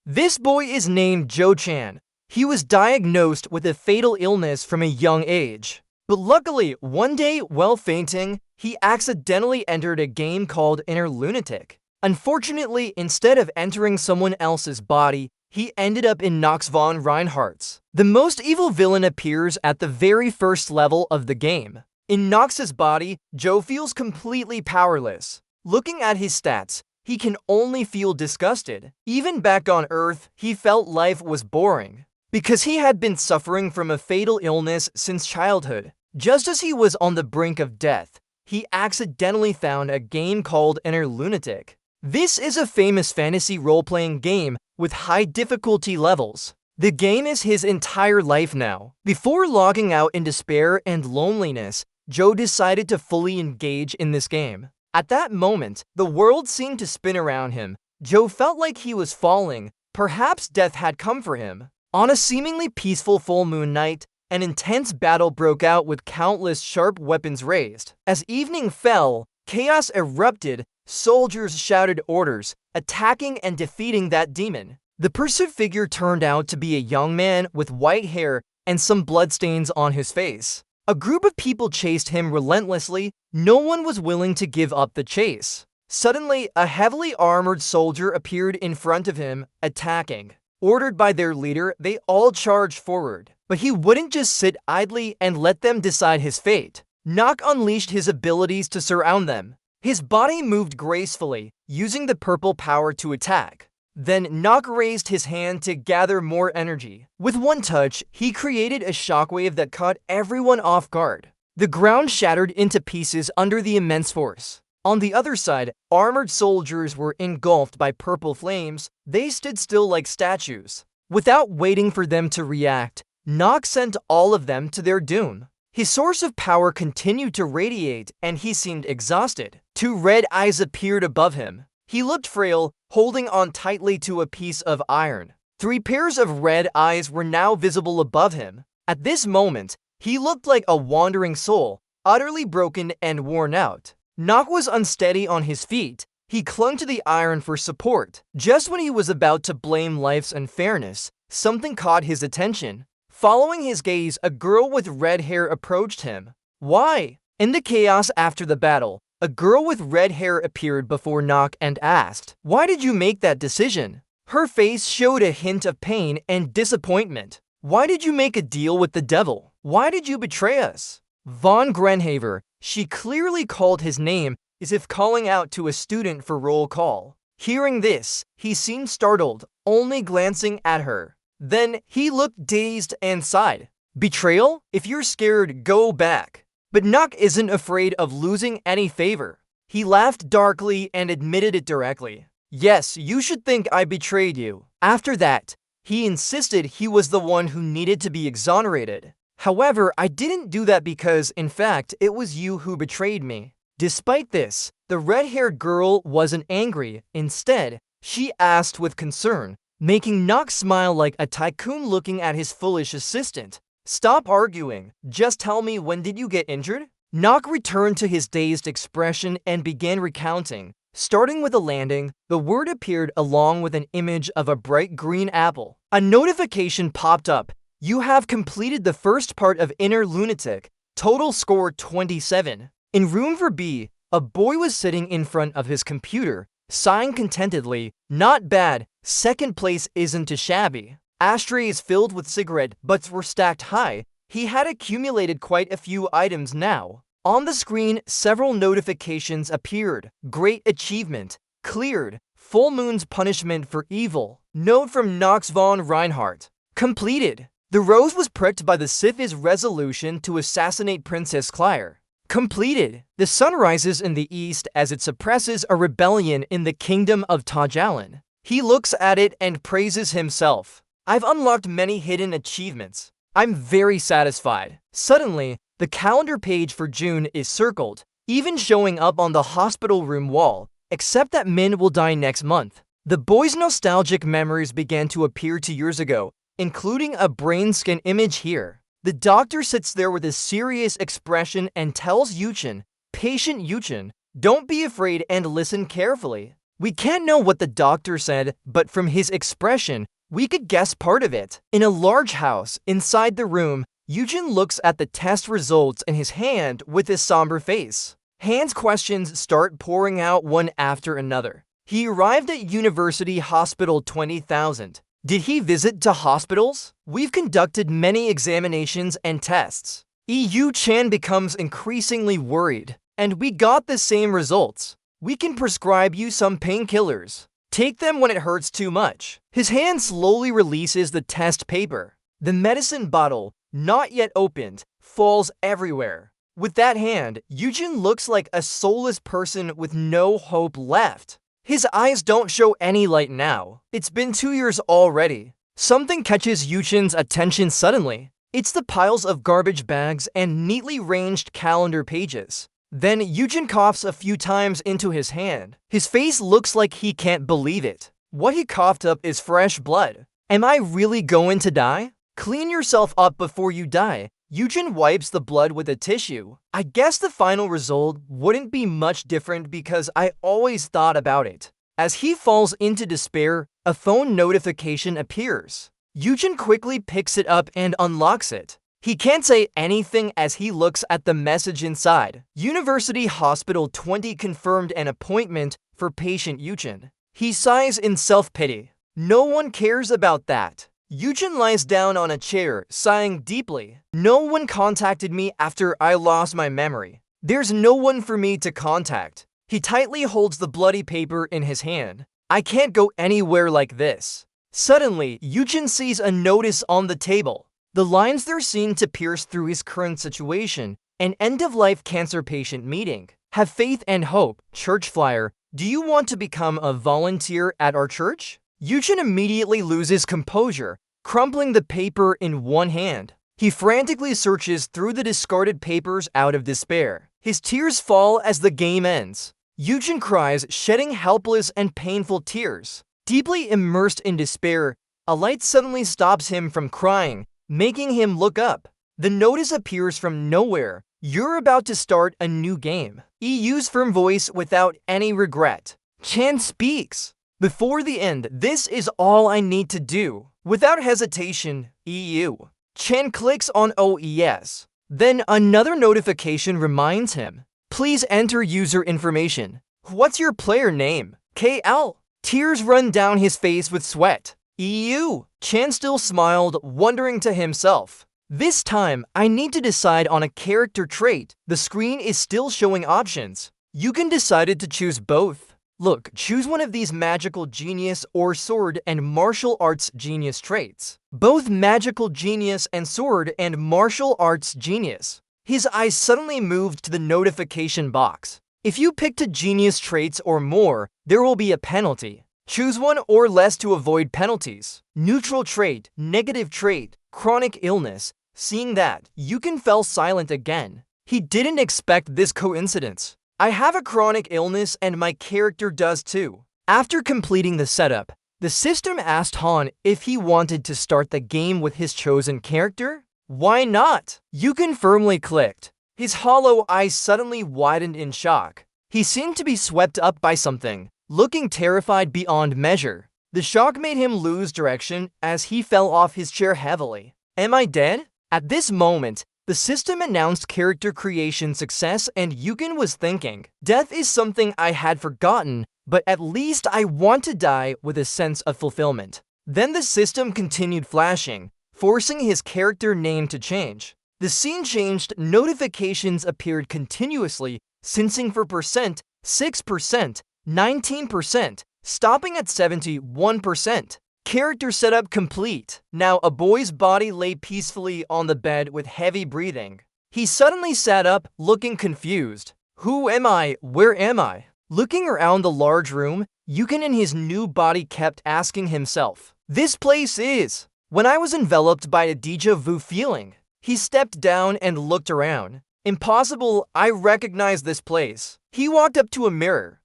This boy is named Jo-chan. He was diagnosed with a fatal illness from a young age. But luckily, one day, while fainting, he accidentally entered a game called Inner Lunatic. Unfortunately, instead of entering someone else's body, he ended up in Nox von Reinhardt's. The most evil villain appears at the very first level of the game. In Nox's body, Joe feels completely powerless. Looking at his stats, he can only feel disgusted. Even back on Earth, he felt life was boring, because he had been suffering from a fatal illness since childhood. Just as he was on the brink of death, he accidentally found a game called Inner Lunatic. This is a famous fantasy role-playing game with high difficulty levels. The game is his entire life now. Before logging out in despair and loneliness, Joe decided to fully engage in this game. At that moment, the world seemed to spin around him. Joe felt like he was falling. Perhaps death had come for him. On a seemingly peaceful full moon night, an intense battle broke out with countless sharp weapons raised. As evening fell, chaos erupted. Soldiers shouted orders, attacking and defeating that demon. The pursued figure turned out to be a young man with white hair and some bloodstains on his face. A group of people chased him relentlessly. No one was willing to give up the chase. Suddenly, a heavily armored soldier appeared in front of him, attacking. Ordered by their leader, they all charged forward. But he wouldn't just sit idly and let them decide his fate. Nock unleashed his abilities to surround them. His body moved gracefully, using the purple power to attack. Then Nock raised his hand to gather more energy. With one touch, he created a shockwave that caught everyone off guard. The ground shattered into pieces under the immense force. On the other side, armored soldiers were engulfed by purple flames. They stood still like statues. Without waiting for them to react, Nock sent all of them to their doom. His source of power continued to radiate, and he seemed exhausted. Two red eyes appeared above him. He looked frail, holding on tightly to a piece of iron. 3 pairs of red eyes were now visible above him. At this moment, he looked like a wandering soul, utterly broken and worn out. Nock was unsteady on his feet. He clung to the iron for support. Just when he was about to blame life's unfairness, something caught his attention. Following his gaze, a girl with red hair approached him. Why? In the chaos after the battle, a girl with red hair appeared before Nock and asked, "Why did you make that decision?" Her face showed a hint of pain and disappointment. "Why did you make a deal with the devil? Why did you betray us?" Von Grenhaver, she clearly called his name as if calling out to a student for roll call. Hearing this, he seemed startled, only glancing at her. Then he looked dazed and sighed. "Betrayal? If you're scared, go back." But Nock isn't afraid of losing any favor. He laughed darkly and admitted it directly. "Yes, you should think I betrayed you." After that, he insisted he was the one who needed to be exonerated. "However, I didn't do that because, in fact, it was you who betrayed me." Despite this, the red-haired girl wasn't angry. Instead, she asked with concern, making Nock smile like a tycoon looking at his foolish assistant. "Stop arguing. Just tell me, when did you get injured?" Nock returned to his dazed expression and began recounting. Starting with a landing, the word appeared along with an image of a bright green apple. A notification popped up. "You have completed the first part of Inner Lunatic. Total score 27. In room for B, a boy was sitting in front of his computer, sighing contentedly. "Not bad. Second place isn't too shabby." Ashtrays filled with cigarette butts were stacked high. He had accumulated quite a few items now. On the screen, several notifications appeared. Great achievement. Cleared. Full moon's punishment for evil. Note from Nox von Reinhardt. Completed. The rose was pricked by the Sith's resolution to assassinate Princess Claire. Completed. The sun rises in the east as it suppresses a rebellion in the kingdom of Tajalan. He looks at it and praises himself. "I've unlocked many hidden achievements. I'm very satisfied." Suddenly, the calendar page for June is circled, even showing up on the hospital room wall, except that Min will die next month. The boy's nostalgic memories began to appear 2 years ago, including a brain scan image here. The doctor sits there with a serious expression and tells Yuchen, "Patient Yuchen, don't be afraid and listen carefully. We can't know what the doctor said, but from his expression, we could guess part of it. In a large house, inside the room, Eugen looks at the test results in his hand with a somber face. Hans' questions start pouring out one after another. He arrived at University Hospital 20,000. Did he visit to hospitals? We've conducted many examinations and tests. EU Chan becomes increasingly worried, and we got the same results. We can prescribe you some painkillers. Take them when it hurts too much. His hand slowly releases the test paper. The medicine bottle, not yet opened, falls everywhere. With that hand, Eugen looks like a soulless person with no hope left. His eyes don't show any light now. It's been 2 years already. Something catches Eugen's attention suddenly. It's the piles of garbage bags and neatly ranged calendar pages. Then Eugen coughs a few times into his hand. His face looks like he can't believe it. What he coughed up is fresh blood. Am I really going to die? Clean yourself up before you die. Eugen wipes the blood with a tissue. I guess the final result wouldn't be much different because I always thought about it. As he falls into despair, a phone notification appears. Eugen quickly picks it up and unlocks it. He can't say anything as he looks at the message inside. University Hospital 20 confirmed an appointment for patient Eugen. He sighs in self-pity. No one cares about that. Eugen lies down on a chair, sighing deeply. No one contacted me after I lost my memory. There's no one for me to contact. He tightly holds the bloody paper in his hand. I can't go anywhere like this. Suddenly, Eugen sees a notice on the table. The lines there seem to pierce through his current situation. An end-of-life cancer patient meeting. Have faith and hope. Church flyer. Do you want to become a volunteer at our church? Eugen immediately loses composure, crumpling the paper in one hand. He frantically searches through the discarded papers out of despair. His tears fall as the game ends. Eugen cries, shedding helpless and painful tears. Deeply immersed in despair, a light suddenly stops him from crying, making him look up. The notice appears from nowhere. You're about to start a new game. EU's firm voice without any regret. Chan speaks. Before the end, this is all I need to do. Without hesitation, EU. Chan clicks on OES. Then another notification reminds him. Please enter user information. What's your player name? KL. Tears run down his face with sweat. EU. Chan still smiled, wondering to himself. This time, I need to decide on a character trait. The screen is still showing options. Eugen decided to choose both. Look, choose one of these magical genius or sword and martial arts genius traits. Both magical genius and sword and martial arts genius. His eyes suddenly moved to the notification box. If you picked a genius traits or more, there will be a penalty. Choose one or less to avoid penalties. Neutral trait, negative trait, chronic illness. Seeing that, Eugen fell silent again. He didn't expect this coincidence. I have a chronic illness and my character does too. After completing the setup, the system asked Han if he wanted to start the game with his chosen character. Why not? Eugen firmly clicked. His hollow eyes suddenly widened in shock. He seemed to be swept up by something, looking terrified beyond measure. The shock made him lose direction as he fell off his chair heavily. Am I dead? At this moment, the system announced character creation success and Eugen was thinking, death is something I had forgotten, but at least I want to die with a sense of fulfillment. Then the system continued flashing, forcing his character name to change. The scene changed, notifications appeared continuously, sensing for percent, 6%, 19%, stopping at 71%. Character setup complete. Now a boy's body lay peacefully on the bed with heavy breathing. He suddenly sat up, looking confused. Who am I? Where am I? Looking around the large room, Eugen in his new body kept asking himself, this place is. When I was enveloped by a déjà vu feeling, he stepped down and looked around. Impossible, I recognize this place. He walked up to a mirror.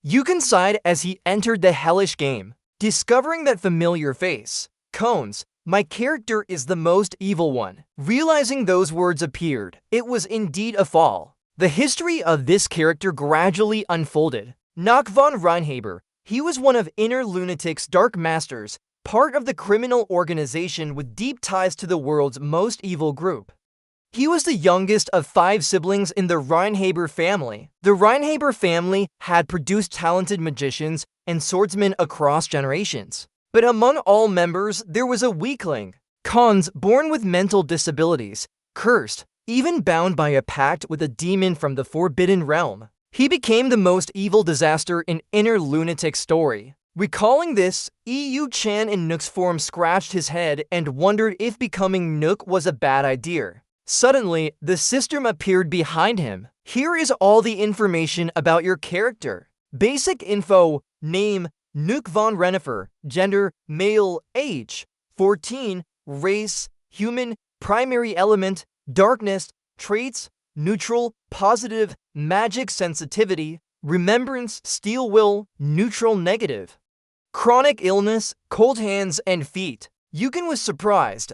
Eugen sighed as he entered the hellish game. Discovering that familiar face, Cones, my character is the most evil one. Realizing those words appeared, it was indeed a fall. The history of this character gradually unfolded. Nock von Reinhaber. He was one of Inner Lunatic's Dark Masters, part of the criminal organization with deep ties to the world's most evil group. He was the youngest of 5 siblings in the Reinhaber family. The Reinhaber family had produced talented magicians and swordsmen across generations. But among all members, there was a weakling. Cons, born with mental disabilities, cursed, even bound by a pact with a demon from the Forbidden Realm. He became the most evil disaster in Inner Lunatic's story. Recalling this, EU Chan in Nook's form scratched his head and wondered if becoming Nook was a bad idea. Suddenly, the system appeared behind him. Here is all the information about your character. Basic info: name, Nook von Renifer, gender, male, age, 14, race, human, primary element, darkness, traits, neutral, positive, magic sensitivity, remembrance, steel will, neutral, negative. Chronic illness, cold hands and feet. Yukin was surprised.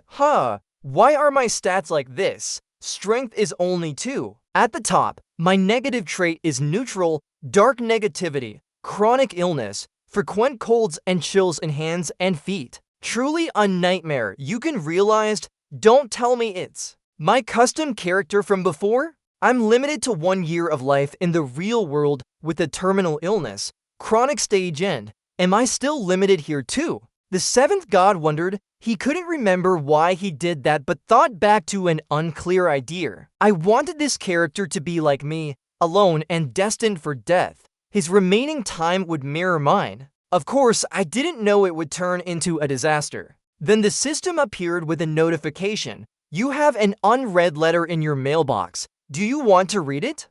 Why are my stats like this? Strength is only 2. At the top, my negative trait is neutral, dark negativity, chronic illness, frequent colds and chills in hands and feet. Truly a nightmare. Yukin realized, don't tell me it's my custom character from before? I'm limited to 1 year of life in the real world with a terminal illness, chronic stage end. Am I still limited here too? The 7th god wondered. He couldn't remember why he did that but thought back to an unclear idea. I wanted this character to be like me, alone and destined for death. His remaining time would mirror mine. Of course, I didn't know it would turn into a disaster. Then the system appeared with a notification. You have an unread letter in your mailbox. Do you want to read it?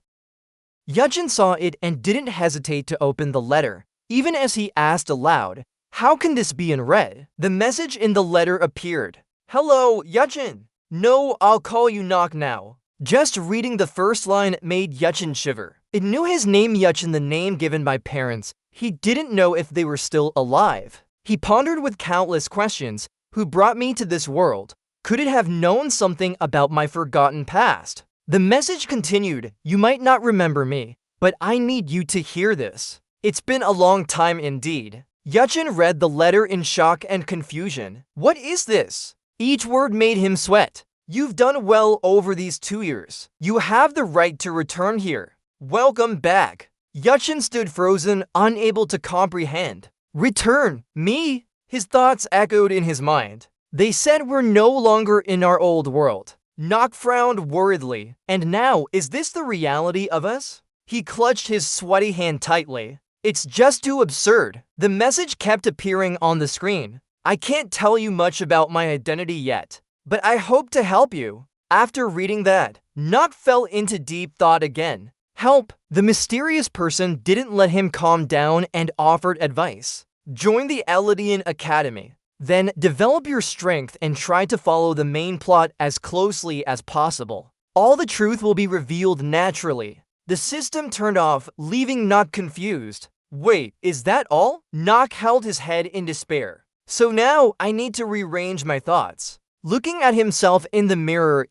Yujin saw it and didn't hesitate to open the letter, even as he asked aloud, how can this be unread? The message in the letter appeared. Hello, Yujin. No, I'll call you Nock now. Just reading the first line made Yujin shiver. It knew his name Yujin, the name given by parents. He didn't know if they were still alive. He pondered with countless questions. Who brought me to this world? Could it have known something about my forgotten past? The message continued. You might not remember me, but I need you to hear this. It's been a long time indeed. Yujin read the letter in shock and confusion. What is this? Each word made him sweat. You've done well over these 2 years. You have the right to return here. Welcome back. Yujin stood frozen, unable to comprehend. Return? Me? His thoughts echoed in his mind. They said we're no longer in our old world. Nock frowned worriedly. And now, is this the reality of us? He clutched his sweaty hand tightly. It's just too absurd. The message kept appearing on the screen. I can't tell you much about my identity yet, but I hope to help you. After reading that, Nock fell into deep thought again. Help! The mysterious person didn't let him calm down and offered advice. Join the Eladian Academy. Then develop your strength and try to follow the main plot as closely as possible. All the truth will be revealed naturally. The system turned off, leaving Nock confused. Wait, is that all? Nock held his head in despair. So now I need to rearrange my thoughts. Looking at himself in the mirror,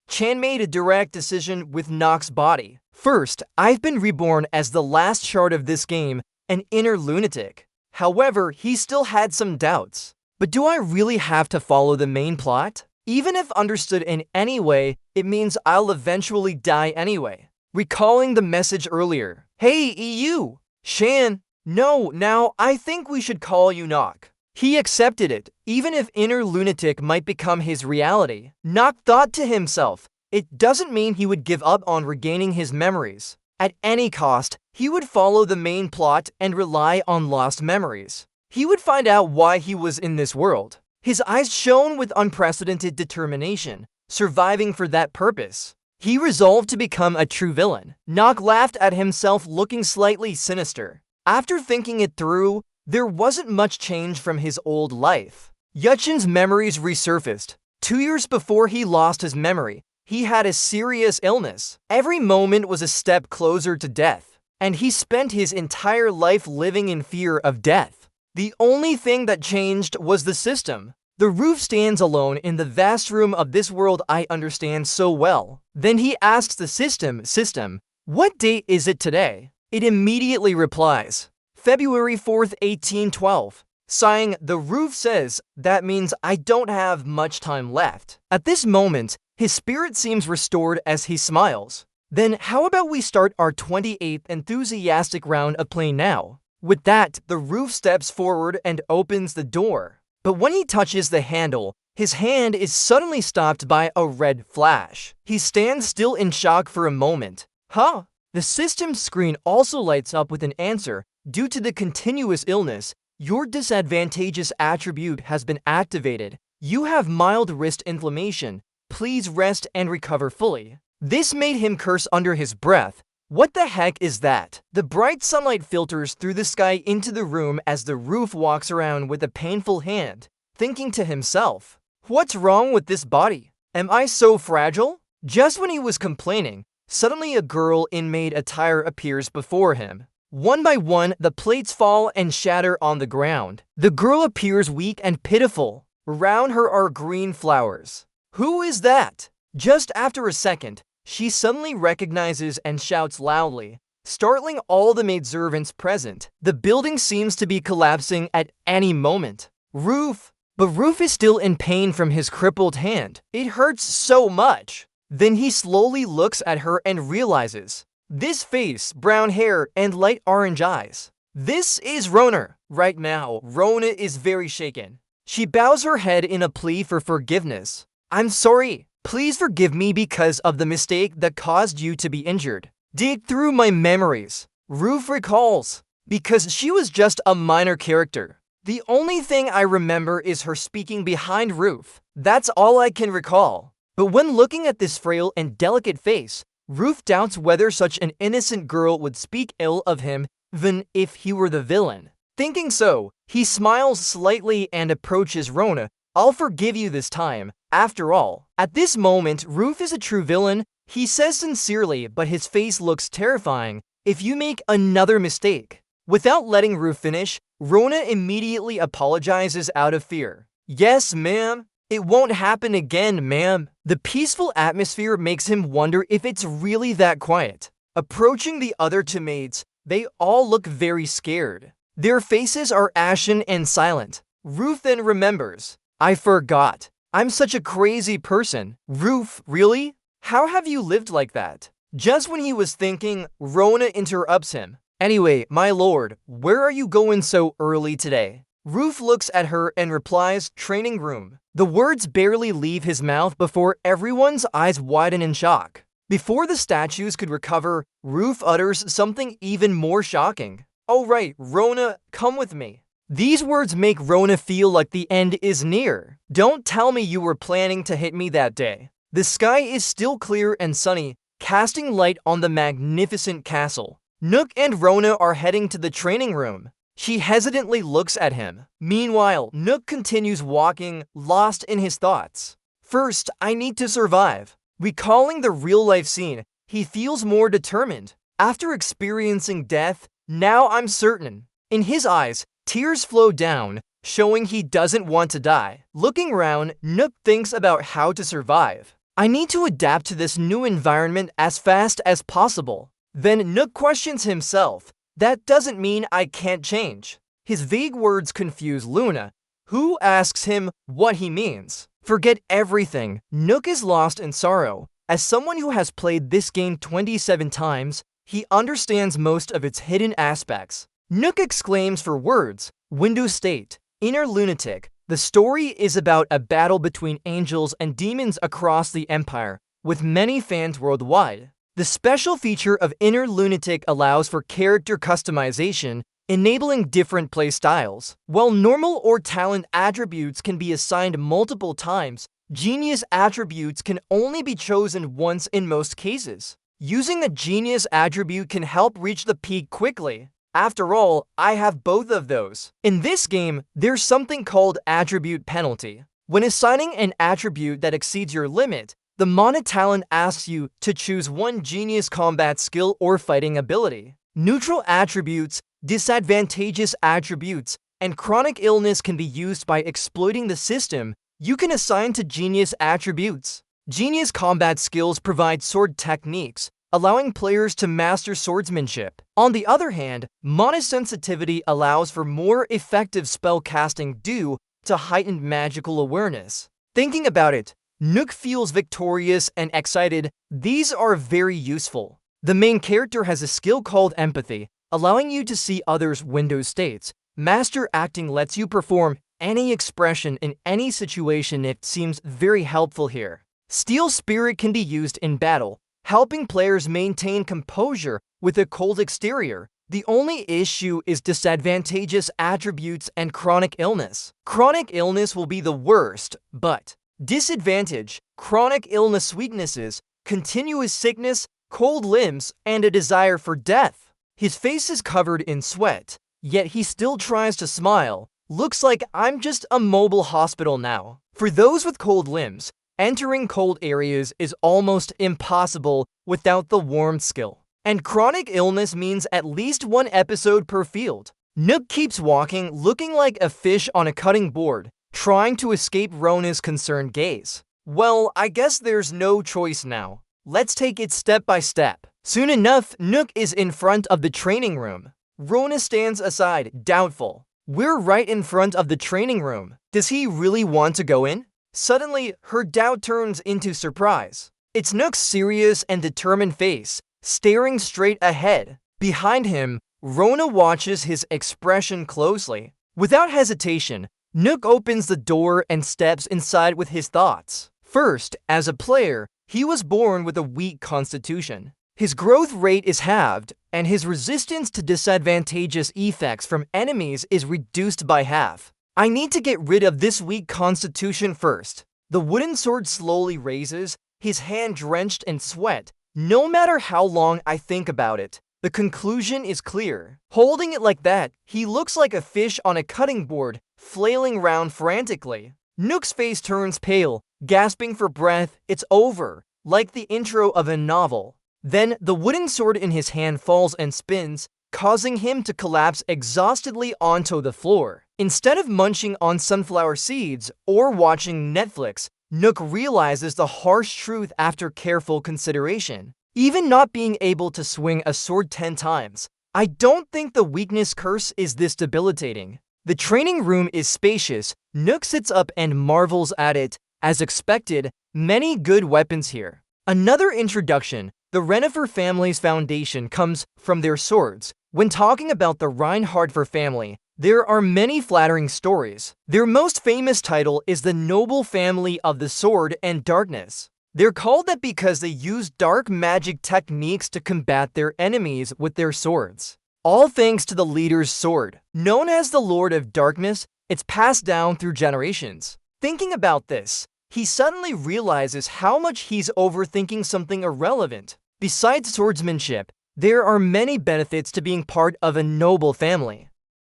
Chan made a direct decision with Nock's body. First, I've been reborn as the last shard of this game, an inner lunatic. However, he still had some doubts. But do I really have to follow the main plot? Even if understood in any way, it means I'll eventually die anyway. Recalling the message earlier. Hey, EU! Shan! No, now I think we should call you Nock. He accepted it, even if Inner Lunatic might become his reality. Nock thought to himself, it doesn't mean he would give up on regaining his memories. At any cost, he would follow the main plot and rely on lost memories. He would find out why he was in this world. His eyes shone with unprecedented determination, surviving for that purpose. He resolved to become a true villain. Nock laughed at himself, looking slightly sinister. After thinking it through, there wasn't much change from his old life. Yujin's memories resurfaced. 2 years before he lost his memory, he had a serious illness. Every moment was a step closer to death, and he spent his entire life living in fear of death. The only thing that changed was the system. The roof stands alone in the vast room of this world I understand so well. Then he asks the system, what date is it today? It immediately replies, February 4th, 1812. Sighing, the roof says, that means I don't have much time left. At this moment, his spirit seems restored as he smiles. Then how about we start our 28th enthusiastic round of play now? With that, the roof steps forward and opens the door. But when he touches the handle, his hand is suddenly stopped by a red flash. He stands still in shock for a moment. Huh? The system's screen also lights up with an answer. Due to the continuous illness, your disadvantageous attribute has been activated. You have mild wrist inflammation. Please rest and recover fully. This made him curse under his breath. What the heck is that? The bright sunlight filters through the sky into the room as the roof walks around with a painful hand, thinking to himself, what's wrong with this body? Am I so fragile? Just when he was complaining, suddenly a girl in maid attire appears before him. One by one, the plates fall and shatter on the ground. The girl appears weak and pitiful. Around her are green flowers. Who is that? Just after a second, she suddenly recognizes and shouts loudly, startling all the maidservants present. The building seems to be collapsing at any moment. Roof! But Roof is still in pain from his crippled hand. It hurts so much. Then he slowly looks at her and realizes, this face, brown hair, and light orange eyes. This is Rona. Right now, Rona is very shaken. She bows her head in a plea for forgiveness. I'm sorry. Please forgive me because of the mistake that caused you to be injured. Dig through my memories. Roof recalls. Because she was just a minor character. The only thing I remember is her speaking behind Roof. That's all I can recall. But when looking at this frail and delicate face, Roof doubts whether such an innocent girl would speak ill of him, even if he were the villain. Thinking so, he smiles slightly and approaches Rona. I'll forgive you this time, after all. At this moment, Roof is a true villain. He says sincerely, but his face looks terrifying. If you make another mistake. Without letting Roof finish, Rona immediately apologizes out of fear. Yes, ma'am. It won't happen again, ma'am. The peaceful atmosphere makes him wonder if it's really that quiet. Approaching the other two maids, they all look very scared. Their faces are ashen and silent. Roof then remembers. I forgot. I'm such a crazy person. Roof, really? How have you lived like that? Just when he was thinking, Rona interrupts him. Anyway, my lord, where are you going so early today? Roof looks at her and replies, training room. The words barely leave his mouth before everyone's eyes widen in shock. Before the statues could recover, Roof utters something even more shocking. Oh right, Rona, come with me. These words make Rona feel like the end is near. Don't tell me you were planning to hit me that day. The sky is still clear and sunny, casting light on the magnificent castle. Nook and Rona are heading to the training room. She hesitantly looks at him. Meanwhile, Nook continues walking, lost in his thoughts. First, I need to survive. Recalling the real-life scene, he feels more determined. After experiencing death, now I'm certain. In his eyes, tears flow down, showing he doesn't want to die. Looking around, Nook thinks about how to survive. I need to adapt to this new environment as fast as possible. Then Nook questions himself. That doesn't mean I can't change. His vague words confuse Luna, who asks him what he means. Forget everything. Nook is lost in sorrow. As someone who has played this game 27 times, he understands most of its hidden aspects. Nook exclaims for words, Windows State, Inner Lunatic. The story is about a battle between angels and demons across the Empire, with many fans worldwide. The special feature of Inner Lunatic allows for character customization, enabling different play styles. While normal or talent attributes can be assigned multiple times, genius attributes can only be chosen once in most cases. Using a genius attribute can help reach the peak quickly. After all, I have both of those. In this game, there's something called attribute penalty. When assigning an attribute that exceeds your limit, the monotalent asks you to choose one genius combat skill or fighting ability. Neutral attributes, disadvantageous attributes, and chronic illness can be used by exploiting the system. You can assign to genius attributes. Genius combat skills provide sword techniques, allowing players to master swordsmanship. On the other hand, mana sensitivity allows for more effective spell casting due to heightened magical awareness. Thinking about it, Nook feels victorious and excited. These are very useful. The main character has a skill called empathy, allowing you to see others' window states. Master acting lets you perform any expression in any situation. It seems very helpful here. Steel Spirit can be used in battle, helping players maintain composure with a cold exterior. The only issue is disadvantageous attributes and chronic illness. Chronic illness will be the worst, but disadvantage, chronic illness weaknesses, continuous sickness, cold limbs, and a desire for death. His face is covered in sweat, yet he still tries to smile. Looks like I'm just a mobile hospital now. For those with cold limbs, entering cold areas is almost impossible without the warmth skill. And chronic illness means at least one episode per field. Nook keeps walking, looking like a fish on a cutting board, trying to escape Rona's concerned gaze. Well, I guess there's no choice now. Let's take it step by step. Soon enough, Nook is in front of the training room. Rona stands aside, doubtful. We're right in front of the training room. Does he really want to go in? Suddenly, her doubt turns into surprise. It's Nook's serious and determined face, staring straight ahead. Behind him, Rona watches his expression closely. Without hesitation, Nook opens the door and steps inside with his thoughts. First, as a player, he was born with a weak constitution. His growth rate is halved, and his resistance to disadvantageous effects from enemies is reduced by half. I need to get rid of this weak constitution first. The wooden sword slowly raises, his hand drenched in sweat. No matter how long I think about it, the conclusion is clear. Holding it like that, he looks like a fish on a cutting board, flailing around frantically. Nook's face turns pale, gasping for breath. It's over, like the intro of a novel. Then, the wooden sword in his hand falls and spins, causing him to collapse exhaustedly onto the floor. Instead of munching on sunflower seeds or watching Netflix, Nook realizes the harsh truth after careful consideration. Even not being able to swing a sword 10 times, I don't think the weakness curse is this debilitating. The training room is spacious. Nook sits up and marvels at it. As expected, many good weapons here. Another introduction. The Renifer family's foundation comes from their swords. When talking about the Reinhardt family, there are many flattering stories. Their most famous title is the Noble Family of the Sword and Darkness. They're called that because they use dark magic techniques to combat their enemies with their swords. All thanks to the leader's sword. Known as the Lord of Darkness, it's passed down through generations. Thinking about this, he suddenly realizes how much he's overthinking something irrelevant. Besides swordsmanship, there are many benefits to being part of a noble family.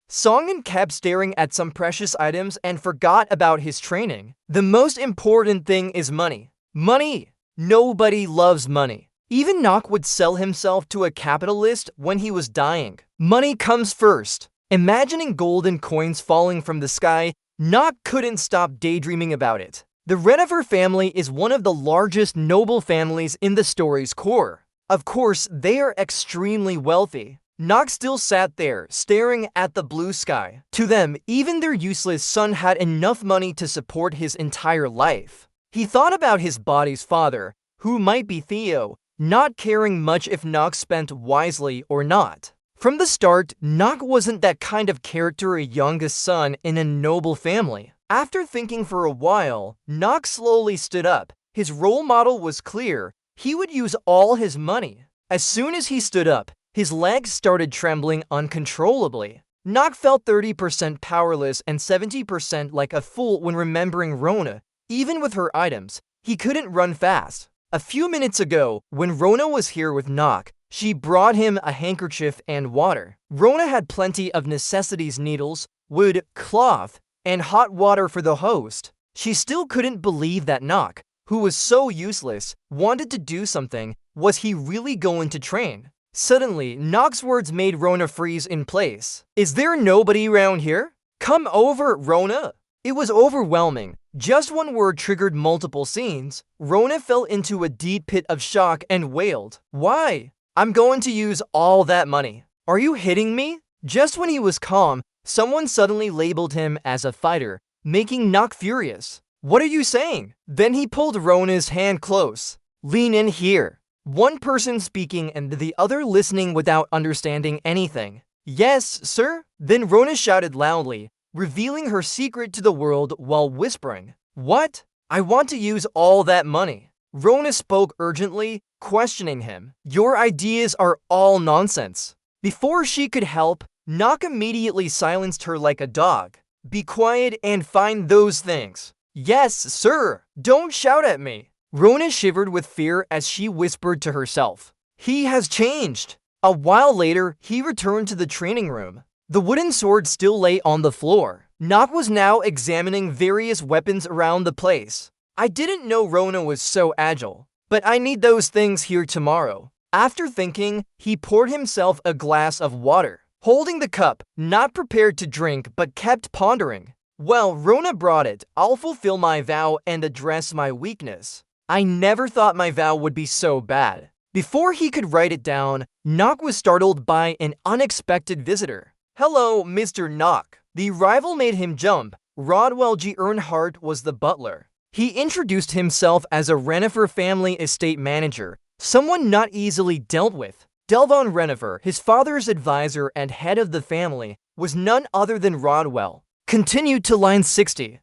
Songen kept staring at some precious items and forgot about his training. The most important thing is money. Money! Nobody loves money. Even Nock would sell himself to a capitalist when he was dying. Money comes first. Imagining golden coins falling from the sky, Nock couldn't stop daydreaming about it. The Renifer family is one of the largest noble families in the story's core. Of course, they are extremely wealthy. Nock still sat there, staring at the blue sky. To them, even their useless son had enough money to support his entire life. He thought about his body's father, who might be Theo, not caring much if Nock spent wisely or not. From the start, Nock wasn't that kind of character, a youngest son in a noble family. After thinking for a while, Nock slowly stood up. His role model was clear. He would use all his money. As soon as he stood up, his legs started trembling uncontrollably. Nock felt 30% powerless and 70% like a fool when remembering Rona. Even with her items, he couldn't run fast. A few minutes ago, when Rona was here with Nock, she brought him a handkerchief and water. Rona had plenty of necessities: needles, wood, cloth, and hot water for the host. She still couldn't believe that Nock, who was so useless, wanted to do something. Was he really going to train? Suddenly, Nock's words made Rona freeze in place. Is there nobody around here? Come over, Rona! It was overwhelming. Just one word triggered multiple scenes. Rona fell into a deep pit of shock and wailed, "Why? I'm going to use all that money. Are you hitting me?" Just when he was calm, someone suddenly labeled him as a fighter, making Nock furious. "What are you saying?" Then he pulled Rona's hand close. "Lean in here." One person speaking and the other listening without understanding anything. "Yes, sir?" Then Rona shouted loudly, revealing her secret to the world while whispering, "What? I want to use all that money." Rona spoke urgently, questioning him. "Your ideas are all nonsense." Before she could help, Nock immediately silenced her like a dog. "Be quiet and find those things." "Yes, sir. Don't shout at me." Rona shivered with fear as she whispered to herself, "He has changed." A while later, he returned to the training room. The wooden sword still lay on the floor. Nock was now examining various weapons around the place. "I didn't know Rona was so agile, but I need those things here tomorrow." After thinking, he poured himself a glass of water. Holding the cup, not prepared to drink but kept pondering. "Well, Rona brought it. I'll fulfill my vow and address my weakness." I never thought my vow would be so bad. Before he could write it down, Nock was startled by an unexpected visitor. "Hello, Mr. Nock." The arrival made him jump. Rodwell G. Earnhardt was the butler. He introduced himself as a Renifer family estate manager, someone not easily dealt with. Delvon Renifer, his father's advisor and head of the family, was none other than Rodwell. Continued to line 60.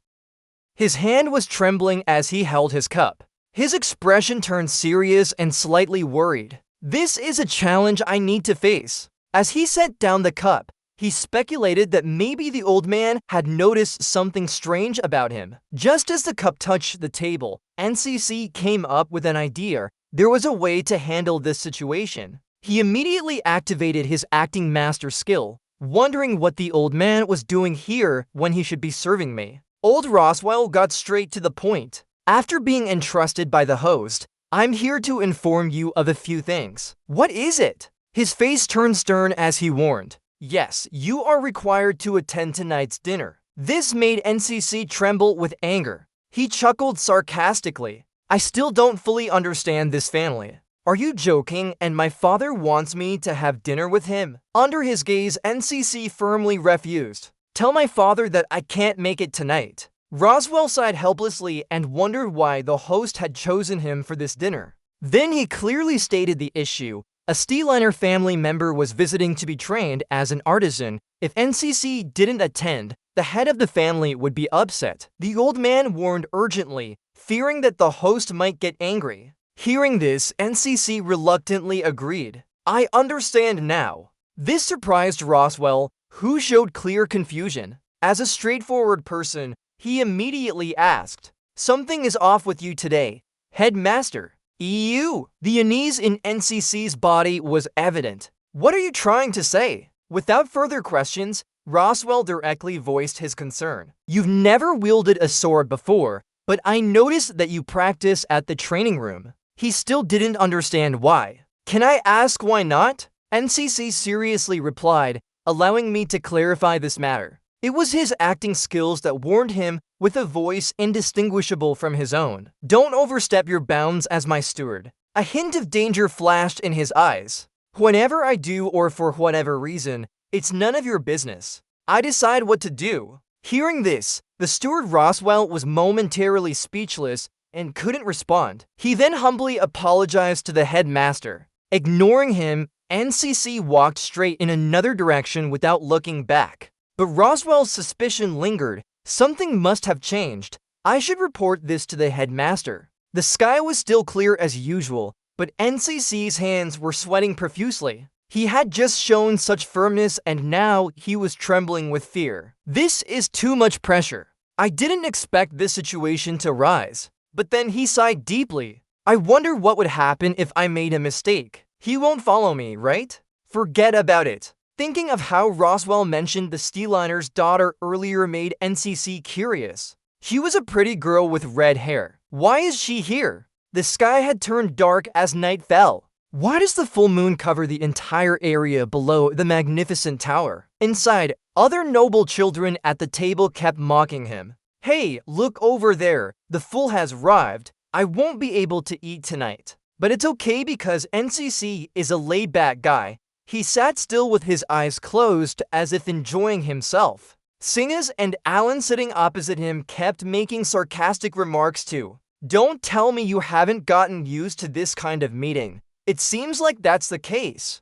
His hand was trembling as he held his cup. His expression turned serious and slightly worried. "This is a challenge I need to face." As he set down the cup, he speculated that maybe the old man had noticed something strange about him. Just as the cup touched the table, NCC came up with an idea. There was a way to handle this situation. He immediately activated his acting master skill, wondering what the old man was doing here when he should be serving me. Old Roswell got straight to the point. "After being entrusted by the host, I'm here to inform you of a few things." "What is it?" His face turned stern as he warned. "Yes, you are required to attend tonight's dinner." This made NCC tremble with anger. He chuckled sarcastically. "I still don't fully understand this family. Are you joking and my father wants me to have dinner with him?" Under his gaze, NCC firmly refused. "Tell my father that I can't make it tonight." Roswell sighed helplessly and wondered why the host had chosen him for this dinner. Then he clearly stated the issue. A Steeliner family member was visiting to be trained as an artisan. If NCC didn't attend, the head of the family would be upset. The old man warned urgently, fearing that the host might get angry. Hearing this, NCC reluctantly agreed. "I understand now." This surprised Roswell, who showed clear confusion. As a straightforward person, he immediately asked, "Something is off with you today, Headmaster." "EU." The unease in NCC's body was evident. "What are you trying to say?" Without further questions, Roswell directly voiced his concern. "You've never wielded a sword before, but I noticed that you practice at the training room." He still didn't understand why. "Can I ask why not?" NCC seriously replied, allowing me to clarify this matter. It was his acting skills that warned him with a voice indistinguishable from his own. "Don't overstep your bounds as my steward." A hint of danger flashed in his eyes. "Whenever I do or for whatever reason, it's none of your business. I decide what to do." Hearing this, the steward Roswell was momentarily speechless and couldn't respond. He then humbly apologized to the headmaster. Ignoring him, NCC walked straight in another direction without looking back. But Roswell's suspicion lingered. Something must have changed. I should report this to the headmaster. The sky was still clear as usual, but NCC's hands were sweating profusely. He had just shown such firmness and now he was trembling with fear. "This is too much pressure. I didn't expect this situation to rise." But then he sighed deeply. "I wonder what would happen if I made a mistake. He won't follow me, right? Forget about it." Thinking of how Roswell mentioned the Steeliner's daughter earlier made NCC curious. She was a pretty girl with red hair. Why is she here? The sky had turned dark as night fell. Why does the full moon cover the entire area below the magnificent tower? Inside, other noble children at the table kept mocking him. Hey, look over there. The fool has arrived. I won't be able to eat tonight. But it's okay because NCC is a laid-back guy. He sat still with his eyes closed as if enjoying himself. Singhas and Alan sitting opposite him kept making sarcastic remarks too. Don't tell me you haven't gotten used to this kind of meeting. It seems like that's the case.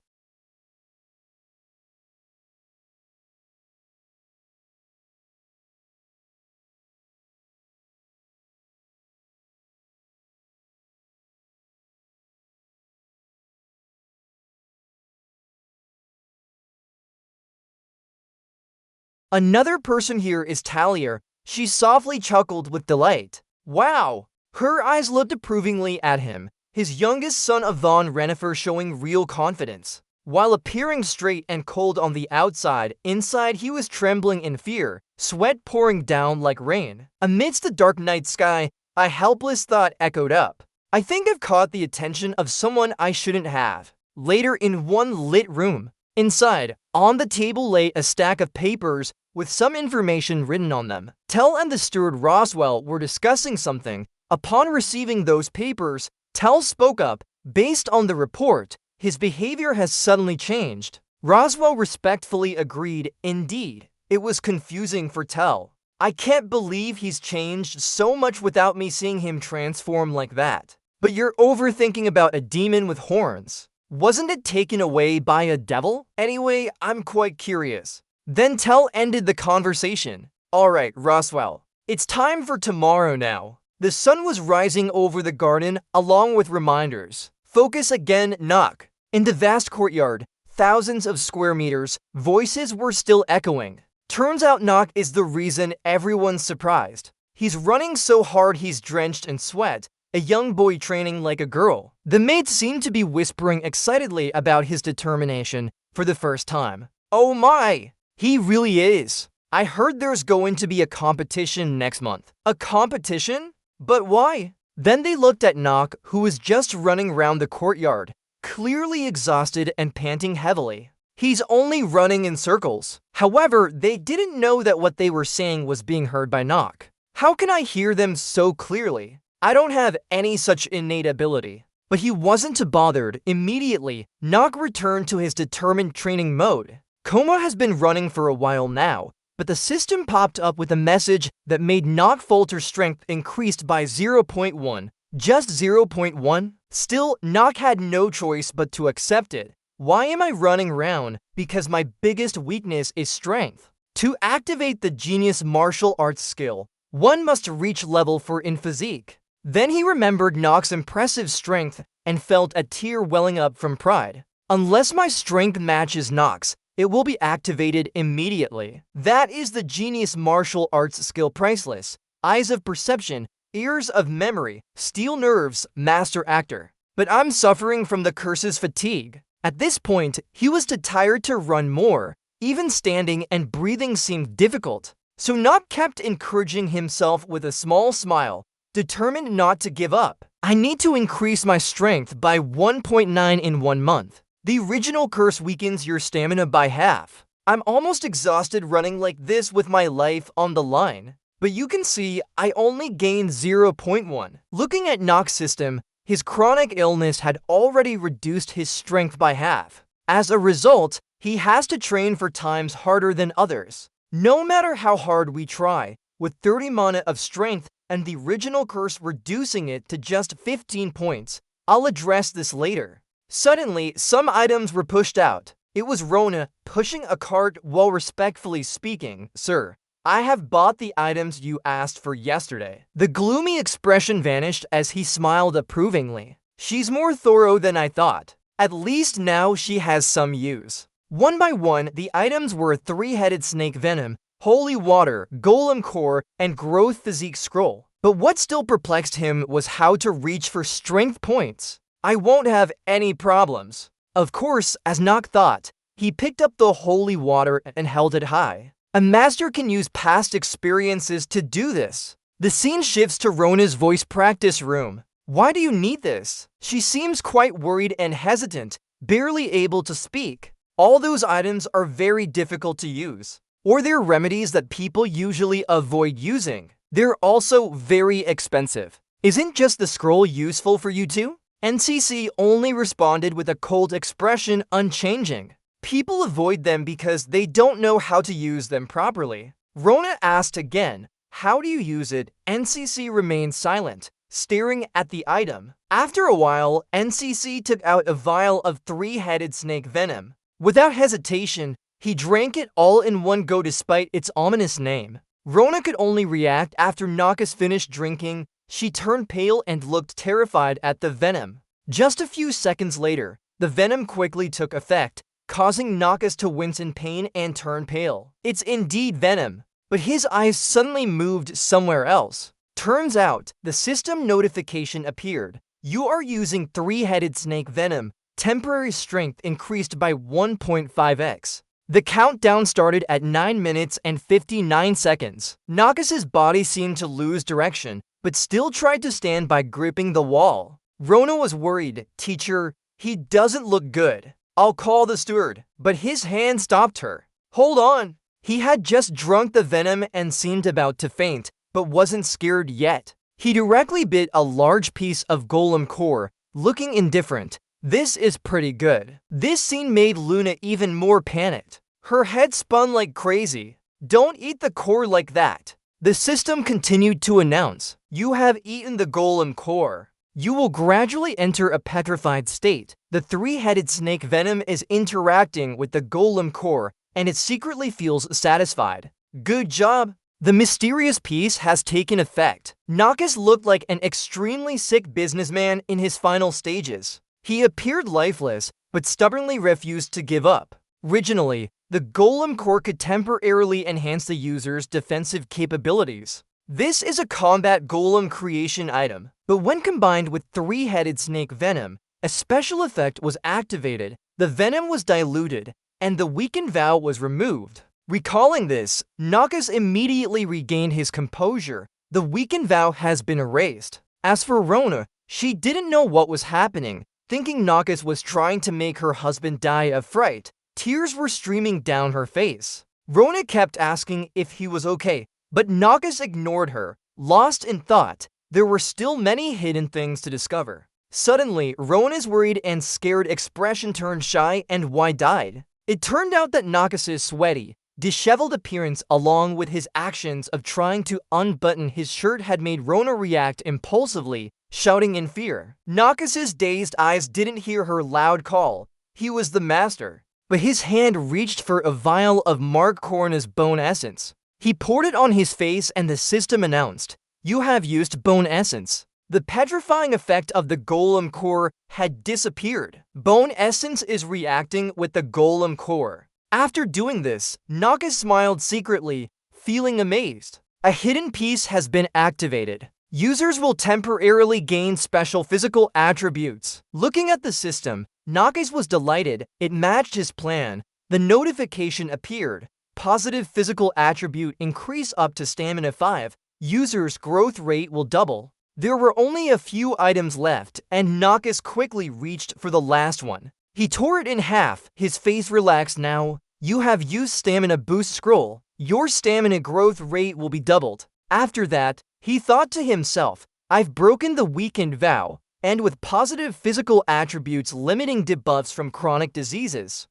Another person here is Talia. She softly chuckled with delight. Wow! Her eyes looked approvingly at him, his youngest son Yvonne Renifer showing real confidence. While appearing straight and cold on the outside, inside he was trembling in fear, sweat pouring down like rain. Amidst the dark night sky, a helpless thought echoed up. I think I've caught the attention of someone I shouldn't have. Later, in one lit room, inside, on the table lay a stack of papers with some information written on them. Tell and the steward Roswell were discussing something. Upon receiving those papers, Tell spoke up. Based on the report, his behavior has suddenly changed. Roswell respectfully agreed. Indeed, it was confusing for Tell. I can't believe he's changed so much without me seeing him transform like that. But you're overthinking about a demon with horns. Wasn't it taken away by a devil? Anyway, I'm quite curious. Then Tell ended the conversation. Alright, Roswell. It's time for tomorrow now. The sun was rising over the garden along with reminders. Focus again, knock. In the vast courtyard, thousands of square meters, voices were still echoing. Turns out Knock is the reason everyone's surprised. He's running so hard he's drenched in sweat. A young boy training like a girl. The maids seemed to be whispering excitedly about his determination for the first time. Oh my! He really is. I heard there's going to be a competition next month. A competition? But why? Then they looked at Knock, who was just running round the courtyard, clearly exhausted and panting heavily. He's only running in circles. However, they didn't know that what they were saying was being heard by Knock. How can I hear them so clearly? I don't have any such innate ability. But he wasn't bothered. Immediately, Knock returned to his determined training mode. Coma has been running for a while now, but the system popped up with a message that made Knock falter strength increased by 0.1. Just 0.1? Still, Knock had no choice but to accept it. Why am I running around? Because my biggest weakness is strength. To activate the genius martial arts skill, one must reach level 4 in physique. Then he remembered Knock's impressive strength and felt a tear welling up from pride. Unless my strength matches Knock's, it will be activated immediately. That is the genius martial arts skill priceless. Eyes of perception, ears of memory, steel nerves, master actor. But I'm suffering from the curse's fatigue. At this point, he was too tired to run more. Even standing and breathing seemed difficult. So Knock kept encouraging himself with a small smile, determined not to give up. I need to increase my strength by 1.9 in 1 month. The original curse weakens your stamina by half. I'm almost exhausted running like this with my life on the line. But you can see I only gained 0.1. Looking at Knock's system, his chronic illness had already reduced his strength by half. As a result, he has to train 4 times harder than others. No matter how hard we try, with 30 mana of strength and the original curse reducing it to just 15 points. I'll address this later. Suddenly, some items were pushed out. It was Rona pushing a cart while respectfully speaking. Sir, I have bought the items you asked for yesterday. The gloomy expression vanished as he smiled approvingly. She's more thorough than I thought. At least now she has some use. One by one, the items were 3-headed snake venom, holy water, golem core, and growth physique scroll. But what still perplexed him was how to reach for strength points. I won't have any problems. Of course, as Knock thought, he picked up the holy water and held it high. A master can use past experiences to do this. The scene shifts to Rona's voice practice room. Why do you need this? She seems quite worried and hesitant, barely able to speak. All those items are very difficult to use. Or they're remedies that people usually avoid using. They're also very expensive. Isn't just the scroll useful for you too? NCC only responded with a cold expression, unchanging. People avoid them because they don't know how to use them properly. Rona asked again, "How do you use it?" NCC remained silent, staring at the item. After a while, NCC took out a vial of three-headed snake venom. Without hesitation, he drank it all in one go despite its ominous name. Rona could only react after Nakas finished drinking. She turned pale and looked terrified at the venom. Just a few seconds later, the venom quickly took effect, causing Nakas to wince in pain and turn pale. It's indeed venom, but his eyes suddenly moved somewhere else. Turns out, the system notification appeared. You are using three-headed snake venom. Temporary strength increased by 1.5x. The countdown started at 9 minutes and 59 seconds. Nakas's body seemed to lose direction, but still tried to stand by gripping the wall. Rona was worried. "Teacher, he doesn't look good. I'll call the steward." But his hand stopped her. "Hold on." He had just drunk the venom and seemed about to faint, but wasn't scared yet. He directly bit a large piece of golem core, looking indifferent. This is pretty good. This scene made Luna even more panicked. Her head spun like crazy. "Don't eat the core like that." The system continued to announce, "You have eaten the golem core. You will gradually enter a petrified state. The three-headed snake venom is interacting with the golem core, and it secretly feels satisfied. Good job." The mysterious piece has taken effect. Nakas looked like an extremely sick businessman in his final stages. He appeared lifeless, but stubbornly refused to give up. Originally, the golem core could temporarily enhance the user's defensive capabilities. This is a combat golem creation item, but when combined with three-headed snake venom, a special effect was activated, the venom was diluted, and the weakened vow was removed. Recalling this, Nakas immediately regained his composure. The weakened vow has been erased. As for Rona, she didn't know what was happening, thinking Nakas was trying to make her husband die of fright. Tears were streaming down her face. Rona kept asking if he was okay, but Nakas ignored her. Lost in thought, there were still many hidden things to discover. Suddenly, Rona's worried and scared expression turned shy and wide-eyed. It turned out that Nakas's sweaty, disheveled appearance along with his actions of trying to unbutton his shirt had made Rona react impulsively, shouting in fear. Nakas's dazed eyes didn't hear her loud call. He was the master. But his hand reached for a vial of Mark Corna's bone essence. He poured it on his face and the system announced, "You have used bone essence." The petrifying effect of the golem core had disappeared. Bone essence is reacting with the golem core. After doing this, Nakas smiled secretly, feeling amazed. A hidden piece has been activated. Users will temporarily gain special physical attributes. Looking at the system, Nakas was delighted. It matched his plan. The notification appeared. Positive physical attribute increase up to stamina 5. Users' growth rate will double. There were only a few items left, and Nakas quickly reached for the last one. He tore it in half, his face relaxed now. "You have used stamina boost scroll. Your stamina growth rate will be doubled." After that, he thought to himself, "I've broken the weakened vow, and with positive physical attributes limiting debuffs from chronic diseases.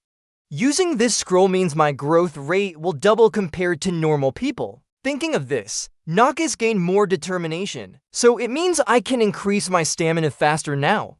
Using this scroll means my growth rate will double compared to normal people." Thinking of this, Nakas gained more determination, so it means I can increase my stamina faster now.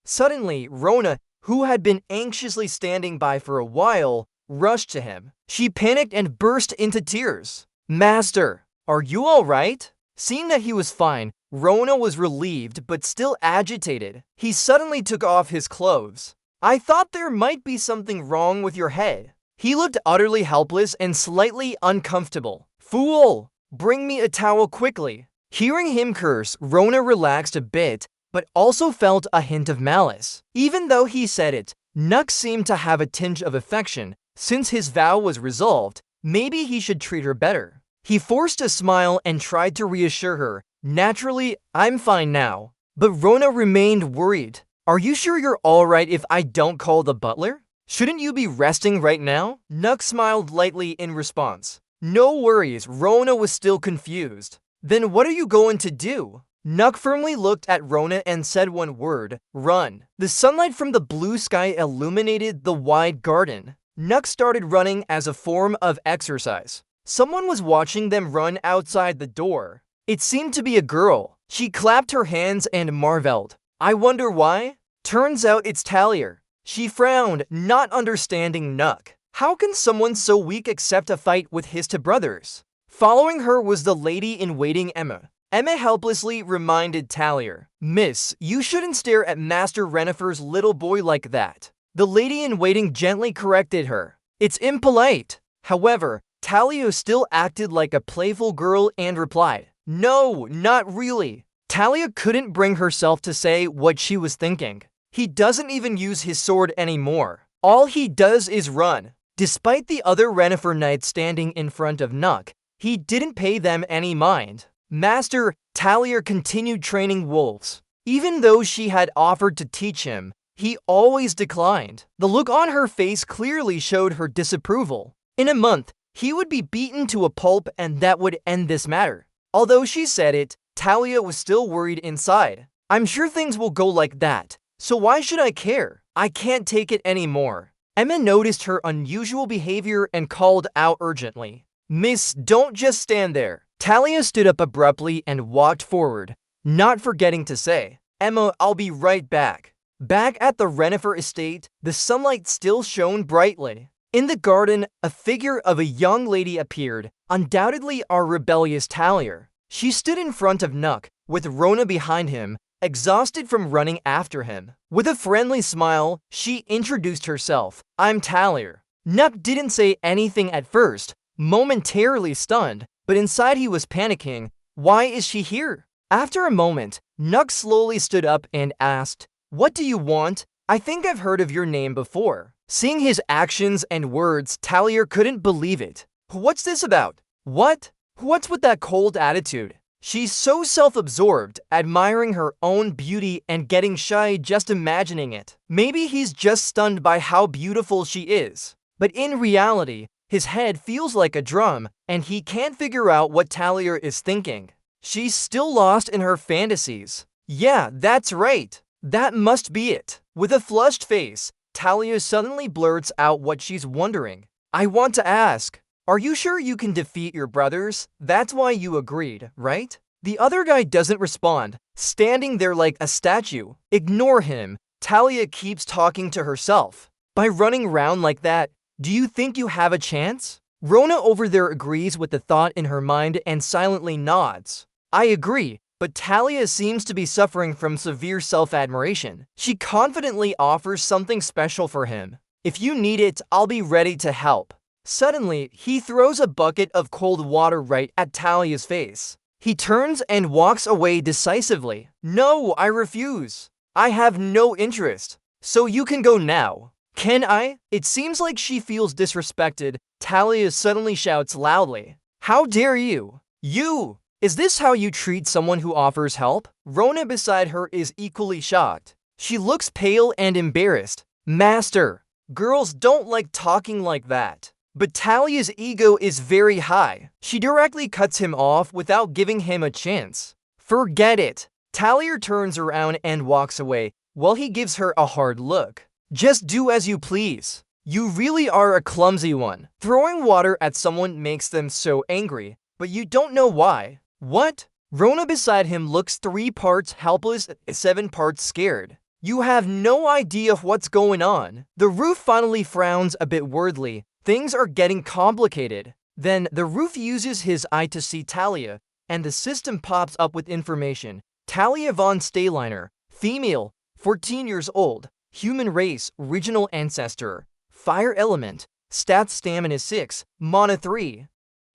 Suddenly, Rona, who had been anxiously standing by for a while, rushed to him. She panicked and burst into tears. "Master, are you all right?" Seeing that he was fine, Rona was relieved but still agitated. He suddenly took off his clothes. "I thought there might be something wrong with your head." He looked utterly helpless and slightly uncomfortable. "Fool! Bring me a towel quickly." Hearing him curse, Rona relaxed a bit, but also felt a hint of malice. Even though he said it, Nux seemed to have a tinge of affection. Since his vow was resolved, maybe he should treat her better. He forced a smile and tried to reassure her. "Naturally, I'm fine now." But Rona remained worried. "Are you sure you're alright if I don't call the butler? Shouldn't you be resting right now?" Nux smiled lightly in response. No worries, Rona was still confused. Then what are you going to do? Nuck firmly looked at Rona and said one word, run. The sunlight from the blue sky illuminated the wide garden. Nuck started running as a form of exercise. Someone was watching them run outside the door. It seemed to be a girl. She clapped her hands and marveled. I wonder why? Turns out it's Talia. She frowned, not understanding Nuck. How can someone so weak accept a fight with his two brothers? Following her was the lady-in-waiting Emma. Emma helplessly reminded Talia, Miss, you shouldn't stare at Master Renifer's little boy like that. The lady-in-waiting gently corrected her. It's impolite. However, Talia still acted like a playful girl and replied, no, not really. Talia couldn't bring herself to say what she was thinking. He doesn't even use his sword anymore. All he does is run. Despite the other Renifer knights standing in front of Nuck, he didn't pay them any mind. Master Talia continued training wolves. Even though she had offered to teach him, he always declined. The look on her face clearly showed her disapproval. In a month, he would be beaten to a pulp and that would end this matter. Although she said it, Talia was still worried inside. I'm sure things will go like that. So why should I care? I can't take it anymore. Emma noticed her unusual behavior and called out urgently. Miss, don't just stand there. Talia stood up abruptly and walked forward, not forgetting to say, Emma, I'll be right back. Back at the Renifer estate, the sunlight still shone brightly. In the garden, a figure of a young lady appeared, undoubtedly our rebellious Talia. She stood in front of Nuck, with Rona behind him, exhausted from running after him. With a friendly smile, she introduced herself. I'm Talia. Nuck didn't say anything at first, momentarily stunned, but inside he was panicking. Why is she here? After a moment, Nuck slowly stood up and asked, what do you want? I think I've heard of your name before. Seeing his actions and words, Talia couldn't believe it. What's this about? What? What's with that cold attitude? She's so self-absorbed, admiring her own beauty and getting shy just imagining it. Maybe he's just stunned by how beautiful she is. But in reality, his head feels like a drum, and he can't figure out what Talia is thinking. She's still lost in her fantasies. Yeah, that's right. That must be it. With a flushed face, Talia suddenly blurts out what she's wondering. I want to ask, are you sure you can defeat your brothers? That's why you agreed, right? The other guy doesn't respond, standing there like a statue. Ignore him. Talia keeps talking to herself. By running around like that, do you think you have a chance? Rona over there agrees with the thought in her mind and silently nods. I agree, but Talia seems to be suffering from severe self-admiration. She confidently offers something special for him. If you need it, I'll be ready to help. Suddenly, he throws a bucket of cold water right at Talia's face. He turns and walks away decisively. No, I refuse. I have no interest. So you can go now. Can I? It seems like she feels disrespected. Talia suddenly shouts loudly. How dare you? You! Is this how you treat someone who offers help? Rona beside her is equally shocked. She looks pale and embarrassed. Master, girls don't like talking like that. But Talia's ego is very high. She directly cuts him off without giving him a chance. Forget it. Talia turns around and walks away, while he gives her a hard look. Just do as you please. You really are a clumsy one. Throwing water at someone makes them so angry, but you don't know why. What? Rona beside him looks 3 parts helpless, 7 parts scared. You have no idea what's going on. The roof finally frowns a bit weirdly. Things are getting complicated. Then the roof uses his eye to see Talia, and the system pops up with information. Talia von Staliner, female, 14 years old, human race, regional ancestor, fire element, stats stamina 6, mana 3,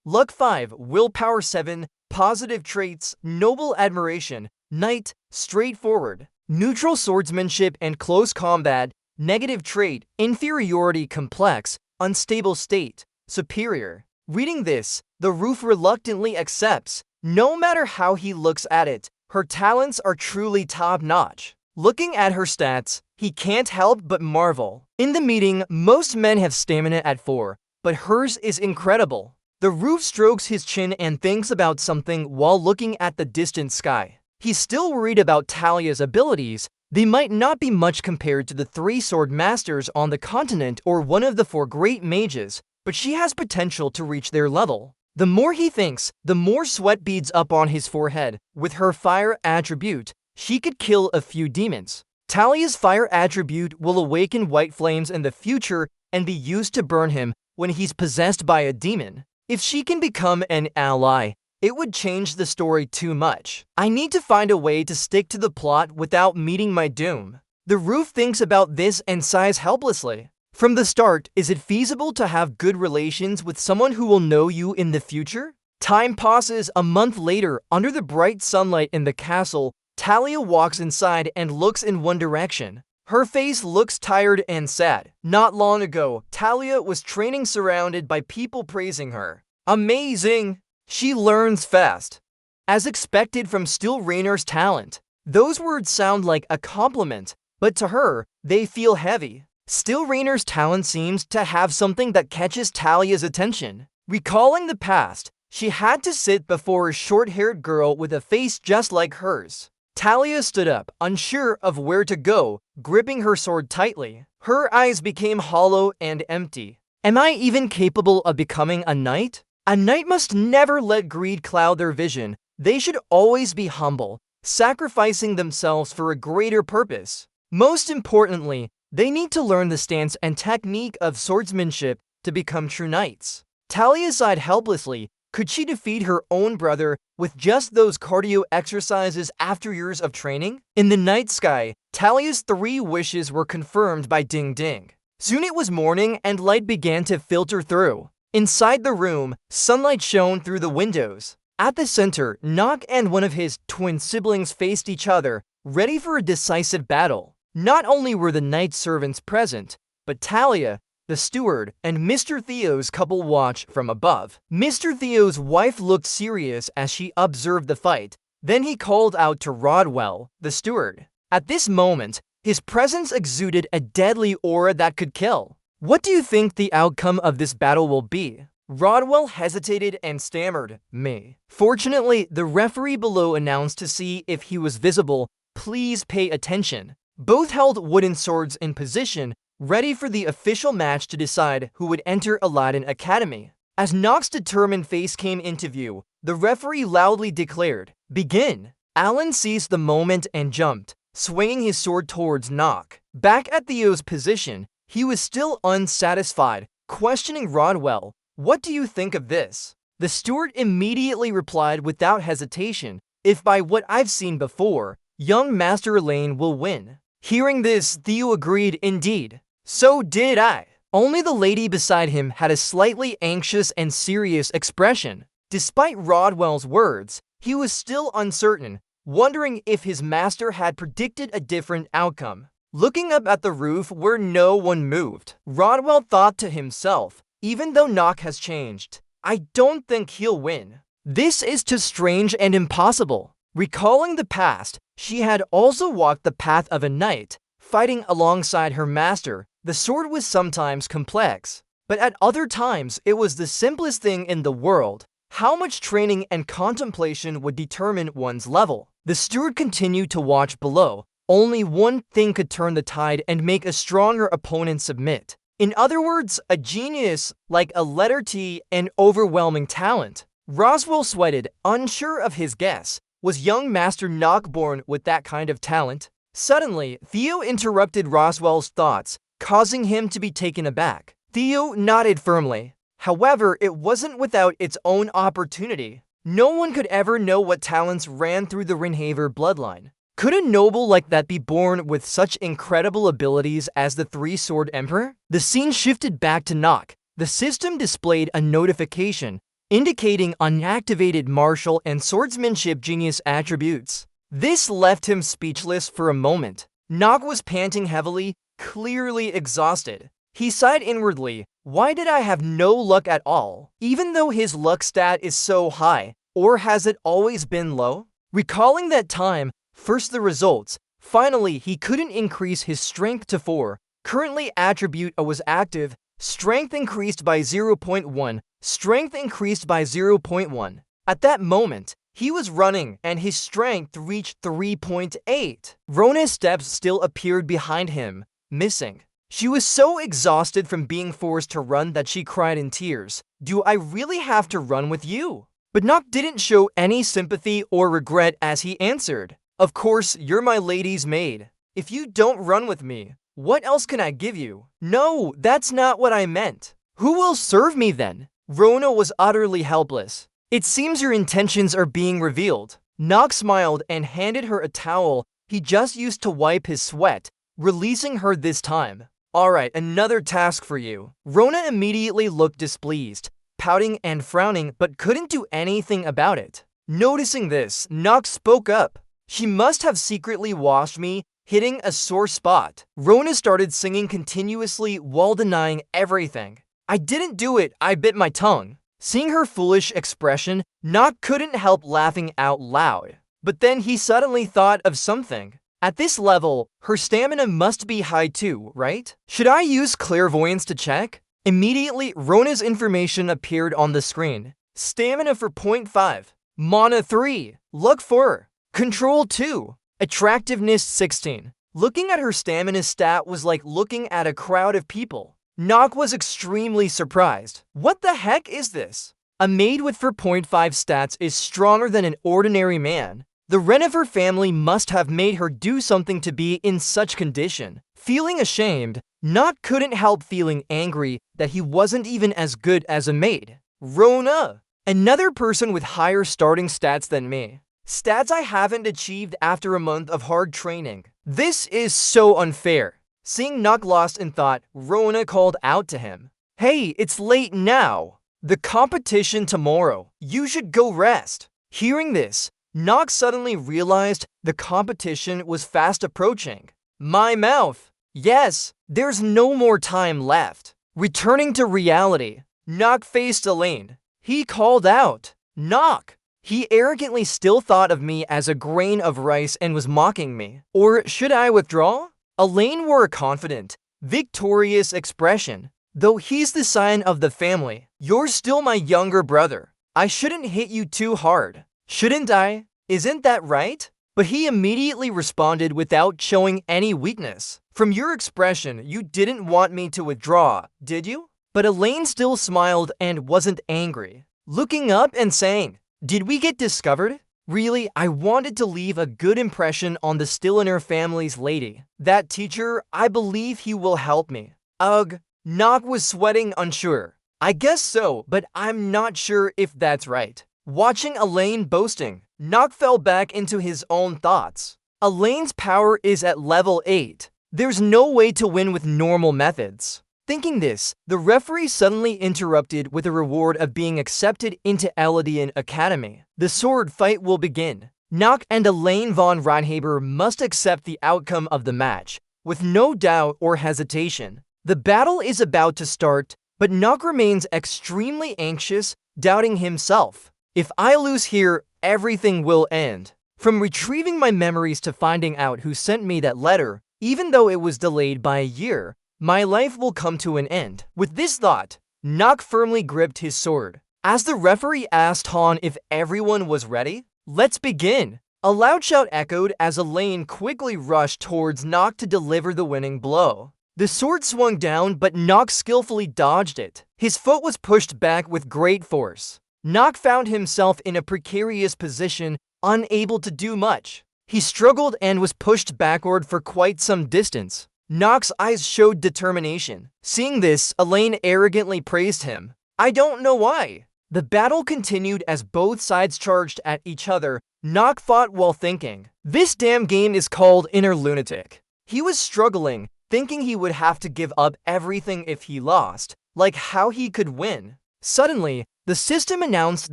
luck 5, willpower 7, positive traits, noble admiration, knight, straightforward, neutral swordsmanship and close combat, negative trait, inferiority complex, unstable state, superior. Reading this, the roof reluctantly accepts. No matter how he looks at it, her talents are truly top-notch. Looking at her stats, he can't help but marvel. In the meeting, most men have stamina at 4, but hers is incredible. The roof strokes his chin and thinks about something while looking at the distant sky. He's still worried about Talia's abilities. They might not be much compared to the 3 sword masters on the continent or one of the 4 great mages, but she has potential to reach their level. The more he thinks, the more sweat beads up on his forehead. With her fire attribute, she could kill a few demons. Talia's fire attribute will awaken white flames in the future and be used to burn him when he's possessed by a demon. If she can become an ally, it would change the story too much. I need to find a way to stick to the plot without meeting my doom. The roof thinks about this and sighs helplessly. From the start, is it feasible to have good relations with someone who will know you in the future? Time passes. A month later, under the bright sunlight in the castle, Talia walks inside and looks in one direction. Her face looks tired and sad. Not long ago, Talia was training surrounded by people praising her. Amazing! She learns fast. As expected from Still Rainer's talent. Those words sound like a compliment, but to her, they feel heavy. Still Rainer's talent seems to have something that catches Talia's attention. Recalling the past, she had to sit before a short-haired girl with a face just like hers. Talia stood up, unsure of where to go, gripping her sword tightly. Her eyes became hollow and empty. Am I even capable of becoming a knight? A knight must never let greed cloud their vision. They should always be humble, sacrificing themselves for a greater purpose. Most importantly, they need to learn the stance and technique of swordsmanship to become true knights. Talia sighed helplessly. Could she defeat her own brother with just those cardio exercises after years of training? In the night sky, Talia's 3 wishes were confirmed by Ding Ding. Soon it was morning and light began to filter through. Inside the room, sunlight shone through the windows. At the center, Nock and one of his twin siblings faced each other, ready for a decisive battle. Not only were the knight servants present, but Talia, the steward, and Mr. Theo's couple watched from above. Mr. Theo's wife looked serious as she observed the fight. Then he called out to Rodwell, the steward. At this moment, his presence exuded a deadly aura that could kill. What do you think the outcome of this battle will be? Rodwell hesitated and stammered, me. Fortunately, the referee below announced to see if he was visible. Please pay attention. Both held wooden swords in position, ready for the official match to decide who would enter Aladdin Academy. As Nock's determined face came into view, the referee loudly declared, "Begin!" Alan seized the moment and jumped, swinging his sword towards Nock. Back at Theo's position, he was still unsatisfied, questioning Rodwell, "What do you think of this?" The steward immediately replied without hesitation, "If by what I've seen before, young Master Elaine will win." Hearing this, Theo agreed, "Indeed. So did I." Only the lady beside him had a slightly anxious and serious expression. Despite Rodwell's words, he was still uncertain, wondering if his master had predicted a different outcome. Looking up at the roof where no one moved, Rodwell thought to himself, even though Nock has changed, I don't think he'll win. This is too strange and impossible. Recalling the past, she had also walked the path of a knight, fighting alongside her master. The sword was sometimes complex, but at other times it was the simplest thing in the world. How much training and contemplation would determine one's level? The steward continued to watch below. Only one thing could turn the tide and make a stronger opponent submit. In other words, a genius like a letter T and overwhelming talent. Roswell sweated, unsure of his guess. Was young Master Nock born with that kind of talent? Suddenly, Theo interrupted Roswell's thoughts, causing him to be taken aback. Theo nodded firmly. However, it wasn't without its own opportunity. No one could ever know what talents ran through the Reinhaver bloodline. Could a noble like that be born with such incredible abilities as the 3-Sword Emperor? The scene shifted back to Nock. The system displayed a notification indicating unactivated martial and swordsmanship genius attributes. This left him speechless for a moment. Nock was panting heavily, clearly exhausted. He sighed inwardly. Why did I have no luck at all? Even though his luck stat is so high, or has it always been low? Recalling that time, first the results. Finally, he couldn't increase his strength to 4. Currently attribute was active. Strength increased by 0.1. Strength increased by 0.1. At that moment, he was running and his strength reached 3.8. Rona's steps still appeared behind him, missing. She was so exhausted from being forced to run that she cried in tears. "Do I really have to run with you?" But Nock didn't show any sympathy or regret as he answered, "Of course, you're my lady's maid. If you don't run with me, what else can I give you?" "No, that's not what I meant. Who will serve me then?" Rona was utterly helpless. "It seems your intentions are being revealed." Nock smiled and handed her a towel he just used to wipe his sweat, releasing her this time. "Alright, another task for you." Rona immediately looked displeased, pouting and frowning, but couldn't do anything about it. Noticing this, Nock spoke up. "She must have secretly washed me, hitting a sore spot." Rona started singing continuously while denying everything. "I didn't do it, I bit my tongue." Seeing her foolish expression, Nock couldn't help laughing out loud. But then he suddenly thought of something. At this level, her stamina must be high too, right? Should I use clairvoyance to check? Immediately, Rona's information appeared on the screen. Stamina for 0.5, Mana 3, Luck 4, Control 2, Attractiveness 16. Looking at her stamina stat was like looking at a crowd of people. Nock was extremely surprised. What the heck is this? A maid with 4.5 stats is stronger than an ordinary man. The Renifer family must have made her do something to be in such condition. Feeling ashamed, Nock couldn't help feeling angry that he wasn't even as good as a maid. Rona! Another person with higher starting stats than me. Stats I haven't achieved after a month of hard training. This is so unfair. Seeing Nock lost in thought, Rona called out to him. "Hey, it's late now. The competition tomorrow. You should go rest." Hearing this, Nock suddenly realized the competition was fast approaching. My mouth! Yes, there's no more time left. Returning to reality, Nock faced Elaine. He called out, "Nock!" He arrogantly still thought of me as a grain of rice and was mocking me. Or should I withdraw? Elaine wore a confident, victorious expression. "Though he's the sign of the family, you're still my younger brother. I shouldn't hit you too hard. Shouldn't I? Isn't that right?" But he immediately responded without showing any weakness. "From your expression, you didn't want me to withdraw, did you?" But Elaine still smiled and wasn't angry. Looking up and saying, "Did we get discovered? Really, I wanted to leave a good impression on the Stilliner family's lady. That teacher, I believe he will help me." Ugh, Nock was sweating unsure. "I guess so, but I'm not sure if that's right." Watching Elaine boasting, Nock fell back into his own thoughts. Elaine's power is at level 8. There's no way to win with normal methods. Thinking this, the referee suddenly interrupted with a reward of being accepted into Eladian Academy. The sword fight will begin. Nock and Elaine von Reinhaber must accept the outcome of the match, with no doubt or hesitation. The battle is about to start, but Nock remains extremely anxious, doubting himself. "If I lose here, everything will end." From retrieving my memories to finding out who sent me that letter, even though it was delayed by a year, my life will come to an end. With this thought, Nock firmly gripped his sword. As the referee asked Han if everyone was ready, "Let's begin." A loud shout echoed as Elaine quickly rushed towards Nock to deliver the winning blow. The sword swung down, but Nock skillfully dodged it. His foot was pushed back with great force. Nock found himself in a precarious position, unable to do much. He struggled and was pushed backward for quite some distance. Nock's eyes showed determination. Seeing this, Elaine arrogantly praised him. "I don't know why." The battle continued as both sides charged at each other. Nock fought while thinking. This damn game is called Inner Lunatic. He was struggling, thinking he would have to give up everything if he lost, like how he could win. Suddenly, the system announced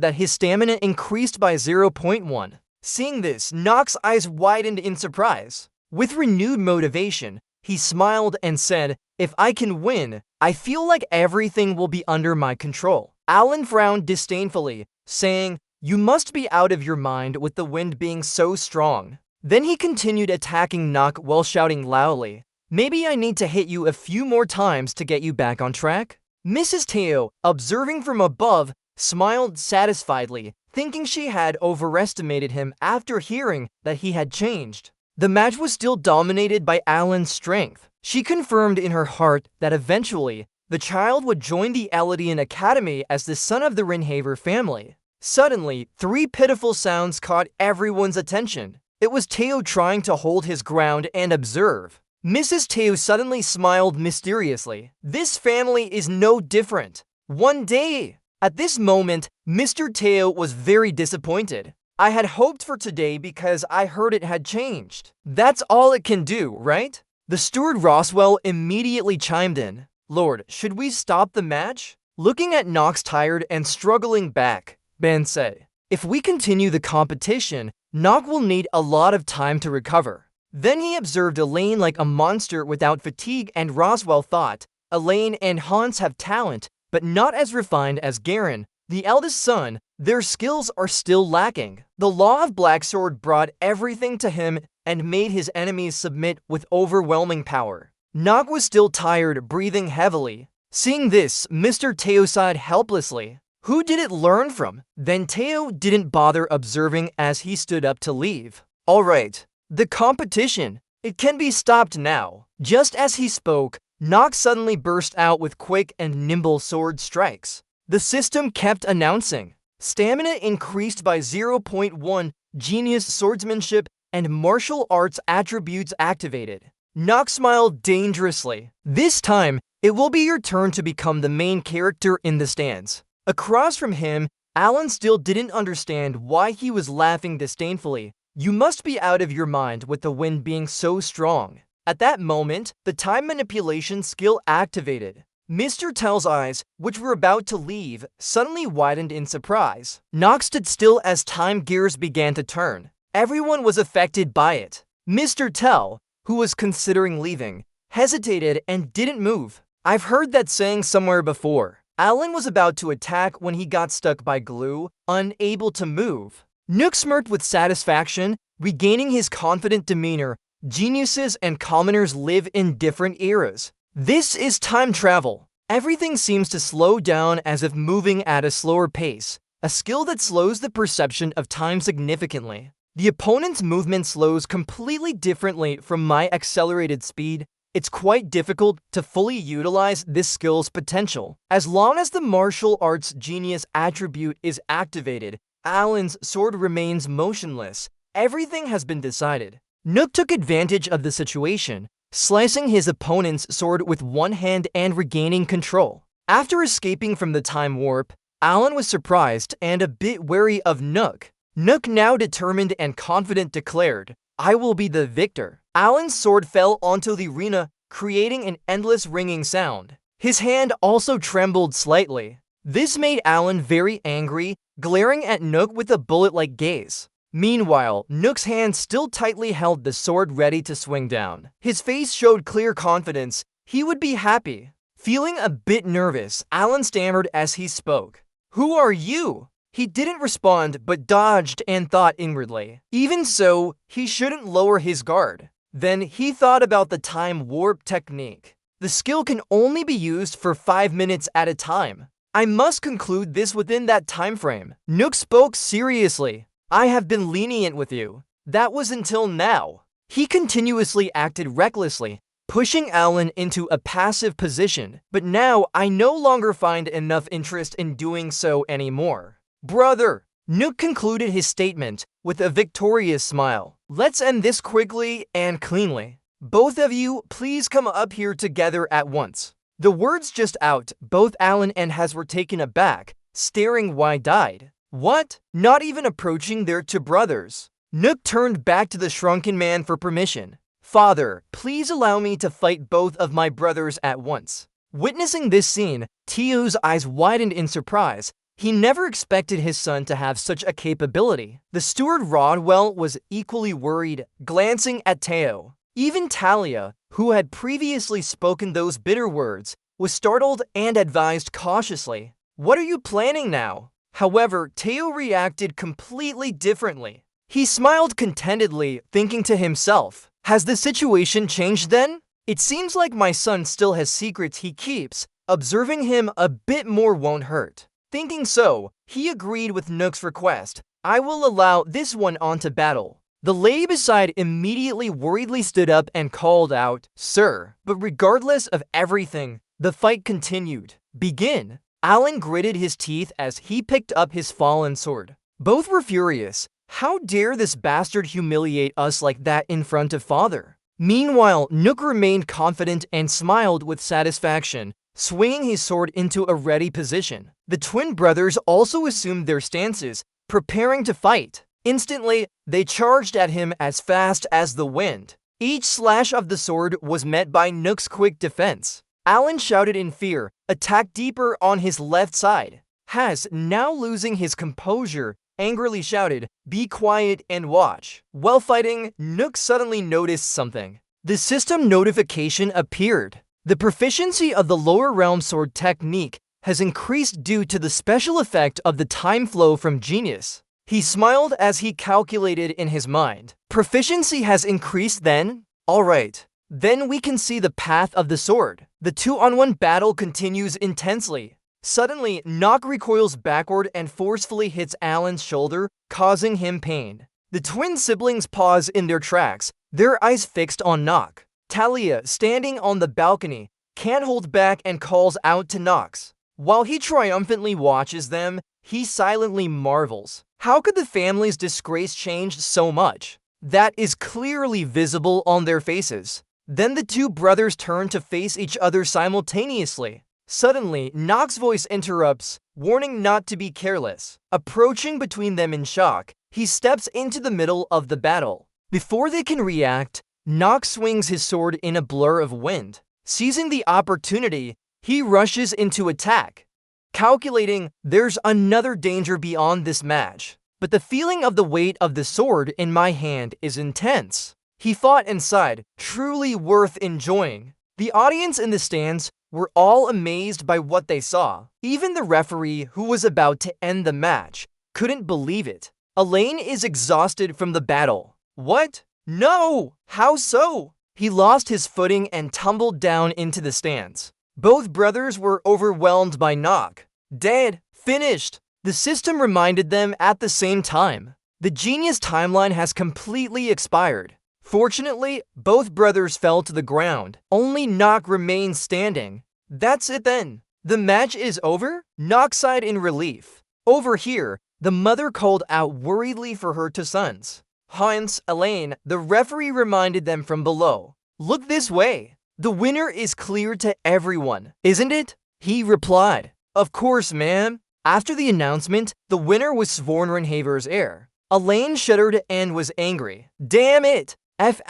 that his stamina increased by 0.1. Seeing this, Nock's eyes widened in surprise. With renewed motivation, he smiled and said, "If I can win, I feel like everything will be under my control." Alan frowned disdainfully, saying, "You must be out of your mind with the wind being so strong." Then he continued attacking Nock while shouting loudly, "Maybe I need to hit you a few more times to get you back on track?" Mrs. Teo, observing from above, smiled satisfiedly, thinking she had overestimated him after hearing that he had changed. The match was still dominated by Alan's strength. She confirmed in her heart that eventually, the child would join the Eladian Academy as the son of the Rinhaver family. Suddenly, three pitiful sounds caught everyone's attention. It was Teo trying to hold his ground and observe. Mrs. Teo suddenly smiled mysteriously. This family is no different. One day. At this moment, Mr. Teo was very disappointed. I had hoped for today because I heard it had changed. That's all it can do, right? The steward Roswell immediately chimed in. Lord, should we stop the match? Looking at Knox tired and struggling back, Ben said, if we continue the competition, Knox will need a lot of time to recover. Then he observed Elaine like a monster without fatigue, and Roswell thought, Elaine and Hans have talent, but not as refined as Garen, the eldest son. Their skills are still lacking. The law of Blacksword brought everything to him and made his enemies submit with overwhelming power. Nog was still tired, breathing heavily. Seeing this, Mr. Teo sighed helplessly. Who did it learn from? Then Teo didn't bother observing as he stood up to leave. All right, the competition. It can be stopped now. Just as he spoke, Nog suddenly burst out with quick and nimble sword strikes. The system kept announcing. Stamina increased by 0.1, genius swordsmanship and martial arts attributes activated. Nog smiled dangerously. This time, it will be your turn to become the main character in the stands. Across from him, Alan still didn't understand why he was laughing disdainfully. You must be out of your mind with the wind being so strong. At that moment, the time manipulation skill activated. Mr. Tell's eyes, which were about to leave, suddenly widened in surprise. Nog stood still as time gears began to turn. Everyone was affected by it. Mr. Tell, who was considering leaving, hesitated and didn't move. I've heard that saying somewhere before. Alan was about to attack when he got stuck by glue, unable to move. Nook smirked with satisfaction, regaining his confident demeanor. Geniuses and commoners live in different eras. This is time travel. Everything seems to slow down as if moving at a slower pace, a skill that slows the perception of time significantly. The opponent's movement slows completely differently from my accelerated speed. It's quite difficult to fully utilize this skill's potential. As long as the martial arts genius attribute is activated, Alan's sword remains motionless. Everything has been decided. Nook took advantage of the situation, slicing his opponent's sword with one hand and regaining control. After escaping from the time warp, Alan was surprised and a bit wary of Nook. Nook, now determined and confident, declared, I will be the victor. Alan's sword fell onto the arena, creating an endless ringing sound. His hand also trembled slightly. This made Alan very angry, glaring at Nook with a bullet-like gaze. Meanwhile, Nook's hand still tightly held the sword, ready to swing down. His face showed clear confidence. He would be happy. Feeling a bit nervous, Alan stammered as he spoke. Who are you? He didn't respond but dodged and thought inwardly. Even so, he shouldn't lower his guard. Then he thought about the time warp technique. The skill can only be used for 5 minutes at a time. I must conclude this within that time frame. Nook spoke seriously. I have been lenient with you. That was until now. He continuously acted recklessly, pushing Alan into a passive position, but now I no longer find enough interest in doing so anymore. Brother, Nook concluded his statement with a victorious smile. Let's end this quickly and cleanly. Both of you, please come up here together at once. The words just out, both Alan and Has were taken aback, staring wide-eyed. What? Not even approaching their two brothers. Nook turned back to the shrunken man for permission. Father, please allow me to fight both of my brothers at once. Witnessing this scene, Teo's eyes widened in surprise. He never expected his son to have such a capability. The steward Rodwell was equally worried, glancing at Teo. Even Talia, who had previously spoken those bitter words, was startled and advised cautiously. What are you planning now? However, Teo reacted completely differently. He smiled contentedly, thinking to himself, has the situation changed then? It seems like my son still has secrets he keeps, observing him a bit more won't hurt. Thinking so, he agreed with Nook's request. I will allow this one on to battle. The lady beside immediately worriedly stood up and called out, Sir. But regardless of everything, the fight continued. Begin. Alan gritted his teeth as he picked up his fallen sword. Both were furious. How dare this bastard humiliate us like that in front of father? Meanwhile, Nook remained confident and smiled with satisfaction, swinging his sword into a ready position. The twin brothers also assumed their stances, preparing to fight. Instantly, they charged at him as fast as the wind. Each slash of the sword was met by Nook's quick defense. Alan shouted in fear, attack deeper on his left side. Has, now losing his composure, angrily shouted, be quiet and watch. While fighting, Nook suddenly noticed something. The system notification appeared. The proficiency of the lower realm sword technique has increased due to the special effect of the time flow from Genius. He smiled as he calculated in his mind. Proficiency has increased then? Alright. Then we can see the path of the sword. The 2-on-1 battle continues intensely. Suddenly, Nock recoils backward and forcefully hits Alan's shoulder, causing him pain. The twin siblings pause in their tracks, their eyes fixed on Nock. Talia, standing on the balcony, can't hold back and calls out to Nox. While he triumphantly watches them, he silently marvels. How could the family's disgrace change so much? That is clearly visible on their faces. Then the two brothers turn to face each other simultaneously. Suddenly, Nock's voice interrupts, warning not to be careless. Approaching between them in shock, he steps into the middle of the battle. Before they can react, Nock swings his sword in a blur of wind. Seizing the opportunity, he rushes into attack. Calculating, there's another danger beyond this match. But the feeling of the weight of the sword in my hand is intense. He fought and sighed, truly worth enjoying. The audience in the stands were all amazed by what they saw. Even the referee, who was about to end the match, couldn't believe it. Elaine is exhausted from the battle. What? No! How so? He lost his footing and tumbled down into the stands. Both brothers were overwhelmed by Nock. Dead. Finished. The system reminded them at the same time. The Genius timeline has completely expired. Fortunately, both brothers fell to the ground. Only Nock remained standing. That's it then. The match is over? Nock sighed in relief. Over here, the mother called out worriedly for her two sons. Hans, Elaine, the referee reminded them from below. Look this way. The winner is clear to everyone, isn't it? He replied. Of course, ma'am. After the announcement, the winner was Svornrenhaver's heir. Elaine shuddered and was angry. Damn it! F**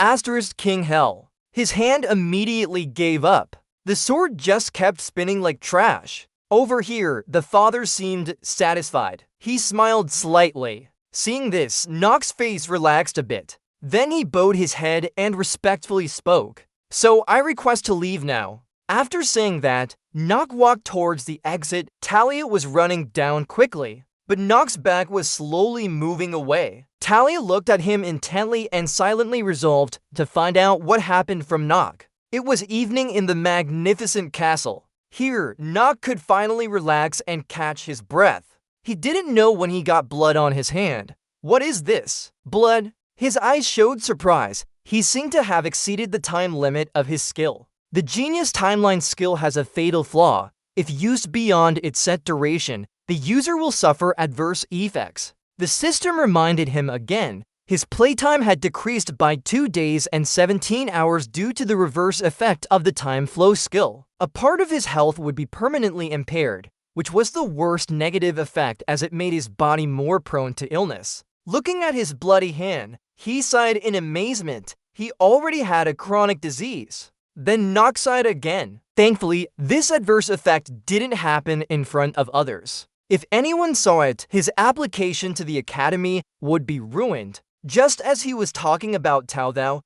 King Hell. His hand immediately gave up. The sword just kept spinning like trash. Over here, the father seemed satisfied. He smiled slightly. Seeing this, Nock's face relaxed a bit. Then he bowed his head and respectfully spoke. So I request to leave now. After saying that, Nock walked towards the exit. Talia was running down quickly, but Nock's back was slowly moving away. Talia looked at him intently and silently resolved to find out what happened from Nock. It was evening in the magnificent castle. Here, Nock could finally relax and catch his breath. He didn't know when he got blood on his hand. What is this? Blood? His eyes showed surprise. He seemed to have exceeded the time limit of his skill. The Genius timeline skill has a fatal flaw. If used beyond its set duration, the user will suffer adverse effects. The system reminded him again. His playtime had decreased by 2 days and 17 hours due to the reverse effect of the time flow skill. A part of his health would be permanently impaired, which was the worst negative effect as it made his body more prone to illness. Looking at his bloody hand, he sighed in amazement. He already had a chronic disease. Then Nock sighed again. Thankfully, this adverse effect didn't happen in front of others. If anyone saw it, his application to the academy would be ruined. Just as he was talking about Taudao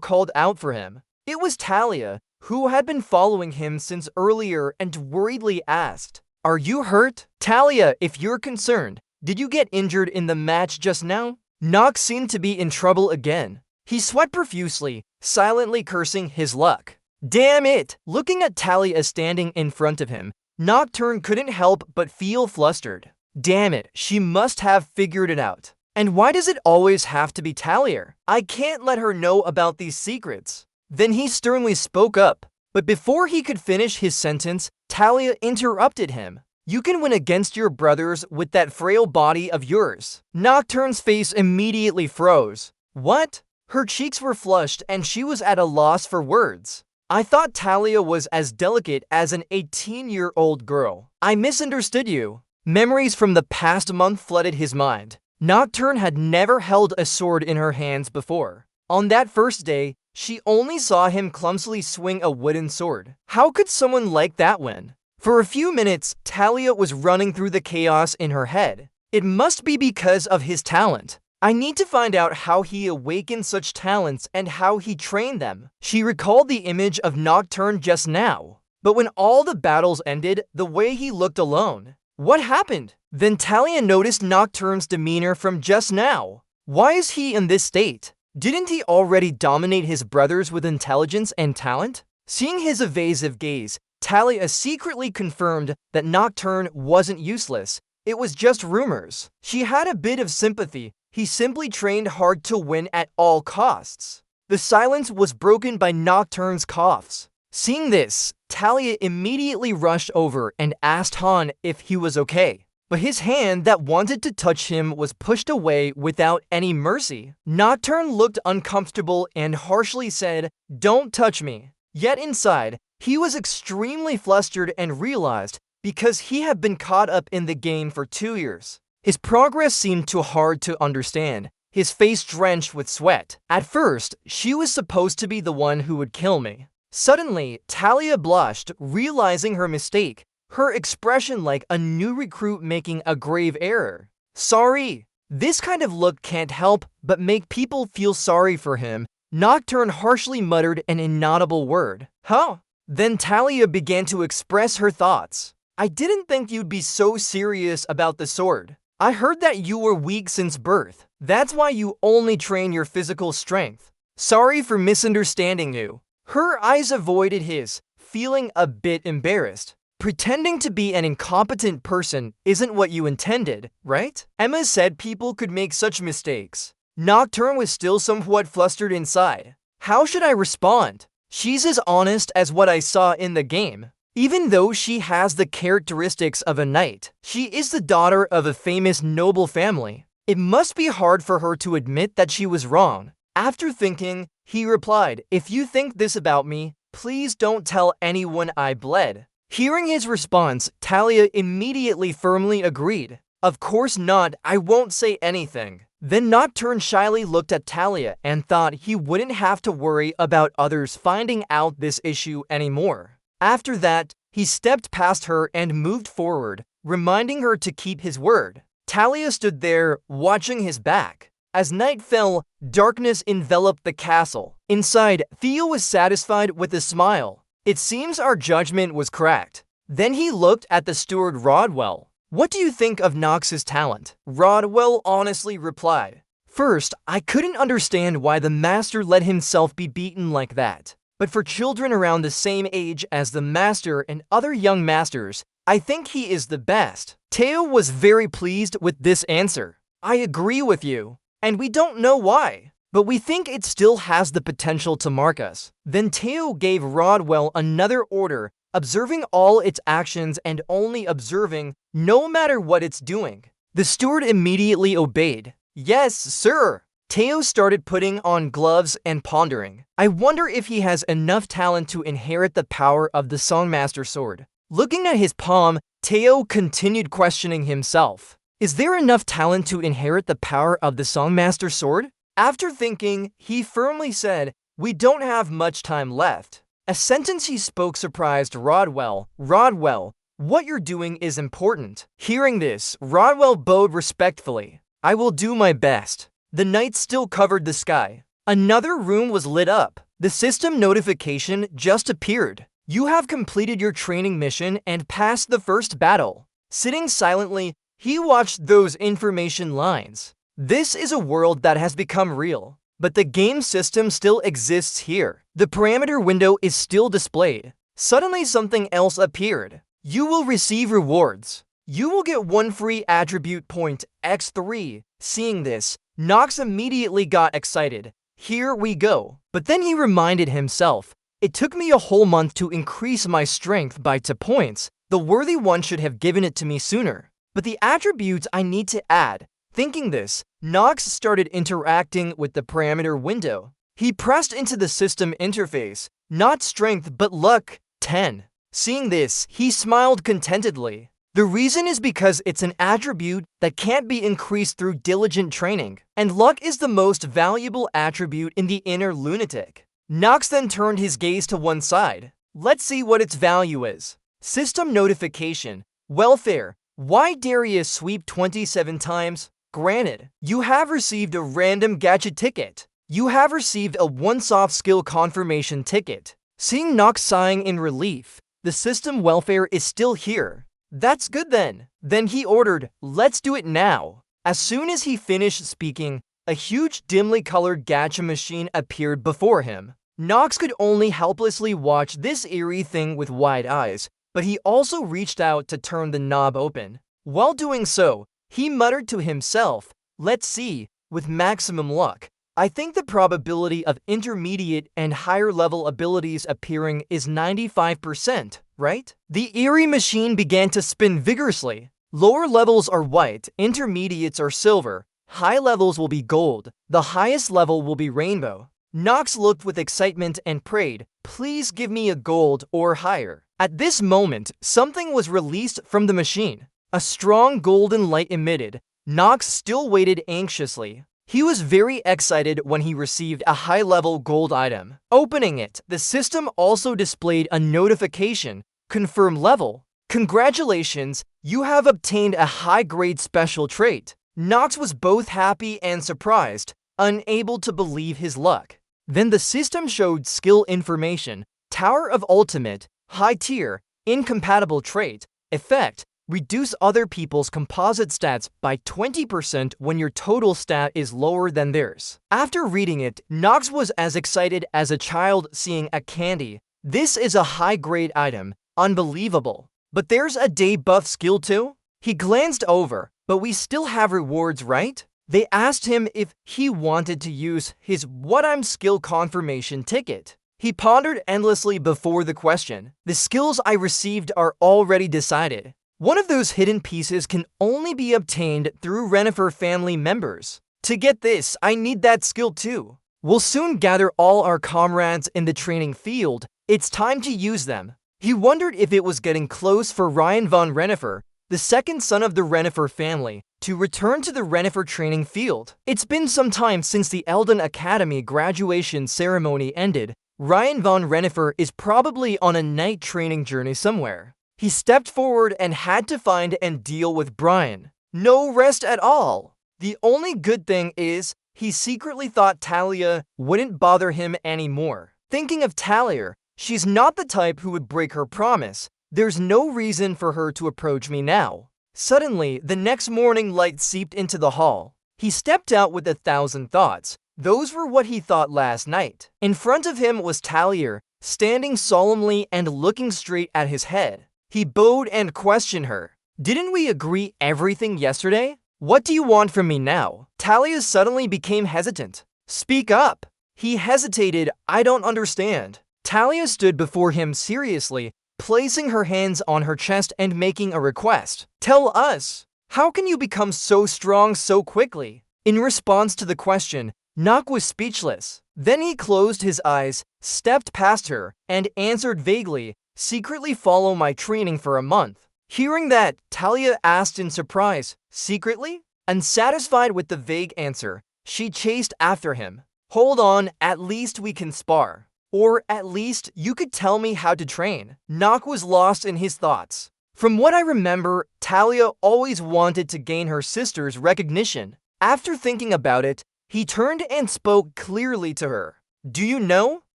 called out for him. It was Talia, who had been following him since earlier and worriedly asked, Are you hurt? Talia, if you're concerned, did you get injured in the match just now? Nock seemed to be in trouble again. He sweat profusely, silently cursing his luck. Damn it! Looking at Talia standing in front of him, Nocturne couldn't help but feel flustered. Damn it, she must have figured it out. And why does it always have to be Talia? I can't let her know about these secrets. Then he sternly spoke up. But before he could finish his sentence, Talia interrupted him. You can win against your brothers with that frail body of yours. Nocturne's face immediately froze. What? Her cheeks were flushed and she was at a loss for words. I thought Talia was as delicate as an 18-year-old girl. I misunderstood you. Memories from the past month flooded his mind. Nocturne had never held a sword in her hands before. On that first day, she only saw him clumsily swing a wooden sword. How could someone like that win? For a few minutes, Talia was running through the chaos in her head. It must be because of his talent. I need to find out how he awakened such talents and how he trained them. She recalled the image of Nocturne just now. But when all the battles ended, the way he looked alone. What happened? Then Talia noticed Nocturne's demeanor from just now. Why is he in this state? Didn't he already dominate his brothers with intelligence and talent? Seeing his evasive gaze, Talia secretly confirmed that Nocturne wasn't useless. It was just rumors. She had a bit of sympathy. He simply trained hard to win at all costs. The silence was broken by Nocturne's coughs. Seeing this, Talia immediately rushed over and asked Han if he was okay. But his hand that wanted to touch him was pushed away without any mercy. Nocturne looked uncomfortable and harshly said, "Don't touch me." Yet inside, he was extremely flustered and realized because he had been caught up in the game for 2 years. His progress seemed too hard to understand, his face drenched with sweat. At first, she was supposed to be the one who would kill me. Suddenly, Talia blushed, realizing her mistake, her expression like a new recruit making a grave error. Sorry. This kind of look can't help but make people feel sorry for him. Nocturne harshly muttered an inaudible word. Huh? Then Talia began to express her thoughts. I didn't think you'd be so serious about the sword. I heard that you were weak since birth. That's why you only train your physical strength. Sorry for misunderstanding you. Her eyes avoided his, feeling a bit embarrassed. Pretending to be an incompetent person isn't what you intended, right? Emma said people could make such mistakes. Nocturne was still somewhat flustered inside. How should I respond? She's as honest as what I saw in the game. Even though she has the characteristics of a knight, she is the daughter of a famous noble family. It must be hard for her to admit that she was wrong. After thinking, he replied, "If you think this about me, please don't tell anyone I bled." Hearing his response, Talia immediately firmly agreed. Of course not, I won't say anything. Then Nocturne shyly looked at Talia and thought he wouldn't have to worry about others finding out this issue anymore. After that, he stepped past her and moved forward, reminding her to keep his word. Talia stood there, watching his back. As night fell, darkness enveloped the castle. Inside, Theo was satisfied with a smile. It seems our judgment was correct. Then he looked at the steward Rodwell. What do you think of Nox's talent? Rodwell honestly replied. First, I couldn't understand why the master let himself be beaten like that. But for children around the same age as the master and other young masters, I think he is the best. Theo was very pleased with this answer. I agree with you. And we don't know why. But we think it still has the potential to mark us. Then Theo gave Rodwell another order, observing all its actions and only observing, no matter what it's doing. The steward immediately obeyed. Yes, sir. Theo started putting on gloves and pondering. I wonder if he has enough talent to inherit the power of the Songmaster sword. Looking at his palm, Theo continued questioning himself. Is there enough talent to inherit the power of the Songmaster sword? After thinking, he firmly said, "We don't have much time left." A sentence he spoke surprised Rodwell. Rodwell, what you're doing is important. Hearing this, Rodwell bowed respectfully. I will do my best. The night still covered the sky. Another room was lit up. The system notification just appeared. You have completed your training mission and passed the first battle. Sitting silently, he watched those information lines. This is a world that has become real. but the game system still exists here. The parameter window is still displayed. Suddenly something else appeared. You will receive rewards. You will get 1 free attribute point x3. Seeing this, Nox immediately got excited. Here we go. But then he reminded himself, it took me a whole month to increase my strength by 2 points. The worthy one should have given it to me sooner. But the attributes I need to add. Thinking this, Nox started interacting with the parameter window. He pressed into the system interface, not strength but luck, 10. Seeing this, he smiled contentedly. The reason is because it's an attribute that can't be increased through diligent training, and luck is the most valuable attribute in the inner lunatic. Nox then turned his gaze to one side. Let's see what its value is. System notification. Welfare. Why Darius sweep 27 times? Granted, you have received a random gadget ticket. You have received a one-off skill confirmation ticket. Seeing Nox sighing in relief, the system welfare is still here. That's good then. Then he ordered, let's do it now. As soon as he finished speaking, a huge dimly colored gacha machine appeared before him. Nox could only helplessly watch this eerie thing with wide eyes, but he also reached out to turn the knob open. While doing so, he muttered to himself, let's see, with maximum luck, I think the probability of intermediate and higher level abilities appearing is 95%, right? The eerie machine began to spin vigorously. Lower levels are white, intermediates are silver, high levels will be gold, the highest level will be rainbow. Nox looked with excitement and prayed, please give me a gold or higher. At this moment, something was released from the machine. A strong golden light emitted. Nox still waited anxiously. He was very excited when he received a high-level gold item. Opening it, the system also displayed a notification, confirm level. Congratulations, you have obtained a high-grade special trait. Nox was both happy and surprised, unable to believe his luck. Then the system showed skill information, Tower of Ultimate, high tier, incompatible trait, effect, reduce other people's composite stats by 20% when your total stat is lower than theirs. After reading it, Nox was as excited as a child seeing a candy. This is a high-grade item. Unbelievable. But there's a day buff skill too? He glanced over, but we still have rewards, right? They asked him if he wanted to use his What I'm skill confirmation ticket. He pondered endlessly before the question. The skills I received are already decided. One of those hidden pieces can only be obtained through Renifer family members. To get this, I need that skill too. We'll soon gather all our comrades in the training field. It's time to use them. He wondered if it was getting close for Ryan von Renifer, the second son of the Renifer family, to return to the Renifer training field. It's been some time since the Elden Academy graduation ceremony ended. Ryan von Renifer is probably on a night training journey somewhere. He stepped forward and had to find and deal with Brian. No rest at all. The only good thing is, he secretly thought Talia wouldn't bother him anymore. Thinking of Talia, she's not the type who would break her promise. There's no reason for her to approach me now. Suddenly, the next morning light seeped into the hall. He stepped out with 1,000 thoughts. Those were what he thought last night. In front of him was Talia, standing solemnly and looking straight at his head. He bowed and questioned her. Didn't we agree everything yesterday? What do you want from me now? Talia suddenly became hesitant. Speak up. He hesitated. I don't understand. Talia stood before him seriously, placing her hands on her chest and making a request. Tell us. How can you become so strong so quickly? In response to the question, Nox was speechless. Then he closed his eyes, stepped past her, and answered vaguely, secretly follow my training for a month. Hearing that, Talia asked in surprise, secretly? Unsatisfied with the vague answer, she chased after him. Hold on, at least we can spar. Or at least you could tell me how to train. Nox was lost in his thoughts. From what I remember, Talia always wanted to gain her sister's recognition. After thinking about it, he turned and spoke clearly to her. Do you know?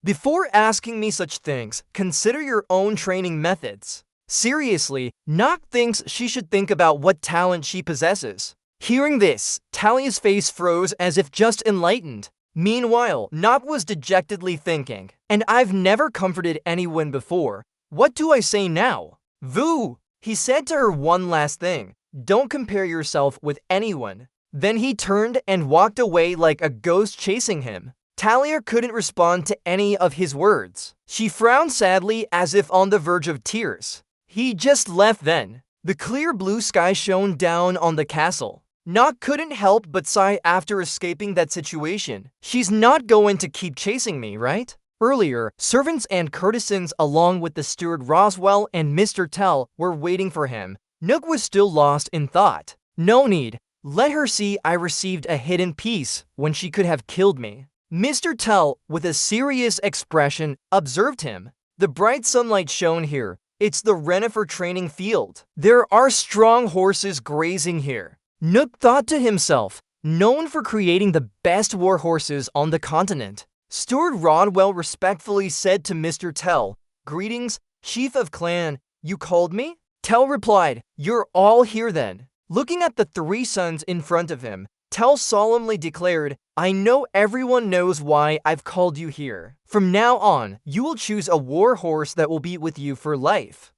Before asking me such things, consider your own training methods. Seriously, Nox thinks she should think about what talent she possesses. Hearing this, Talia's face froze as if just enlightened. Meanwhile, Nock was dejectedly thinking, and I've never comforted anyone before. What do I say now? Voo! He said to her one last thing. Don't compare yourself with anyone. Then he turned and walked away like a ghost chasing him. Talia couldn't respond to any of his words. She frowned sadly as if on the verge of tears. He just left then. The clear blue sky shone down on the castle. Nock couldn't help but sigh after escaping that situation. She's not going to keep chasing me, right? Earlier, servants and courtesans along with the steward Roswell and Mr. Tell were waiting for him. Nook was still lost in thought. No need. Let her see I received a hidden piece when she could have killed me. Mr. Tell, with a serious expression, observed him. The bright sunlight shone here. It's the Renifer training field. There are strong horses grazing here. Nook thought to himself, known for creating the best war horses on the continent. Steward Rodwell respectfully said to Mr. Tell, "Greetings, Chief of Clan. You called me?" Tell replied, "You're all here then." Looking at the three sons in front of him, Tell solemnly declared, "I know everyone knows why I've called you here. From now on, you will choose a war horse that will be with you for life."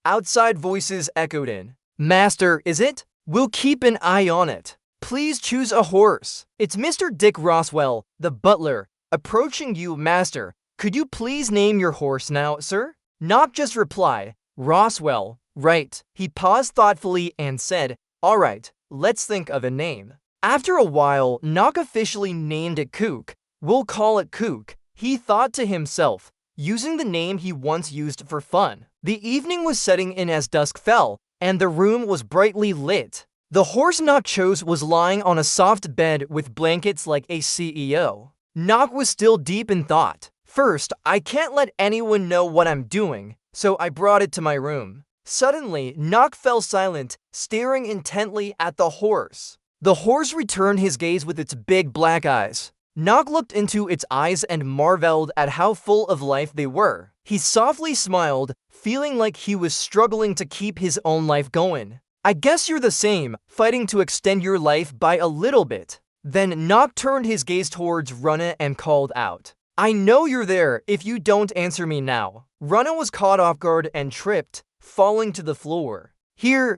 Outside voices echoed in. "Master, is it? We'll keep an eye on it. Please choose a horse." "It's Mr. Dick Roswell, the butler, approaching you, master. Could you please name your horse now, sir?" Nock just replied, "Roswell, right." He paused thoughtfully and said, "All right, let's think of a name." After a while, Nock officially named it Kook. "We'll call it Kook," he thought to himself, using the name he once used for fun. The evening was setting in as dusk fell, and the room was brightly lit. The horse Nock chose was lying on a soft bed with blankets like a CEO. Nock was still deep in thought. "First, I can't let anyone know what I'm doing, so I brought it to my room." Suddenly, Nock fell silent, staring intently at the horse. The horse returned his gaze with its big black eyes. Nock looked into its eyes and marveled at how full of life they were. He softly smiled, feeling like he was struggling to keep his own life going. "I guess you're the same, fighting to extend your life by a little bit." Then Nock turned his gaze towards Runna and called out, "I know you're there if you don't answer me now." Runna was caught off guard and tripped, falling to the floor. Here.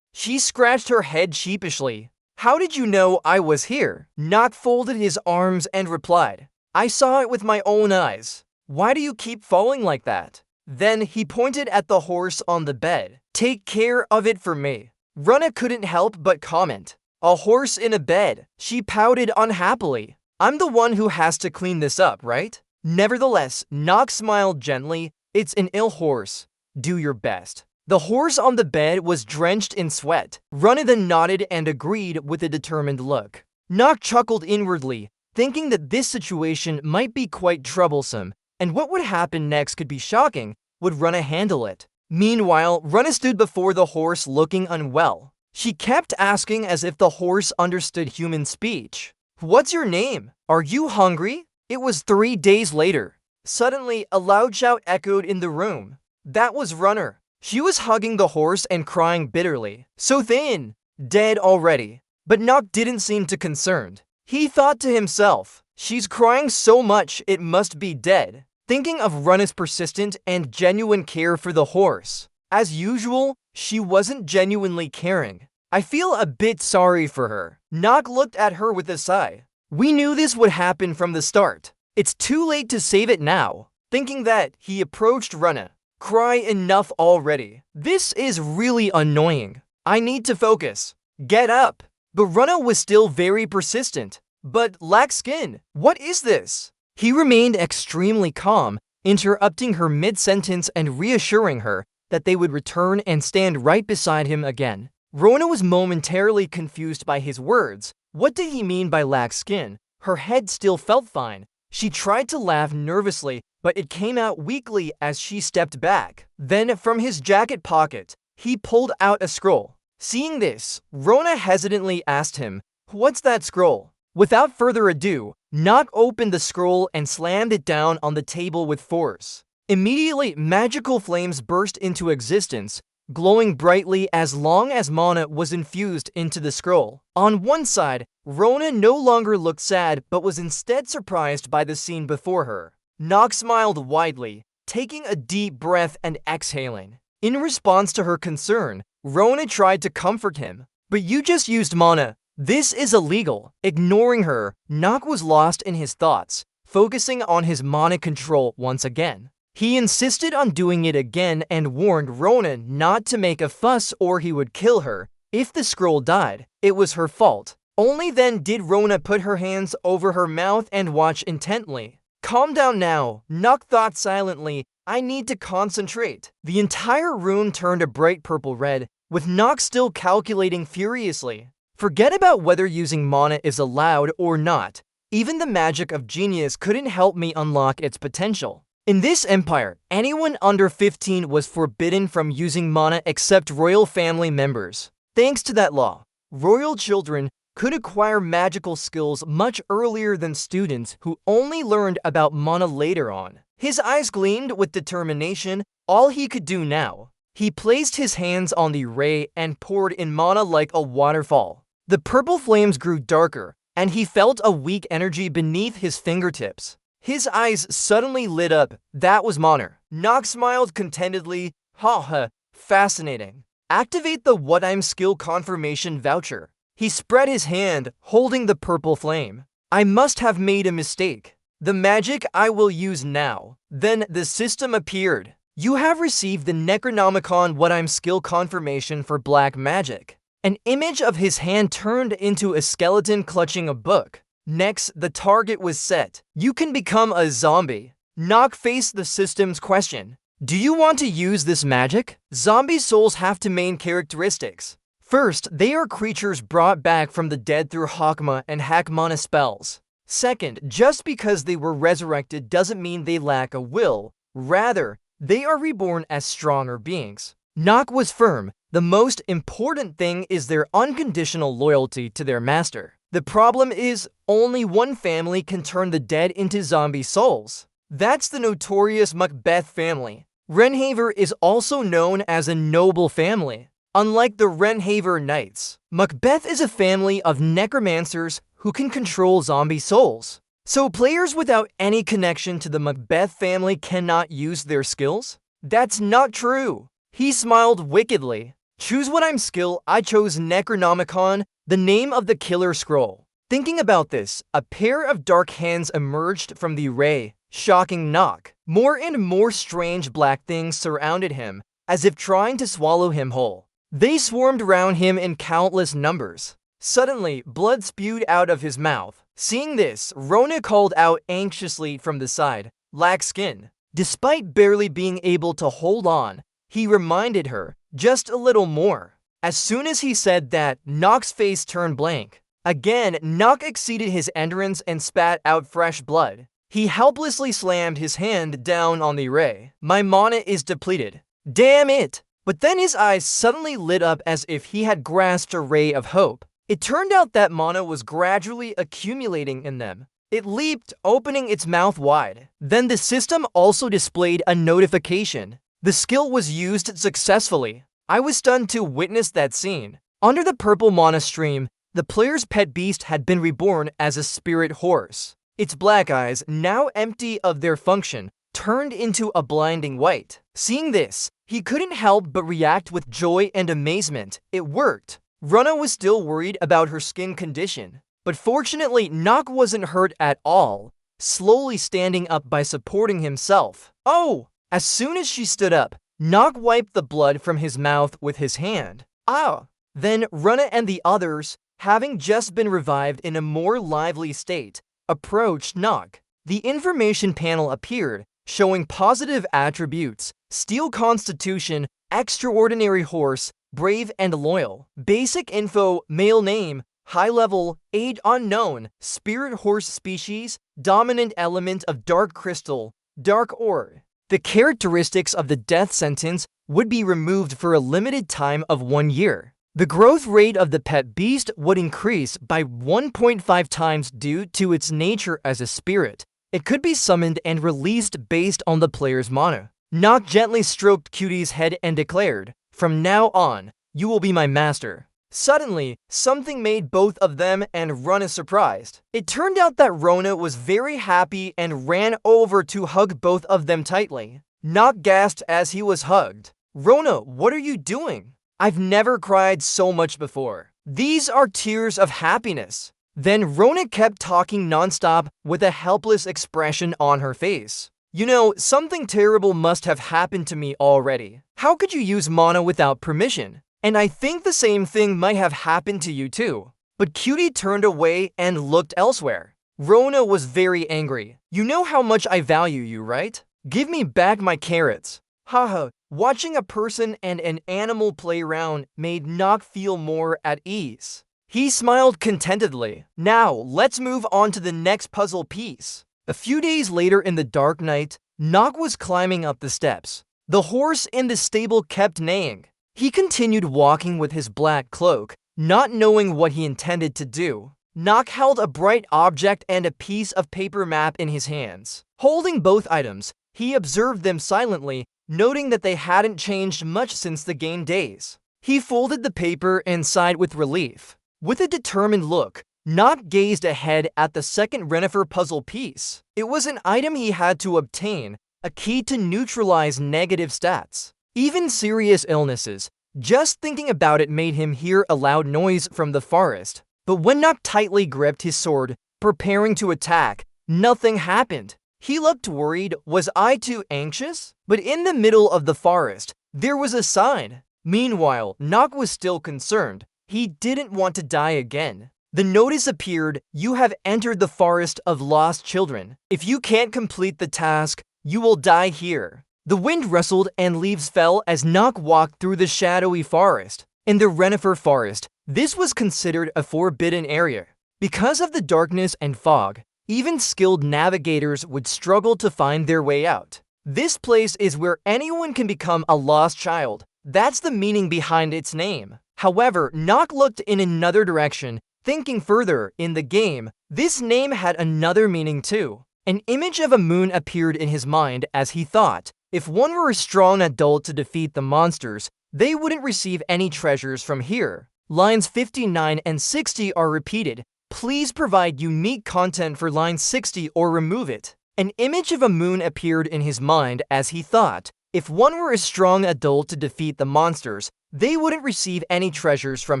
She scratched her head sheepishly. "How did you know I was here?" Nock folded his arms and replied, "I saw it with my own eyes. Why do you keep falling like that?" Then he pointed at the horse on the bed. "Take care of it for me." Runna couldn't help but comment, "A horse in a bed." She pouted unhappily. "I'm the one who has to clean this up, right?" Nevertheless, Nock smiled gently. "It's an ill horse. Do your best." The horse on the bed was drenched in sweat. Runna then nodded and agreed with a determined look. Nock chuckled inwardly, thinking that this situation might be quite troublesome, and what would happen next could be shocking. Would Runna handle it? Meanwhile, Runna stood before the horse looking unwell. She kept asking as if the horse understood human speech. "What's your name? Are you hungry?" It was 3 days later. Suddenly, a loud shout echoed in the room. That was Runner. She was hugging the horse and crying bitterly. "So thin! Dead already." But Nock didn't seem too concerned. He thought to himself, "She's crying so much it must be dead." Thinking of Runna's persistent and genuine care for the horse. As usual, she wasn't genuinely caring. "I feel a bit sorry for her." Nock looked at her with a sigh. "We knew this would happen from the start. It's too late to save it now." Thinking that, he approached Runna. "Cry enough already. This is really annoying. I need to focus. Get up." But Runna was still very persistent. "But lack skin. What is this?" He remained extremely calm, interrupting her mid-sentence and reassuring her that they would return and stand right beside him again. Rona was momentarily confused by his words. What did he mean by lack skin? Her head still felt fine. She tried to laugh nervously, but it came out weakly as she stepped back. Then, from his jacket pocket, he pulled out a scroll. Seeing this, Rona hesitantly asked him, "What's that scroll?" Without further ado, Nock opened the scroll and slammed it down on the table with force. Immediately, magical flames burst into existence, glowing brightly as long as mana was infused into the scroll. On one side, Rona no longer looked sad but was instead surprised by the scene before her. Nock smiled widely, taking a deep breath and exhaling. In response to her concern, Rona tried to comfort him. "But you just used mana. This is illegal." Ignoring her, Nock was lost in his thoughts, focusing on his mana control once again. He insisted on doing it again and warned Rona not to make a fuss or he would kill her. If the scroll died, it was her fault. Only then did Rona put her hands over her mouth and watch intently. "Calm down now," Nock thought silently. "I need to concentrate." The entire room turned a bright purple red, with Nock still calculating furiously. Forget about whether using mana is allowed or not. Even the magic of genius couldn't help me unlock its potential. In this empire, anyone under 15 was forbidden from using mana except royal family members. Thanks to that law, royal children could acquire magical skills much earlier than students who only learned about mana later on. His eyes gleamed with determination. All he could do now. He placed his hands on the ray and poured in mana like a waterfall. The purple flames grew darker, and he felt a weak energy beneath his fingertips. His eyes suddenly lit up. That was mana. Nock smiled contentedly. Ha, fascinating. Activate the What I'm skill confirmation voucher. He spread his hand, holding the purple flame. I must have made a mistake. The magic I will use now. Then the system appeared. You have received the Necronomicon What I'm skill confirmation for black magic. An image of his hand turned into a skeleton clutching a book. Next, the target was set. You can become a zombie. Nock faced the system's question. Do you want to use this magic? Zombie souls have two main characteristics. First, they are creatures brought back from the dead through Hakma and Hakmana spells. Second, just because they were resurrected doesn't mean they lack a will. Rather, they are reborn as stronger beings. Nock was firm. The most important thing is their unconditional loyalty to their master. The problem is, only one family can turn the dead into zombie souls. That's the notorious Macbeth family. Renhaver is also known as a noble family. Unlike the Renhaver Knights, Macbeth is a family of necromancers who can control zombie souls. So players without any connection to the Macbeth family cannot use their skills? That's not true. He smiled wickedly. Choose what I'm skill. I chose Necronomicon, the name of the killer scroll. Thinking about this, a pair of dark hands emerged from the ray, shocking Nock. More and more strange black things surrounded him, as if trying to swallow him whole. They swarmed around him in countless numbers. Suddenly, blood spewed out of his mouth. Seeing this, Rona called out anxiously from the side, "Lack skin." Despite barely being able to hold on, he reminded her, "Just a little more." As soon as he said that, Nock's face turned blank. Again, Nock exceeded his endurance and spat out fresh blood. He helplessly slammed his hand down on the ray. "My mana is depleted. Damn it!" But then his eyes suddenly lit up as if he had grasped a ray of hope. It turned out that mana was gradually accumulating in them. It leaped, opening its mouth wide. Then the system also displayed a notification. The skill was used successfully. I was stunned to witness that scene. Under the purple mana stream, the player's pet beast had been reborn as a spirit horse. Its black eyes, now empty of their function, turned into a blinding white. Seeing this, he couldn't help but react with joy and amazement. It worked. Rona was still worried about her skin condition, but fortunately Nock wasn't hurt at all, slowly standing up by supporting himself. Oh! As soon as she stood up, Nock wiped the blood from his mouth with his hand. Ah! Then Rona and the others, having just been revived in a more lively state, approached Nock. The information panel appeared, showing positive attributes: steel constitution, extraordinary horse, brave and loyal. Basic info: male name, high level, age unknown, spirit horse species, dominant element of dark crystal, dark ore. The characteristics of the death sentence would be removed for a limited time of 1 year. The growth rate of the pet beast would increase by 1.5 times due to its nature as a spirit. It could be summoned and released based on the player's mana. Nock gently stroked Cutie's head and declared, "From now on, you will be my master." Suddenly, something made both of them and Rona surprised. It turned out that Rona was very happy and ran over to hug both of them tightly. Nock gasped as he was hugged. "Rona, what are you doing? I've never cried so much before. These are tears of happiness." Then Rona kept talking nonstop with a helpless expression on her face. "You know, something terrible must have happened to me already. How could you use mana without permission? And I think the same thing might have happened to you too." But Cutie turned away and looked elsewhere. Rona was very angry. "You know how much I value you, right? Give me back my carrots." Haha, watching a person and an animal play around made Nock feel more at ease. He smiled contentedly. "Now, let's move on to the next puzzle piece." A few days later in the dark night, Nock was climbing up the steps. The horse in the stable kept neighing. He continued walking with his black cloak, not knowing what he intended to do. Nock held a bright object and a piece of paper map in his hands. Holding both items, he observed them silently, noting that they hadn't changed much since the game days. He folded the paper and sighed with relief. With a determined look, Nock gazed ahead at the second Renifer puzzle piece. It was an item he had to obtain, a key to neutralize negative stats. Even serious illnesses, just thinking about it made him hear a loud noise from the forest. But when Nock tightly gripped his sword, preparing to attack, nothing happened. He looked worried. Was I too anxious? But in the middle of the forest, there was a sign. Meanwhile, Nock was still concerned. He didn't want to die again. The notice appeared, "You have entered the forest of lost children. If you can't complete the task, you will die here." The wind rustled and leaves fell as Nock walked through the shadowy forest. In the Renifer forest, this was considered a forbidden area. Because of the darkness and fog, even skilled navigators would struggle to find their way out. This place is where anyone can become a lost child. That's the meaning behind its name. However, Nock looked in another direction, thinking further. In the game, this name had another meaning too. An image of a moon appeared in his mind as he thought, if one were a strong adult to defeat the monsters, they wouldn't receive any treasures from here. Lines 59 and 60 are repeated. Please provide unique content for line 60 or remove it. An image of a moon appeared in his mind as he thought, if one were a strong adult to defeat the monsters, they wouldn't receive any treasures from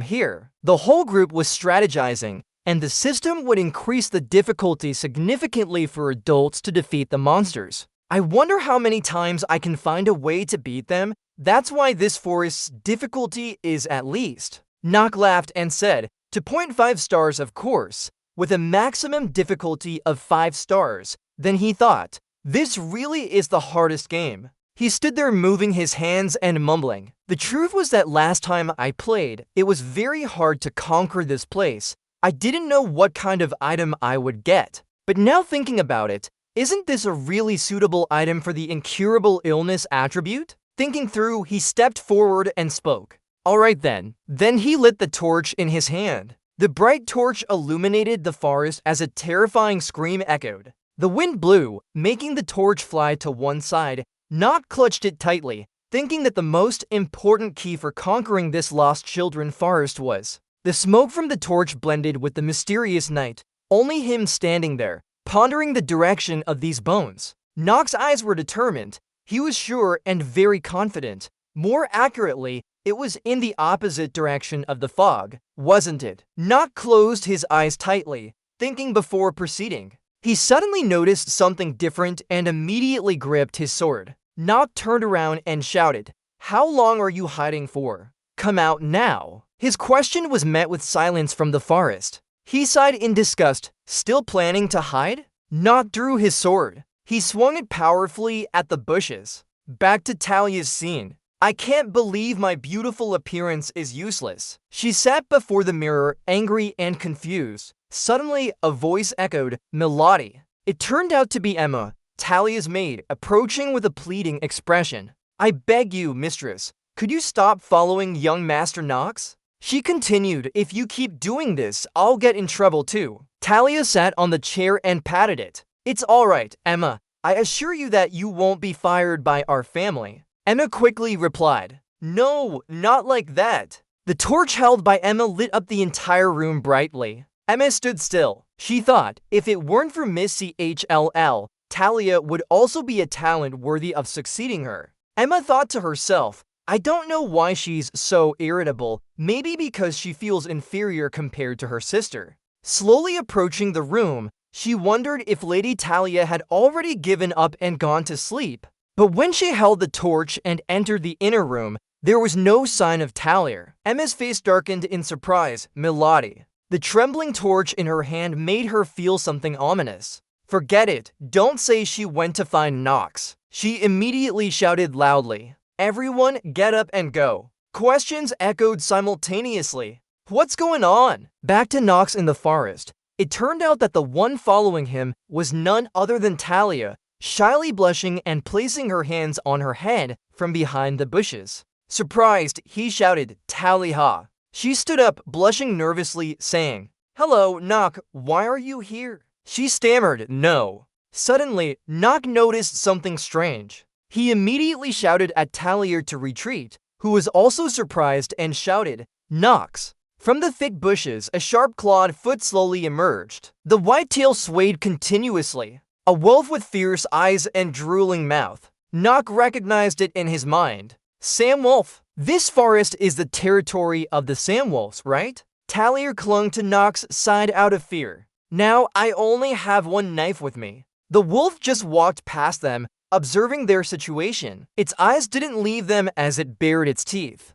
here. The whole group was strategizing, and the system would increase the difficulty significantly for adults to defeat the monsters. I wonder how many times I can find a way to beat them. That's why this forest's difficulty is at least. Nock laughed and said, 2.5 stars of course, with a maximum difficulty of 5 stars. Then he thought, this really is the hardest game. He stood there moving his hands and mumbling. The truth was that last time I played, it was very hard to conquer this place. I didn't know what kind of item I would get. But now thinking about it, isn't this a really suitable item for the incurable illness attribute? Thinking through, he stepped forward and spoke. Alright then. Then he lit the torch in his hand. The bright torch illuminated the forest as a terrifying scream echoed. The wind blew, making the torch fly to one side. Nock clutched it tightly, thinking that the most important key for conquering this lost children forest was. The smoke from the torch blended with the mysterious night, only him standing there, pondering the direction of these bones. Nock's eyes were determined. He was sure and very confident. More accurately, it was in the opposite direction of the fog, wasn't it? Nock closed his eyes tightly, thinking before proceeding. He suddenly noticed something different and immediately gripped his sword. Nock turned around and shouted, "How long are you hiding for? Come out now." His question was met with silence from the forest. He sighed in disgust, still planning to hide? Nock drew his sword. He swung it powerfully at the bushes. Back to Talia's scene. I can't believe my beautiful appearance is useless. She sat before the mirror, angry and confused. Suddenly, a voice echoed, Melody. It turned out to be Emma, Talia's maid, approaching with a pleading expression. I beg you, mistress, could you stop following young Master Nox? She continued, "If you keep doing this, I'll get in trouble too." Talia sat on the chair and patted it. "It's alright, Emma. I assure you that you won't be fired by our family." Emma quickly replied, "No, not like that." The torch held by Emma lit up the entire room brightly. Emma stood still. She thought, if it weren't for Miss CHLL, Talia would also be a talent worthy of succeeding her. Emma thought to herself, I don't know why she's so irritable, maybe because she feels inferior compared to her sister. Slowly approaching the room, she wondered if Lady Talia had already given up and gone to sleep. But when she held the torch and entered the inner room, there was no sign of Talia. Emma's face darkened in surprise. "Milady." The trembling torch in her hand made her feel something ominous. "Forget it. Don't say she went to find Knox." She immediately shouted loudly. "Everyone, get up and go." Questions echoed simultaneously. "What's going on?" Back to Knox in the forest. It turned out that the one following him was none other than Talia, shyly blushing and placing her hands on her head from behind the bushes. Surprised, he shouted, "Talia." She stood up, blushing nervously, saying, "Hello, Knock, why are you here?" She stammered, "No." Suddenly, Knock noticed something strange. He immediately shouted at Talia to retreat, who was also surprised and shouted, "Knox." From the thick bushes, a sharp-clawed foot slowly emerged. The white tail swayed continuously. A wolf with fierce eyes and drooling mouth. Knock recognized it in his mind. Sam Wolf. This forest is the territory of the Sam Wolves, right? Talia clung to Knock's side out of fear. "Now I only have one knife with me." The wolf just walked past them, observing their situation. Its eyes didn't leave them as it bared its teeth.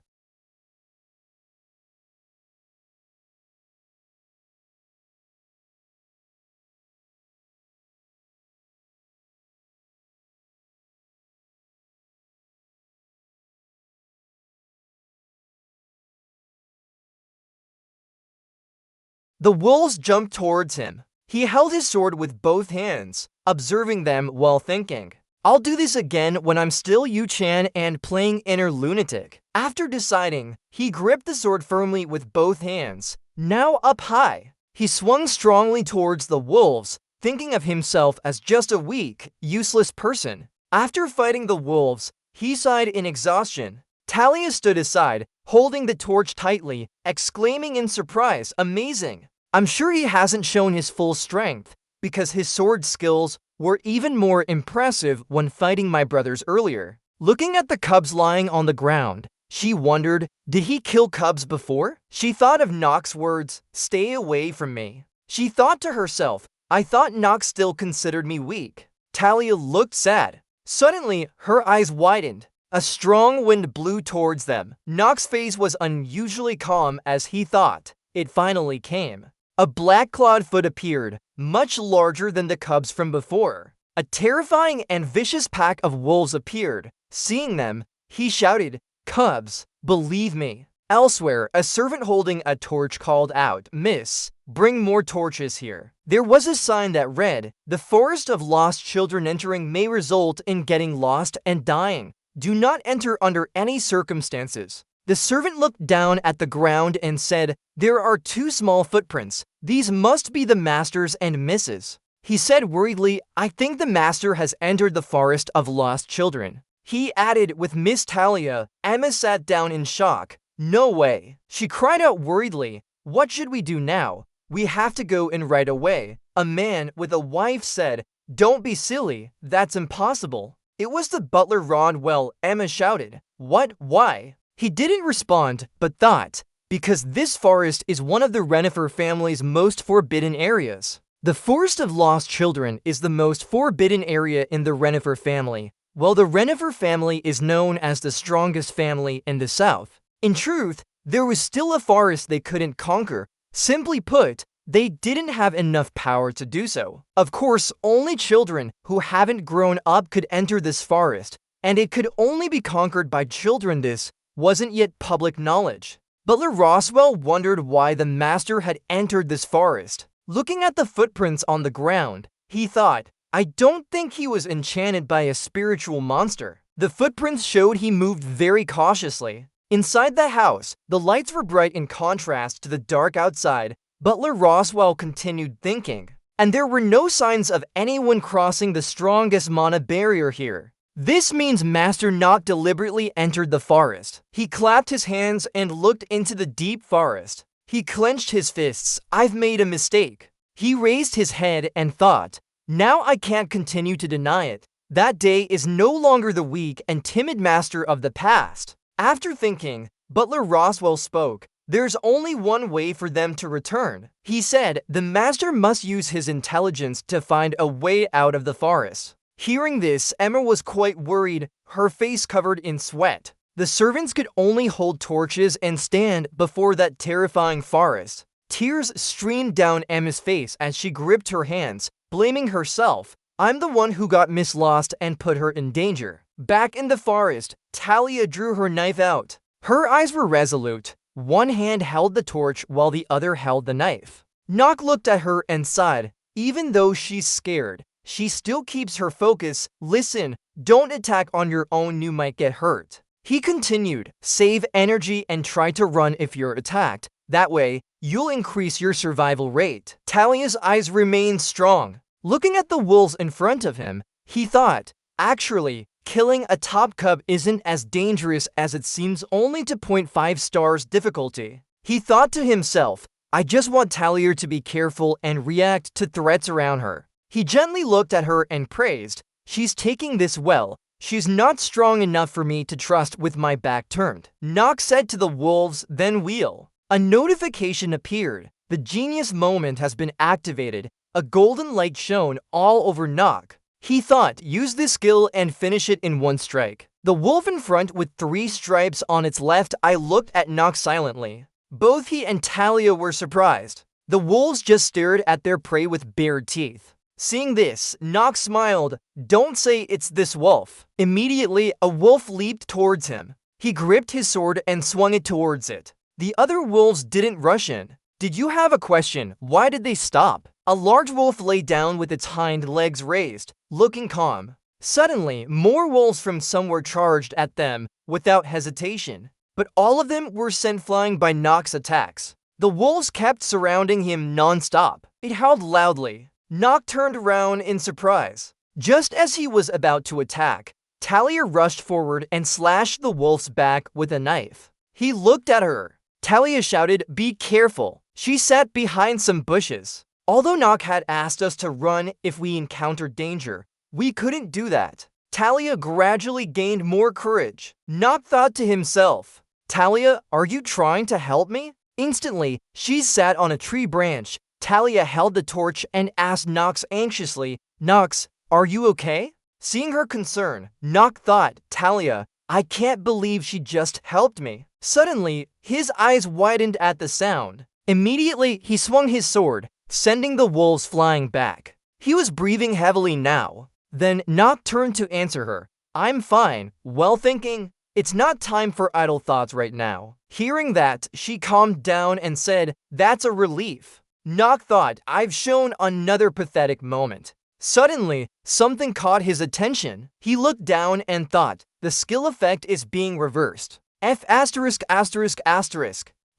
The wolves jumped towards him. He held his sword with both hands, observing them while thinking, "I'll do this again when I'm still Yu-chan and playing inner lunatic." After deciding, he gripped the sword firmly with both hands. Now up high, he swung strongly towards the wolves, thinking of himself as just a weak, useless person. After fighting the wolves, he sighed in exhaustion. Talia stood aside, holding the torch tightly, exclaiming in surprise, "Amazing! I'm sure he hasn't shown his full strength, because his sword skills were even more impressive when fighting my brothers earlier." Looking at the cubs lying on the ground, she wondered, did he kill cubs before? She thought of Knock's words, "Stay away from me." She thought to herself, I thought Knock still considered me weak. Talia looked sad. Suddenly, her eyes widened. A strong wind blew towards them. Knock's face was unusually calm as he thought. It finally came. A black clawed foot appeared, much larger than the cubs from before. A terrifying and vicious pack of wolves appeared. Seeing them, he shouted, "Cubs, believe me." Elsewhere, a servant holding a torch called out, "Miss, bring more torches here." There was a sign that read, "The forest of lost children entering may result in getting lost and dying. Do not enter under any circumstances." The servant looked down at the ground and said, "There are 2 small footprints. These must be the master's and Mrs." He said worriedly, "I think the master has entered the forest of lost children." He added with Miss Talia. Emma sat down in shock. "No way." She cried out worriedly, "What should we do now? We have to go in right away." A man with a wife said, "Don't be silly. That's impossible." It was the butler Rodwell. Emma shouted, "What? Why?" He didn't respond, but thought, because this forest is one of the Renifer family's most forbidden areas. The Forest of Lost Children is the most forbidden area in the Renifer family, while the Renifer family is known as the strongest family in the South. In truth, there was still a forest they couldn't conquer. Simply put, they didn't have enough power to do so. Of course, only children who haven't grown up could enter this forest, and it could only be conquered by children. This wasn't yet public knowledge. Butler Roswell wondered why the master had entered this forest. Looking at the footprints on the ground, he thought, I don't think he was enchanted by a spiritual monster. The footprints showed he moved very cautiously. Inside the house, the lights were bright in contrast to the dark outside. Butler Roswell continued thinking, and there were no signs of anyone crossing the strongest mana barrier here. This means Master Nock deliberately entered the forest. He clapped his hands and looked into the deep forest. He clenched his fists. I've made a mistake. He raised his head and thought, now I can't continue to deny it. That day is no longer the weak and timid master of the past. After thinking, Butler Roswell spoke. There's only one way for them to return. He said the master must use his intelligence to find a way out of the forest. Hearing this, Emma was quite worried, her face covered in sweat. The servants could only hold torches and stand before that terrifying forest. Tears streamed down Emma's face as she gripped her hands, blaming herself. I'm the one who got Miss Lost and put her in danger. Back in the forest, Talia drew her knife out. Her eyes were resolute. One hand held the torch while the other held the knife. Nock looked at her and sighed. Even though she's scared, she still keeps her focus. Listen, don't attack on your own, you might get hurt. He continued, save energy and try to run if you're attacked. That way, you'll increase your survival rate. Talia's eyes remained strong. Looking at the wolves in front of him, he thought, actually, killing a top cub isn't as dangerous as it seems, only to 0.5 stars difficulty. He thought to himself, I just want Talia to be careful and react to threats around her. He gently looked at her and praised, she's taking this well. She's not strong enough for me to trust with my back turned. Nock said to the wolves, then wheel. A notification appeared. The genius moment has been activated. A golden light shone all over Nock. He thought, use this skill and finish it in one strike. The wolf in front with 3 stripes on its left eye looked at Nock silently. Both he and Talia were surprised. The wolves just stared at their prey with bared teeth. Seeing this, Nock smiled. Don't say it's this wolf. Immediately, a wolf leaped towards him. He gripped his sword and swung it towards it. The other wolves didn't rush in. Did you have a question? Why did they stop? A large wolf lay down with its hind legs raised, looking calm. Suddenly, more wolves from somewhere charged at them without hesitation. But all of them were sent flying by Nock's attacks. The wolves kept surrounding him non-stop. It howled loudly. Nock turned around in surprise. Just as he was about to attack, Talia rushed forward and slashed the wolf's back with a knife. He looked at her. Talia shouted, be careful. She sat behind some bushes. Although Nock had asked us to run if we encountered danger, we couldn't do that. Talia gradually gained more courage. Nock thought to himself, Talia, are you trying to help me? Instantly, she sat on a tree branch. Talia held the torch and asked Nox anxiously, Nox, are you okay? Seeing her concern, Nock thought, Talia, I can't believe she just helped me. Suddenly, his eyes widened at the sound. Immediately, he swung his sword, sending the wolves flying back. He was breathing heavily now. Then Nock turned to answer her. I'm fine. Well, thinking, it's not time for idle thoughts right now. Hearing that, she calmed down and said, that's a relief. Nock thought, I've shown another pathetic moment. Suddenly, something caught his attention. He looked down and thought, the skill effect is being reversed. F*******.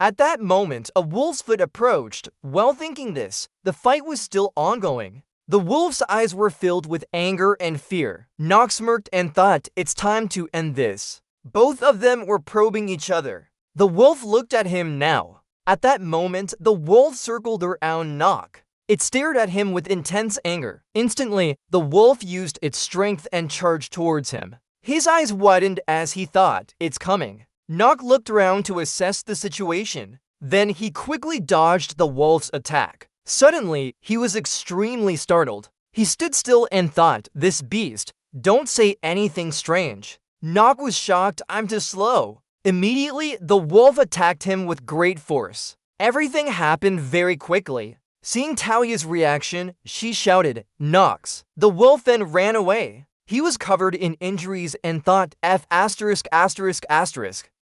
At that moment, a wolf's foot approached. Well, thinking this, the fight was still ongoing. The wolf's eyes were filled with anger and fear. Nock smirked and thought, it's time to end this. Both of them were probing each other. The wolf looked at him now. At that moment, the wolf circled around Nock. It stared at him with intense anger. Instantly, the wolf used its strength and charged towards him. His eyes widened as he thought, it's coming. Nock looked around to assess the situation. Then he quickly dodged the wolf's attack. Suddenly, he was extremely startled. He stood still and thought, this beast, don't say anything strange. Nock was shocked, I'm too slow. Immediately, the wolf attacked him with great force. Everything happened very quickly. Seeing Talia's reaction, she shouted, Nox. The wolf then ran away. He was covered in injuries and thought F********.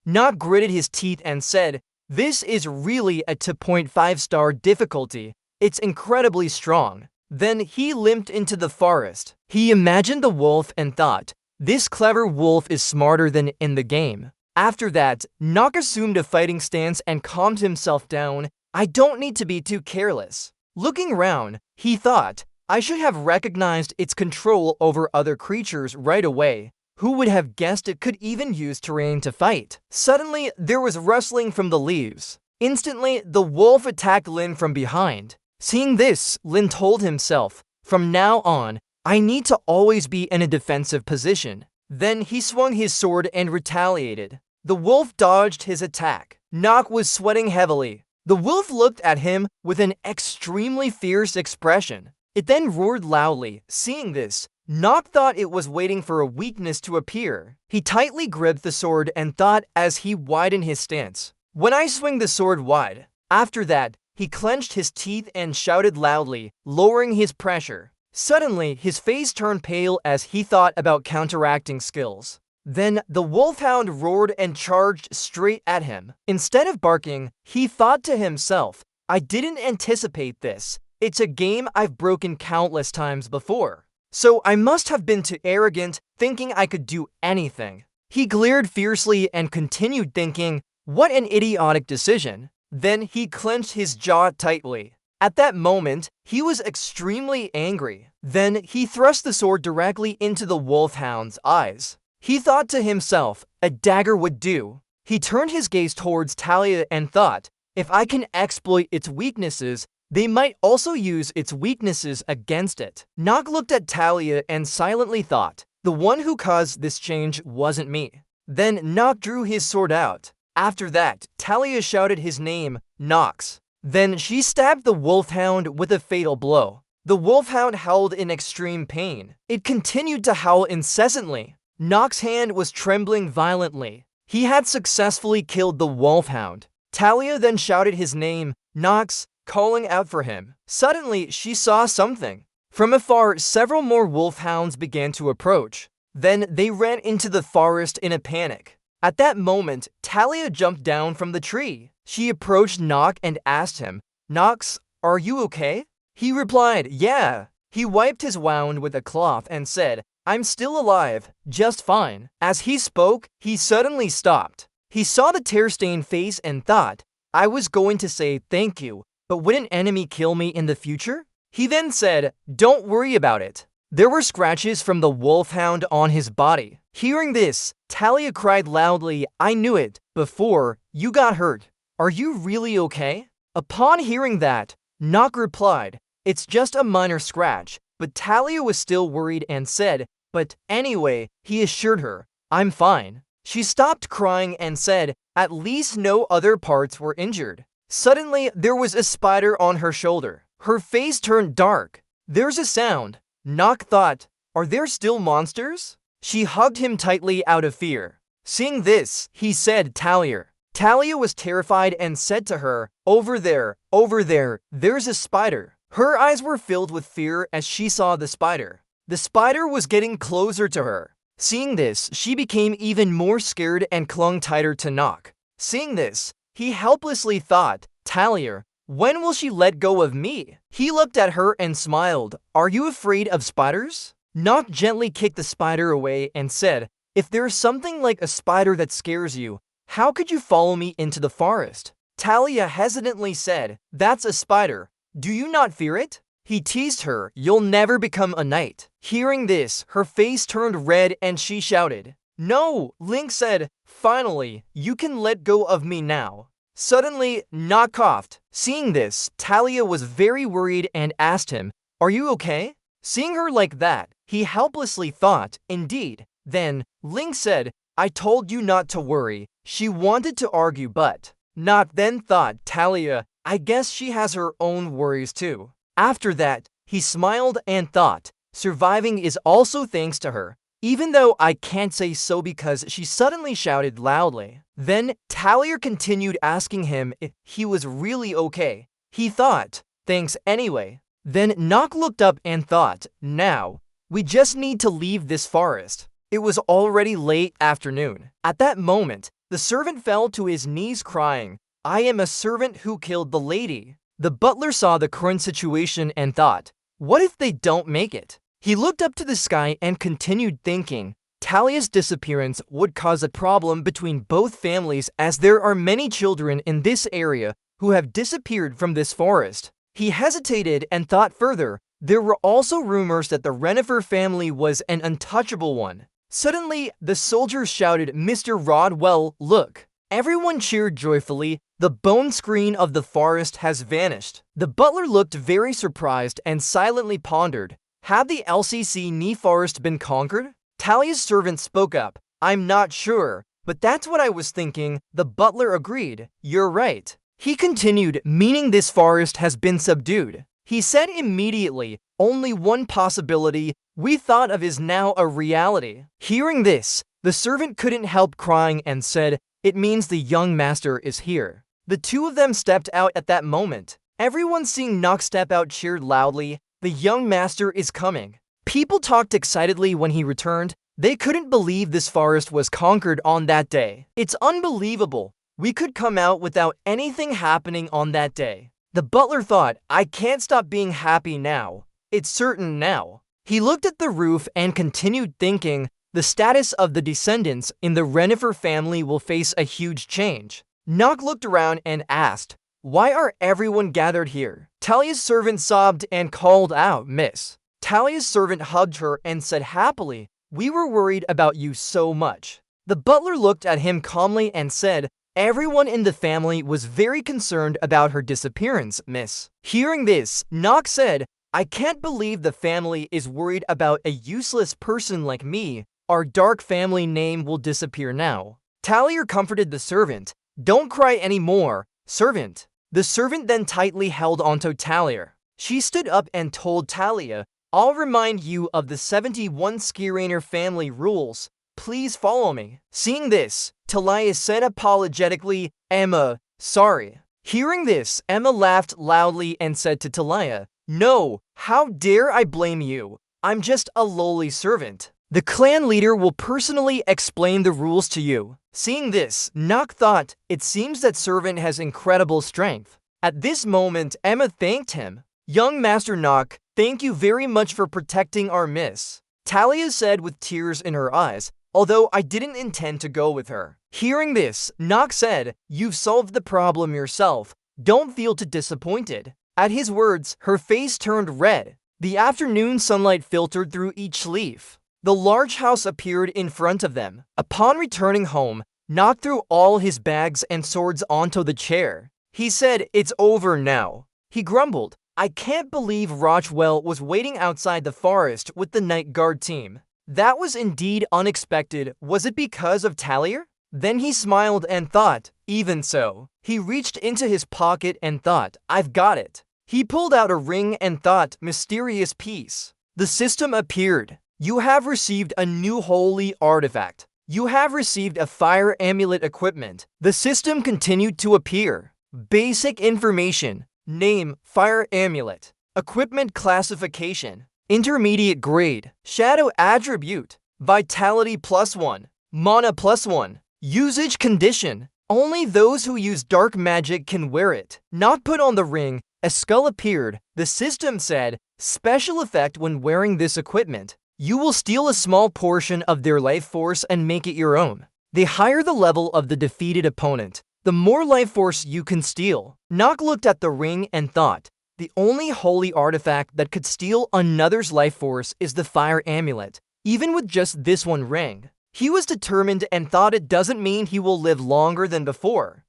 Nock gritted his teeth and said, this is really a 2.5 star difficulty. It's incredibly strong. Then he limped into the forest. He imagined the wolf and thought, this clever wolf is smarter than in the game. After that, Nock assumed a fighting stance and calmed himself down. I don't need to be too careless. Looking around, he thought, I should have recognized its control over other creatures right away. Who would have guessed it could even use terrain to fight? Suddenly, there was rustling from the leaves. Instantly, the wolf attacked Lin from behind. Seeing this, Lin told himself, from now on, I need to always be in a defensive position. Then he swung his sword and retaliated. The wolf dodged his attack. Nock was sweating heavily. The wolf looked at him with an extremely fierce expression. It then roared loudly. Seeing this, Nock thought it was waiting for a weakness to appear. He tightly gripped the sword and thought as he widened his stance, when I swing the sword wide. After that, he clenched his teeth and shouted loudly, lowering his pressure. Suddenly, his face turned pale as he thought about counteracting skills. Then, the wolfhound roared and charged straight at him. Instead of barking, he thought to himself, I didn't anticipate this. It's a game I've broken countless times before. So I must have been too arrogant, thinking I could do anything. He glared fiercely and continued thinking, what an idiotic decision. Then he clenched his jaw tightly. At that moment, he was extremely angry. Then he thrust the sword directly into the wolfhound's eyes. He thought to himself, a dagger would do. He turned his gaze towards Talia and thought, if I can exploit its weaknesses, they might also use its weaknesses against it. Nock looked at Talia and silently thought, the one who caused this change wasn't me. Then Nock drew his sword out. After that, Talia shouted his name, Nox. Then she stabbed the wolfhound with a fatal blow. The wolfhound howled in extreme pain. It continued to howl incessantly. Nock's hand was trembling violently. He had successfully killed the wolfhound. Talia then shouted his name, Nox, calling out for him. Suddenly, she saw something. From afar, several more wolfhounds began to approach. Then they ran into the forest in a panic. At that moment, Talia jumped down from the tree. She approached Nock and asked him, Nox, are you okay? He replied, yeah. He wiped his wound with a cloth and said, I'm still alive, just fine. As he spoke, he suddenly stopped. He saw the tear-stained face and thought, I was going to say thank you, but would an enemy kill me in the future? He then said, don't worry about it. There were scratches from the wolfhound on his body. Hearing this, Talia cried loudly, I knew it, before, you got hurt. Are you really okay? Upon hearing that, Nock replied, it's just a minor scratch, but Talia was still worried and said, but anyway, he assured her, I'm fine. She stopped crying and said, at least no other parts were injured. Suddenly, there was a spider on her shoulder. Her face turned dark. There's a sound. Nock thought, are there still monsters? She hugged him tightly out of fear. Seeing this, he said Talia. Talia was terrified and said to her, over there, there's a spider. Her eyes were filled with fear as she saw the spider. The spider was getting closer to her. Seeing this, she became even more scared and clung tighter to Nock. Seeing this, he helplessly thought, Talia, when will she let go of me? He looked at her and smiled. Are you afraid of spiders? Nock gently kicked the spider away and said, if there's something like a spider that scares you, how could you follow me into the forest? Talia hesitantly said, that's a spider. Do you not fear it? He teased her, you'll never become a knight. Hearing this, her face turned red and she shouted, no, Link said, finally, you can let go of me now. Suddenly, Nock coughed. Seeing this, Talia was very worried and asked him, are you okay? Seeing her like that, he helplessly thought, indeed. Then, Link said, I told you not to worry. She wanted to argue but Nock then thought, Talia, I guess she has her own worries too. After that, he smiled and thought, surviving is also thanks to her, even though I can't say so because she suddenly shouted loudly. Then, Talia continued asking him if he was really okay. He thought, thanks anyway. Then Nock looked up and thought, now, we just need to leave this forest. It was already late afternoon. At that moment, the servant fell to his knees crying, I am a servant who killed the lady. The butler saw the current situation and thought, what if they don't make it? He looked up to the sky and continued thinking, Talia's disappearance would cause a problem between both families, as there are many children in this area who have disappeared from this forest. He hesitated and thought further. There were also rumors that the Renifer family was an untouchable one. Suddenly, the soldiers shouted, "Mr. Rodwell, look!" Everyone cheered joyfully. The bone screen of the forest has vanished. The butler looked very surprised and silently pondered. Had the LCC forest been conquered? Talia's servant spoke up. "I'm not sure, but that's what I was thinking." The butler agreed. "You're right." He continued, "Meaning this forest has been subdued." He said immediately, "Only one possibility we thought of is now a reality." Hearing this, the servant couldn't help crying and said, "It means the young master is here." The two of them stepped out at that moment. Everyone seeing Nock step out cheered loudly. The young master is coming. People talked excitedly when he returned. They couldn't believe this forest was conquered on that day. "It's unbelievable. We could come out without anything happening on that day." The butler thought, "I can't stop being happy now. It's certain now." He looked at the roof and continued thinking, the status of the descendants in the Renifer family will face a huge change. Nock looked around and asked, "Why are everyone gathered here?" Talia's servant sobbed and called out, "Miss." Talia's servant hugged her and said happily, "We were worried about you so much." The butler looked at him calmly and said, "Everyone in the family was very concerned about her disappearance, miss." Hearing this, Nock said, "I can't believe the family is worried about a useless person like me. Our dark family name will disappear now." Talia comforted the servant. "Don't cry anymore, servant." The servant then tightly held onto Talia. She stood up and told Talia, "I'll remind you of the 71 Skirainer family rules. Please follow me." Seeing this, Talia said apologetically, "Emma, sorry." Hearing this, Emma laughed loudly and said to Talia, "No, how dare I blame you? I'm just a lowly servant. The clan leader will personally explain the rules to you." Seeing this, Nock thought, "It seems that servant has incredible strength." At this moment, Emma thanked him. "Young Master Nock, thank you very much for protecting our miss," Talia said with tears in her eyes, "although I didn't intend to go with her." Hearing this, Nock said, "You've solved the problem yourself. Don't feel too disappointed." At his words, her face turned red. The afternoon sunlight filtered through each leaf. The large house appeared in front of them. Upon returning home, Nock threw all his bags and swords onto the chair. He said, "It's over now." He grumbled, "I can't believe Rochwell was waiting outside the forest with the night guard team. That was indeed unexpected. Was it because of Talia?" Then he smiled and thought, "Even so." He reached into his pocket and thought, "I've got it." He pulled out a ring and thought, "Mysterious piece." The system appeared. "You have received a new holy artifact. You have received a fire amulet equipment." The system continued to appear. Basic information. Name, fire amulet. Equipment classification. Intermediate grade. Shadow attribute. Vitality +1. Mana +1. Usage condition. Only those who use dark magic can wear it. Not put on the ring. A skull appeared. The system said, "Special effect when wearing this equipment. You will steal a small portion of their life force and make it your own. The higher the level of the defeated opponent, the more life force you can steal." Nock looked at the ring and thought, the only holy artifact that could steal another's life force is the fire amulet, even with just this one ring. He was determined and thought it doesn't mean he will live longer than before.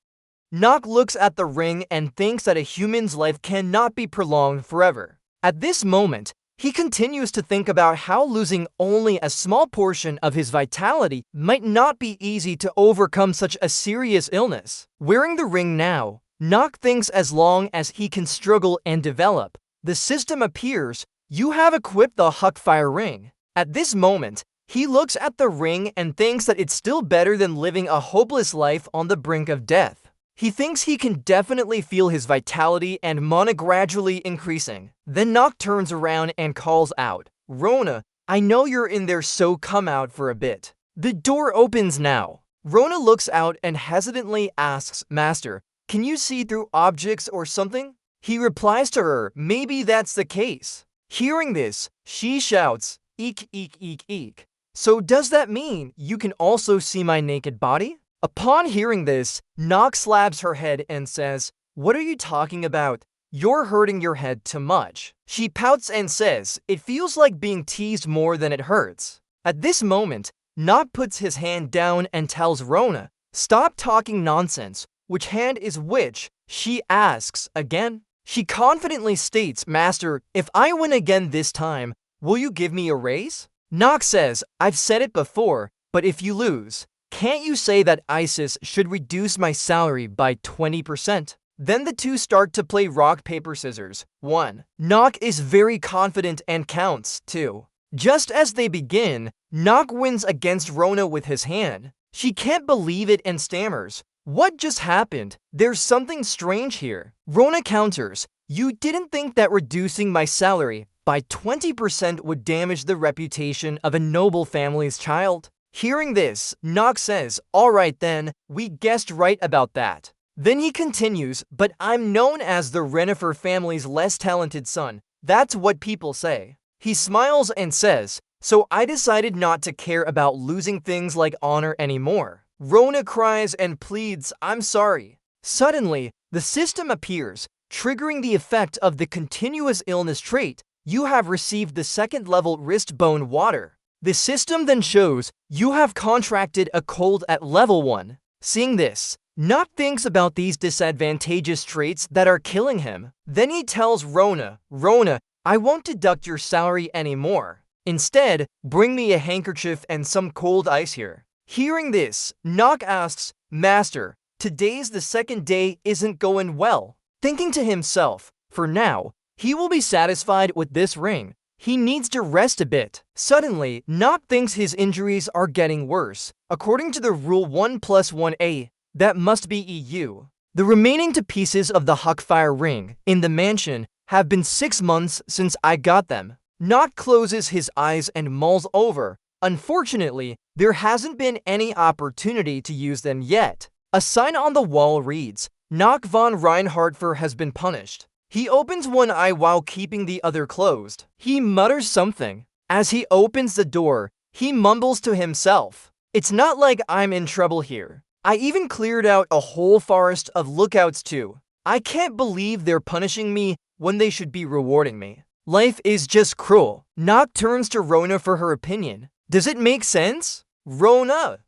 Nock looks at the ring and thinks that a human's life cannot be prolonged forever. At this moment, he continues to think about how losing only a small portion of his vitality might not be easy to overcome such a serious illness. Wearing the ring now, Nock thinks as long as he can struggle and develop, the system appears, "You have equipped the Huckfire ring." At this moment, he looks at the ring and thinks that it's still better than living a hopeless life on the brink of death. He thinks he can definitely feel his vitality and mana gradually increasing. Then Nock turns around and calls out, "Rona, I know you're in there, so come out for a bit." The door opens now. Rona looks out and hesitantly asks, "Master, can you see through objects or something?" He replies to her, "Maybe that's the case." Hearing this, she shouts, "Eek, eek, eek, eek." So does that mean you can also see my naked body? Upon hearing this, Nock slaps her head and says, "What are you talking about? You're hurting your head too much." She pouts and says, "It feels like being teased more than it hurts." At this moment, Nock puts his hand down and tells Rona, "Stop talking nonsense. Which hand is which?" She asks again. She confidently states, "Master, if I win again this time, will you give me a raise?" Nock says, "I've said it before, but if you lose, can't you say that ISIS should reduce my salary by 20%? Then the two start to play rock, paper, scissors. 1. Nock is very confident and counts. 2. Just as they begin, Nock wins against Rona with his hand. She can't believe it and stammers, "What just happened? There's something strange here." Rona counters, "You didn't think that reducing my salary by 20% would damage the reputation of a noble family's child?" Hearing this, Nock says, "All right then, we guessed right about that." Then he continues, "But I'm known as the Renifer family's less talented son. That's what people say." He smiles and says, "So I decided not to care about losing things like honor anymore." Rona cries and pleads, "I'm sorry." Suddenly, the system appears, triggering the effect of the continuous illness trait. You have received the second-level wrist bone water. The system then shows you have contracted a cold at level 1. Seeing this, Nock thinks about these disadvantageous traits that are killing him. Then he tells Rona, "Rona, I won't deduct your salary anymore. Instead, bring me a handkerchief and some cold ice here." Hearing this, Nock asks, "Master, today's the second day isn't going well." Thinking to himself, for now, he will be satisfied with this ring. He needs to rest a bit. Suddenly, Nock thinks his injuries are getting worse. According to the rule 1+1a, that must be EU. The remaining 2 pieces of the Huckfire ring in the mansion have been 6 months since I got them. Nock closes his eyes and mulls over. Unfortunately, there hasn't been any opportunity to use them yet. A sign on the wall reads, "Nock von Reinhardtfer has been punished." He opens one eye while keeping the other closed. He mutters something. As he opens the door, he mumbles to himself, "It's not like I'm in trouble here. I even cleared out a whole forest of lookouts too. I can't believe they're punishing me when they should be rewarding me. Life is just cruel." Nock turns to Rona for her opinion. "Does it make sense?" Rona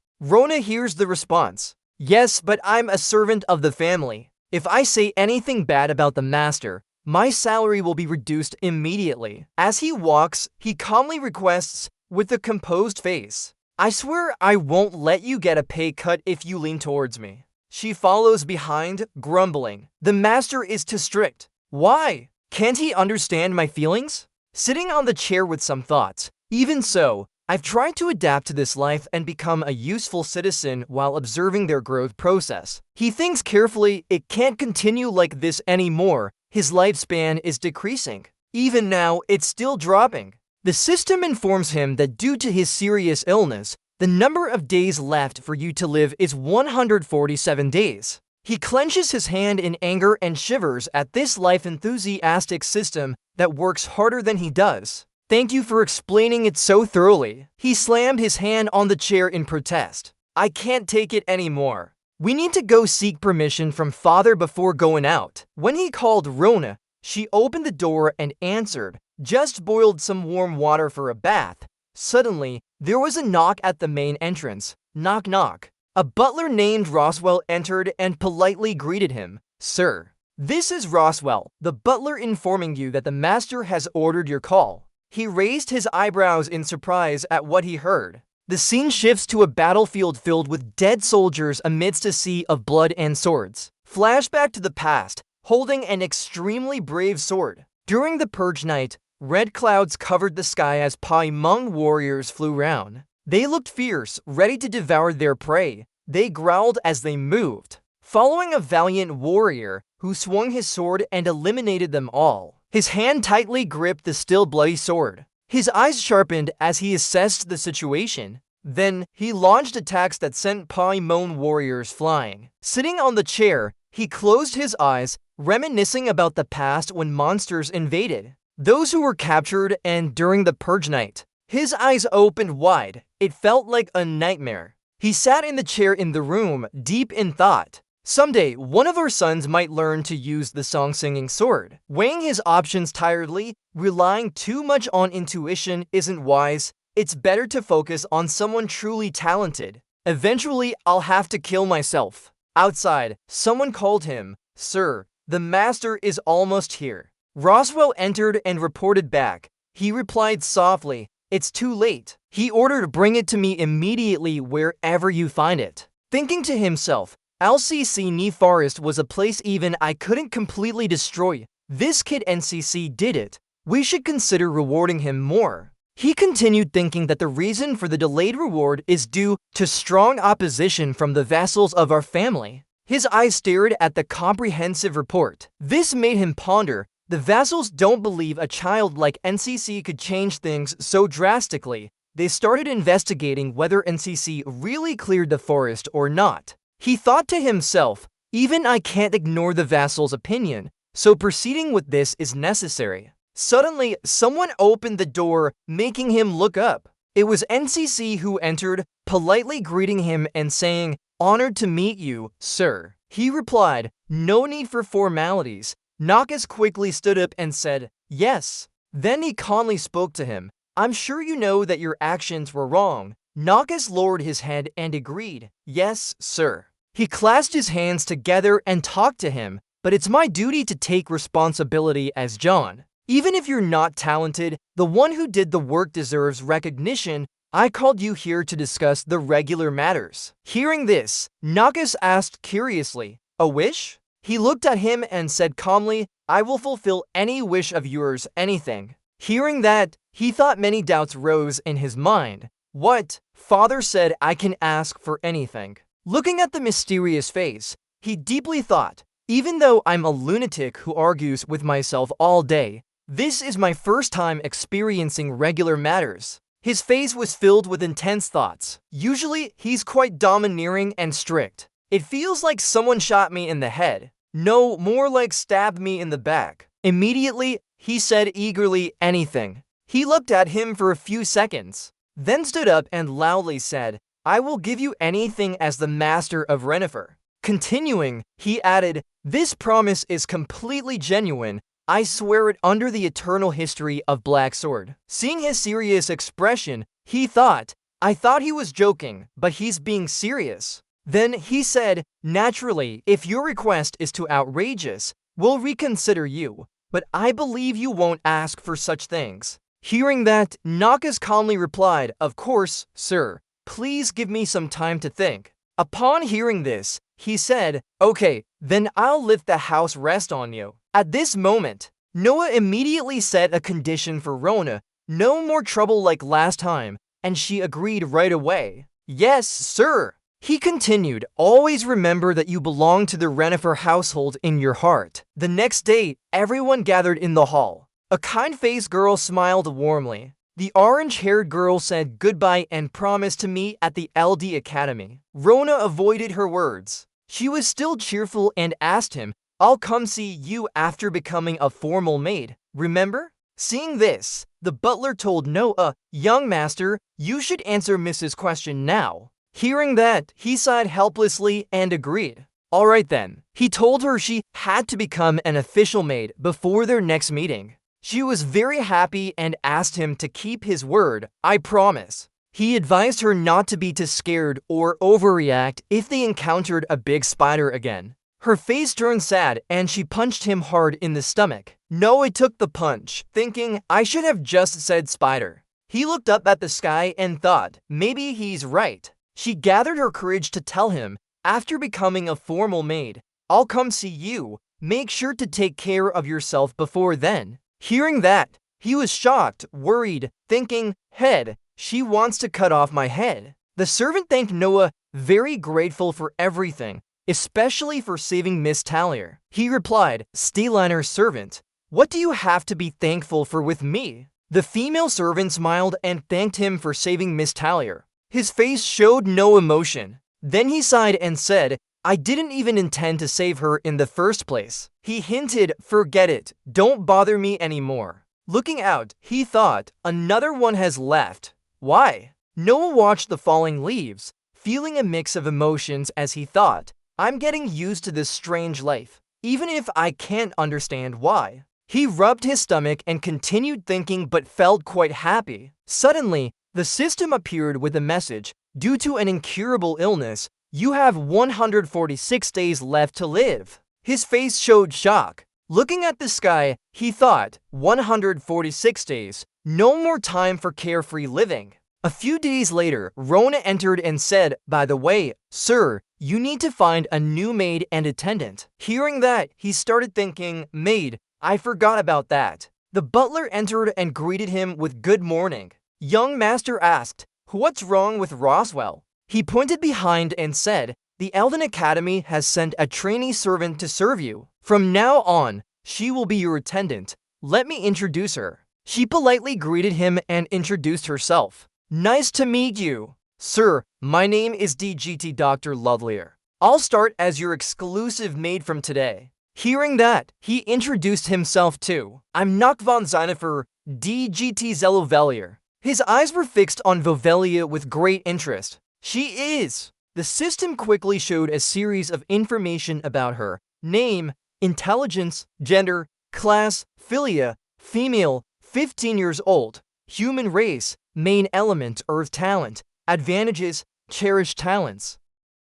hears the response. "Yes, but I'm a servant of the family. If I say anything bad about the master, my salary will be reduced immediately." As he walks, he calmly requests, with a composed face, "I swear I won't let you get a pay cut if you lean towards me." She follows behind, grumbling, "The master is too strict. Why? Can't he understand my feelings?" Sitting on the chair with some thoughts, "Even so, I've tried to adapt to this life and become a useful citizen while observing their growth process." He thinks carefully, it can't continue like this anymore. His lifespan is decreasing. Even now, it's still dropping. The system informs him that due to his serious illness, the number of days left for you to live is 147 days. He clenches his hand in anger and shivers at this life-enthusiastic system that works harder than he does. "Thank you for explaining it so thoroughly." He slammed his hand on the chair in protest. "I can't take it anymore. We need to go seek permission from Father before going out." When he called Rona, she opened the door and answered, "Just boiled some warm water for a bath." Suddenly, there was a knock at the main entrance. Knock, knock. A butler named Roswell entered and politely greeted him. "Sir, this is Roswell, the butler, informing you that the master has ordered your call." He raised his eyebrows in surprise at what he heard. The scene shifts to a battlefield filled with dead soldiers amidst a sea of blood and swords. Flashback to the past, holding an extremely brave sword. During the purge night, red clouds covered the sky as Hmong warriors flew round. They looked fierce, ready to devour their prey. They growled as they moved, following a valiant warrior who swung his sword and eliminated them all. His hand tightly gripped the still bloody sword. His eyes sharpened as he assessed the situation. Then, he launched attacks that sent Hmong warriors flying. Sitting on the chair, he closed his eyes, reminiscing about the past when monsters invaded those who were captured and during the purge night. His eyes opened wide. It felt like a nightmare. He sat in the chair in the room, deep in thought. Someday, one of our sons might learn to use the song-singing sword. Weighing his options tiredly, relying too much on intuition isn't wise. It's better to focus on someone truly talented. Eventually, I'll have to kill myself. Outside, someone called him. Sir, the master is almost here. Roswell entered and reported back. He replied softly, it's too late. He ordered bring it to me immediately wherever you find it. Thinking to himself, LCC Forest was a place even I couldn't completely destroy. This kid NCC did it. We should consider rewarding him more. He continued thinking that the reason for the delayed reward is due to strong opposition from the vassals of our family. His eyes stared at the comprehensive report. This made him ponder. The vassals don't believe a child like NCC could change things so drastically. They started investigating whether NCC really cleared the forest or not. He thought to himself, even I can't ignore the vassal's opinion, so proceeding with this is necessary. Suddenly, someone opened the door, making him look up. It was NCC who entered, politely greeting him and saying, honored to meet you, sir. He replied, no need for formalities. Nakas quickly stood up and said, yes. Then he calmly spoke to him. I'm sure you know that your actions were wrong. Nakas lowered his head and agreed, yes, sir. He clasped his hands together and talked to him, but it's my duty to take responsibility as John. Even if you're not talented, the one who did the work deserves recognition. I called you here to discuss the regular matters. Hearing this, Nakas asked curiously, a wish? He looked at him and said calmly, I will fulfill any wish of yours, anything. Hearing that, he thought many doubts rose in his mind. What? Father said I can ask for anything. Looking at the mysterious face, he deeply thought, even though I'm a lunatic who argues with myself all day, this is my first time experiencing regular matters. His face was filled with intense thoughts. Usually, he's quite domineering and strict. It feels like someone shot me in the head. No, more like stabbed me in the back. Immediately, he said eagerly, anything. He looked at him for a few seconds, then stood up and loudly said, I will give you anything as the master of Renifer. Continuing, he added, this promise is completely genuine. I swear it under the eternal history of Black Sword. Seeing his serious expression, he thought, I thought he was joking, but he's being serious. Then he said, naturally, if your request is too outrageous, we'll reconsider you, but I believe you won't ask for such things. Hearing that, Nakas calmly replied, of course, sir. Please give me some time to think. Upon hearing this, he said, okay, then I'll lift the house rest on you. At this moment, Noah immediately set a condition for Rona, no more trouble like last time, and she agreed right away. Yes, sir. He continued, always remember that you belong to the Renifer household in your heart. The next day, everyone gathered in the hall. A kind-faced girl smiled warmly. The orange-haired girl said goodbye and promised to meet at the LD Academy. Rona avoided her words. She was still cheerful and asked him, I'll come see you after becoming a formal maid, remember? Seeing this, the butler told Noah, young master, you should answer Mrs. question now. Hearing that, he sighed helplessly and agreed. All right then. He told her she had to become an official maid before their next meeting. She was very happy and asked him to keep his word, I promise. He advised her not to be too scared or overreact if they encountered a big spider again. Her face turned sad and she punched him hard in the stomach. Noah took the punch, thinking, I should have just said spider. He looked up at the sky and thought, maybe he's right. She gathered her courage to tell him, after becoming a formal maid, I'll come see you. Make sure to take care of yourself before then. Hearing that, he was shocked, worried, thinking, head, she wants to cut off my head. The servant thanked Noah, very grateful for everything, especially for saving Miss Talia. He replied, Steeliner's servant, what do you have to be thankful for with me? The female servant smiled and thanked him for saving Miss Talia. His face showed no emotion. Then he sighed and said, I didn't even intend to save her in the first place. He hinted, forget it, don't bother me anymore. Looking out, he thought, another one has left. Why? Noah watched the falling leaves, feeling a mix of emotions as he thought, I'm getting used to this strange life, even if I can't understand why. He rubbed his stomach and continued thinking but felt quite happy. Suddenly, the system appeared with a message, due to an incurable illness, you have 146 days left to live. His face showed shock. Looking at the sky, he thought, 146 days, no more time for carefree living. A few days later, Rona entered and said, by the way, sir, you need to find a new maid and attendant. Hearing that, he started thinking, maid, I forgot about that. The butler entered and greeted him with good morning. Young master asked, what's wrong with Roswell? He pointed behind and said, the Eldon Academy has sent a trainee servant to serve you. From now on, she will be your attendant. Let me introduce her. She politely greeted him and introduced herself. Nice to meet you. Sir, my name is DGT Dr. Lovelier. I'll start as your exclusive maid from today. Hearing that, he introduced himself too. I'm Nock von Zynifer, DGT Zelovelier. His eyes were fixed on Vovelia with great interest. She is. The system quickly showed a series of information about her. Name, intelligence, gender, class, philia, female, 15 years old, human race, main element, earth talent, advantages, cherished talents.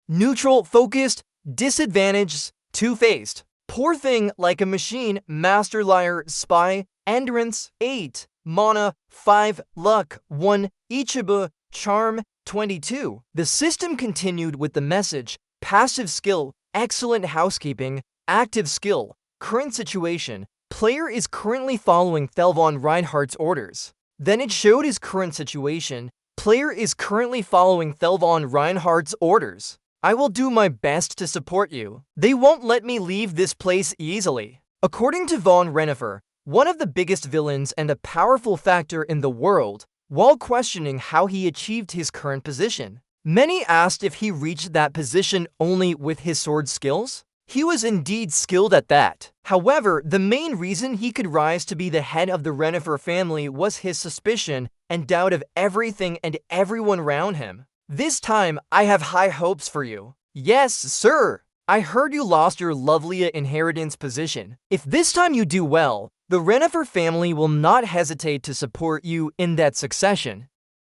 Neutral, focused, disadvantages, two-faced. Poor thing, like a machine, master liar, spy, endurance, 8, mana, 5, luck, 1, ichiba, charm, 22. The system continued with the message, passive skill, excellent housekeeping, active skill, current situation, player is currently following Thelvon Reinhardt's orders. Then it showed his current situation, player is currently following Thelvon Reinhardt's orders. I will do my best to support you. They won't let me leave this place easily. According to von Renifer, one of the biggest villains and a powerful factor in the world, while questioning how he achieved his current position. Many asked if he reached that position only with his sword skills. He was indeed skilled at that. However, the main reason he could rise to be the head of the Renifer family was his suspicion and doubt of everything and everyone around him. This time, I have high hopes for you. Yes, sir. I heard you lost your lovely inheritance position. If this time you do well, the Renifer family will not hesitate to support you in that succession.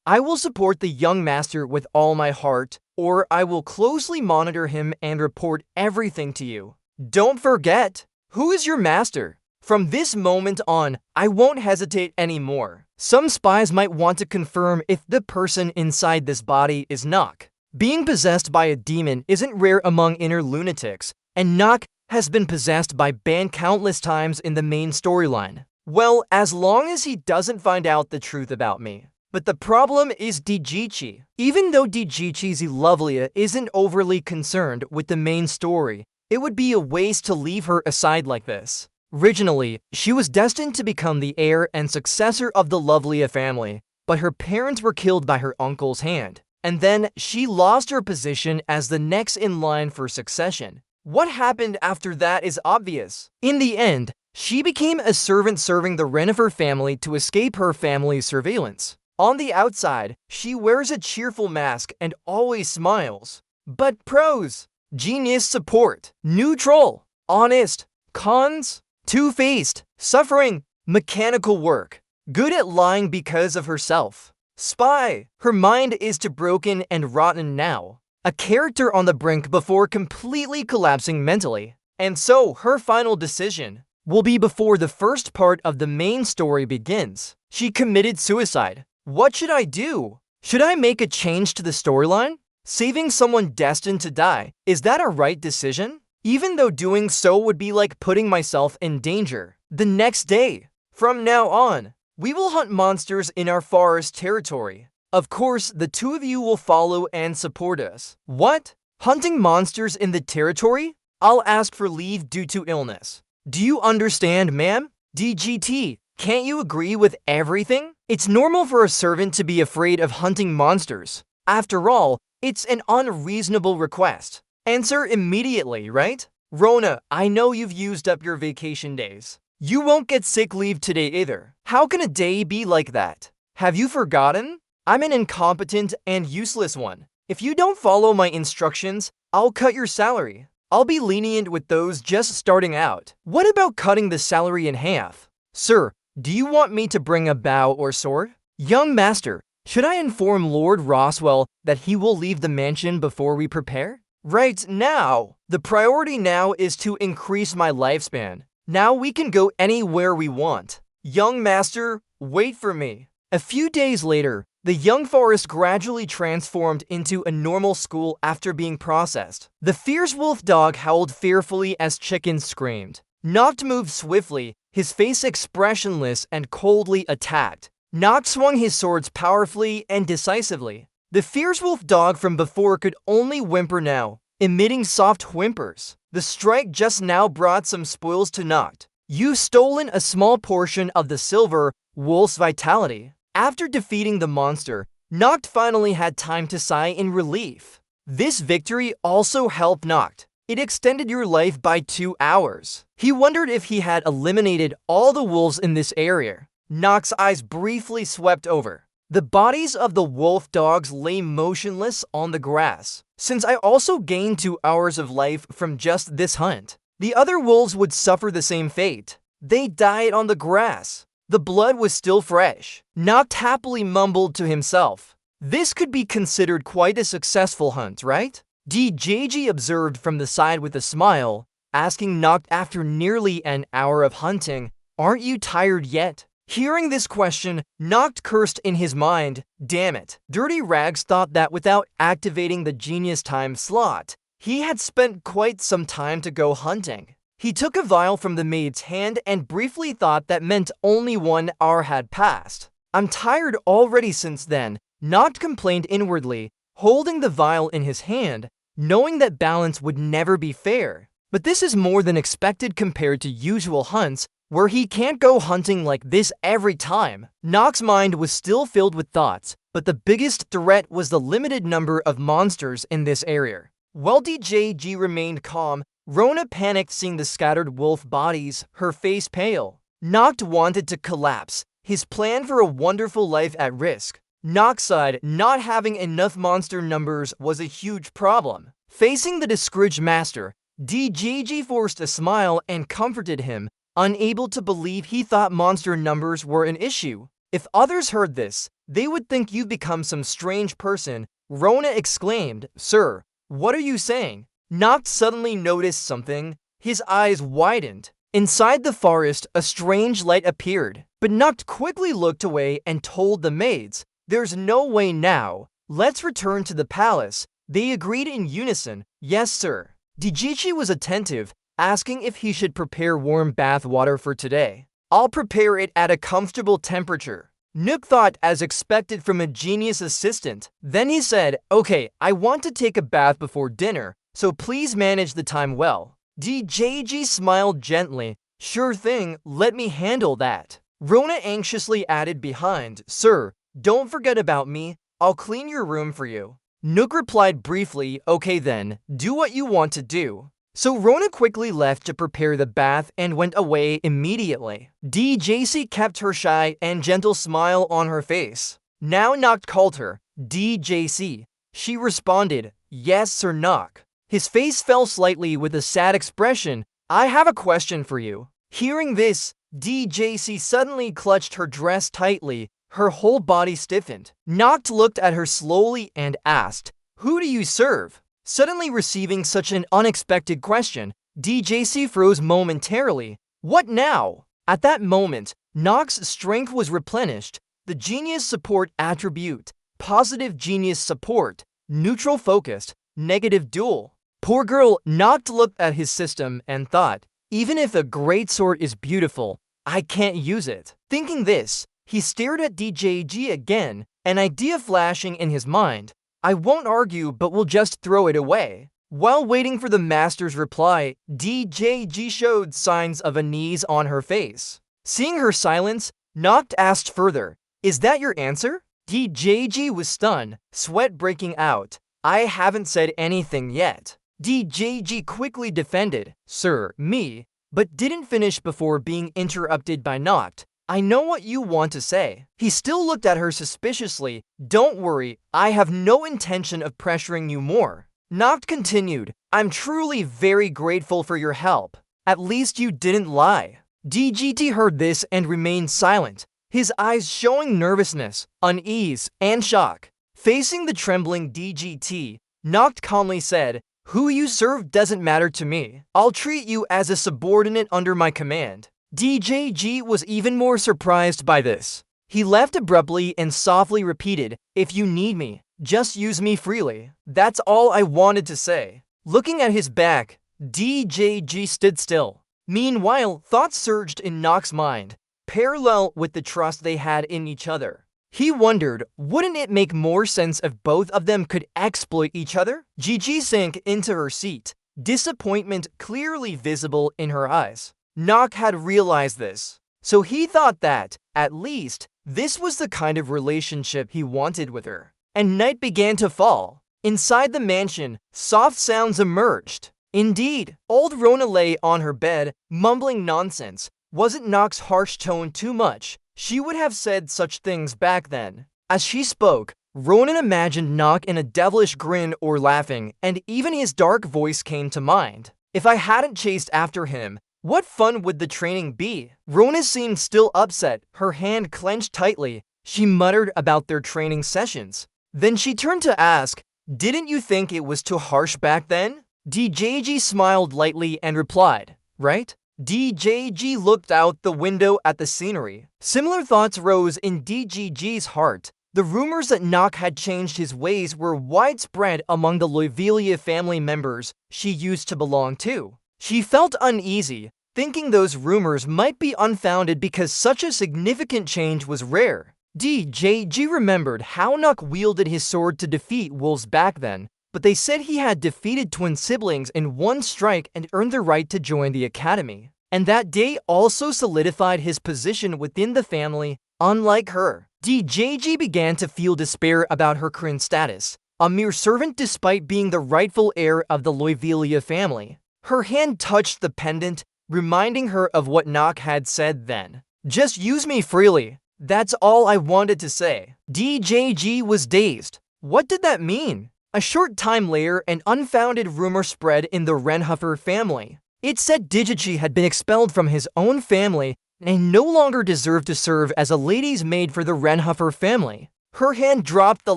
I will support the young master with all my heart, or I will closely monitor him and report everything to you. Don't forget, who is your master? From this moment on, I won't hesitate anymore. Some spies might want to confirm if the person inside this body is Nock. Being possessed by a demon isn't rare among inner lunatics, and Nock has been possessed by Ban countless times in the main storyline. Well, as long as he doesn't find out the truth about me. But the problem is Digichi. Even though Digichi Zelovlia isn't overly concerned with the main story, it would be a waste to leave her aside like this. Originally, she was destined to become the heir and successor of the Lovlia family, but her parents were killed by her uncle's hand, and then she lost her position as the next in line for succession. What happened after that is obvious. In the end, she became a servant serving the Renifer family to escape her family's surveillance. On the outside, she wears a cheerful mask and always smiles. But pros: genius support, neutral, honest, cons, two-faced, suffering, mechanical work, good at lying because of herself. Spy, her mind is too broken and rotten now. A character on the brink before completely collapsing mentally. And so her final decision will be before the first part of the main story begins. She committed suicide. What should I do? Should I make a change to the storyline? Saving someone destined to die, is that a right decision? Even though doing so would be like putting myself in danger. The next day, from now on, we will hunt monsters in our forest territory. Of course, the two of you will follow and support us. What? Hunting monsters in the territory? I'll ask for leave due to illness. Do you understand, ma'am? DGT, can't you agree with everything? It's normal for a servant to be afraid of hunting monsters. After all, it's an unreasonable request. Answer immediately, right? Rona, I know you've used up your vacation days. You won't get sick leave today either. How can a day be like that? Have you forgotten? I'm an incompetent and useless one. If you don't follow my instructions, I'll cut your salary. I'll be lenient with those just starting out. What about cutting the salary in half? Sir, do you want me to bring a bow or sword? Young master, should I inform Lord Roswell that he will leave the mansion before we prepare? Right now! The priority now is to increase my lifespan. Now we can go anywhere we want. Young master, wait for me. A few days later, the young forest gradually transformed into a normal school after being processed. The fierce wolf dog howled fearfully as chickens screamed. Noct moved swiftly, his face expressionless and coldly attacked. Noct swung his swords powerfully and decisively. The fierce wolf dog from before could only whimper now, emitting soft whimpers. The strike just now brought some spoils to Noct. You've stolen a small portion of the silver wolf's vitality. After defeating the monster, Noct finally had time to sigh in relief. This victory also helped Noct. It extended your life by 2 hours. He wondered if he had eliminated all the wolves in this area. Noct's eyes briefly swept over. The bodies of the wolf dogs lay motionless on the grass. Since I also gained 2 hours of life from just this hunt, the other wolves would suffer the same fate. They died on the grass. The blood was still fresh. Noct happily mumbled to himself. This could be considered quite a successful hunt, right? DJG observed from the side with a smile, asking Noct after nearly an hour of hunting, "Aren't you tired yet?" Hearing this question, Noct cursed in his mind. Damn it. Dirty Rags thought that without activating the genius time slot, he had spent quite some time to go hunting. He took a vial from the maid's hand and briefly thought that meant only 1 hour had passed. I'm tired already since then, Noct complained inwardly, holding the vial in his hand, knowing that balance would never be fair. But this is more than expected compared to usual hunts, where he can't go hunting like this every time. Noct's mind was still filled with thoughts, but the biggest threat was the limited number of monsters in this area. While DJG remained calm, Rona panicked seeing the scattered wolf bodies, her face pale. Noct wanted to collapse, his plan for a wonderful life at risk. Noct sighed, not having enough monster numbers was a huge problem. Facing the discouraged master, DJG forced a smile and comforted him, unable to believe he thought monster numbers were an issue. If others heard this, they would think you've become some strange person. Rona exclaimed, "Sir, what are you saying?" Noct suddenly noticed something. His eyes widened. Inside the forest, a strange light appeared. But Noct quickly looked away and told the maids, "There's no way now. Let's return to the palace." They agreed in unison, "Yes, sir." Dijichi was attentive, asking if he should prepare warm bath water for today. "I'll prepare it at a comfortable temperature." Nook thought as expected from a genius assistant. Then he said, "Okay, I want to take a bath before dinner, so please manage the time well." DJG smiled gently. "Sure thing, let me handle that." Rona anxiously added behind, "Sir, don't forget about me. I'll clean your room for you." Nook replied briefly, "Okay then, do what you want to do." So Rona quickly left to prepare the bath and went away immediately. DJC kept her shy and gentle smile on her face. Now Noct called her, "DJC." She responded, "Yes, Sir Noct." His face fell slightly with a sad expression. "I have a question for you." Hearing this, DJC suddenly clutched her dress tightly. Her whole body stiffened. Noct looked at her slowly and asked, "Who do you serve?" Suddenly receiving such an unexpected question, DJC froze momentarily. What now? At that moment, Noct's strength was replenished. The genius support attribute, positive genius support, neutral focused, negative dual. Poor girl. Noct looked at his system and thought, even if a great sword is beautiful, I can't use it. Thinking this, he stared at DJG again, an idea flashing in his mind. I won't argue, but we'll just throw it away. While waiting for the master's reply, DJG showed signs of unease on her face. Seeing her silence, Noct asked further, "Is that your answer?" DJG was stunned, sweat breaking out. "I haven't said anything yet." DJG quickly defended, "Sir, me, but didn't finish before being interrupted by Noct. I know what you want to say. He still looked at her suspiciously. Don't worry, I have no intention of pressuring you more. Noct continued, I'm truly very grateful for your help. At least you didn't lie. DGT heard this and remained silent, his eyes showing nervousness, unease, and shock. Facing the trembling DGT, Noct calmly said, who you serve doesn't matter to me. I'll treat you as a subordinate under my command. DJG was even more surprised by this. He left abruptly and softly repeated, if you need me, just use me freely. That's all I wanted to say. Looking at his back, DJG stood still. Meanwhile, thoughts surged in Noct's mind, parallel with the trust they had in each other. He wondered, wouldn't it make more sense if both of them could exploit each other? Gigi sank into her seat, disappointment clearly visible in her eyes. Noct had realized this, so he thought that, at least, this was the kind of relationship he wanted with her. And night began to fall. Inside the mansion, soft sounds emerged. Indeed, old Rona lay on her bed, mumbling nonsense. Wasn't Noct's harsh tone too much? She would have said such things back then. As she spoke, Ronan imagined Noct in a devilish grin or laughing, and even his dark voice came to mind. If I hadn't chased after him, what fun would the training be? Rona seemed still upset, her hand clenched tightly. She muttered about their training sessions. Then she turned to ask, didn't you think it was too harsh back then? DJG smiled lightly and replied, right? DJG looked out the window at the scenery. Similar thoughts rose in DGG's heart. The rumors that Noct had changed his ways were widespread among the Lovelia family members she used to belong to. She felt uneasy, thinking those rumors might be unfounded because such a significant change was rare. DJG remembered how Noct wielded his sword to defeat wolves back then, but they said he had defeated twin siblings in one strike and earned the right to join the academy. And that day also solidified his position within the family, unlike her. DJG began to feel despair about her current status, a mere servant despite being the rightful heir of the Lovelia family. Her hand touched the pendant, reminding her of what Noct had said then. Just use me freely. That's all I wanted to say. DJG was dazed. What did that mean? A short time later, an unfounded rumor spread in the Renhofer family. It said Digichi had been expelled from his own family and no longer deserved to serve as a lady's maid for the Renhofer family. Her hand dropped the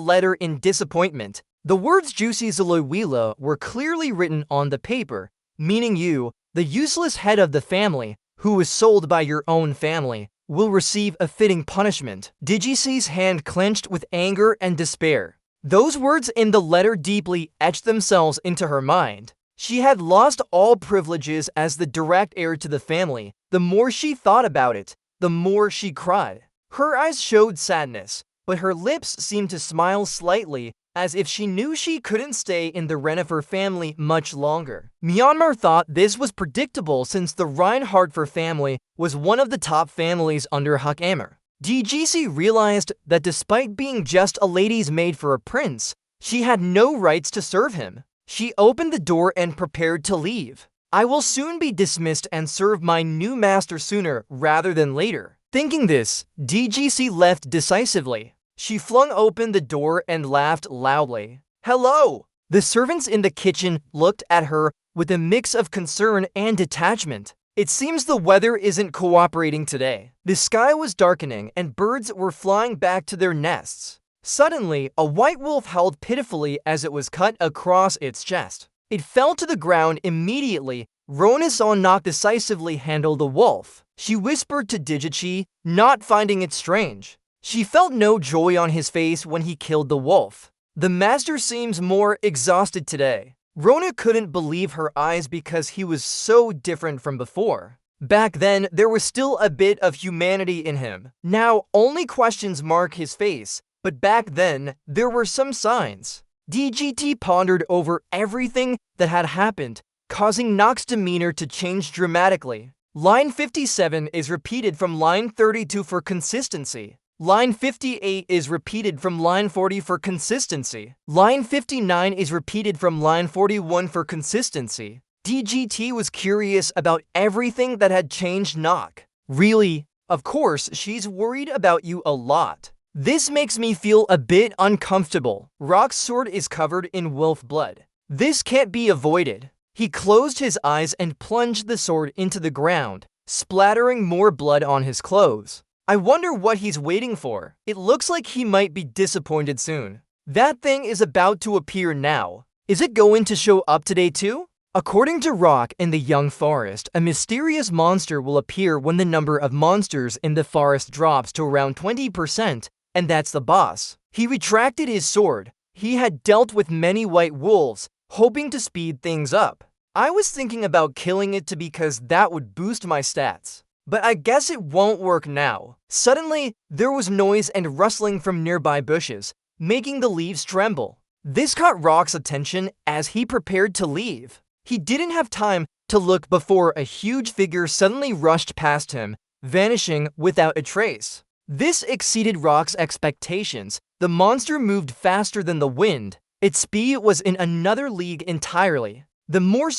letter in disappointment. The words Juicy Zoloiwila were clearly written on the paper, meaning you, the useless head of the family, who was sold by your own family, will receive a fitting punishment. Digici's hand clenched with anger and despair. Those words in the letter deeply etched themselves into her mind. She had lost all privileges as the direct heir to the family. The more she thought about it, the more she cried. Her eyes showed sadness, but her lips seemed to smile slightly, as if she knew she couldn't stay in the Renhofer family much longer. Myanmar thought this was predictable since the Reinhardt family was one of the top families under Hukamer. DGC realized that despite being just a lady's maid for a prince, she had no rights to serve him. She opened the door and prepared to leave. I will soon be dismissed and serve my new master sooner rather than later. Thinking this, DGC left decisively. She flung open the door and laughed loudly. Hello! The servants in the kitchen looked at her with a mix of concern and detachment. It seems the weather isn't cooperating today. The sky was darkening and birds were flying back to their nests. Suddenly, a white wolf howled pitifully as it was cut across its chest. It fell to the ground immediately. Rona saw Noct decisively handle the wolf. She whispered to Digichi, not finding it strange. She felt no joy on his face when he killed the wolf. The master seems more exhausted today. Rona couldn't believe her eyes because he was so different from before. Back then, there was still a bit of humanity in him. Now, only questions mark his face, but back then, there were some signs. DGT pondered over everything that had happened, causing Noct's demeanor to change dramatically. Line 57 is repeated from line 32 for consistency. Line 58 is repeated from line 40 for consistency. Line 59 is repeated from line 41 for consistency. DGT was curious about everything that had changed Nock. Really? Of course, she's worried about you a lot. This makes me feel a bit uncomfortable. Rock's sword is covered in wolf blood. This can't be avoided. He closed his eyes and plunged the sword into the ground, splattering more blood on his clothes. I wonder what he's waiting for. It looks like he might be disappointed soon. That thing is about to appear now. Is it going to show up today too? According to Rock in the Young Forest, a mysterious monster will appear when the number of monsters in the forest drops to around 20%, and that's the boss. He retracted his sword. He had dealt with many white wolves, hoping to speed things up. I was thinking about killing it because that would boost my stats. But I guess it won't work now. Suddenly, there was noise and rustling from nearby bushes, making the leaves tremble. This caught Rock's attention as he prepared to leave. He didn't have time to look before a huge figure suddenly rushed past him, vanishing without a trace. This exceeded Rock's expectations. The monster moved faster than the wind. Its speed was in another league entirely. The more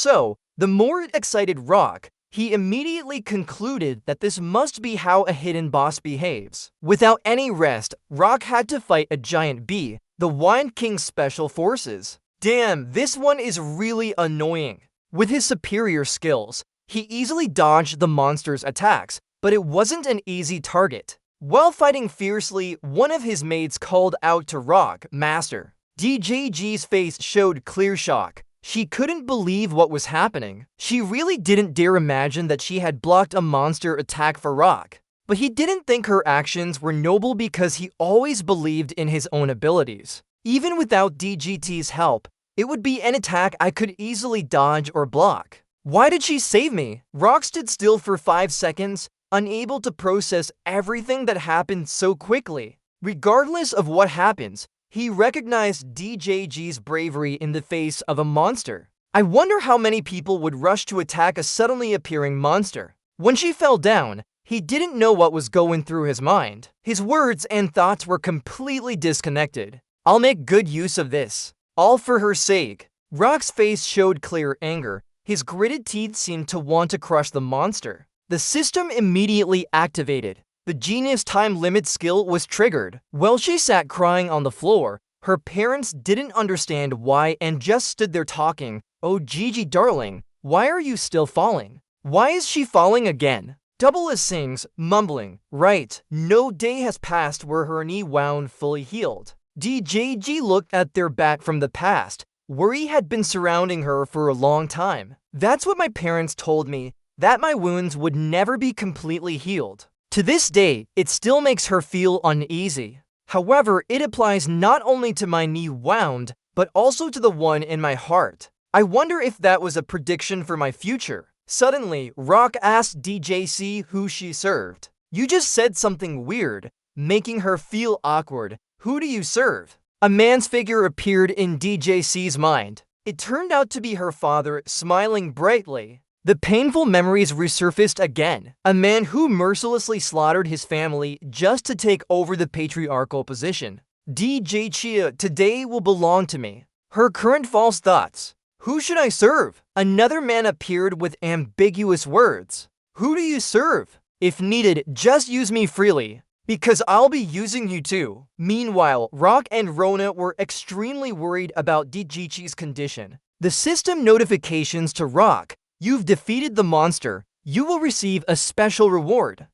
it excited Rock. He immediately concluded that this must be how a hidden boss behaves. Without any rest, Rock had to fight a giant bee, the Wind King's special forces. Damn, this one is really annoying. With his superior skills, he easily dodged the monster's attacks, but it wasn't an easy target. While fighting fiercely, one of his mates called out to Rock, "Master." DJG's face showed clear shock. She couldn't believe what was happening. She really didn't dare imagine that she had blocked a monster attack for Rock. But he didn't think her actions were noble because he always believed in his own abilities. Even without DGT's help, it would be an attack I could easily dodge or block. Why did she save me? Rock stood still for 5 seconds, unable to process everything that happened so quickly. Regardless of what happens, he recognized DJG's bravery in the face of a monster. I wonder how many people would rush to attack a suddenly appearing monster. When she fell down, he didn't know what was going through his mind. His words and thoughts were completely disconnected. I'll make good use of this. All for her sake. Rock's face showed clear anger. His gritted teeth seemed to want to crush the monster. The system immediately activated. The genius time limit skill was triggered. While she sat crying on the floor, her parents didn't understand why and just stood there talking. "Oh Gigi darling, why are you still falling? Why is she falling again?" Double sings, mumbling, "Right, no day has passed where her knee wound fully healed." DJG looked at their back from the past. Worry had been surrounding her for a long time. That's what my parents told me, that my wounds would never be completely healed. To this day, it still makes her feel uneasy. However, it applies not only to my knee wound, but also to the one in my heart. I wonder if that was a prediction for my future. Suddenly, Rock asked DJC who she served. "You just said something weird," making her feel awkward. "Who do you serve?" A man's figure appeared in DJC's mind. It turned out to be her father, smiling brightly. The painful memories resurfaced again. A man who mercilessly slaughtered his family just to take over the patriarchal position. DJ Chia today will belong to me. Her current false thoughts. Who should I serve? Another man appeared with ambiguous words. Who do you serve? If needed, just use me freely, because I'll be using you too. Meanwhile, Rock and Rona were extremely worried about DGC's condition. The system notifications to Rock. You've defeated the monster. You will receive a special reward.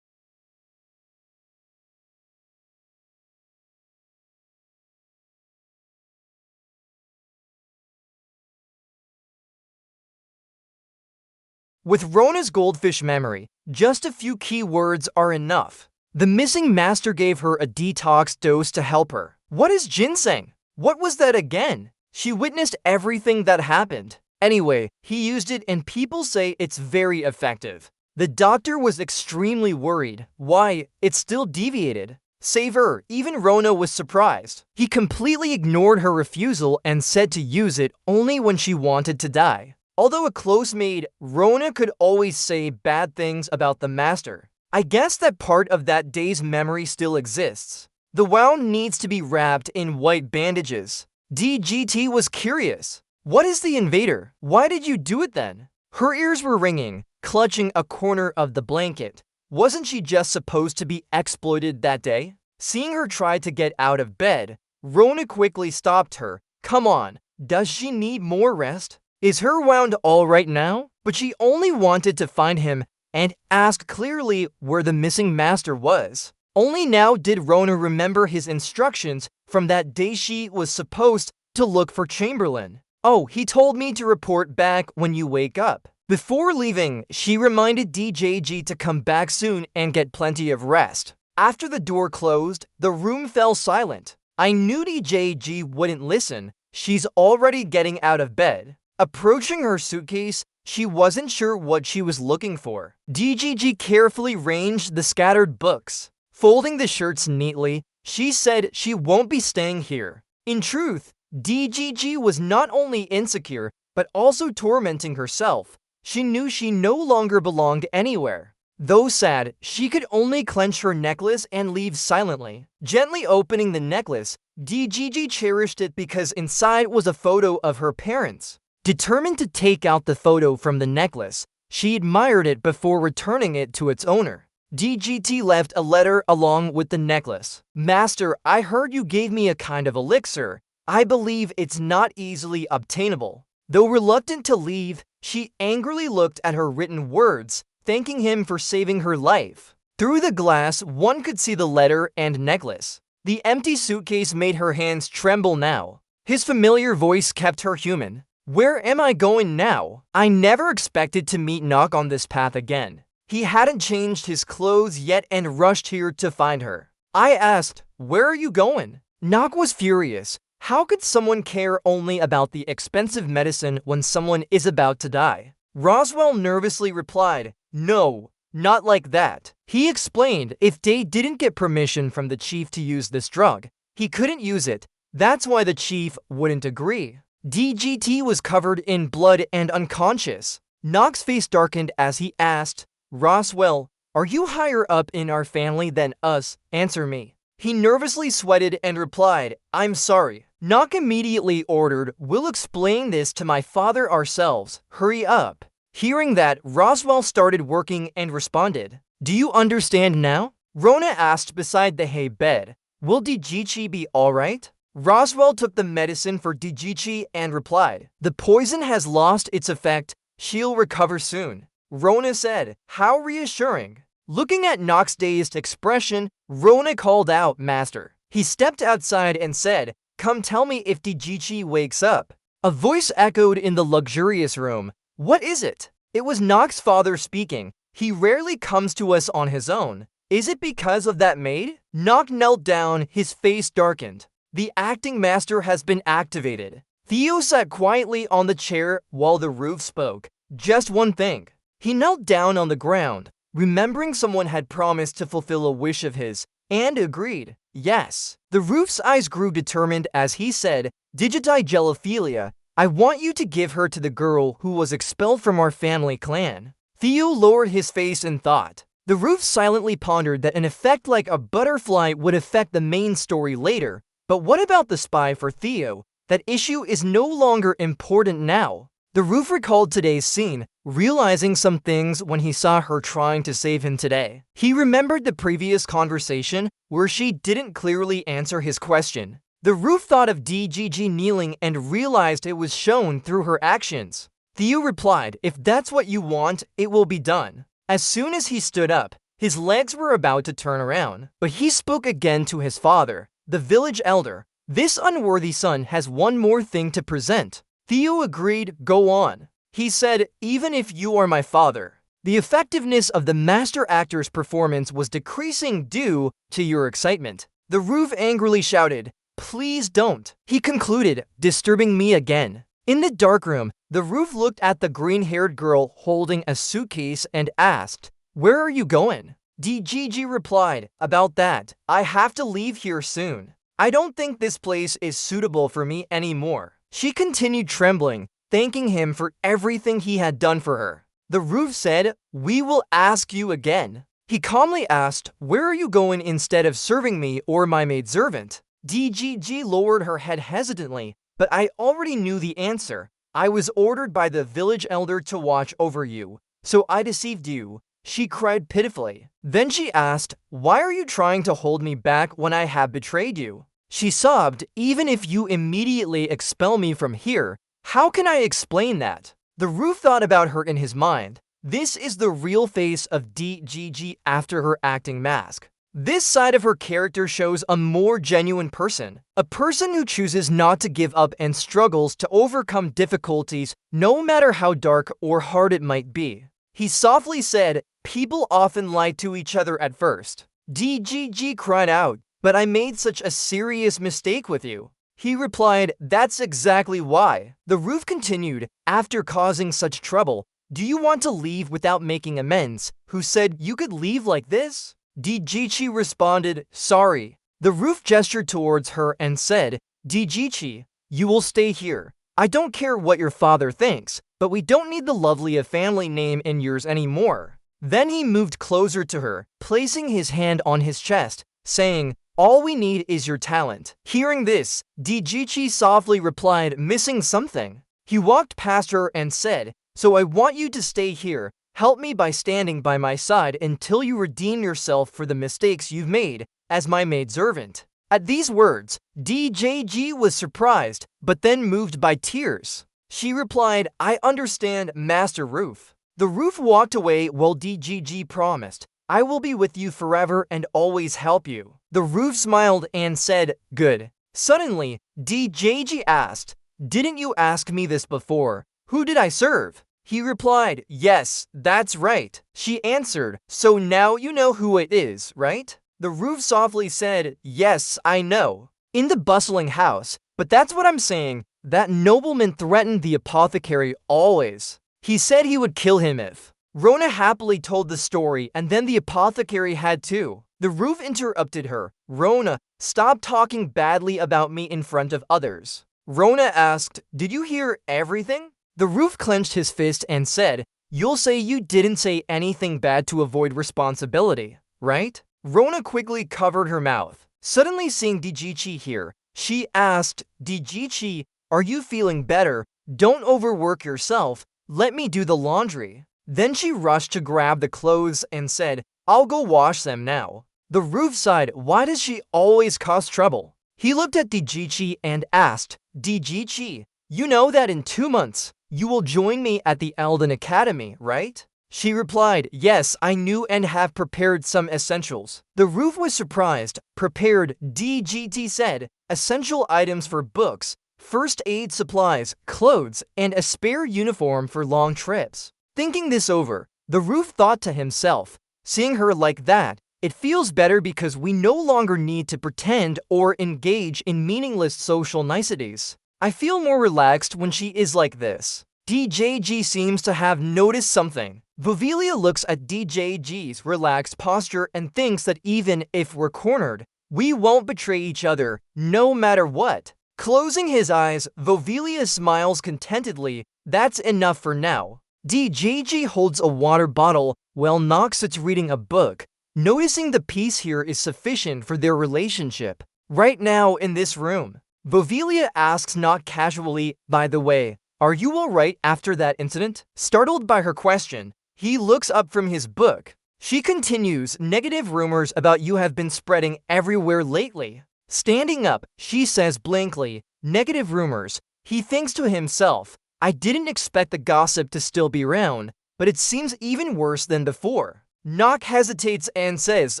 With Rona's goldfish memory, just a few key words are enough. The missing master gave her a detox dose to help her. What is ginseng? What was that again? She witnessed everything that happened. Anyway, he used it and people say it's very effective. The doctor was extremely worried. Why? It still deviated. Save her. Even Rona was surprised. He completely ignored her refusal and said to use it only when she wanted to die. Although a close maid, Rona could always say bad things about the master. I guess that part of that day's memory still exists. The wound needs to be wrapped in white bandages. DGT was curious. What is the invader? Why did you do it then? Her ears were ringing, clutching a corner of the blanket. Wasn't she just supposed to be exploited that day? Seeing her try to get out of bed, Rona quickly stopped her. Come on, does she need more rest? Is her wound all right now? But she only wanted to find him and ask clearly where the missing master was. Only now did Rona remember his instructions from that day she was supposed to look for Chamberlain. Oh, he told me to report back when you wake up. Before leaving, she reminded DJG to come back soon and get plenty of rest. After the door closed, the room fell silent. I knew DJG wouldn't listen. She's already getting out of bed. Approaching her suitcase, she wasn't sure what she was looking for. DGG carefully arranged the scattered books. Folding the shirts neatly, she said she won't be staying here. In truth, DGG was not only insecure, but also tormenting herself. She knew she no longer belonged anywhere. Though sad, she could only clench her necklace and leave silently. Gently opening the necklace, DGG cherished it because inside was a photo of her parents. Determined to take out the photo from the necklace, she admired it before returning it to its owner. DGT left a letter along with the necklace. Master, I heard you gave me a kind of elixir. I believe it's not easily obtainable. Though reluctant to leave, she angrily looked at her written words, thanking him for saving her life. Through the glass, one could see the letter and necklace. The empty suitcase made her hands tremble now. His familiar voice kept her human. Where am I going now? I never expected to meet Nock on this path again. He hadn't changed his clothes yet and rushed here to find her. I asked, where are you going? Nock was furious. How could someone care only about the expensive medicine when someone is about to die? Roswell nervously replied, no, not like that. He explained if Day didn't get permission from the chief to use this drug, he couldn't use it. That's why the chief wouldn't agree. DGT was covered in blood and unconscious. Nock's face darkened as he asked, Roswell, are you higher up in our family than us? Answer me. He nervously sweated and replied, I'm sorry. Nock immediately ordered, we'll explain this to my father ourselves. Hurry up. Hearing that, Roswell started working and responded, do you understand now? Rona asked beside the hay bed, will DGT be alright? Roswell took the medicine for DGT and replied, the poison has lost its effect. She'll recover soon. Rona said, how reassuring. Looking at Nock's dazed expression, Rona called out, Master. He stepped outside and said, come tell me if DGT wakes up. A voice echoed in the luxurious room. What is it? It was Nock's father speaking. He rarely comes to us on his own. Is it because of that maid? Nock knelt down, his face darkened. The acting master has been activated. Theo sat quietly on the chair while the roof spoke. Just one thing. He knelt down on the ground, remembering someone had promised to fulfill a wish of his, and agreed. Yes. The roof's eyes grew determined as he said, Digiti Gelophilia, I want you to give her to the girl who was expelled from our family clan. Theo lowered his face in thought. The roof silently pondered that an effect like a butterfly would affect the main story later, but what about the spy for Theo? That issue is no longer important now. The roof recalled today's scene, realizing some things when he saw her trying to save him today. He remembered the previous conversation where she didn't clearly answer his question. The roof thought of DGG kneeling and realized it was shown through her actions. Theo replied, if that's what you want, it will be done. As soon as he stood up, his legs were about to turn around, but he spoke again to his father, the village elder. This unworthy son has one more thing to present. Theo agreed, go on. He said, even if you are my father. The effectiveness of the master actor's performance was decreasing due to your excitement. The roof angrily shouted, please don't. He concluded, disturbing me again. In the dark room, the roof looked at the green-haired girl holding a suitcase and asked, where are you going? DGG replied, about that, I have to leave here soon. I don't think this place is suitable for me anymore. She continued trembling, thanking him for everything he had done for her. The roof said, we will ask you again. He calmly asked, "Where are you going instead of serving me or my maidservant?" DGG lowered her head hesitantly, but I already knew the answer. "I was ordered by the village elder to watch over you, so I deceived you," she cried pitifully. Then she asked, "Why are you trying to hold me back when I have betrayed you?" She sobbed, "Even if you immediately expel me from here, how can I explain that?" The roof thought about her in his mind. This is the real face of DGG after her acting mask. This side of her character shows a more genuine person, a person who chooses not to give up and struggles to overcome difficulties no matter how dark or hard it might be. He softly said, "People often lie to each other at first." DGG cried out, "But I made such a serious mistake with you." He replied, "That's exactly why." The roof continued, "After causing such trouble, do you want to leave without making amends? Who said you could leave like this?" DGG responded, "Sorry." The roof gestured towards her and said, "DGG, you will stay here. I don't care what your father thinks, but we don't need the lovely family name in yours anymore." Then he moved closer to her, placing his hand on his chest, saying, "All we need is your talent." Hearing this, DGG softly replied, "Missing something." He walked past her and said, "So I want you to stay here. Help me by standing by my side until you redeem yourself for the mistakes you've made as my maidservant." At these words, DJG was surprised, but then moved by tears. She replied, "I understand, Master Roof." The roof walked away while DGG promised, "I will be with you forever and always help you." The roof smiled and said, "Good." Suddenly, DJG asked, "Didn't you ask me this before? Who did I serve?" He replied, "Yes, that's right." She answered, "So now you know who it is, right?" The roof softly said, "Yes, I know." In the bustling house, but that's what I'm saying, that nobleman threatened the apothecary always. He said he would kill him if. Rona happily told the story, and then the apothecary had too. The roof interrupted her. "Rona, stop talking badly about me in front of others." Rona asked, "Did you hear everything?" The roof clenched his fist and said, "You'll say you didn't say anything bad to avoid responsibility, right?" Rona quickly covered her mouth. Suddenly seeing DGG here, she asked, "DGG, are you feeling better? Don't overwork yourself. Let me do the laundry." Then she rushed to grab the clothes and said, "I'll go wash them now." The roof sighed, "Why does she always cause trouble?" He looked at DGG and asked, "DGG, you know that in 2 months, you will join me at the Elden Academy, right?" She replied, "Yes, I knew and have prepared some essentials." The roof was surprised. "Prepared," DGT said, "essential items for books, first aid supplies, clothes, and a spare uniform for long trips." Thinking this over, the roof thought to himself, "Seeing her like that, it feels better because we no longer need to pretend or engage in meaningless social niceties. I feel more relaxed when she is like this." DJG seems to have noticed something. Vovelia looks at DJG's relaxed posture and thinks that even if we're cornered, we won't betray each other, no matter what. Closing his eyes, Vovelia smiles contentedly. That's enough for now. DJG holds a water bottle while Nox sits reading a book, noticing the peace here is sufficient for their relationship. Right now in this room, Vovelia asks Nox casually, "By the way, are you alright after that incident?" Startled by her question, he looks up from his book. She continues, "Negative rumors about you have been spreading everywhere lately." Standing up, she says blankly, "Negative rumors." He thinks to himself, "I didn't expect the gossip to still be around, but it seems even worse than before." Nox hesitates and says,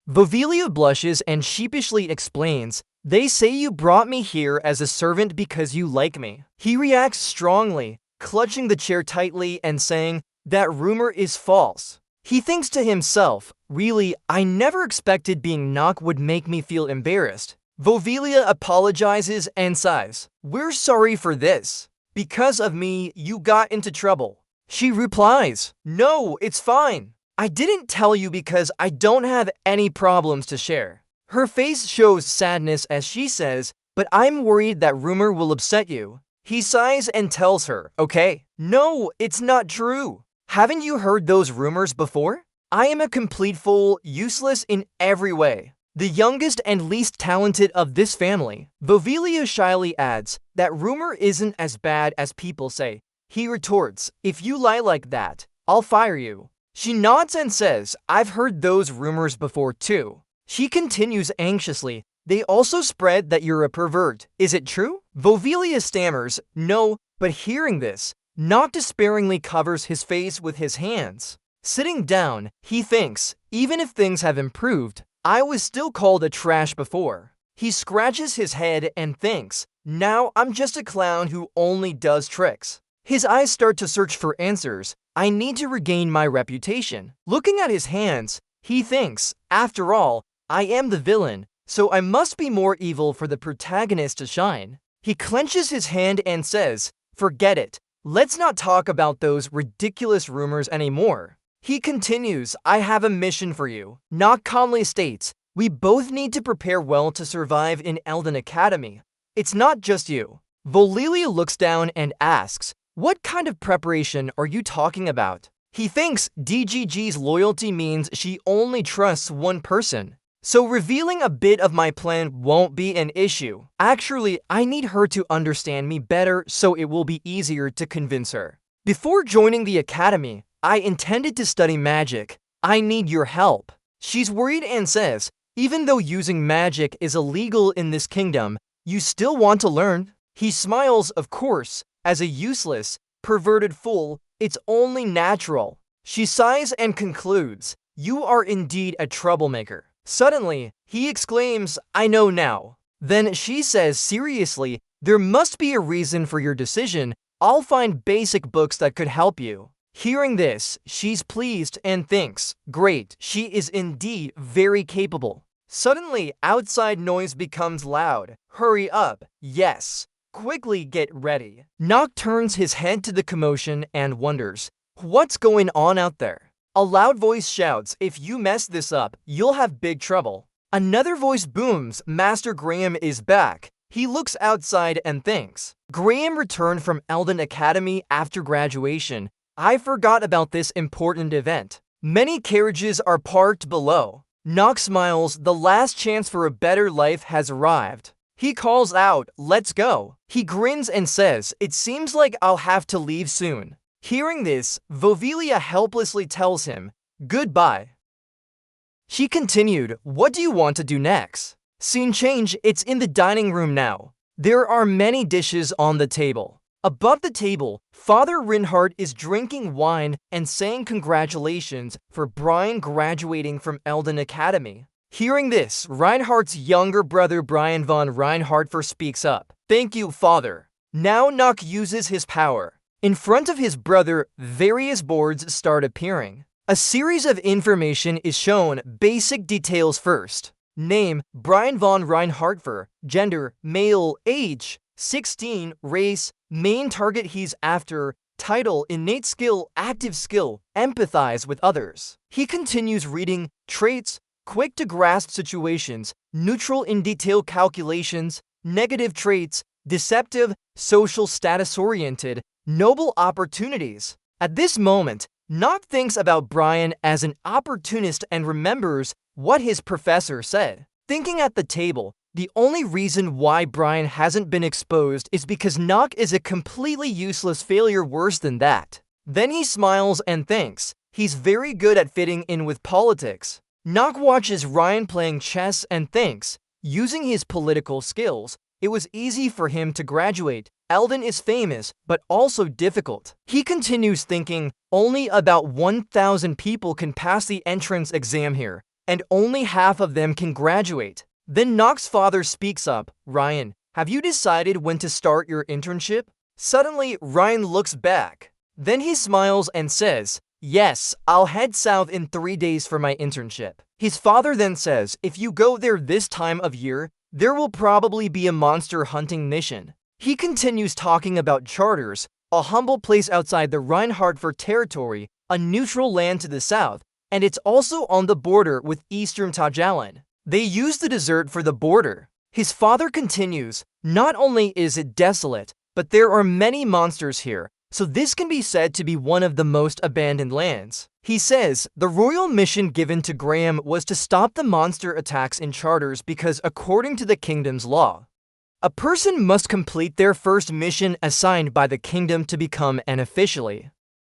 Vovelia blushes and sheepishly explains, "They say you brought me here as a servant because you like me." He reacts strongly, clutching the chair tightly and saying, "That rumor is false." He thinks to himself, "Really, I never expected being Nox would make me feel embarrassed." Vovelia apologizes and sighs, "We're sorry for this. Because of me, you got into trouble." She replies, "No, it's fine. I didn't tell you because I don't have any problems to share." Her face shows sadness as she says, "But I'm worried that rumor will upset you." He sighs and tells her, "Okay. No, it's not true. Haven't you heard those rumors before? I am a complete fool, useless in every way. The youngest and least talented of this family. Vovelia shyly adds, that rumor isn't as bad as people say. He retorts, if you lie like that, I'll fire you. She nods and says, I've heard those rumors before too. She continues anxiously, they also spread that you're a pervert. Is it true? Vovelia stammers, no, but hearing this, Nock despairingly covers his face with his hands. Sitting down, he thinks, even if things have improved, I was still called a trash before. He scratches his head and thinks, now I'm just a clown who only does tricks. His eyes start to search for answers. I need to regain my reputation. Looking at his hands, he thinks, after all, I am the villain, so I must be more evil for the protagonist to shine. He clenches his hand and says, forget it. Let's not talk about those ridiculous rumors anymore. He continues, I have a mission for you. Nock calmly states, we both need to prepare well to survive in Elden Academy. It's not just you. Vovelia looks down and asks, what kind of preparation are you talking about? He thinks DGG's loyalty means she only trusts one person. So revealing a bit of my plan won't be an issue. Actually, I need her to understand me better so it will be easier to convince her. Before joining the academy, I intended to study magic. I need your help. She's worried and says, even though using magic is illegal in this kingdom, you still want to learn? He smiles, of course, as a useless, perverted fool, it's only natural. She sighs and concludes, you are indeed a troublemaker. Suddenly, he exclaims, I know now. Then she says seriously, there must be a reason for your decision. I'll find basic books that could help you. Hearing this, she's pleased and thinks, great, she is indeed very capable. Suddenly, outside noise becomes loud. Hurry up. Yes. Quickly get ready. Nock turns his head to the commotion and wonders, what's going on out there? A loud voice shouts, if you mess this up, you'll have big trouble. Another voice booms, Master Graham is back. He looks outside and thinks, Graham returned from Elden Academy after graduation. I forgot about this important event. Many carriages are parked below. Nock smiles, the last chance for a better life has arrived. He calls out, let's go. He grins and says, it seems like I'll have to leave soon. Hearing this, Vovelia helplessly tells him, goodbye. She continued, what do you want to do next? Scene change, it's in the dining room now. There are many dishes on the table. Above the table, Father Reinhardt is drinking wine and saying congratulations for Brian graduating from Elden Academy. Hearing this, Reinhardt's younger brother Brian von Reinhardt speaks up. Thank you, Father. Now Nock uses his power. In front of his brother, various boards start appearing. A series of information is shown, basic details first. Name, Brian von Reinhardt. Gender, male. Age, 16. Race, main target he's after. Title, innate skill, active skill, empathize with others. He continues reading, traits, quick to grasp situations, neutral in detail calculations, negative traits, deceptive, social status oriented, noble opportunities. At this moment, Nock thinks about Brian as an opportunist and remembers what his professor said. Thinking at the table, the only reason why Brian hasn't been exposed is because Nock is a completely useless failure worse than that. Then he smiles and thinks, he's very good at fitting in with politics. Nock watches Ryan playing chess and thinks, using his political skills, it was easy for him to graduate. Elden is famous, but also difficult. He continues thinking, only about 1,000 people can pass the entrance exam here, and only half of them can graduate. Then Nock's father speaks up, Ryan, have you decided when to start your internship? Suddenly, Ryan looks back. Then he smiles and says, yes, I'll head south in 3 days for my internship. His father then says, if you go there this time of year, there will probably be a monster hunting mission. He continues talking about charters, a humble place outside the Reinhardt territory, a neutral land to the south, and it's also on the border with Eastern Tajalan. They use the desert for the border. His father continues, not only is it desolate, but there are many monsters here, so this can be said to be one of the most abandoned lands. He says the royal mission given to Graham was to stop the monster attacks in charters because, according to the kingdom's law, a person must complete their first mission assigned by the kingdom to become an officially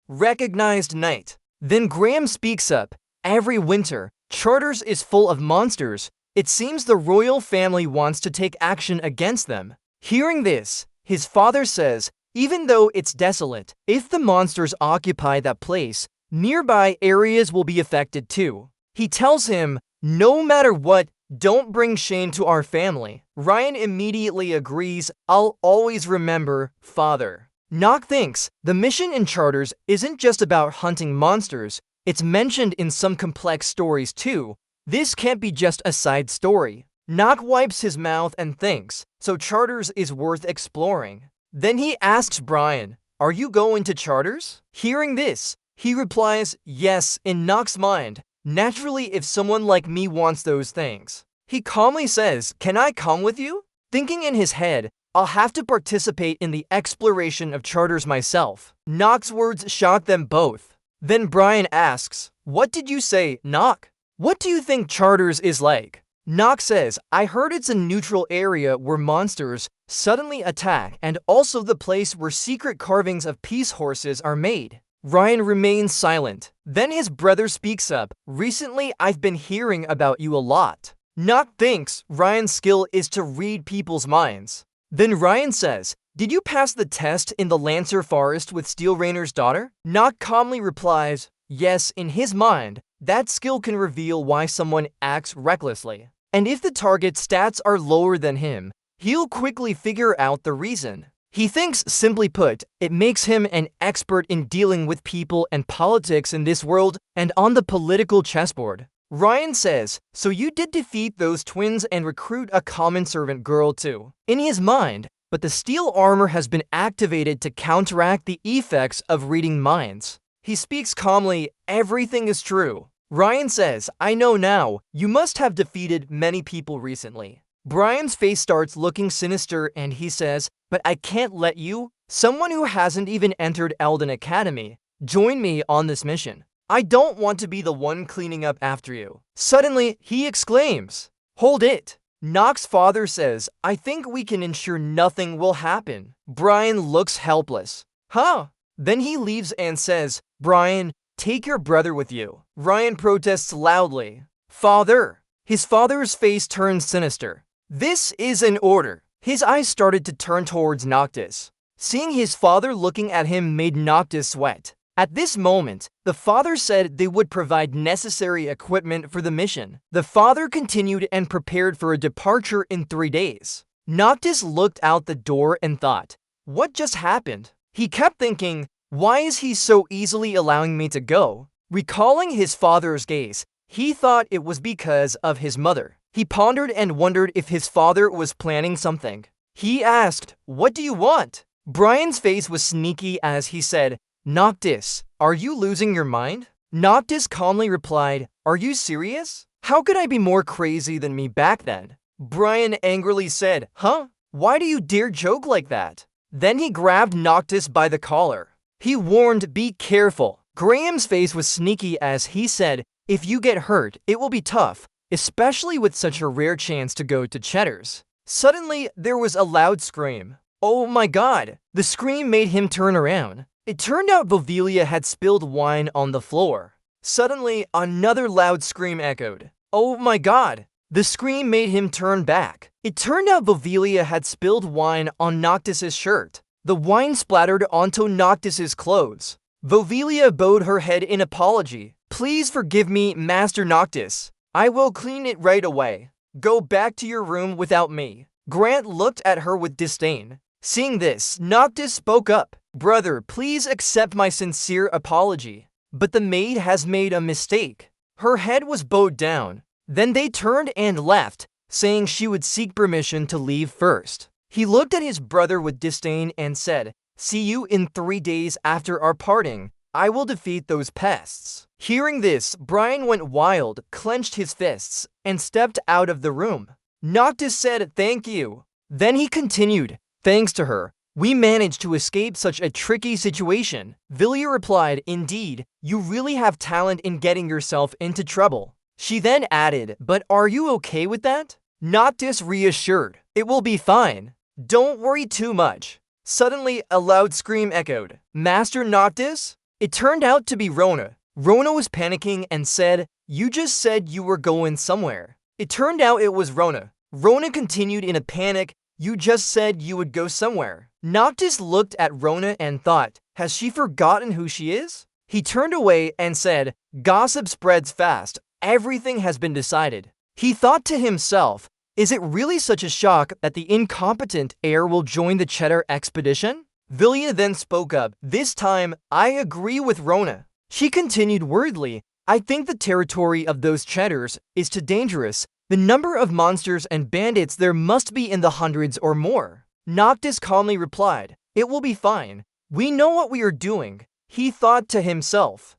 recognized knight. Then Graham speaks up. Every winter, Charters is full of monsters. It seems the royal family wants to take action against them. Hearing this, his father says, even though it's desolate, if the monsters occupy that place, nearby areas will be affected too. He tells him, no matter what, don't bring shame to our family. Ryan immediately agrees, I'll always remember, father. Nock thinks the mission in Charters isn't just about hunting monsters, it's mentioned in some complex stories too. This can't be just a side story. Nock wipes his mouth and thinks, so Charters is worth exploring. Then he asks Brian, are you going to Charters? Hearing this, he replies, yes, in Nock's mind. Naturally, if someone like me wants those things. He calmly says, can I come with you? Thinking in his head, I'll have to participate in the exploration of Charters myself. Nock's words shock them both. Then Brian asks, what did you say, Nock? What do you think Charters is like? Nock says, I heard it's a neutral area where monsters suddenly attack and also the place where secret carvings of peace horses are made. Ryan remains silent. Then his brother speaks up. Recently, I've been hearing about you a lot. Nock thinks Ryan's skill is to read people's minds. Then Ryan says, did you pass the test in the Lancer Forest with Steel Rainer's daughter? Nock calmly replies, yes, in his mind, that skill can reveal why someone acts recklessly. And if the target's stats are lower than him, he'll quickly figure out the reason. He thinks, simply put, it makes him an expert in dealing with people and politics in this world and on the political chessboard. Ryan says, so you did defeat those twins and recruit a common servant girl too. In his mind, but the steel armor has been activated to counteract the effects of reading minds. He speaks calmly, everything is true. Ryan says, I know now, you must have defeated many people recently. Brian's face starts looking sinister and he says, but I can't let you, someone who hasn't even entered Elden Academy, join me on this mission. I don't want to be the one cleaning up after you. Suddenly, he exclaims, hold it. Nock's father says, I think we can ensure nothing will happen. Brian looks helpless. Huh? Then he leaves and says, Brian, take your brother with you. Ryan protests loudly. Father! His father's face turns sinister. This is an order. His eyes started to turn towards Noctis. Seeing his father looking at him made Noctis sweat. At this moment, the father said they would provide necessary equipment for the mission. The father continued and prepared for a departure in 3 days. Noctis looked out the door and thought, what just happened? He kept thinking, why is he so easily allowing me to go? Recalling his father's gaze, he thought it was because of his mother. He pondered and wondered if his father was planning something. He asked, what do you want? Brian's face was sneaky as he said, Noctis, are you losing your mind? Noctis calmly replied, are you serious? How could I be more crazy than me back then? Brian angrily said, huh? Why do you dare joke like that? Then he grabbed Noctis by the collar. He warned, be careful. Graham's face was sneaky as he said, if you get hurt, it will be tough, especially with such a rare chance to go to Cheddar's. Suddenly, there was a loud scream. Oh my god! The scream made him turn around. It turned out Vovelia had spilled wine on the floor. Suddenly, another loud scream echoed. Oh my god! The scream made him turn back. It turned out Vovelia had spilled wine on Noctis's shirt. The wine splattered onto Noctis's clothes. Vovelia bowed her head in apology. Please forgive me, Master Noctis. I will clean it right away. Go back to your room without me. Grant looked at her with disdain. Seeing this, Noctis spoke up. Brother, please accept my sincere apology. But the maid has made a mistake. Her head was bowed down. Then they turned and left, saying she would seek permission to leave first. He looked at his brother with disdain and said, see you in 3 days after our parting. I will defeat those pests. Hearing this, Brian went wild, clenched his fists, and stepped out of the room. Noctis said, thank you. Then he continued, thanks to her, We managed to escape such a tricky situation. Vilya replied, indeed, you really have talent in getting yourself into trouble. She then added, but are you okay with that? Noctis reassured, it will be fine. Don't worry too much. Suddenly, a loud scream echoed. Master Noctis? It turned out to be Rona. Rona was panicking and said, you just said you were going somewhere. It turned out it was Rona. Rona continued in a panic, you just said you would go somewhere. Noctis looked at Rona and thought, has she forgotten who she is? He turned away and said, gossip spreads fast. Everything has been decided. He thought to himself, is it really such a shock that the incompetent heir will join the Cheddar expedition? Vilya then spoke up, this time, I agree with Rona. She continued worriedly, I think the territory of those Cheddars is too dangerous. The number of monsters and bandits there must be in the hundreds or more. Noctis calmly replied, it will be fine. We know what we are doing. He thought to himself.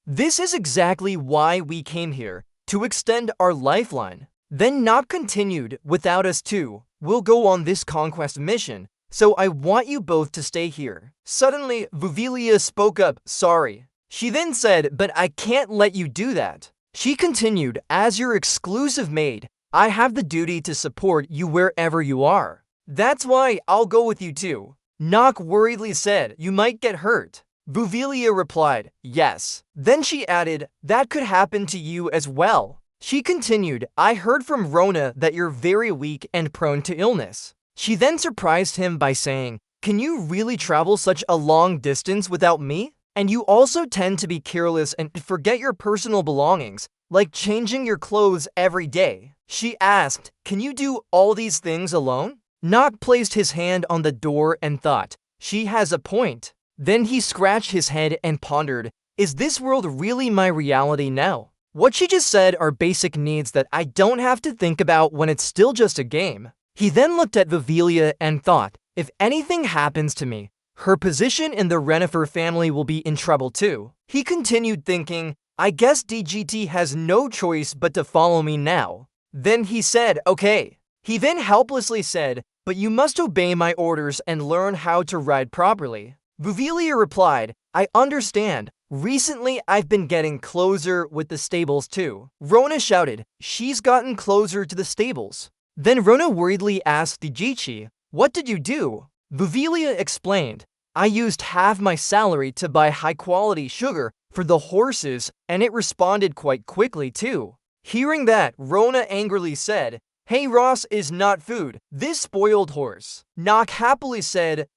This is exactly why we came here, to extend our lifeline. Then Noct continued, without us too, we'll go on this conquest mission, so I want you both to stay here. Suddenly, Vuvilia spoke up, sorry. She then said, but I can't let you do that. She continued, as your exclusive maid, I have the duty to support you wherever you are. That's why I'll go with you too. Noct worriedly said, you might get hurt. Vuvilia replied, yes. Then she added, that could happen to you as well. She continued, I heard from Rona that you're very weak and prone to illness. She then surprised him by saying, can you really travel such a long distance without me? And you also tend to be careless and forget your personal belongings, like changing your clothes every day. She asked, can you do all these things alone? Noct placed his hand on the door and thought, she has a point. Then he scratched his head and pondered, is this world really my reality now? What she just said are basic needs that I don't have to think about when it's still just a game. He then looked at Vuvilia and thought, if anything happens to me, her position in the Renifer family will be in trouble too. He continued thinking, I guess DGT has no choice but to follow me now. Then he said, okay. He then helplessly said, but you must obey my orders and learn how to ride properly. Vuvilia replied, I understand. Recently, I've been getting closer with the stables too. Rona shouted, she's gotten closer to the stables. Then Rona worriedly asked DGT, what did you do? Vuvilia explained, I used half my salary to buy high-quality sugar for the horses, and it responded quite quickly too. Hearing that, Rona angrily said, hey, Ross is not food, this spoiled horse. Noct happily said,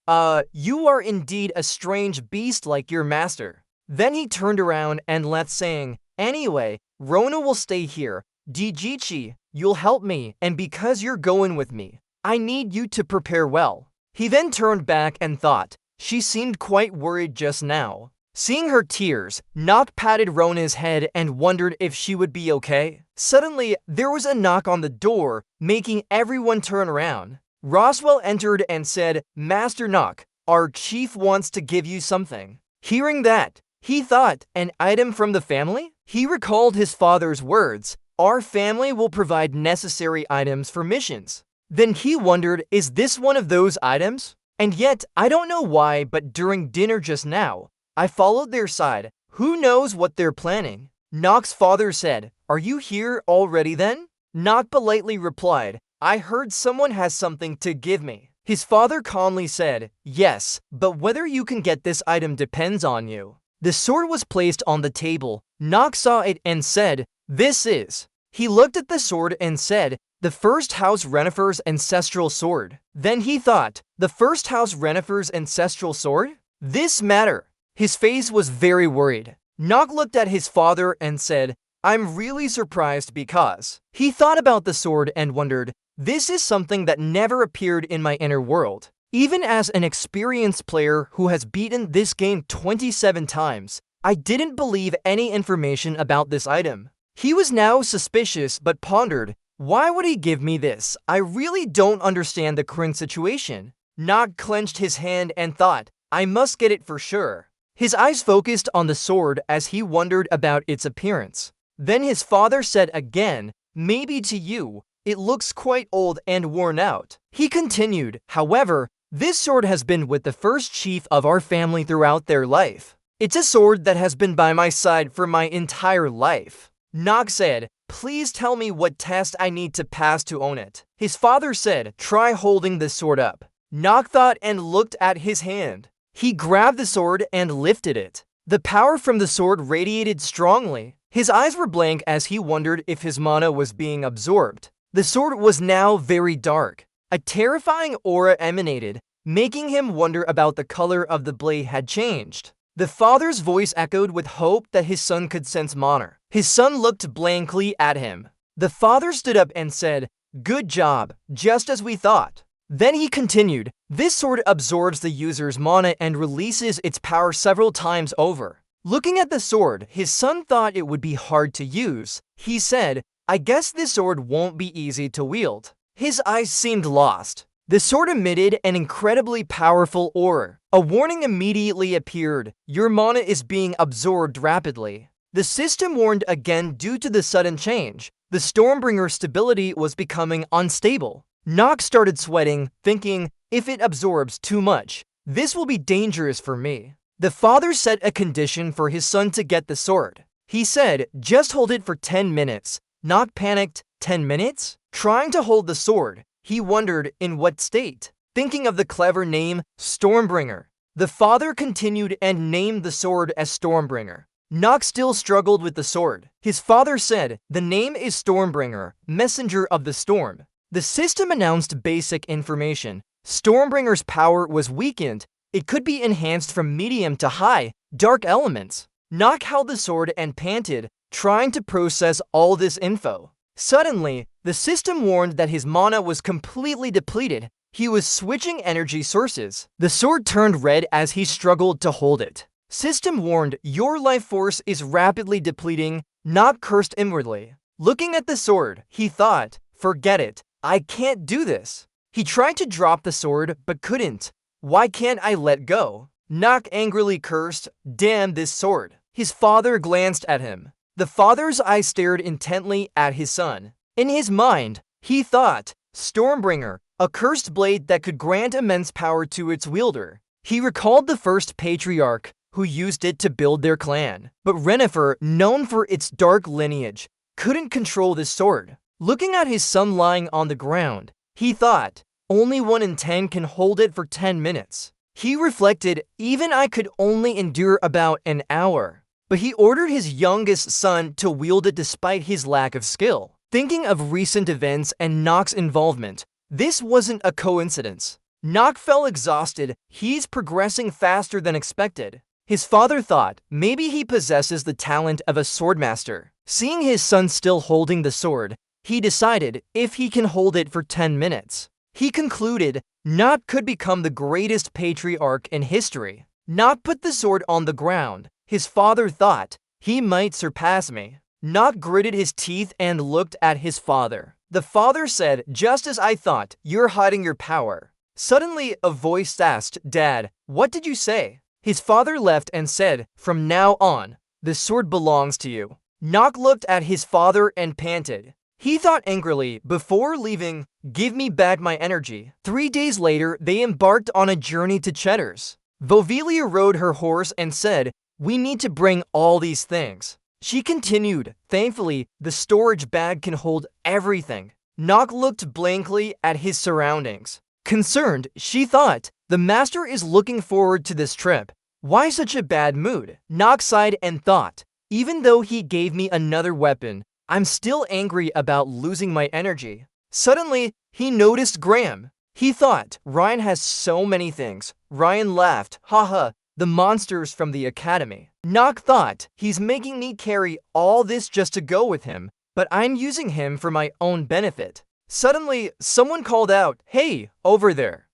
you are indeed a strange beast like your master. Then he turned around and left saying, anyway, Rona will stay here. DGT, you'll help me, and because you're going with me, I need you to prepare well. He then turned back and thought, she seemed quite worried just now. Seeing her tears, Noct patted Rona's head and wondered if she would be okay. Suddenly, there was a knock on the door, making everyone turn around. Roswell entered and said, Master Noct, our chief wants to give you something. Hearing that, he thought, an item from the family? He recalled his father's words, our family will provide necessary items for missions. Then he wondered, is this one of those items? And yet, I don't know why, but during dinner just now, I followed their side. Who knows what they're planning? Noct's father said, are you here already then? Noct politely replied, I heard someone has something to give me. His father calmly said, yes, but whether you can get this item depends on you. The sword was placed on the table. Noct saw it and said, this is. He looked at the sword and said, the First House Renifer's ancestral sword. Then he thought, the First House Renifer's ancestral sword? This matter. His face was very worried. Noct looked at his father and said, I'm really surprised because. He thought about the sword and wondered, this is something that never appeared in my inner world. Even as an experienced player who has beaten this game 27 times, I didn't believe any information about this item. He was now suspicious but pondered, why would he give me this? I really don't understand the current situation. Noct clenched his hand and thought, I must get it for sure. His eyes focused on the sword as he wondered about its appearance. Then his father said again, maybe to you, it looks quite old and worn out. He continued, however, This sword has been with the first chief of our family throughout their life. It's a sword that has been by my side for my entire life. Nock said, please tell me what test I need to pass to own it. His father said, try holding this sword up. Nock thought and looked at his hand. He grabbed the sword and lifted it. The power from the sword radiated strongly. His eyes were blank as he wondered if his mana was being absorbed. The sword was now very dark. A terrifying aura emanated, making him wonder about the color of the blade had changed. The father's voice echoed with hope that his son could sense mana. His son looked blankly at him. The father stood up and said, good job, just as we thought. Then he continued, this sword absorbs the user's mana and releases its power several times over. Looking at the sword, his son thought it would be hard to use. He said, I guess this sword won't be easy to wield. His eyes seemed lost. The sword emitted an incredibly powerful aura. A warning immediately appeared. Your mana is being absorbed rapidly. The system warned again due to the sudden change. The Stormbringer's stability was becoming unstable. Nock started sweating, thinking, if it absorbs too much, this will be dangerous for me. The father set a condition for his son to get the sword. He said, just hold it for 10 minutes. Nock panicked, 10 minutes? Trying to hold the sword, he wondered in what state. Thinking of the clever name, Stormbringer. The father continued and named the sword as Stormbringer. Nock still struggled with the sword. His father said, the name is Stormbringer, Messenger of the Storm. The system announced basic information. Stormbringer's power was weakened. It could be enhanced from medium to high, dark elements. Nock held the sword and panted, trying to process all this info. Suddenly, the system warned that his mana was completely depleted. He was switching energy sources. The sword turned red as he struggled to hold it. System warned, your life force is rapidly depleting. Nock cursed inwardly. Looking at the sword, he thought, forget it. I can't do this. He tried to drop the sword, but couldn't. Why can't I let go? Nock angrily cursed, damn this sword. His father glanced at him. The father's eyes stared intently at his son. In his mind, he thought, Stormbringer, a cursed blade that could grant immense power to its wielder. He recalled the first patriarch who used it to build their clan. But Renifer, known for its dark lineage, couldn't control this sword. Looking at his son lying on the ground, he thought, only 1 in 10 can hold it for 10 minutes. He reflected, even I could only endure about an hour. But he ordered his youngest son to wield it despite his lack of skill. Thinking of recent events and Nock's involvement, this wasn't a coincidence. Nock felt exhausted. He's progressing faster than expected. His father thought, maybe he possesses the talent of a swordmaster. Seeing his son still holding the sword, he decided if he can hold it for 10 minutes. He concluded, Nock could become the greatest patriarch in history. Nock put the sword on the ground. His father thought, he might surpass me. Nock gritted his teeth and looked at his father. The father said, just as I thought, you're hiding your power. Suddenly, a voice asked, Dad, what did you say? His father left and said, from now on, the sword belongs to you. Nock looked at his father and panted. He thought angrily, before leaving, give me back my energy. 3 days later, they embarked on a journey to Cheddar's. Vovelia rode her horse and said, we need to bring all these things. She continued, thankfully, the storage bag can hold everything. Nock looked blankly at his surroundings. Concerned, she thought, the master is looking forward to this trip. Why such a bad mood? Nock sighed and thought, even though he gave me another weapon, I'm still angry about losing my energy. Suddenly, he noticed Graham. He thought, Ryan has so many things. Ryan laughed, haha, the monsters from the academy. Nock thought, he's making me carry all this just to go with him, but I'm using him for my own benefit. Suddenly, someone called out, hey, over there.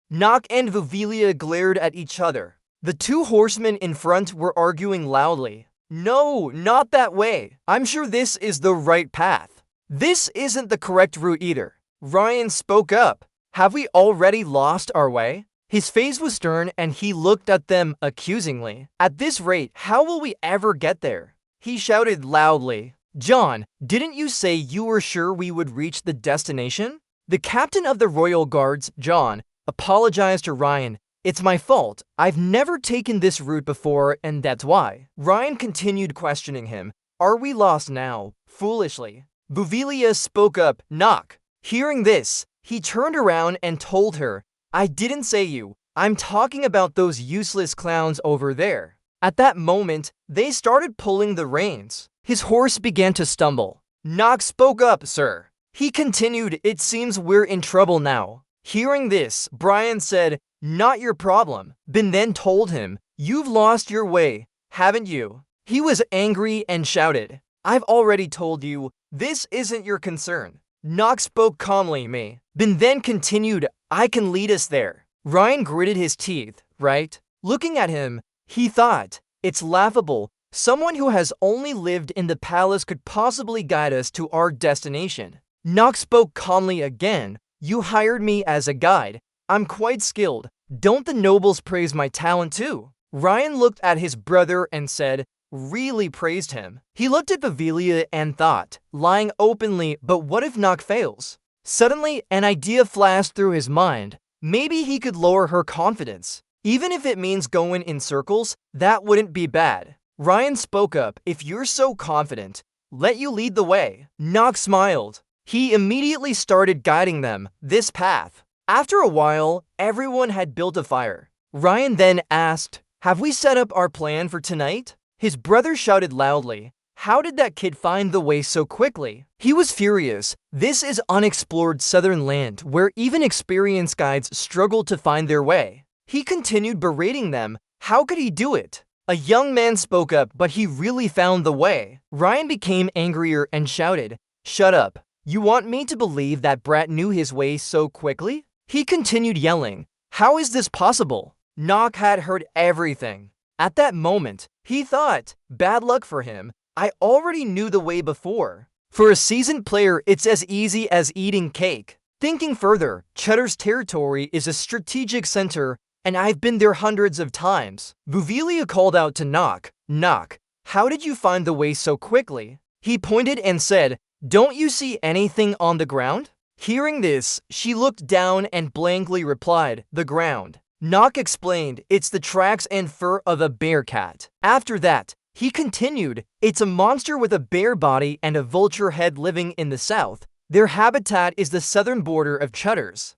Nock and Vovelia glared at each other. The 2 horsemen in front were arguing loudly. No, not that way. I'm sure this is the right path. This isn't the correct route either. Ryan spoke up. Have we already lost our way? His face was stern and he looked at them accusingly. At this rate, how will we ever get there? He shouted loudly. John, didn't you say you were sure we would reach the destination? The captain of the Royal Guards, John, apologized to Ryan. It's my fault. I've never taken this route before, and that's why. Ryan continued questioning him. Are we lost now? Foolishly. Buvilia spoke up, knock. Hearing this, he turned around and told her, I didn't say you. I'm talking about those useless clowns over there. At that moment, they started pulling the reins. His horse began to stumble. Knock spoke up, sir. He continued, it seems we're in trouble now. Hearing this, Brian said, not your problem. Ben then told him, you've lost your way, haven't you? He was angry and shouted, I've already told you, this isn't your concern. Knock spoke calmly, me. Ben then continued, I can lead us there. Ryan gritted his teeth, right? Looking at him, he thought, it's laughable. Someone who has only lived in the palace could possibly guide us to our destination. Knock spoke calmly again, you hired me as a guide. I'm quite skilled. Don't the nobles praise my talent too? Ryan looked at his brother and said, really praised him. He looked at Pavilia and thought, lying openly, but what if Knock fails? Suddenly, an idea flashed through his mind. Maybe he could lower her confidence. Even if it means going in circles, that wouldn't be bad. Ryan spoke up, if you're so confident, let you lead the way. Knock smiled. He immediately started guiding them this path. After a while, everyone had built a fire. Ryan then asked, have we set up our plan for tonight? His brother shouted loudly, how did that kid find the way so quickly? He was furious. This is unexplored southern land where even experienced guides struggle to find their way. He continued berating them. How could he do it? A young man spoke up, but he really found the way. Ryan became angrier and shouted, shut up. You want me to believe that brat knew his way so quickly? He continued yelling, how is this possible? Knock had heard everything. At that moment, he thought, bad luck for him. I already knew the way before. For a seasoned player, it's as easy as eating cake. Thinking further, Cheddar's territory is a strategic center, and I've been there hundreds of times. Buvilia called out to Knock, Knock, how did you find the way so quickly? He pointed and said, don't you see anything on the ground? Hearing this, she looked down and blankly replied, the ground. Knock explained, it's the tracks and fur of a bear cat. After that, he continued, it's a monster with a bear body and a vulture head living in the south. Their habitat is the southern border of Cheddar's.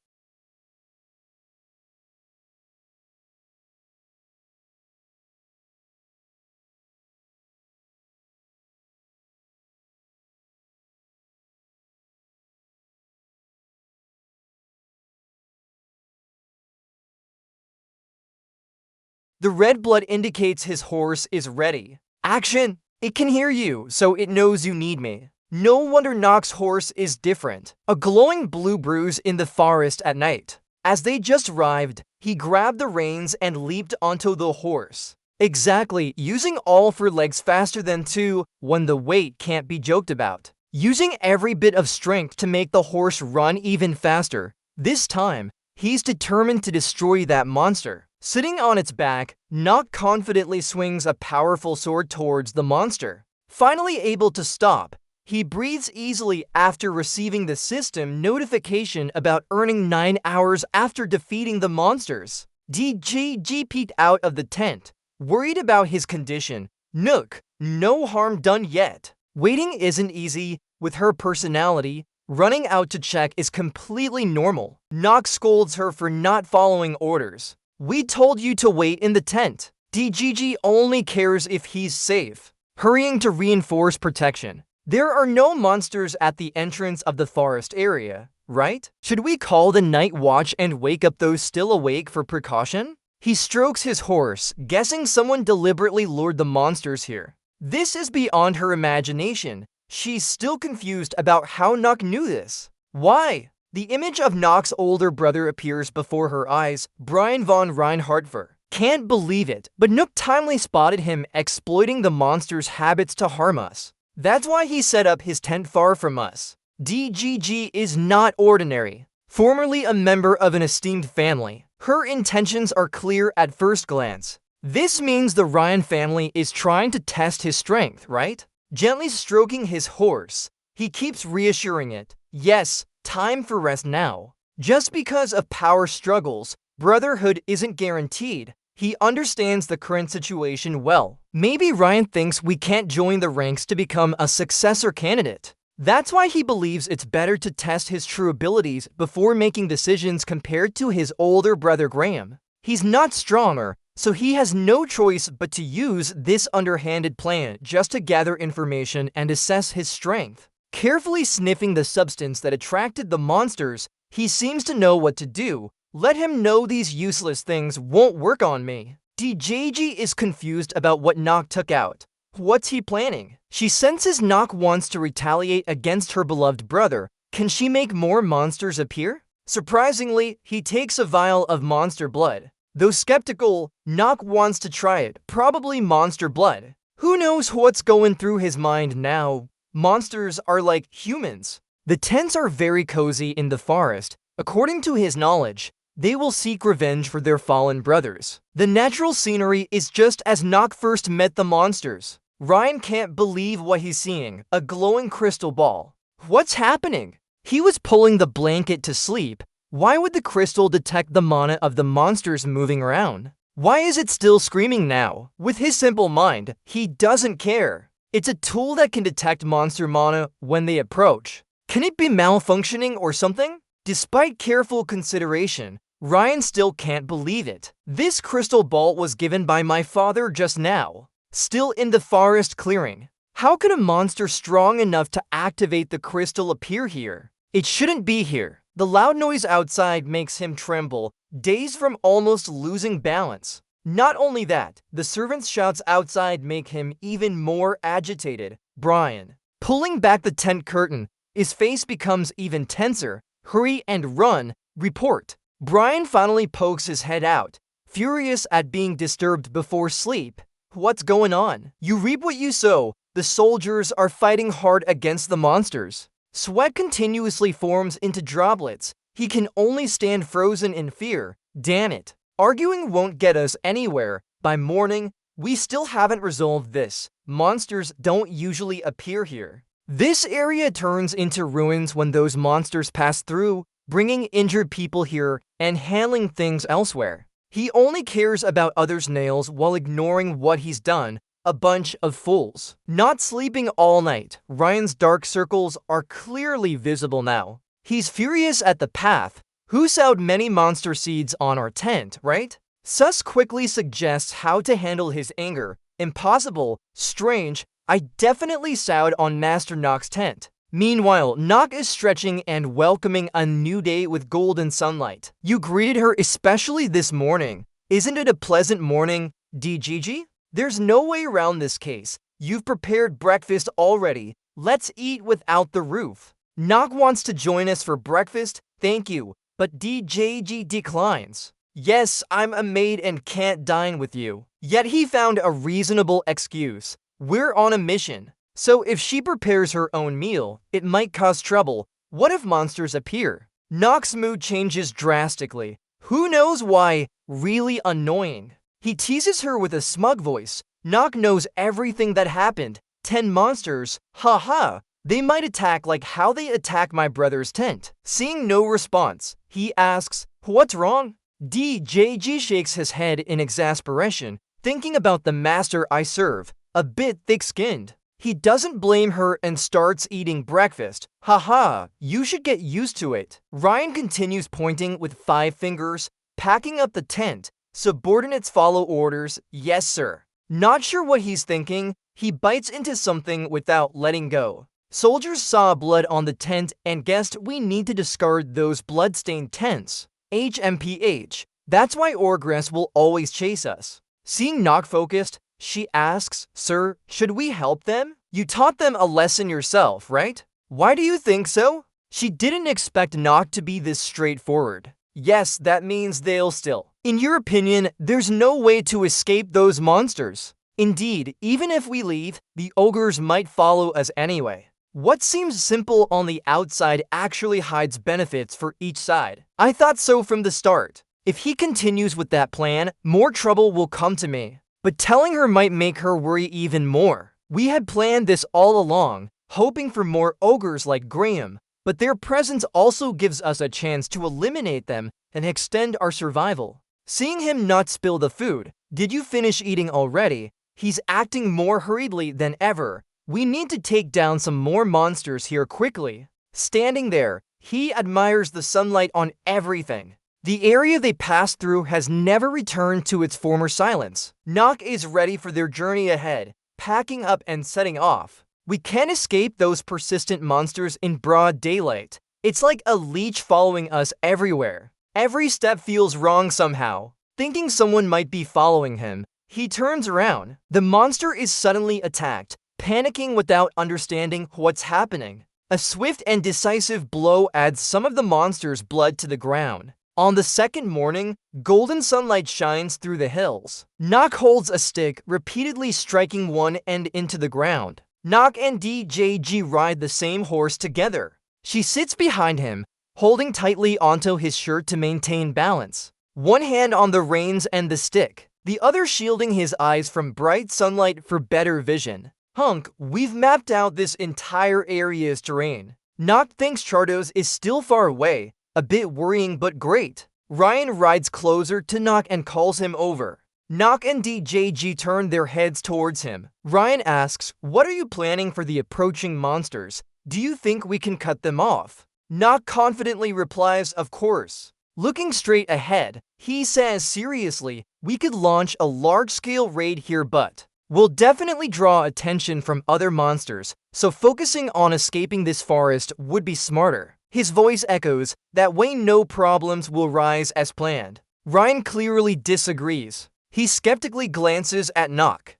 The red blood indicates his horse is ready. Action! It can hear you, so it knows you need me. No wonder Knock's horse is different. A glowing blue bruise in the forest at night. As they just arrived, he grabbed the reins and leaped onto the horse. Exactly, using all four legs faster than two when the weight can't be joked about. Using every bit of strength to make the horse run even faster. This time, he's determined to destroy that monster. Sitting on its back, Knock confidently swings a powerful sword towards the monster. Finally able to stop, he breathes easily after receiving the system notification about earning 9 hours after defeating the monsters. DGG peeked out of the tent, worried about his condition. Nook, no harm done yet. Waiting isn't easy. With her personality, running out to check is completely normal. Knock scolds her for not following orders. We told you to wait in the tent. DGG only cares if he's safe. Hurrying to reinforce protection. There are no monsters at the entrance of the forest area, right? Should we call the night watch and wake up those still awake for precaution? He strokes his horse, guessing someone deliberately lured the monsters here. This is beyond her imagination. She's still confused about how Knock knew this. Why? The image of Knock's older brother appears before her eyes, Brian von Reinhardtfer. Can't believe it, but Nook timely spotted him exploiting the monster's habits to harm us. That's why he set up his tent far from us. DGG is not ordinary. Formerly a member of an esteemed family, her intentions are clear at first glance. This means the Ryan family is trying to test his strength, right? Gently stroking his horse, he keeps reassuring it. Yes, Time for rest now. Just because of power struggles, brotherhood isn't guaranteed. He understands the current situation well. Maybe Ryan thinks we can't join the ranks to become a successor candidate. That's why he believes it's better to test his true abilities before making decisions compared to his older brother Graham. He's not stronger, so he has no choice but to use this underhanded plan just to gather information and assess his strength. Carefully sniffing the substance that attracted the monsters, he seems to know what to do. Let him know these useless things won't work on me. DJG is confused about what Nock took out. What's he planning? She senses Nock wants to retaliate against her beloved brother. Can she make more monsters appear? Surprisingly, he takes a vial of monster blood. Though skeptical, Nock wants to try it, probably monster blood. Who knows what's going through his mind now? Monsters are like humans. The tents are very cozy in the forest. According to his knowledge, they will seek revenge for their fallen brothers. The natural scenery is just as Nock first met the monsters. Ryan can't believe what he's seeing, a glowing crystal ball. What's happening? He was pulling the blanket to sleep. Why would the crystal detect the mana of the monsters moving around? Why is it still screaming now? With his simple mind, he doesn't care. It's a tool that can detect monster mana when they approach. Can it be malfunctioning or something? Despite careful consideration, Ryan still can't believe it. This crystal ball was given by my father just now. Still in the forest clearing. How could a monster strong enough to activate the crystal appear here? It shouldn't be here. The loud noise outside makes him tremble, dazed from almost losing balance. Not only that, the servant's shouts outside make him even more agitated. Brian. Pulling back the tent curtain, his face becomes even tenser. Hurry and run. Report. Brian finally pokes his head out, furious at being disturbed before sleep. What's going on? You reap what you sow. The soldiers are fighting hard against the monsters. Sweat continuously forms into droplets. He can only stand frozen in fear. Damn it. Arguing won't get us anywhere. By morning, we still haven't resolved this. Monsters don't usually appear here. This area turns into ruins when those monsters pass through, bringing injured people here and handling things elsewhere. He only cares about others' nails while ignoring what he's done. A bunch of fools. Not sleeping all night, Ryan's dark circles are clearly visible now. He's furious at the path. Who sowed many monster seeds on our tent, right? Sus quickly suggests how to handle his anger. Impossible, strange, I definitely sowed on Master Nock's tent. Meanwhile, Nock is stretching and welcoming a new day with golden sunlight. You greeted her especially this morning. Isn't it a pleasant morning, DGG? There's no way around this case. You've prepared breakfast already. Let's eat without the roof. Nock wants to join us for breakfast, thank you, but DJG declines. Yes, I'm a maid and can't dine with you. Yet he found a reasonable excuse. We're on a mission. So if she prepares her own meal, it might cause trouble. What if monsters appear? Nock's mood changes drastically. Who knows why? Really annoying. He teases her with a smug voice. Nock knows everything that happened. 10 monsters. Haha. They might attack like how they attack my brother's tent. Seeing no response, he asks, what's wrong? DJG shakes his head in exasperation, thinking about the master I serve, a bit thick-skinned. He doesn't blame her and starts eating breakfast. Haha, you should get used to it. Ryan continues pointing with 5 fingers, packing up the tent. Subordinates follow orders, yes sir. Not sure what he's thinking, he bites into something without letting go. Soldiers saw blood on the tent and guessed we need to discard those blood-stained tents. HMPH, that's why Orgress will always chase us. Seeing Nock focused, she asks, sir, should we help them? You taught them a lesson yourself, right? Why do you think so? She didn't expect Nock to be this straightforward. Yes, that means they'll still. In your opinion, there's no way to escape those monsters. Indeed, even if we leave, the ogres might follow us anyway. What seems simple on the outside actually hides benefits for each side. I thought so from the start. If he continues with that plan, more trouble will come to me. But telling her might make her worry even more. We had planned this all along, hoping for more ogres like Graham. but their presence also gives us a chance to eliminate them and extend our survival. Seeing him not spill the food, "Did you finish eating already?" He's acting more hurriedly than ever. We need to take down some more monsters here quickly. Standing there, he admires the sunlight on everything. The area they passed through has never returned to its former silence. Nock is ready for their journey ahead, packing up and setting off. We can't escape those persistent monsters in broad daylight. It's like a leech following us everywhere. Every step feels wrong somehow. Thinking someone might be following him, he turns around. The monster is suddenly attacked, panicking without understanding what's happening. A swift and decisive blow adds some of the monster's blood to the ground. On the second morning, golden sunlight shines through the hills. Nock holds a stick, repeatedly striking one end into the ground. Nock and DJG ride the same horse together. She sits behind him, holding tightly onto his shirt to maintain balance. One hand on the reins and the stick, the other shielding his eyes from bright sunlight for better vision. "Hunk, we've mapped out this entire area's terrain." Nock thinks Chardos is still far away, a bit worrying but great. Ryan rides closer to Nock and calls him over. Nock and DJG turn their heads towards him. Ryan asks, "What are you planning for the approaching monsters? Do you think we can cut them off?" Nock confidently replies, "Of course." Looking straight ahead, he says seriously, "We could launch a large-scale raid here, but we'll definitely draw attention from other monsters, so focusing on escaping this forest would be smarter." His voice echoes, "That way no problems will rise as planned." Ryan clearly disagrees. He skeptically glances at Nock.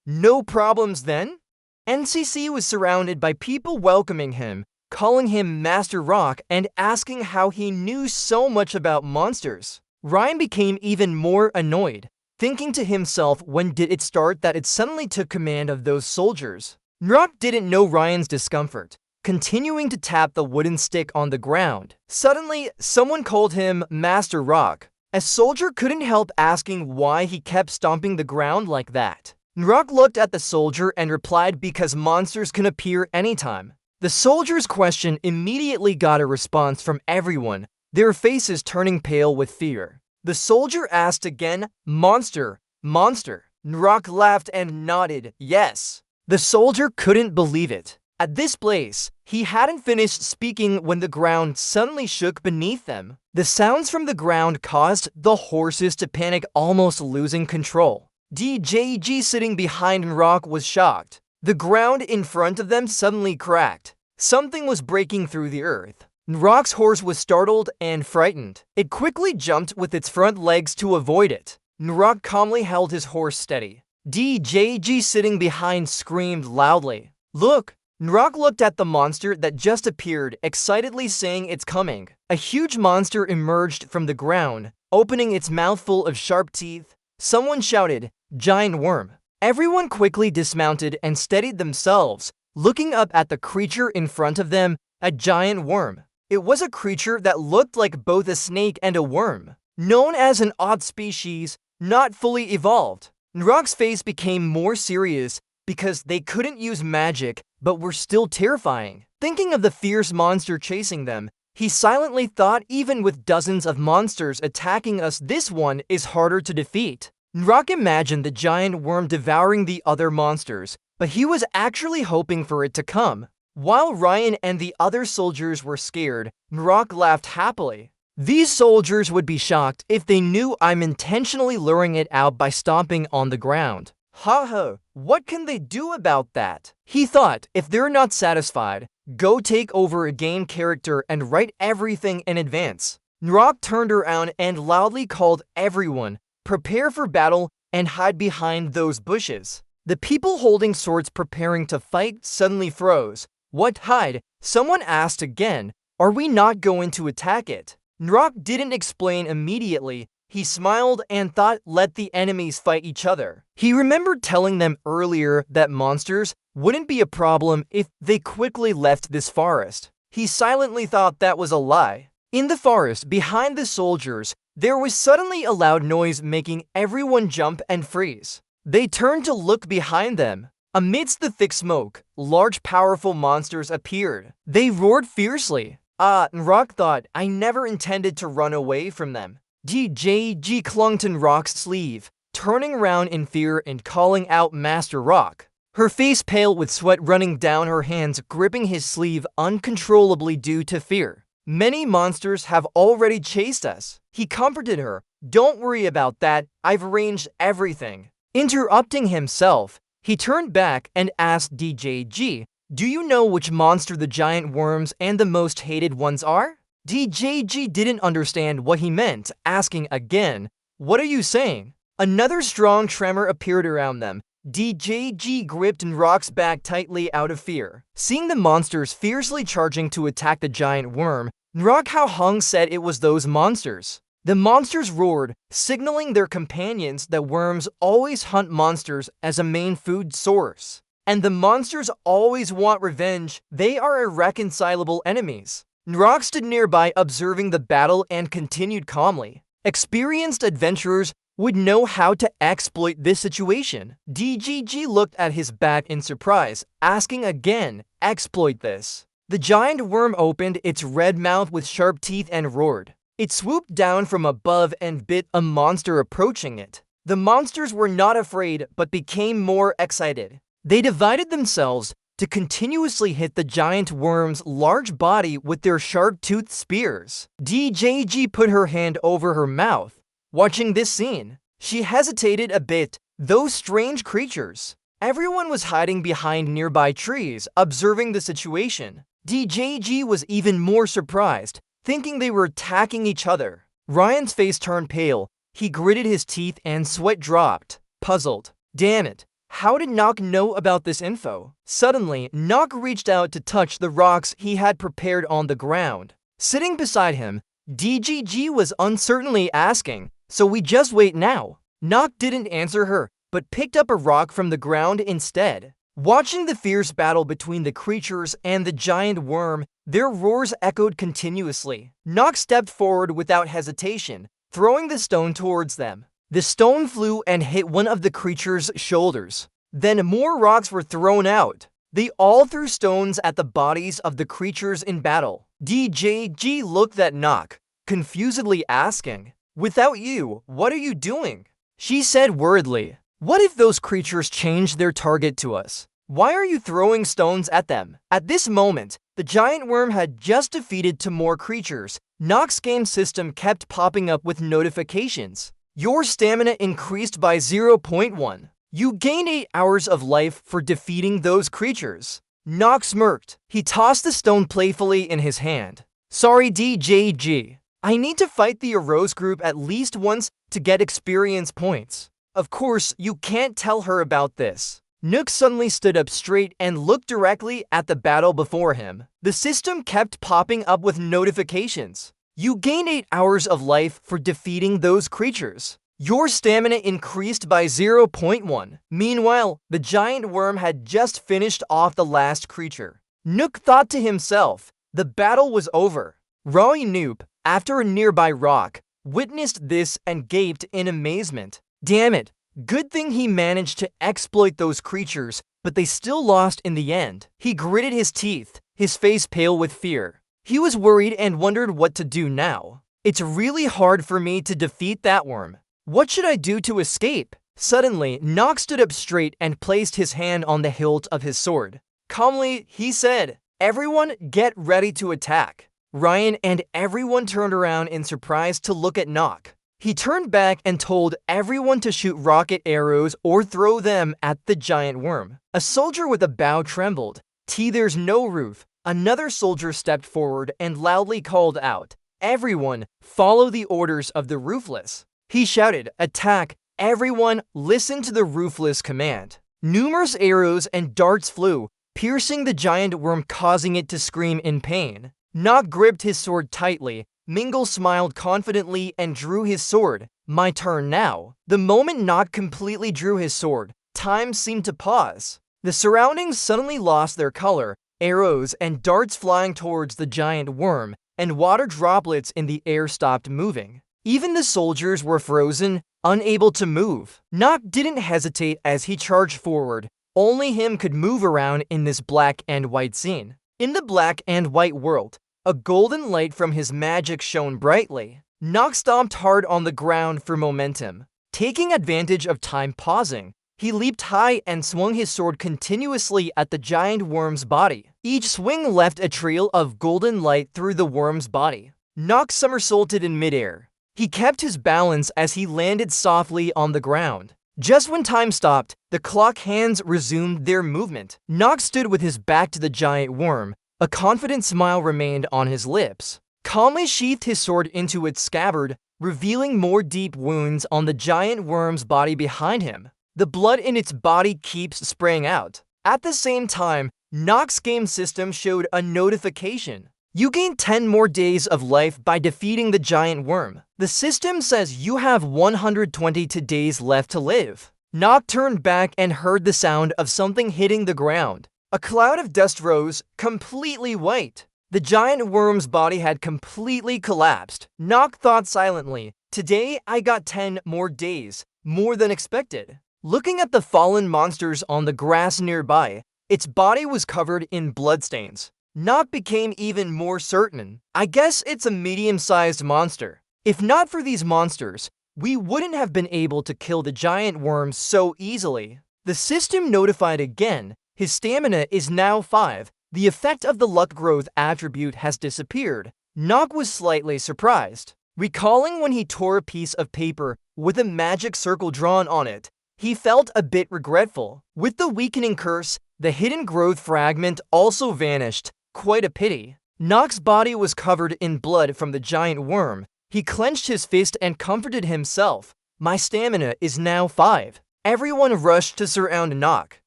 No problems then? NCC was surrounded by people welcoming him, calling him Master Rock and asking how he knew so much about monsters. Ryan became even more annoyed, thinking to himself, when did it start that it suddenly took command of those soldiers? Rock didn't know Ryan's discomfort, continuing to tap the wooden stick on the ground. Suddenly, someone called him Master Rock. A soldier couldn't help asking why he kept stomping the ground like that. Rock looked at the soldier and replied, "Because monsters can appear anytime." The soldier's question immediately got a response from everyone, their faces turning pale with fear. The soldier asked again, "Monster, monster." Rock laughed and nodded, "Yes." The soldier couldn't believe it. At this place, he hadn't finished speaking when the ground suddenly shook beneath them. The sounds from the ground caused the horses to panic, almost losing control. DJG sitting behind Rock was shocked. The ground in front of them suddenly cracked. Something was breaking through the earth. Rock's horse was startled and frightened. It quickly jumped with its front legs to avoid it. Rock calmly held his horse steady. DJG sitting behind screamed loudly, "Look!" Rock looked at the monster that just appeared, excitedly saying it's coming. A huge monster emerged from the ground, opening its mouth full of sharp teeth. Someone shouted, "Giant worm." Everyone quickly dismounted and steadied themselves, looking up at the creature in front of them, a giant worm. It was a creature that looked like both a snake and a worm, known as an odd species, not fully evolved. Rock's face became more serious because they couldn't use magic but were still terrifying. Thinking of the fierce monster chasing them, he silently thought, even with dozens of monsters attacking us, this one is harder to defeat. Rock imagined the giant worm devouring the other monsters, but he was actually hoping for it to come. While Ryan and the other soldiers were scared, Rock laughed happily. "These soldiers would be shocked if they knew I'm intentionally luring it out by stomping on the ground. Ha ha, what can they do about that?" He thought, if they're not satisfied, go take over a game character and write everything in advance. Rock turned around and loudly called everyone, "Prepare for battle and hide behind those bushes." The people holding swords preparing to fight suddenly froze. "What, hide?" Someone asked again. "Are we not going to attack it?" Rock didn't explain immediately. He smiled and thought, let the enemies fight each other. He remembered telling them earlier that monsters wouldn't be a problem if they quickly left this forest. He silently thought that was a lie. In the forest, behind the soldiers, there was suddenly a loud noise making everyone jump and freeze. They turned to look behind them. Amidst the thick smoke, large powerful monsters appeared. They roared fiercely. Rock thought, I never intended to run away from them. DJG clung to Rock's sleeve, turning around in fear and calling out Master Rock. Her face pale with sweat running down her hands, gripping his sleeve uncontrollably due to fear. Many monsters have already chased us. He comforted her. Don't worry about that, I've arranged everything. Interrupting himself, he turned back and asked DJG, do you know which monster the giant worms and the most hated ones are? DJG didn't understand what he meant, asking again, what are you saying? Another strong tremor appeared around them. DJG gripped Rock's back tightly out of fear. Seeing the monsters fiercely charging to attack the giant worm, Rock Hao Hung said it was those monsters. The monsters roared, signaling their companions that worms always hunt monsters as a main food source. And the monsters always want revenge. They are irreconcilable enemies. Rock stood nearby observing the battle and continued calmly. Experienced adventurers would know how to exploit this situation. DGG looked at his back in surprise, asking again, exploit this. The giant worm opened its red mouth with sharp teeth and roared. It swooped down from above and bit a monster approaching it. The monsters were not afraid but became more excited. They divided themselves to continuously hit the giant worm's large body with their sharp-toothed spears. DJG put her hand over her mouth. Watching this scene, she hesitated a bit. Those strange creatures. Everyone was hiding behind nearby trees, observing the situation. DJG was even more surprised, thinking they were attacking each other. Ryan's face turned pale. He gritted his teeth and sweat dropped. Puzzled. Damn it. How did Nock know about this info? Suddenly, Nock reached out to touch the rocks he had prepared on the ground. Sitting beside him, DGG was uncertainly asking, so we just wait now? Nock didn't answer her, but picked up a rock from the ground instead. Watching the fierce battle between the creatures and the giant worm, their roars echoed continuously. Nock stepped forward without hesitation, throwing the stone towards them. The stone flew and hit one of the creature's shoulders. Then more rocks were thrown out. They all threw stones at the bodies of the creatures in battle. DJG looked at Nock, confusedly asking, without you, what are you doing? She said worriedly, what if those creatures change their target to us? Why are you throwing stones at them? At this moment, the giant worm had just defeated two more creatures. Nock's game system kept popping up with notifications. Your stamina increased by 0.1. You gained 8 hours of life for defeating those creatures. Nock smirked. He tossed the stone playfully in his hand. Sorry DJG. I need to fight the Arose group at least once to get experience points. Of course, you can't tell her about this. Nook suddenly stood up straight and looked directly at the battle before him. The system kept popping up with notifications. You gained 8 hours of life for defeating those creatures. Your stamina increased by 0.1. Meanwhile, the giant worm had just finished off the last creature. Nook thought to himself, the battle was over. Roy Noop, after a nearby rock, witnessed this and gaped in amazement. Damn it, good thing he managed to exploit those creatures, but they still lost in the end. He gritted his teeth, his face pale with fear. He was worried and wondered what to do now. It's really hard for me to defeat that worm. What should I do to escape? Suddenly, Nock stood up straight and placed his hand on the hilt of his sword. Calmly, he said, everyone get ready to attack. Ryan and everyone turned around in surprise to look at Nock. He turned back and told everyone to shoot rocket arrows or throw them at the giant worm. A soldier with a bow trembled. There's no roof. Another soldier stepped forward and loudly called out, everyone, follow the orders of the roofless. He shouted, attack, everyone, listen to the roofless command. Numerous arrows and darts flew, piercing the giant worm, causing it to scream in pain. Nock gripped his sword tightly. Mingle smiled confidently and drew his sword. My turn now. The moment Nock completely drew his sword, time seemed to pause. The surroundings suddenly lost their color. Arrows and darts flying towards the giant worm, and water droplets in the air stopped moving. Even the soldiers were frozen, unable to move. Nock didn't hesitate as he charged forward, Only him could move around in this black and white scene. In the black and white world, a golden light from his magic shone brightly. Nock stomped hard on the ground for momentum. Taking advantage of time pausing, he leaped high and swung his sword continuously at the giant worm's body. Each swing left a trail of golden light through the worm's body. Nock somersaulted in midair. He kept his balance as he landed softly on the ground. Just when time stopped, the clock hands resumed their movement. Nock stood with his back to the giant worm. A confident smile remained on his lips. Calmly sheathed his sword into its scabbard, revealing more deep wounds on the giant worm's body behind him. The blood in its body keeps spraying out. At the same time, Nock's game system showed a notification. You gain 10 more days of life by defeating the giant worm. The system says you have 122 days left to live. Nock turned back and heard the sound of something hitting the ground. A cloud of dust rose, completely white. The giant worm's body had completely collapsed. Nock thought silently, "Today I got 10 more days, more than expected." Looking at the fallen monsters on the grass nearby, its body was covered in bloodstains. Nock became even more certain. I guess it's a medium-sized monster. If not for these monsters, we wouldn't have been able to kill the giant worm so easily. The system notified again. His stamina is now 5. The effect of the luck growth attribute has disappeared. Nock was slightly surprised. Recalling when he tore a piece of paper with a magic circle drawn on it, he felt a bit regretful. With the weakening curse, the hidden growth fragment also vanished. Quite a pity. Nock's body was covered in blood from the giant worm. He clenched his fist and comforted himself. My stamina is now 5. Everyone rushed to surround Nock.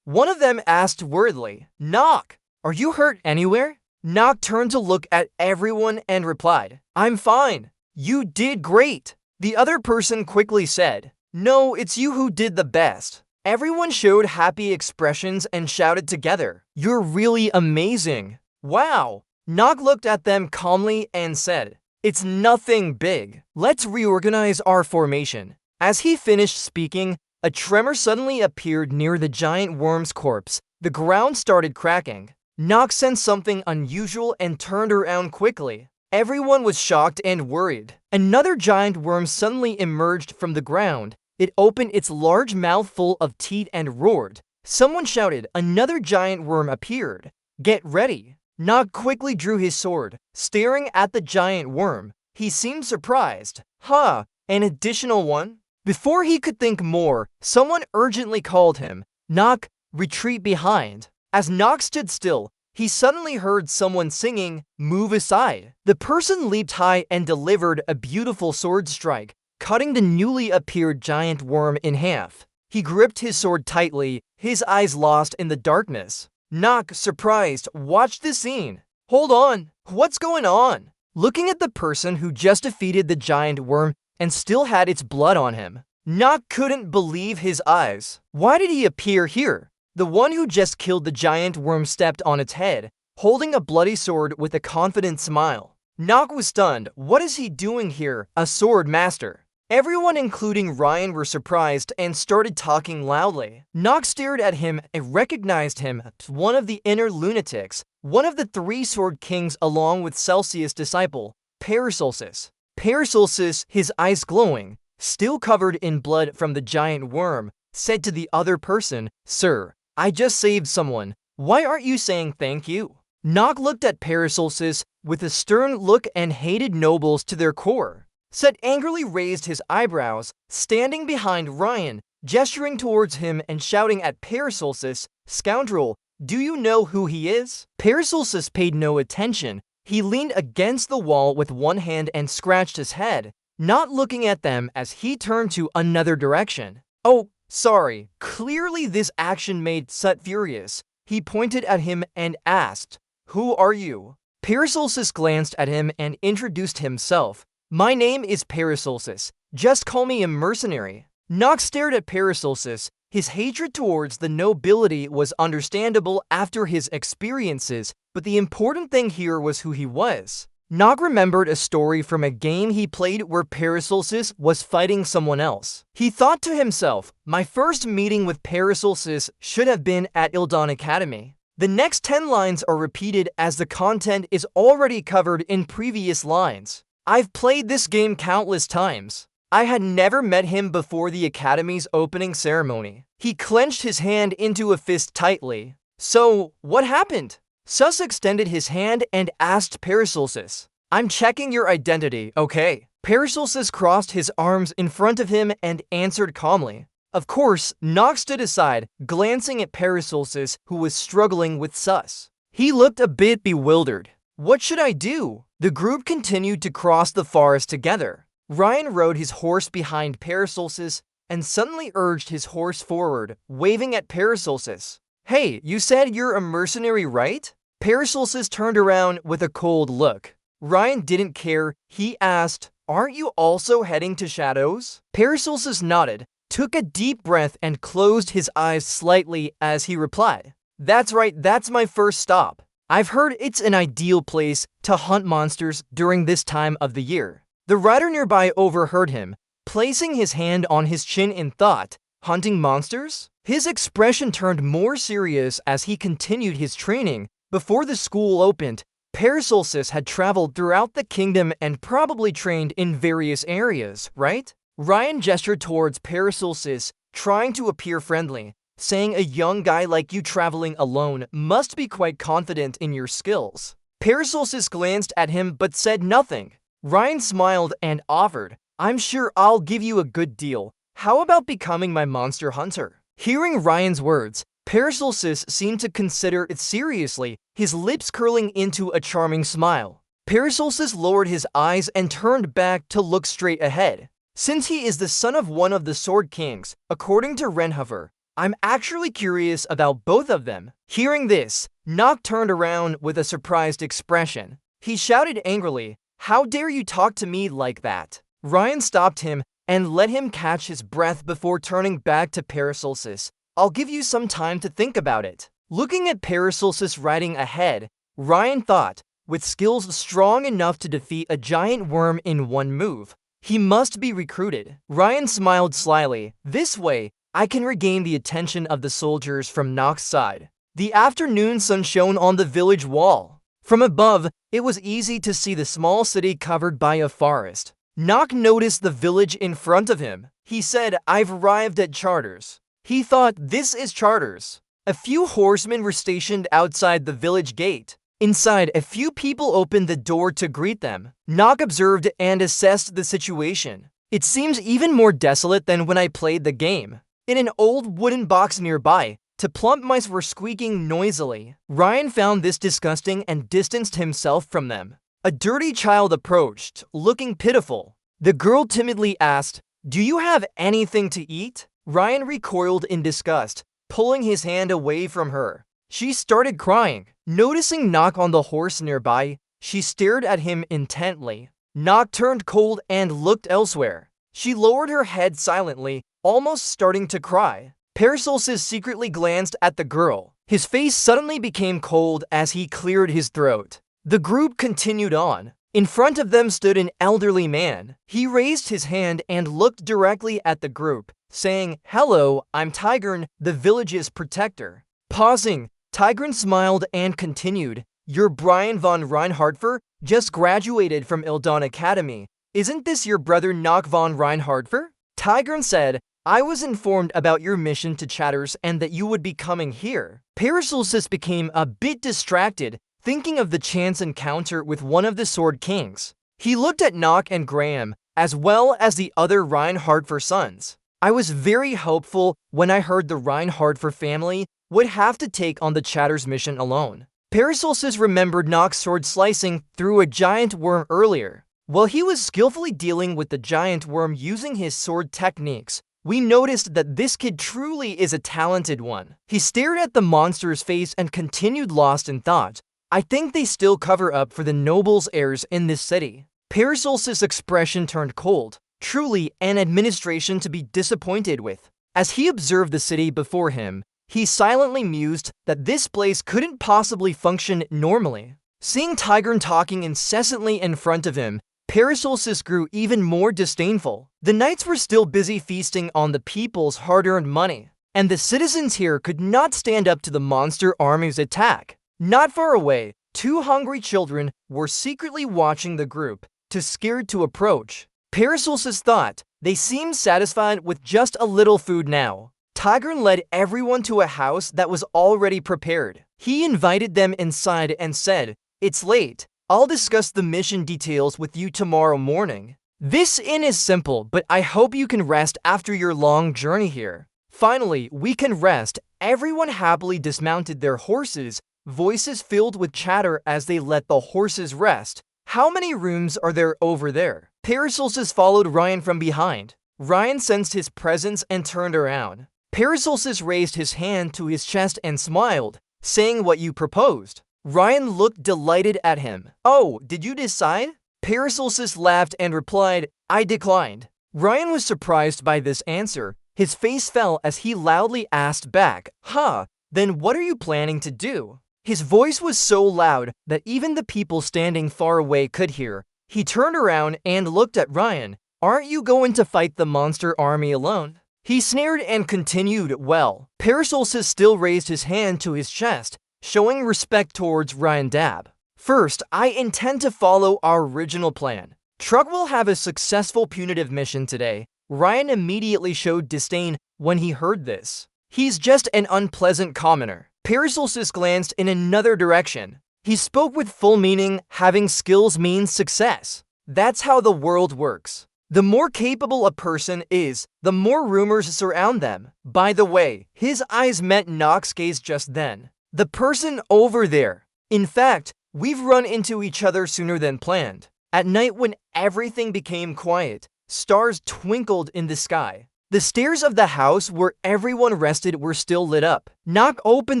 One of them asked worriedly, "Nock, are you hurt anywhere?" Nock turned to look at everyone and replied, "I'm fine. You did great." The other person quickly said, "No, it's you who did the best." Everyone showed happy expressions and shouted together, "You're really amazing." "Wow." Nock looked at them calmly and said, "It's nothing big. Let's reorganize our formation." As he finished speaking, a tremor suddenly appeared near the giant worm's corpse. The ground started cracking. Nock sensed something unusual and turned around quickly. Everyone was shocked and worried. Another giant worm suddenly emerged from the ground. It opened its large mouth full of teeth and roared. Someone shouted, "Another giant worm appeared. Get ready." Nock quickly drew his sword, staring at the giant worm. He seemed surprised. "Huh, an additional one?" Before he could think more, someone urgently called him. "Nock, retreat behind." As Nock stood still, he suddenly heard someone singing, "Move aside." The person leaped high and delivered a beautiful sword strike, cutting the newly appeared giant worm in half. He gripped his sword tightly, his eyes lost in the darkness. Nock, surprised, watched the scene. "Hold on, what's going on?" Looking at the person who just defeated the giant worm and still had its blood on him, Nock couldn't believe his eyes. Why did he appear here? The one who just killed the giant worm stepped on its head, holding a bloody sword with a confident smile. Nock was stunned. What is he doing here? A sword master. Everyone, including Ryan, were surprised and started talking loudly. Nock stared at him and recognized him as one of the inner lunatics, one of the 3 sword kings along with Celsius' disciple, Paracelsus. Paracelsus, his eyes glowing, still covered in blood from the giant worm, said to the other person, "Sir, I just saved someone. Why aren't you saying thank you?" Nock looked at Paracelsus with a stern look and hated nobles to their core. Set angrily raised his eyebrows, standing behind Ryan, gesturing towards him and shouting at Paracelsus, "Scoundrel, do you know who he is?" Paracelsus paid no attention. He leaned against the wall with one hand and scratched his head, not looking at them as he turned to another direction. "Oh, sorry." Clearly this action made Sut furious. He pointed at him and asked, "Who are you?" Paracelsus glanced at him and introduced himself. "My name is Paracelsus. Just call me a mercenary." Nock stared at Paracelsus. His hatred towards the nobility was understandable after his experiences, but the important thing here was who he was. Nog remembered a story from a game he played where Paracelsus was fighting someone else. He thought to himself, my first meeting with Paracelsus should have been at Ildan Academy. The next 10 lines are repeated as the content is already covered in previous lines. I've played this game countless times. I had never met him before the Academy's opening ceremony. He clenched his hand into a fist tightly. So, what happened? Sus extended his hand and asked Paracelsus. I'm checking your identity, okay? Paracelsus crossed his arms in front of him and answered calmly. Of course, Nog stood aside, glancing at Paracelsus, who was struggling with Sus. He looked a bit bewildered. What should I do? The group continued to cross the forest together. Ryan rode his horse behind Paracelsus and suddenly urged his horse forward, waving at Paracelsus. Hey, you said you're a mercenary, right? Paracelsus turned around with a cold look. Ryan didn't care. He asked, aren't you also heading to Shadows? Paracelsus nodded, took a deep breath and closed his eyes slightly as he replied. That's right, that's my first stop. I've heard it's an ideal place to hunt monsters during this time of the year. The rider nearby overheard him, placing his hand on his chin in thought. Hunting monsters? His expression turned more serious as he continued his training. Before the school opened, Paracelsus had traveled throughout the kingdom and probably trained in various areas, right? Ryan gestured towards Paracelsus, trying to appear friendly, saying a young guy like you traveling alone must be quite confident in your skills. Paracelsus glanced at him but said nothing. Ryan smiled and offered, I'm sure I'll give you a good deal. How about becoming my monster hunter? Hearing Ryan's words, Paracelsus seemed to consider it seriously, his lips curling into a charming smile. Paracelsus lowered his eyes and turned back to look straight ahead. Since he is the son of one of the Sword Kings, according to Renhover, I'm actually curious about both of them. Hearing this, Nog turned around with a surprised expression. He shouted angrily, how dare you talk to me like that? Ryan stopped him and let him catch his breath before turning back to Paracelsus. I'll give you some time to think about it. Looking at Paracelsus riding ahead, Ryan thought, with skills strong enough to defeat a giant worm in one move, he must be recruited. Ryan smiled slyly. This way, I can regain the attention of the soldiers from Nog's side. The afternoon sun shone on the village wall. From above, it was easy to see the small city covered by a forest. Nog noticed the village in front of him. He said, I've arrived at Charters. He thought, this is Charters. A few horsemen were stationed outside the village gate. Inside, a few people opened the door to greet them. Nog observed and assessed the situation. It seems even more desolate than when I played the game. In an old wooden box nearby, the plump mice were squeaking noisily. Ryan found this disgusting and distanced himself from them. A dirty child approached, looking pitiful. The girl timidly asked, do you have anything to eat? Ryan recoiled in disgust, pulling his hand away from her. She started crying. Noticing Nog on the horse nearby, she stared at him intently. Nog turned cold and looked elsewhere. She lowered her head silently, almost starting to cry. Paracelsus secretly glanced at the girl. His face suddenly became cold as he cleared his throat. The group continued on. In front of them stood an elderly man. He raised his hand and looked directly at the group, saying, hello, I'm Tigern, the village's protector. Pausing, Tigern smiled and continued, you're Brian von Reinhardtfer, just graduated from Ildan Academy. Isn't this your brother Nog von Reinhardtfer? Tigern said, I was informed about your mission to Chatters and that you would be coming here. Paracelsus became a bit distracted, thinking of the chance encounter with one of the Sword Kings. He looked at Nog and Graham, as well as the other Reinhardtfer sons. I was very hopeful when I heard the Reinhardtfer family would have to take on the Chatters mission alone. Paracelsus remembered Nog's sword slicing through a giant worm earlier. While he was skillfully dealing with the giant worm using his sword techniques, we noticed that this kid truly is a talented one. He stared at the monster's face and continued lost in thought. I think they still cover up for the nobles' heirs in this city. Paracelsus' expression turned cold. Truly an administration to be disappointed with. As he observed the city before him, he silently mused that this place couldn't possibly function normally. Seeing Tigern talking incessantly in front of him, Paracelsus grew even more disdainful. The knights were still busy feasting on the people's hard-earned money, and the citizens here could not stand up to the monster army's attack. Not far away, two hungry children were secretly watching the group, too scared to approach. Paracelsus thought they seemed satisfied with just a little food now. Tigern led everyone to a house that was already prepared. He invited them inside and said, "It's late. I'll discuss the mission details with you tomorrow morning. This inn is simple, but I hope you can rest after your long journey here." Finally, we can rest. Everyone happily dismounted their horses, voices filled with chatter as they let the horses rest. "How many rooms are there over there?" Paracelsus followed Ryan from behind. Ryan sensed his presence and turned around. Paracelsus raised his hand to his chest and smiled, saying what you proposed. Ryan looked delighted at him. "Oh, did you decide?" Paracelsus laughed and replied, "I declined." Ryan was surprised by this answer. His face fell as he loudly asked back, "Huh, then what are you planning to do?" His voice was so loud that even the people standing far away could hear. He turned around and looked at Ryan. "Aren't you going to fight the monster army alone?" He sneered and continued, "Well." Paracelsus still raised his hand to his chest, showing respect towards Ryan Dab. "First, I intend to follow our original plan. Truck will have a successful punitive mission today." Ryan immediately showed disdain when he heard this. "He's just an unpleasant commoner." Paracelsus glanced in another direction. He spoke with full meaning. Having skills means success. That's how the world works. The more capable a person is, the more rumors surround them. By the way, his eyes met Nock's gaze just then. "The person over there. In fact, we've run into each other sooner than planned." At night when everything became quiet, stars twinkled in the sky. The stairs of the house where everyone rested were still lit up. Nock opened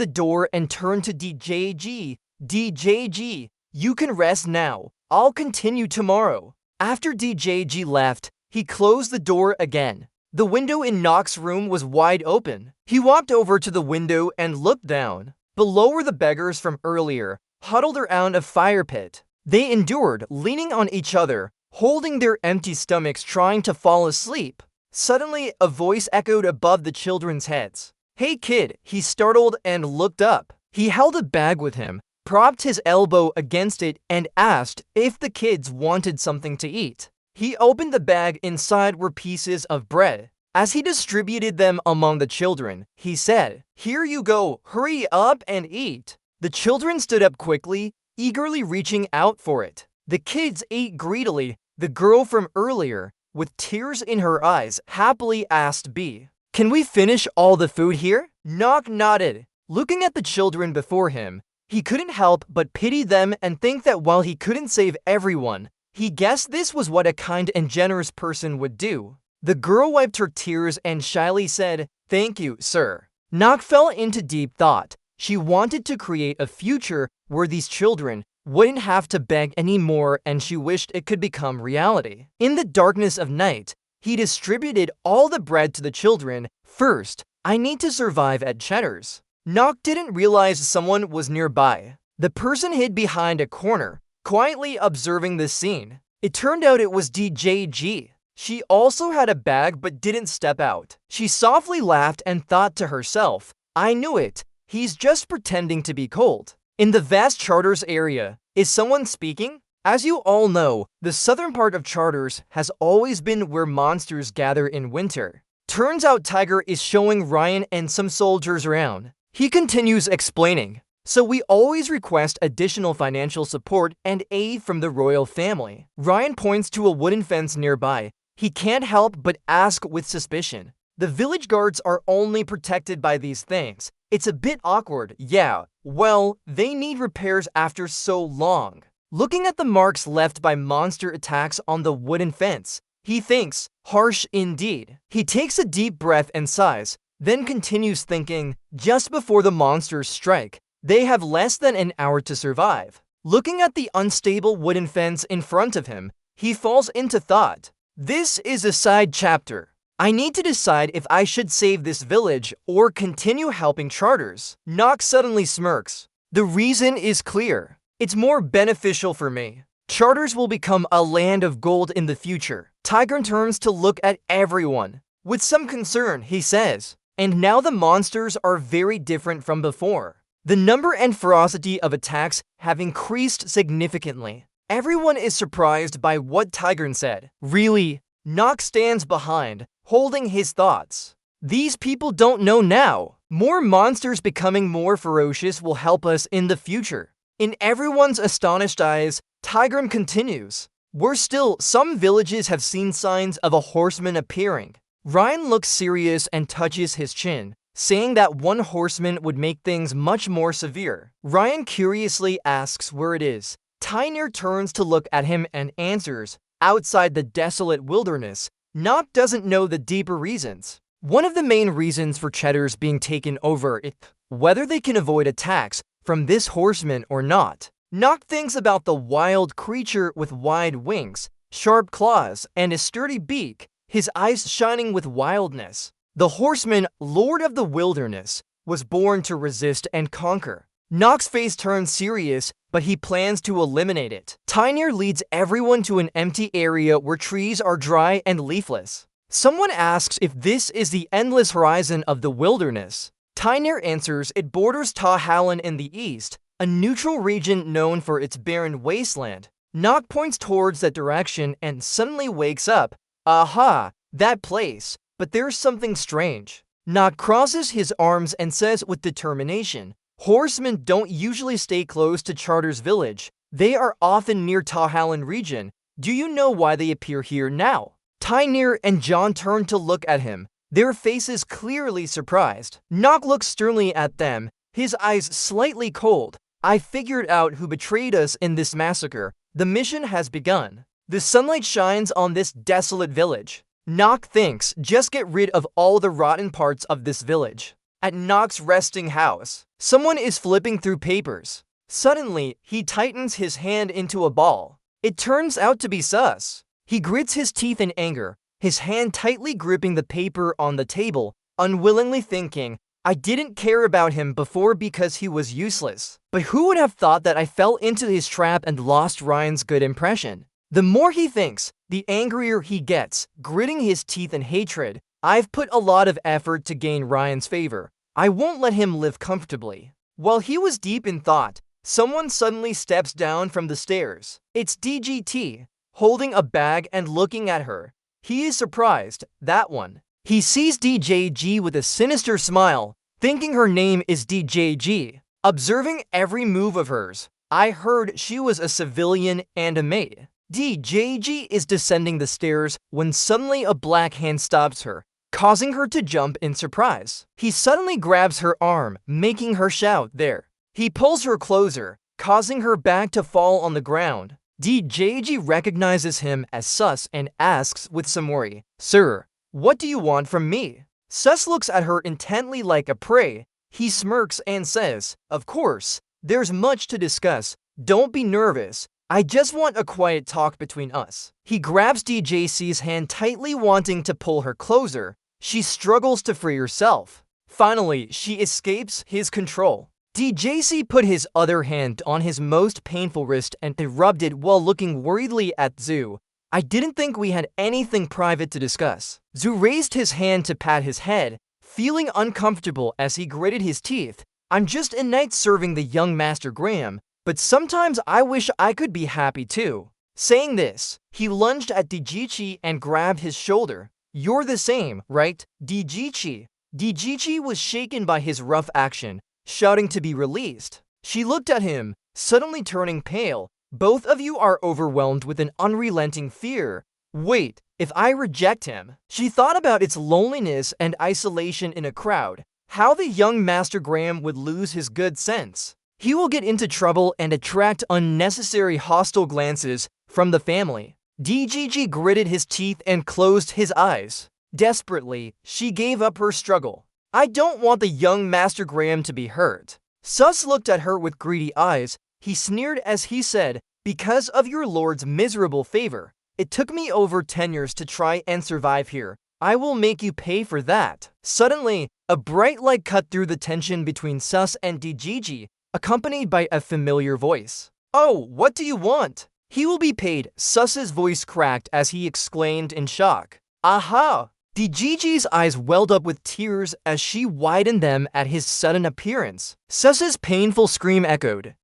the door and turned to DJG. "DJG, you can rest now. I'll continue tomorrow." After DJG left, he closed the door again. The window in Nock's room was wide open. He walked over to the window and looked down. Below were the beggars from earlier, huddled around a fire pit. They endured, leaning on each other, holding their empty stomachs, trying to fall asleep. Suddenly, a voice echoed above the children's heads. "Hey kid," he startled and looked up. He held a bag with him, propped his elbow against it, and asked if the kids wanted something to eat. He opened the bag. Inside were pieces of bread. As he distributed them among the children, he said, "Here you go, hurry up and eat." The children stood up quickly, eagerly reaching out for it. The kids ate greedily. The girl from earlier, with tears in her eyes, happily asked B, "Can we finish all the food here?" Nock nodded. Looking at the children before him, he couldn't help but pity them and think that while he couldn't save everyone, he guessed this was what a kind and generous person would do. The girl wiped her tears and shyly said, "Thank you, sir." Nock fell into deep thought. She wanted to create a future where these children wouldn't have to beg anymore, and she wished it could become reality. In the darkness of night, he distributed all the bread to the children. "First, I need to survive at Cheddar's." Nock didn't realize someone was nearby. The person hid behind a corner, quietly observing the scene. It turned out it was DJG. She also had a bag but didn't step out. She softly laughed and thought to herself, "I knew it. He's just pretending to be cold." In the vast Charters area, is someone speaking? As you all know, the southern part of Charters has always been where monsters gather in winter. Turns out Tiger is showing Ryan and some soldiers around. He continues explaining, "So we always request additional financial support and aid from the royal family." Ryan points to a wooden fence nearby. He can't help but ask with suspicion. "The village guards are only protected by these things. It's a bit awkward." "Yeah, well, they need repairs after so long." Looking at the marks left by monster attacks on the wooden fence, he thinks, harsh indeed. He takes a deep breath and sighs, then continues thinking, just before the monsters strike, they have less than an hour to survive. Looking at the unstable wooden fence in front of him, he falls into thought. This is a side chapter. I need to decide if I should save this village or continue helping Charters. Nock suddenly smirks. The reason is clear. It's more beneficial for me. Charters will become a land of gold in the future. Tiger turns to look at everyone. With some concern, he says, and now the monsters are very different from before. The number and ferocity of attacks have increased significantly. Everyone is surprised by what Tiger said. Really? Nock stands behind, holding his thoughts. These people don't know now. More monsters becoming more ferocious will help us in the future. In everyone's astonished eyes, Tiger continues. Worse still, some villages have seen signs of a horseman appearing. Ryan looks serious and touches his chin, saying that one horseman would make things much more severe. Ryan curiously asks where it is. Talia turns to look at him and answers, outside the desolate wilderness. Nock doesn't know the deeper reasons. One of the main reasons for Cheddars being taken over is whether they can avoid attacks from this horseman or not. Nock thinks about the wild creature with wide wings, sharp claws, and a sturdy beak, his eyes shining with wildness. The horseman, Lord of the Wilderness, was born to resist and conquer. Nock's face turns serious, but he plans to eliminate it. Talia leads everyone to an empty area where trees are dry and leafless. Someone asks if this is the endless horizon of the wilderness. Talia answers it borders Talia in the east, a neutral region known for its barren wasteland. Nock points towards that direction and suddenly wakes up. Aha, that place. But there's something strange. Nock crosses his arms and says with determination, horsemen don't usually stay close to Charter's village. They are often near Tahalan region. Do you know why they appear here now? Talia and John turn to look at him, their faces clearly surprised. Nock looks sternly at them, his eyes slightly cold. I figured out who betrayed us in this massacre. The mission has begun. The sunlight shines on this desolate village. Nock thinks, just get rid of all the rotten parts of this village. At Nock's resting house, someone is flipping through papers. Suddenly, he tightens his hand into a ball. It turns out to be Sus. He grits his teeth in anger, his hand tightly gripping the paper on the table, unwillingly thinking, I didn't care about him before because he was useless. But who would have thought that I fell into his trap and lost Ryan's good impression? The more he thinks, the angrier he gets, gritting his teeth in hatred. I've put a lot of effort to gain Ryan's favor. I won't let him live comfortably. While he was deep in thought, someone suddenly steps down from the stairs. It's DGT, holding a bag and looking at her. He is surprised, that one. He sees DJG with a sinister smile, thinking her name is DJG. Observing every move of hers, I heard she was a civilian and a maid. DJG is descending the stairs when suddenly a black hand stops her, causing her to jump in surprise. He suddenly grabs her arm, making her shout, there. He pulls her closer, causing her back to fall on the ground. DJG recognizes him as Sus and asks with some worry, Sir, what do you want from me? Sus looks at her intently like a prey. He smirks and says, of course, there's much to discuss. Don't be nervous. I just want a quiet talk between us. He grabs DJC's hand tightly, wanting to pull her closer. She struggles to free herself. Finally, she escapes his control. DJC put his other hand on his most painful wrist and rubbed it while looking worriedly at Zhu. I didn't think we had anything private to discuss. Zhu raised his hand to pat his head, feeling uncomfortable as he gritted his teeth. I'm just a knight serving the young Master Graham, but sometimes I wish I could be happy too. Saying this, he lunged at Dijichi and grabbed his shoulder. You're the same, right, Dijichi? Dijichi was shaken by his rough action, shouting to be released. She looked at him, suddenly turning pale. Both of you are overwhelmed with an unrelenting fear. Wait, if I reject him? She thought about its loneliness and isolation in a crowd. How the young Master Graham would lose his good sense. He will get into trouble and attract unnecessary hostile glances from the family. DGG gritted his teeth and closed his eyes. Desperately, she gave up her struggle. I don't want the young Master Graham to be hurt. Sus looked at her with greedy eyes. He sneered as he said, because of your lord's miserable favor. It took me over 10 years to try and survive here. I will make you pay for that. Suddenly, a bright light cut through the tension between Sus and DGG, accompanied by a familiar voice. "Oh, what do you want?" "He will be paid." Sus's voice cracked as he exclaimed in shock. "Aha!" Gigi's eyes welled up with tears as she widened them at his sudden appearance. Sus's painful scream echoed.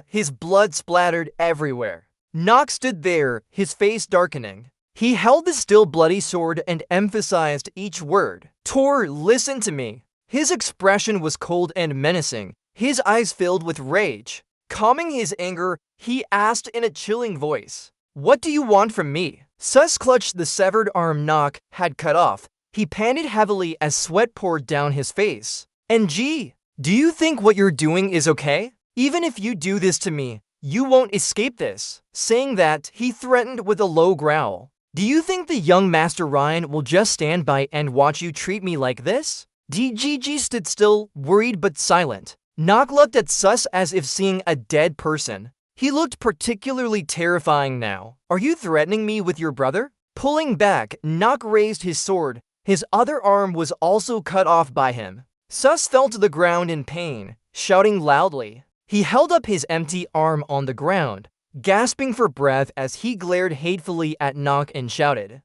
His blood splattered everywhere. Nock stood there, his face darkening. He held the still bloody sword and emphasized each word. "Tor, listen to me." His expression was cold and menacing, his eyes filled with rage. Calming his anger, he asked in a chilling voice, "What do you want from me?" Sus clutched the severed arm Nock had cut off. He panted heavily as sweat poured down his face. "NG, do you think what you're doing is okay? Even if you do this to me, you won't escape this." Saying that, he threatened with a low growl. "Do you think the young Master Ryan will just stand by and watch you treat me like this?" Gigi stood still, worried but silent. Nock looked at Sus as if seeing a dead person. He looked particularly terrifying now. "Are you threatening me with your brother?" Pulling back, Nock raised his sword. His other arm was also cut off by him. Sus fell to the ground in pain, shouting loudly. He held up his empty arm on the ground, gasping for breath as he glared hatefully at Nock and shouted,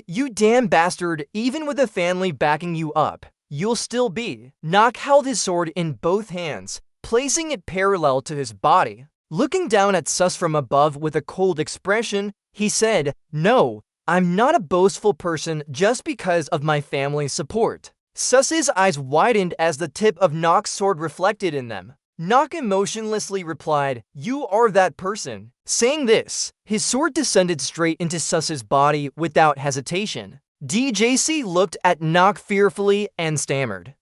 "You damn bastard, even with a family backing you up, you'll still be." Nock held his sword in both hands, placing it parallel to his body. Looking down at Sus from above with a cold expression, he said, "No, I'm not a boastful person just because of my family's support." Sus's eyes widened as the tip of Nock's sword reflected in them. Nock emotionlessly replied, "You are that person." Saying this, his sword descended straight into Sus's body without hesitation. DJC looked at Nock fearfully and stammered,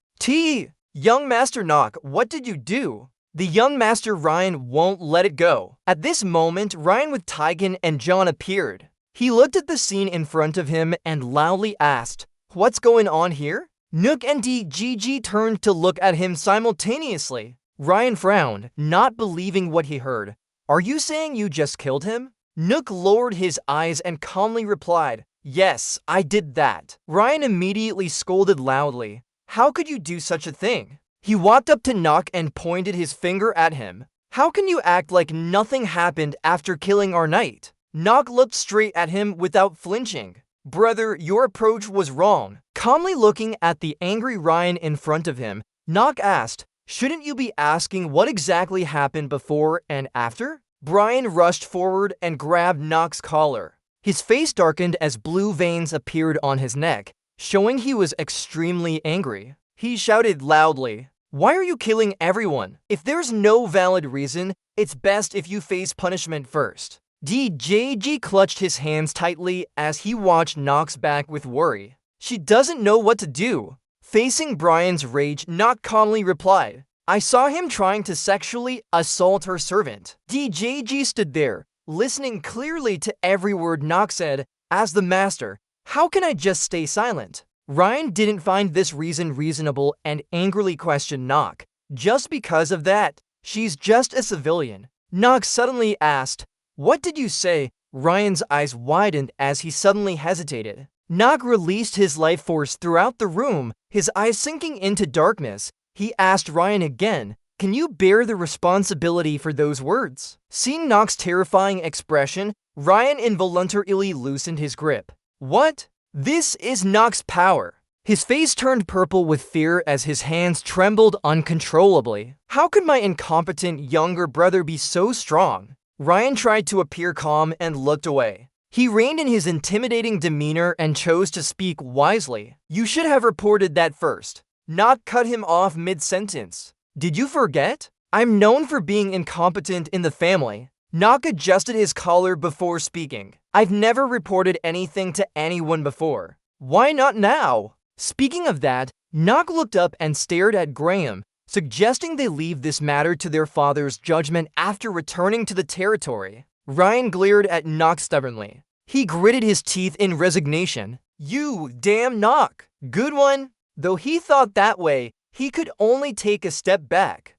"Young Master Nock, what did you do?" The young Master Ryan won't let it go. At this moment, Ryan with Tygan and John appeared. He looked at the scene in front of him and loudly asked, "What's going on here?" Nook and Gigi turned to look at him simultaneously. Ryan frowned, not believing what he heard. "Are you saying you just killed him?" Nook lowered his eyes and calmly replied, "Yes, I did that." Ryan immediately scolded loudly. "How could you do such a thing?" He walked up to Nock and pointed his finger at him. "How can you act like nothing happened after killing our knight?" Nock looked straight at him without flinching. "Brother, your approach was wrong." Calmly looking at the angry Ryan in front of him, Nock asked, "Shouldn't you be asking what exactly happened before and after?" Brian rushed forward and grabbed Nock's collar. His face darkened as blue veins appeared on his neck, showing he was extremely angry. He shouted loudly, "Why are you killing everyone? If there's no valid reason, it's best if you face punishment first." DJG clutched his hands tightly as he watched Nock's back with worry. "She doesn't know what to do." Facing Brian's rage, Nock calmly replied, "I saw him trying to sexually assault her servant." DJG stood there, listening clearly to every word Nock said. "As the master, how can I just stay silent?" Ryan didn't find this reason reasonable and angrily questioned Nock. "Just because of that, she's just a civilian." Nock suddenly asked, "What did you say?" Ryan's eyes widened as he suddenly hesitated. Nock released his life force throughout the room, his eyes sinking into darkness. He asked Ryan again, "Can you bear the responsibility for those words?" Seeing Nock's terrifying expression, Ryan involuntarily loosened his grip. "What? This is Nock's power." His face turned purple with fear as his hands trembled uncontrollably. "How could my incompetent younger brother be so strong?" Ryan tried to appear calm and looked away. He reined in his intimidating demeanor and chose to speak wisely. "You should have reported that first." Nock cut him off mid-sentence. "Did you forget? I'm known for being incompetent in the family." Nock adjusted his collar before speaking. "I've never reported anything to anyone before." "Why not now?" Speaking of that, Nock looked up and stared at Graham, suggesting they leave this matter to their father's judgment after returning to the territory. Ryan glared at Nock stubbornly. He gritted his teeth in resignation. "You damn Nock! Good one!" Though he thought that way, he could only take a step back.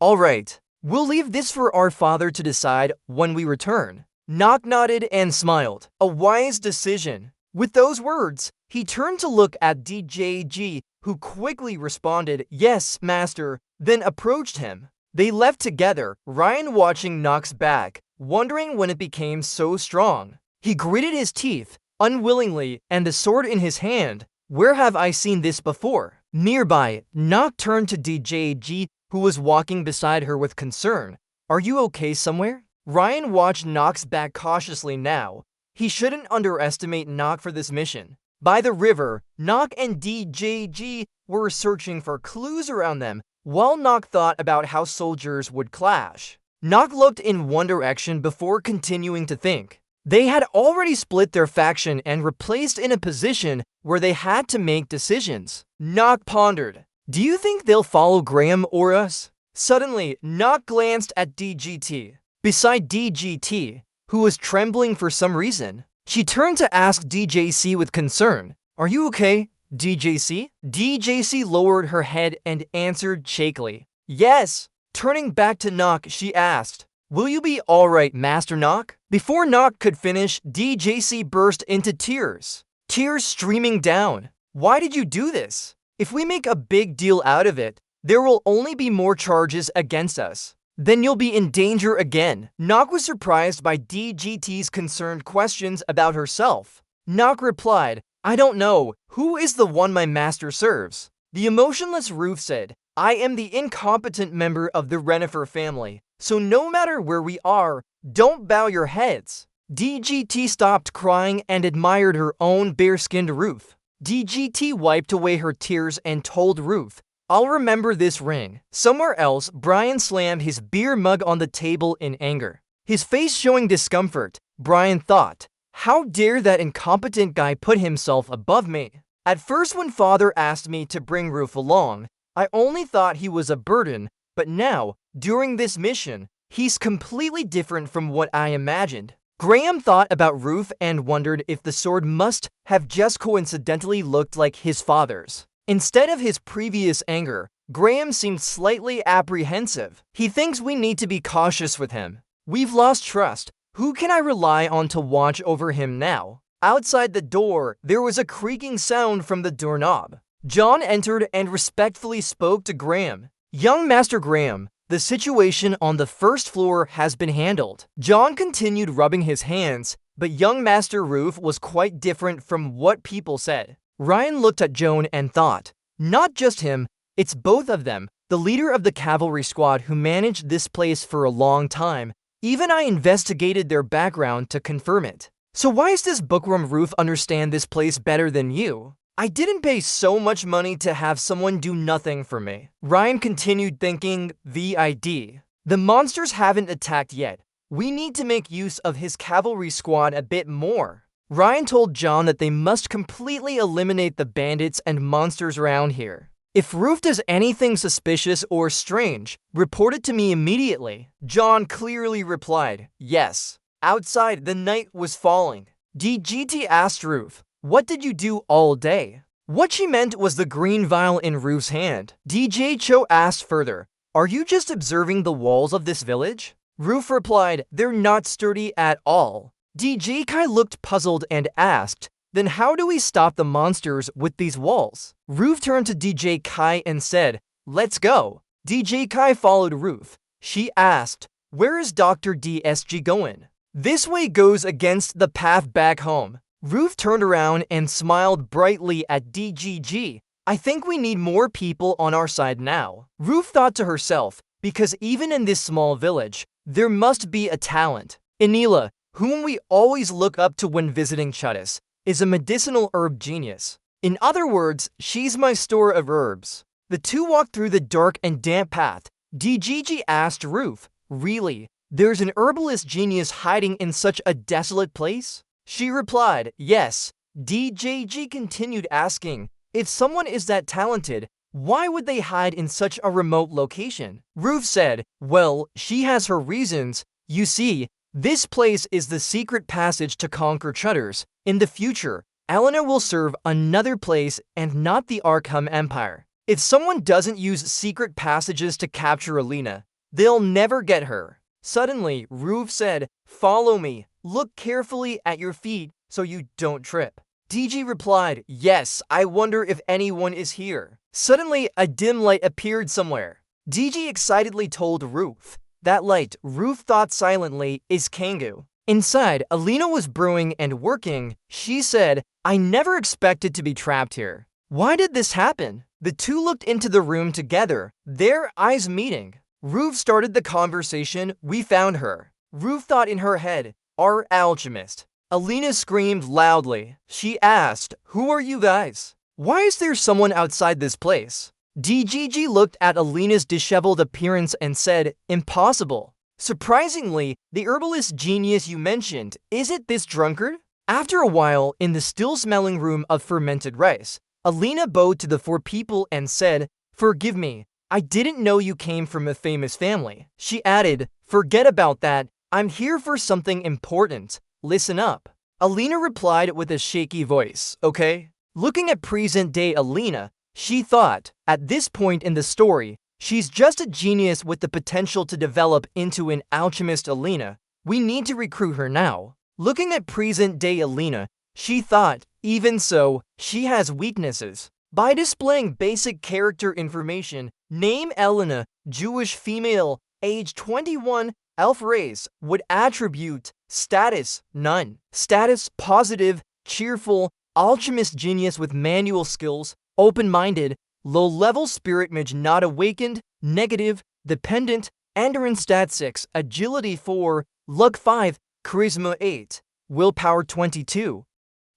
All right. We'll leave this for our father to decide when we return." Nock nodded and smiled. A wise decision. With those words, he turned to look at DJG, who quickly responded, "Yes, master," then approached him. They left together, Ryan watching Nock's back, wondering when it became so strong. He gritted his teeth, unwillingly, and the sword in his hand. Where have I seen this before? Nearby, Nock turned to DJG, who was walking beside her with concern. Are you okay somewhere? Ryan watched Nock's back cautiously now. He shouldn't underestimate Nock for this mission. By the river, Nock and DJG were searching for clues around them, while Nock thought about how soldiers would clash. Nock looked in one direction before continuing to think. They had already split their faction and were placed in a position where they had to make decisions. Nock pondered. Do you think they'll follow Graham or us? Suddenly, Nock glanced at DGT. Beside DGT, who was trembling for some reason, she turned to ask DJC with concern. Are you okay, DJC? DJC lowered her head and answered shakily. Yes. Turning back to Nock, she asked, will you be alright, Master Nock? Before Nock could finish, DJC burst into tears. Tears streaming down. Why did you do this? If we make a big deal out of it, there will only be more charges against us. Then you'll be in danger again. Nock was surprised by DGT's concerned questions about herself. Nock replied, I don't know. Who is the one my master serves? The emotionless Ruth said, I am the incompetent member of the Renifer family, so no matter where we are, don't bow your heads. DGT stopped crying and admired her own bare-skinned Ruth. DGT wiped away her tears and told Ruth, I'll remember this ring. Somewhere else, Brian slammed his beer mug on the table in anger. His face showing discomfort, Brian thought, how dare that incompetent guy put himself above me? At first when father asked me to bring Ruth along, I only thought he was a burden, but now, during this mission, he's completely different from what I imagined. Graham thought about Ruth and wondered if the sword must have just coincidentally looked like his father's. Instead of his previous anger, Graham seemed slightly apprehensive. He thinks we need to be cautious with him. We've lost trust. Who can I rely on to watch over him now? Outside the door, there was a creaking sound from the doorknob. John entered and respectfully spoke to Graham. Young Master Graham, the situation on the first floor has been handled. John continued rubbing his hands, but young Master Ruth was quite different from what people said. Ryan looked at Joan and thought, not just him, it's both of them, the leader of the cavalry squad who managed this place for a long time. Even I investigated their background to confirm it. So why does this bookworm Ruth understand this place better than you? I didn't pay so much money to have someone do nothing for me. Ryan continued thinking, VID. The monsters haven't attacked yet. We need to make use of his cavalry squad a bit more. Ryan told John that they must completely eliminate the bandits and monsters around here. If Ruth does anything suspicious or strange, report it to me immediately. John clearly replied, yes. Outside, the night was falling. DGT asked Ruth, what did you do all day? What she meant was the green vial in Ruth's hand. DJ Cho asked further, are you just observing the walls of this village? Ruth replied, they're not sturdy at all. DJ Kai looked puzzled and asked, then how do we stop the monsters with these walls? Ruth turned to DJ Kai and said, let's go. DJ Kai followed Ruth. She asked, where is Dr. DSG going? This way goes against the path back home. Ruth turned around and smiled brightly at DGG. I think we need more people on our side now. Ruth thought to herself, because even in this small village, there must be a talent. Inila, whom we always look up to when visiting Chuttis, is a medicinal herb genius. In other words, she's my store of herbs. The two walked through the dark and damp path. DGG asked Ruth, really, there's an herbalist genius hiding in such a desolate place? She replied, yes. DJG continued asking, if someone is that talented, why would they hide in such a remote location? Ruth said, well, she has her reasons. You see, this place is the secret passage to conquer Chutters. In the future, Eleanor will serve another place and not the Arkham Empire. If someone doesn't use secret passages to capture Alina, they'll never get her. Suddenly, Ruth said, follow me. Look carefully at your feet so you don't trip. DG replied, yes, I wonder if anyone is here. Suddenly, a dim light appeared somewhere. DG excitedly told Ruth. That light, Ruth thought silently, is Kangu. Inside, Alina was brewing and working. She said, I never expected to be trapped here. Why did this happen? The two looked into the room together, their eyes meeting. Ruth started the conversation. We found her. Ruth thought in her head, our alchemist. Alina screamed loudly. She asked, who are you guys? Why is there someone outside this place? DGG looked at Alina's disheveled appearance and said, impossible. Surprisingly, the herbalist genius you mentioned, is it this drunkard? After a while, in the still-smelling room of fermented rice, Alina bowed to the four people and said, forgive me, I didn't know you came from a famous family. She added, forget about that, I'm here for something important. Listen up. Alina replied with a shaky voice, okay? Looking at present-day Alina, she thought, at this point in the story, she's just a genius with the potential to develop into an alchemist Alina. We need to recruit her now. Looking at present-day Alina, she thought, even so, she has weaknesses. By displaying basic character information, name Elena, Jewish female, age 21, elf race, would attribute, status, none. Status, positive, cheerful, alchemist genius with manual skills, open-minded, low-level spirit mage not awakened, negative, dependent, endurance stat 6, agility 4, luck 5, charisma 8, willpower 22.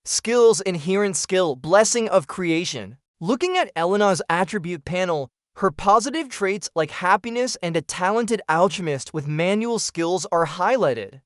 Skills, inherent skill, blessing of creation. Looking at Elena's attribute panel, her positive traits like happiness and a talented alchemist with manual skills are highlighted,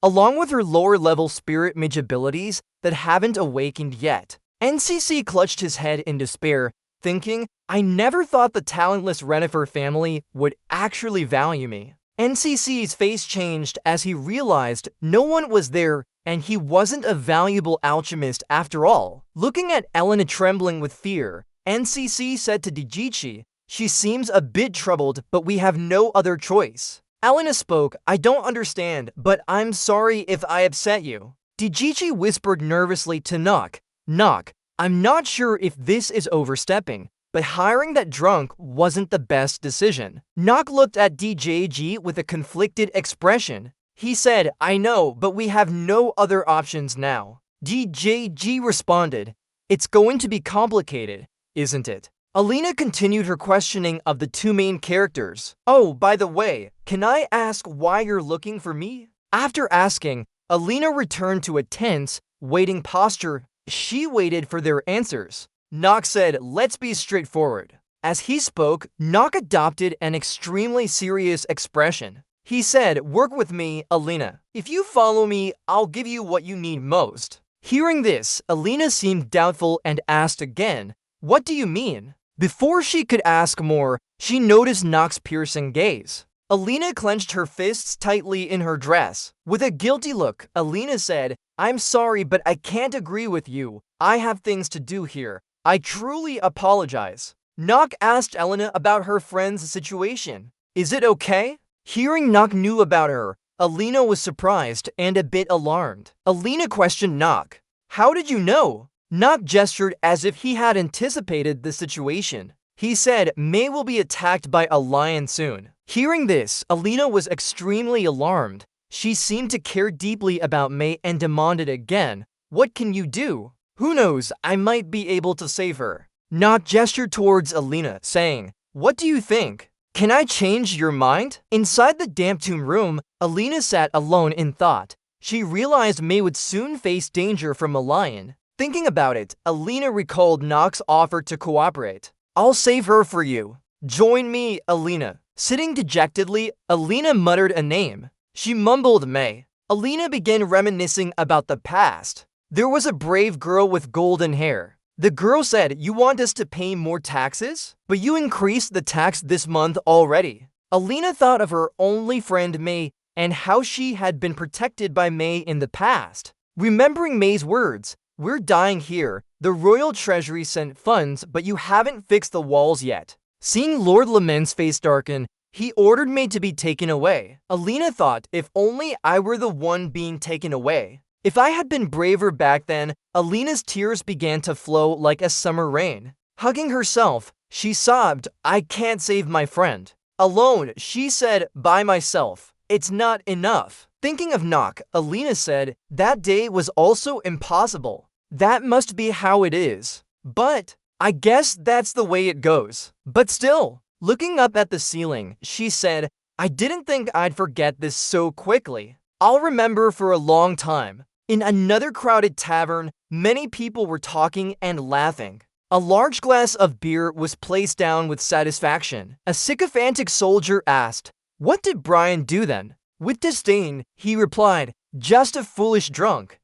along with her lower-level spirit mage abilities that haven't awakened yet. NCC clutched his head in despair, thinking, I never thought the talentless Renifer family would actually value me. NCC's face changed as he realized no one was there and he wasn't a valuable alchemist after all. Looking at Elena trembling with fear, NCC said to Dijichi, she seems a bit troubled, but we have no other choice. Elena spoke, I don't understand, but I'm sorry if I upset you. Dijichi whispered nervously to Nock, Nock, I'm not sure if this is overstepping, but hiring that drunk wasn't the best decision. Nock looked at DJG with a conflicted expression. He said, I know, but we have no other options now. DJG responded, it's going to be complicated, isn't it? Alina continued her questioning of the two main characters. Oh, by the way, can I ask why you're looking for me? After asking, Alina returned to a tense, waiting posture. She waited for their answers. Nock said, let's be straightforward. As he spoke, Nock adopted an extremely serious expression. He said, work with me, Alina. If you follow me, I'll give you what you need most. Hearing this, Alina seemed doubtful and asked again, what do you mean? Before she could ask more, she noticed Nock's piercing gaze. Alina clenched her fists tightly in her dress. With a guilty look, Alina said, I'm sorry, but I can't agree with you. I have things to do here. I truly apologize. Nock asked Elena about her friend's situation. Is it okay? Hearing Nock knew about her, Alina was surprised and a bit alarmed. Alina questioned Nock. How did you know? Nock gestured as if he had anticipated the situation. He said, May will be attacked by a lion soon. Hearing this, Alina was extremely alarmed. She seemed to care deeply about May and demanded again, what can you do? Who knows, I might be able to save her. Nock gestured towards Alina, saying, what do you think? Can I change your mind? Inside the damp tomb room, Alina sat alone in thought. She realized May would soon face danger from a lion. Thinking about it, Alina recalled Nock's offer to cooperate. I'll save her for you. Join me, Alina. Sitting dejectedly, Alina muttered a name. She mumbled May. Alina began reminiscing about the past. There was a brave girl with golden hair. The girl said, you want us to pay more taxes? But you increased the tax this month already. Alina thought of her only friend May and how she had been protected by May in the past. Remembering May's words, we're dying here. The royal treasury sent funds, but you haven't fixed the walls yet. Seeing Lord Lament's face darken, he ordered May to be taken away. Alina thought, if only I were the one being taken away. If I had been braver back then, Alina's tears began to flow like a summer rain. Hugging herself, she sobbed, I can't save my friend. Alone, she said, by myself. It's not enough. Thinking of Nock, Alina said, that day was also impossible. That must be how it is. But I guess that's the way it goes. But still, looking up at the ceiling, she said, I didn't think I'd forget this so quickly. I'll remember for a long time. In another crowded tavern, many people were talking and laughing. A large glass of beer was placed down with satisfaction. A sycophantic soldier asked, what did Brian do then? With disdain, he replied, just a foolish drunk.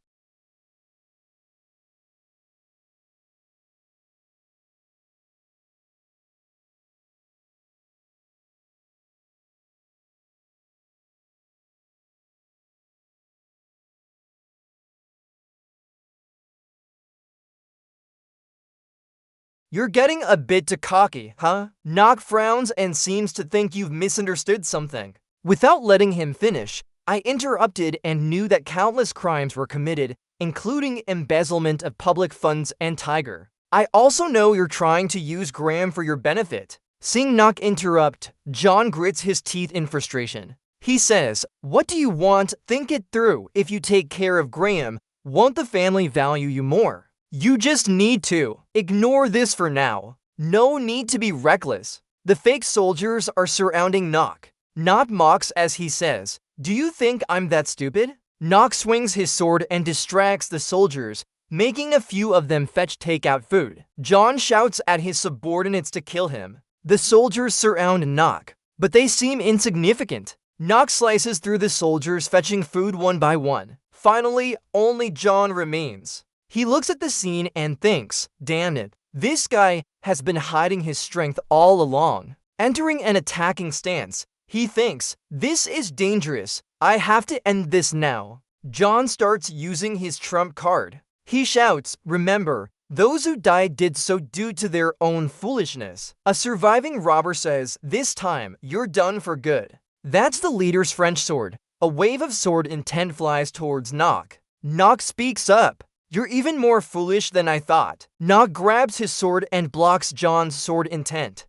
You're getting a bit too cocky, huh? Nock frowns and seems to think you've misunderstood something. Without letting him finish, I interrupted and knew that countless crimes were committed, including embezzlement of public funds and Tiger. I also know you're trying to use Graham for your benefit. Seeing Nock interrupt, John grits his teeth in frustration. He says, what do you want? Think it through. If you take care of Graham, won't the family value you more? You just need to ignore this for now. No need to be reckless. The fake soldiers are surrounding Nock. Nock mocks as he says, do you think I'm that stupid? Nock swings his sword and distracts the soldiers, making a few of them fetch takeout food. John shouts at his subordinates to kill him. The soldiers surround Nock, but they seem insignificant. Nock slices through the soldiers, fetching food one by one. Finally, only John remains. He looks at the scene and thinks, damn it, this guy has been hiding his strength all along. Entering an attacking stance, he thinks, this is dangerous. I have to end this now. John starts using his trump card. He shouts, remember, those who died did so due to their own foolishness. A surviving robber says, this time, you're done for good. That's the leader's French sword. A wave of sword intent flies towards Nock. Nock speaks up. You're even more foolish than I thought. Nock grabs his sword and blocks John's sword intent.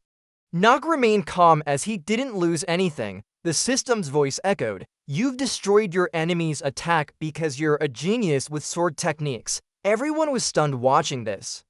Nock remained calm as he didn't lose anything. The system's voice echoed, you've destroyed your enemy's attack because you're a genius with sword techniques. Everyone was stunned watching this.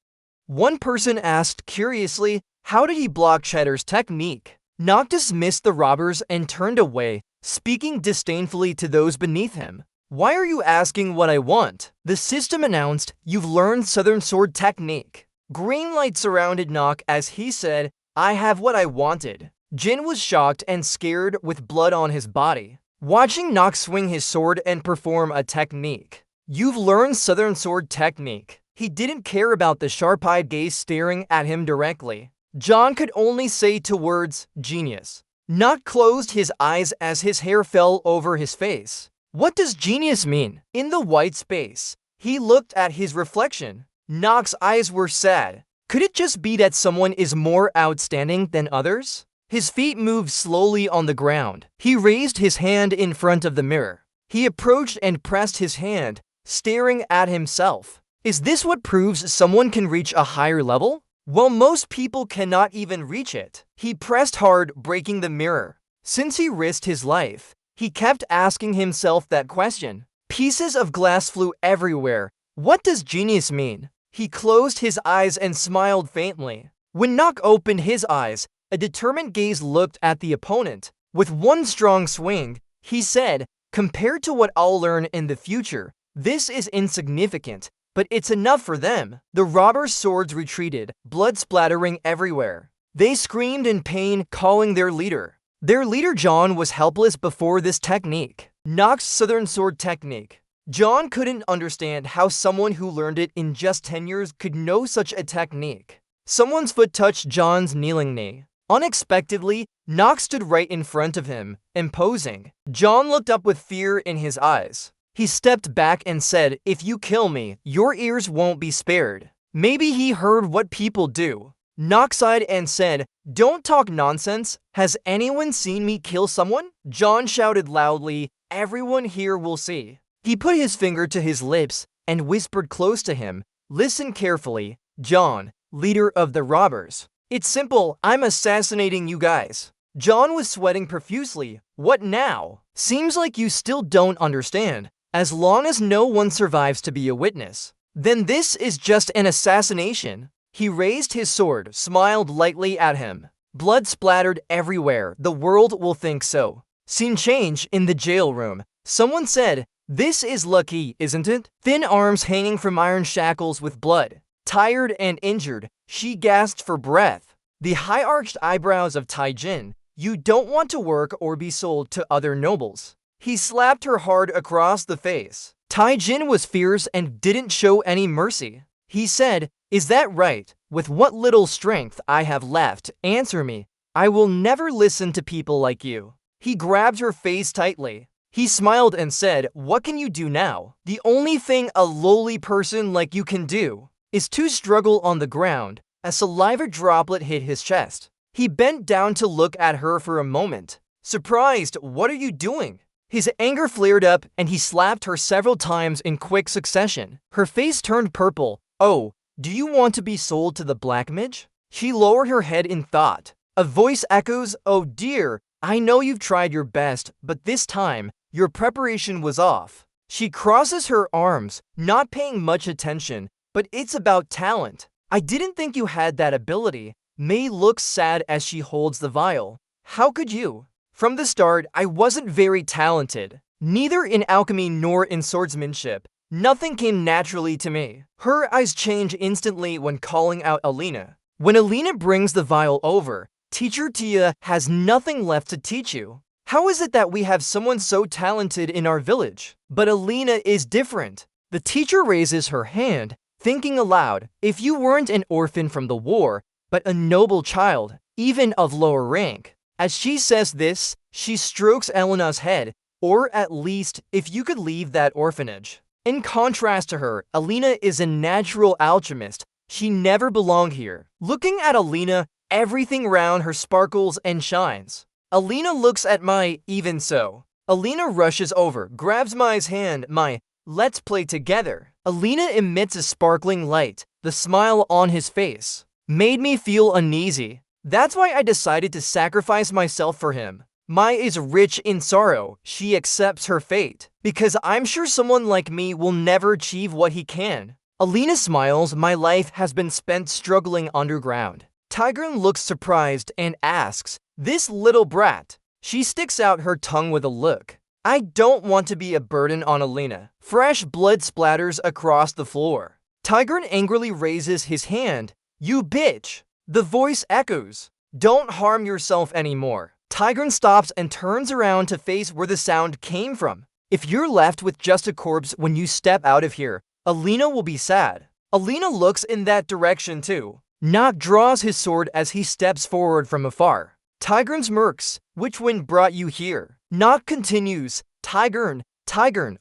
One person asked curiously, how did he block Cheddar's technique? Nock dismissed the robbers and turned away, speaking disdainfully to those beneath him. Why are you asking what I want? The system announced, you've learned Southern Sword Technique. Green light surrounded Nock as he said, I have what I wanted. Jin was shocked and scared with blood on his body, watching Nock swing his sword and perform a technique. You've learned Southern Sword Technique. He didn't care about the sharp-eyed gaze staring at him directly. John could only say two words, genius. Nock closed his eyes as his hair fell over his face. What does genius mean? In the white space, he looked at his reflection. Nock's eyes were sad. Could it just be that someone is more outstanding than others? His feet moved slowly on the ground. He raised his hand in front of the mirror. He approached and pressed his hand, staring at himself. Is this what proves someone can reach a higher level? Well, most people cannot even reach it. He pressed hard, breaking the mirror. Since he risked his life, he kept asking himself that question. Pieces of glass flew everywhere. What does genius mean? He closed his eyes and smiled faintly. When Nock opened his eyes, a determined gaze looked at the opponent. With one strong swing, he said, compared to what I'll learn in the future, this is insignificant, but it's enough for them. The robbers' swords retreated, blood splattering everywhere. They screamed in pain, calling their leader. Their leader John was helpless before this technique. Nock's Southern Sword Technique. John couldn't understand how someone who learned it in just 10 years could know such a technique. Someone's foot touched John's kneeling knee. Unexpectedly, Nock stood right in front of him, imposing. John looked up with fear in his eyes. He stepped back and said, if you kill me, your ears won't be spared. Maybe he heard what people do. Nock sighed and said, don't talk nonsense. Has anyone seen me kill someone? John shouted loudly, everyone here will see. He put his finger to his lips and whispered close to him, listen carefully, John, leader of the robbers. It's simple, I'm assassinating you guys. John was sweating profusely. What now? Seems like you still don't understand. As long as no one survives to be a witness, then this is just an assassination. He raised his sword, smiled lightly at him. Blood splattered everywhere. The world will think so. Scene change in the jail room. Someone said, "This is lucky, isn't it?" Thin arms hanging from iron shackles with blood. Tired and injured, she gasped for breath. The high-arched eyebrows of Taijin. "You don't want to work or be sold to other nobles." He slapped her hard across the face. Taijin was fierce and didn't show any mercy. He said, "Is that right? With what little strength I have left, answer me. I will never listen to people like you." He grabbed her face tightly. He smiled and said, "What can you do now? The only thing a lowly person like you can do is to struggle on the ground." A saliva droplet hit his chest. He bent down to look at her for a moment. Surprised, "What are you doing?" His anger flared up and he slapped her several times in quick succession. Her face turned purple. "Oh, do you want to be sold to the black midge?" She lowered her head in thought. A voice echoes, "Oh dear, I know you've tried your best, but this time, your preparation was off." She crosses her arms, not paying much attention, "But it's about talent. I didn't think you had that ability." Mei looks sad as she holds the vial. "How could you? From the start, I wasn't very talented. Neither in alchemy nor in swordsmanship. Nothing came naturally to me." Her eyes change instantly when calling out Alina. When Alina brings the vial over, "Teacher Tia has nothing left to teach you. How is it that we have someone so talented in our village? But Alina is different." The teacher raises her hand, thinking aloud, "If you weren't an orphan from the war, but a noble child, even of lower rank." As she says this, she strokes Elena's head, "Or at least, if you could leave that orphanage." In contrast to her, Alina is a natural alchemist. She never belonged here. Looking at Alina, everything around her sparkles and shines. Alina looks at Mai, even so. Alina rushes over, grabs Mai's hand. "Mai, let's play together." Alina emits a sparkling light. The smile on his face made me feel uneasy. That's why I decided to sacrifice myself for him. Mai is rich in sorrow. She accepts her fate. Because I'm sure someone like me will never achieve what he can. Alina smiles. "My life has been spent struggling underground." Tigran looks surprised and asks, "This little brat?" She sticks out her tongue with a look. "I don't want to be a burden on Alina." Fresh blood splatters across the floor. Tigran angrily raises his hand. "You bitch!" The voice echoes, "Don't harm yourself anymore." Tigran stops and turns around to face where the sound came from. "If you're left with just a corpse when you step out of here, Alina will be sad." Alina looks in that direction too. Nock draws his sword as he steps forward from afar. Tigran smirks. "Which wind brought you here?" Nock continues, Tigran,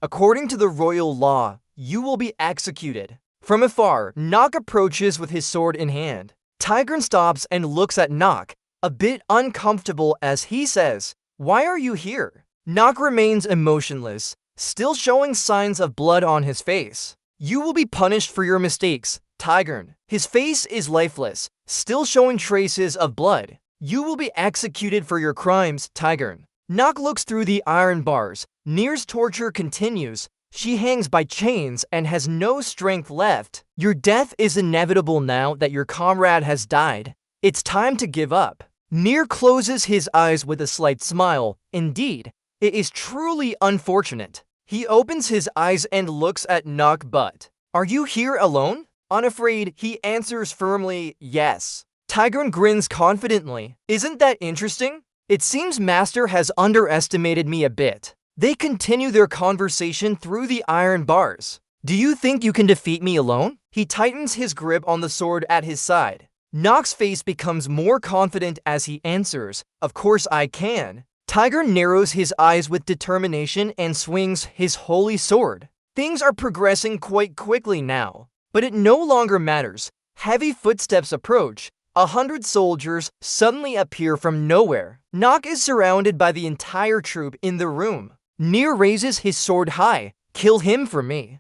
according to the royal law, you will be executed." From afar, Nock approaches with his sword in hand. Tigran stops and looks at Nock, a bit uncomfortable as he says, "Why are you here?" Nock remains emotionless, still showing signs of blood on his face. "You will be punished for your mistakes, Tigran." His face is lifeless, still showing traces of blood. "You will be executed for your crimes, Tigran." Nock looks through the iron bars. Nir's torture continues. She hangs by chains and has no strength left. "Your death is inevitable now that your comrade has died. It's time to give up." Nir closes his eyes with a slight smile. "Indeed, it is truly unfortunate." He opens his eyes and looks at Nock. "But are you here alone?" Unafraid, he answers firmly, "Yes." Tigran grins confidently. "Isn't that interesting? It seems Master has underestimated me a bit." They continue their conversation through the iron bars. "Do you think you can defeat me alone?" He tightens his grip on the sword at his side. Nock's face becomes more confident as he answers, "Of course I can." Tigran narrows his eyes with determination and swings his holy sword. Things are progressing quite quickly now, but it no longer matters. Heavy footsteps approach. 100 soldiers suddenly appear from nowhere. Nock is surrounded by the entire troop in the room. Nir raises his sword high. "Kill him for me."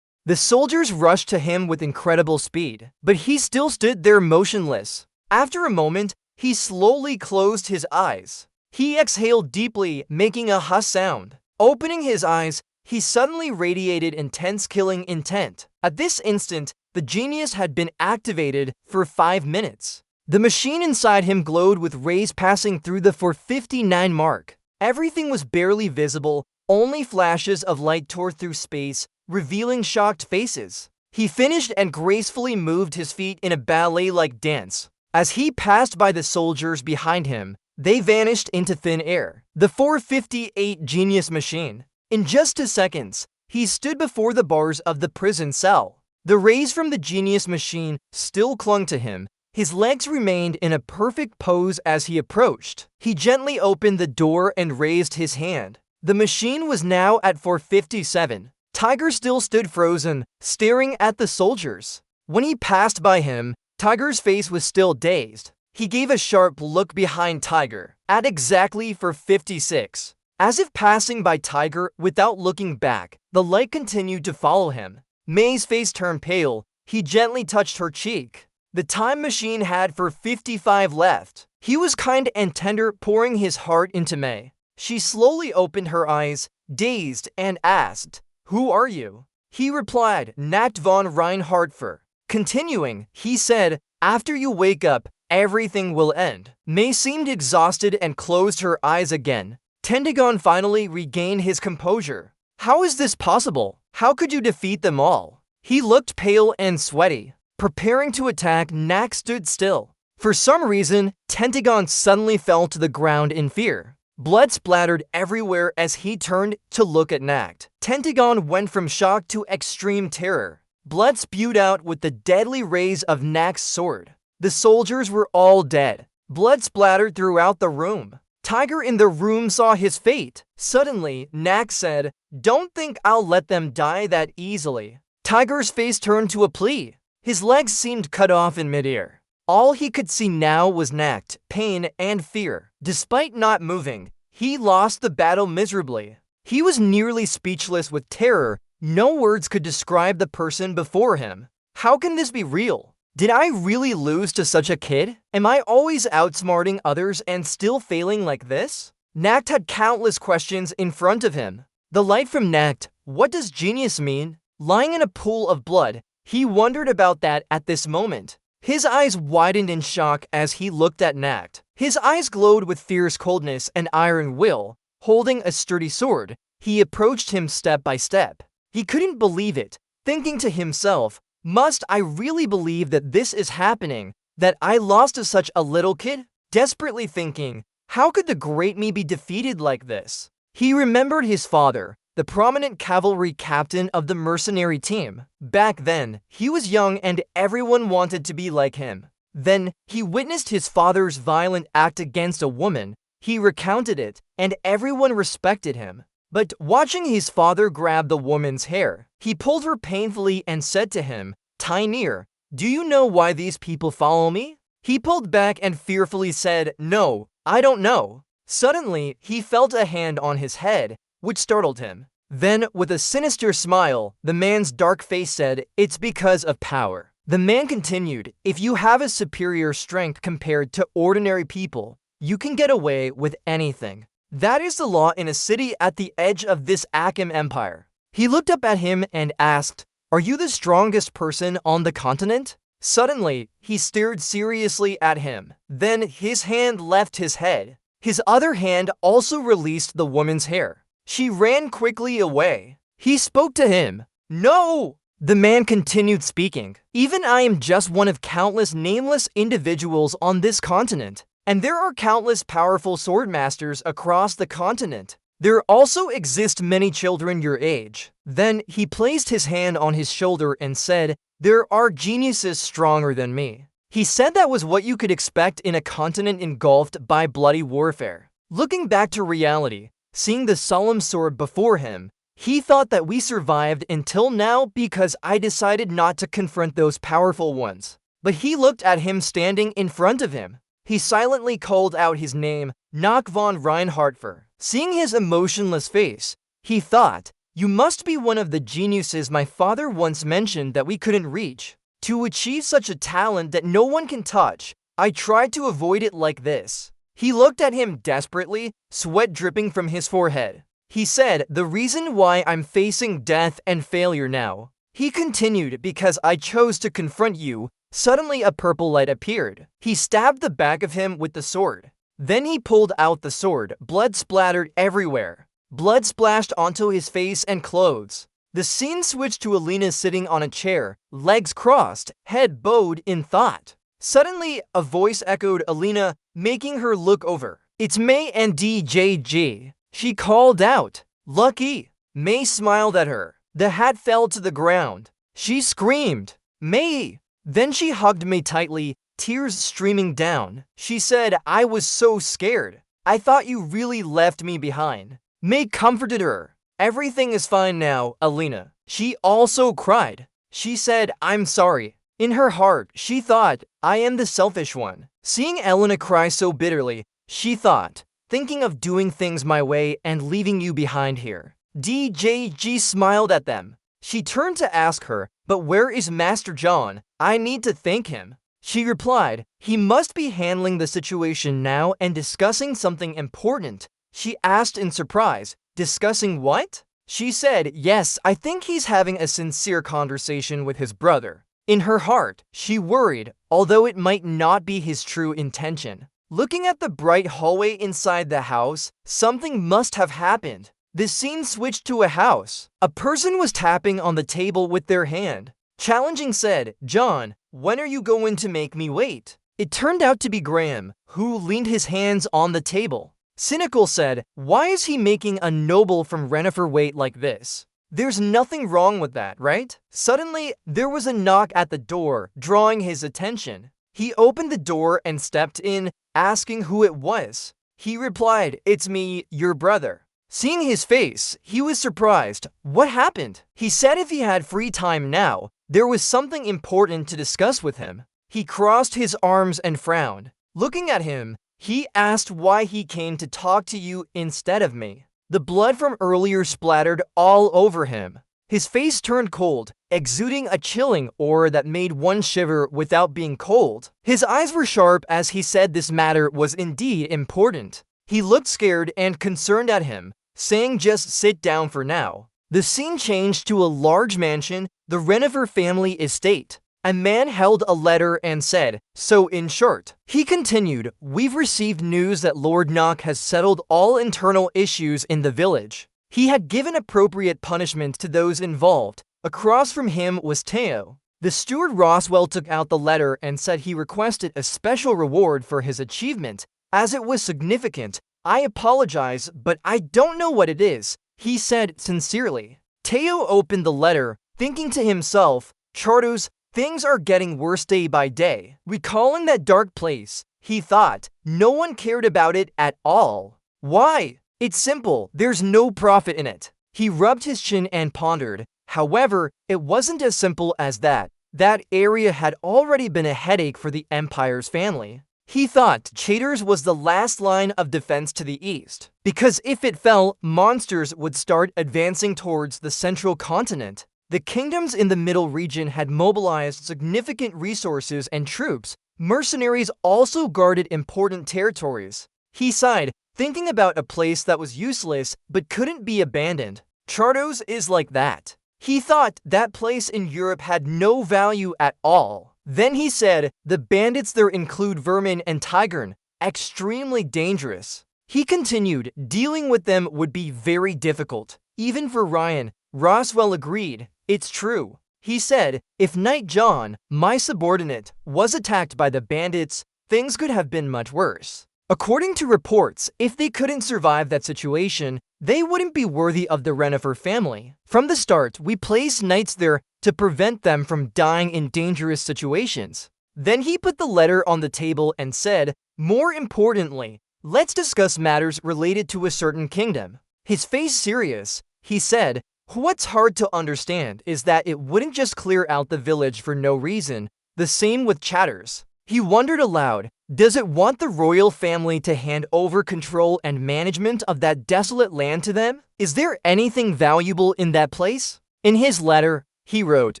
The soldiers rushed to him with incredible speed, but he still stood there motionless. After a moment, He slowly closed his eyes. He exhaled deeply, making a hush sound. Opening his eyes, he suddenly radiated intense killing intent. At this instant, the genius had been activated for 5 minutes. The machine inside him glowed with rays passing through the 459 mark. Everything was barely visible, only flashes of light tore through space, revealing shocked faces. He finished and gracefully moved his feet in a ballet-like dance. As he passed by the soldiers behind him, they vanished into thin air. The 458 genius machine. In just 2 seconds, he stood before the bars of the prison cell. The rays from the genius machine still clung to him. His legs remained in a perfect pose as he approached. He gently opened the door and raised his hand. The machine was now at 457. Tiger still stood frozen, staring at the soldiers. When he passed by him, Tiger's face was still dazed. He gave a sharp look behind Tiger, at exactly 456. As if passing by Tiger without looking back, the light continued to follow him. May's face turned pale. He gently touched her cheek. The time machine had 455 left. He was kind and tender, pouring his heart into May. She slowly opened her eyes, dazed, and asked, "Who are you?" He replied, "Nacht von Reinhardt." Continuing, he said, "After you wake up, everything will end." May seemed exhausted and closed her eyes again. Tentagon finally regained his composure. "How is this possible? How could you defeat them all?" He looked pale and sweaty. Preparing to attack, Nak stood still. For some reason, Tentagon suddenly fell to the ground in fear. Blood splattered everywhere as he turned to look at Nak. Tentagon went from shock to extreme terror. Blood spewed out with the deadly rays of Nak's sword. The soldiers were all dead. Blood splattered throughout the room. Tiger in the room saw his fate. Suddenly, Nak said, "Don't think I'll let them die that easily." Tiger's face turned to a plea. His legs seemed cut off in midair. All he could see now was Nak, pain, and fear. Despite not moving, he lost the battle miserably. He was nearly speechless with terror. No words could describe the person before him. How can this be real? Did I really lose to such a kid? Am I always outsmarting others and still failing like this? Nacht had countless questions in front of him. The light from Nacht, what does genius mean? Lying in a pool of blood, he wondered about that at this moment. His eyes widened in shock as he looked at Nacht. His eyes glowed with fierce coldness and iron will. Holding a sturdy sword, he approached him step by step. He couldn't believe it, thinking to himself, "Must I really believe that this is happening, that I lost to such a little kid?" Desperately thinking, how could the great me be defeated like this? He remembered his father, the prominent cavalry captain of the mercenary team. Back then, he was young and everyone wanted to be like him. Then, he witnessed his father's violent act against a woman. He recounted it, and everyone respected him. But watching his father grab the woman's hair, he pulled her painfully and said to him, "Tainir, do you know why these people follow me?" He pulled back and fearfully said, "No, I don't know." Suddenly, he felt a hand on his head, which startled him. Then, with a sinister smile, the man's dark face said, "It's because of power." The man continued, "If you have a superior strength compared to ordinary people, you can get away with anything. That is the law in a city at the edge of this Akim Empire." He looked up at him and asked, "Are you the strongest person on the continent?" Suddenly, he stared seriously at him. Then his hand left his head. His other hand also released the woman's hair. She ran quickly away. He spoke to him. "No!" The man continued speaking. "Even I am just one of countless nameless individuals on this continent. And there are countless powerful swordmasters across the continent. There also exist many children your age." Then he placed his hand on his shoulder and said, "There are geniuses stronger than me." He said that was what you could expect in a continent engulfed by bloody warfare. Looking back to reality, seeing the solemn sword before him, he thought that we survived until now because I decided not to confront those powerful ones. But he looked at him standing in front of him. He silently called out his name, Nacht von Reinhardt. Seeing his emotionless face, he thought, "You must be one of the geniuses my father once mentioned that we couldn't reach. To achieve such a talent that no one can touch, I tried to avoid it like this. He looked at him desperately, sweat dripping from his forehead. He said, the reason why I'm facing death and failure now. He continued, because I chose to confront you. Suddenly a purple light appeared. He stabbed the back of him with the sword. Then he pulled out the sword. Blood splattered everywhere. Blood splashed onto his face and clothes. The scene switched to Alina sitting on a chair, legs crossed, head bowed in thought. Suddenly, a voice echoed Alina, making her look over. It's May and DJG. She called out. Lucky. May smiled at her. The hat fell to the ground. She screamed, May! Then she hugged May tightly, tears streaming down. She said, I was so scared. I thought you really left me behind. May comforted her. Everything is fine now, Alina. She also cried. She said, I'm sorry. In her heart, she thought, I am the selfish one. Seeing Elena cry so bitterly, she thought, thinking of doing things my way and leaving you behind here. DJG smiled at them. She turned to ask her, but where is Master John? I need to thank him. She replied, he must be handling the situation now and discussing something important. She asked in surprise, discussing what? She said, yes, I think he's having a sincere conversation with his brother. In her heart, she worried, although it might not be his true intention. Looking at the bright hallway inside the house, something must have happened. The scene switched to a house. A person was tapping on the table with their hand. Challenging said, John, when are you going to make me wait? It turned out to be Graham, who leaned his hands on the table. Cynical said, why is he making a noble from Renifer wait like this? There's nothing wrong with that, right? Suddenly, there was a knock at the door, drawing his attention. He opened the door and stepped in, asking who it was. He replied, it's me, your brother. Seeing his face, he was surprised. What happened? He said if he had free time now, there was something important to discuss with him. He crossed his arms and frowned. Looking at him, he asked why he came to talk to you instead of me. The blood from earlier splattered all over him. His face turned cold, exuding a chilling aura that made one shiver without being cold. His eyes were sharp as he said this matter was indeed important. He looked scared and concerned at him, saying just sit down for now. The scene changed to a large mansion, the Renifer family estate. A man held a letter and said, so in short. He continued, we've received news that Lord Nock has settled all internal issues in the village. He had given appropriate punishment to those involved. Across from him was Teo. The steward Roswell took out the letter and said he requested a special reward for his achievement, as it was significant. I apologize, but I don't know what it is, he said sincerely. Teo opened the letter, thinking to himself, Chardos, things are getting worse day by day. Recalling that dark place, he thought, no one cared about it at all. Why? It's simple, there's no profit in it. He rubbed his chin and pondered. However, it wasn't as simple as that. That area had already been a headache for the Empire's family. He thought Chaders was the last line of defense to the east, because if it fell, monsters would start advancing towards the central continent. The kingdoms in the middle region had mobilized significant resources and troops. Mercenaries also guarded important territories. He sighed, thinking about a place that was useless but couldn't be abandoned. Chardos is like that. He thought that place in Europe had no value at all. Then he said, the bandits there include Vermin and Tigern, extremely dangerous. He continued, dealing with them would be very difficult, even for Ryan. Roswell agreed, it's true. He said, if Knight John, my subordinate, was attacked by the bandits, things could have been much worse. According to reports, if they couldn't survive that situation, they wouldn't be worthy of the Renifer family. From the start, we placed knights there to prevent them from dying in dangerous situations. Then he put the letter on the table and said, more importantly, let's discuss matters related to a certain kingdom. His face serious, he said, what's hard to understand is that it wouldn't just clear out the village for no reason. The same with Chatters. He wondered aloud, does it want the royal family to hand over control and management of that desolate land to them? Is there anything valuable in that place? In his letter, he wrote,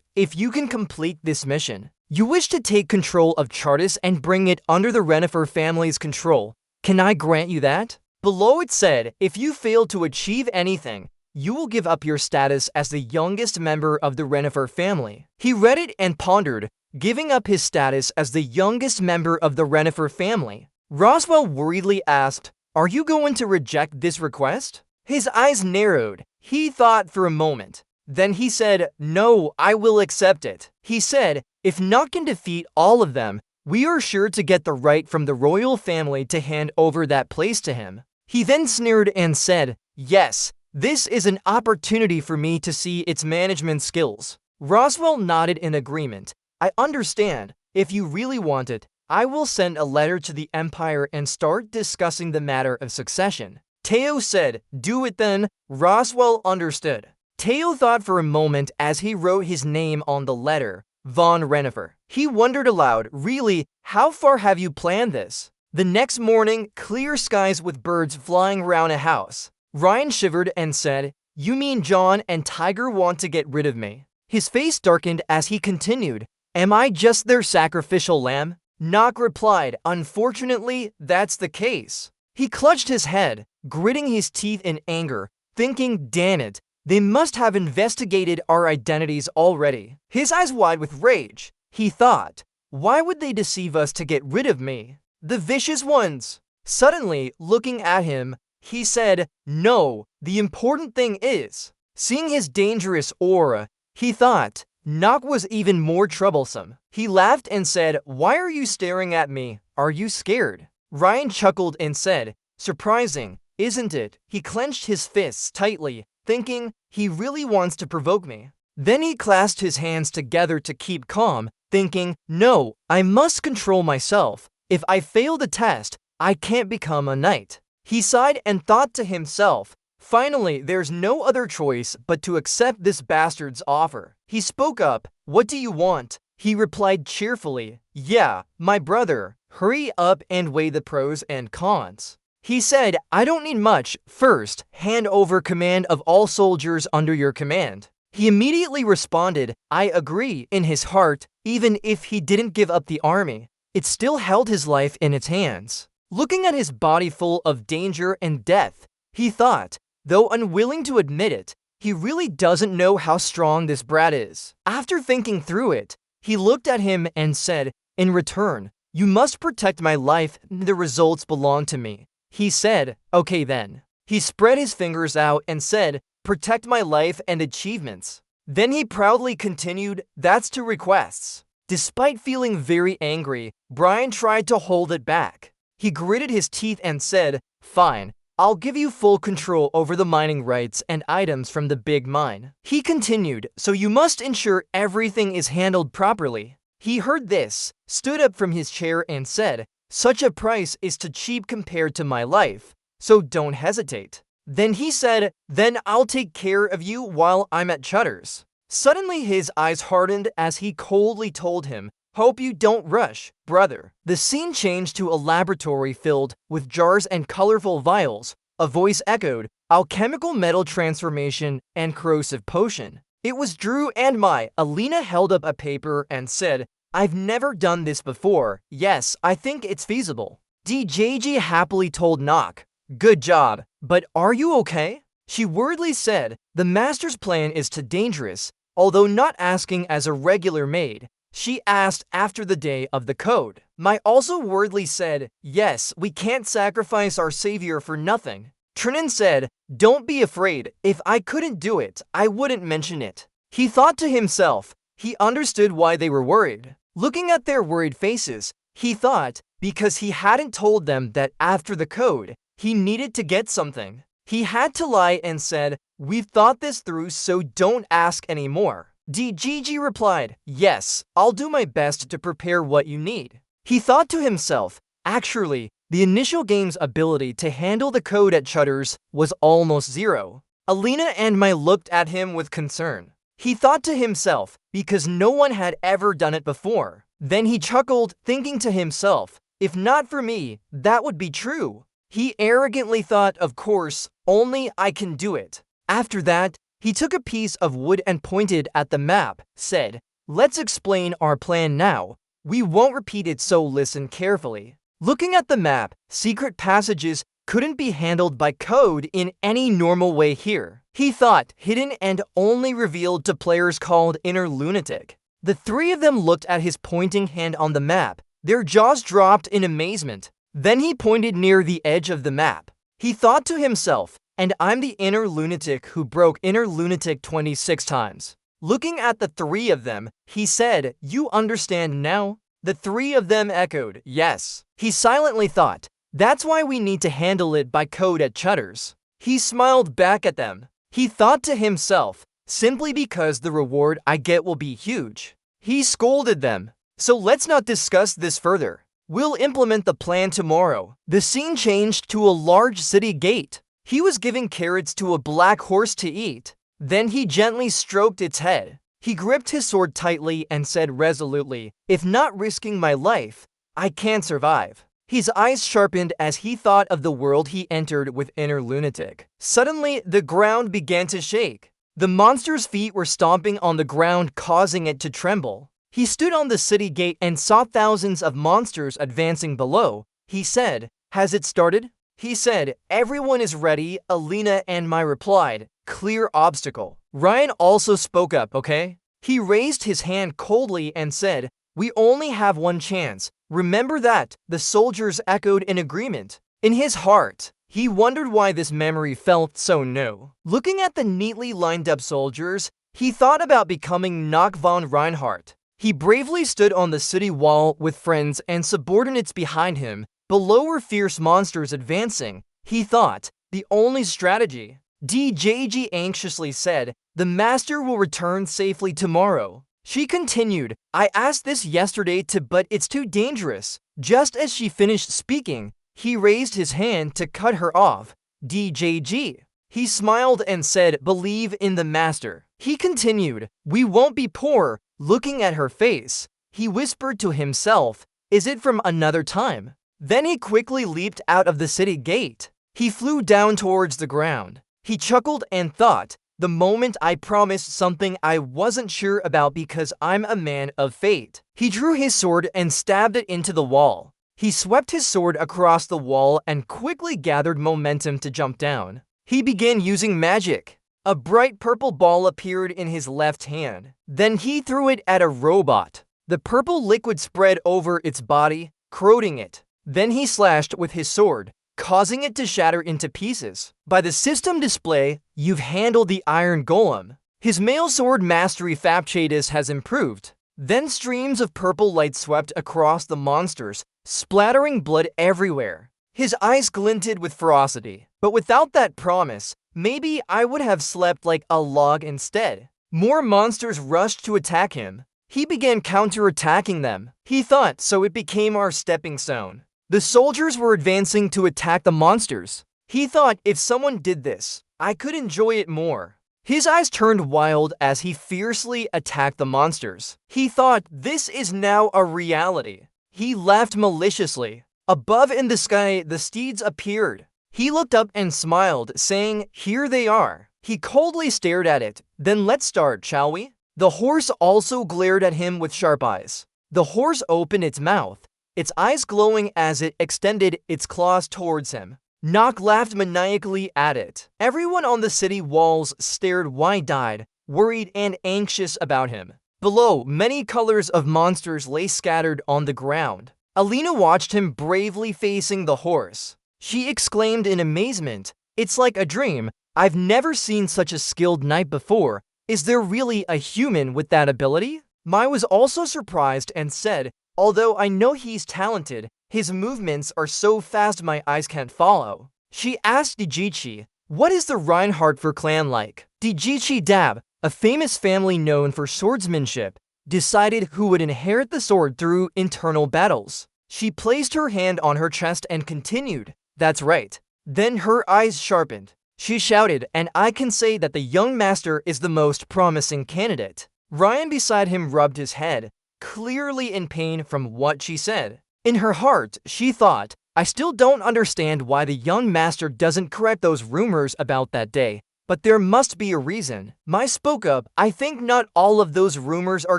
if you can complete this mission, You wish to take control of Chartis and bring it under the Renifer family's control. Can I grant you that? Below it said, if you fail to achieve anything, you will give up your status as the youngest member of the Renifer family. He read it and pondered, giving up his status as the youngest member of the Renifer family. Roswell worriedly asked, "Are you going to reject this request?" His eyes narrowed. He thought for a moment. Then he said, "No, I will accept it." He said, "If Nock can defeat all of them, we are sure to get the right from the royal family to hand over that place to him." He then sneered and said, "Yes, this is an opportunity for me to see its management skills." Roswell nodded in agreement. "I understand. If you really want it, I will send a letter to the Empire and start discussing the matter of succession." Teo said, "Do it then." Roswell understood. Teo thought for a moment as he wrote his name on the letter, Von Renifer. He wondered aloud, "Really, how far have you planned this?" The next morning, clear skies with birds flying around a house. Ryan shivered and said, "You mean John and Tiger want to get rid of me?" His face darkened as he continued, "Am I just their sacrificial lamb?" Nock replied, "Unfortunately, that's the case." He clutched his head, gritting his teeth in anger, thinking, "Damn it, they must have investigated our identities already." His eyes wide with rage, he thought, "Why would they deceive us to get rid of me? The vicious ones." Suddenly, looking at him, he said, "No, the important thing is." Seeing his dangerous aura, he thought, Nock was even more troublesome. He laughed and said, "Why are you staring at me? Are you scared?" Ryan chuckled and said, "Surprising, isn't it?" He clenched his fists tightly, thinking, "He really wants to provoke me." Then he clasped his hands together to keep calm, thinking, "No, I must control myself. If I fail the test, I can't become a knight." He sighed and thought to himself, "Finally, there's no other choice but to accept this bastard's offer." He spoke up, "What do you want?" He replied cheerfully, "Yeah, my brother, hurry up and weigh the pros and cons." He said, "I don't need much. First, hand over command of all soldiers under your command." He immediately responded, "I agree," in his heart. Even if he didn't give up the army, it still held his life in its hands. Looking at his body full of danger and death, he thought, though unwilling to admit it, he really doesn't know how strong this brat is. After thinking through it, he looked at him and said, "In return, you must protect my life. The results belong to me." He said, "Okay then." He spread his fingers out and said, "Protect my life and achievements." Then he proudly continued, "That's 2 requests." Despite feeling very angry, Brian tried to hold it back. He gritted his teeth and said, "Fine, I'll give you full control over the mining rights and items from the big mine." He continued, "So you must ensure everything is handled properly." He heard this, stood up from his chair and said, "Such a price is too cheap compared to my life, so don't hesitate." Then he said, "Then I'll take care of you while I'm at Chutter's." Suddenly his eyes hardened as he coldly told him, "Hope you don't rush, brother." The scene changed to a laboratory filled with jars and colorful vials. A voice echoed, "Alchemical metal transformation and corrosive potion." It was Drew and Alina held up a paper and said, "I've never done this before. Yes, I think it's feasible." DJG happily told Nock, "Good job, but are you okay?" She worriedly said, "The master's plan is too dangerous." Although not asking as a regular maid, she asked after the day of the code. Mai also worriedly said, "Yes, we can't sacrifice our savior for nothing." Trinan said, "Don't be afraid. If I couldn't do it, I wouldn't mention it." He thought to himself, he understood why they were worried. Looking at their worried faces, he thought, because he hadn't told them that after the code, he needed to get something. He had to lie and said, "We've thought this through, so don't ask anymore." DGG replied, "Yes, I'll do my best to prepare what you need." He thought to himself, actually, the initial game's ability to handle the code at Chutter's was almost 0. Alina and Mai looked at him with concern. He thought to himself, because no one had ever done it before. Then he chuckled, thinking to himself, "If not for me, that would be true." He arrogantly thought, "Of course, only I can do it." After that, he took a piece of wood and pointed at the map, said, Let's explain our plan now. We won't repeat it, so listen carefully. Looking at the map, secret passages couldn't be handled by code in any normal way here. He thought hidden and only revealed to players called Inner Lunatic. The three of them looked at his pointing hand on the map. Their jaws dropped in amazement. Then he pointed near the edge of the map. He thought to himself, and I'm the Inner Lunatic who broke Inner Lunatic 26 times. Looking at the three of them, he said, "You understand now?" The three of them echoed, "Yes." He silently thought, "That's why we need to handle it by code at Chudder's." He smiled back at them. He thought to himself, "Simply because the reward I get will be huge." He scolded them. "So let's not discuss this further. We'll implement the plan tomorrow." The scene changed to a large city gate. He was giving carrots to a black horse to eat. Then he gently stroked its head. He gripped his sword tightly and said resolutely, "If not risking my life, I can't survive." His eyes sharpened as he thought of the world he entered with Inner Lunatic. Suddenly, the ground began to shake. The monster's feet were stomping on the ground, causing it to tremble. He stood on the city gate and saw thousands of monsters advancing below. He said, "Has it started?" He said, "Everyone is ready," Alina and Mai replied, "Clear obstacle." Ryan also spoke up, "Okay?" He raised his hand coldly and said, "We only have one chance. Remember that." The soldiers echoed in agreement. In his heart, he wondered why this memory felt so new. Looking at the neatly lined up soldiers, he thought about becoming Nock von Reinhardt. He bravely stood on the city wall with friends and subordinates behind him. Below were fierce monsters advancing. He thought, the only strategy. DJG anxiously said, "The master will return safely tomorrow." She continued, "I asked this yesterday but it's too dangerous." Just as she finished speaking, he raised his hand to cut her off. DJG. He smiled and said, "Believe in the master." He continued, "We won't be poor." Looking at her face, he whispered to himself, "Is it from another time?" Then he quickly leaped out of the city gate. He flew down towards the ground. He chuckled and thought, "The moment I promised something I wasn't sure about because I'm a man of fate." He drew his sword and stabbed it into the wall. He swept his sword across the wall and quickly gathered momentum to jump down. He began using magic. A bright purple ball appeared in his left hand. Then he threw it at a robot. The purple liquid spread over its body, corroding it. Then he slashed with his sword, causing it to shatter into pieces. By the system display, you've handled the Iron Golem. His male sword mastery Fapchatus has improved. Then streams of purple light swept across the monsters, splattering blood everywhere. His eyes glinted with ferocity. But without that promise, maybe I would have slept like a log instead. More monsters rushed to attack him. He began counterattacking them. He thought, so it became our stepping stone. The soldiers were advancing to attack the monsters. He thought, if someone did this, I could enjoy it more. His eyes turned wild as he fiercely attacked the monsters. He thought, this is now a reality. He laughed maliciously. Above in the sky, the steeds appeared. He looked up and smiled, saying, "Here they are." He coldly stared at it. "Then let's start, shall we?" The horse also glared at him with sharp eyes. The horse opened its mouth, its eyes glowing as it extended its claws towards him. Nock laughed maniacally at it. Everyone on the city walls stared wide-eyed, worried and anxious about him. Below, many colors of monsters lay scattered on the ground. Alina watched him bravely facing the horse. She exclaimed in amazement, "It's like a dream. I've never seen such a skilled knight before. Is there really a human with that ability?" Mai was also surprised and said, "Although I know he's talented, his movements are so fast my eyes can't follow." She asked Dijichi, "What is the Reinhardt clan like?" Dijichi Dab, a famous family known for swordsmanship, decided who would inherit the sword through internal battles. She placed her hand on her chest and continued, "That's right." Then her eyes sharpened. She shouted, "And I can say that the young master is the most promising candidate." Ryan beside him rubbed his head, clearly in pain from what she said. In her heart, she thought, I still don't understand why the young master doesn't correct those rumors about that day. but there must be a reason. Mai spoke up, I think not all of those rumors are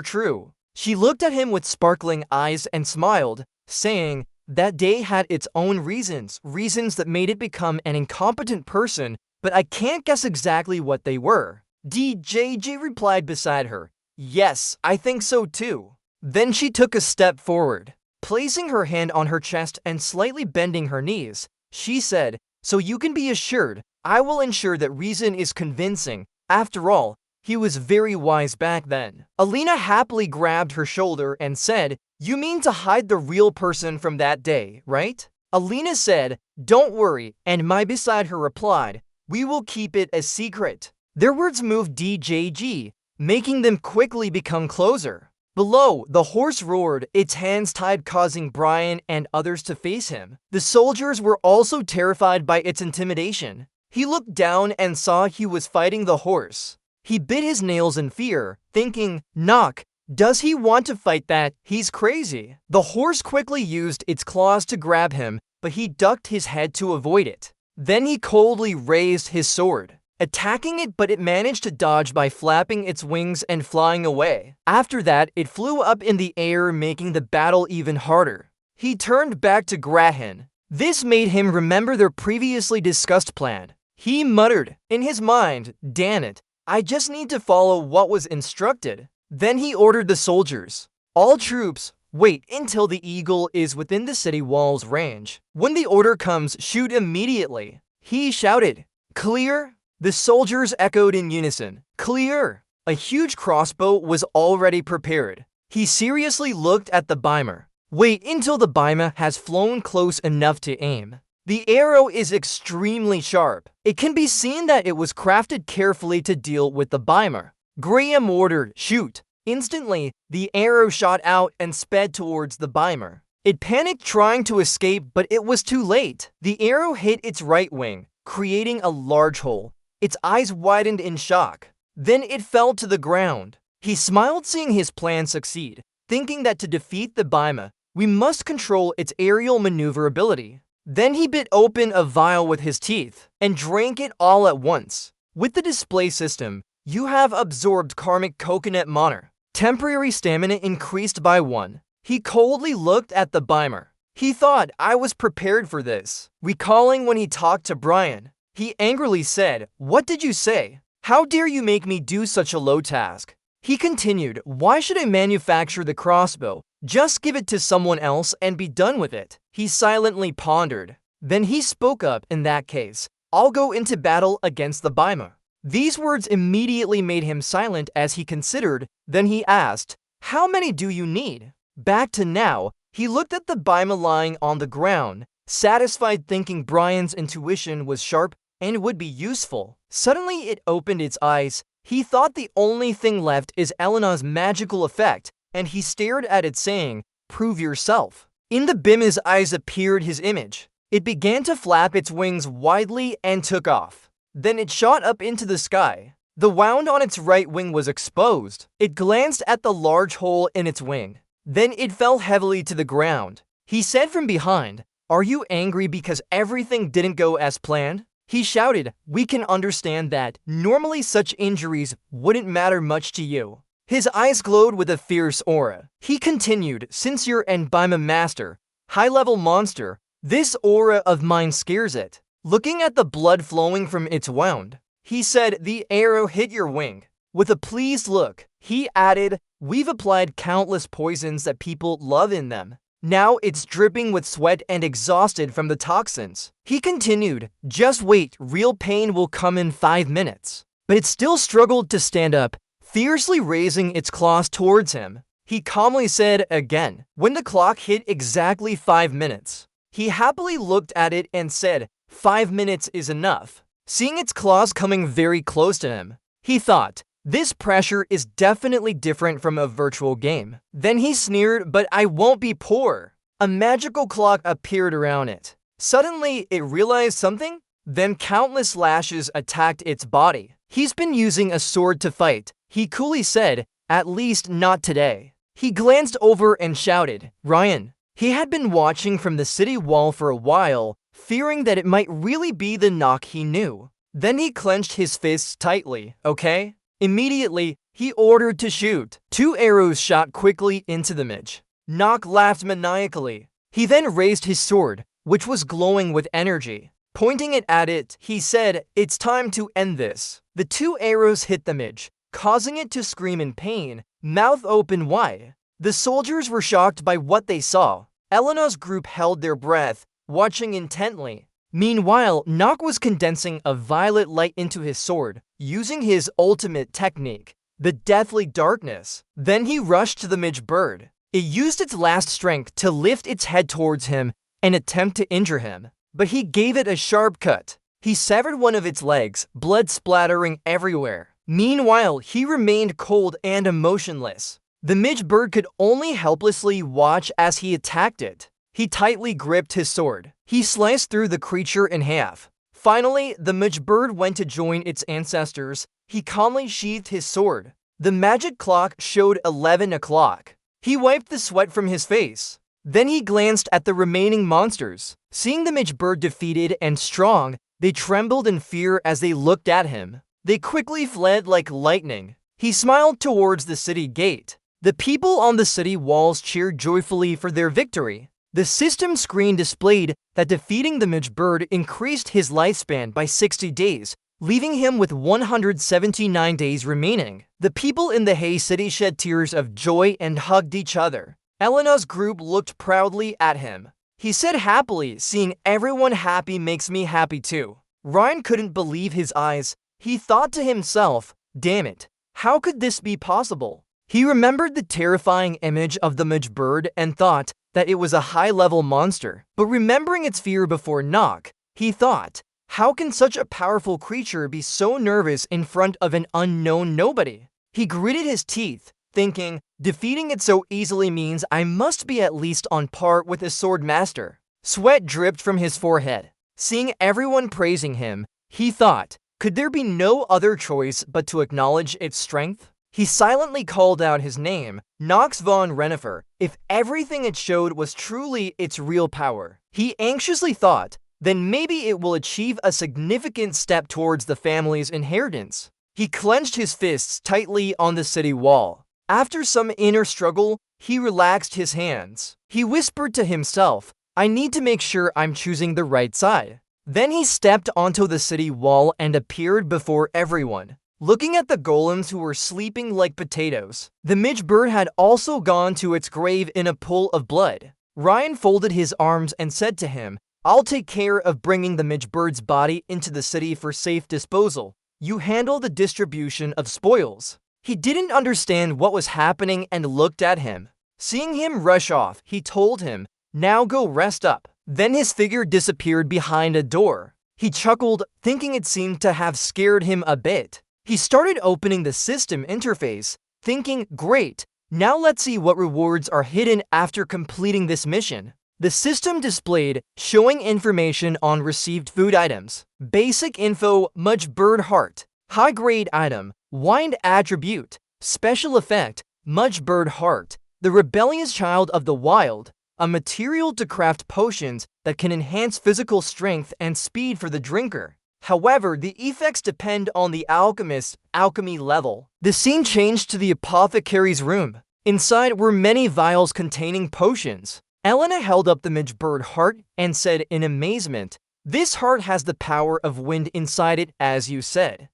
true. She looked at him with sparkling eyes and smiled, saying, that day had its own reasons that made it become an incompetent person, but I can't guess exactly what they were. DJG replied beside her, yes, I think so too. Then she took a step forward. Placing her hand on her chest and slightly bending her knees, she said, so you can be assured, I will ensure that reason is convincing. After all, he was very wise back then. Alina happily grabbed her shoulder and said, you mean to hide the real person from that day, right? Alina said, don't worry, and Mai beside her replied, we will keep it a secret. Their words moved DJG, making them quickly become closer. Below, the horse roared, its hands tied, causing Brian and others to face him. The soldiers were also terrified by its intimidation. He looked down and saw he was fighting the horse. He bit his nails in fear, thinking, knock, does he want to fight that? He's crazy. The horse quickly used its claws to grab him, but he ducked his head to avoid it. Then he coldly raised his sword, attacking it, but it managed to dodge by flapping its wings and flying away. After that, it flew up in the air, making the battle even harder. He turned back to Grahan. This made him remember their previously discussed plan. He muttered in his mind, damn it, I just need to follow what was instructed. Then he ordered the soldiers, all troops, wait until the eagle is within the city walls range. When the order comes, shoot immediately. He shouted, clear? The soldiers echoed in unison, clear! A huge crossbow was already prepared. He seriously looked at the Beimer. Wait until the Beimer has flown close enough to aim. The arrow is extremely sharp. It can be seen that it was crafted carefully to deal with the Beimer. Graham ordered, shoot. Instantly, the arrow shot out and sped towards the Beimer. It panicked trying to escape, but it was too late. The arrow hit its right wing, creating a large hole. Its eyes widened in shock. Then it fell to the ground. He smiled seeing his plan succeed, thinking that to defeat the Beimer, we must control its aerial maneuverability. Then he bit open a vial with his teeth and drank it all at once. With the display system, you have absorbed karmic coconut moner. Temporary stamina increased by 1. He coldly looked at the Beimer. He thought, I was prepared for this. Recalling when he talked to Brian, he angrily said, what did you say? How dare you make me do such a low task? He continued, why should I manufacture the crossbow? Just give it to someone else and be done with it. He silently pondered. Then he spoke up, in that case, I'll go into battle against the Beimer. These words immediately made him silent as he considered. Then he asked, how many do you need? Back to now, he looked at the Beimer lying on the ground, satisfied, thinking Brian's intuition was sharp and would be useful. Suddenly it opened its eyes. He thought the only thing left is Elena's magical effect, and he stared at it saying, prove yourself. In the Beimer's eyes appeared his image. It began to flap its wings widely and took off. Then it shot up into the sky. The wound on its right wing was exposed. It glanced at the large hole in its wing. Then it fell heavily to the ground. He said from behind, are you angry because everything didn't go as planned? He shouted, we can understand that. Normally such injuries wouldn't matter much to you. His eyes glowed with a fierce aura. He continued, since you're an Beimer master, high-level monster, this aura of mine scares it. Looking at the blood flowing from its wound, he said, the arrow hit your wing. With a pleased look, he added, we've applied countless poisons that people love in them. Now it's dripping with sweat and exhausted from the toxins. He continued, just wait, real pain will come in 5 minutes. But it still struggled to stand up, fiercely raising its claws towards him. He calmly said again, when the clock hit exactly 5 minutes. He happily looked at it and said, 5 minutes is enough. Seeing its claws coming very close to him, he thought, this pressure is definitely different from a virtual game. Then he sneered, but I won't be poor. A magical clock appeared around it. Suddenly, it realized something. Then countless lashes attacked its body. He's been using a sword to fight, he coolly said, at least not today. He glanced over and shouted, Ryan. He had been watching from the city wall for a while, fearing that it might really be the knock he knew. Then he clenched his fists tightly, okay? Immediately, he ordered to shoot. 2 arrows shot quickly into the midge. Nock laughed maniacally. He then raised his sword, which was glowing with energy. Pointing it at it, he said, "It's time to end this." The 2 arrows hit the midge, causing it to scream in pain, mouth open wide. The soldiers were shocked by what they saw. Elena's group held their breath, watching intently. Meanwhile, Nock was condensing a violet light into his sword, using his ultimate technique, the deathly darkness. Then he rushed to the midge bird. It used its last strength to lift its head towards him and attempt to injure him. But he gave it a sharp cut. He severed one of its legs, blood splattering everywhere. Meanwhile, he remained cold and emotionless. The midge bird could only helplessly watch as he attacked it. He tightly gripped his sword. He sliced through the creature in half. Finally, the midge bird went to join its ancestors. He calmly sheathed his sword. The magic clock showed 11 o'clock. He wiped the sweat from his face. Then he glanced at the remaining monsters. Seeing the midge bird defeated and strong, they trembled in fear as they looked at him. They quickly fled like lightning. He smiled towards the city gate. The people on the city walls cheered joyfully for their victory. The system screen displayed that defeating the midge bird increased his lifespan by 60 days, leaving him with 179 days remaining. The people in the Hay City shed tears of joy and hugged each other. Elena's group looked proudly at him. He said happily, "Seeing everyone happy makes me happy too." Ryan couldn't believe his eyes. He thought to himself, "Damn it, how could this be possible?" He remembered the terrifying image of the midge bird and thought that it was a high-level monster. But remembering its fear before Nock, he thought, how can such a powerful creature be so nervous in front of an unknown nobody? He gritted his teeth, thinking, defeating it so easily means I must be at least on par with a sword master. Sweat dripped from his forehead. Seeing everyone praising him, he thought, could there be no other choice but to acknowledge its strength? He silently called out his name, Nox von Renifer, if everything it showed was truly its real power. He anxiously thought, then maybe it will achieve a significant step towards the family's inheritance. He clenched his fists tightly on the city wall. After some inner struggle, he relaxed his hands. He whispered to himself, I need to make sure I'm choosing the right side. Then he stepped onto the city wall and appeared before everyone. Looking at the golems who were sleeping like potatoes, the midge bird had also gone to its grave in a pool of blood. Ryan folded his arms and said to him, I'll take care of bringing the midge bird's body into the city for safe disposal. You handle the distribution of spoils. He didn't understand what was happening and looked at him. Seeing him rush off, he told him, now go rest up. Then his figure disappeared behind a door. He chuckled, thinking it seemed to have scared him a bit. He started opening the system interface, thinking, great, now let's see what rewards are hidden after completing this mission. The system displayed, showing information on received food items. Basic info, Mudge Bird Heart. High grade item, Wind attribute. Special effect, Mudge Bird Heart. The rebellious child of the wild. A material to craft potions that can enhance physical strength and speed for the drinker. However, the effects depend on the alchemist's alchemy level. The scene changed to the apothecary's room. Inside were many vials containing potions. Elena held up the midge bird heart and said in amazement, this heart has the power of wind inside it, as you said.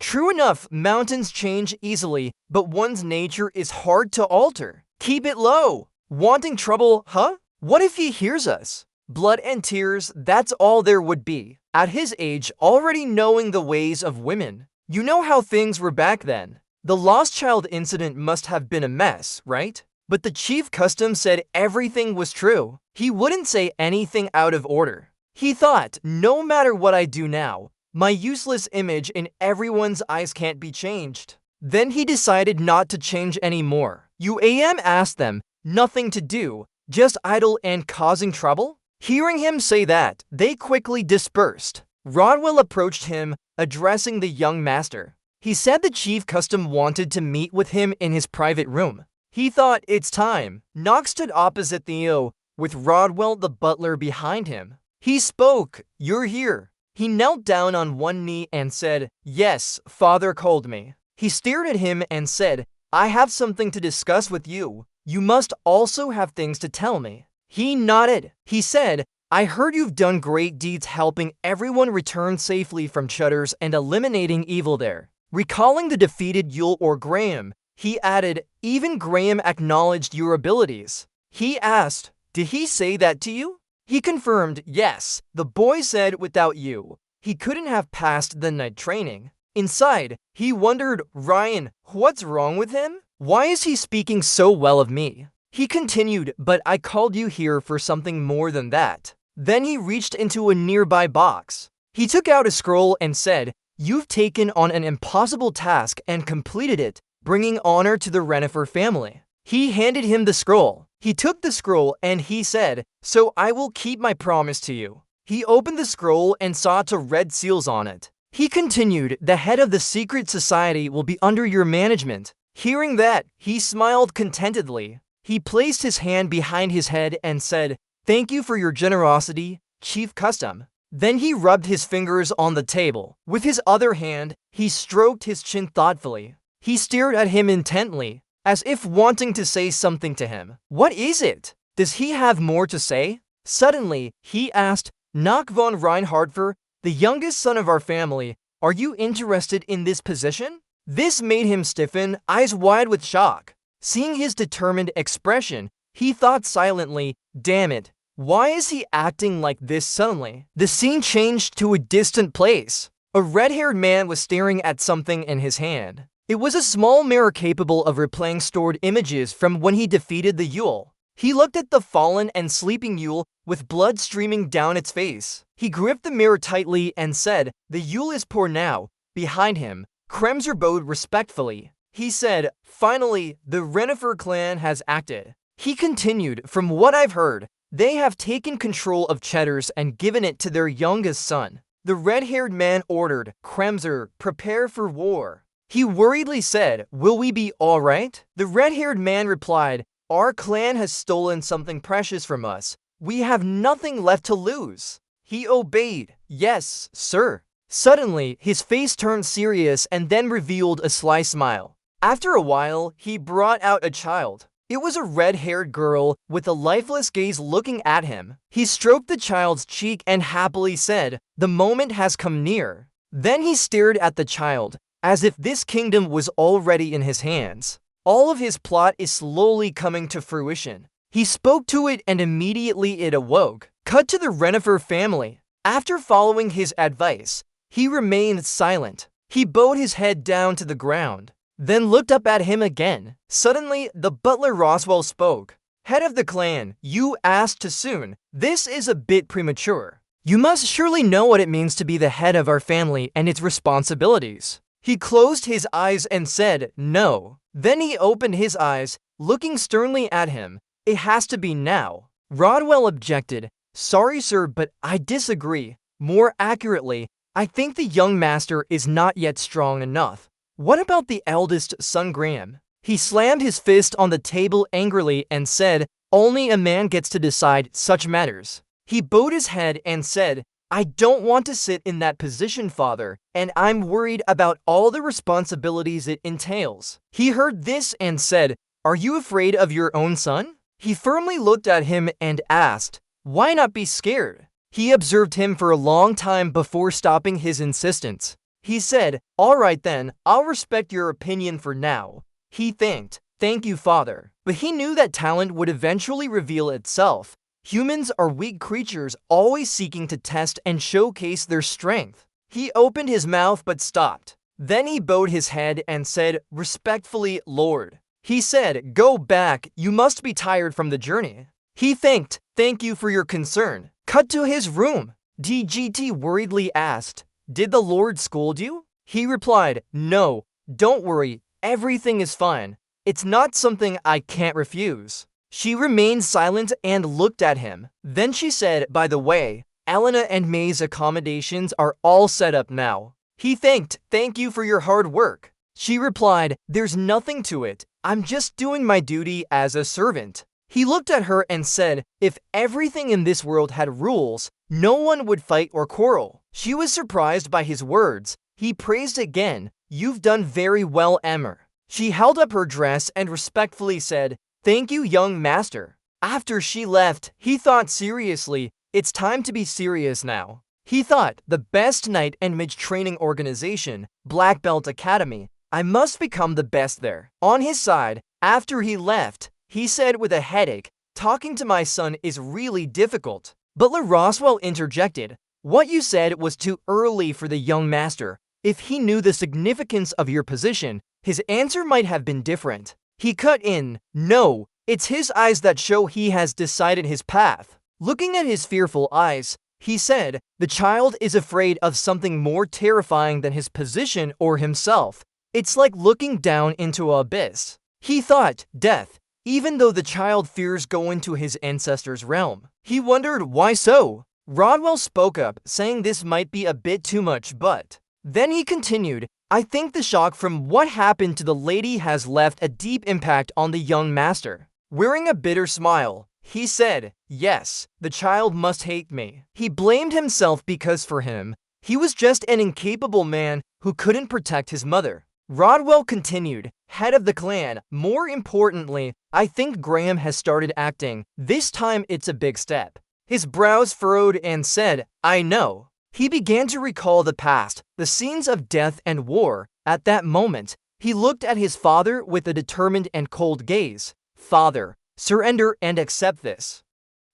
True enough, mountains change easily, but one's nature is hard to alter. Keep it low. Wanting trouble, huh? What if he hears us? Blood and tears, that's all there would be. At his age, already knowing the ways of women. You know how things were back then. The lost child incident must have been a mess, right? But the chief custom said everything was true. He wouldn't say anything out of order. He thought, no matter what I do now, my useless image in everyone's eyes can't be changed. Then he decided not to change anymore. UAM asked them, nothing to do, just idle and causing trouble? Hearing him say that, they quickly dispersed. Rodwell approached him, addressing the young master. He said the chief custom wanted to meet with him in his private room. He thought it's time. Knox stood opposite Theo, with Rodwell the butler behind him. He spoke, "You're here." He knelt down on one knee and said, "Yes, father called me." He stared at him and said, "I have something to discuss with you. You must also have things to tell me." He nodded. He said, "I heard you've done great deeds helping everyone return safely from Chutters and eliminating evil there." Recalling the defeated Yule or Graham, he added, "Even Graham acknowledged your abilities." He asked, "Did he say that to you?" He confirmed, "Yes, the boy said without you, he couldn't have passed the night training." Inside, he wondered, "Ryan, what's wrong with him? Why is he speaking so well of me?" He continued, "But I called you here for something more than that." Then he reached into a nearby box. He took out a scroll and said, "You've taken on an impossible task and completed it, bringing honor to the Renifer family." He handed him the scroll. He took the scroll and he said, "So I will keep my promise to you." He opened the scroll and saw 2 red seals on it. He continued, "The head of the secret society will be under your management." Hearing that, he smiled contentedly. He placed his hand behind his head and said, "Thank you for your generosity, Chief Custom." Then he rubbed his fingers on the table. With his other hand, he stroked his chin thoughtfully. He stared at him intently, as if wanting to say something to him. "What is it? Does he have more to say?" Suddenly, he asked, "Nach von Reinhardfer, the youngest son of our family, are you interested in this position?" This made him stiffen, eyes wide with shock. Seeing his determined expression, he thought silently, "Damn it, why is he acting like this suddenly?" The scene changed to a distant place. A red-haired man was staring at something in his hand. It was a small mirror capable of replaying stored images from when he defeated the Yule. He looked at the fallen and sleeping Yule with blood streaming down its face. He gripped the mirror tightly and said, "The Yule is poor now." Behind him, Kremser bowed respectfully. He said, "Finally, the Renifer clan has acted." He continued, "From what I've heard, they have taken control of Cheddars and given it to their youngest son." The red-haired man ordered, "Kremser, prepare for war." He worriedly said, "Will we be all right?" The red-haired man replied, "Our clan has stolen something precious from us. We have nothing left to lose." He obeyed. "Yes, sir." Suddenly, his face turned serious and then revealed a sly smile. After a while, he brought out a child. It was a red-haired girl with a lifeless gaze looking at him. He stroked the child's cheek and happily said, "The moment has come near." Then he stared at the child, as if this kingdom was already in his hands. All of his plot is slowly coming to fruition. He spoke to it and immediately it awoke. Cut to the Renifer family. After following his advice, he remained silent. He bowed his head down to the ground, then looked up at him again. Suddenly, the butler Roswell spoke. "Head of the clan, you asked too soon. This is a bit premature. You must surely know what it means to be the head of our family and its responsibilities." He closed his eyes and said, "No." Then he opened his eyes, looking sternly at him. "It has to be now." Rodwell objected. "Sorry, sir, but I disagree. More accurately, I think the young master is not yet strong enough. What about the eldest son, Graham?" He slammed his fist on the table angrily and said, "Only a man gets to decide such matters." He bowed his head and said, "I don't want to sit in that position, father, and I'm worried about all the responsibilities it entails." He heard this and said, "Are you afraid of your own son?" He firmly looked at him and asked, "Why not be scared?" He observed him for a long time before stopping his insistence. He said, "All right then, I'll respect your opinion for now." He thanked, "Thank you, father." But he knew that talent would eventually reveal itself. Humans are weak creatures always seeking to test and showcase their strength. He opened his mouth but stopped. Then he bowed his head and said, "Respectfully, Lord." He said, "Go back, you must be tired from the journey." He thanked, "Thank you for your concern." Cut to his room. DGT worriedly asked, "Did the Lord scold you?" He replied, "No, don't worry, everything is fine. It's not something I can't refuse." She remained silent and looked at him. Then she said, by the way, Elena and May's accommodations are all set up now. He thank you for your hard work. She replied, there's nothing to it. I'm just doing my duty as a servant. He looked at her and said, if everything in this world had rules, no one would fight or quarrel. She was surprised by his words. He praised again, you've done very well, Emma. She held up her dress and respectfully said, thank you, young master. After she left, he thought seriously, it's time to be serious now. He thought, the best knight and mage training organization, Black Belt Academy, I must become the best there. On his side, after he left, he said with a headache, talking to my son is really difficult. Butler Roswell interjected, what you said was too early for the young master. If he knew the significance of your position, his answer might have been different. He cut in, no, it's his eyes that show he has decided his path. Looking at his fearful eyes, he said, the child is afraid of something more terrifying than his position or himself. It's like looking down into an abyss. He thought, death, even though the child fears going to his ancestors' realm. He wondered why so. Rodwell spoke up, saying this might be a bit too much, but... Then he continued, I think the shock from what happened to the lady has left a deep impact on the young master. Wearing a bitter smile, he said, yes, the child must hate me. He blamed himself because for him, he was just an incapable man who couldn't protect his mother. Rodwell continued, head of the clan, more importantly, I think Graham has started acting. This time it's a big step. His brows furrowed and said, I know. He began to recall the past, the scenes of death and war. At that moment, he looked at his father with a determined and cold gaze. Father, surrender and accept this.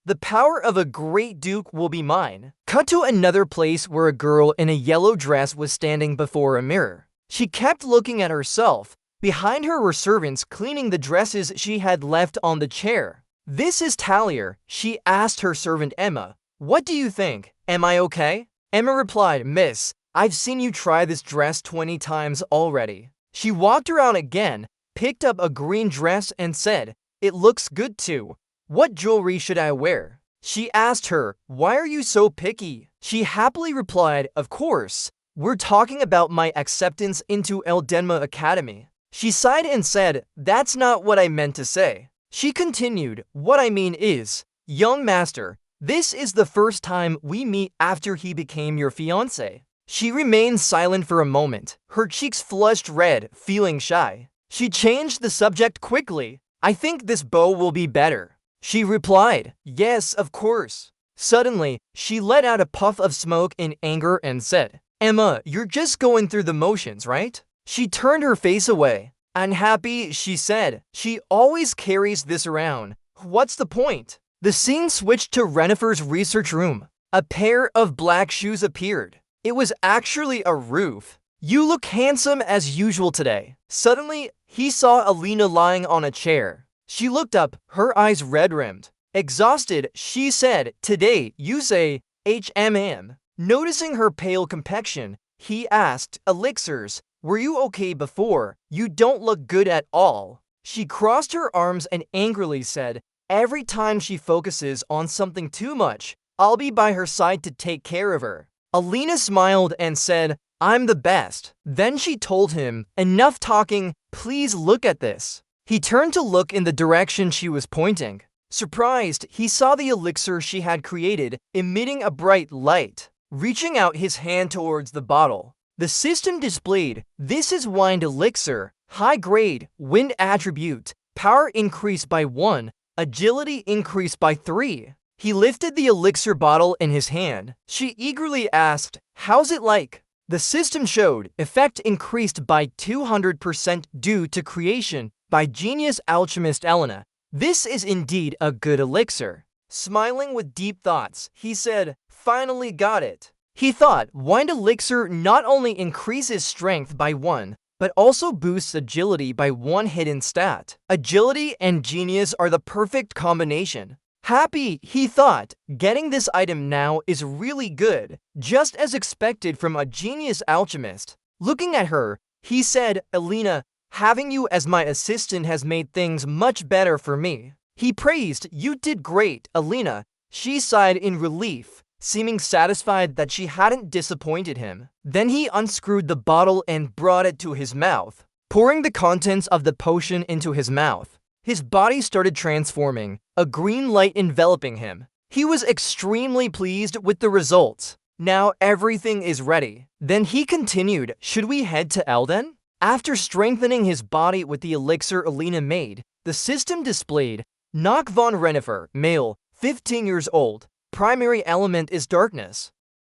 The power of a great duke will be mine. Cut to another place where a girl in a yellow dress was standing before a mirror. She kept looking at herself. Behind her were servants cleaning the dresses she had left on the chair. This is Talia, she asked her servant Emma. What do you think? Am I okay? Emma replied, Miss, I've seen you try this dress 20 times already. She walked around again, picked up a green dress and said, it looks good too. What jewelry should I wear? She asked her, why are you so picky? She happily replied, of course. We're talking about my acceptance into Eldenma Academy. She sighed and said, that's not what I meant to say. She continued, what I mean is, young master, this is the first time we meet after he became your fiancé. She remained silent for a moment, her cheeks flushed red, feeling shy. She changed the subject quickly. I think this bow will be better. She replied, yes, of course. Suddenly, she let out a puff of smoke in anger and said, Emma, you're just going through the motions, right? She turned her face away. Unhappy, she said, she always carries this around. What's the point? The scene switched to Renifer's research room. A pair of black shoes appeared. It was actually a roof. You look handsome as usual today. Suddenly, he saw Alina lying on a chair. She looked up, her eyes red-rimmed. Exhausted, she said, today, you say, HMM. Noticing her pale complexion, he asked, elixirs, were you okay before? You don't look good at all. She crossed her arms and angrily said, every time she focuses on something too much, I'll be by her side to take care of her. Alina smiled and said, I'm the best. Then she told him, enough talking, please look at this. He turned to look in the direction she was pointing. Surprised, he saw the elixir she had created, emitting a bright light. Reaching out his hand towards the bottle, the system displayed, this is wine elixir, high grade, wind attribute, power increased by 1, agility increased by 3. He lifted the elixir bottle in his hand. She eagerly asked, how's it like? The system showed, effect increased by 200% due to creation by genius alchemist Elena. This is indeed a good elixir. Smiling with deep thoughts, he said, finally got it. He thought, wine elixir not only increases strength by 1, but also boosts agility by 1 hidden stat. Agility and genius are the perfect combination. Happy, he thought, getting this item now is really good, just as expected from a genius alchemist. Looking at her, he said, Alina, having you as my assistant has made things much better for me. He praised, "You did great, Alina." She sighed in relief, seeming satisfied that she hadn't disappointed him. Then he unscrewed the bottle and brought it to his mouth, pouring the contents of the potion into his mouth. His body started transforming, a green light enveloping him. He was extremely pleased with the results. Now everything is ready. Then he continued, "Should we head to Elden?" After strengthening his body with the elixir Alina made, the system displayed, Nock von Renifer, male, 15 years old. Primary element is darkness.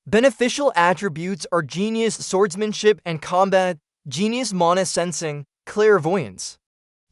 Beneficial attributes are genius swordsmanship and combat, genius mana sensing, clairvoyance.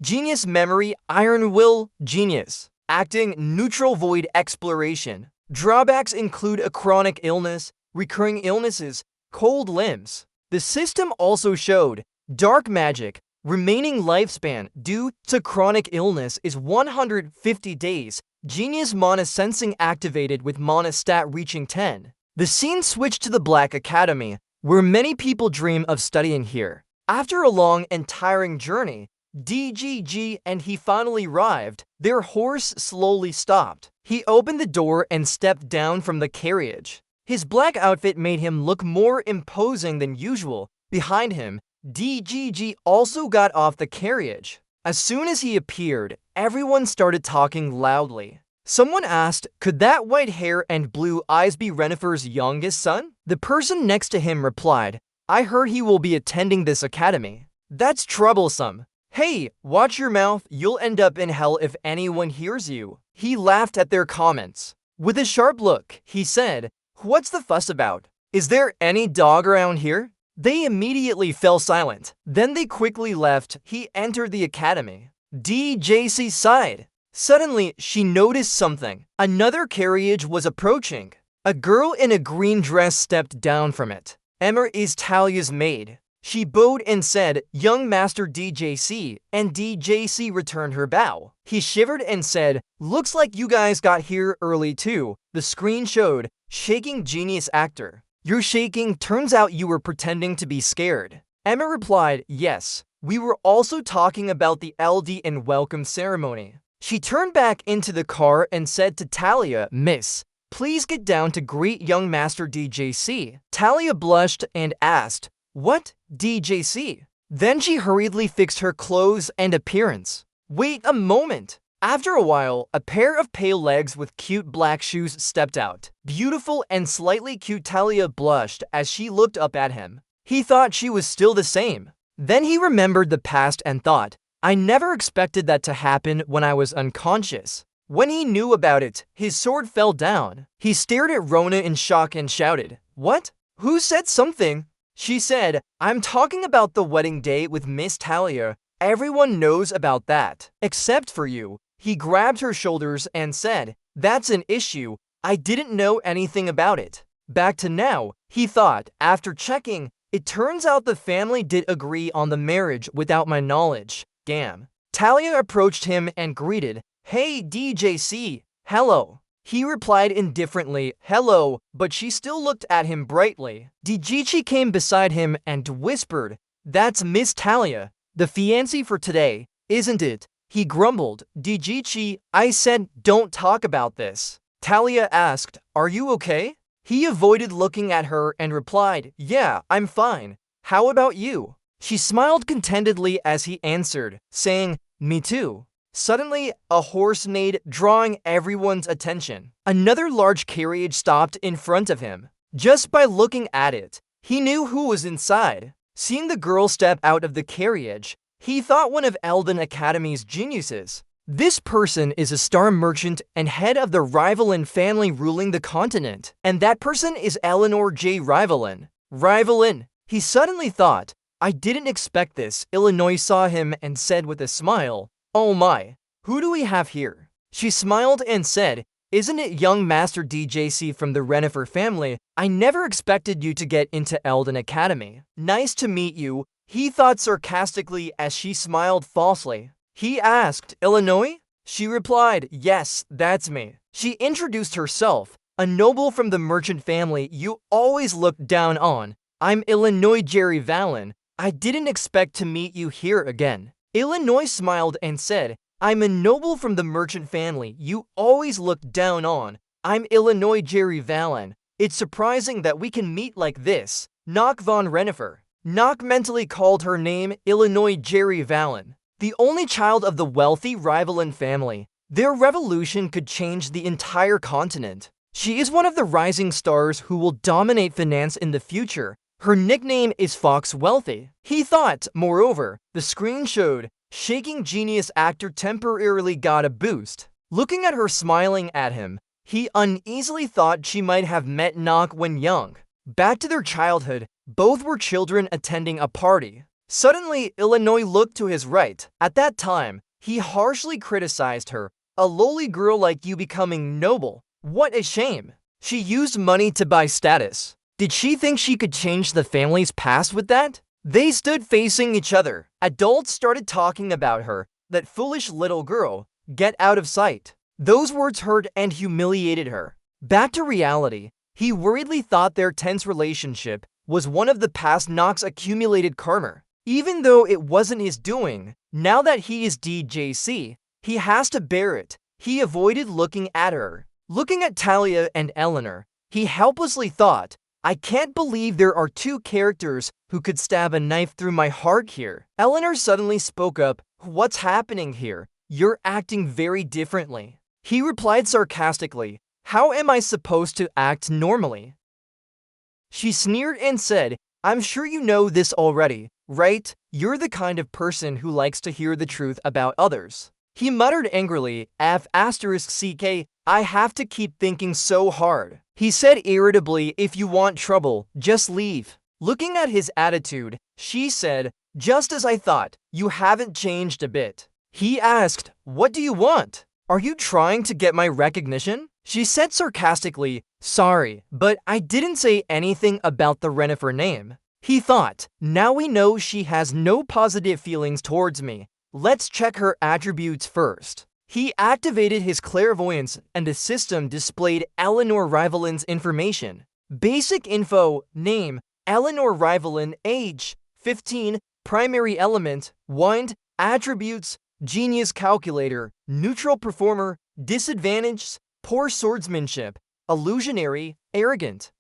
Genius memory, iron will, genius. Acting, neutral void exploration. Drawbacks include a chronic illness, recurring illnesses, cold limbs. The system also showed dark magic. Remaining lifespan due to chronic illness is 150 days. Genius mana sensing activated with mana stat reaching 10. The scene switched to the Black Academy, where many people dream of studying here. After a long and tiring journey, DGG and he finally arrived. Their horse slowly stopped. He opened the door and stepped down from the carriage. His black outfit made him look more imposing than usual. Behind him, DGG also got off the carriage. As soon as he appeared, everyone started talking loudly. Someone asked, "Could that white hair and blue eyes be Renifer's youngest son?" The person next to him replied, "I heard he will be attending this academy." "That's troublesome. Hey, watch your mouth, you'll end up in hell if anyone hears you." He laughed at their comments. With a sharp look, he said, "What's the fuss about? Is there any dog around here?" They immediately fell silent. Then they quickly left. He entered the academy. DJC sighed. Suddenly, she noticed something. Another carriage was approaching. A girl in a green dress stepped down from it. "Emmer is Talia's maid." She bowed and said, "Young Master DJC," and DJC returned her bow. He shivered and said, "Looks like you guys got here early too." The screen showed, "Shaking genius actor. You're shaking, turns out you were pretending to be scared." Emma replied, "Yes, we were also talking about the LD and welcome ceremony." She turned back into the car and said to Talia, "Miss, please get down to greet young Master DJC." Talia blushed and asked, "What, DJC?" Then she hurriedly fixed her clothes and appearance. Wait a moment. After a while, a pair of pale legs with cute black shoes stepped out. Beautiful and slightly cute Talia blushed as she looked up at him. He thought she was still the same. Then he remembered the past and thought, "I never expected that to happen when I was unconscious." When he knew about it, his sword fell down. He stared at Rona in shock and shouted, "What? Who said something?" She said, "I'm talking about the wedding day with Miss Talia. Everyone knows about that, except for you." He grabbed her shoulders and said, "That's an issue. I didn't know anything about it." Back to now, he thought, after checking, it turns out the family did agree on the marriage without my knowledge. Damn. Talia approached him and greeted, "Hey DJC, hello." He replied indifferently, "Hello," but she still looked at him brightly. DJC came beside him and whispered, "That's Miss Talia, the fiancé for today, isn't it?" He grumbled, "DJC, I said don't talk about this." Talia asked, "Are you okay?" He avoided looking at her and replied, "Yeah, I'm fine. How about you?" She smiled contentedly as he answered, saying, "Me too." Suddenly, a horse neighed, drawing everyone's attention. Another large carriage stopped in front of him. Just by looking at it, he knew who was inside. Seeing the girl step out of the carriage, he thought one of Elden Academy's geniuses. This person is a star merchant and head of the Rivalin family ruling the continent. And that person is Eleanor J. Rivalin. Rivalin. He suddenly thought, "I didn't expect this." Illinois saw him and said with a smile, "Oh my, who do we have here?" She smiled and said, "Isn't it young Master DJC from the Renifer family? I never expected you to get into Elden Academy." "Nice to meet you," he thought sarcastically as she smiled falsely. He asked, "Illinois?" She replied, "Yes, that's me." She introduced herself, "A noble from the merchant family you always looked down on. I'm Illinois Jerry Vallon. I didn't expect to meet you here again." Illinois smiled and said, I'm a noble from the merchant family you always looked down on. I'm Illinois Jerry Vallon. It's surprising that we can meet like this. Knock von Renifer. Knock mentally called her name Illinois Jerry Vallon, the only child of the wealthy Rivalin family. Their revolution could change the entire continent. She is one of the rising stars who will dominate finance in the future. Her nickname is Fox Wealthy. He thought, moreover, the screen showed, shaking genius actor temporarily got a boost. Looking at her smiling at him, he uneasily thought she might have met Knock when young. Back to their childhood, both were children attending a party. Suddenly, Illinois looked to his right. At that time, he harshly criticized her. A lowly girl like you becoming noble. What a shame. She used money to buy status. Did she think she could change the family's past with that? They stood facing each other. Adults started talking about her. That foolish little girl. Get out of sight. Those words hurt and humiliated her. Back to reality, he worriedly thought their tense relationship was one of the past Knock's accumulated karma. Even though it wasn't his doing, now that he is DJC, he has to bear it. He avoided looking at her. Looking at Talia and Eleanor, he helplessly thought, I can't believe there are two characters who could stab a knife through my heart here. Eleanor suddenly spoke up, what's happening here? You're acting very differently. He replied sarcastically, how am I supposed to act normally? She sneered and said, I'm sure you know this already, right? You're the kind of person who likes to hear the truth about others. He muttered angrily, *CK, I have to keep thinking so hard. He said irritably, if you want trouble, just leave. Looking at his attitude, she said, just as I thought, you haven't changed a bit. He asked, what do you want? Are you trying to get my recognition? She said sarcastically, sorry, but I didn't say anything about the Renifer name. He thought, now we know she has no positive feelings towards me. Let's check her attributes first. He activated his clairvoyance and the system displayed Eleanor Rivalin's information. Basic info, name, Eleanor Rivalin, age, 15, primary element, wind, attributes, genius calculator, neutral performer, disadvantages, poor swordsmanship, illusionary, arrogant.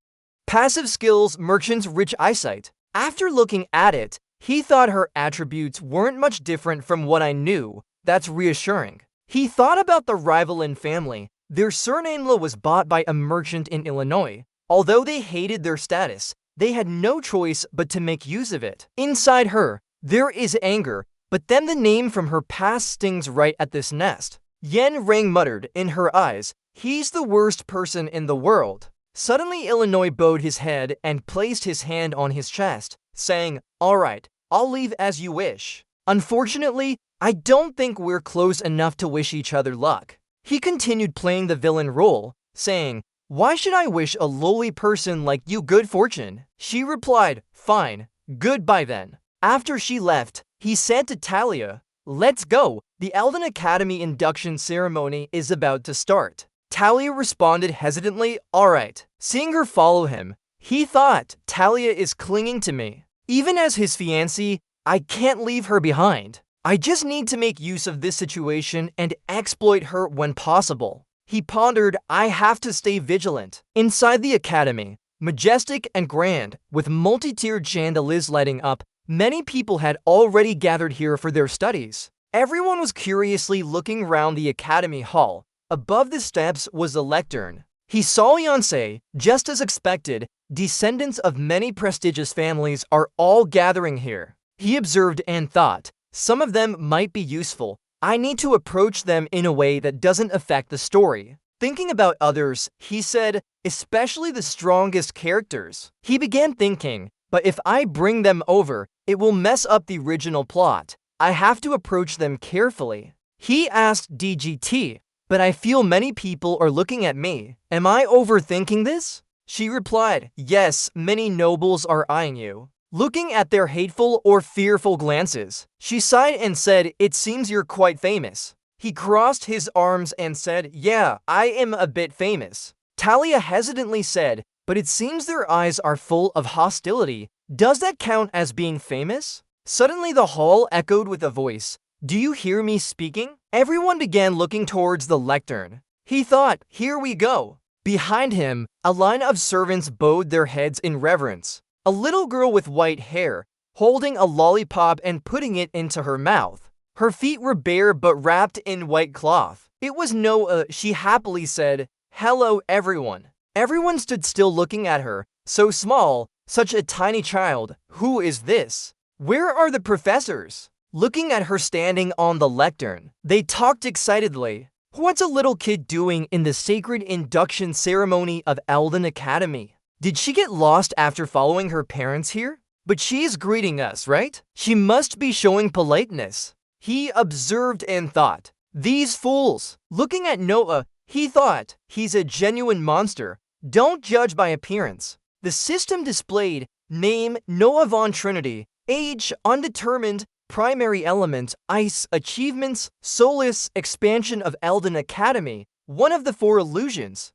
Passive skills, merchant's rich eyesight. After looking at it, he thought her attributes weren't much different from what I knew. That's reassuring. He thought about the Rivalin family. Their surname was bought by a merchant in Illinois. Although they hated their status, they had no choice but to make use of it. Inside her, there is anger, but then the name from her past stings right at this nest. Yen Rang muttered in her eyes, he's the worst person in the world. Suddenly Illinois bowed his head and placed his hand on his chest, saying, all right, I'll leave as you wish. Unfortunately, I don't think we're close enough to wish each other luck. He continued playing the villain role, saying, why should I wish a lowly person like you good fortune? She replied, fine, goodbye then. After she left, he said to Talia, let's go, the Elven Academy induction ceremony is about to start. Talia responded hesitantly, all right. Seeing her follow him, he thought, Talia is clinging to me. Even as his fiancée, I can't leave her behind. I just need to make use of this situation and exploit her when possible. He pondered, I have to stay vigilant. Inside the academy, majestic and grand, with multi-tiered chandeliers lighting up, many people had already gathered here for their studies. Everyone was curiously looking round the academy hall. Above the steps was the lectern. He saw Yonsei, just as expected. Descendants of many prestigious families are all gathering here. He observed and thought, some of them might be useful. I need to approach them in a way that doesn't affect the story. Thinking about others, he said, especially the strongest characters. He began thinking, but if I bring them over, it will mess up the original plot. I have to approach them carefully. He asked DGT, but I feel many people are looking at me. Am I overthinking this? She replied, yes, many nobles are eyeing you. Looking at their hateful or fearful glances, she sighed and said, it seems you're quite famous. He crossed his arms and said, yeah, I am a bit famous. Talia hesitantly said, but it seems their eyes are full of hostility. Does that count as being famous? Suddenly the hall echoed with a voice. Do you hear me speaking? Everyone began looking towards the lectern. He thought, here we go. Behind him, a line of servants bowed their heads in reverence. A little girl with white hair, holding a lollipop and putting it into her mouth. Her feet were bare but wrapped in white cloth. It was Noah. She happily said, "Hello, everyone." Everyone stood still looking at her. So small, such a tiny child. Who is this? Where are the professors? Looking at her standing on the lectern, they talked excitedly. What's a little kid doing in the sacred induction ceremony of Elden Academy? Did she get lost after following her parents here? But she's greeting us, right? She must be showing politeness. He observed and thought, these fools. Looking at Noah, he thought, he's a genuine monster. Don't judge by appearance. The system displayed name Noah Von Trinity, age undetermined, primary element, ice, achievements, solace, expansion of Elden Academy, one of the 4 illusions.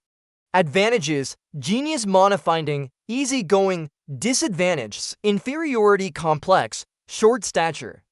Advantages, genius mana finding, easygoing, disadvantages, inferiority complex, short stature.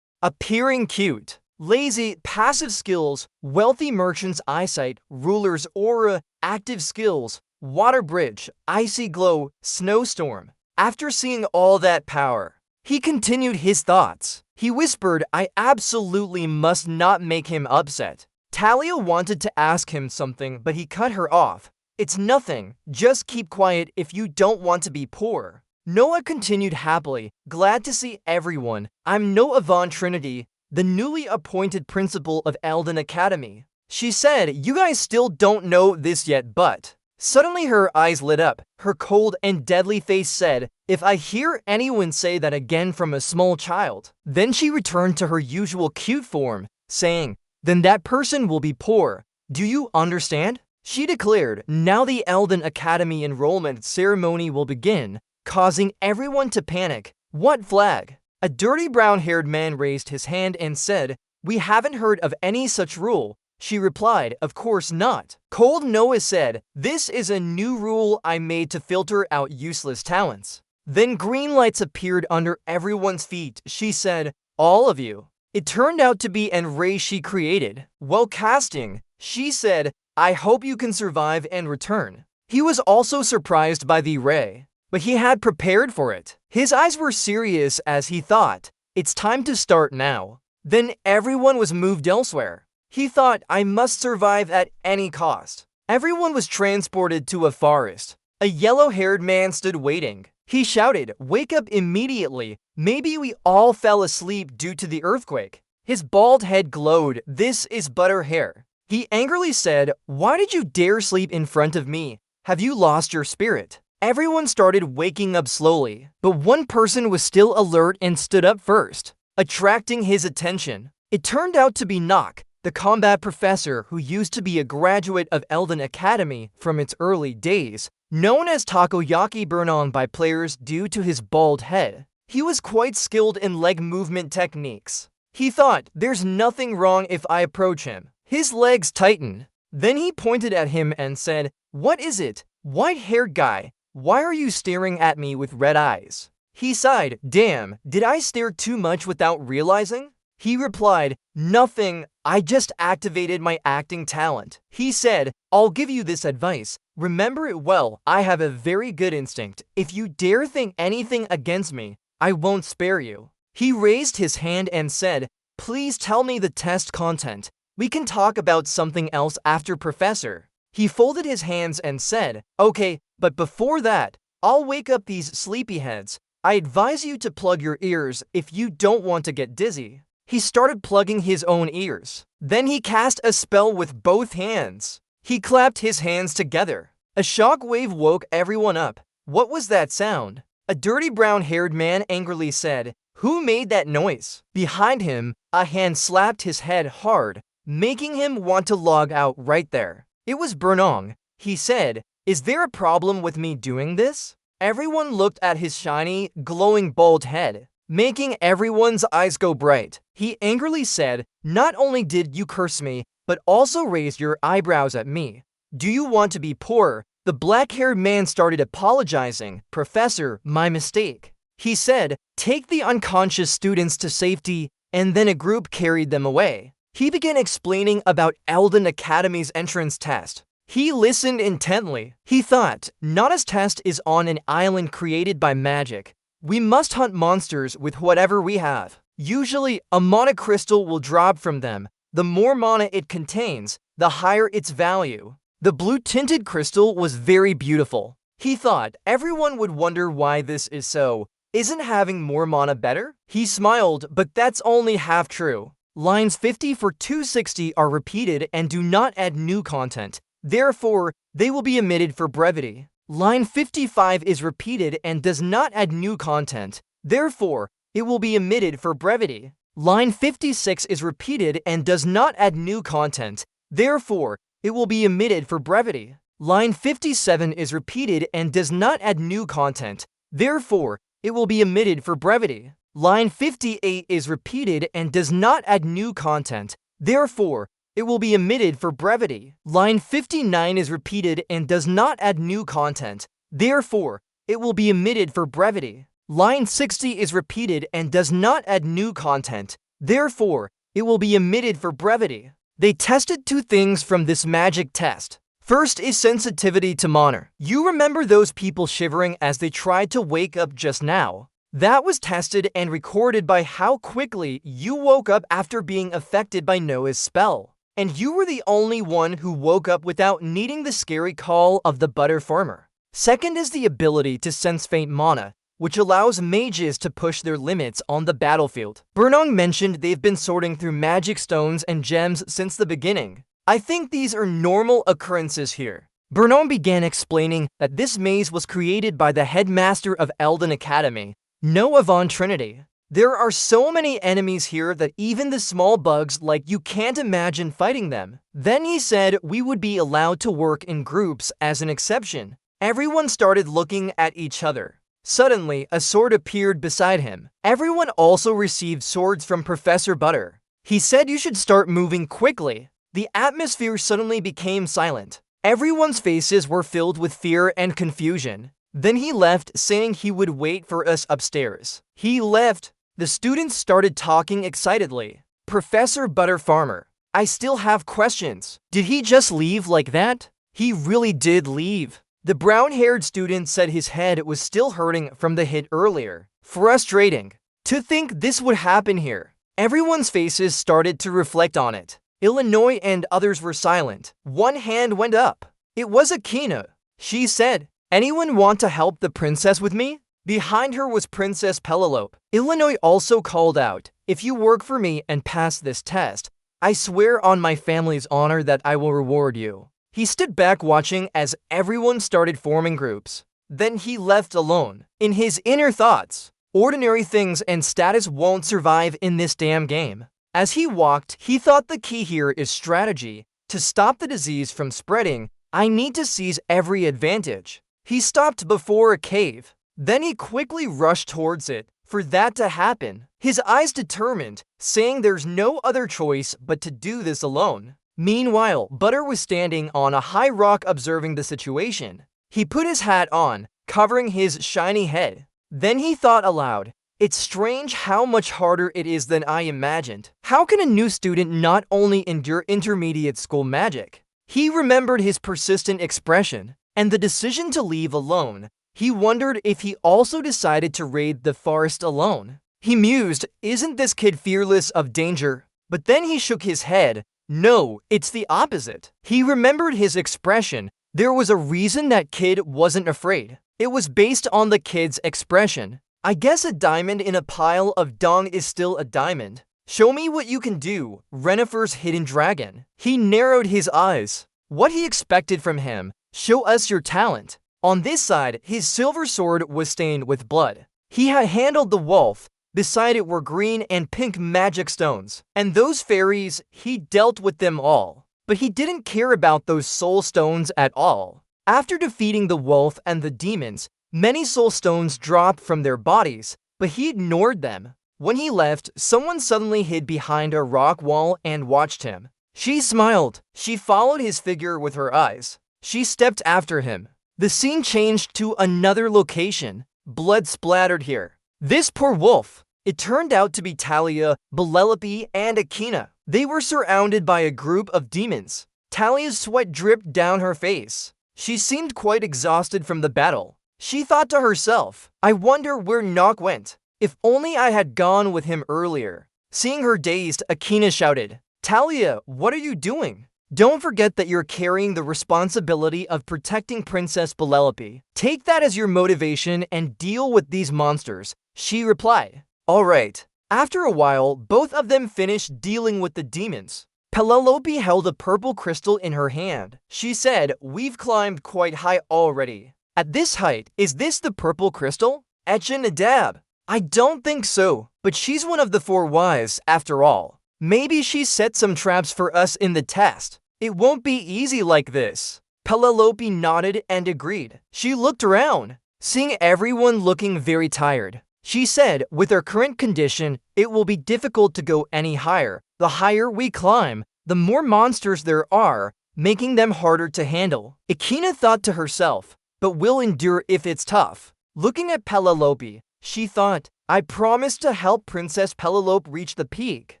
Appearing cute, lazy, passive skills, wealthy merchant's eyesight, ruler's aura, active skills, water bridge, icy glow, snowstorm. After seeing all that power, he continued his thoughts. He whispered, I absolutely must not make him upset. Talia wanted to ask him something, but he cut her off. It's nothing, just keep quiet if you don't want to be poor. Noah continued happily, glad to see everyone. I'm Noah Von Trinity, the newly appointed principal of Elden Academy. She said, you guys still don't know this yet, but... Suddenly her eyes lit up. Her cold and deadly face said, if I hear anyone say that again from a small child. Then she returned to her usual cute form, saying, then that person will be poor. Do you understand? She declared, now the Elden Academy enrollment ceremony will begin, causing everyone to panic. What flag? A dirty brown-haired man raised his hand and said, we haven't heard of any such rule. She replied, of course not. Cold Noah said, this is a new rule I made to filter out useless talents. Then green lights appeared under everyone's feet. She said, all of you. It turned out to be an ray she created. While casting, she said, I hope you can survive and return. He was also surprised by the ray, but he had prepared for it. His eyes were serious as he thought, it's time to start now. Then everyone was moved elsewhere. He thought, I must survive at any cost. Everyone was transported to a forest. A yellow-haired man stood waiting. He shouted, wake up immediately. Maybe we all fell asleep due to the earthquake. His bald head glowed. This is butter hair. He angrily said, why did you dare sleep in front of me? Have you lost your spirit? Everyone started waking up slowly, but one person was still alert and stood up first, attracting his attention. It turned out to be Nock, the combat professor who used to be a graduate of Elden Academy from its early days, known as Takoyaki Burn-On by players due to his bald head. He was quite skilled in leg movement techniques. He thought, there's nothing wrong if I approach him. His legs tightened. Then he pointed at him and said, what is it? White-haired guy, why are you staring at me with red eyes? He sighed, damn, did I stare too much without realizing? He replied, nothing, I just activated my acting talent. He said, I'll give you this advice. Remember it well, I have a very good instinct. If you dare think anything against me, I won't spare you. He raised his hand and said, please tell me the test content. We can talk about something else after, Professor. He folded his hands and said, okay, but before that, I'll wake up these sleepyheads. I advise you to plug your ears if you don't want to get dizzy. He started plugging his own ears. Then he cast a spell with both hands. He clapped his hands together. A shock wave woke everyone up. What was that sound? A dirty brown-haired man angrily said, who made that noise? Behind him, a hand slapped his head hard, making him want to log out right there. It was Burn-On. He said, is there a problem with me doing this? Everyone looked at his shiny, glowing bald head, making everyone's eyes go bright. He angrily said, not only did you curse me, but also raised your eyebrows at me. Do you want to be poor? The black-haired man started apologizing. Professor, my mistake. He said, take the unconscious students to safety and then a group carried them away. He began explaining about Elden Academy's entrance test. He listened intently. He thought, Nana's test is on an island created by magic. We must hunt monsters with whatever we have. Usually, a mana crystal will drop from them. The more mana it contains, the higher its value. The blue-tinted crystal was very beautiful. He thought everyone would wonder why this is so. Isn't having more mana better? He smiled, but that's only half true. Lines 50 for 260 are repeated and do not add new content. Therefore, they will be omitted for brevity. Line 55 is repeated and does not add new content. Therefore, it will be omitted for brevity. Line 56 is repeated and does not add new content. Therefore, it will be omitted for brevity. Line 57 is repeated and does not add new content. Therefore, it will be omitted for brevity. Line 58 is repeated and does not add new content. Therefore, it will be omitted for brevity. Line 59 is repeated and does not add new content. Therefore, it will be omitted for brevity. Line 60 is repeated and does not add new content. Therefore, it will be omitted for brevity. They tested two things from this magic test. First is sensitivity to mana. You remember those people shivering as they tried to wake up just now? That was tested and recorded by how quickly you woke up after being affected by Noah's spell. And you were the only one who woke up without needing the scary call of the butter farmer. Second is the ability to sense faint mana, which allows mages to push their limits on the battlefield. Burnong mentioned they've been sorting through magic stones and gems since the beginning. I think these are normal occurrences here. Burnong began explaining that this maze was created by the headmaster of Elden Academy, Noah Von Trinity. There are so many enemies here that even the small bugs like you can't imagine fighting them. Then he said we would be allowed to work in groups as an exception. Everyone started looking at each other. Suddenly, a sword appeared beside him. Everyone also received swords from Professor Butter. He said you should start moving quickly. The atmosphere suddenly became silent. Everyone's faces were filled with fear and confusion. Then he left, saying he would wait for us upstairs. He left. The students started talking excitedly. Professor Butter Farmer, I still have questions. Did he just leave like that? He really did leave. The brown-haired student said his head was still hurting from the hit earlier. Frustrating. To think this would happen here. Everyone's faces started to reflect on it. Illinois and others were silent. One hand went up. It was Akina. She said, anyone want to help the princess with me? Behind her was Princess Penelope. Illinois also called out, if you work for me and pass this test, I swear on my family's honor that I will reward you. He stood back watching as everyone started forming groups. Then he left alone. In his inner thoughts, ordinary things and status won't survive in this damn game. As he walked, he thought the key here is strategy. To stop the disease from spreading, I need to seize every advantage. He stopped before a cave. Then he quickly rushed towards it. For that to happen, his eyes determined, saying there's no other choice but to do this alone. Meanwhile, Butter was standing on a high rock observing the situation. He put his hat on, covering his shiny head. Then he thought aloud, it's strange how much harder it is than I imagined. How can a new student not only endure intermediate school magic? He remembered his persistent expression and the decision to leave alone. He wondered if he also decided to raid the forest alone. He mused, isn't this kid fearless of danger? But then he shook his head. No, it's the opposite. He remembered his expression. There was a reason that kid wasn't afraid. It was based on the kid's expression. I guess a diamond in a pile of dung is still a diamond. Show me what you can do, Renifer's hidden dragon. He narrowed his eyes. What he expected from him. Show us your talent. On this side, his silver sword was stained with blood. He had handled the wolf. Beside it were green and pink magic stones. And those fairies, he dealt with them all. But he didn't care about those soul stones at all. After defeating the wolf and the demons, many soul stones dropped from their bodies, but he ignored them. When he left, someone suddenly hid behind a rock wall and watched him. She smiled. She followed his figure with her eyes. She stepped after him. The scene changed to another location. Blood splattered here. This poor wolf. It turned out to be Talia, Penelope, and Akina. They were surrounded by a group of demons. Talia's sweat dripped down her face. She seemed quite exhausted from the battle. She thought to herself, I wonder where Nock went. If only I had gone with him earlier. Seeing her dazed, Akina shouted, Talia, what are you doing? Don't forget that you're carrying the responsibility of protecting Princess Penelope. Take that as your motivation and deal with these monsters, she replied. All right. After a while, both of them finished dealing with the demons. Penelope held a purple crystal in her hand. She said, we've climbed quite high already. At this height, is this the purple crystal? Echinadab. I don't think so, but she's one of the 4 wise after all. Maybe she set some traps for us in the test. It won't be easy like this. Penelope nodded and agreed. She looked around, seeing everyone looking very tired. She said, with our current condition, it will be difficult to go any higher. The higher we climb, the more monsters there are, making them harder to handle. Akina thought to herself, but we'll endure if it's tough. Looking at Penelope, she thought, I promised to help Princess Penelope reach the peak.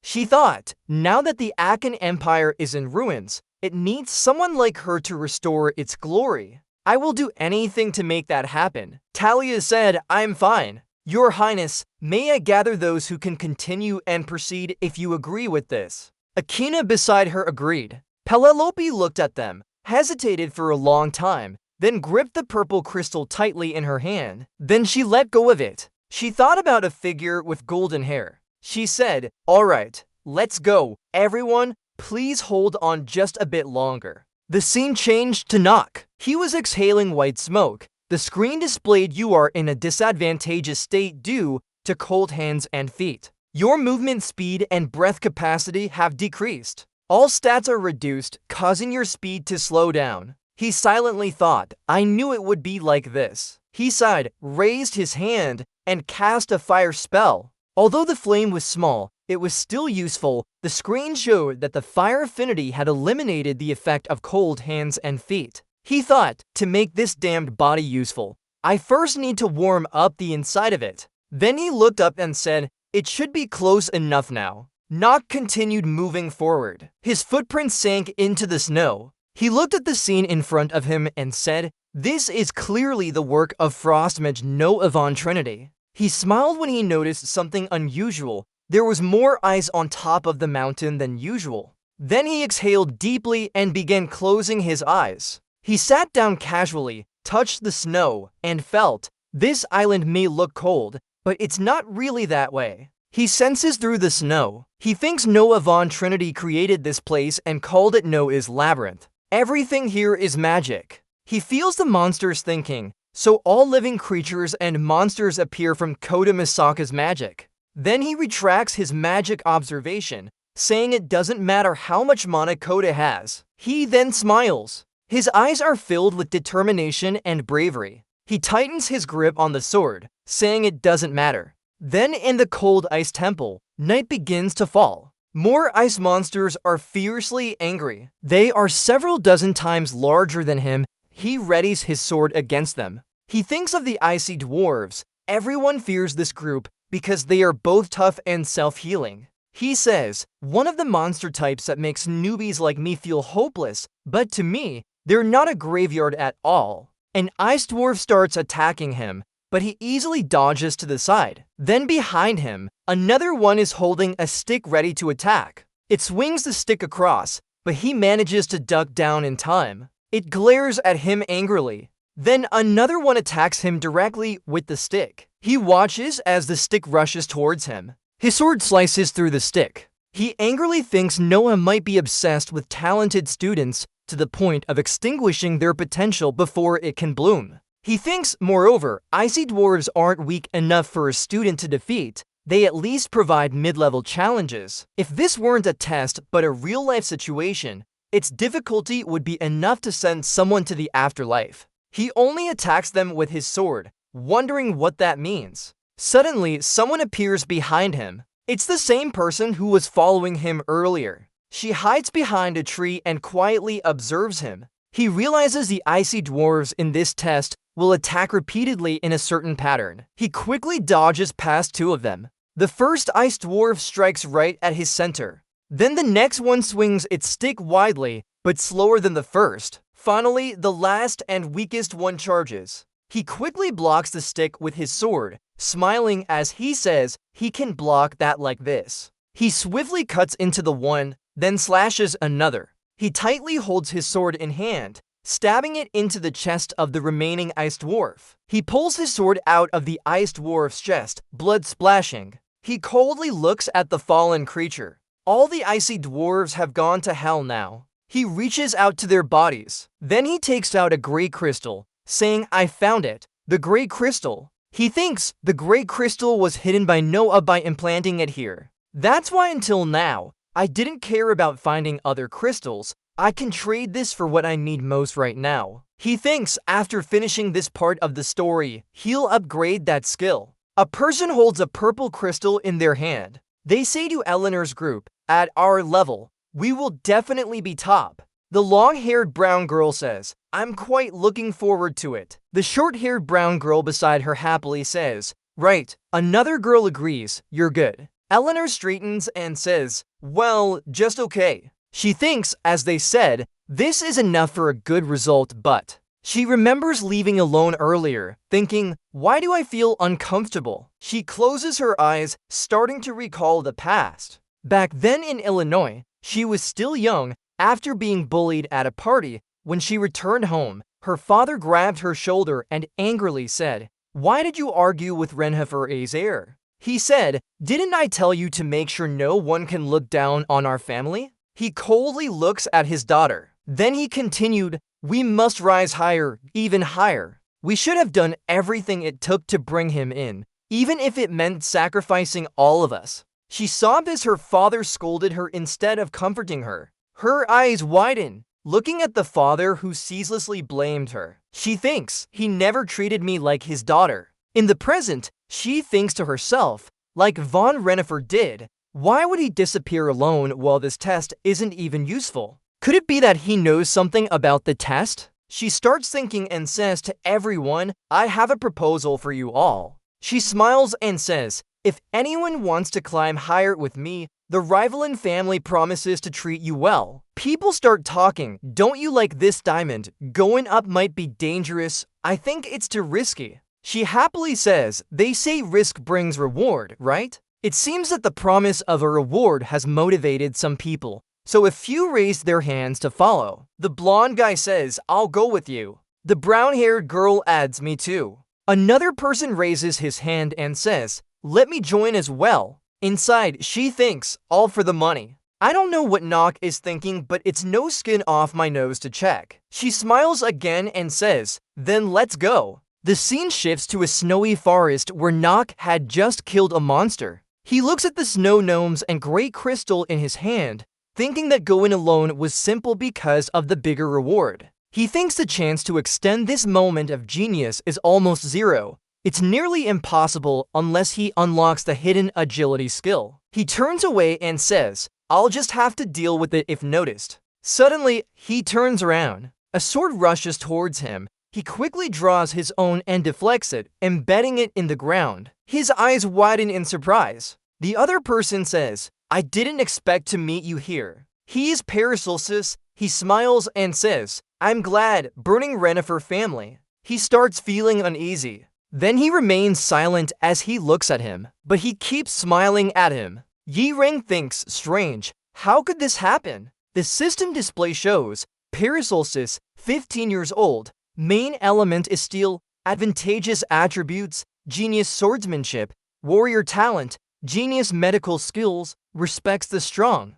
She thought, now that the Akan Empire is in ruins, it needs someone like her to restore its glory. I will do anything to make that happen. Talia said, I'm fine. Your Highness, may I gather those who can continue and proceed if you agree with this? Akina beside her agreed. Penelope looked at them, hesitated for a long time, then gripped the purple crystal tightly in her hand. Then she let go of it. She thought about a figure with golden hair. She said, all right, let's go. Everyone, please hold on just a bit longer. The scene changed to Nock. He was exhaling white smoke. The screen displayed you are in a disadvantageous state due to cold hands and feet. Your movement speed and breath capacity have decreased. All stats are reduced, causing your speed to slow down. He silently thought, I knew it would be like this. He sighed, raised his hand, and cast a fire spell. Although the flame was small, it was still useful. The screen showed that the fire affinity had eliminated the effect of cold hands and feet. He thought, to make this damned body useful, I first need to warm up the inside of it. Then he looked up and said, it should be close enough now. Nock continued moving forward. His footprints sank into the snow. He looked at the scene in front of him and said, this is clearly the work of Frostmage Noah Von Trinity. He smiled when he noticed something unusual. There was more ice on top of the mountain than usual. Then he exhaled deeply and began closing his eyes. He sat down casually, touched the snow, and felt, this island may look cold, but it's not really that way. He senses through the snow. He thinks Noah Von Trinity created this place and called it Noah's Labyrinth. Everything here is magic. He feels the monsters thinking, so all living creatures and monsters appear from Kota Misaka's magic. Then he retracts his magic observation, saying it doesn't matter how much mana Kota has. He then smiles. His eyes are filled with determination and bravery. He tightens his grip on the sword, saying it doesn't matter. Then in the cold ice temple, night begins to fall. More ice monsters are fiercely angry. They are several dozen times larger than him. He readies his sword against them. He thinks of the icy dwarves. Everyone fears this group because they are both tough and self-healing. He says, one of the monster types that makes newbies like me feel hopeless, but to me, they're not a graveyard at all. An ice dwarf starts attacking him, but he easily dodges to the side. Then behind him, another one is holding a stick ready to attack. It swings the stick across, but he manages to duck down in time. It glares at him angrily. Then another one attacks him directly with the stick. He watches as the stick rushes towards him. His sword slices through the stick. He angrily thinks Noah might be obsessed with talented students to the point of extinguishing their potential before it can bloom. He thinks, moreover, icy dwarves aren't weak enough for a student to defeat. They at least provide mid-level challenges. If this weren't a test but a real-life situation, its difficulty would be enough to send someone to the afterlife. He only attacks them with his sword, wondering what that means. Suddenly, someone appears behind him. It's the same person who was following him earlier. She hides behind a tree and quietly observes him. He realizes the icy dwarves in this test will attack repeatedly in a certain pattern. He quickly dodges past two of them. The first ice dwarf strikes right at his center. Then the next one swings its stick widely, but slower than the first. Finally, the last and weakest one charges. He quickly blocks the stick with his sword, smiling as he says he can block that like this. He swiftly cuts into the one, then slashes another. He tightly holds his sword in hand, stabbing it into the chest of the remaining ice dwarf. He pulls his sword out of the ice dwarf's chest, blood splashing. He coldly looks at the fallen creature. All the icy dwarves have gone to hell now. He reaches out to their bodies. Then he takes out a gray crystal, saying, "I found it." The gray crystal. He thinks the gray crystal was hidden by Noah by implanting it here. That's why until now, I didn't care about finding other crystals. I can trade this for what I need most right now. He thinks after finishing this part of the story, he'll upgrade that skill. A person holds a purple crystal in their hand. They say to Eleanor's group, "At our level, we will definitely be top." The long-haired brown girl says, "I'm quite looking forward to it." The short-haired brown girl beside her happily says, "Right." Another girl agrees, "You're good." Eleanor straightens and says, "Well, just okay." She thinks, as they said, this is enough for a good result, but she remembers leaving alone earlier, thinking, "Why do I feel uncomfortable?" She closes her eyes, starting to recall the past. Back then in Illinois, she was still young. After being bullied at a party, when she returned home, her father grabbed her shoulder and angrily said, "Why did you argue with Renhefer Azair?" He said, "Didn't I tell you to make sure no one can look down on our family?" He coldly looks at his daughter. Then he continued, "We must rise higher, even higher. We should have done everything it took to bring him in, even if it meant sacrificing all of us." She sobbed as her father scolded her instead of comforting her. Her eyes widen, looking at the father who ceaselessly blamed her. She thinks, "He never treated me like his daughter." In the present, she thinks to herself, like von Rennefer did, why would he disappear alone while this test isn't even useful? Could it be that he knows something about the test? She starts thinking and says to everyone, "I have a proposal for you all." She smiles and says, "If anyone wants to climb higher with me, the Rivalin family promises to treat you well." People start talking, "Don't you like this diamond? Going up might be dangerous. I think it's too risky." She happily says, "They say risk brings reward, right?" It seems that the promise of a reward has motivated some people, so a few raised their hands to follow. The blonde guy says, "I'll go with you." The brown-haired girl adds, "Me too." Another person raises his hand and says, "Let me join as well." Inside, she thinks, "All for the money." I don't know what Nock is thinking, but it's no skin off my nose to check. She smiles again and says, "Then let's go." The scene shifts to a snowy forest where Nock had just killed a monster. He looks at the snow gnomes and great crystal in his hand, thinking that going alone was simple because of the bigger reward. He thinks the chance to extend this moment of genius is almost zero. It's nearly impossible unless he unlocks the hidden agility skill. He turns away and says, "I'll just have to deal with it if noticed." Suddenly, he turns around. A sword rushes towards him. He quickly draws his own and deflects it, embedding it in the ground. His eyes widen in surprise. The other person says, "I didn't expect to meet you here." He is Paracelsus. He smiles and says, "I'm glad, burning Rennefer family." He starts feeling uneasy. Then he remains silent as he looks at him, but he keeps smiling at him. Yi Ring thinks, strange, how could this happen? The system display shows, Paracelsus, 15 years old, main element is steel, advantageous attributes, genius swordsmanship, warrior talent, genius medical skills, respects the strong,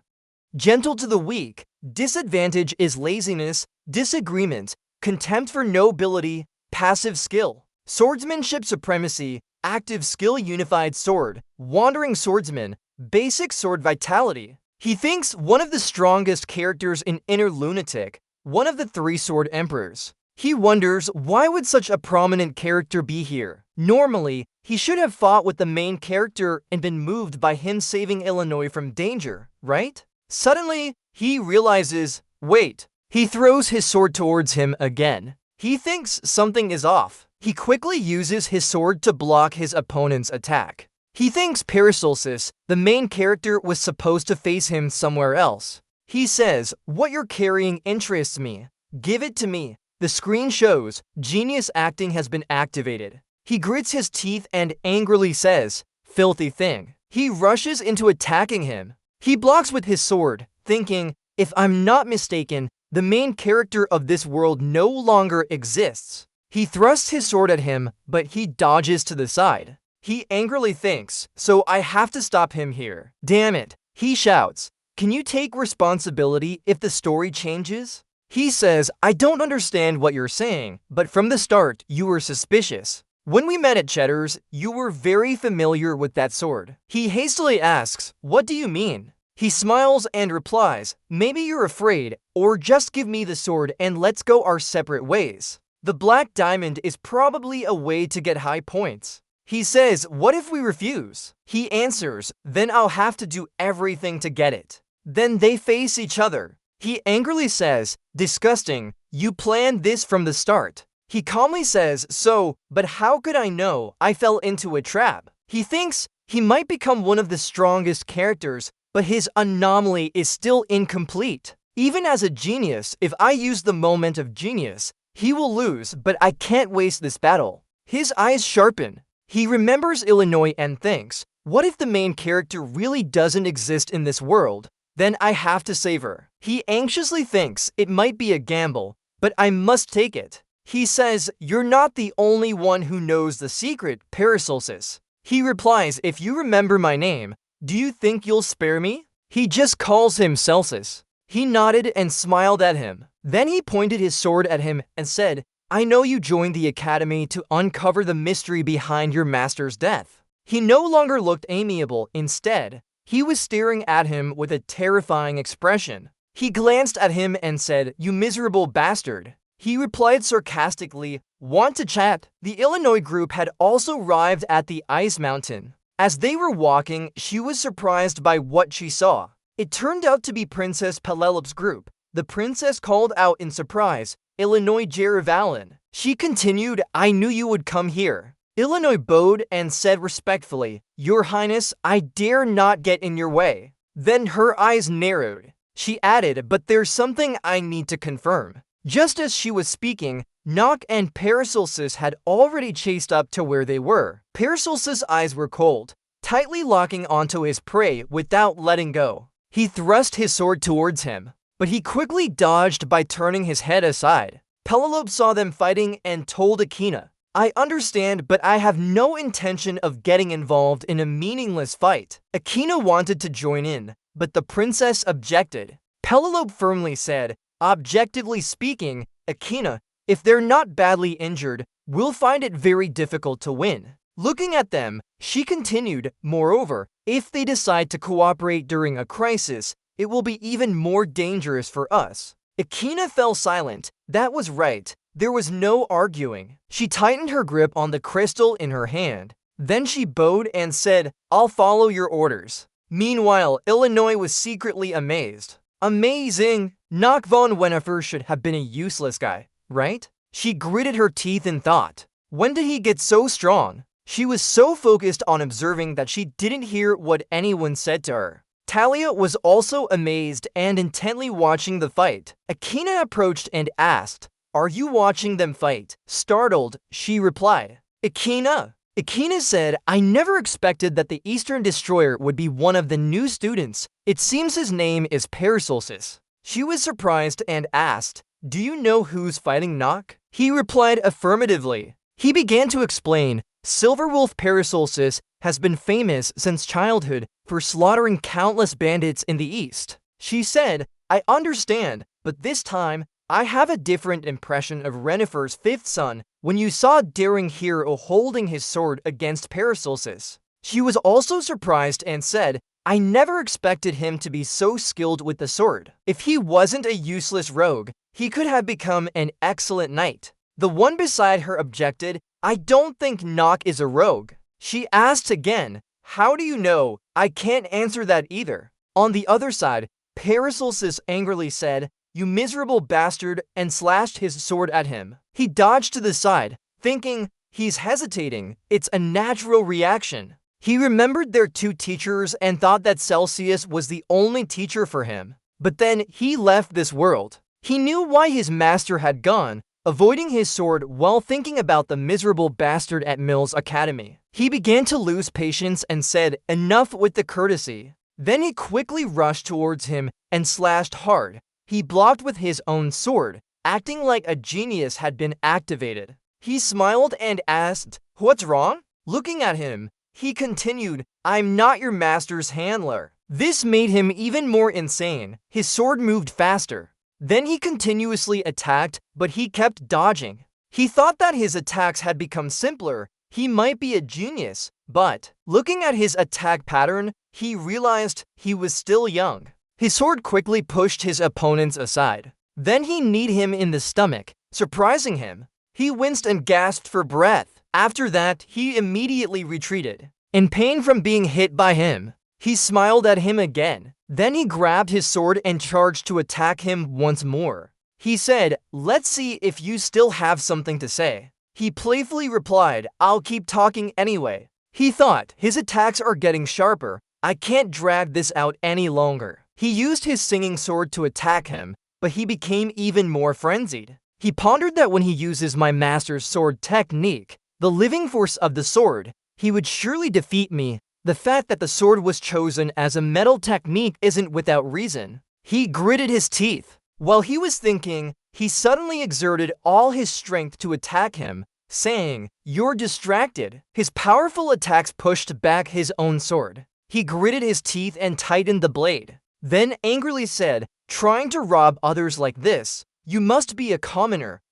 gentle to the weak, disadvantage is laziness, disagreement, contempt for nobility, passive skill, swordsmanship supremacy, active skill unified sword, wandering swordsman, basic sword vitality. He thinks one of the strongest characters in Inner Lunatic, one of the three sword emperors. He wonders why would such a prominent character be here? Normally, he should have fought with the main character and been moved by him saving Illinois from danger, right? Suddenly, he realizes, wait. He throws his sword towards him again. He thinks something is off. He quickly uses his sword to block his opponent's attack. He thinks Paracelsus, the main character, was supposed to face him somewhere else. He says, "What you're carrying interests me. Give it to me." The screen shows genius acting has been activated. He grits his teeth and angrily says, "Filthy thing." He rushes into attacking him. He blocks with his sword, thinking, if I'm not mistaken, the main character of this world no longer exists. He thrusts his sword at him, but he dodges to the side. He angrily thinks, so I have to stop him here. Damn it, he shouts. Can you take responsibility if the story changes? He says, I don't understand what you're saying, but from the start, you were suspicious. When we met at Cheddar's, you were very familiar with that sword. He hastily asks, what do you mean? He smiles and replies, maybe you're afraid, or just give me the sword and let's go our separate ways. The black diamond is probably a way to get high points. He says, what if we refuse? He answers, then I'll have to do everything to get it. Then they face each other. He angrily says, disgusting, you planned this from the start. He calmly says, so, but how could I know I fell into a trap? He thinks he might become one of the strongest characters, but his anomaly is still incomplete. Even as a genius, if I use the moment of genius, he will lose, but I can't waste this battle. His eyes sharpen. He remembers Illinois and thinks, what if the main character really doesn't exist in this world? Then I have to save her. He anxiously thinks it might be a gamble, but I must take it. He says, you're not the only one who knows the secret, Paracelsus. He replies, if you remember my name, do you think you'll spare me? He just calls him Celsus. He nodded and smiled at him. Then he pointed his sword at him and said, I know you joined the academy to uncover the mystery behind your master's death. He no longer looked amiable. Instead, he was staring at him with a terrifying expression. He glanced at him and said, you miserable bastard. He replied sarcastically, want to chat? The Illinois group had also arrived at the ice mountain. As they were walking, she was surprised by what she saw. It turned out to be Princess Penelope's group. The princess called out in surprise, Illinois Jerivalin. She continued, I knew you would come here. Illinois bowed and said respectfully, Your Highness, I dare not get in your way. Then her eyes narrowed. She added, but there's something I need to confirm. Just as she was speaking, Nock and Paracelsus had already chased up to where they were. Paracelsus' eyes were cold, tightly locking onto his prey without letting go. He thrust his sword towards him, but he quickly dodged by turning his head aside. Penelope saw them fighting and told Akina, I understand, but I have no intention of getting involved in a meaningless fight. Akina wanted to join in, but the princess objected. Penelope firmly said, objectively speaking, Akina, if they're not badly injured, we'll find it very difficult to win. Looking at them, she continued, moreover, if they decide to cooperate during a crisis, it will be even more dangerous for us. Akina fell silent. That was right. There was no arguing. She tightened her grip on the crystal in her hand. Then she bowed and said, I'll follow your orders. Meanwhile, Illinois was secretly amazed. Amazing! Nock von Wennefer should have been a useless guy, right? She gritted her teeth in thought. When did he get so strong? She was so focused on observing that she didn't hear what anyone said to her. Talia was also amazed and intently watching the fight. Akina approached and asked, Are you watching them fight? Startled, she replied, Akina. Akina said, I never expected that the Eastern Destroyer would be one of the new students. It seems his name is Paracelsus. She was surprised and asked, Do you know who's fighting Nock? He replied affirmatively. He began to explain, Silverwolf Paracelsus has been famous since childhood for slaughtering countless bandits in the East. She said, I understand, but this time, I have a different impression of Rennefer's fifth son when you saw daring hero holding his sword against Paracelsus. She was also surprised and said, I never expected him to be so skilled with the sword. If he wasn't a useless rogue, he could have become an excellent knight. The one beside her objected, I don't think Nock is a rogue. She asked again, how do you know? I can't answer that either. On the other side, Paracelsus angrily said, You miserable bastard, and slashed his sword at him. He dodged to the side, thinking, he's hesitating, it's a natural reaction. He remembered their two teachers and thought that Celsius was the only teacher for him. But then he left this world. He knew why his master had gone, avoiding his sword while thinking about the miserable bastard at Mill's Academy. He began to lose patience and said, "Enough with the courtesy." Then he quickly rushed towards him and slashed hard. He blocked with his own sword, acting like a genius had been activated. He smiled and asked, "What's wrong?" Looking at him, he continued, "I'm not your master's handler." This made him even more insane. His sword moved faster. Then he continuously attacked, but he kept dodging. He thought that his attacks had become simpler. He might be a genius, but looking at his attack pattern, he realized he was still young. His sword quickly pushed his opponents aside. Then he kneed him in the stomach, surprising him. He winced and gasped for breath. After that, he immediately retreated, in pain from being hit by him. He smiled at him again. Then he grabbed his sword and charged to attack him once more. He said, "Let's see if you still have something to say." He playfully replied, "I'll keep talking anyway." He thought, his attacks are getting sharper. I can't drag this out any longer. He used his singing sword to attack him, but he became even more frenzied. He pondered that when he uses my master's sword technique, the living force of the sword, he would surely defeat me. The fact that the sword was chosen as a metal technique isn't without reason. He gritted his teeth. While he was thinking, he suddenly exerted all his strength to attack him, saying, "You're distracted." His powerful attacks pushed back his own sword. He gritted his teeth and tightened the blade. Then angrily said, "Trying to rob others like this, you must be a commoner."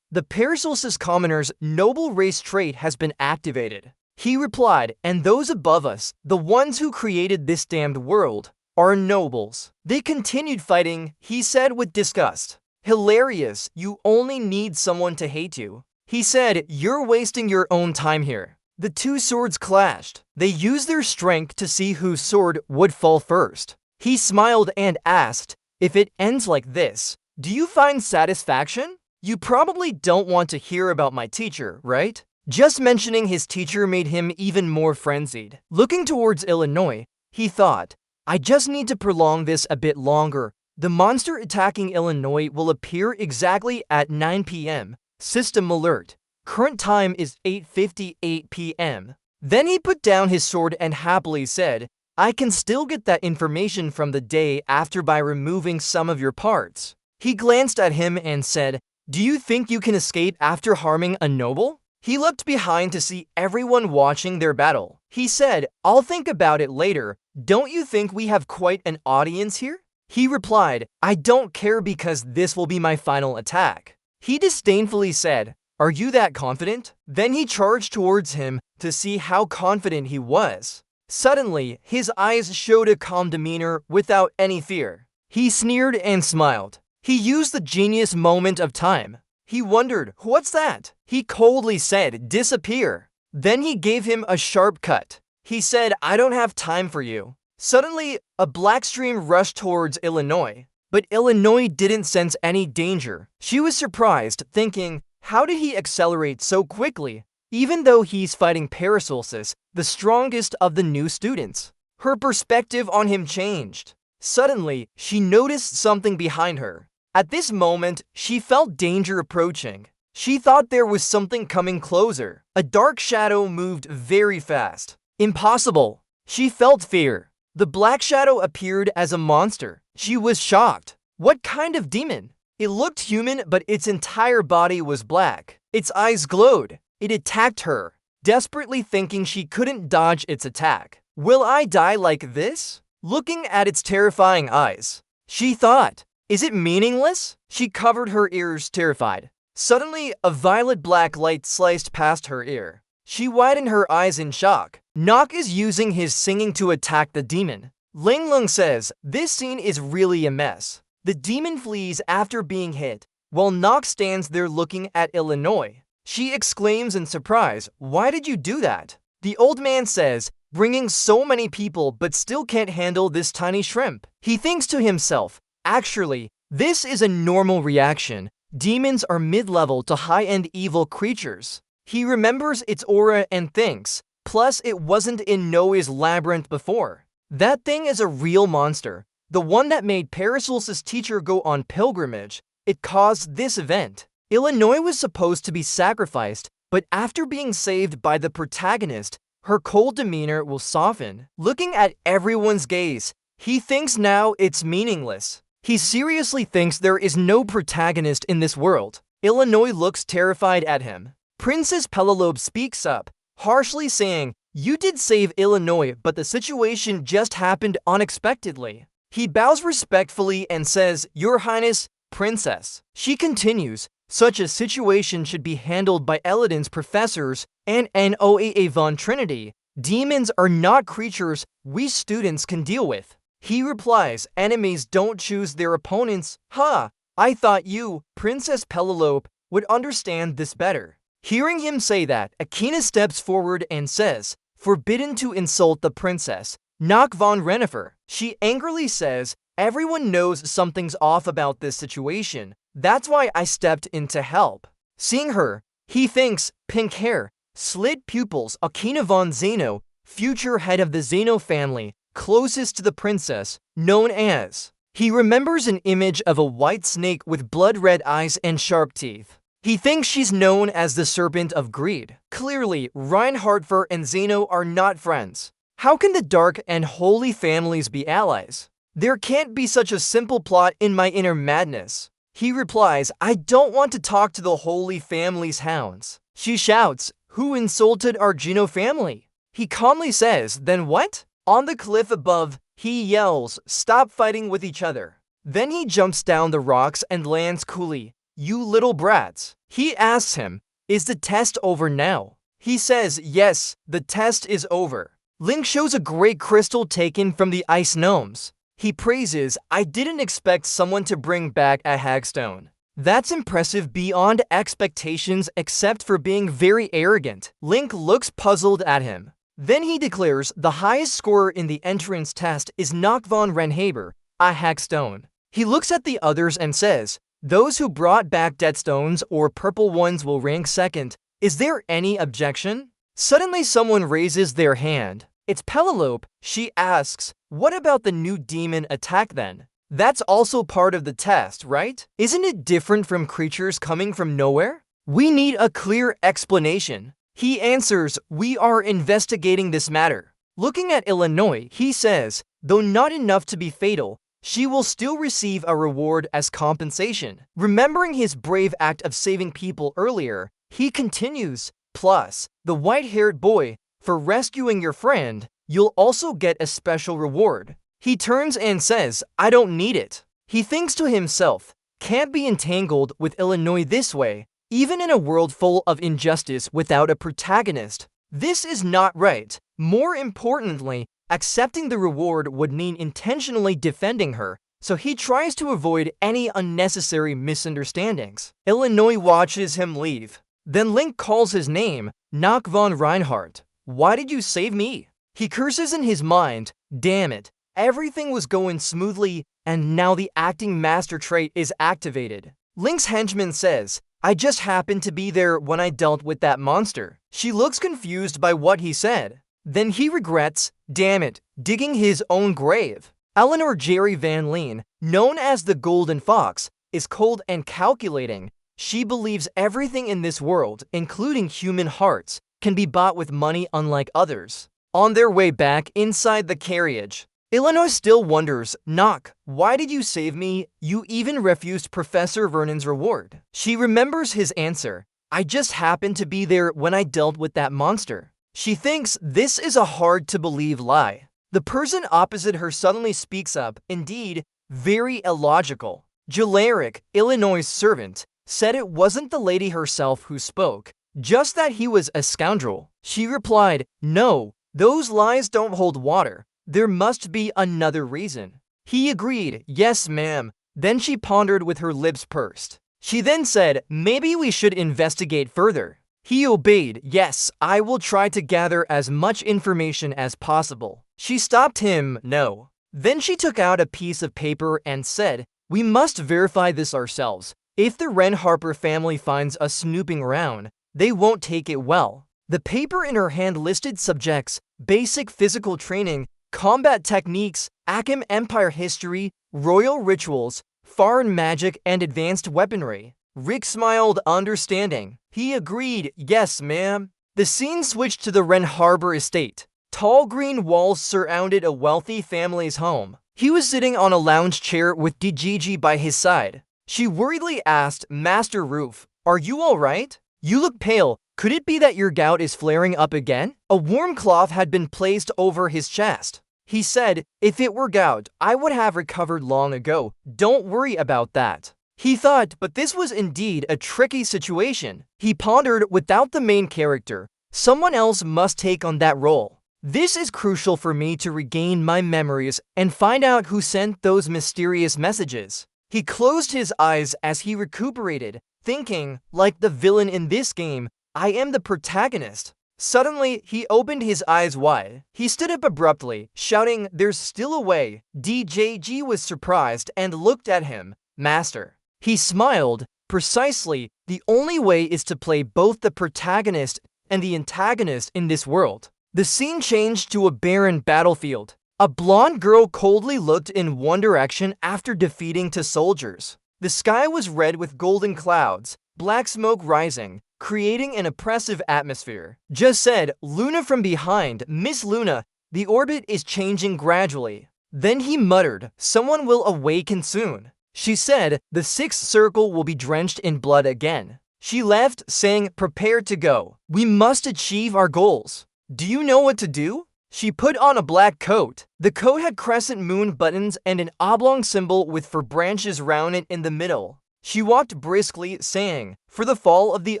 The Paracelsus commoner's noble race trait has been activated. He replied, "And those above us, the ones who created this damned world, are nobles." They continued fighting, he said with disgust. "Hilarious, you only need someone to hate you." He said, "You're wasting your own time here." The two swords clashed. They used their strength to see whose sword would fall first. He smiled and asked, "If it ends like this, do you find satisfaction? You probably don't want to hear about my teacher, right?" Just mentioning his teacher made him even more frenzied. Looking towards Illinois, he thought, "I just need to prolong this a bit longer. The monster attacking Illinois will appear exactly at 9 p.m. System alert. Current time is 8:58 p.m. Then he put down his sword and happily said, "I can still get that information from the day after by removing some of your parts." He glanced at him and said, "Do you think you can escape after harming a noble?" He looked behind to see everyone watching their battle. He said, "I'll think about it later. Don't you think we have quite an audience here?" He replied, "I don't care because this will be my final attack." He disdainfully said, "Are you that confident?" Then he charged towards him to see how confident he was. Suddenly, his eyes showed a calm demeanor without any fear. He sneered and smiled. He used the genius moment of time. He wondered, "What's that?" He coldly said, "Disappear." Then he gave him a sharp cut. He said, "I don't have time for you." Suddenly, a black stream rushed towards Illinois. But Illinois didn't sense any danger. She was surprised, thinking, how did he accelerate so quickly, even though he's fighting Paracelsus, the strongest of the new students? Her perspective on him changed. Suddenly, she noticed something behind her. At this moment, she felt danger approaching. She thought there was something coming closer. A dark shadow moved very fast. Impossible! She felt fear. The black shadow appeared as a monster. She was shocked. What kind of demon? It looked human, but its entire body was black. Its eyes glowed. It attacked her, desperately thinking she couldn't dodge its attack. Will I die like this? Looking at its terrifying eyes, she thought, is it meaningless? She covered her ears, terrified. Suddenly, a violet-black light sliced past her ear. She widened her eyes in shock. Nock is using his singing to attack the demon. Ling Lung says, this scene is really a mess. The demon flees after being hit, while Nock stands there looking at Illinois. She exclaims in surprise, why did you do that? The old man says, bringing so many people but still can't handle this tiny shrimp. He thinks to himself, actually, this is a normal reaction. Demons are mid-level to high-end evil creatures. He remembers its aura and thinks, Plus, it wasn't in Noah's labyrinth before. That thing is a real monster. The one that made Paracelsus' teacher go on pilgrimage. It caused this event. Illinois was supposed to be sacrificed, but after being saved by the protagonist, her cold demeanor will soften. Looking at everyone's gaze, he thinks now it's meaningless. He seriously thinks there is no protagonist in this world. Illinois looks terrified at him. Princess Penelope speaks up, harshly saying, "You did save Illinois, but the situation just happened unexpectedly." He bows respectfully and says, "Your Highness, Princess." She continues, "Such a situation should be handled by Eladin's professors and Noah von Trinity. Demons are not creatures we students can deal with." He replies, "Enemies don't choose their opponents." Ha! I thought you, Princess Penelope, would understand this better. Hearing him say that, Akina steps forward and says, "Forbidden to insult the princess, Nock von Renifer." She angrily says, "Everyone knows something's off about this situation. That's why I stepped in to help." Seeing her, he thinks, pink hair, slit pupils, Akina von Zeno, future head of the Zeno family, closest to the princess, known as. He remembers an image of a white snake with blood-red eyes and sharp teeth. He thinks she's known as the Serpent of Greed. Clearly, Reinhardt and Zeno are not friends. How can the dark and holy families be allies? There can't be such a simple plot in my inner madness. He replies, "I don't want to talk to the Holy Family's hounds." She shouts, "Who insulted our Geno family?" He calmly says, "Then what?" On the cliff above, he yells, "Stop fighting with each other." Then he jumps down the rocks and lands coolly, "You little brats." He asks him, "Is the test over now?" He says, "Yes, the test is over." Link shows a great crystal taken from the ice gnomes. He praises, "I didn't expect someone to bring back a hagstone. That's impressive beyond expectations except for being very arrogant." Link looks puzzled at him. Then he declares the highest scorer in the entrance test is Nock von Renhaber, a hagstone. He looks at the others and says, "Those who brought back dead stones or purple ones will rank second. Is there any objection?" Suddenly someone raises their hand. It's Penelope. She asks, "What about the new demon attack then? That's also part of the test, right? Isn't it different from creatures coming from nowhere? We need a clear explanation." He answers, "We are investigating this matter." Looking at Illinois, he says, "Though not enough to be fatal, she will still receive a reward as compensation." Remembering his brave act of saving people earlier, he continues, "Plus, the white-haired boy, for rescuing your friend, you'll also get a special reward." He turns and says, "I don't need it." He thinks to himself, "Can't be entangled with Illinois this way, even in a world full of injustice without a protagonist. This is not right." More importantly, accepting the reward would mean intentionally defending her, so he tries to avoid any unnecessary misunderstandings. Illinois watches him leave. Then Link calls his name, Nock von Reinhardt. "Why did you save me?" He curses in his mind, "Damn it, everything was going smoothly, and now the acting master trait is activated." Link's henchman says, "I just happened to be there when I dealt with that monster." She looks confused by what he said. Then he regrets, damn it, digging his own grave. Eleanor Jerry Van Leen, known as the Golden Fox, is cold and calculating. She believes everything in this world, including human hearts, can be bought with money unlike others. On their way back inside the carriage, Illinois still wonders, "Nock, why did you save me? You even refused Professor Vernon's reward." She remembers his answer, "I just happened to be there when I dealt with that monster." She thinks this is a hard-to-believe lie. The person opposite her suddenly speaks up, indeed, very illogical. Jalaric, Illinois' servant, said it wasn't the lady herself who spoke, just that he was a scoundrel. She replied, "No, those lies don't hold water. There must be another reason." He agreed, "Yes, ma'am." Then she pondered with her lips pursed. She then said, "Maybe we should investigate further." He obeyed, "Yes, I will try to gather as much information as possible." She stopped him, "No." Then she took out a piece of paper and said, "We must verify this ourselves. If the Wren Harper family finds us snooping around, they won't take it well." The paper in her hand listed subjects: basic physical training, combat techniques, Akim Empire history, royal rituals, foreign magic, and advanced weaponry. Rick smiled, understanding. He agreed, yes, ma'am. The scene switched to the Wren Harbor estate. Tall green walls surrounded a wealthy family's home. He was sitting on a lounge chair with Dijiji by his side. She worriedly asked, Master Roof, are you all right? You look pale. Could it be that your gout is flaring up again? A warm cloth had been placed over his chest. He said, if it were gout, I would have recovered long ago. Don't worry about that. He thought, but this was indeed a tricky situation. He pondered, without the main character, someone else must take on that role. This is crucial for me to regain my memories and find out who sent those mysterious messages. He closed his eyes as he recuperated, thinking, like the villain in this game, I am the protagonist. Suddenly, he opened his eyes wide. He stood up abruptly, shouting, there's still a way. DJG was surprised and looked at him. Master. He smiled. Precisely, the only way is to play both the protagonist and the antagonist in this world. The scene changed to a barren battlefield. A blonde girl coldly looked in one direction after defeating two soldiers. The sky was red with golden clouds, black smoke rising, creating an oppressive atmosphere. Just said, Luna from behind, Miss Luna, the orbit is changing gradually. Then he muttered, someone will awaken soon. She said, the sixth circle will be drenched in blood again. She left, saying, prepare to go. We must achieve our goals. Do you know what to do? She put on a black coat. The coat had crescent moon buttons and an oblong symbol with fir branches round it in the middle. She walked briskly, saying, for the fall of the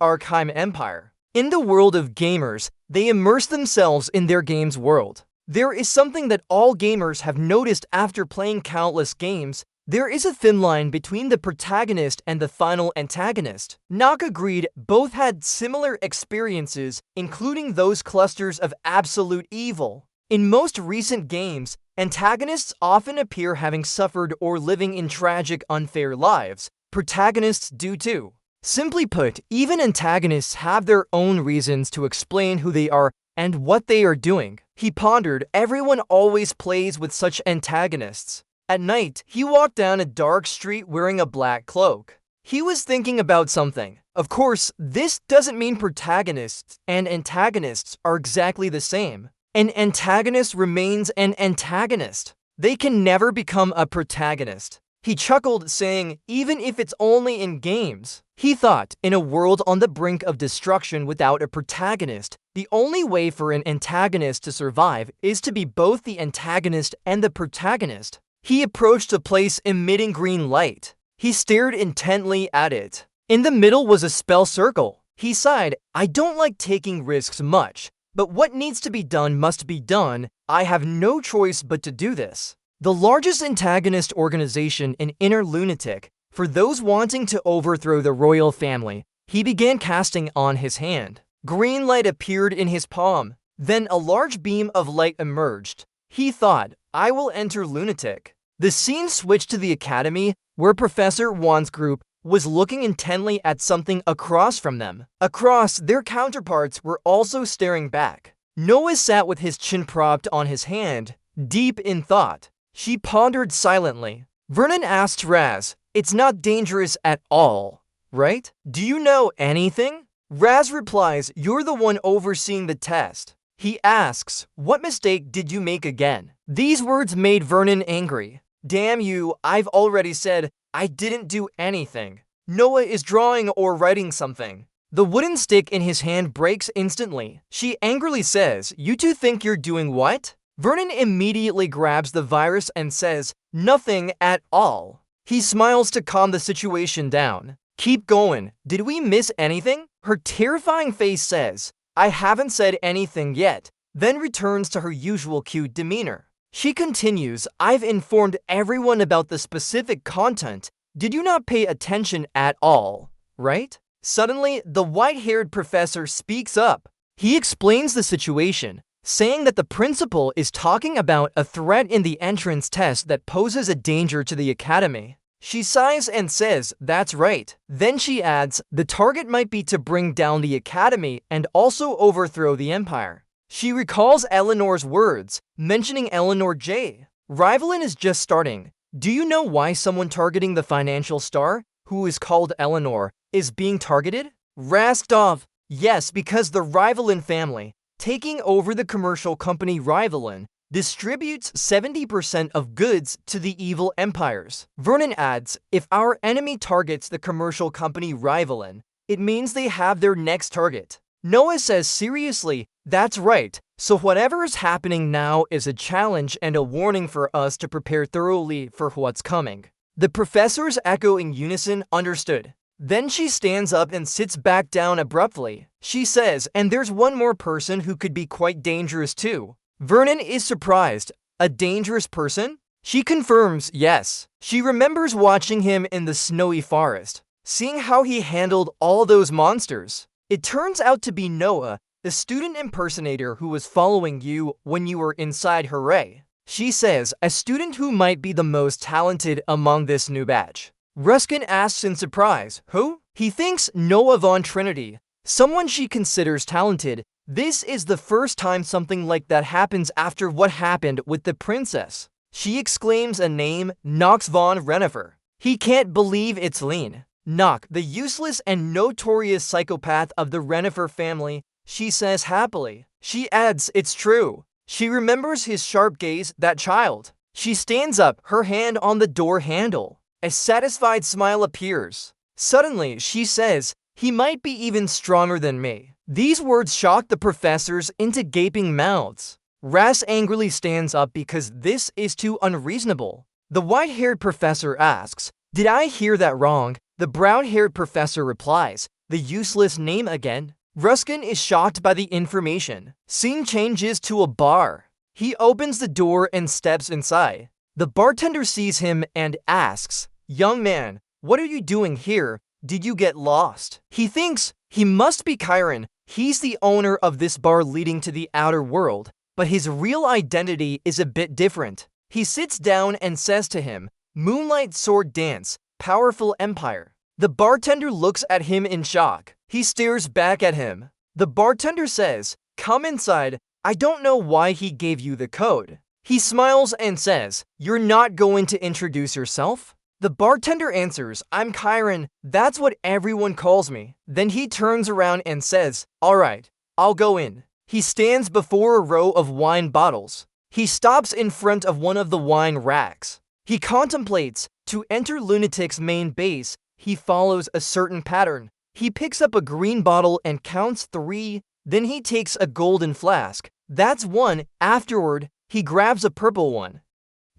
Akim Empire. In the world of gamers, they immerse themselves in their game's world. There is something that all gamers have noticed after playing countless games. There is a thin line between the protagonist and the final antagonist. Nock agreed both had similar experiences, including those clusters of absolute evil. In most recent games, antagonists often appear having suffered or living in tragic, unfair lives. Protagonists do too. Simply put, even antagonists have their own reasons to explain who they are and what they are doing. He pondered, everyone always plays with such antagonists. At night, he walked down a dark street wearing a black cloak. He was thinking about something. Of course, this doesn't mean protagonists and antagonists are exactly the same. An antagonist remains an antagonist. They can never become a protagonist. He chuckled, saying, even if it's only in games. He thought, in a world on the brink of destruction without a protagonist, the only way for an antagonist to survive is to be both the antagonist and the protagonist. He approached a place emitting green light. He stared intently at it. In the middle was a spell circle. He sighed, I don't like taking risks much, but what needs to be done must be done. I have no choice but to do this. The largest antagonist organization in Inner Lunatic, for those wanting to overthrow the royal family, he began casting on his hand. Green light appeared in his palm. Then a large beam of light emerged. He thought, I will enter Lunatic. The scene switched to the academy, where Professor Wan's group was looking intently at something across from them. Across, their counterparts were also staring back. Noah sat with his chin propped on his hand, deep in thought. She pondered silently. Vernon asked Raz, it's not dangerous at all, right? Do you know anything? Raz replies, you're the one overseeing the test. He asks, what mistake did you make again? These words made Vernon angry. Damn you, I've already said I didn't do anything. Noah is drawing or writing something. The wooden stick in his hand breaks instantly. She angrily says, you two think you're doing what? Vernon immediately grabs the virus and says, nothing at all. He smiles to calm the situation down. Keep going. Did we miss anything? Her terrifying face says, I haven't said anything yet, then returns to her usual cute demeanor. She continues, I've informed everyone about the specific content. Did you not pay attention at all, right? Suddenly, the white-haired professor speaks up. He explains the situation, saying that the principal is talking about a threat in the entrance test that poses a danger to the academy. She sighs and says, "That's right." Then she adds, "The target might be to bring down the academy and also overthrow the empire." She recalls Eleanor's words, mentioning Eleanor J. Rivalin is just starting. Do you know why someone targeting the financial star, who is called Eleanor, is being targeted? Rastov. Yes, because the Rivalin family, taking over the commercial company Rivalin, distributes 70% of goods to the evil empires. Vernon adds, if our enemy targets the commercial company Rivalin, it means they have their next target. Noah says, seriously, that's right. So whatever is happening now is a challenge and a warning for us to prepare thoroughly for what's coming. The professors echo in unison, understood. Then she stands up and sits back down abruptly. She says, and there's one more person who could be quite dangerous too. Vernon is surprised. A dangerous person? She confirms, yes. She remembers watching him in the snowy forest, seeing how he handled all those monsters. It turns out to be Noah, the student impersonator who was following you when you were inside Hooray. She says, a student who might be the most talented among this new batch. Ruskin asks in surprise, who? He thinks Noah Von Trinity, someone she considers talented. This is the first time something like that happens after what happened with the princess. She exclaims a name, Knox von Renifer. He can't believe it's Lean. Knock, the useless and notorious psychopath of the Renifer family, she says happily. She adds, it's true. She remembers his sharp gaze, that child. She stands up, her hand on the door handle. A satisfied smile appears. Suddenly, she says, he might be even stronger than me. These words shock the professors into gaping mouths. Ras angrily stands up because this is too unreasonable. The white-haired professor asks, did I hear that wrong? The brown-haired professor replies, the useless name again? Ruskin is shocked by the information. Scene changes to a bar. He opens the door and steps inside. The bartender sees him and asks, young man, what are you doing here? Did you get lost? He thinks he must be Chiron. He's the owner of this bar leading to the outer world, but his real identity is a bit different. He sits down and says to him, Moonlight Sword Dance, Powerful Empire. The bartender looks at him in shock. He stares back at him. The bartender says, come inside. I don't know why he gave you the code. He smiles and says, you're not going to introduce yourself? The bartender answers, I'm Chiron, that's what everyone calls me. Then he turns around and says, all right, I'll go in. He stands before a row of wine bottles. He stops in front of one of the wine racks. He contemplates. To enter Lunatic's main base, he follows a certain pattern. He picks up a green bottle and counts 3, then he takes a golden flask. That's 1. Afterward, he grabs a purple one.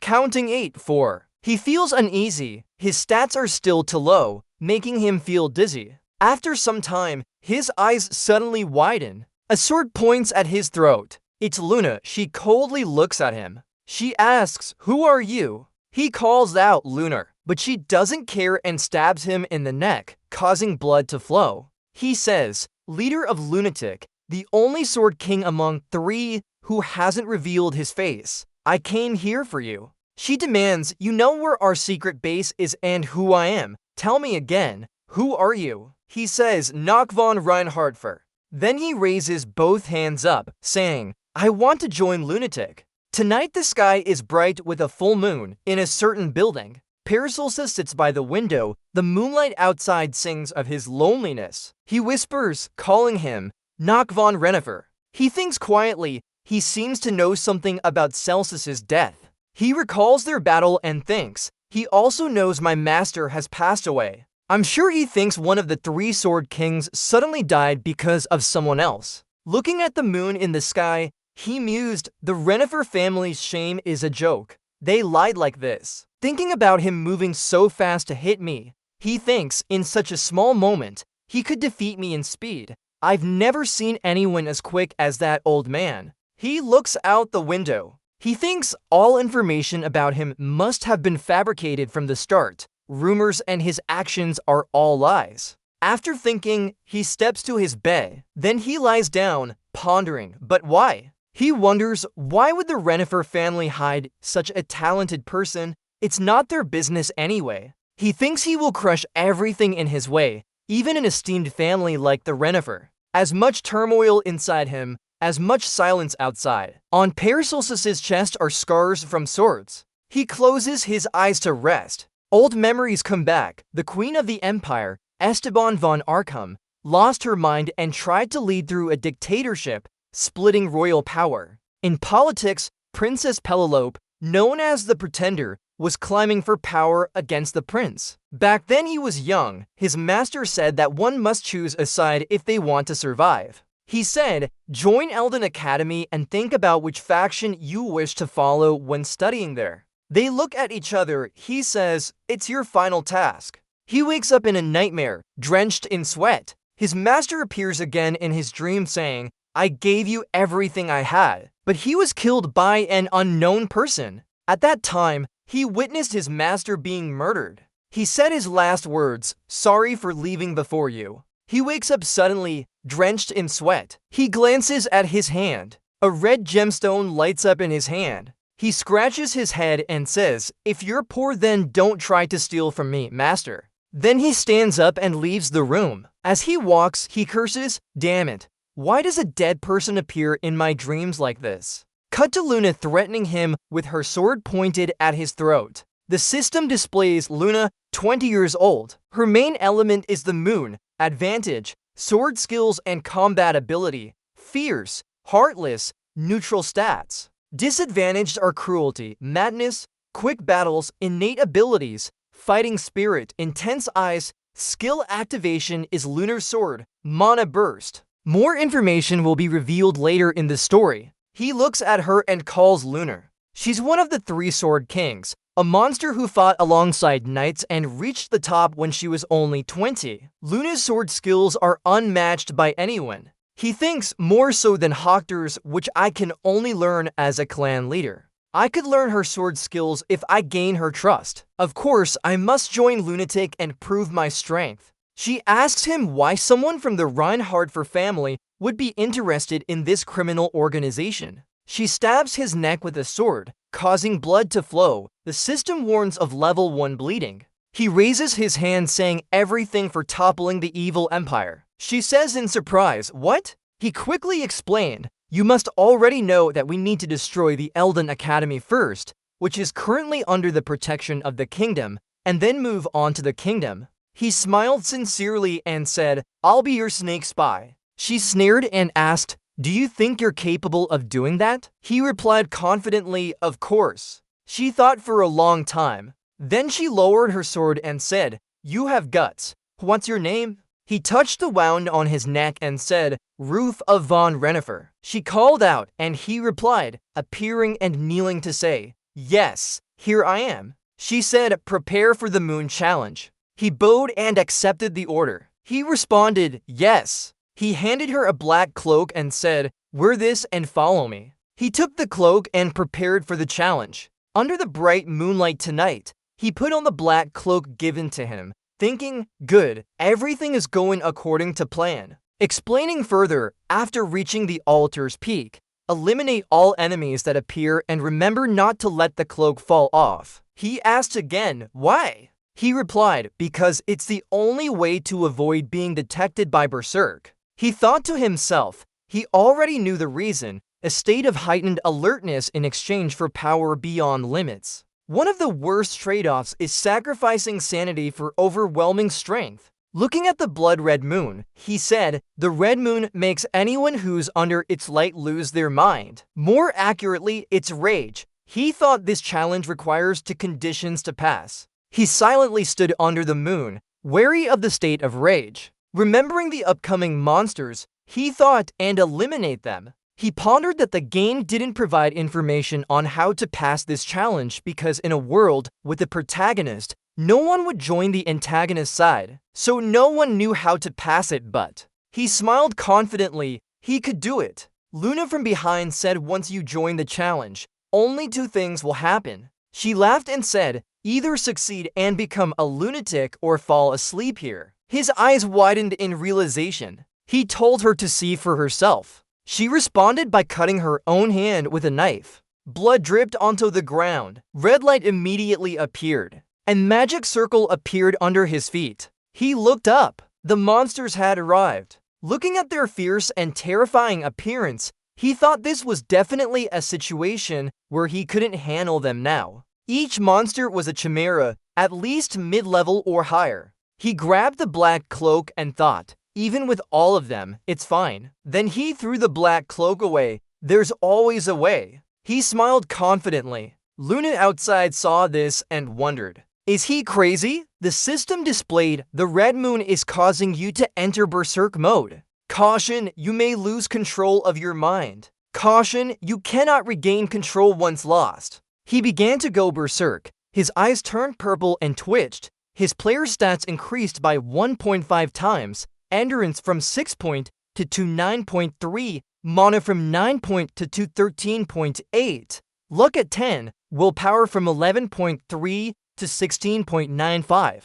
Counting 8, 4. He feels uneasy. His stats are still too low, making him feel dizzy. After some time, his eyes suddenly widen. A sword points at his throat. It's Luna. She coldly looks at him. She asks, who are you? He calls out Lunar, but she doesn't care and stabs him in the neck, causing blood to flow. He says, leader of Lunatic, the only sword king among 3 who hasn't revealed his face. I came here for you. She demands, you know where our secret base is and who I am. Tell me again, who are you? He says, Knock von Reinhardtfer. Then he raises both hands up, saying, I want to join Lunatic. Tonight the sky is bright with a full moon in a certain building. Paracelsus sits by the window. The moonlight outside sings of his loneliness. He whispers, calling him, Knock von Renifer. He thinks quietly. He seems to know something about Celsus's death. He recalls their battle and thinks, he also knows my master has passed away. I'm sure he thinks one of the 3 sword kings suddenly died because of someone else. Looking at the moon in the sky, he mused, the Renifer family's shame is a joke. They lied like this. Thinking about him moving so fast to hit me, he thinks, in such a small moment, he could defeat me in speed. I've never seen anyone as quick as that old man. He looks out the window. He thinks all information about him must have been fabricated from the start. Rumors and his actions are all lies. After thinking, he steps to his bed. Then he lies down, pondering, but why? He wonders, why would the Renifer family hide such a talented person? It's not their business anyway. He thinks he will crush everything in his way, even an esteemed family like the Renifer. As much turmoil inside him, as much silence outside. On Paracelsus's chest are scars from swords. He closes his eyes to rest. Old memories come back. The Queen of the Empire, Esteban von Arkham, lost her mind and tried to lead through a dictatorship, splitting royal power. In politics, Princess Penelope, known as the Pretender, was climbing for power against the prince. Back then he was young. His master said that one must choose a side if they want to survive. He said, join Eldon Academy and think about which faction you wish to follow when studying there. They look at each other. He says, it's your final task. He wakes up in a nightmare, drenched in sweat. His master appears again in his dream saying, I gave you everything I had. But he was killed by an unknown person. At that time, he witnessed his master being murdered. He said his last words, sorry for leaving before you. He wakes up suddenly, drenched in sweat. He glances at his hand. A red gemstone lights up in his hand. He scratches his head and says, if you're poor then don't try to steal from me, master. Then he stands up and leaves the room. As he walks, he curses, damn it. Why does a dead person appear in my dreams like this? Cut to Luna threatening him with her sword pointed at his throat. The system displays Luna, 20 years old. Her main element is the moon, advantage, sword skills and combat ability, fierce, heartless, neutral stats. Disadvantaged are cruelty, madness, quick battles, innate abilities, fighting spirit, intense eyes, skill activation is lunar sword, mana burst. More information will be revealed later in the story. He looks at her and calls Lunar. She's one of the three sword kings, a monster who fought alongside knights and reached the top when she was only 20. Luna's sword skills are unmatched by anyone. He thinks more so than Hoctor's, which I can only learn as a clan leader. I could learn her sword skills if I gain her trust. Of course, I must join Lunatic and prove my strength. She asks him why someone from the Reinhardt family would be interested in this criminal organization. She stabs his neck with a sword, causing blood to flow. The system warns of level 1 bleeding. He raises his hand saying everything for toppling the evil empire. She says in surprise, what? He quickly explained, you must already know that we need to destroy the Eldon Academy first, which is currently under the protection of the kingdom, and then move on to the kingdom. He smiled sincerely and said, I'll be your snake spy. She sneered and asked, do you think you're capable of doing that? He replied confidently, of course. She thought for a long time. Then she lowered her sword and said, you have guts. What's your name? He touched the wound on his neck and said, Ruth of von Renifer. She called out, and he replied, appearing and kneeling to say, yes, here I am. She said, prepare for the moon challenge. He bowed and accepted the order. He responded, yes. He handed her a black cloak and said, wear this and follow me. He took the cloak and prepared for the challenge. Under the bright moonlight tonight, he put on the black cloak given to him, thinking, good, everything is going according to plan. Explaining further, after reaching the altar's peak, eliminate all enemies that appear and remember not to let the cloak fall off. He asked again, why? He replied, because it's the only way to avoid being detected by Berserk. He thought to himself, he already knew the reason, a state of heightened alertness in exchange for power beyond limits. One of the worst trade-offs is sacrificing sanity for overwhelming strength. Looking at the blood-red moon, he said, the red moon makes anyone who's under its light lose their mind. More accurately, its rage. He thought this challenge requires two conditions to pass. He silently stood under the moon, wary of the state of rage. Remembering the upcoming monsters, he thought and eliminate them. He pondered that the game didn't provide information on how to pass this challenge because in a world with a protagonist, no one would join the antagonist side, so no one knew how to pass it but. He smiled confidently, he could do it. Luna from behind said once you join the challenge, only two things will happen. She laughed and said, either succeed and become a lunatic or fall asleep here. His eyes widened in realization. He told her to see for herself. She responded by cutting her own hand with a knife. Blood dripped onto the ground. Red light immediately appeared. and magic circle appeared under his feet. He looked up. The monsters had arrived. Looking at their fierce and terrifying appearance, he thought this was definitely a situation where he couldn't handle them now. Each monster was a chimera, at least mid-level or higher. He grabbed the black cloak and thought, even with all of them, it's fine. Then he threw the black cloak away. There's always a way. He smiled confidently. Luna outside saw this and wondered, is he crazy? The system displayed, the red moon is causing you to enter berserk mode. Caution, you may lose control of your mind. Caution, you cannot regain control once lost. He began to go berserk. His eyes turned purple and twitched. His player stats increased by 1.5 times, endurance from 6 point to 9.3, mana from 9 point to 13.8, luck at 10, willpower from 11.3 to 16.95,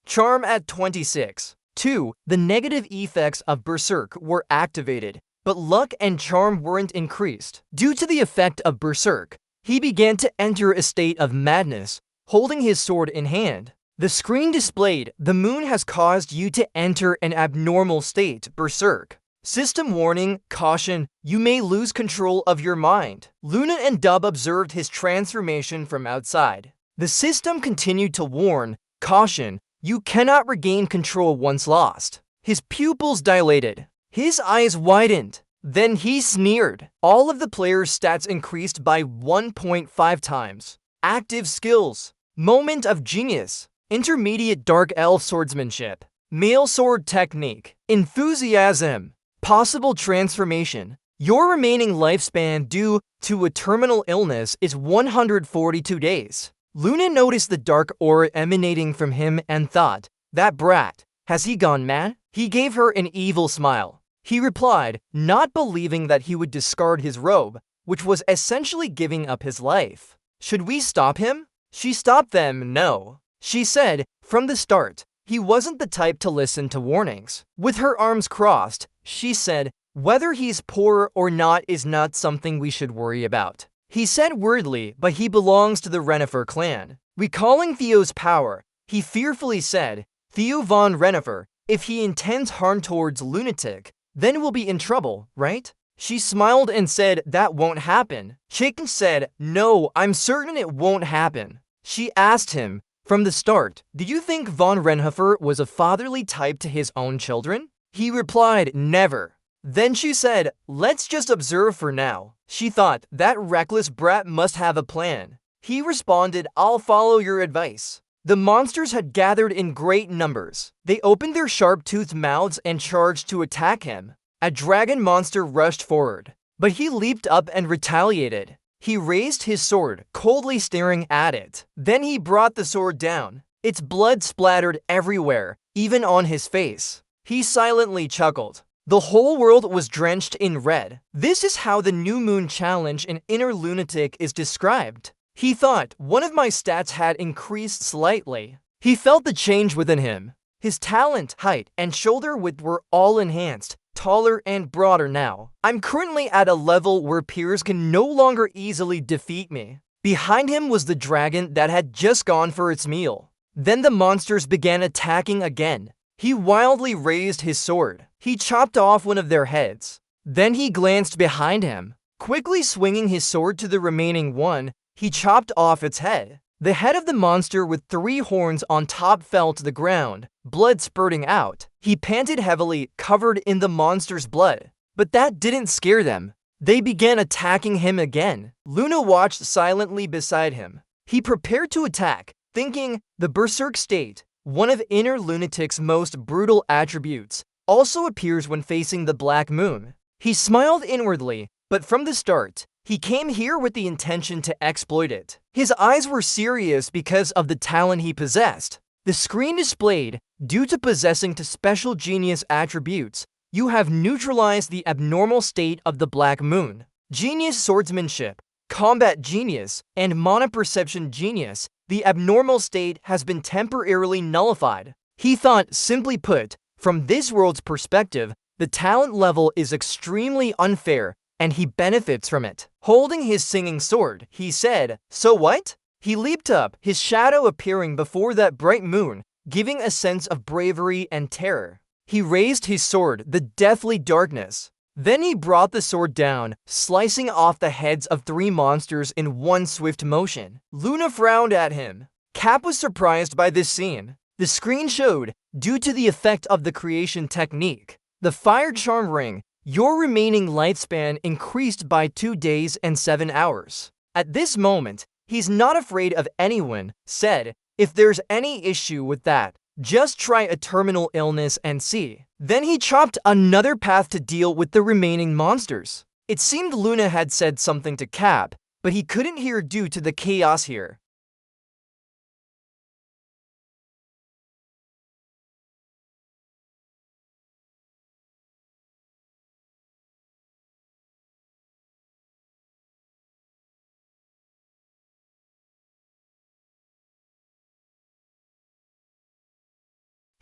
charm at 26. 2. The negative effects of berserk were activated, but luck and charm weren't increased. Due to the effect of berserk, he began to enter a state of madness, holding his sword in hand. The screen displayed, the moon has caused you to enter an abnormal state, berserk. System warning, caution, you may lose control of your mind. Luna and Dub observed his transformation from outside. The system continued to warn, caution, you cannot regain control once lost. His pupils dilated. His eyes widened. Then he sneered. All of the players' stats increased by 1.5 times. Active skills. Moment of genius. Intermediate dark elf swordsmanship. Male sword technique. Enthusiasm. Possible transformation. Your remaining lifespan due to a terminal illness is 142 days. Luna noticed the dark aura emanating from him and thought, that brat, has he gone mad? He gave her an evil smile. He replied, not believing that he would discard his robe, which was essentially giving up his life. Should we stop him? She stopped them, no. She said, from the start, he wasn't the type to listen to warnings. With her arms crossed, she said, whether he's poor or not is not something we should worry about. He said weirdly, but he belongs to the Renifer clan. Recalling Theo's power, he fearfully said, Theo von Renifer, if he intends harm towards Lunatic, then we'll be in trouble, right? She smiled and said, that won't happen. Chicken said, no, I'm certain it won't happen. She asked him, from the start, did you think von Renifer was a fatherly type to his own children? He replied, never. Then she said, let's just observe for now. She thought, that reckless brat must have a plan. He responded, I'll follow your advice. The monsters had gathered in great numbers. They opened their sharp-toothed mouths and charged to attack him. A dragon monster rushed forward, but he leaped up and retaliated. He raised his sword, coldly staring at it. Then he brought the sword down. Its blood splattered everywhere, even on his face. He silently chuckled. The whole world was drenched in red. This is how the new moon challenge in Inner Lunatic is described. He thought, one of my stats had increased slightly. He felt the change within him. His talent, height, and shoulder width were all enhanced, taller and broader now. I'm currently at a level where peers can no longer easily defeat me. Behind him was the dragon that had just gone for its meal. Then the monsters began attacking again. He wildly raised his sword. He chopped off one of their heads. Then he glanced behind him. Quickly swinging his sword to the remaining one, he chopped off its head. The head of the monster with 3 horns on top fell to the ground, blood spurting out. He panted heavily, covered in the monster's blood. But that didn't scare them. They began attacking him again. Luna watched silently beside him. He prepared to attack, thinking, the berserk state, one of Inner Lunatic's most brutal attributes, also appears when facing the black moon. He smiled inwardly, but from the start, he came here with the intention to exploit it. His eyes were serious because of the talent he possessed. The screen displayed, due to possessing to special genius attributes, you have neutralized the abnormal state of the black moon. Genius swordsmanship, combat genius, and mana perception genius, the abnormal state has been temporarily nullified. He thought, simply put, from this world's perspective, the talent level is extremely unfair, and he benefits from it. Holding his singing sword, he said, so what? He leaped up, his shadow appearing before that bright moon, giving a sense of bravery and terror. He raised his sword, the deathly darkness. Then he brought the sword down, slicing off the heads of 3 monsters in one swift motion. Luna frowned at him. Cap was surprised by this scene. The screen showed, due to the effect of the creation technique, the fire charm ring, your remaining lifespan increased by 2 days and 7 hours. At this moment, he's not afraid of anyone, said, if there's any issue with that, just try a terminal illness and see. Then he chopped another path to deal with the remaining monsters. It seemed Luna had said something to Cap, but he couldn't hear due to the chaos here.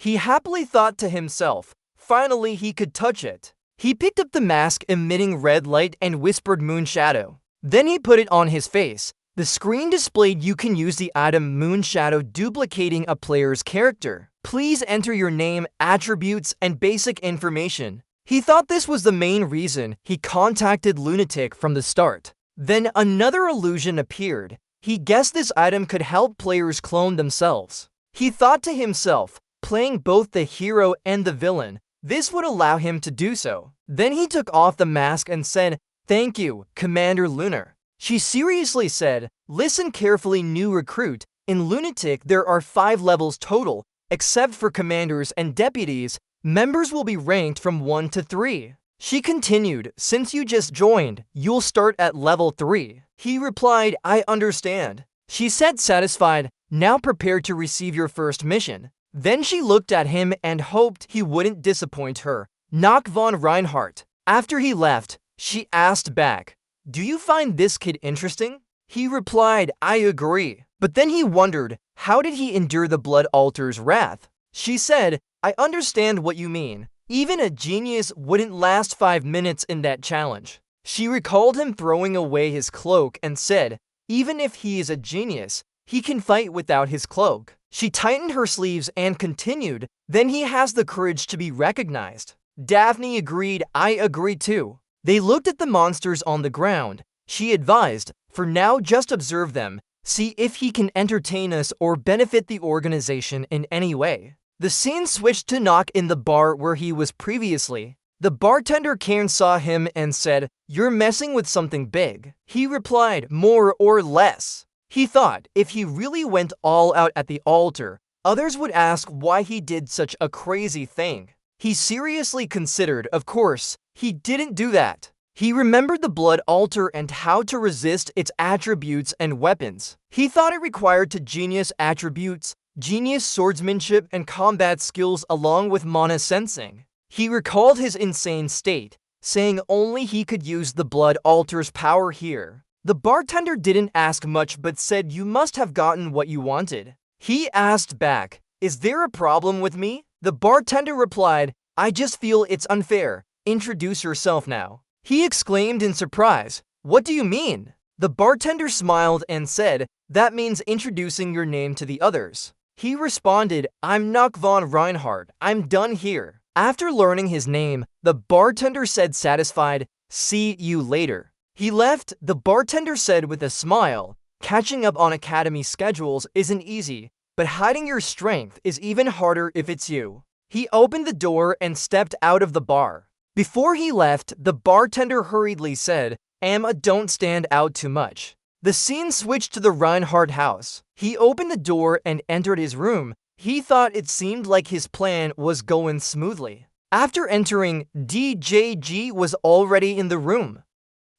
He happily thought to himself, finally he could touch it. He picked up the mask emitting red light and whispered Moon Shadow. Then he put it on his face. The screen displayed you can use the item Moon Shadow duplicating a player's character. Please enter your name, attributes, and basic information. He thought this was the main reason he contacted Lunatic from the start. Then another illusion appeared. He guessed this item could help players clone themselves. He thought to himself, playing both the hero and the villain, this would allow him to do so. Then he took off the mask and said, "Thank you, Commander Lunar." She seriously said, "Listen carefully, new recruit. In Lunatic, there are 5 levels total. Except for commanders and deputies, members will be ranked from 1 to 3. She continued, "Since you just joined, you'll start at level 3. He replied, "I understand." She said, satisfied, "Now prepare to receive your first mission." Then she looked at him and hoped he wouldn't disappoint her. Knock von Reinhardt. After he left, she asked back, "Do you find this kid interesting?" He replied, "I agree." But then he wondered, how did he endure the Blood Altar's wrath? She said, "I understand what you mean. Even a genius wouldn't last 5 minutes in that challenge." She recalled him throwing away his cloak and said, "Even if he is a genius, he can fight without his cloak." She tightened her sleeves and continued, "Then he has the courage to be recognized." Daphne agreed, "I agree too." They looked at the monsters on the ground. She advised, "For now just observe them, see if he can entertain us or benefit the organization in any way." The scene switched to Knock in the bar where he was previously. The bartender Cairn saw him and said, "You're messing with something big." He replied, "More or less." He thought if he really went all out at the altar, others would ask why he did such a crazy thing. He seriously considered, of course, he didn't do that. He remembered the Blood Altar and how to resist its attributes and weapons. He thought it required to genius attributes, genius swordsmanship and combat skills along with mana sensing. He recalled his insane state, saying only he could use the Blood Altar's power here. The bartender didn't ask much but said you must have gotten what you wanted. He asked back, "Is there a problem with me?" The bartender replied, "I just feel it's unfair. Introduce yourself now." He exclaimed in surprise, "What do you mean?" The bartender smiled and said, "That means introducing your name to the others." He responded, "I'm Knock von Reinhardt. I'm done here." After learning his name, the bartender said satisfied, "See you later." He left. The bartender said with a smile, "Catching up on academy schedules isn't easy, but hiding your strength is even harder if it's you." He opened the door and stepped out of the bar. Before he left, the bartender hurriedly said, "Emma, don't stand out too much." The scene switched to the Reinhardt house. He opened the door and entered his room. He thought it seemed like his plan was going smoothly. After entering, DJG was already in the room.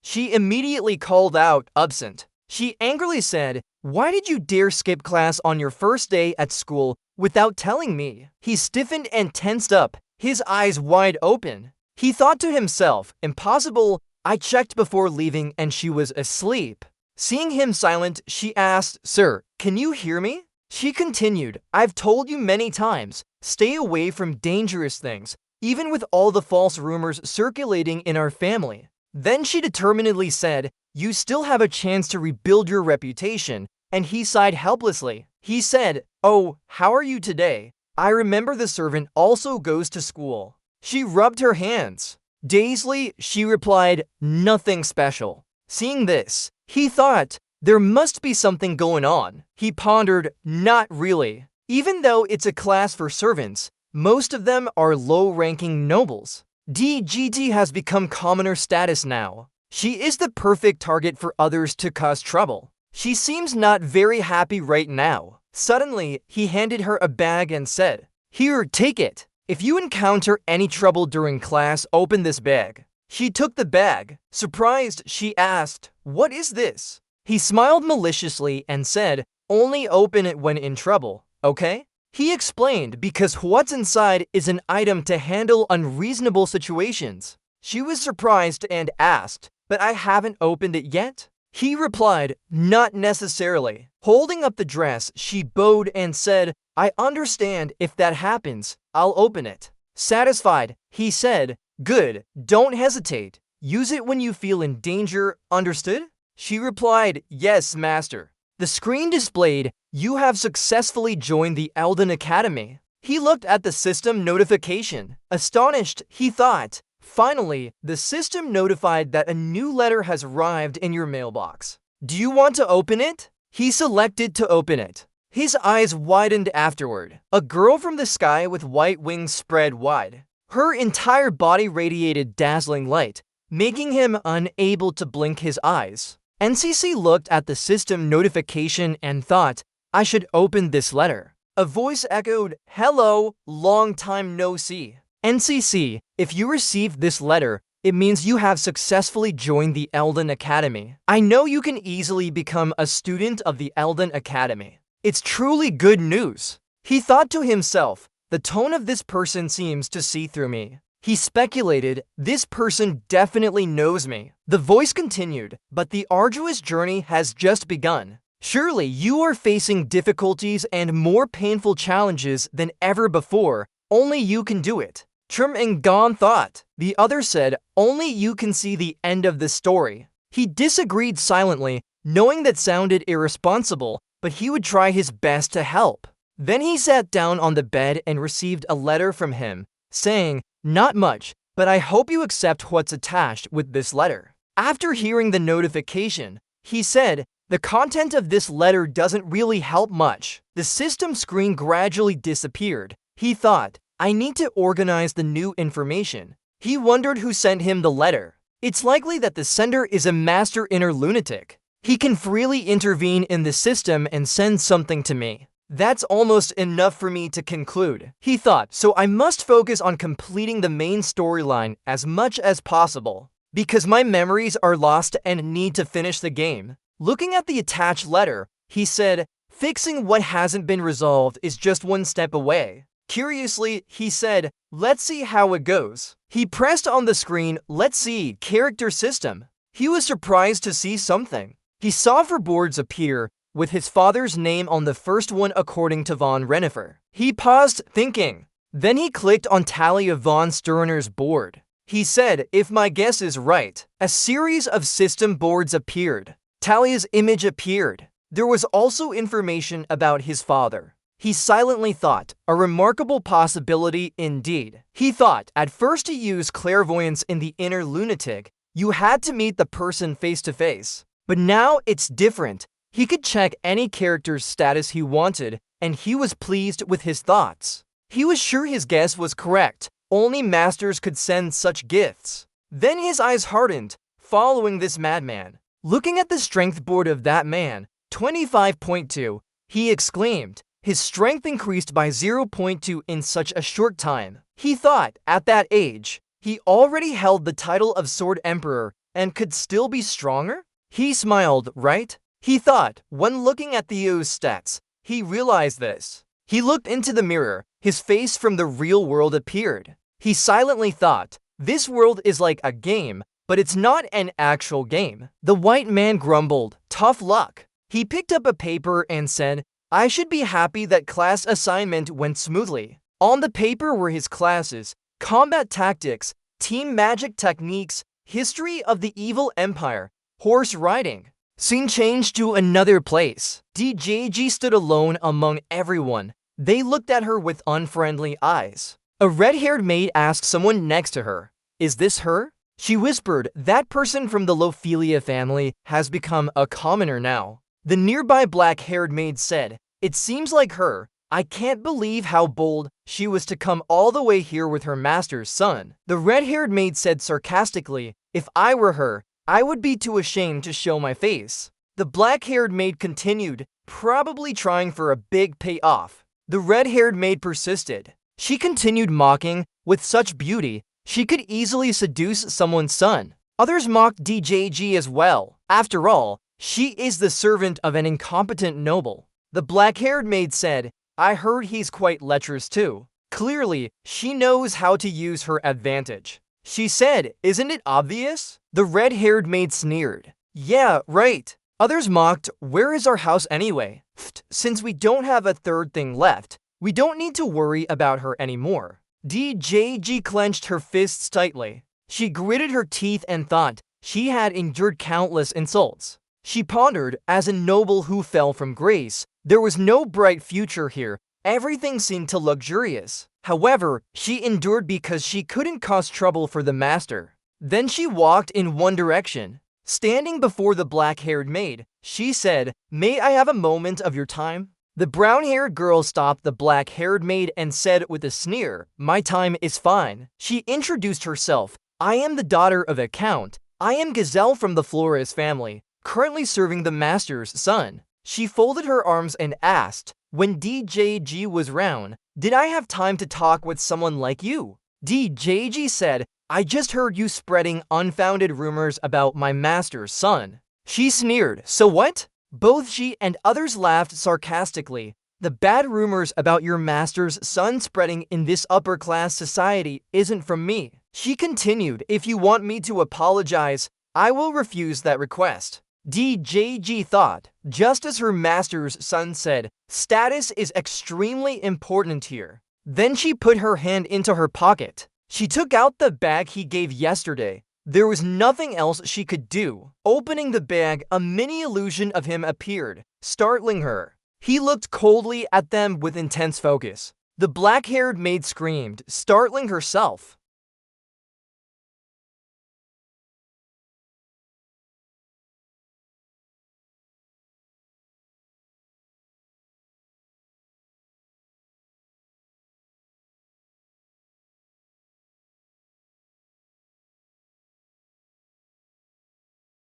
She immediately called out, "Absent." She angrily said, "Why did you dare skip class on your first day at school without telling me?" He stiffened and tensed up, his eyes wide open. He thought to himself, "Impossible, I checked before leaving and she was asleep." Seeing him silent, she asked, "Sir, can you hear me?" She continued, "I've told you many times, stay away from dangerous things, even with all the false rumors circulating in our family." Then she determinedly said, "You still have a chance to rebuild your reputation. and he sighed helplessly. He said, "Oh, how are you today? I remember the servant also goes to school." She rubbed her hands. Dazedly, she replied, "Nothing special." Seeing this, he thought, there must be something going on. He pondered, not really. Even though it's a class for servants, most of them are low-ranking nobles. DGT has become commoner status now. She is the perfect target for others to cause trouble. She seems not very happy right now. Suddenly, he handed her a bag and said, "Here, take it. If you encounter any trouble during class, open this bag." She took the bag. Surprised, she asked, "What is this?" He smiled maliciously and said, "Only open it when in trouble, okay?" He explained because what's inside is an item to handle unreasonable situations. She was surprised and asked, "But I haven't opened it yet?" He replied, "Not necessarily." Holding up the dress, she bowed and said, "I understand. If that happens, I'll open it." Satisfied, he said, "Good, don't hesitate. Use it when you feel in danger, understood?" She replied, "Yes, master." The screen displayed, "You have successfully joined the Elden Academy." He looked at the system notification. Astonished, he thought, finally, the system notified that a new letter has arrived in your mailbox. Do you want to open it? He selected to open it. His eyes widened afterward. A girl from the sky with white wings spread wide. Her entire body radiated dazzling light, making him unable to blink his eyes. NCC looked at the system notification and thought, I should open this letter. A voice echoed, "Hello, long time no see." NCC, if you received this letter, it means you have successfully joined the Elden Academy. I know you can easily become a student of the Elden Academy. It's truly good news. He thought to himself, the tone of this person seems to see through me. He speculated, this person definitely knows me. The voice continued, but the arduous journey has just begun. Surely you are facing difficulties and more painful challenges than ever before. Only you can do it. Trim and Gon thought. The other said, only you can see the end of the story. He disagreed silently, knowing that sounded irresponsible, but he would try his best to help. Then he sat down on the bed and received a letter from him, saying, "Not much, but I hope you accept what's attached with this letter." After hearing the notification, he said, "The content of this letter doesn't really help much." The system screen gradually disappeared. He thought, I need to organize the new information. He wondered who sent him the letter. It's likely that the sender is a master inner lunatic. He can freely intervene in the system and send something to me. That's almost enough for me to conclude, he thought, so I must focus on completing the main storyline as much as possible, because my memories are lost and need to finish the game. Looking at the attached letter, he said, fixing what hasn't been resolved is just one step away. Curiously, he said, let's see how it goes. He pressed on the screen, let's see, character system. He was surprised to see something. He saw 4 boards appear, with his father's name on the first one according to von Renifer. He paused, thinking. Then he clicked on Talia von Sterner's board. He said, if my guess is right, a series of system boards appeared. Talia's image appeared. There was also information about his father. He silently thought, a remarkable possibility indeed. He thought, at first to use clairvoyance in the inner lunatic, you had to meet the person face to face. But now it's different. He could check any character's status he wanted, and he was pleased with his thoughts. He was sure his guess was correct. Only masters could send such gifts. Then his eyes hardened, following this madman. Looking at the strength board of that man, 25.2, he exclaimed, his strength increased by 0.2 in such a short time. He thought, at that age, he already held the title of Sword Emperor and could still be stronger? He smiled, right? He thought, when looking at Theo's stats, he realized this. He looked into the mirror, his face from the real world appeared. He silently thought, this world is like a game, but it's not an actual game. The white man grumbled, tough luck. He picked up a paper and said, I should be happy that class assignment went smoothly. On the paper were his classes, combat tactics, team magic techniques, history of the evil empire, horse riding. Scene changed to another place. DJG stood alone among everyone. They looked at her with unfriendly eyes. A red-haired maid asked someone next to her, "Is this her?" She whispered, "That person from the Lophelia family has become a commoner now." The nearby black-haired maid said, "It seems like her. I can't believe how bold she was to come all the way here with her master's son." The red-haired maid said sarcastically, "If I were her, I would be too ashamed to show my face." The black-haired maid continued, probably trying for a big payoff. The red-haired maid persisted. She continued mocking, "With such beauty, she could easily seduce someone's son." Others mocked DJG as well. After all, she is the servant of an incompetent noble. The black-haired maid said, "I heard he's quite lecherous too." Clearly, she knows how to use her advantage. She said, "Isn't it obvious?" The red-haired maid sneered. "Yeah, right." Others mocked, "Where is our house anyway? Since we don't have a third thing left, we don't need to worry about her anymore." DJG clenched her fists tightly. She gritted her teeth and thought she had endured countless insults. She pondered, as a noble who fell from grace, there was no bright future here. Everything seemed to luxurious. However, she endured because she couldn't cause trouble for the master. Then she walked in one direction. Standing before the black-haired maid, she said, "May I have a moment of your time?" The brown-haired girl stopped the black-haired maid and said with a sneer, "My time is fine." She introduced herself. "I am the daughter of a count. I am Gazelle from the Flores family, currently serving the master's son." She folded her arms and asked, when DJG was round, "Did I have time to talk with someone like you?" DJG said, "I just heard you spreading unfounded rumors about my master's son." She sneered, "So what?" Both she and others laughed sarcastically. "The bad rumors about your master's son spreading in this upper-class society isn't from me." She continued, "If you want me to apologize, I will refuse that request." DJG thought, just as her master's son said, status is extremely important here. Then she put her hand into her pocket. She took out the bag he gave yesterday. There was nothing else she could do. Opening the bag, a mini illusion of him appeared, startling her. He looked coldly at them with intense focus. The black-haired maid screamed, startling herself.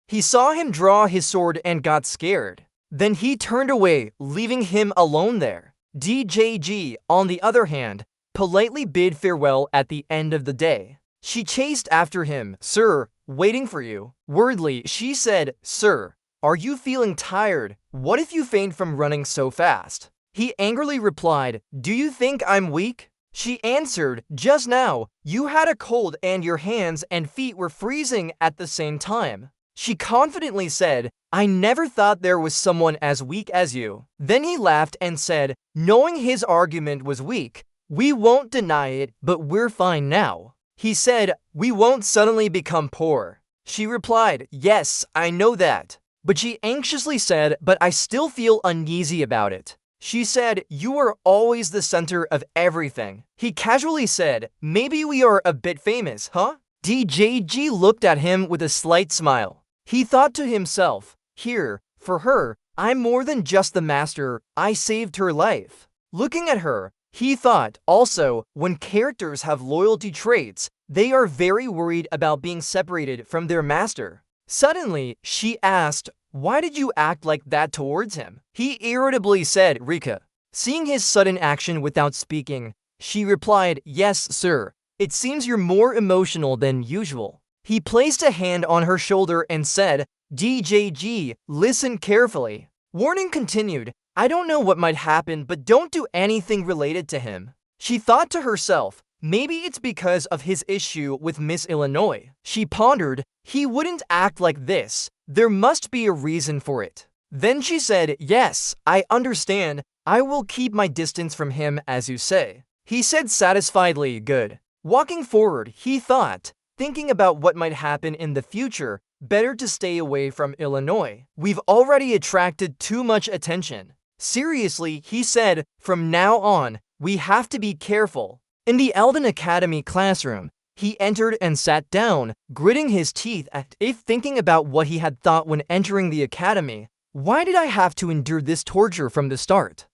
He saw him draw his sword and got scared. Then he turned away, leaving him alone there. DJG, on the other hand, politely bid farewell at the end of the day. She chased after him, "Sir, waiting for you." Wordly, she said, "Sir, are you feeling tired? What if you faint from running so fast?" He angrily replied, "Do you think I'm weak?" She answered, "Just now, you had a cold and your hands and feet were freezing at the same time." She confidently said, "I never thought there was someone as weak as you." Then he laughed and said, knowing his argument was weak, "We won't deny it, but we're fine now." He said, "We won't suddenly become poor." She replied, "Yes, I know that." But she anxiously said, "But I still feel uneasy about it." She said, "You are always the center of everything." He casually said, "Maybe we are a bit famous, huh?" DJG looked at him with a slight smile. He thought to himself, "Here, for her, I'm more than just the master, I saved her life." Looking at her, he thought, also, when characters have loyalty traits, they are very worried about being separated from their master. Suddenly, she asked, "Why did you act like that towards him?" He irritably said, "Rika." Seeing his sudden action without speaking, she replied, "Yes, sir. It seems you're more emotional than usual." He placed a hand on her shoulder and said, "DJG, listen carefully." Warning continued, "I don't know what might happen, but don't do anything related to him." She thought to herself, maybe it's because of his issue with Miss Illinois. She pondered, he wouldn't act like this. There must be a reason for it. Then she said, "Yes, I understand. I will keep my distance from him as you say." He said satisfiedly, "Good." Walking forward, he thought, thinking about what might happen in the future, better to stay away from Illinois. We've already attracted too much attention. Seriously, he said, from now on, we have to be careful. In the Eldon Academy classroom, he entered and sat down, gritting his teeth as if thinking about what he had thought when entering the academy. Why did I have to endure this torture from the start?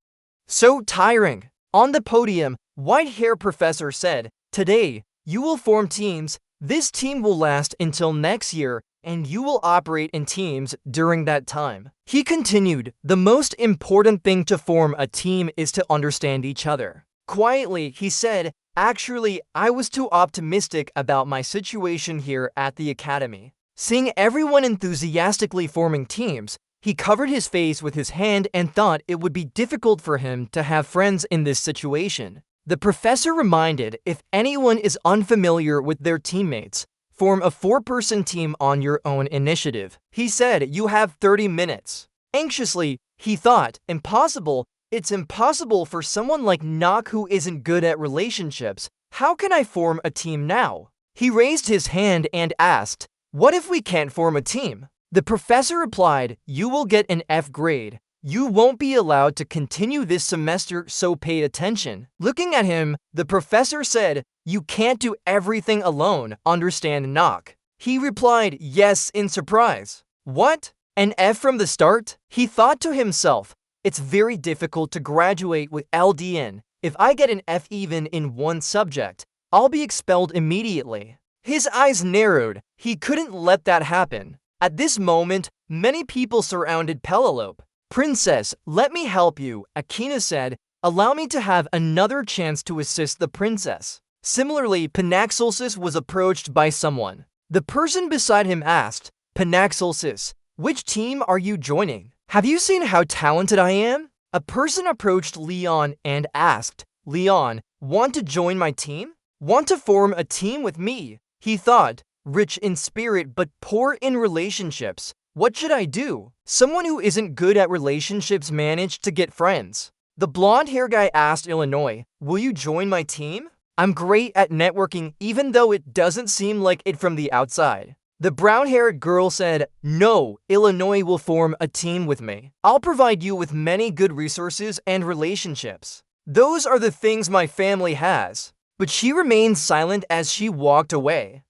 So tiring. On the podium, white-hair professor said, today, you will form teams. This team will last until next year, and you will operate in teams during that time. He continued, the most important thing to form a team is to understand each other. Quietly, he said, actually, I was too optimistic about my situation here at the academy. Seeing everyone enthusiastically forming teams, he covered his face with his hand and thought it would be difficult for him to have friends in this situation. The professor reminded, if anyone is unfamiliar with their teammates, form a 4-person team on your own initiative. He said, you have 30 minutes. Anxiously, he thought, impossible. It's impossible for someone like Nock who isn't good at relationships. How can I form a team now? He raised his hand and asked, what if we can't form a team? The professor replied, you will get an F grade. You won't be allowed to continue this semester, so pay attention. Looking at him, the professor said, you can't do everything alone, understand Nock? He replied, yes, in surprise. What? An F from the start? He thought to himself, it's very difficult to graduate with LDN. If I get an F even in one subject, I'll be expelled immediately. His eyes narrowed. He couldn't let that happen. At this moment, many people surrounded Penelope. Princess, let me help you, Akina said. Allow me to have another chance to assist the princess. Similarly, Panaxolsis was approached by someone. The person beside him asked, Panaxolsis, which team are you joining? Have you seen how talented I am? A person approached Leon and asked, Leon, want to join my team? Want to form a team with me? He thought, rich in spirit but poor in relationships. What should I do? Someone who isn't good at relationships managed to get friends. The blonde-haired guy asked Illinois, will you join my team? I'm great at networking even though it doesn't seem like it from the outside. The brown-haired girl said, no, Illinois will form a team with me. I'll provide you with many good resources and relationships. Those are the things my family has. But she remained silent as she walked away.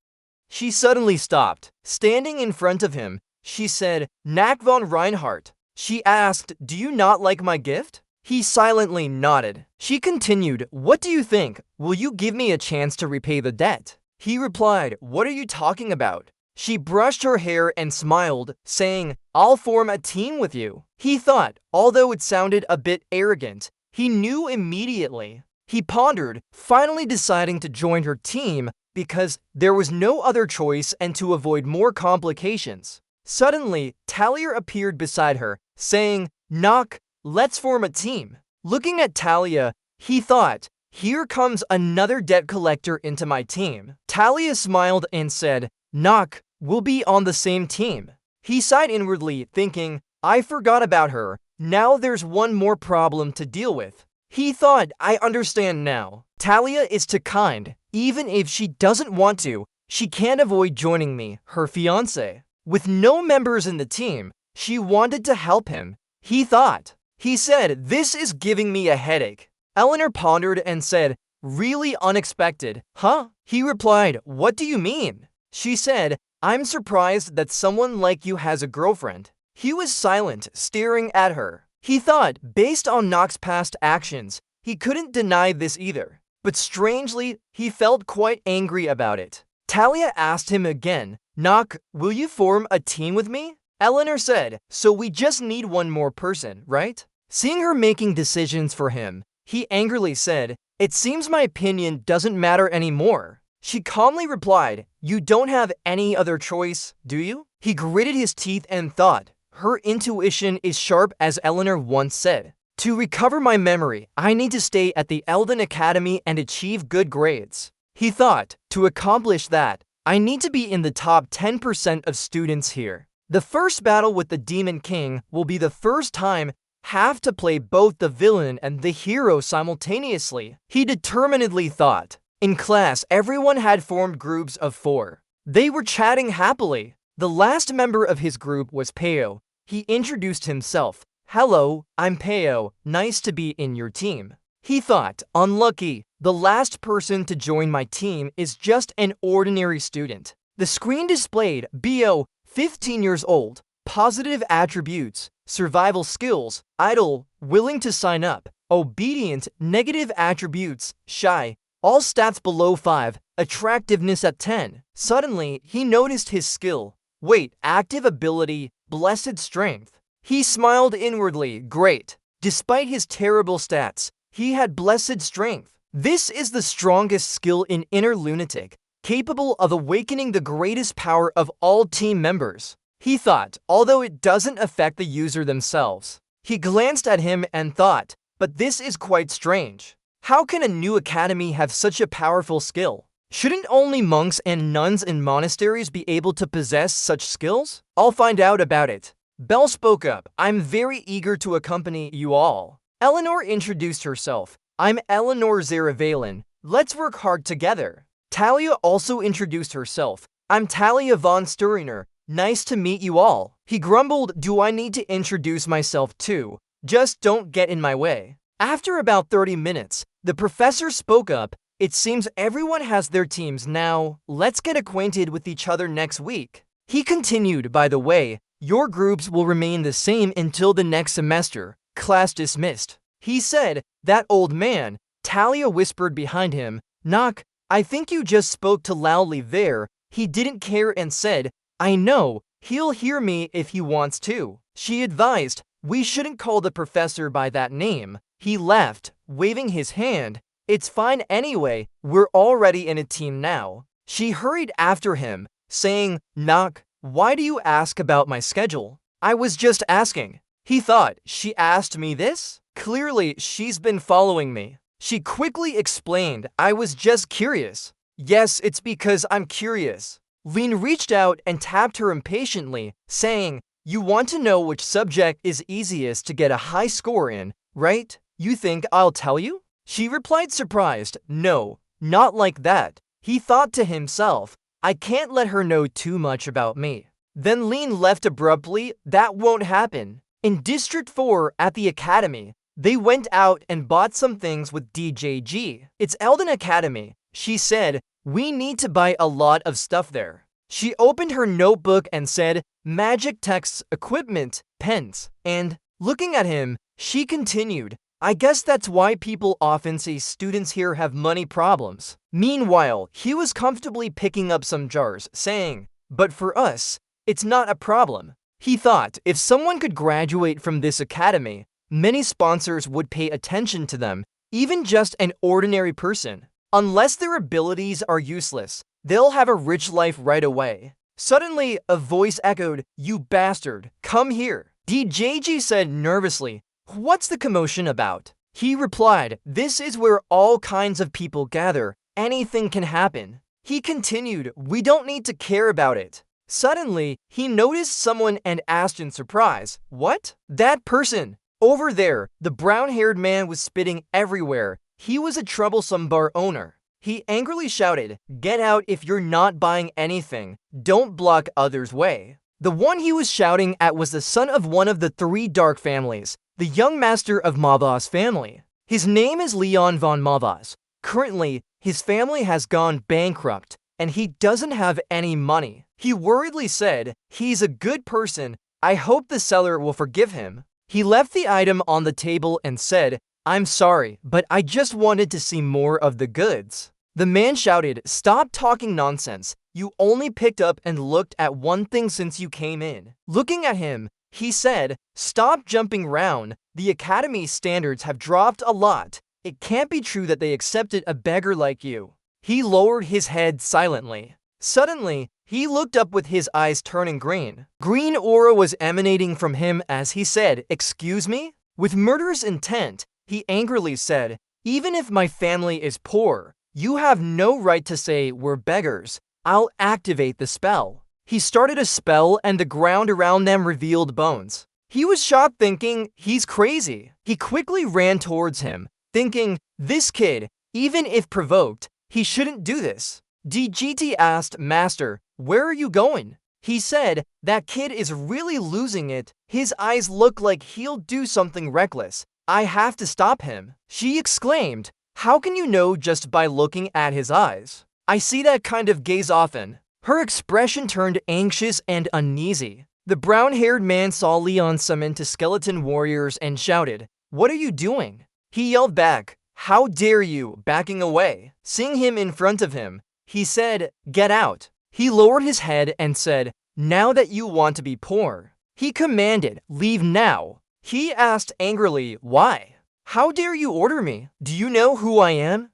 She suddenly stopped. Standing in front of him, she said, Knack von Reinhardt. She asked, do you not like my gift? He silently nodded. She continued, what do you think? Will you give me a chance to repay the debt? He replied, what are you talking about? She brushed her hair and smiled, saying, I'll form a team with you. He thought, although it sounded a bit arrogant, he knew immediately. He pondered, finally deciding to join her team because there was no other choice and to avoid more complications. Suddenly, Talia appeared beside her, saying, Nock, let's form a team. Looking at Talia, he thought, here comes another debt collector into my team. Talia smiled and said, Nock, we'll be on the same team. He sighed inwardly, thinking, I forgot about her. Now there's one more problem to deal with. He thought, I understand now. Talia is too kind. Even if she doesn't want to, she can't avoid joining me, her fiancé. With no members in the team, she wanted to help him. He thought. He said, this is giving me a headache. Eleanor pondered and said, really unexpected, huh? He replied, what do you mean? She said, I'm surprised that someone like you has a girlfriend. He was silent, staring at her. He thought, based on Nock's past actions, he couldn't deny this either. But strangely, he felt quite angry about it. Talia asked him again, Nock, will you form a team with me? Eleanor said, so we just need one more person, right? Seeing her making decisions for him, he angrily said, it seems my opinion doesn't matter anymore. She calmly replied, you don't have any other choice, do you? He gritted his teeth and thought, her intuition is sharp as Eleanor once said. To recover my memory, I need to stay at the Eldon Academy and achieve good grades. He thought, to accomplish that, I need to be in the top 10% of students here. The first battle with the Demon King will be the first time have to play both the villain and the hero simultaneously. He determinedly thought. In class, everyone had formed groups of 4. They were chatting happily. The last member of his group was Peo. He introduced himself. Hello, I'm Peo. Nice to be in your team. He thought, unlucky. The last person to join my team is just an ordinary student. The screen displayed Bo, 15 years old, positive attributes, survival skills, idle, willing to sign up, obedient, negative attributes, shy, all stats below 5, attractiveness at 10. Suddenly, he noticed his skill. Wait, active ability, blessed strength. He smiled inwardly, great. Despite his terrible stats, he had blessed strength. This is the strongest skill in Inner Lunatic, capable of awakening the greatest power of all team members. He thought, although it doesn't affect the user themselves. He glanced at him and thought, but this is quite strange. How can a new academy have such a powerful skill? Shouldn't only monks and nuns in monasteries be able to possess such skills? I'll find out about it. Belle spoke up. I'm very eager to accompany you all. Eleanor introduced herself. I'm Eleanor Zaravalen. Let's work hard together. Talia also introduced herself. I'm Talia von Sturiner. Nice to meet you all. He grumbled, do I need to introduce myself too? Just don't get in my way. After about 30 minutes, the professor spoke up. It seems everyone has their teams now. Let's get acquainted with each other next week. He continued, by the way, your groups will remain the same until the next semester. Class dismissed. He said, that old man. Talia whispered behind him, knock. I think you just spoke too loudly there. He didn't care and said, I know, he'll hear me if he wants to. She advised, we shouldn't call the professor by that name. He laughed, waving his hand. It's fine anyway, we're already in a team now. She hurried after him, saying, knock, why do you ask about my schedule? I was just asking. He thought, she asked me this? Clearly, she's been following me. She quickly explained, I was just curious. Yes, it's because I'm curious. Lin reached out and tapped her impatiently, saying, you want to know which subject is easiest to get a high score in, right? You think I'll tell you? She replied surprised, no, not like that. He thought to himself, I can't let her know too much about me. Then Lin left abruptly, that won't happen. In District 4 at the academy, they went out and bought some things with DJG. It's Elden Academy. She said, we need to buy a lot of stuff there. She opened her notebook and said, magic texts, equipment, pens, and, looking at him, she continued, I guess that's why people often say students here have money problems. Meanwhile, he was comfortably picking up some jars, saying, but for us, it's not a problem. He thought, if someone could graduate from this academy, many sponsors would pay attention to them, even just an ordinary person. Unless their abilities are useless, they'll have a rich life right away. Suddenly, a voice echoed, you bastard, come here. DJG said nervously, what's the commotion about? He replied, this is where all kinds of people gather. Anything can happen. He continued, we don't need to care about it. Suddenly, he noticed someone and asked in surprise, what? That person. Over there, the brown-haired man was spitting everywhere. He was a troublesome bar owner. He angrily shouted, get out if you're not buying anything. Don't block others' way. The one he was shouting at was the son of one of the 3 dark families, the young master of Mavas' family. His name is Leon von Mavas. Currently, his family has gone bankrupt, and he doesn't have any money. He worriedly said, he's a good person. I hope the seller will forgive him. He left the item on the table and said, I'm sorry, but I just wanted to see more of the goods. The man shouted, stop talking nonsense. You only picked up and looked at one thing since you came in. Looking at him, he said, stop jumping round. The academy's standards have dropped a lot. It can't be true that they accepted a beggar like you. He lowered his head silently. Suddenly, he looked up with his eyes turning green. Green aura was emanating from him as he said, excuse me? With murderous intent, he angrily said, even if my family is poor, you have no right to say we're beggars. I'll activate the spell. He started a spell and the ground around them revealed bones. He was shocked thinking, he's crazy. He quickly ran towards him, thinking, this kid, even if provoked, he shouldn't do this. DGT asked, Master, where are you going? He said, that kid is really losing it. His eyes look like he'll do something reckless. I have to stop him. She exclaimed, how can you know just by looking at his eyes? I see that kind of gaze often. Her expression turned anxious and uneasy. The brown-haired man saw Leon summon to skeleton warriors and shouted, what are you doing? He yelled back, how dare you, backing away. Seeing him in front of him, he said, get out. He lowered his head and said, now that you want to be poor. He commanded, leave now. He asked angrily, why? How dare you order me? Do you know who I am?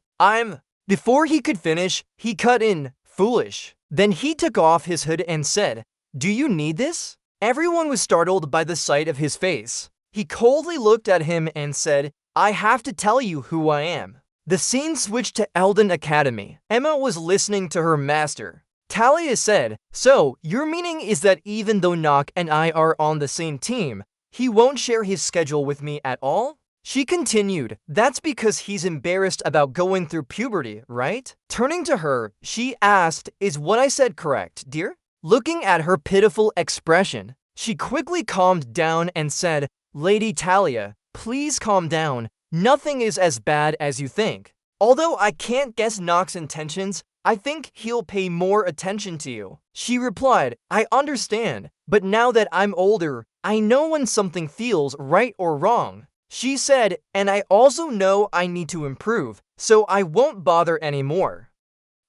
Before he could finish, he cut in, foolish. Then he took off his hood and said, do you need this? Everyone was startled by the sight of his face. He coldly looked at him and said, I have to tell you who I am. The scene switched to Eldon Academy. Emma was listening to her master. Talia said, so, your meaning is that even though Nock and I are on the same team, he won't share his schedule with me at all? She continued, that's because he's embarrassed about going through puberty, right? Turning to her, she asked, is what I said correct, dear? Looking at her pitiful expression, she quickly calmed down and said, Lady Talia, please calm down. Nothing is as bad as you think. Although I can't guess Nock's intentions, I think he'll pay more attention to you. She replied, I understand, but now that I'm older, I know when something feels right or wrong. She said, and I also know I need to improve, so I won't bother anymore.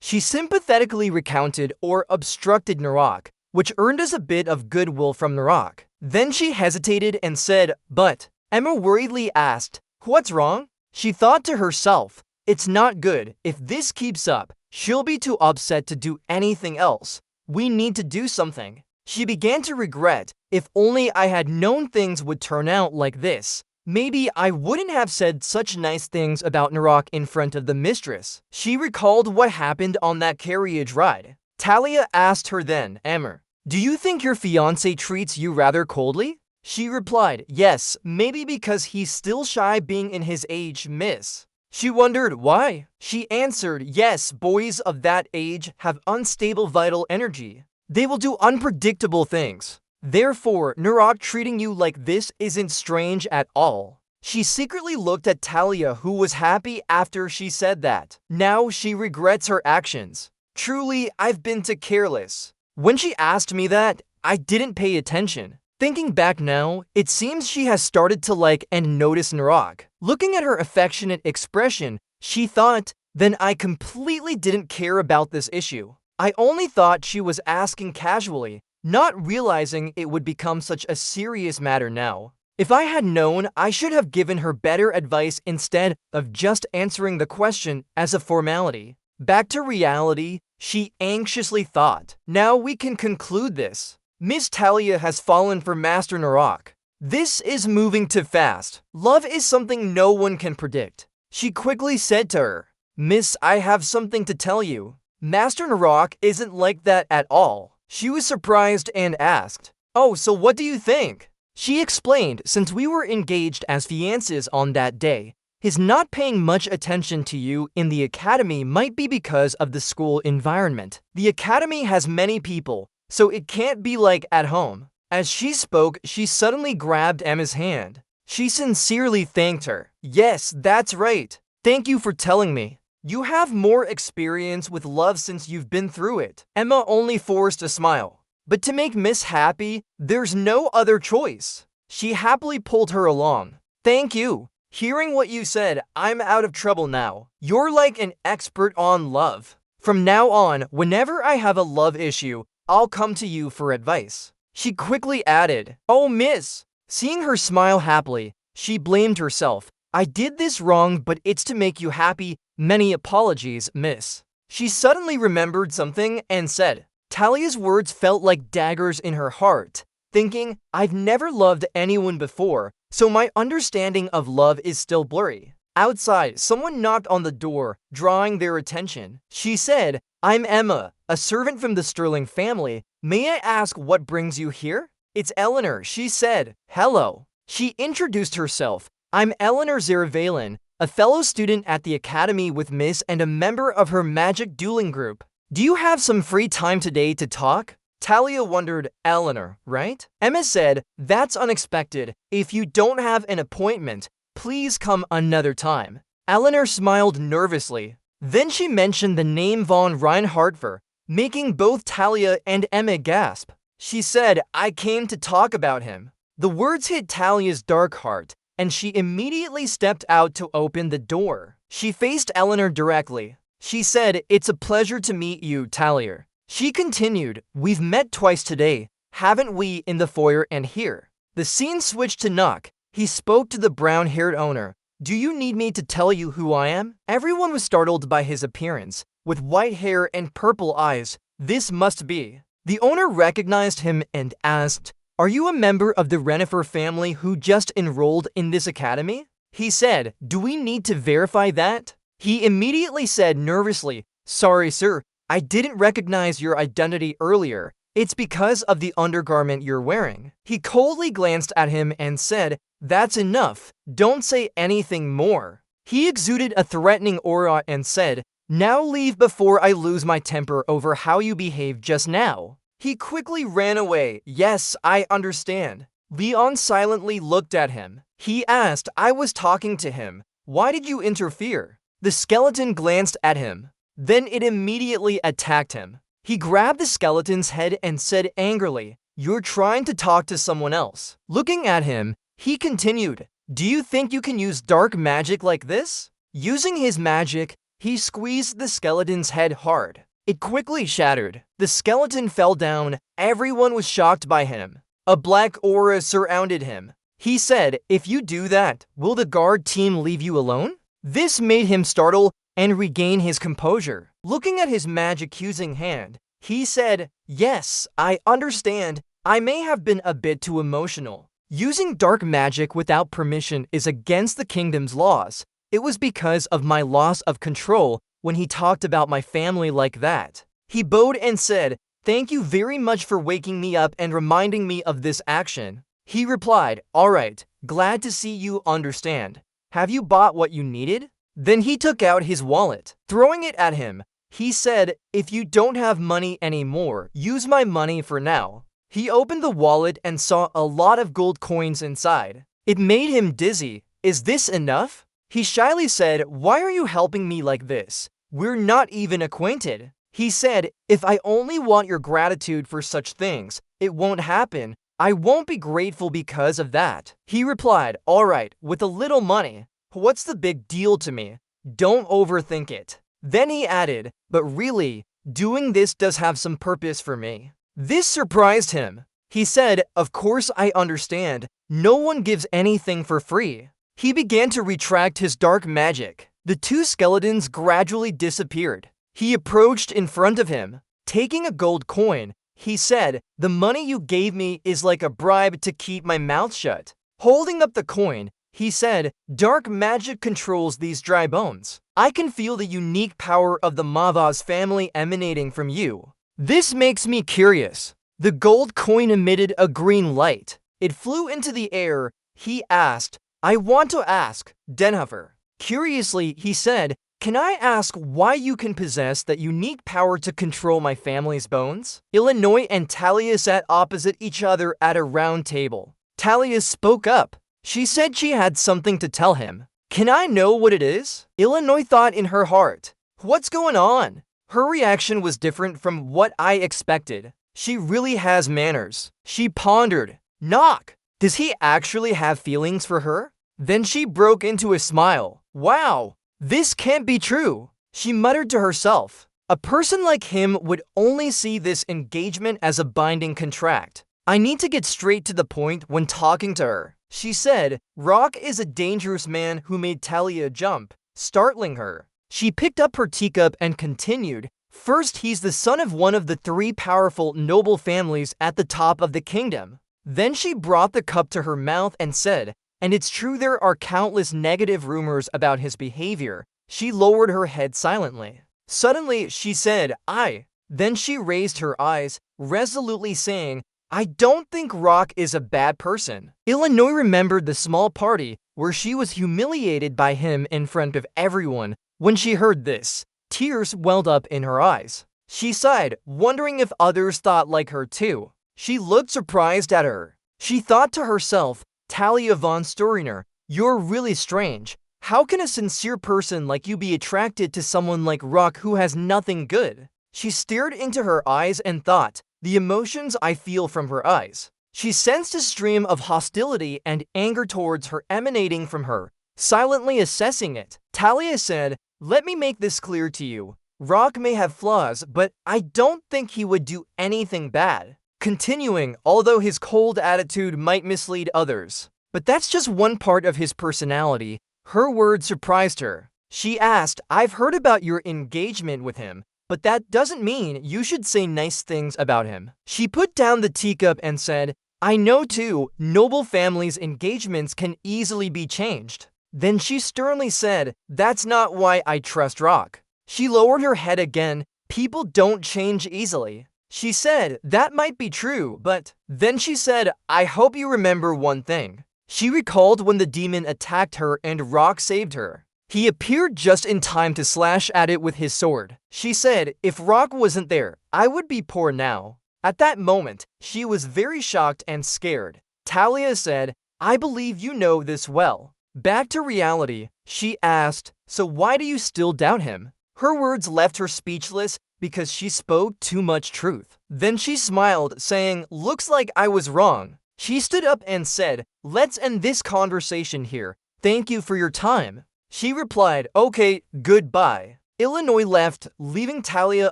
She sympathetically recounted or obstructed Narok, which earned us a bit of goodwill from Narok. Then she hesitated and said, but, Emma worriedly asked, what's wrong? She thought to herself, it's not good. If this keeps up, she'll be too upset to do anything else. We need to do something. She began to regret, if only I had known things would turn out like this. Maybe I wouldn't have said such nice things about Narok in front of the mistress. She recalled what happened on that carriage ride. Talia asked her then, Emma, do you think your fiancé treats you rather coldly? She replied, yes, maybe because he's still shy being in his age, miss. She wondered why. She answered, yes, boys of that age have unstable vital energy. They will do unpredictable things. Therefore, Narok treating you like this isn't strange at all. She secretly looked at Talia, who was happy after she said that. Now she regrets her actions. Truly, I've been too careless. When she asked me that, I didn't pay attention. Thinking back now, it seems she has started to like and notice Narok. Looking at her affectionate expression, she thought, then I completely didn't care about this issue. I only thought she was asking casually, not realizing it would become such a serious matter now. If I had known, I should have given her better advice instead of just answering the question as a formality. Back to reality, she anxiously thought. Now we can conclude this. Miss Talia has fallen for Master Narok. This is moving too fast. Love is something no one can predict. She quickly said to her, Miss, I have something to tell you. Master Narok isn't like that at all. She was surprised and asked, oh, so what do you think? She explained, since we were engaged as fiancés on that day, his not paying much attention to you in the academy might be because of the school environment. The academy has many people, so it can't be like at home. As she spoke, she suddenly grabbed Emma's hand. She sincerely thanked her. Yes, that's right. Thank you for telling me. You have more experience with love since you've been through it. Emma only forced a smile. But to make Miss happy, there's no other choice. She happily pulled her along. Thank you. Hearing what you said, I'm out of trouble now. You're like an expert on love. From now on, whenever I have a love issue, I'll come to you for advice. She quickly added, oh, miss. Seeing her smile happily, she blamed herself. I did this wrong, but it's to make you happy. Many apologies, miss. She suddenly remembered something and said, Talia's words felt like daggers in her heart, thinking, I've never loved anyone before, so my understanding of love is still blurry. Outside, someone knocked on the door, drawing their attention. She said, I'm Emma, a servant from the Sterling family. May I ask what brings you here? It's Eleanor, she said. Hello. She introduced herself. I'm Eleanor Zervalen, a fellow student at the academy with Miss and a member of her magic dueling group. Do you have some free time today to talk? Talia wondered, Eleanor, right? Emma said, that's unexpected. If you don't have an appointment, please come another time. Eleanor smiled nervously. Then she mentioned the name von Reinhardt, making both Talia and Emma gasp. She said, I came to talk about him. The words hit Talia's dark heart, and she immediately stepped out to open the door. She faced Eleanor directly. She said, it's a pleasure to meet you, Talia. She continued, we've met twice today, haven't we, in the foyer and here. The scene switched to Knock. He spoke to the brown-haired owner. Do you need me to tell you who I am? Everyone was startled by his appearance. With white hair and purple eyes, this must be. The owner recognized him and asked, are you a member of the Renifer family who just enrolled in this academy? He said, do we need to verify that? He immediately said nervously, sorry sir, I didn't recognize your identity earlier. It's because of the undergarment you're wearing. He coldly glanced at him and said, that's enough, don't say anything more. He exuded a threatening aura and said, now leave before I lose my temper over how you behaved just now. He quickly ran away. Yes, I understand. Leon silently looked at him. He asked, I was talking to him. Why did you interfere? The skeleton glanced at him. Then it immediately attacked him. He grabbed the skeleton's head and said angrily, you're trying to talk to someone else. Looking at him, he continued, do you think you can use dark magic like this? Using his magic, he squeezed the skeleton's head hard. It quickly shattered. The skeleton fell down. Everyone was shocked by him. A black aura surrounded him. He said, if you do that, will the guard team leave you alone? This made him startle and regain his composure. Looking at his magic-using hand, he said, yes, I understand. I may have been a bit too emotional. Using dark magic without permission is against the kingdom's laws. It was because of my loss of control when he talked about my family like that. He bowed and said, thank you very much for waking me up and reminding me of this action. He replied, all right, glad to see you understand. Have you bought what you needed? Then he took out his wallet. Throwing it at him, he said, if you don't have money anymore, use my money for now. He opened the wallet and saw a lot of gold coins inside. It made him dizzy. Is this enough? He shyly said, why are you helping me like this? We're not even acquainted. He said, if I only want your gratitude for such things, it won't happen. I won't be grateful because of that. He replied, all right, with a little money. What's the big deal to me? Don't overthink it. Then he added, but really, doing this does have some purpose for me. This surprised him. He said, of course I understand. No one gives anything for free. He began to retract his dark magic. The two skeletons gradually disappeared. He approached in front of him. Taking a gold coin, he said, the money you gave me is like a bribe to keep my mouth shut. Holding up the coin, he said, dark magic controls these dry bones. I can feel the unique power of the Mavaz family emanating from you. This makes me curious. The gold coin emitted a green light. It flew into the air. He asked, I want to ask, Denhofer. Curiously, he said, can I ask why you can possess that unique power to control my family's bones? Illinois and Talia sat opposite each other at a round table. Talia spoke up. She said she had something to tell him. Can I know what it is? Illinois thought in her heart. What's going on? Her reaction was different from what I expected. She really has manners. She pondered. Knock! Does he actually have feelings for her? Then she broke into a smile. Wow! This can't be true. She muttered to herself. A person like him would only see this engagement as a binding contract. I need to get straight to the point when talking to her. She said, Rock is a dangerous man who made Talia jump, startling her. She picked up her teacup and continued, first, he's the son of one of the three powerful noble families at the top of the kingdom. Then she brought the cup to her mouth and said, and it's true there are countless negative rumors about his behavior. She lowered her head silently. Suddenly, she said, I. Then she raised her eyes, resolutely saying, I don't think Rock is a bad person. Illinois remembered the small party where she was humiliated by him in front of everyone. When she heard this, tears welled up in her eyes. She sighed, wondering if others thought like her too. She looked surprised at her. She thought to herself, Talia von Sturiner, you're really strange. How can a sincere person like you be attracted to someone like Rock who has nothing good? She stared into her eyes and thought, the emotions I feel from her eyes. She sensed a stream of hostility and anger towards her emanating from her, silently assessing it. Talia said, let me make this clear to you. Rock may have flaws, but I don't think he would do anything bad. Continuing, although his cold attitude might mislead others. But that's just one part of his personality. Her words surprised her. She asked, I've heard about your engagement with him, but that doesn't mean you should say nice things about him. She put down the teacup and said, I know too, noble families' engagements can easily be changed. Then she sternly said, that's not why I trust Rock. She lowered her head again, people don't change easily. She said, that might be true, but then she said, I hope you remember one thing. She recalled when the demon attacked her and Rock saved her. He appeared just in time to slash at it with his sword. She said, if Rock wasn't there, I would be poor now. At that moment, she was very shocked and scared. Talia said, I believe you know this well. Back to reality, she asked, so why do you still doubt him? Her words left her speechless because she spoke too much truth. Then she smiled, saying, looks like I was wrong. She stood up and said, let's end this conversation here. Thank you for your time. She replied, okay, goodbye. Illinois left, leaving Talia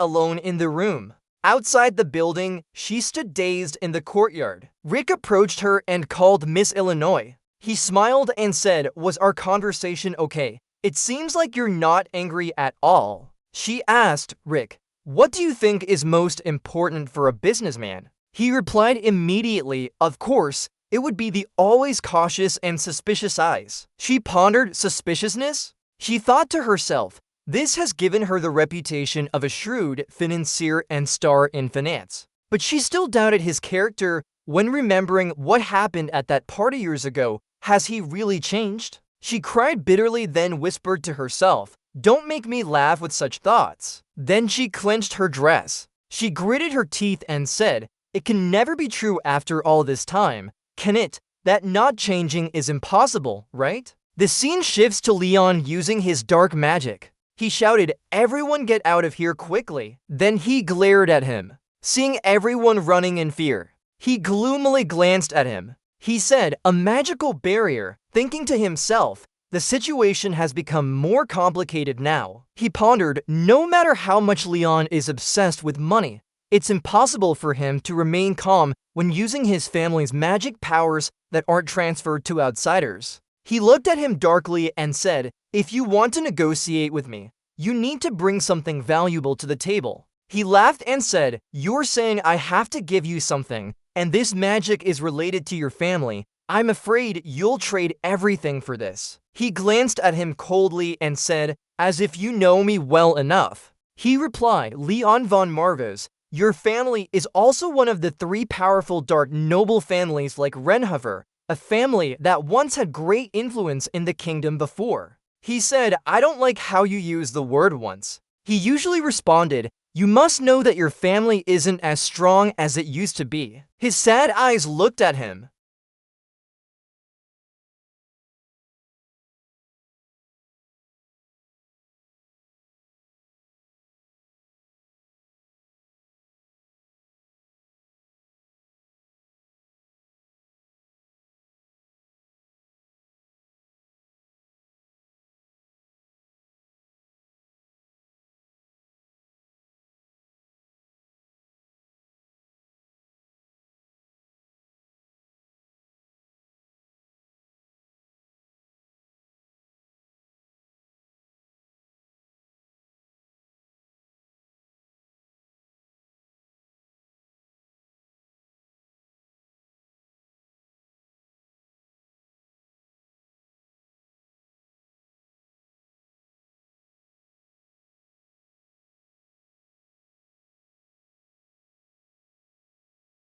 alone in the room. Outside the building, she stood dazed in the courtyard. Rick approached her and called Miss Illinois. He smiled and said, was our conversation okay? It seems like you're not angry at all. She asked Rick, what do you think is most important for a businessman? He replied immediately, of course, it would be the always cautious and suspicious eyes. She pondered suspiciousness. She thought to herself, this has given her the reputation of a shrewd financier and star in finance. But she still doubted his character when remembering what happened at that party years ago. Has he really changed? She cried bitterly, then whispered to herself, don't make me laugh with such thoughts. Then she clenched her dress. She gritted her teeth and said, it can never be true after all this time, can it? That not changing is impossible, right? The scene shifts to Leon using his dark magic. He shouted, everyone get out of here quickly. Then he glared at him, seeing everyone running in fear. He gloomily glanced at him. He said, a magical barrier, thinking to himself, the situation has become more complicated now. He pondered, no matter how much Leon is obsessed with money, it's impossible for him to remain calm when using his family's magic powers that aren't transferred to outsiders. He looked at him darkly and said, if you want to negotiate with me, you need to bring something valuable to the table. He laughed and said, you're saying I have to give you something, and this magic is related to your family. I'm afraid you'll trade everything for this. He glanced at him coldly and said, as if you know me well enough. He replied, Leon von Marvez, your family is also one of the 3 powerful dark noble families like Renhover, a family that once had great influence in the kingdom before. He said, I don't like how you use the word once. He usually responded, you must know that your family isn't as strong as it used to be. His sad eyes looked at him.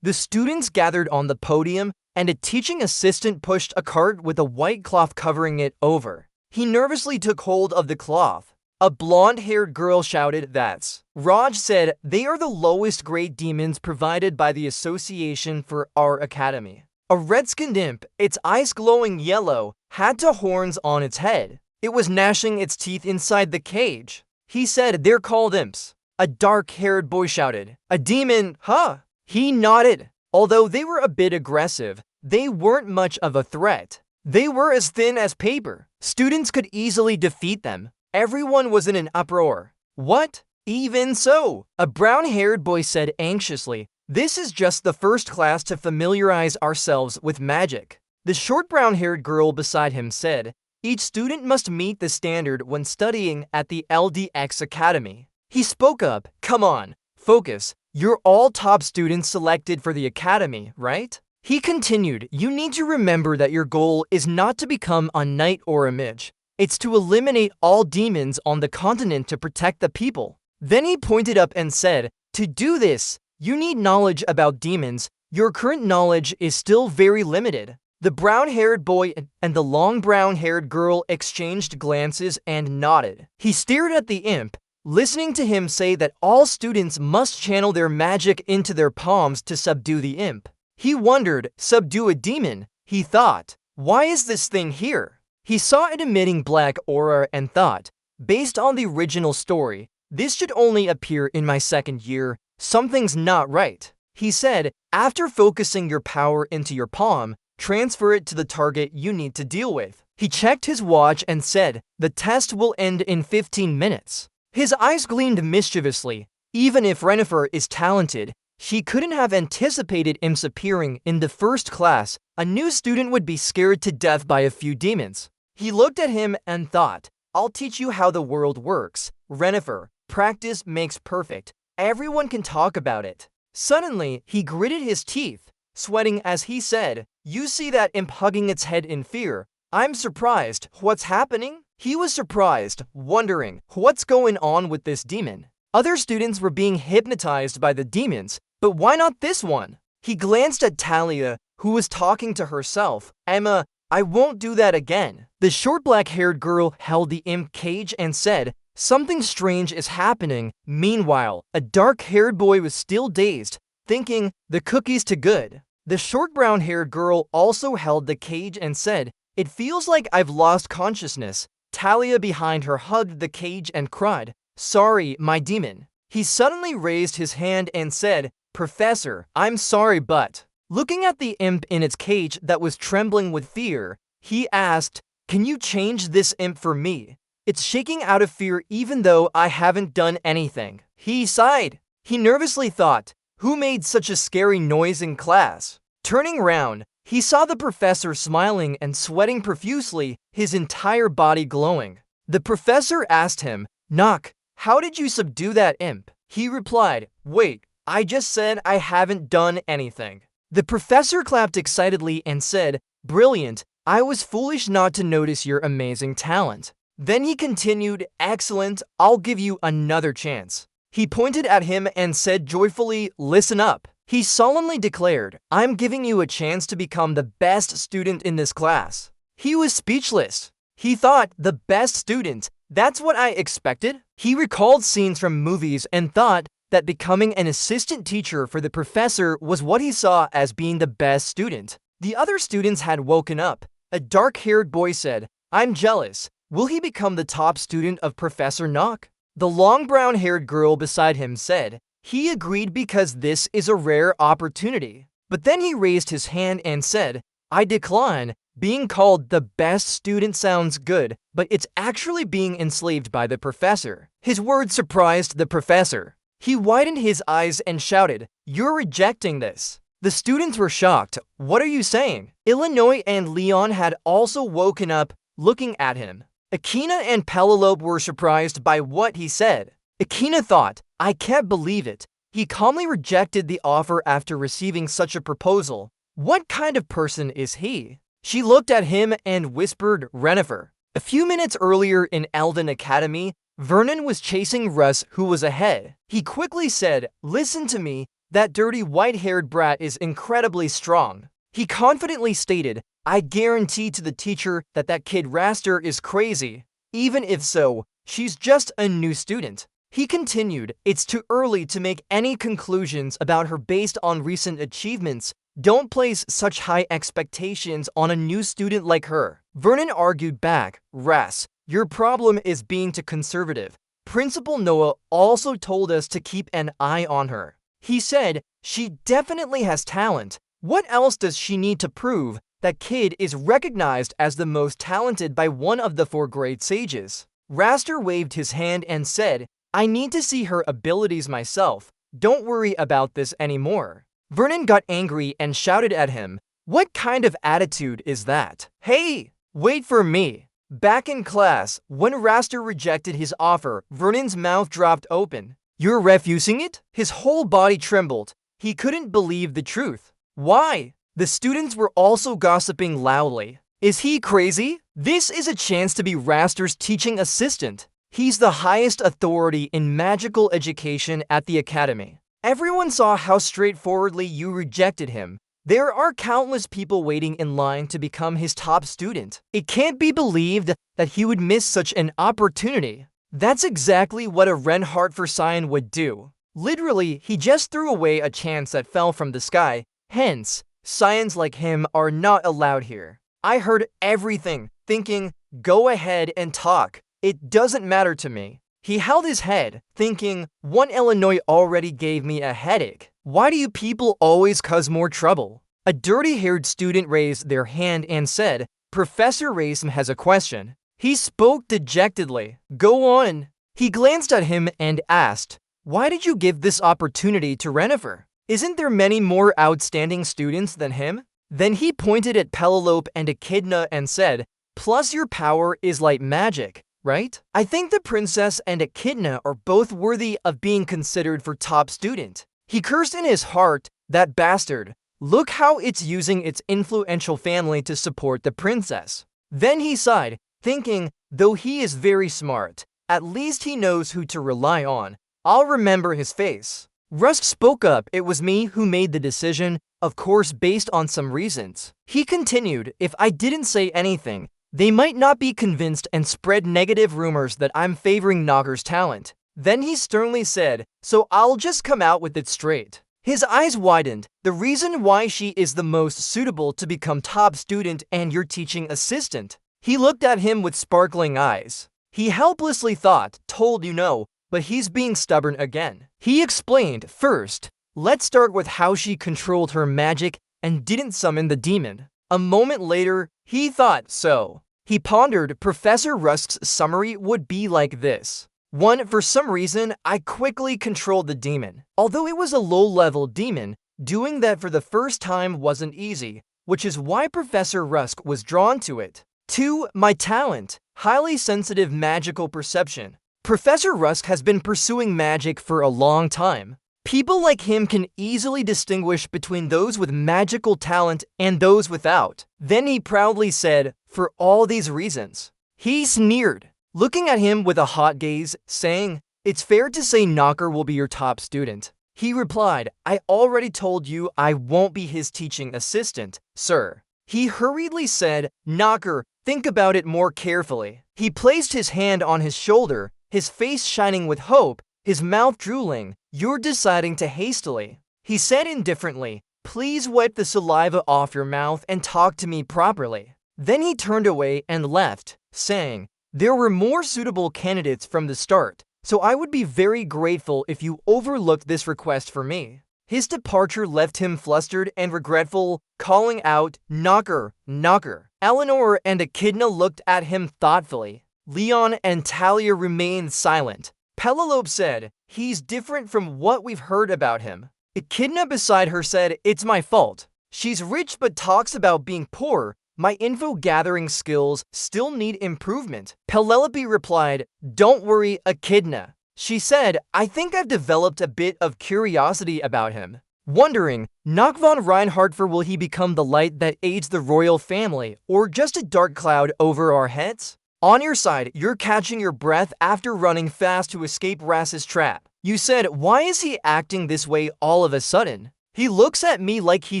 The students gathered on the podium, and a teaching assistant pushed a cart with a white cloth covering it over. He nervously took hold of the cloth. A blonde-haired girl shouted, "That's." Raj said, "They are the lowest grade demons provided by the Association for our Academy." A red-skinned imp, its eyes glowing yellow, had two horns on its head. It was gnashing its teeth inside the cage. He said, "They're called imps." A dark-haired boy shouted, "A demon, huh?" He nodded. Although they were a bit aggressive, they weren't much of a threat. They were as thin as paper. Students could easily defeat them. Everyone was in an uproar. "What? Even so," a brown-haired boy said anxiously, "this is just the first class to familiarize ourselves with magic." The short brown-haired girl beside him said, "Each student must meet the standard when studying at the LDX Academy." He spoke up, "Come on, focus. You're all top students selected for the academy, right?" He continued, "You need to remember that your goal is not to become a knight or a mage. It's to eliminate all demons on the continent to protect the people." Then he pointed up and said, "To do this, you need knowledge about demons. Your current knowledge is still very limited." The brown-haired boy and the long brown-haired girl exchanged glances and nodded. He stared at the imp, listening to him say that all students must channel their magic into their palms to subdue the imp. He wondered, subdue a demon, he thought. Why is this thing here? He saw it emitting black aura and thought, based on the original story, this should only appear in my second year. Something's not right. He said, after focusing your power into your palm, transfer it to the target you need to deal with. He checked his watch and said, the test will end in 15 minutes. His eyes gleamed mischievously. Even if Renifer is talented, she couldn't have anticipated imps appearing in the first class. A new student would be scared to death by a few demons. He looked at him and thought, I'll teach you how the world works. Renifer, practice makes perfect. Everyone can talk about it. Suddenly, he gritted his teeth, sweating as he said, you see that imp hugging its head in fear. I'm surprised. What's happening? He was surprised, wondering, what's going on with this demon? Other students were being hypnotized by the demons, but why not this one? He glanced at Talia, who was talking to herself. Emma, I won't do that again. The short black-haired girl held the imp cage and said, something strange is happening. Meanwhile, a dark-haired boy was still dazed, thinking, the cookie's too good. The short brown-haired girl also held the cage and said, it feels like I've lost consciousness. Talia behind her hugged the cage and cried, sorry, my demon. He suddenly raised his hand and said, Professor, I'm sorry but... Looking at the imp in its cage that was trembling with fear, he asked, can you change this imp for me? It's shaking out of fear even though I haven't done anything. He sighed. He nervously thought, who made such a scary noise in class? Turning round, he saw the professor smiling and sweating profusely, his entire body glowing. The professor asked him, Nock, how did you subdue that imp? He replied, wait, I just said I haven't done anything. The professor clapped excitedly and said, brilliant, I was foolish not to notice your amazing talent. Then he continued, excellent, I'll give you another chance. He pointed at him and said joyfully, listen up. He solemnly declared, I'm giving you a chance to become the best student in this class. He was speechless. He thought, the best student, that's what I expected? He recalled scenes from movies and thought that becoming an assistant teacher for the professor was what he saw as being the best student. The other students had woken up. A dark-haired boy said, I'm jealous. Will he become the top student of Professor Nock? The long brown-haired girl beside him said, he agreed because this is a rare opportunity. But then he raised his hand and said, I decline. Being called the best student sounds good, but it's actually being enslaved by the professor. His words surprised the professor. He widened his eyes and shouted, you're rejecting this. The students were shocked. What are you saying? Illinois and Leon had also woken up, looking at him. Akina and Penelope were surprised by what he said. Akina thought, I can't believe it. He calmly rejected the offer after receiving such a proposal. What kind of person is he? She looked at him and whispered, Renifer. A few minutes earlier in Eldon Academy, Vernon was chasing Russ, who was ahead. He quickly said, listen to me, that dirty white-haired brat is incredibly strong. He confidently stated, I guarantee to the teacher that kid Raster is crazy. Even if so, she's just a new student. He continued, it's too early to make any conclusions about her based on recent achievements. Don't place such high expectations on a new student like her. Vernon argued back, Ras, your problem is being too conservative. Principal Noah also told us to keep an eye on her. He said, she definitely has talent. What else does she need to prove? That kid is recognized as the most talented by one of the 4 great sages. Raster waved his hand and said, I need to see her abilities myself. Don't worry about this anymore. Vernon got angry and shouted at him, what kind of attitude is that? Hey, wait for me. Back in class, when Raster rejected his offer, Vernon's mouth dropped open. You're refusing it? His whole body trembled. He couldn't believe the truth. Why? The students were also gossiping loudly. Is he crazy? This is a chance to be Raster's teaching assistant. He's the highest authority in magical education at the academy. Everyone saw how straightforwardly you rejected him. There are countless people waiting in line to become his top student. It can't be believed that he would miss such an opportunity. That's exactly what a Reinhardt for Sion would do. Literally, he just threw away a chance that fell from the sky. Hence, Scions like him are not allowed here. I heard everything, thinking, go ahead and talk. It doesn't matter to me. He held his head, thinking, one Illinois already gave me a headache. Why do you people always cause more trouble? A dirty-haired student raised their hand and said, Professor Racem has a question. He spoke dejectedly. Go on. He glanced at him and asked, why did you give this opportunity to Renifer? Isn't there many more outstanding students than him? Then he pointed at Penelope and Echidna and said, plus your power is like magic, right? I think the princess and Echidna are both worthy of being considered for top student. He cursed in his heart, that bastard. Look how it's using its influential family to support the princess. Then he sighed, thinking, though he is very smart, at least he knows who to rely on. I'll remember his face. Rusk spoke up, it was me who made the decision, of course based on some reasons. He continued, if I didn't say anything, they might not be convinced and spread negative rumors that I'm favoring Nogger's talent. Then he sternly said, so I'll just come out with it straight. His eyes widened, the reason why she is the most suitable to become top student and your teaching assistant. He looked at him with sparkling eyes. He helplessly thought, told you no, but he's being stubborn again. He explained, first, let's start with how she controlled her magic and didn't summon the demon. A moment later, he thought so. He pondered, Professor Rusk's summary would be like this. 1. For some reason, I quickly controlled the demon. Although it was a low-level demon, doing that for the first time wasn't easy, which is why Professor Rusk was drawn to it. 2. My talent, highly sensitive magical perception. Professor Rusk has been pursuing magic for a long time. People like him can easily distinguish between those with magical talent and those without. Then he proudly said, for all these reasons. He sneered, looking at him with a hot gaze, saying, it's fair to say Knocker will be your top student. He replied, I already told you I won't be his teaching assistant, sir. He hurriedly said, Knocker, think about it more carefully. He placed his hand on his shoulder, his face shining with hope, his mouth drooling. You're deciding too hastily. He said indifferently, please wipe the saliva off your mouth and talk to me properly. Then he turned away and left, saying, there were more suitable candidates from the start, so I would be very grateful if you overlooked this request for me. His departure left him flustered and regretful, calling out, Knocker, Knocker. Eleanor and Echidna looked at him thoughtfully. Leon and Talia remained silent. Penelope said, he's different from what we've heard about him. Echidna beside her said, it's my fault. She's rich but talks about being poor. My info-gathering skills still need improvement. Penelope replied, don't worry, Echidna. She said, I think I've developed a bit of curiosity about him. Wondering, Nock von Reinhardt, will he become the light that aids the royal family, or just a dark cloud over our heads? On your side, you're catching your breath after running fast to escape Rass's trap. You said, why is he acting this way all of a sudden? He looks at me like he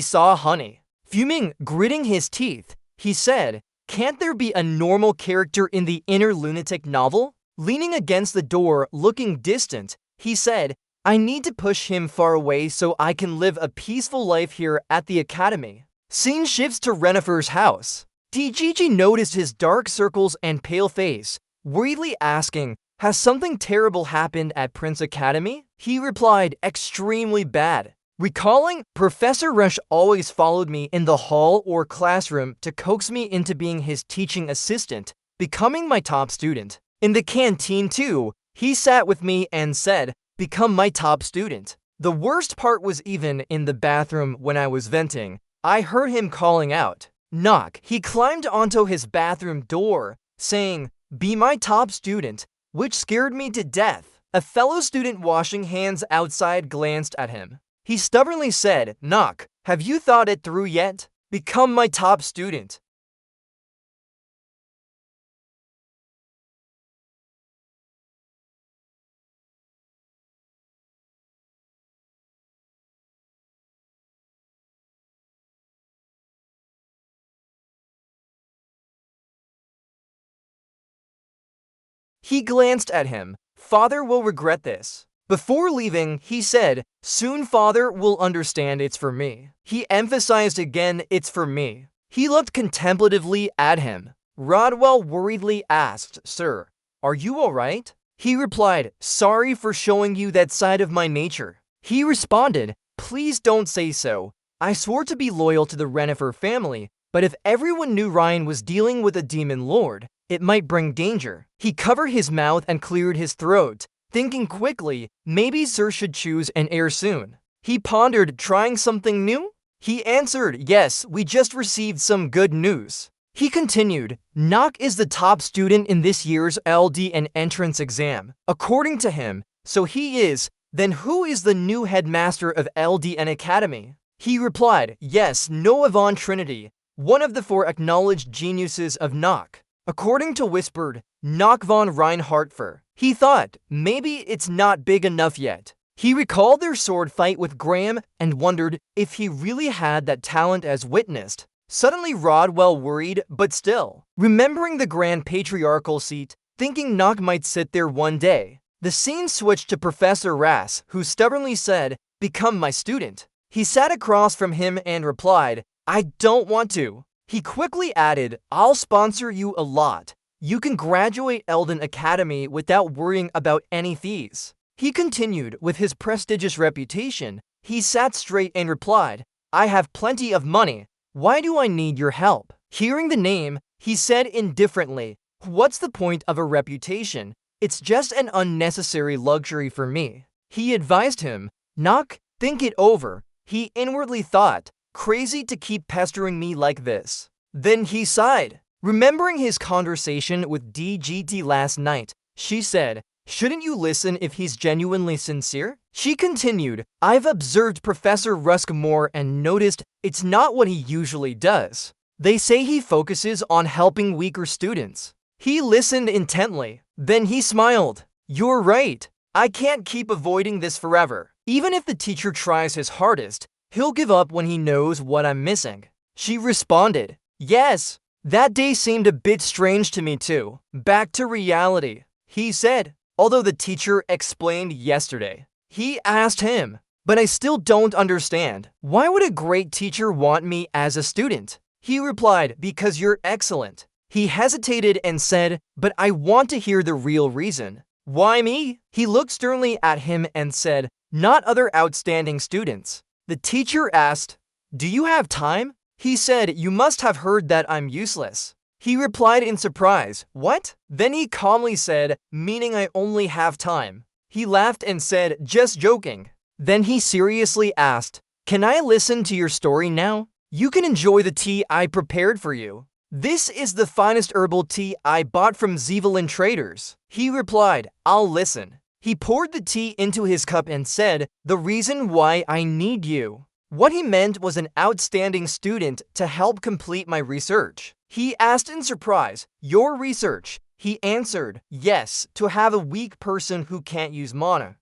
saw honey. Fuming, gritting his teeth, he said, Can't there be a normal character in the inner lunatic novel? Leaning against the door, looking distant, he said, I need to push him far away so I can live a peaceful life here at the academy. Scene shifts to Renifer's house. Dijiji noticed his dark circles and pale face, worriedly asking, has something terrible happened at Prince Academy? He replied, extremely bad. Recalling, Professor Rush always followed me in the hall or classroom to coax me into being his teaching assistant, becoming my top student. In the canteen too, he sat with me and said, become my top student. The worst part was even in the bathroom when I was venting, I heard him calling out, knock. He climbed onto his bathroom door, saying, be my top student, which scared me to death. A fellow student washing hands outside glanced at him. He stubbornly said, knock, have you thought it through yet? Become my top student. He glanced at him. Father will regret this. Before leaving, he said, soon father will understand it's for me. He emphasized again, it's for me. He looked contemplatively at him. Rodwell worriedly asked, sir, are you all right? He replied, sorry for showing you that side of my nature. He responded, please don't say so. I swore to be loyal to the Renifer family, but if everyone knew Ryan was dealing with a demon lord, it might bring danger. He covered his mouth and cleared his throat, thinking quickly, maybe sir should choose an heir soon. He pondered, trying something new? He answered, yes, we just received some good news. He continued, Nock is the top student in this year's LD and entrance exam. According to him, so he is, then who is the new headmaster of LD and Academy? He replied, yes, Noah Von Trinity, one of the 4 acknowledged geniuses of Nock. According to Whispered, Nock von Reinhardtfer. He thought, maybe it's not big enough yet. He recalled their sword fight with Graham and wondered if he really had that talent as witnessed. Suddenly Rodwell worried, but still, remembering the Grand Patriarchal seat, thinking Nock might sit there one day. The scene switched to Professor Rass, who stubbornly said, become my student. He sat across from him and replied, I don't want to. He quickly added, I'll sponsor you a lot. You can graduate Elden Academy without worrying about any fees. He continued, with his prestigious reputation, he sat straight and replied, I have plenty of money. Why do I need your help? Hearing the name, he said indifferently, what's the point of a reputation? It's just an unnecessary luxury for me. He advised him, Nock, think it over. He inwardly thought, crazy to keep pestering me like this. Then he sighed. Remembering his conversation with DGT last night, she said, shouldn't you listen if he's genuinely sincere? She continued, I've observed Professor Rusk more and noticed it's not what he usually does. They say he focuses on helping weaker students. He listened intently. Then he smiled. You're right. I can't keep avoiding this forever. Even if the teacher tries his hardest, he'll give up when he knows what I'm missing. She responded, yes. That day seemed a bit strange to me too. Back to reality, he said, although the teacher explained yesterday. He asked him, but I still don't understand. Why would a great teacher want me as a student? He replied, because you're excellent. He hesitated and said, but I want to hear the real reason. Why me? He looked sternly at him and said, not other outstanding students. The teacher asked, do you have time? He said, you must have heard that I'm useless. He replied in surprise, what? Then he calmly said, meaning I only have time. He laughed and said, just joking. Then he seriously asked, can I listen to your story now? You can enjoy the tea I prepared for you. This is the finest herbal tea I bought from Zevelin Traders. He replied, I'll listen. He poured the tea into his cup and said, the reason why I need you. What he meant was an outstanding student to help complete my research. He asked in surprise, your research? He answered, yes, to have a weak person who can't use mana.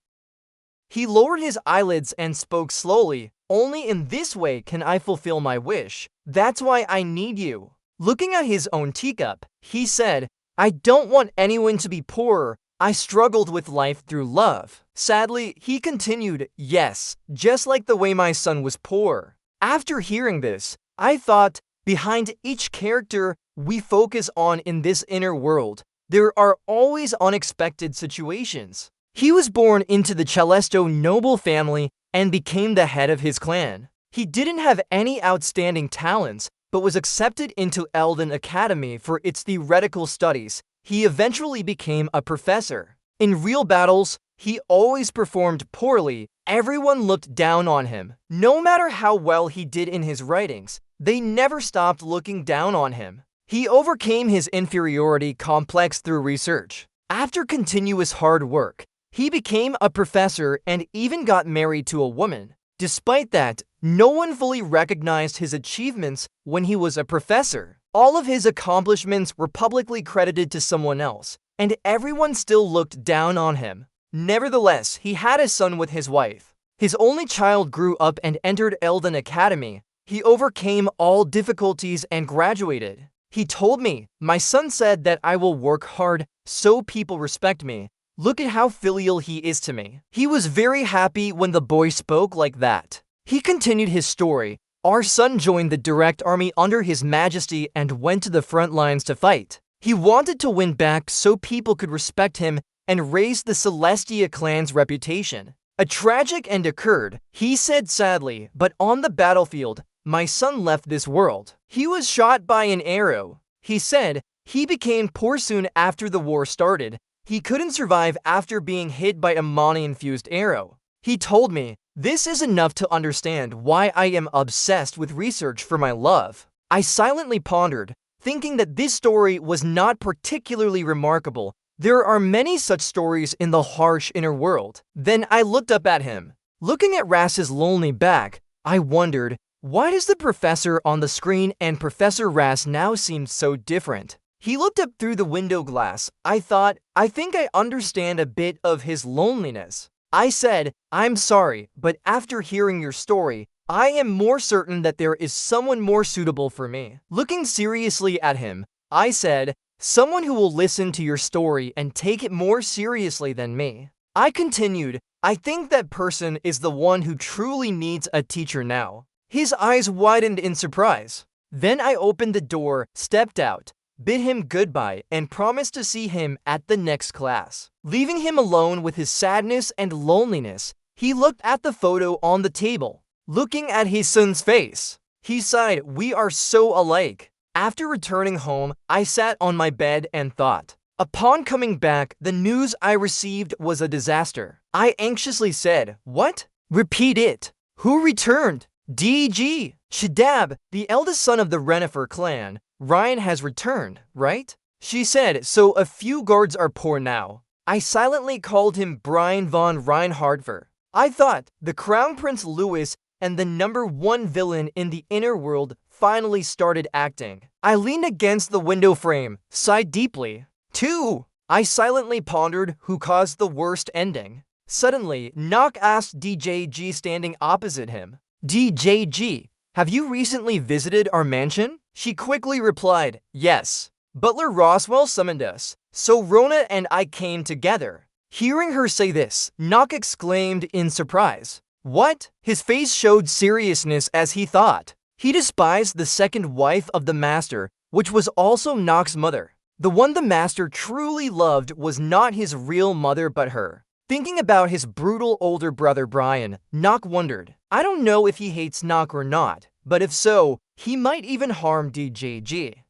He lowered his eyelids and spoke slowly, only in this way can I fulfill my wish. That's why I need you. Looking at his own teacup, he said, "I don't want anyone to be poorer. I struggled with life through love." Sadly, he continued, "Yes, just like the way my son was poor." After hearing this, I thought, behind each character we focus on in this inner world, there are always unexpected situations. He was born into the Celesto noble family and became the head of his clan. He didn't have any outstanding talents, but was accepted into Eldon Academy for its theoretical studies. He eventually became a professor. In real battles, he always performed poorly. Everyone looked down on him. No matter how well he did in his writings, they never stopped looking down on him. He overcame his inferiority complex through research. After continuous hard work, he became a professor and even got married to a woman. Despite that, no one fully recognized his achievements when he was a professor. All of his accomplishments were publicly credited to someone else, and everyone still looked down on him. Nevertheless, he had a son with his wife. His only child grew up and entered Eldon Academy. He overcame all difficulties and graduated. He told me, "My son said that I will work hard so people respect me. Look at how filial he is to me." He was very happy when the boy spoke like that. He continued his story. "Our son joined the direct army under His Majesty and went to the front lines to fight. He wanted to win back so people could respect him and raise the Celestia clan's reputation. A tragic end occurred," he said sadly, "but on the battlefield, my son left this world. He was shot by an arrow." He said, "He became poor soon after the war started. He couldn't survive after being hit by a Mani-infused arrow." He told me, "This is enough to understand why I am obsessed with research for my love." I silently pondered, thinking that this story was not particularly remarkable. There are many such stories in the harsh inner world. Then I looked up at him. Looking at Rass's lonely back, I wondered, why does the professor on the screen and Professor Rass now seem so different? He looked up through the window glass. I thought, I think I understand a bit of his loneliness. I said, "I'm sorry, but after hearing your story, I am more certain that there is someone more suitable for me." Looking seriously at him, I said, "Someone who will listen to your story and take it more seriously than me." I continued, "I think that person is the one who truly needs a teacher now." His eyes widened in surprise. Then I opened the door, stepped out, bid him goodbye, and promised to see him at the next class. Leaving him alone with his sadness and loneliness, he looked at the photo on the table. Looking at his son's face, he sighed, "We are so alike." After returning home, I sat on my bed and thought. Upon coming back, the news I received was a disaster. I anxiously said, "What? Repeat it. Who returned?" "DG. Shadab, the eldest son of the Renifer clan. Ryan has returned, right?" She said, "So a few guards are poor now." I silently called him Brian von Reinhardtfer. I thought, the Crown Prince Louis and the #1 villain in the inner world finally started acting. I leaned against the window frame, sighed deeply. 2. I silently pondered who caused the worst ending. Suddenly, Nock asked DJG standing opposite him. "DJG, have you recently visited our mansion?" She quickly replied, "Yes. Butler Roswell summoned us, so Rona and I came together." Hearing her say this, Nock exclaimed in surprise. "What?" His face showed seriousness as he thought. He despised the second wife of the master, which was also Nock's mother. The one the master truly loved was not his real mother but her. Thinking about his brutal older brother Brian, Nock wondered, I don't know if he hates Nock or not, but if so, he might even harm DJG.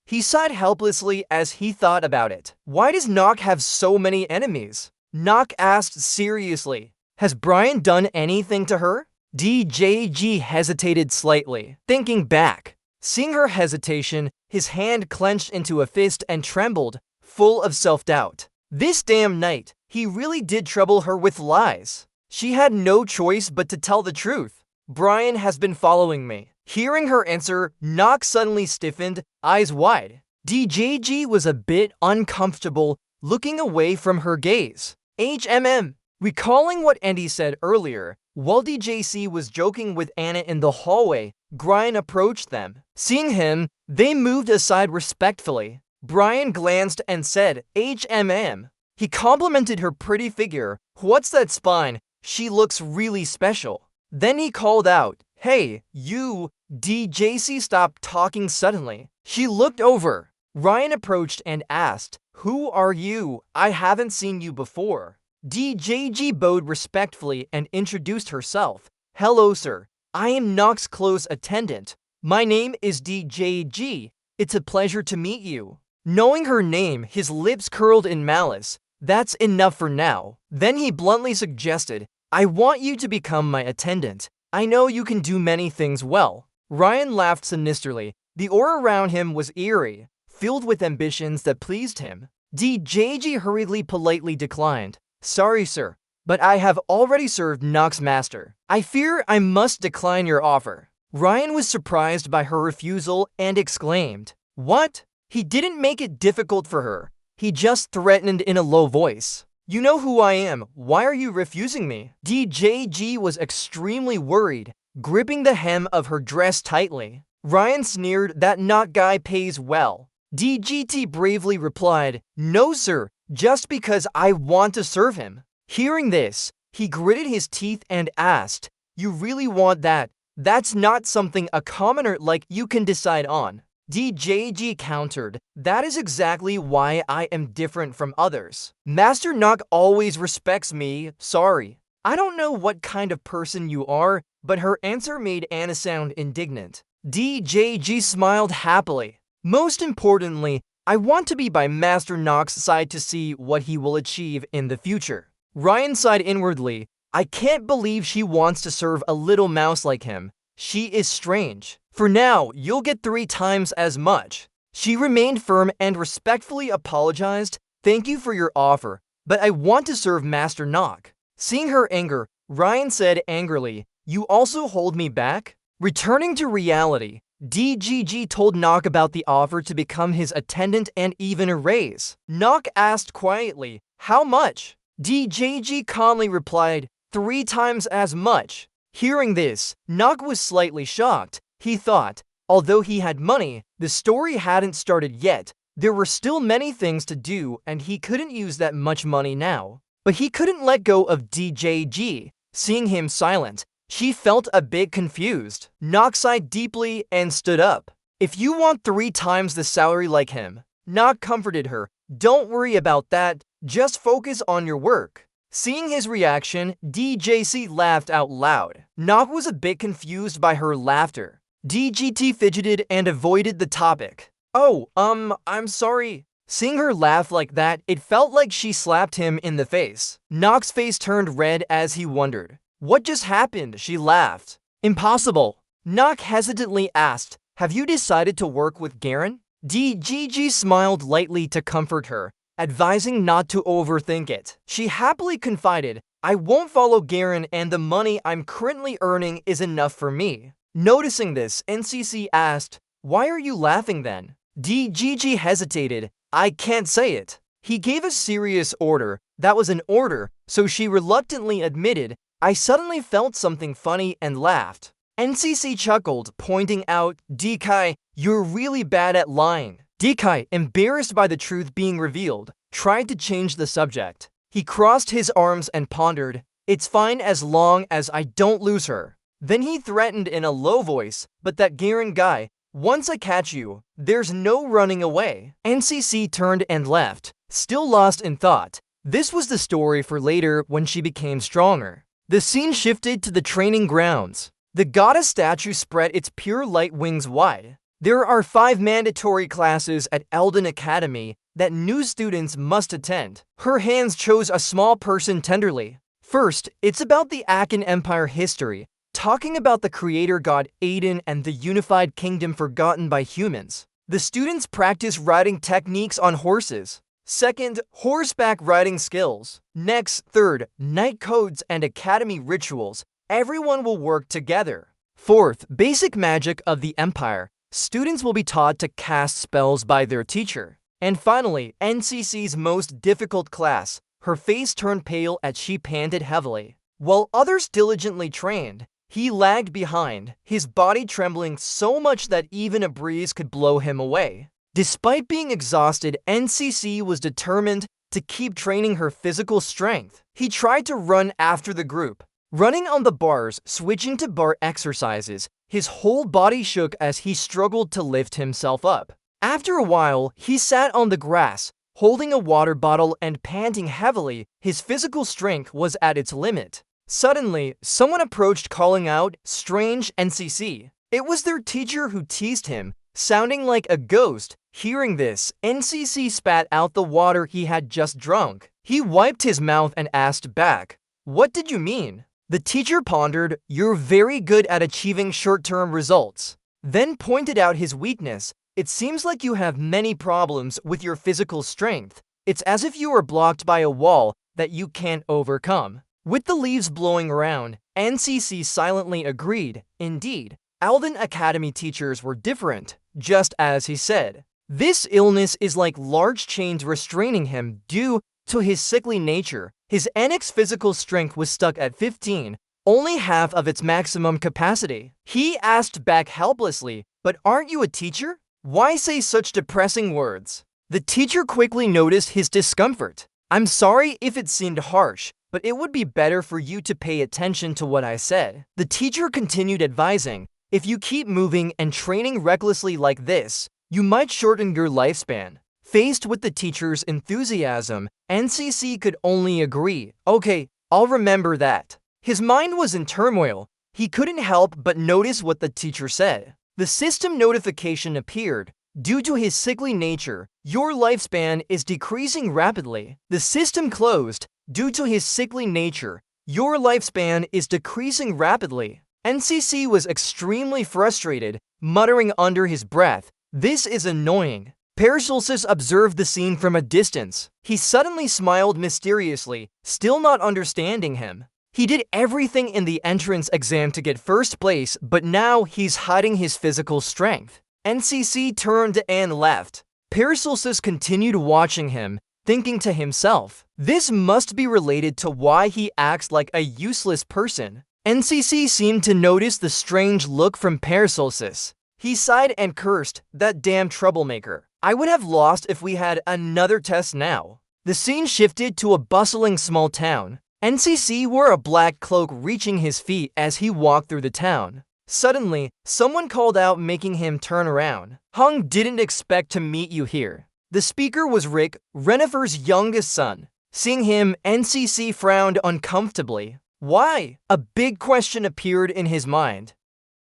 He sighed helplessly as he thought about it. Why does Nock have so many enemies? Nock asked seriously, has Brian done anything to her? DJG hesitated slightly, thinking back. Seeing her hesitation, his hand clenched into a fist and trembled, full of self-doubt. This damn night, he really did trouble her with lies. She had no choice but to tell the truth. Brian has been following me. Hearing her answer, Nock suddenly stiffened, eyes wide. DJG was a bit uncomfortable, looking away from her gaze. HMM. Recalling what Andy said earlier, While DJC was joking with Anna in the hallway, Brian approached them. Seeing him, they moved aside respectfully. Brian glanced and said, HMM. He complimented her pretty figure. What's that spine? She looks really special. Then he called out, hey, you. DJC stopped talking suddenly. She looked over. Ryan approached and asked, who are you? I haven't seen you before. DJG bowed respectfully and introduced herself. Hello, sir. I am Knox Close attendant. My name is DJG. It's a pleasure to meet you. Knowing her name, his lips curled in malice. That's enough for now. Then he bluntly suggested, I want you to become my attendant. I know you can do many things well. Ryan laughed sinisterly. The aura around him was eerie, filled with ambitions that pleased him. DJG hurriedly politely declined. Sorry, sir, but I have already served Knox Master. I fear I must decline your offer. Ryan was surprised by her refusal and exclaimed, what? He didn't make it difficult for her. He just threatened in a low voice. You know who I am. Why are you refusing me? DJG was extremely worried, gripping the hem of her dress tightly. Ryan sneered that Knock guy pays well. DGT bravely replied, no, sir. Just because I want to serve him. Hearing this, he gritted his teeth and asked, you really want that? That's not something a commoner like you can decide on. DJG countered, that is exactly why I am different from others. Master Knock always respects me, sorry. I don't know what kind of person you are, but her answer made Anna sound indignant. DJG smiled happily. Most importantly, I want to be by Master Knock's side to see what he will achieve in the future. Ryan sighed inwardly. I can't believe she wants to serve a little mouse like him. She is strange. For now, you'll get 3 times as much. She remained firm and respectfully apologized. Thank you for your offer, but I want to serve Master Knock. Seeing her anger, Ryan said angrily, you also hold me back? Returning to reality, DGG told Knock about the offer to become his attendant and even a raise. Knock asked quietly, how much? DGG calmly replied, 3 times as much. Hearing this, Knock was slightly shocked. He thought, although he had money, the story hadn't started yet. There were still many things to do and he couldn't use that much money now. But he couldn't let go of DJG. Seeing him silent, she felt a bit confused. Knock sighed deeply and stood up. If you want 3 times the salary like him, Knock comforted her. Don't worry about that, just focus on your work. Seeing his reaction, DJC laughed out loud. Knock was a bit confused by her laughter. DGT fidgeted and avoided the topic. Oh, I'm sorry. Seeing her laugh like that, it felt like she slapped him in the face. Knock's face turned red as he wondered. What just happened? She laughed. Impossible. Knock hesitantly asked, have you decided to work with Garen? DGG smiled lightly to comfort her, advising not to overthink it. She happily confided, I won't follow Garen and the money I'm currently earning is enough for me. Noticing this, NCC asked, why are you laughing then? DGG hesitated. I can't say it. He gave a serious order. That was an order, so she reluctantly admitted, I suddenly felt something funny and laughed. NCC chuckled, pointing out, Dekai, you're really bad at lying. Dekai, embarrassed by the truth being revealed, tried to change the subject. He crossed his arms and pondered, it's fine as long as I don't lose her. Then he threatened in a low voice, but that Garen guy, once I catch you, there's no running away. NCC turned and left, still lost in thought. This was the story for later when she became stronger. The scene shifted to the training grounds. The goddess statue spread its pure light wings wide. There are 5 mandatory classes at Elden Academy that new students must attend. Her hands chose a small person tenderly. First, it's about the Akan Empire history, talking about the creator god Aiden and the unified kingdom forgotten by humans. The students practice riding techniques on horses. Second, horseback riding skills. Next, third, night codes and academy rituals. Everyone will work together. Fourth, basic magic of the empire. Students will be taught to cast spells by their teacher. And finally, NCC's most difficult class. Her face turned pale as she panted heavily. While others diligently trained, he lagged behind, his body trembling so much that even a breeze could blow him away. Despite being exhausted, NCC was determined to keep training her physical strength. He tried to run after the group, running on the bars, switching to bar exercises. His whole body shook as he struggled to lift himself up. After a while, he sat on the grass, holding a water bottle and panting heavily. His physical strength was at its limit. Suddenly, someone approached calling out, "Strange NCC." It was their teacher who teased him, sounding like a ghost. Hearing this, NCC spat out the water he had just drunk. He wiped his mouth and asked back, "What did you mean?" The teacher pondered, "You're very good at achieving short-term results," then pointed out his weakness. "It seems like you have many problems with your physical strength. It's as if you are blocked by a wall that you can't overcome." With the leaves blowing around, NCC silently agreed. Indeed, Alden Academy teachers were different, just as he said. This illness is like large chains restraining him due to his sickly nature. His NX physical strength was stuck at 15, only half of its maximum capacity. He asked back helplessly, "But aren't you a teacher? Why say such depressing words?" The teacher quickly noticed his discomfort. "I'm sorry if it seemed harsh, but it would be better for you to pay attention to what I said." The teacher continued advising, "If you keep moving and training recklessly like this, you might shorten your lifespan." Faced with the teacher's enthusiasm, NCC could only agree. "Okay, I'll remember that." His mind was in turmoil. He couldn't help but notice what the teacher said. The system notification appeared. "Due to his sickly nature, your lifespan is decreasing rapidly." The system closed. "Due to his sickly nature, your lifespan is decreasing rapidly." NCC was extremely frustrated, muttering under his breath, "This is annoying." Paracelsus observed the scene from a distance. He suddenly smiled mysteriously, still not understanding him. He did everything in the entrance exam to get first place, but now he's hiding his physical strength. NCC turned and left. Paracelsus continued watching him, thinking to himself, "This must be related to why he acts like a useless person." NCC seemed to notice the strange look from Paracelsus. He sighed and cursed, "That damn troublemaker. I would have lost if we had another test now." The scene shifted to a bustling small town. NCC wore a black cloak reaching his feet as he walked through the town. Suddenly, someone called out, making him turn around. "Hung didn't expect to meet you here." The speaker was Rick, Renifer's youngest son. Seeing him, NCC frowned uncomfortably. Why? A big question appeared in his mind.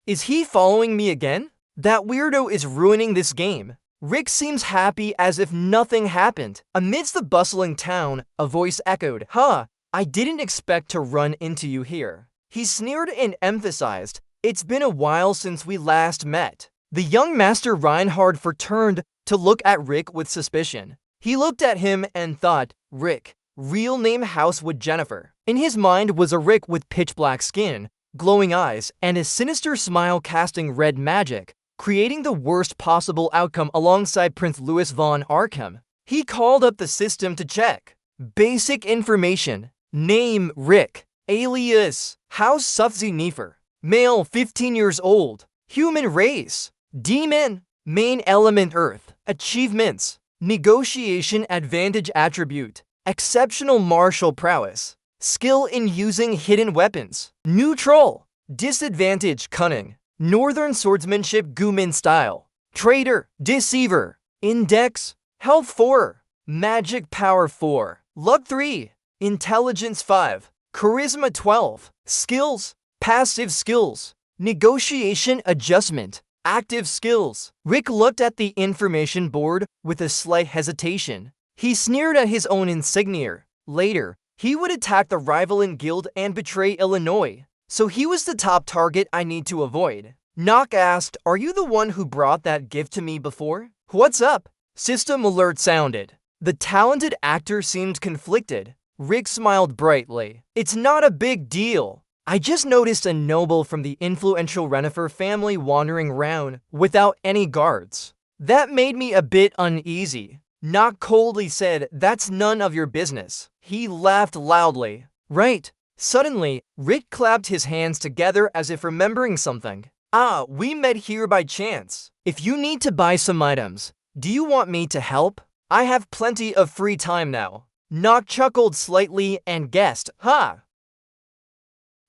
Is he following me again? That weirdo is ruining this game. Rick seems happy as if nothing happened. Amidst the bustling town, a voice echoed, "Huh, I didn't expect to run into you here." He sneered and emphasized, "It's been a while since we last met." The young master Reinhard turned to look at Rick with suspicion. He looked at him and thought, "Rick, real name Housewood Jennifer." In his mind was a Rick with pitch black skin, glowing eyes, and a sinister smile casting red magic, creating the worst possible outcome alongside Prince Louis von Arkham. He called up the system to check. Basic information. Name Rick. Alias House Sufzi Nefer. Male 15 years old. Human race. Demon. Main element Earth. Achievements. Negotiation advantage attribute. Exceptional martial prowess. Skill in using hidden weapons. Neutral. Disadvantage cunning. Northern swordsmanship Gumin style. Traitor. Deceiver. Index. Health 4. Magic power 4. Luck 3. Intelligence 5. Charisma 12. Skills. Passive skills. Negotiation adjustment. Active skills. Rick looked at the information board with a slight hesitation. He sneered at his own insignia. Later, he would attack the rivaling guild and betray Illinois. So he was the top target I need to avoid. Knock asked, "Are you the one who brought that gift to me before?" "What's up?" System alert sounded. The talented actor seemed conflicted. Rick smiled brightly. "It's not a big deal. I just noticed a noble from the influential Renifer family wandering around without any guards. That made me a bit uneasy." Knock coldly said, "That's none of your business." He laughed loudly. "Right. Suddenly, Rick clapped his hands together as if remembering something. Ah, we met here by chance. If you need to buy some items, do you want me to help? I have plenty of free time now. Nock chuckled slightly and guessed, "Ha!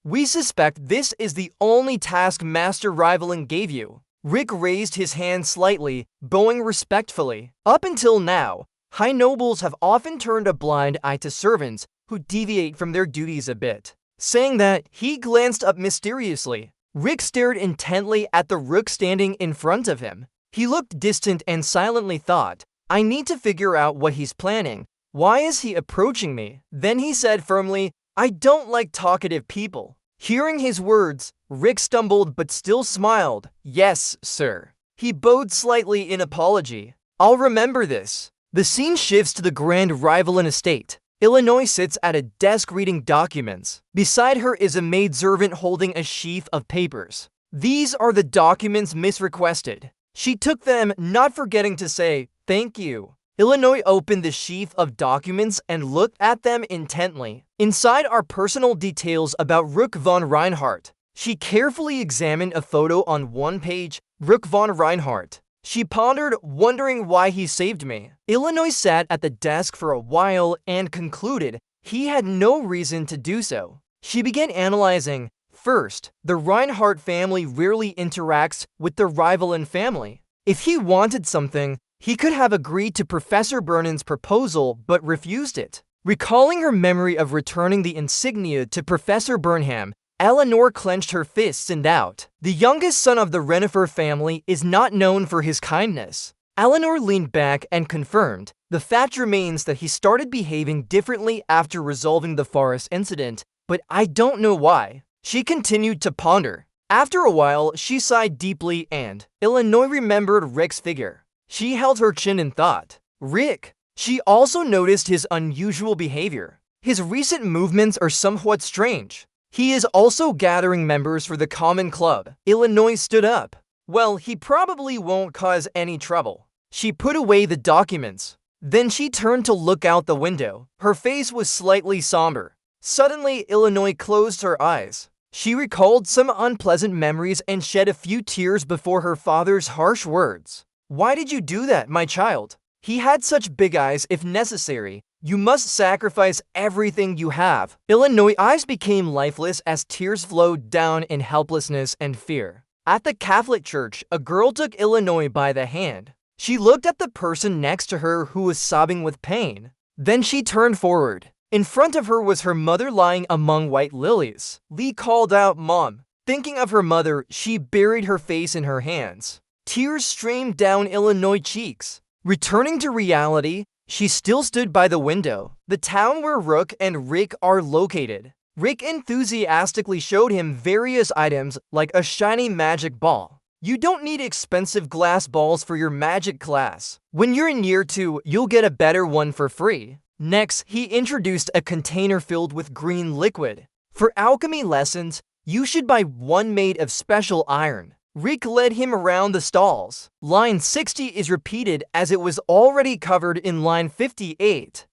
We suspect this is the only task Master Rivaling gave you." Rick raised his hand slightly, bowing respectfully. Up until now, high nobles have often turned a blind eye to servants who deviate from their duties a bit. Saying that, he glanced up mysteriously. Rick stared intently at the rook standing in front of him. He looked distant and silently thought, I need to figure out what he's planning. Why is he approaching me? Then he said firmly, I don't like talkative people. Hearing his words, Rick stumbled but still smiled. Yes, sir. He bowed slightly in apology. I'll remember this. The scene shifts to the Grand Rivalin estate. Illinois sits at a desk reading documents. Beside her is a maidservant holding a sheaf of papers. These are the documents Miss requested. She took them, not forgetting to say, thank you. Illinois opened the sheaf of documents and looked at them intently. Inside are personal details about Rook von Reinhardt. She carefully examined a photo on one page, Rook von Reinhardt. She pondered, wondering why he saved me. Illinois sat at the desk for a while and concluded he had no reason to do so. She began analyzing. First, the Reinhardt family rarely interacts with the Rivalin family. If he wanted something, he could have agreed to Professor Burnham's proposal but refused it. Recalling her memory of returning the insignia to Professor Burnham, Eleanor clenched her fists in doubt. The youngest son of the Renifer family is not known for his kindness. Eleanor leaned back and confirmed. The fact remains that he started behaving differently after resolving the forest incident, but I don't know why. She continued to ponder. After a while, she sighed deeply and Illinois remembered Rick's figure. She held her chin in thought. Rick. She also noticed his unusual behavior. His recent movements are somewhat strange. He is also gathering members for the Common Club. Illinois stood up. Well, he probably won't cause any trouble. She put away the documents. Then she turned to look out the window. Her face was slightly somber. Suddenly, Illinois closed her eyes. She recalled some unpleasant memories and shed a few tears before her father's harsh words. Why did you do that, my child? He had such big eyes. If necessary, you must sacrifice everything you have. Illinois' eyes became lifeless as tears flowed down in helplessness and fear. At the Catholic church, a girl took Illinois by the hand. She looked at the person next to her who was sobbing with pain. Then she turned forward. In front of her was her mother lying among white lilies. Lee called out, Mom. Thinking of her mother, she buried her face in her hands. Tears streamed down Illinois' cheeks. Returning to reality, she still stood by the window, the town where Rook and Rick are located. Rick enthusiastically showed him various items like a shiny magic ball. You don't need expensive glass balls for your magic class. When you're in year 2, you'll get a better one for free. Next, he introduced a container filled with green liquid. For alchemy lessons, you should buy one made of special iron. Rick led him around the stalls. Line 60 is repeated as it was already covered in line 58.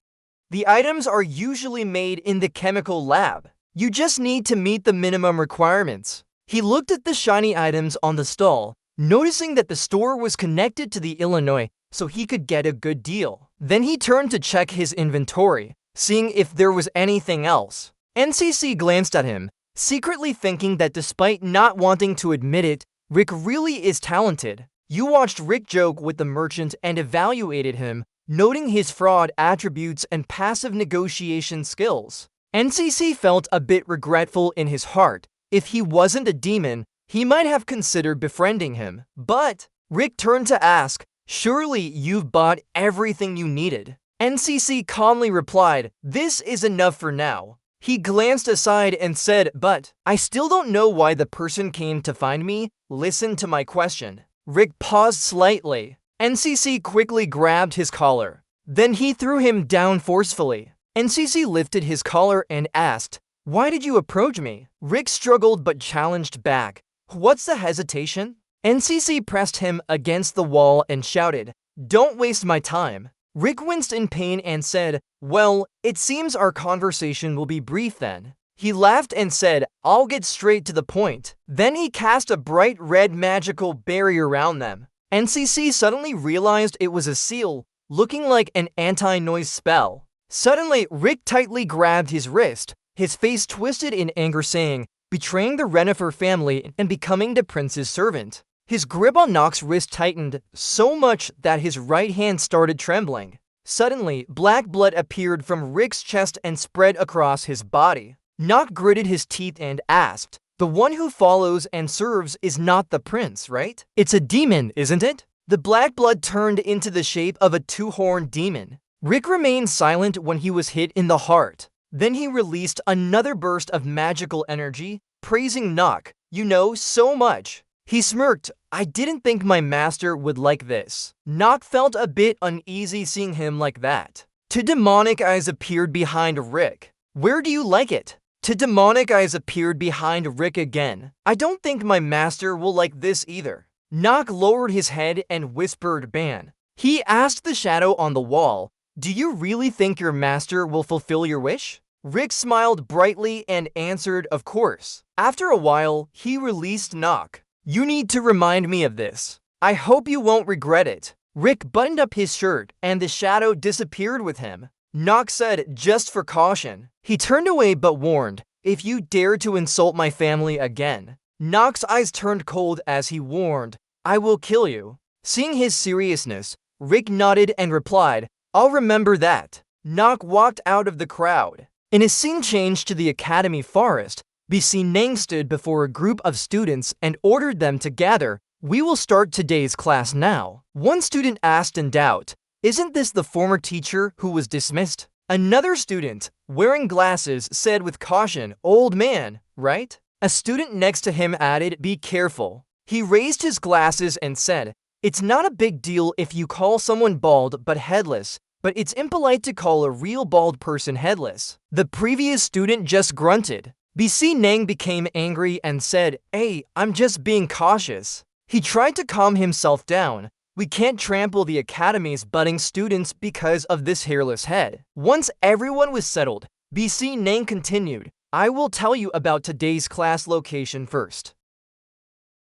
The items are usually made in the chemical lab. You just need to meet the minimum requirements. He looked at the shiny items on the stall, noticing that the store was connected to the Illinois so he could get a good deal. Then he turned to check his inventory, seeing if there was anything else. NCC glanced at him, secretly thinking that despite not wanting to admit it, Rick really is talented. You watched Rick joke with the merchant and evaluated him, noting his fraud attributes and passive negotiation skills. NCC felt a bit regretful in his heart. If he wasn't a demon, he might have considered befriending him. But Rick turned to ask, surely you've bought everything you needed. NCC calmly replied, this is enough for now. He glanced aside and said, but I still don't know why the person came to find me. Listen to my question. Rick paused slightly. NCC quickly grabbed his collar. Then he threw him down forcefully. NCC lifted his collar and asked, why did you approach me? Rick struggled but challenged back. What's the hesitation? NCC pressed him against the wall and shouted, don't waste my time. Rick winced in pain and said, well, it seems our conversation will be brief then. He laughed and said, "I'll get straight to the point." Then he cast a bright red magical barrier around them. NCC suddenly realized it was a seal, looking like an anti-noise spell. Suddenly, Rick tightly grabbed his wrist, his face twisted in anger, saying, "Betraying the Renifer family and becoming the prince's servant." His grip on Nock's wrist tightened so much that his right hand started trembling. Suddenly, black blood appeared from Rick's chest and spread across his body. Nock gritted his teeth and asked, "The one who follows and serves is not the prince, right? It's a demon, isn't it?" The black blood turned into the shape of a two-horned demon. Rick remained silent when he was hit in the heart. Then he released another burst of magical energy, praising Nock, "You know so much." He smirked, "I didn't think my master would like this." Nock felt a bit uneasy seeing him like that. Two demonic eyes appeared behind Rick. "Where do you like it?" Two demonic eyes appeared behind Rick again. "I don't think my master will like this either." Nock lowered his head and whispered, "Ban." He asked the shadow on the wall, "Do you really think your master will fulfill your wish?" Rick smiled brightly and answered, "Of course." After a while, he released Nock. "You need to remind me of this. I hope you won't regret it." Rick buttoned up his shirt, and the shadow disappeared with him. Nock said, "Just for caution." He turned away but warned, "If you dare to insult my family again." Nock's eyes turned cold as he warned, "I will kill you." Seeing his seriousness, Rick nodded and replied, "I'll remember that." Nock walked out of the crowd. In a scene change to the Academy Forest, BC Nang stood before a group of students and ordered them to gather. "We will start today's class now." One student asked in doubt, "Isn't this the former teacher who was dismissed?" Another student, wearing glasses, said with caution, "Old man, right?" A student next to him added, "Be careful." He raised his glasses and said, "It's not a big deal if you call someone bald but headless, but it's impolite to call a real bald person headless." The previous student just grunted. BC Nang became angry and said, "Hey, I'm just being cautious." He tried to calm himself down. "We can't trample the Academy's budding students because of this hairless head." Once everyone was settled, BC Nang continued, "I will tell you about today's class location first."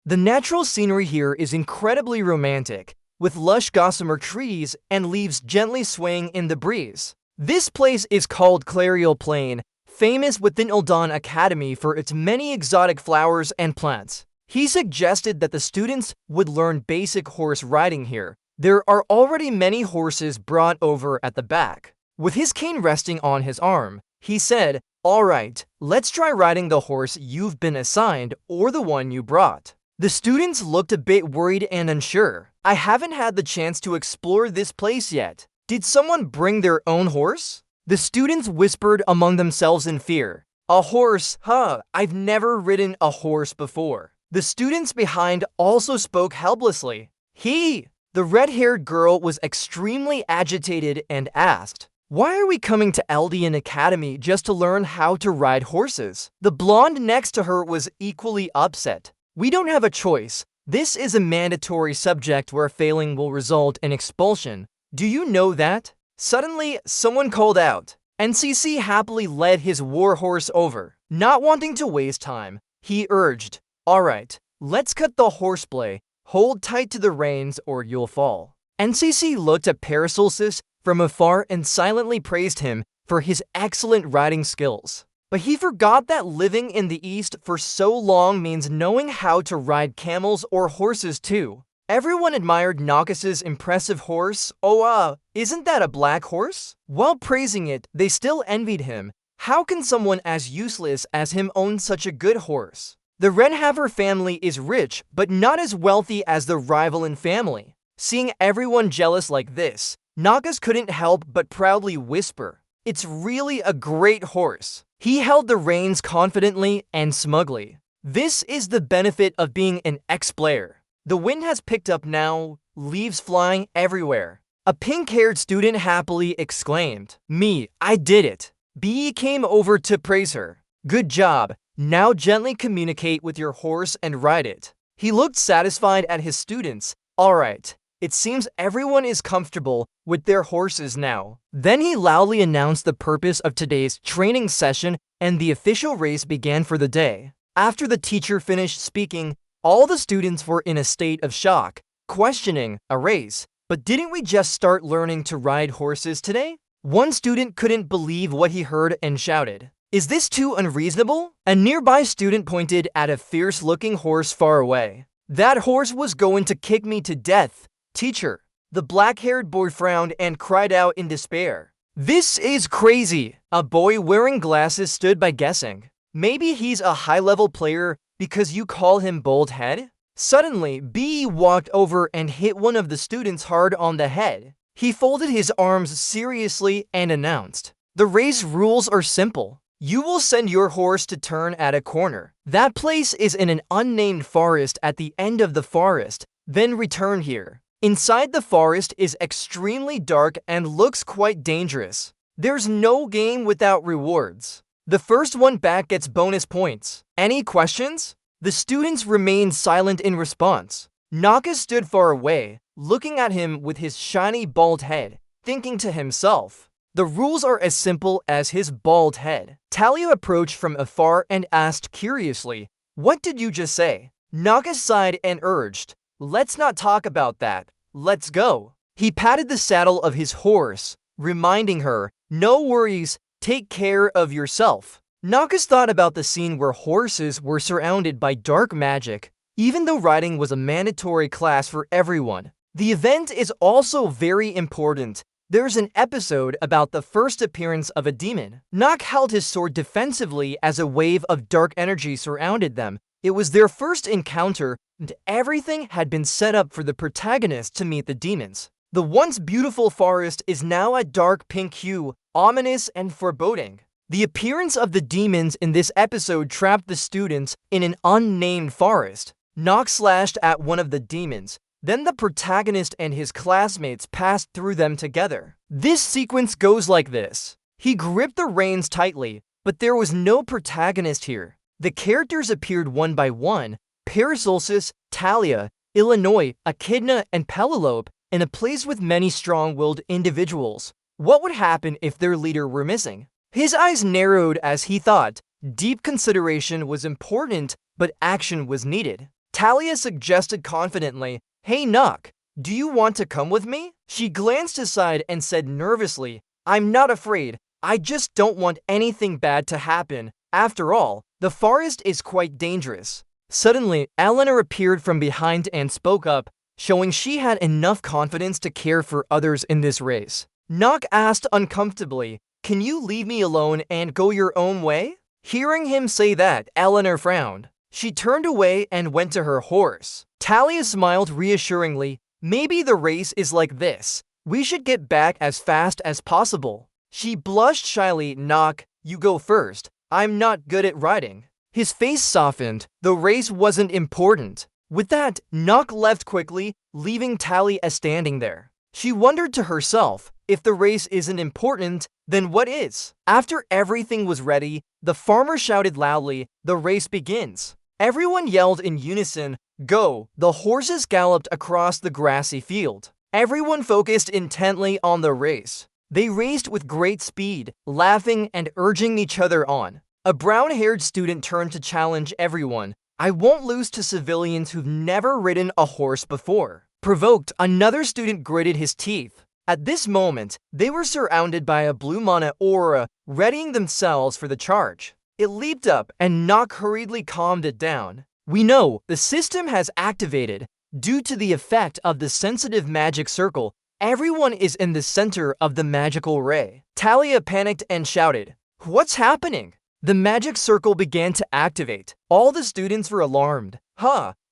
The natural scenery here is incredibly romantic, with lush gossamer trees and leaves gently swaying in the breeze. This place is called Clarial Plain, famous within Uldan Academy for its many exotic flowers and plants. He suggested that the students would learn basic horse riding here. There are already many horses brought over at the back. With his cane resting on his arm, he said, "All right, let's try riding the horse you've been assigned or the one you brought." The students looked a bit worried and unsure. "I haven't had the chance to explore this place yet. Did someone bring their own horse?" The students whispered among themselves in fear. "A horse, huh? I've never ridden a horse before." The students behind also spoke helplessly. The red-haired girl was extremely agitated and asked, "Why are we coming to Eldian Academy just to learn how to ride horses?" The blonde next to her was equally upset. "We don't have a choice. This is a mandatory subject where failing will result in expulsion. Do you know that?" Suddenly, someone called out. NCC happily led his warhorse over. Not wanting to waste time, he urged, "All right, let's cut the horseplay. Hold tight to the reins or you'll fall." NCC looked at Paracelsus from afar and silently praised him for his excellent riding skills. But he forgot that living in the East for so long means knowing how to ride camels or horses too. Everyone admired Naukas's impressive horse. "Oh, isn't that a black horse?" While praising it, they still envied him. How can someone as useless as him own such a good horse? The Renhaver family is rich, but not as wealthy as the Rivalin family. Seeing everyone jealous like this, Naukas couldn't help but proudly whisper, "It's really a great horse." He held the reins confidently and smugly. This is the benefit of being an ex-player. The wind has picked up now, leaves flying everywhere. A pink-haired student happily exclaimed, I did it." B came over to praise her. "Good job. Now gently communicate with your horse and ride it." He looked satisfied at his students. "All right, It seems everyone is comfortable with their horses now. Then he loudly announced the purpose of today's training session, and the official race began for the day. After the teacher finished speaking, all the students were in a state of shock, questioning a race. But didn't we just start learning to ride horses today? One student couldn't believe what he heard and shouted, "Is this too unreasonable?" A nearby student pointed at a fierce-looking horse far away. "That horse was going to kick me to death, teacher." The black-haired boy frowned and cried out in despair. "This is crazy." A boy wearing glasses stood by guessing. "Maybe he's a high-level player because you call him Bald Head?" Suddenly, B walked over and hit one of the students hard on the head. He folded his arms seriously and announced, "The race rules are simple. You will send your horse to turn at a corner. That place is in an unnamed forest at the end of the forest. Then return here. Inside the forest is extremely dark and looks quite dangerous. There's no game without rewards. The first one back gets bonus points. Any questions?" The students remained silent in response. Naka stood far away, looking at him with his shiny bald head, thinking to himself, "The rules are as simple as his bald head." Talia approached from afar and asked curiously, "What did you just say?" Naka sighed and urged, "Let's not talk about that. Let's go." He patted the saddle of his horse, reminding her, "No worries, take care of yourself." Naka's thought about the scene where horses were surrounded by dark magic, even though riding was a mandatory class for everyone. The event is also very important. There's an episode about the first appearance of a demon. Nak held his sword defensively as a wave of dark energy surrounded them. It was their first encounter, and everything had been set up for the protagonist to meet the demons. The once beautiful forest is now a dark pink hue, ominous and foreboding. The appearance of the demons in this episode trapped the students in an unnamed forest. Nock slashed at one of the demons. Then the protagonist and his classmates passed through them together. This sequence goes like this. He gripped the reins tightly, but there was no protagonist here. The characters appeared one by one: Paracelsus, Talia, Illinois, Echidna, and Penelope, in a place with many strong-willed individuals. What would happen if their leader were missing? His eyes narrowed as he thought. Deep consideration was important, but action was needed. Talia suggested confidently, "Hey Nock, do you want to come with me?" She glanced aside and said nervously, "I'm not afraid. I just don't want anything bad to happen. After all, the forest is quite dangerous." Suddenly, Eleanor appeared from behind and spoke up, showing she had enough confidence to care for others in this race. Nock asked uncomfortably, "Can you leave me alone and go your own way?" Hearing him say that, Eleanor frowned. She turned away and went to her horse. Talia smiled reassuringly. "Maybe the race is like this. We should get back as fast as possible." She blushed shyly. "Nock, you go first. I'm not good at riding." His face softened. The race wasn't important. With that, Nock left quickly, leaving Talia standing there. She wondered to herself, if the race isn't important, then what is? After everything was ready, the farmer shouted loudly, "The race begins." Everyone yelled in unison, "Go!" The horses galloped across the grassy field. Everyone focused intently on the race. They raced with great speed, laughing and urging each other on. A brown-haired student turned to challenge everyone. "I won't lose to civilians who've never ridden a horse before." Provoked, another student gritted his teeth. At this moment, they were surrounded by a blue mana aura, readying themselves for the charge. It leaped up, and Nock hurriedly calmed it down. "We know, the system has activated. Due to the effect of the sensitive magic circle, everyone is in the center of the magical ray." Talia panicked and shouted, "What's happening?" The magic circle began to activate. All the students were alarmed.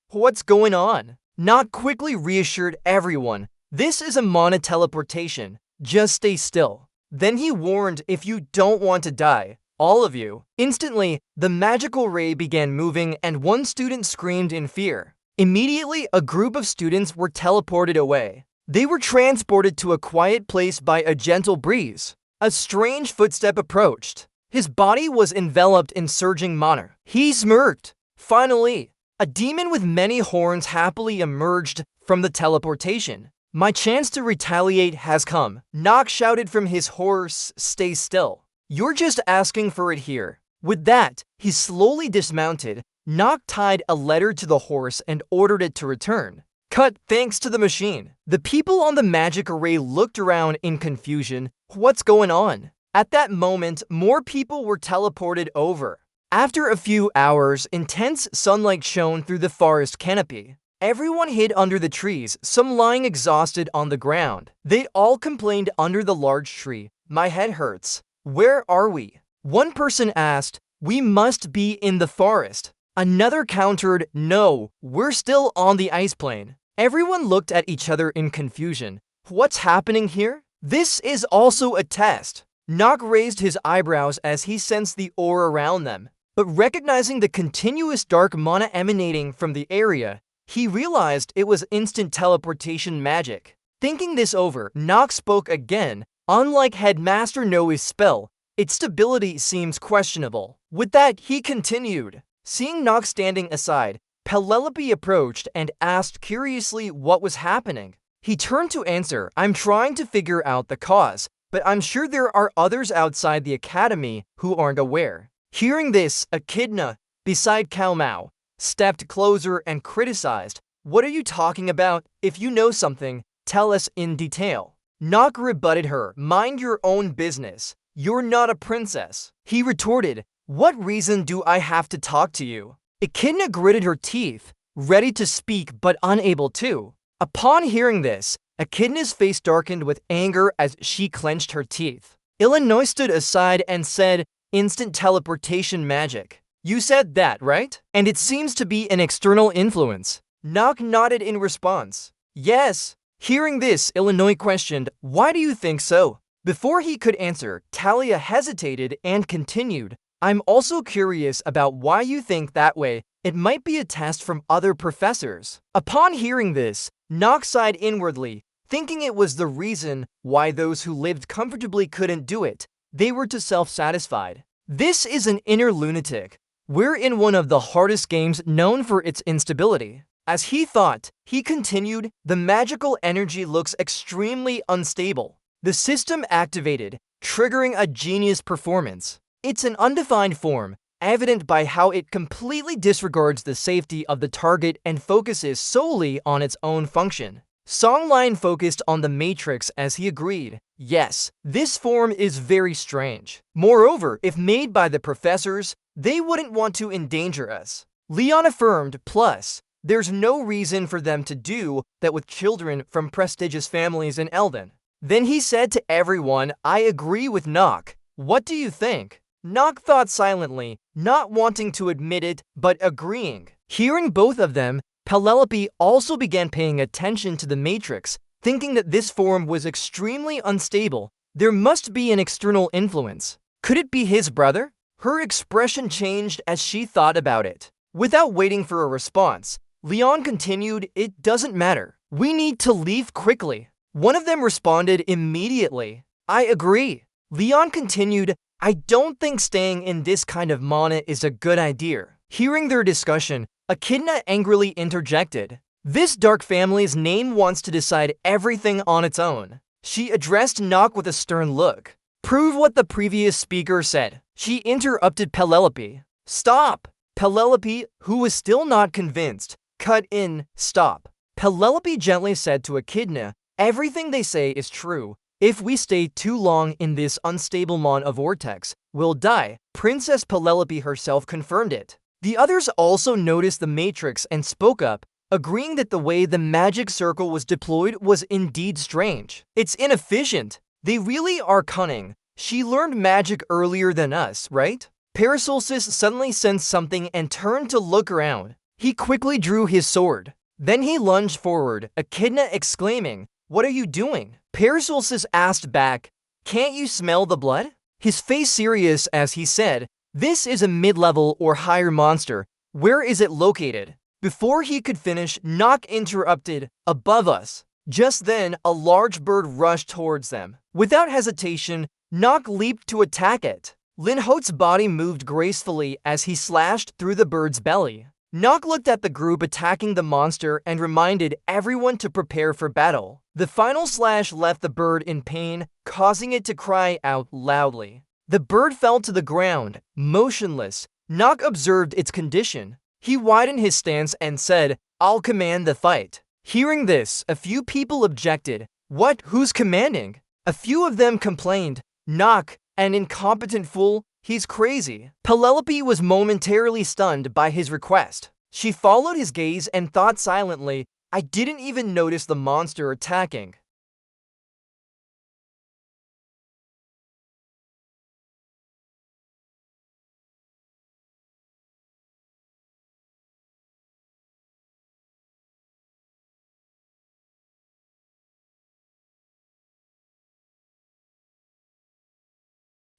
What's going on?" Nock quickly reassured everyone. "This is a mana teleportation. Just stay still." Then he warned, "If you don't want to die, all of you." Instantly, the magical ray began moving and one student screamed in fear. Immediately, a group of students were teleported away. They were transported to a quiet place by a gentle breeze. A strange footstep approached. His body was enveloped in surging mana. He smirked. Finally, a demon with many horns happily emerged from the teleportation. My chance to retaliate has come. Nock shouted from his horse, "Stay still. You're just asking for it here." With that, he slowly dismounted. Nock tied a letter to the horse and ordered it to return. Cut thanks to the machine. The people on the magic array looked around in confusion. What's going on? At that moment, more people were teleported over. After a few hours, intense sunlight shone through the forest canopy. Everyone hid under the trees, some lying exhausted on the ground. They all complained under the large tree. "My head hurts. Where are we?" One person asked, "We must be in the forest." Another countered, "No, we're still on the ice plane." Everyone looked at each other in confusion. What's happening here? This is also a test. Nock raised his eyebrows as he sensed the aura around them. But recognizing the continuous dark mana emanating from the area, he realized it was instant teleportation magic. Thinking this over, Nock spoke again. "Unlike Headmaster Noe's spell, its stability seems questionable." With that, he continued. Seeing Nock standing aside, Penelope approached and asked curiously what was happening. He turned to answer, "I'm trying to figure out the cause, but I'm sure there are others outside the academy who aren't aware." Hearing this, Echidna, beside Cao Mao, stepped closer and criticized, "What are you talking about? If you know something, tell us in detail." Nock rebutted her, "Mind your own business. You're not a princess." He retorted, "What reason do I have to talk to you?" Echidna gritted her teeth, ready to speak but unable to. Upon hearing this, Echidna's face darkened with anger as she clenched her teeth. Illinois stood aside and said, "Instant teleportation magic. You said that, right? And it seems to be an external influence." Nock nodded in response. "Yes." Hearing this, Illinois questioned, "Why do you think so?" Before he could answer, Talia hesitated and continued, "I'm also curious about why you think that way. It might be a test from other professors." Upon hearing this, Nock sighed inwardly, thinking it was the reason why those who lived comfortably couldn't do it. They were too self-satisfied. This is an inner lunatic. We're in one of the hardest games known for its instability. As he thought, he continued, "The magical energy looks extremely unstable. The system activated, triggering a genius performance. It's an undefined form, evident by how it completely disregards the safety of the target and focuses solely on its own function." Songlion focused on the matrix as he agreed. "Yes, this form is very strange. Moreover, if made by the professors, they wouldn't want to endanger us." Leon affirmed, "Plus, there's no reason for them to do that with children from prestigious families in Elden." Then he said to everyone, "I agree with Nock. What do you think?" Nock thought silently, not wanting to admit it, but agreeing. Hearing both of them, Penelope also began paying attention to the matrix, thinking that this form was extremely unstable. There must be an external influence. Could it be his brother? Her expression changed as she thought about it. Without waiting for a response, Leon continued, "It doesn't matter. We need to leave quickly." One of them responded immediately, "I agree." Leon continued, "I don't think staying in this kind of mana is a good idea." Hearing their discussion, Echidna angrily interjected, "This dark family's name wants to decide everything on its own." She addressed Nock with a stern look. "Prove what the previous speaker said." She interrupted Penelope. "Stop!" Penelope, who was still not convinced, cut in, "Stop." Penelope gently said to Echidna, "Everything they say is true. If we stay too long in this unstable mana vortex, we'll die." Princess Penelope herself confirmed it. The others also noticed the matrix and spoke up, agreeing that the way the magic circle was deployed was indeed strange. "It's inefficient. They really are cunning. She learned magic earlier than us, right?" Paracelsus suddenly sensed something and turned to look around. He quickly drew his sword. Then he lunged forward, Echidna exclaiming, "What are you doing?" Paracelsus asked back, "Can't you smell the blood?" His face serious as he said, "This is a mid-level or higher monster. Where is it located?" Before he could finish, Nock interrupted, "Above us." Just then, a large bird rushed towards them. Without hesitation, Nock leaped to attack it. Linhote's body moved gracefully as he slashed through the bird's belly. Nock looked at the group attacking the monster and reminded everyone to prepare for battle. The final slash left the bird in pain, causing it to cry out loudly. The bird fell to the ground, motionless. Nock observed its condition. He widened his stance and said, "I'll command the fight." Hearing this, a few people objected. "What? Who's commanding?" A few of them complained, "Nock, an incompetent fool, he's crazy." Penelope was momentarily stunned by his request. She followed his gaze and thought silently, "I didn't even notice the monster attacking."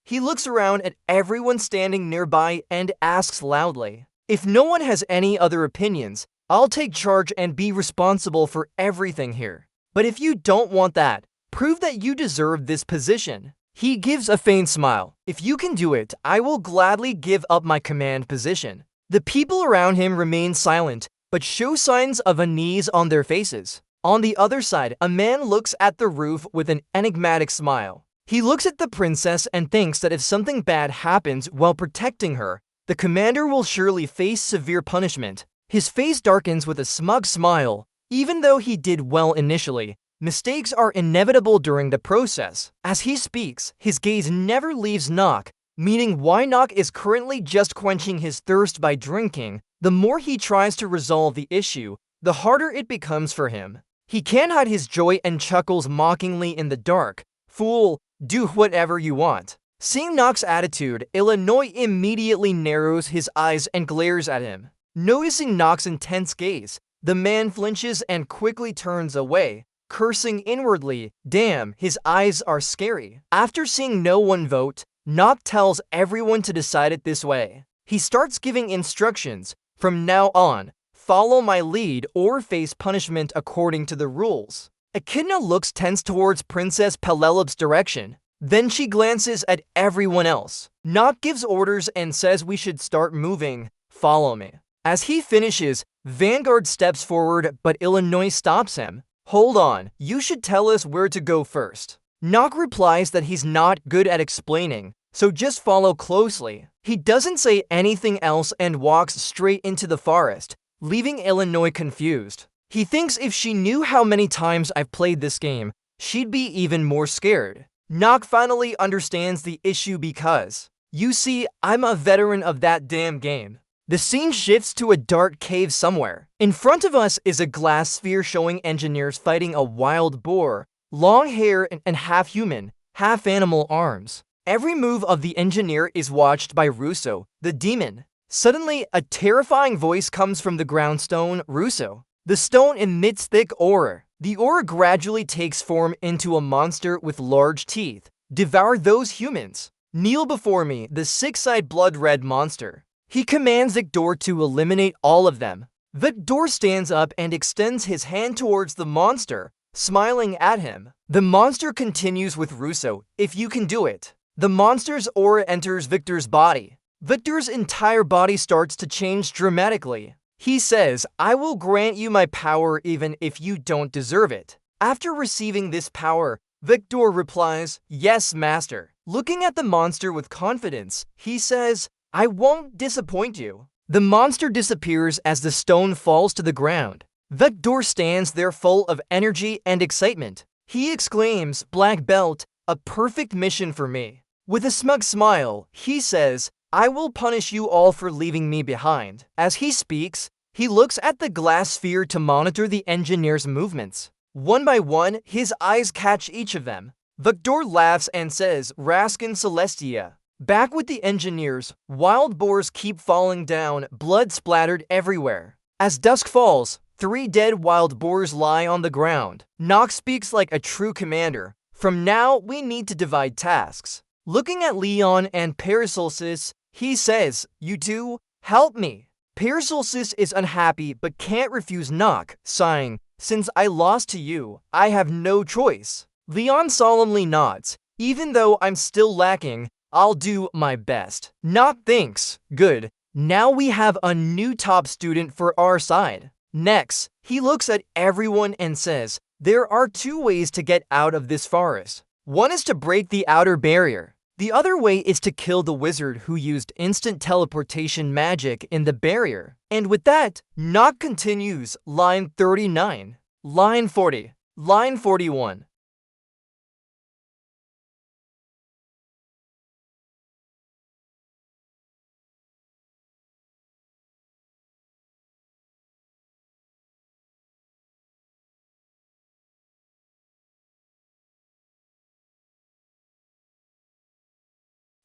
He looks around at everyone standing nearby and asks loudly, "If no one has any other opinions, I'll take charge and be responsible for everything here. But if you don't want that, prove that you deserve this position." He gives a faint smile. "If you can do it, I will gladly give up my command position." The people around him remain silent, but show signs of unease on their faces. On the other side, a man looks at the roof with an enigmatic smile. He looks at the princess and thinks that if something bad happens while protecting her, the commander will surely face severe punishment. His face darkens with a smug smile. Even though he did well initially, mistakes are inevitable during the process. As he speaks, his gaze never leaves Nock, meaning why Nock is currently just quenching his thirst by drinking. The more he tries to resolve the issue, the harder it becomes for him. He can't hide his joy and chuckles mockingly in the dark. "Fool, do whatever you want." Seeing Nock's attitude, Illinois immediately narrows his eyes and glares at him. Noticing Nock's intense gaze, the man flinches and quickly turns away, cursing inwardly. Damn, his eyes are scary. After seeing no one vote, Nock tells everyone to decide it this way. He starts giving instructions. "From now on, follow my lead or face punishment according to the rules." Echidna looks tense towards Princess Penelope's direction. Then she glances at everyone else. Nock gives orders and says we should start moving. "Follow me." As he finishes, Vanguard steps forward, but Illinois stops him. "Hold on, you should tell us where to go first." Nock replies that he's not good at explaining, so just follow closely. He doesn't say anything else and walks straight into the forest, leaving Illinois confused. He thinks if she knew how many times I've played this game, she'd be even more scared. Nock finally understands the issue because, you see, I'm a veteran of that damn game. The scene shifts to a dark cave somewhere. In front of us is a glass sphere showing engineers fighting a wild boar, long hair and half human, half animal arms. Every move of the engineer is watched by Russo, the demon. Suddenly, a terrifying voice comes from the ground stone, "Russo." The stone emits thick aura. The aura gradually takes form into a monster with large teeth. "Devour those humans. Kneel before me, the six-eyed blood-red monster." He commands Victor to eliminate all of them. Victor stands up and extends his hand towards the monster, smiling at him. The monster continues with Russo, "If you can do it." The monster's aura enters Victor's body. Victor's entire body starts to change dramatically. He says, "I will grant you my power even if you don't deserve it." After receiving this power, Victor replies, "Yes, master." Looking at the monster with confidence, he says, "I won't disappoint you." The monster disappears as the stone falls to the ground. Victor stands there full of energy and excitement. He exclaims, "Black belt, a perfect mission for me." With a smug smile, he says, "I will punish you all for leaving me behind." As he speaks, he looks at the glass sphere to monitor the engineer's movements. One by one, his eyes catch each of them. Victor laughs and says, "Raskin Celestia." Back with the engineers, wild boars keep falling down, blood splattered everywhere. As dusk falls, 3 dead wild boars lie on the ground. Nock speaks like a true commander. "From now, we need to divide tasks." Looking at Leon and Paracelsus, he says, "You two, help me." Paracelsus is unhappy but can't refuse Nock, sighing, "Since I lost to you, I have no choice." Leon solemnly nods. "Even though I'm still lacking, I'll do my best." Nock thinks, "Good, Now we have a new top student for our side. Next, he looks at everyone and says, there are two ways to get out of this forest. One is to break the outer barrier. The other way is to kill the wizard who used instant teleportation magic in the barrier. And with that, Nock continues, line 39, line 40, line 41.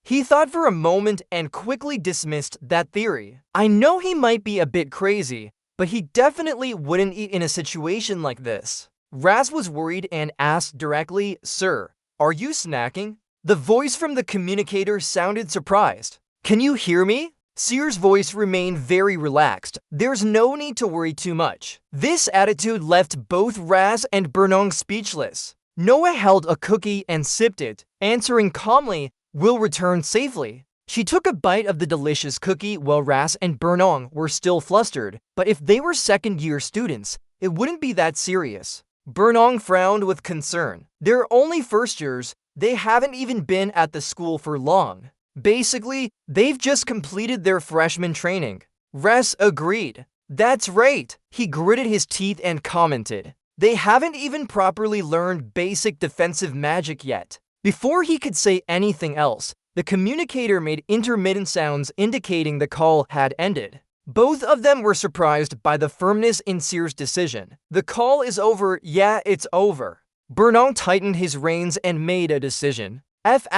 He thought for a moment and quickly dismissed that theory. I know he might be a bit crazy, but he definitely wouldn't eat in a situation like this. Raz was worried and asked directly, "Sir, are you snacking?" The voice from the communicator sounded surprised. "Can you hear me?" Sear's voice remained very relaxed. There's no need to worry too much. This attitude left both Raz and Bernong speechless. Noah held a cookie and sipped it, answering calmly, "Will return safely." She took a bite of the delicious cookie while Ras and Bernong were still flustered, but if they were second-year students, it wouldn't be that serious. Bernong frowned with concern. They're only first-years, they haven't even been at the school for long. Basically, they've just completed their freshman training. Ras agreed. "That's right," he gritted his teeth and commented. "They haven't even properly learned basic defensive magic yet." Before he could say anything else, the communicator made intermittent sounds indicating the call had ended. Both of them were surprised by the firmness in Sear's decision. "The call is over, yeah, it's over." Bernong tightened his reins and made a decision. F******,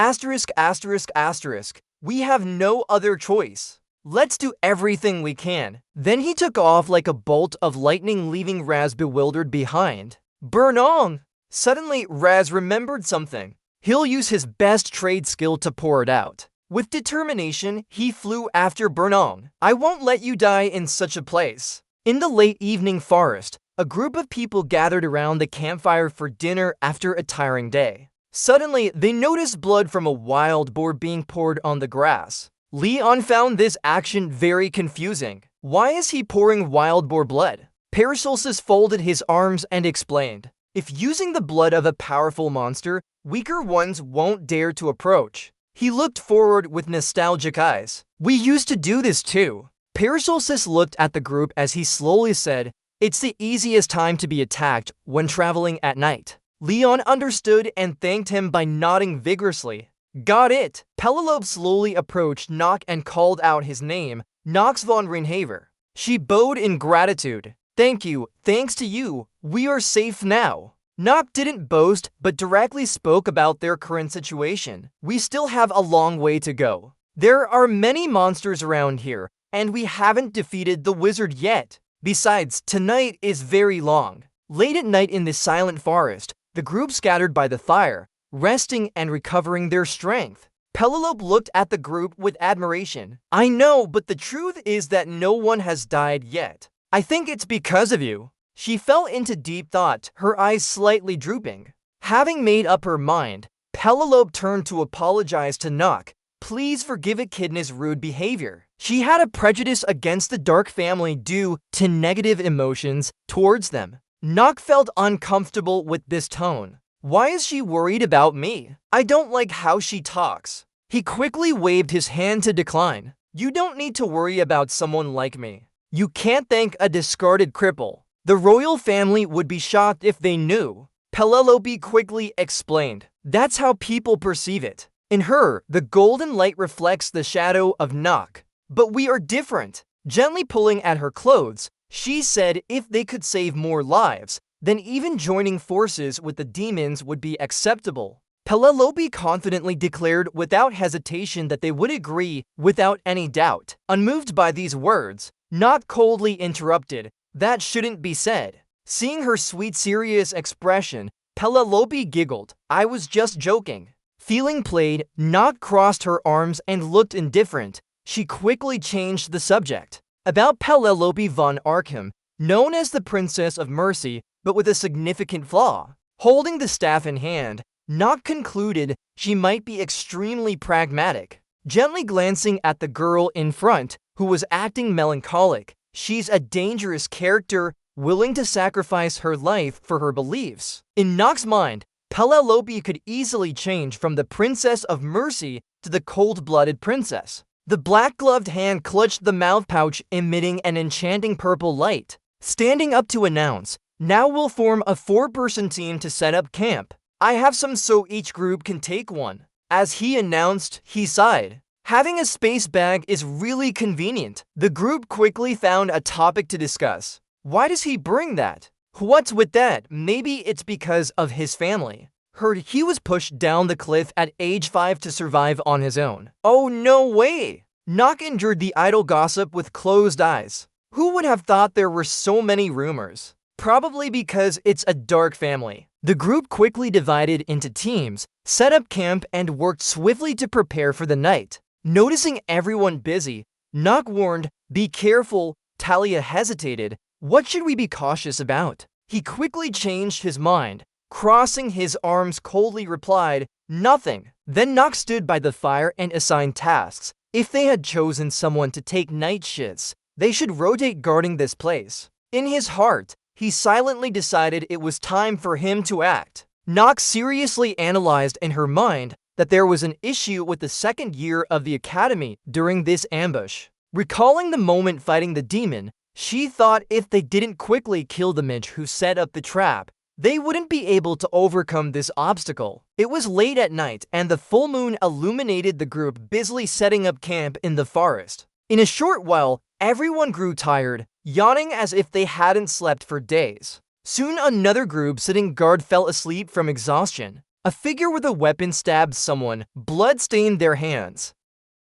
we have no other choice. Let's do everything we can. Then he took off like a bolt of lightning, leaving Raz bewildered behind. "Bernong!" Suddenly, Raz remembered something. He'll use his best trade skill to pour it out. With determination, he flew after Bernong. "I won't let you die in such a place." In the late evening forest, a group of people gathered around the campfire for dinner after a tiring day. Suddenly, they noticed blood from a wild boar being poured on the grass. Leon found this action very confusing. Why is he pouring wild boar blood? Paracelsus folded his arms and explained, "If using the blood of a powerful monster, weaker ones won't dare to approach." He looked forward with nostalgic eyes. "We used to do this too." Paracelsus looked at the group as he slowly said, "It's the easiest time to be attacked when traveling at night." Leon understood and thanked him by nodding vigorously. "Got it." Penelope slowly approached Nock and called out his name, "Nox von Reinhaver." She bowed in gratitude. "Thank you. Thanks to you, we are safe now." Nock didn't boast, but directly spoke about their current situation. "We still have a long way to go. There are many monsters around here, and we haven't defeated the wizard yet. Besides, tonight is very long." Late at night in the silent forest, the group scattered by the fire, resting and recovering their strength. Penelope looked at the group with admiration. "I know, but the truth is that no one has died yet. I think it's because of you." She fell into deep thought, her eyes slightly drooping. Having made up her mind, Penelope turned to apologize to Nock. "Please forgive Echidna's rude behavior. She had a prejudice against the Dark family due to negative emotions towards them." Nock felt uncomfortable with this tone. Why is she worried about me? I don't like how she talks. He quickly waved his hand to decline. "You don't need to worry about someone like me. You can't thank a discarded cripple. The royal family would be shocked if they knew." Penelope quickly explained. "That's how people perceive it. In her, the golden light reflects the shadow of Nock. But we are different." Gently pulling at her clothes, she said if they could save more lives, then even joining forces with the demons would be acceptable. Penelope confidently declared without hesitation that they would agree without any doubt. Unmoved by these words, Nock coldly interrupted, "That shouldn't be said." Seeing her sweet, serious expression, Penelope giggled. "I was just joking." Feeling played, Nock crossed her arms and looked indifferent. She quickly changed the subject. About Penelope von Arkham, known as the Princess of Mercy, but with a significant flaw. Holding the staff in hand, Nock concluded she might be extremely pragmatic. Gently glancing at the girl in front, who was acting melancholic. She's a dangerous character, willing to sacrifice her life for her beliefs. In Nox's mind, Penelope could easily change from the Princess of Mercy to the cold-blooded princess. The black-gloved hand clutched the mouth pouch, emitting an enchanting purple light. Standing up to announce, "Now we'll form a 4-person team to set up camp. I have some so each group can take one." As he announced, he sighed. Having a space bag is really convenient. The group quickly found a topic to discuss. Why does he bring that? What's with that? Maybe it's because of his family. Heard he was pushed down the cliff at age 5 to survive on his own. Oh, no way! Nox endured the idle gossip with closed eyes. Who would have thought there were so many rumors? Probably because it's a dark family. The group quickly divided into teams, set up camp, and worked swiftly to prepare for the night. Noticing everyone busy, Nox warned, "Be careful." Talia hesitated. "What should we be cautious about?" He quickly changed his mind. Crossing his arms coldly replied, "Nothing." Then Nox stood by the fire and assigned tasks. If they had chosen someone to take night shifts, they should rotate guarding this place. In his heart, he silently decided it was time for him to act. Nox seriously analyzed in her mind that there was an issue with the second year of the academy during this ambush. Recalling the moment fighting the demon, she thought if they didn't quickly kill the mage who set up the trap, they wouldn't be able to overcome this obstacle. It was late at night, and the full moon illuminated the group busily setting up camp in the forest. In a short while, everyone grew tired, yawning as if they hadn't slept for days. Soon another group sitting guard fell asleep from exhaustion. A figure with a weapon stabbed someone, blood stained their hands.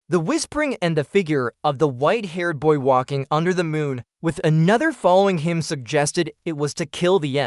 The whispering and the figure of the white-haired boy walking under the moon with another following him suggested it was to kill the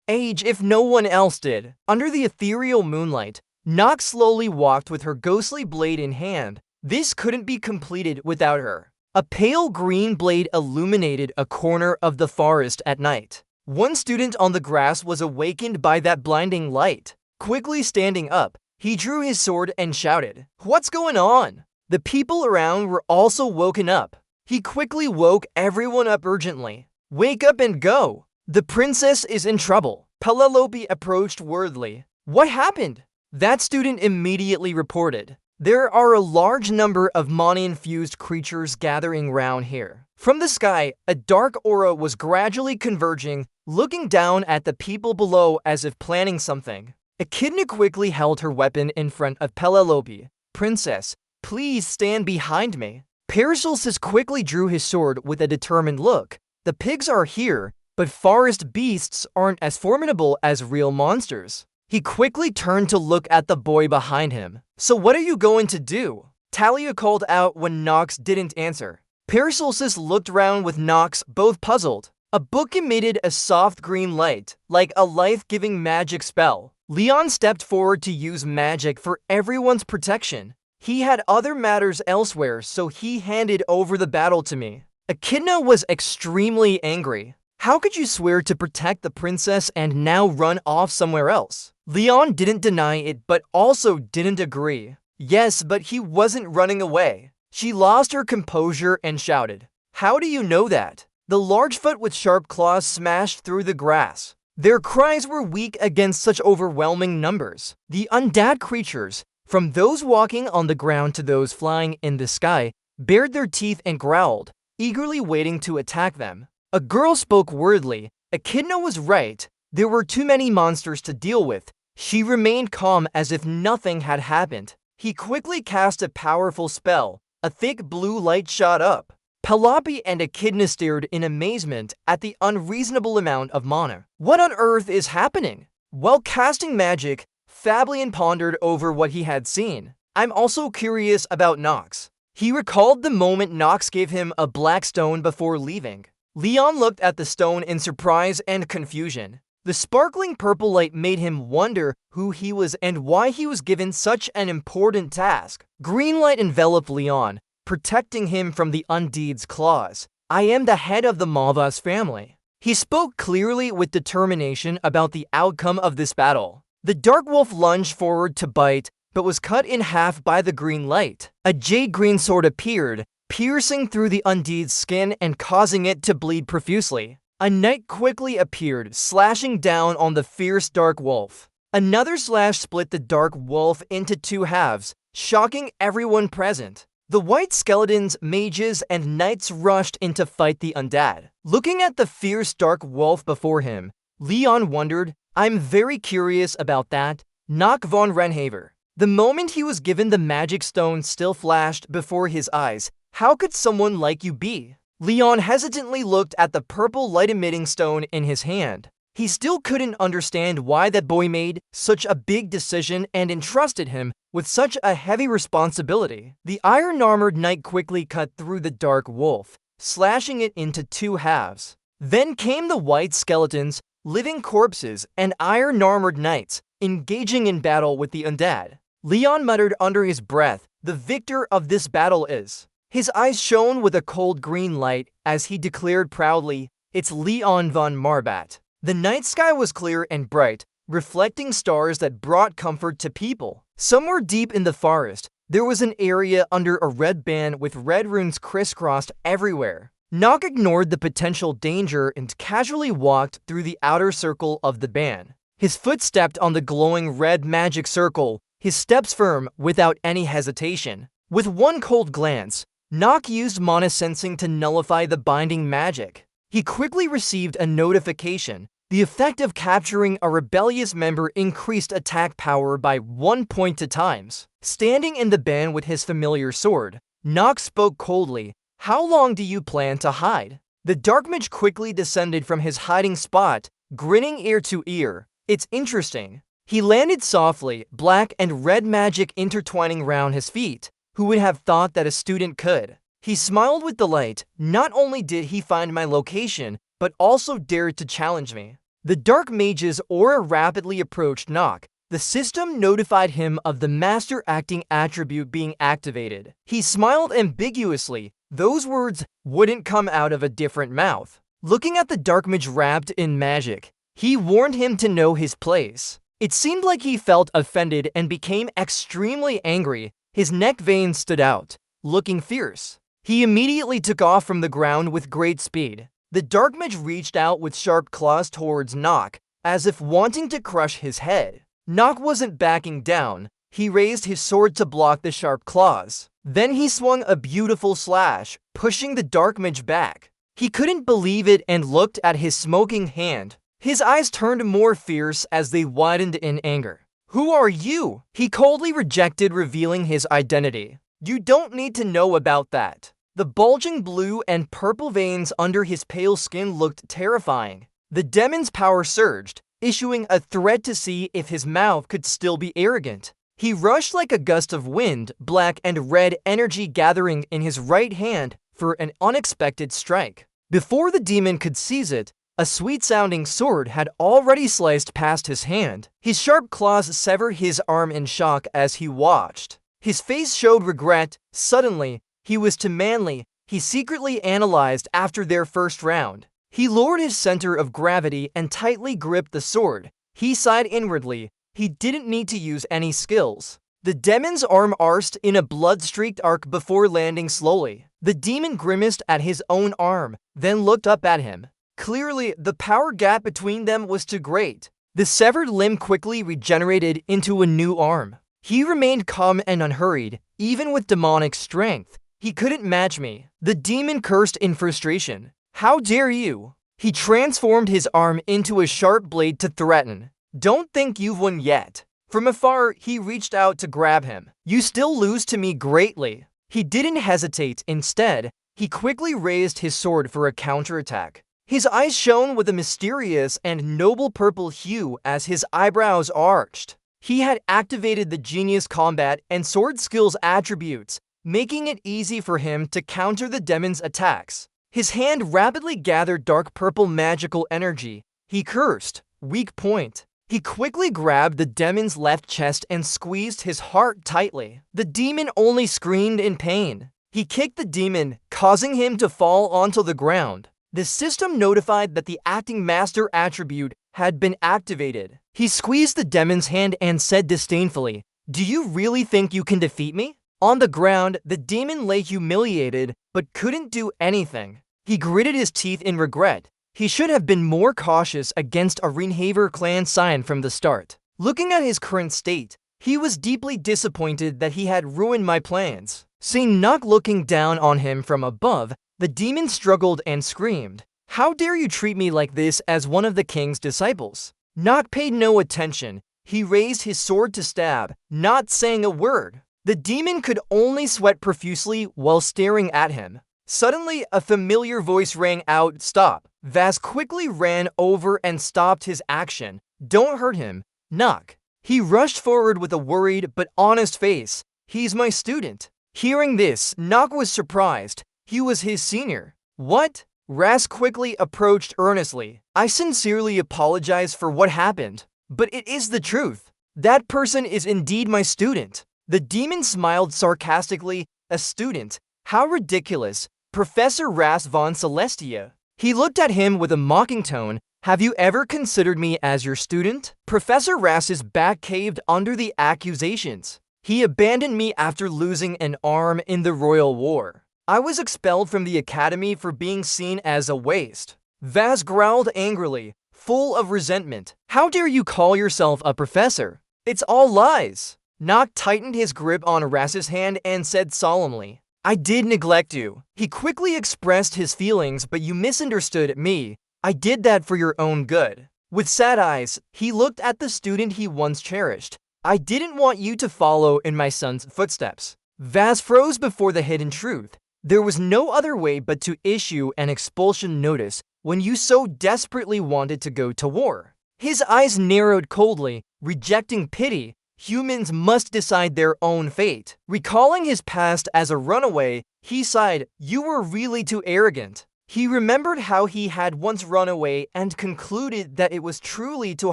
age if no one else did. Under the ethereal moonlight, Nox slowly walked with her ghostly blade in hand. This couldn't be completed without her. A pale green blade illuminated a corner of the forest at night. One student on the grass was awakened by that blinding light. Quickly standing up, he drew his sword and shouted, "What's going on?" The people around were also woken up. He quickly woke everyone up urgently. "Wake up and go! The princess is in trouble." Penelope approached worriedly. "What happened?" That student immediately reported, "There are a large number of Mani-infused creatures gathering round here." From the sky, a dark aura was gradually converging, looking down at the people below as if planning something. Echidna quickly held her weapon in front of Penelope. "Princess, please stand behind me." Paracelsus quickly drew his sword with a determined look. "The pigs are here, but forest beasts aren't as formidable as real monsters." He quickly turned to look at the boy behind him. "So what are you going to do?" Talia called out when Nox didn't answer. Paracelsus looked round with Nox, both puzzled. A book emitted a soft green light, like a life-giving magic spell. Leon stepped forward to use magic for everyone's protection. He had other matters elsewhere, so he handed over the battle to me. Echidna was extremely angry. "How could you swear to protect the princess and now run off somewhere else?" Leon didn't deny it, but also didn't agree. "Yes, but he wasn't running away." She lost her composure and shouted, "How do you know that?" The large foot with sharp claws smashed through the grass. Their cries were weak against such overwhelming numbers. The undead creatures, from those walking on the ground to those flying in the sky, bared their teeth and growled, eagerly waiting to attack them. A girl spoke worriedly. Echidna was right. There were too many monsters to deal with. She remained calm as if nothing had happened. He quickly cast a powerful spell. A thick blue light shot up. Penelope and Echidna stared in amazement at the unreasonable amount of mana. What on earth is happening? While casting magic, Fabian pondered over what he had seen. "I'm also curious about Nox." He recalled the moment Nox gave him a black stone before leaving. Leon looked at the stone in surprise and confusion. The sparkling purple light made him wonder who he was and why he was given such an important task. Green light enveloped Leon, protecting him from the undead's claws. "I am the head of the Malvas family." He spoke clearly with determination about the outcome of this battle. The dark wolf lunged forward to bite, but was cut in half by the green light. A jade green sword appeared, piercing through the undead's skin and causing it to bleed profusely. A knight quickly appeared, slashing down on the fierce dark wolf. Another slash split the dark wolf into two halves, shocking everyone present. The white skeletons, mages, and knights rushed in to fight the undead. Looking at the fierce dark wolf before him, Leon wondered, "I'm very curious about that, Nock von Renhaver." The moment he was given the magic stone still flashed before his eyes. How could someone like you be? Leon hesitantly looked at the purple light-emitting stone in his hand. He still couldn't understand why that boy made such a big decision and entrusted him with such a heavy responsibility. The iron-armored knight quickly cut through the dark wolf, slashing it into two halves. Then came the white skeletons, living corpses, and iron-armored knights, engaging in battle with the undead. Leon muttered under his breath, "The victor of this battle is..." His eyes shone with a cold green light as he declared proudly, "It's Leon von Marbat." The night sky was clear and bright, reflecting stars that brought comfort to people. Somewhere deep in the forest, there was an area under a red band with red runes crisscrossed everywhere. Nock ignored the potential danger and casually walked through the outer circle of the band. His foot stepped on the glowing red magic circle, his steps firm without any hesitation. With one cold glance, Nock used mana sensing to nullify the binding magic. He quickly received a notification. The effect of capturing a rebellious member increased attack power by 1 point to times. Standing in the band with his familiar sword, Nock spoke coldly, "How long do you plan to hide?" The dark mage quickly descended from his hiding spot, grinning ear to ear. "It's interesting." He landed softly, black and red magic intertwining round his feet. Who would have thought that a student could? He smiled with delight. Not only did he find my location, but also dared to challenge me. The dark mage's aura rapidly approached Nock. The system notified him of the master acting attribute being activated. He smiled ambiguously. Those words wouldn't come out of a different mouth. Looking at the dark mage wrapped in magic, he warned him to know his place. It seemed like he felt offended and became extremely angry. His neck veins stood out, looking fierce. He immediately took off from the ground with great speed. The dark mage reached out with sharp claws towards Nock, as if wanting to crush his head. Nock wasn't backing down. He raised his sword to block the sharp claws. Then he swung a beautiful slash, pushing the dark mage back. He couldn't believe it and looked at his smoking hand. His eyes turned more fierce as they widened in anger. "Who are you?" He coldly rejected revealing his identity. "You don't need to know about that." The bulging blue and purple veins under his pale skin looked terrifying. The demon's power surged, issuing a threat to see if his mouth could still be arrogant. He rushed like a gust of wind, black and red energy gathering in his right hand for an unexpected strike. Before the demon could seize it, a sweet-sounding sword had already sliced past his hand. His sharp claws severed his arm in shock as he watched. His face showed regret. Suddenly, he was too manly. He secretly analyzed after their first round. He lowered his center of gravity and tightly gripped the sword. He sighed inwardly. He didn't need to use any skills. The demon's arm arced in a blood-streaked arc before landing slowly. The demon grimaced at his own arm, then looked up at him. Clearly, the power gap between them was too great. The severed limb quickly regenerated into a new arm. He remained calm and unhurried, even with demonic strength. "He couldn't match me." The demon cursed in frustration. "How dare you?" He transformed his arm into a sharp blade to threaten. "Don't think you've won yet." From afar, he reached out to grab him. "You still lose to me greatly." He didn't hesitate. Instead, he quickly raised his sword for a counterattack. His eyes shone with a mysterious and noble purple hue as his eyebrows arched. He had activated the genius combat and sword skills attributes, making it easy for him to counter the demon's attacks. His hand rapidly gathered dark purple magical energy. He cursed, "Weak point." He quickly grabbed the demon's left chest and squeezed his heart tightly. The demon only screamed in pain. He kicked the demon, causing him to fall onto the ground. The system notified that the acting master attribute had been activated. He squeezed the demon's hand and said disdainfully, "Do you really think you can defeat me?" On the ground, the demon lay humiliated, but couldn't do anything. He gritted his teeth in regret. He should have been more cautious against a Reincarnated clan sign from the start. Looking at his current state, he was deeply disappointed that he had ruined my plans. Seeing Nock looking down on him from above, the demon struggled and screamed, "How dare you treat me like this as one of the king's disciples?" Nock paid no attention. He raised his sword to stab, not saying a word. The demon could only sweat profusely while staring at him. Suddenly, a familiar voice rang out, "Stop." Vaz quickly ran over and stopped his action. "Don't hurt him, Nock." He rushed forward with a worried but honest face. "He's my student." Hearing this, Nock was surprised. He was his senior. "What?" Ras quickly approached earnestly. "I sincerely apologize for what happened, but it is the truth. That person is indeed my student." The demon smiled sarcastically. "A student? How ridiculous. Professor Ras von Celestia." He looked at him with a mocking tone. "Have you ever considered me as your student?" Professor Ras's back caved under the accusations. "He abandoned me after losing an arm in the Royal War. I was expelled from the academy for being seen as a waste." Vaz growled angrily, full of resentment. "How dare you call yourself a professor? It's all lies." Nock tightened his grip on Ras's hand and said solemnly, "I did neglect you." He quickly expressed his feelings, "But you misunderstood me. I did that for your own good." With sad eyes, he looked at the student he once cherished. "I didn't want you to follow in my son's footsteps." Vaz froze before the hidden truth. There was no other way but to issue an expulsion notice when you so desperately wanted to go to war. His eyes narrowed coldly, rejecting pity. Humans must decide their own fate. Recalling his past as a runaway, he sighed, "You were really too arrogant." He remembered how he had once run away and concluded that it was truly too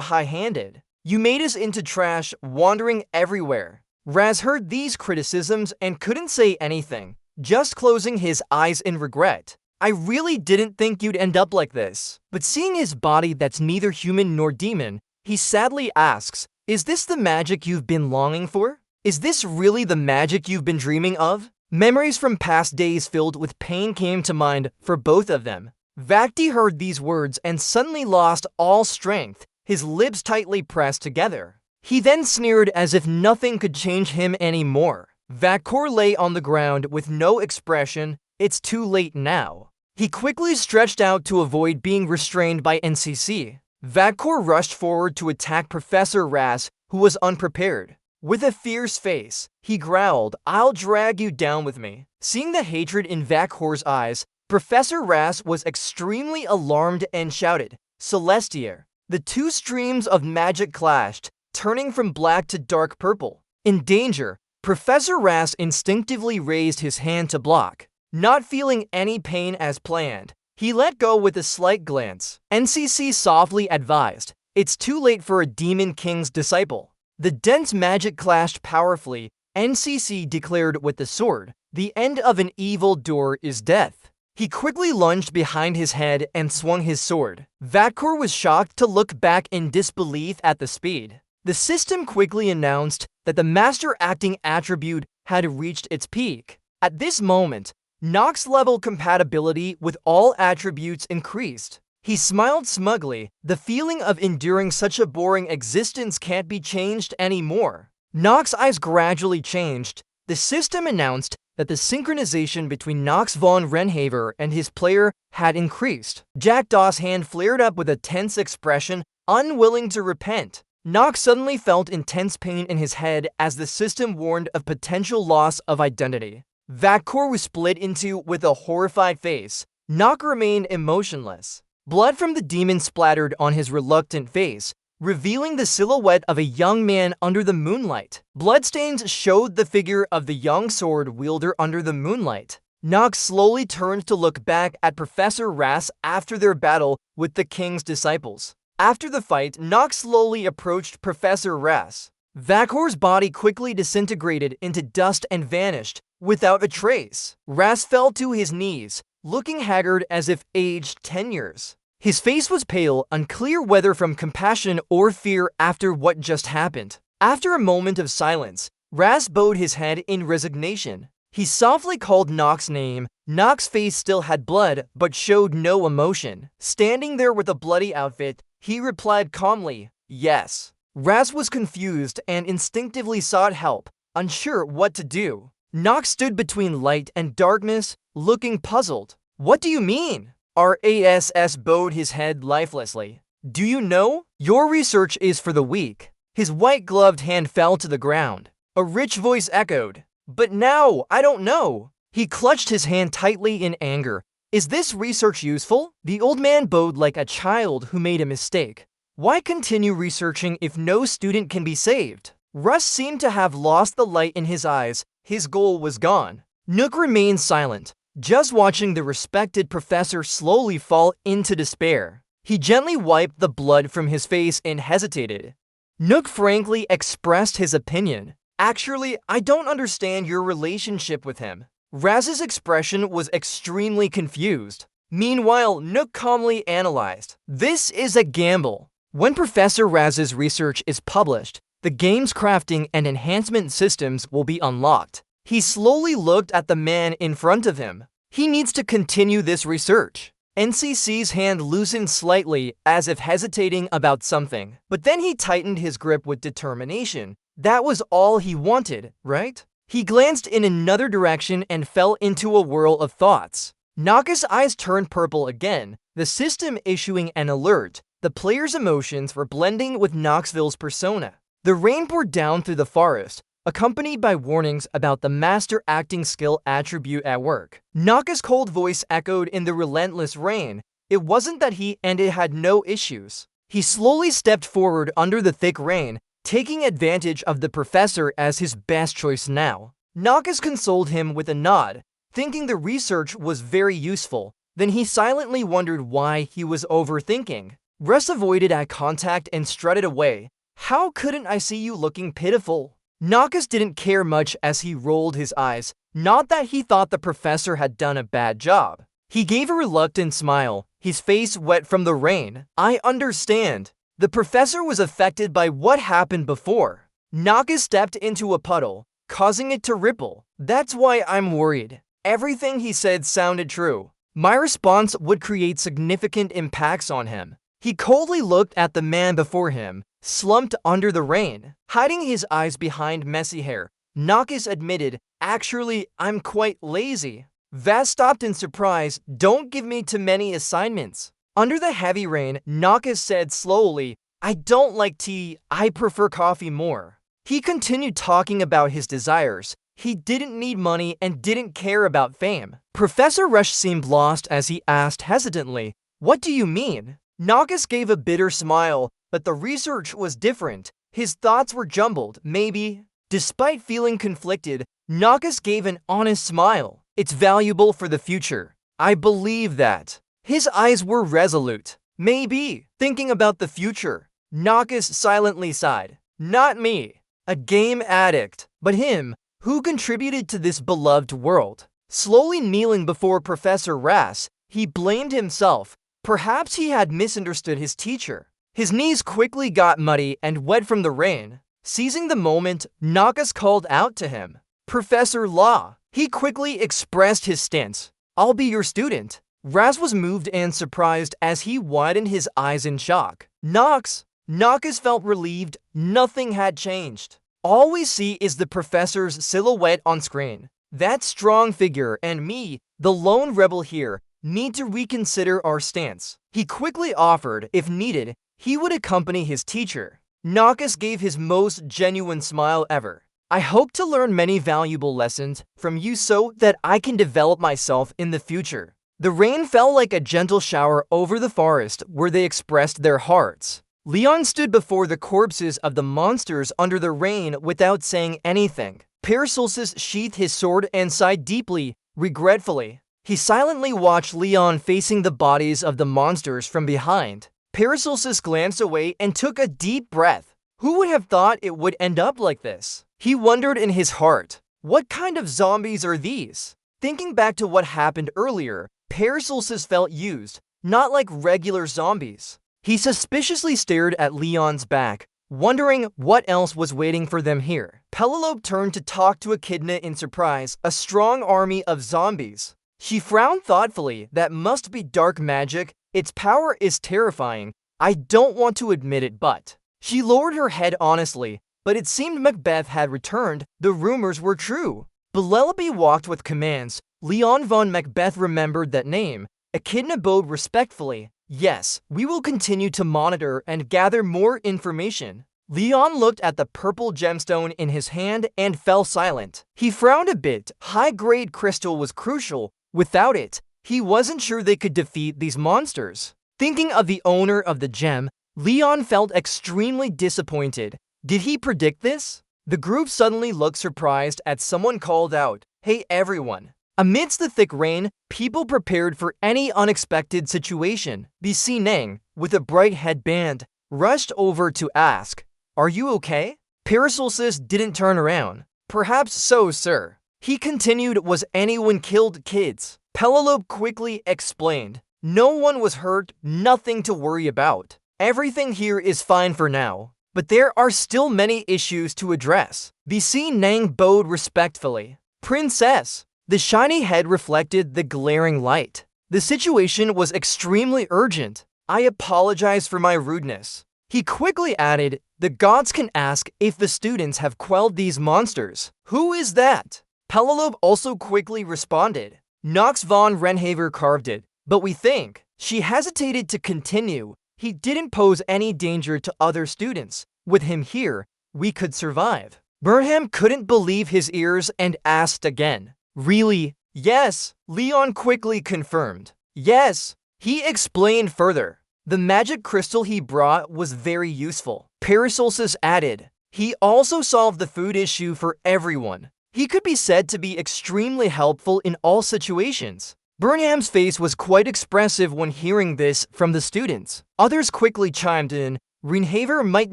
high-handed. "You made us into trash, wandering everywhere." Raz heard these criticisms and couldn't say anything, just closing his eyes in regret. "I really didn't think you'd end up like this." But seeing his body that's neither human nor demon, he sadly asks, "Is this the magic you've been longing for? Is this really the magic you've been dreaming of?" Memories from past days filled with pain came to mind for both of them. Vakti heard these words and suddenly lost all strength, his lips tightly pressed together. He then sneered as if nothing could change him anymore. Vakor lay on the ground with no expression. "It's too late now." He quickly stretched out to avoid being restrained by NCC. Vakor rushed forward to attack Professor Ras, who was unprepared. With a fierce face, he growled, "I'll drag you down with me." Seeing the hatred in Vakor's eyes, Professor Ras was extremely alarmed and shouted, "Celestia!" The two streams of magic clashed, turning from black to dark purple. In danger, Professor Ras instinctively raised his hand to block. Not feeling any pain as planned, he let go with a slight glance. NCC softly advised, "It's too late for a demon king's disciple." The dense magic clashed powerfully. NCC declared with the sword, "The end of an evil door is death." He quickly lunged behind his head and swung his sword. Vakor was shocked to look back in disbelief at the speed. The system quickly announced that the master acting attribute had reached its peak. At this moment, Nock's level compatibility with all attributes increased. He smiled smugly. The feeling of enduring such a boring existence can't be changed anymore. Nock's eyes gradually changed. The system announced that the synchronization between Nox von Renhaver and his player had increased. Jackdaw's hand flared up with a tense expression, unwilling to repent. Nox suddenly felt intense pain in his head as the system warned of potential loss of identity. Vakor was split into with a horrified face. Nock remained emotionless. Blood from the demon splattered on his reluctant face, revealing the silhouette of a young man under the moonlight. Bloodstains showed the figure of the young sword wielder under the moonlight. Nock slowly turned to look back at Professor Ras after their battle with the king's disciples. After the fight, Nock slowly approached Professor Ras. Vakor's body quickly disintegrated into dust and vanished without a trace. Ras fell to his knees, looking haggard as if aged 10 years. His face was pale, unclear whether from compassion or fear after what just happened. After a moment of silence, Raz bowed his head in resignation. He softly called Nox's name. Nox's face still had blood, but showed no emotion. Standing there with a bloody outfit, he replied calmly, "Yes." Raz was confused and instinctively sought help, unsure what to do. Nox stood between light and darkness, looking puzzled. "What do you mean?" Ras bowed his head lifelessly. "Do you know? Your research is for the weak." His white-gloved hand fell to the ground. A rich voice echoed, "But now, I don't know." He clutched his hand tightly in anger. "Is this research useful?" The old man bowed like a child who made a mistake. Why continue researching if no student can be saved? Russ seemed to have lost the light in his eyes. His goal was gone. Nook remained silent, just watching the respected professor slowly fall into despair. He gently wiped the blood from his face and hesitated. Nook frankly expressed his opinion. "Actually, I don't understand your relationship with him." Raz's expression was extremely confused. Meanwhile, Nook calmly analyzed. "This is a gamble. When Professor Raz's research is published, the game's crafting and enhancement systems will be unlocked." He slowly looked at the man in front of him. He needs to continue this research. NCC's hand loosened slightly as if hesitating about something, but then he tightened his grip with determination. That was all he wanted, right? He glanced in another direction and fell into a whirl of thoughts. Naka's eyes turned purple again, the system issuing an alert. The player's emotions were blending with Knoxville's persona. The rain poured down through the forest, accompanied by warnings about the master acting skill attribute at work. Naka's cold voice echoed in the relentless rain. It wasn't that he and it had no issues. He slowly stepped forward under the thick rain, taking advantage of the professor as his best choice now. Nakas consoled him with a nod, thinking the research was very useful. Then he silently wondered why he was overthinking. Russ avoided eye contact and strutted away. "How couldn't I see you looking pitiful?" Nakas didn't care much as he rolled his eyes. Not that he thought the professor had done a bad job. He gave a reluctant smile, his face wet from the rain. "I understand. The professor was affected by what happened before." Nakas stepped into a puddle, causing it to ripple. "That's why I'm worried." Everything he said sounded true. My response would create significant impacts on him. He coldly looked at the man before him, slumped under the rain. Hiding his eyes behind messy hair, Nakas admitted, "Actually, I'm quite lazy." Vaz stopped in surprise. "Don't give me too many assignments." Under the heavy rain, Nakas said slowly, "I don't like tea, I prefer coffee more." He continued talking about his desires. He didn't need money and didn't care about fame. Professor Rush seemed lost as he asked hesitantly, "What do you mean?" Nakas gave a bitter smile, but the research was different. His thoughts were jumbled, maybe. Despite feeling conflicted, Nakas gave an honest smile. "It's valuable for the future. I believe that." His eyes were resolute. "Maybe." Thinking about the future, Nakas silently sighed. "Not me, a game addict, but him, who contributed to this beloved world." Slowly kneeling before Professor Ras, he blamed himself. Perhaps he had misunderstood his teacher. His knees quickly got muddy and wet from the rain. Seizing the moment, Nakas called out to him, "Professor Law." He quickly expressed his stance. "I'll be your student." Raz was moved and surprised as he widened his eyes in shock. Nakas felt relieved. Nothing had changed. All we see is the professor's silhouette on screen. That strong figure and me, the lone rebel here, need to reconsider our stance. He quickly offered, if needed, he would accompany his teacher. Nakas gave his most genuine smile ever. "I hope to learn many valuable lessons from you so that I can develop myself in the future." The rain fell like a gentle shower over the forest where they expressed their hearts. Leon stood before the corpses of the monsters under the rain without saying anything. Paracelsus sheathed his sword and sighed deeply, regretfully. He silently watched Leon facing the bodies of the monsters from behind. Paracelsus glanced away and took a deep breath. Who would have thought it would end up like this? He wondered in his heart, what kind of zombies are these? Thinking back to what happened earlier, Paracelsus felt used, not like regular zombies. He suspiciously stared at Leon's back. wondering what else was waiting for them here. Penelope turned to talk to Echidna in surprise, a strong army of zombies. She frowned thoughtfully. That must be dark magic. Its power is terrifying. I don't want to admit it, but... She lowered her head honestly, but it seemed Macbeth had returned. The rumors were true. Penelope walked with commands. Leon von Macbeth remembered that name. Echidna bowed respectfully. Yes, we will continue to monitor and gather more information. Leon looked at the purple gemstone in his hand and fell silent. He frowned a bit. High-grade crystal was crucial. Without it, he wasn't sure they could defeat these monsters. Thinking of the owner of the gem, Leon felt extremely disappointed. Did he predict this? The group suddenly looked surprised as someone called out, "Hey everyone." Amidst the thick rain, people prepared for any unexpected situation. BC Nang, with a bright headband, rushed over to ask, "Are you okay?" Paracelsus didn't turn around. "Perhaps so, sir." He continued, "Was anyone killed, kids?" Penelope quickly explained, "No one was hurt, nothing to worry about. Everything here is fine for now. But there are still many issues to address." BC Nang bowed respectfully. "Princess." The shiny head reflected the glaring light. The situation was extremely urgent. "I apologize for my rudeness." He quickly added, "The gods can ask if the students have quelled these monsters." "Who is that?" Penelope also quickly responded. "Knox von Renhaver carved it, but we think." She hesitated to continue. "He didn't pose any danger to other students. With him here, we could survive." Burnham couldn't believe his ears and asked again, "Really?" "Yes," Leon quickly confirmed. "Yes." He explained further. "The magic crystal he brought was very useful." Paracelsus added, "He also solved the food issue for everyone. He could be said to be extremely helpful in all situations." Burnham's face was quite expressive when hearing this from the students. Others quickly chimed in. "Reinhaver might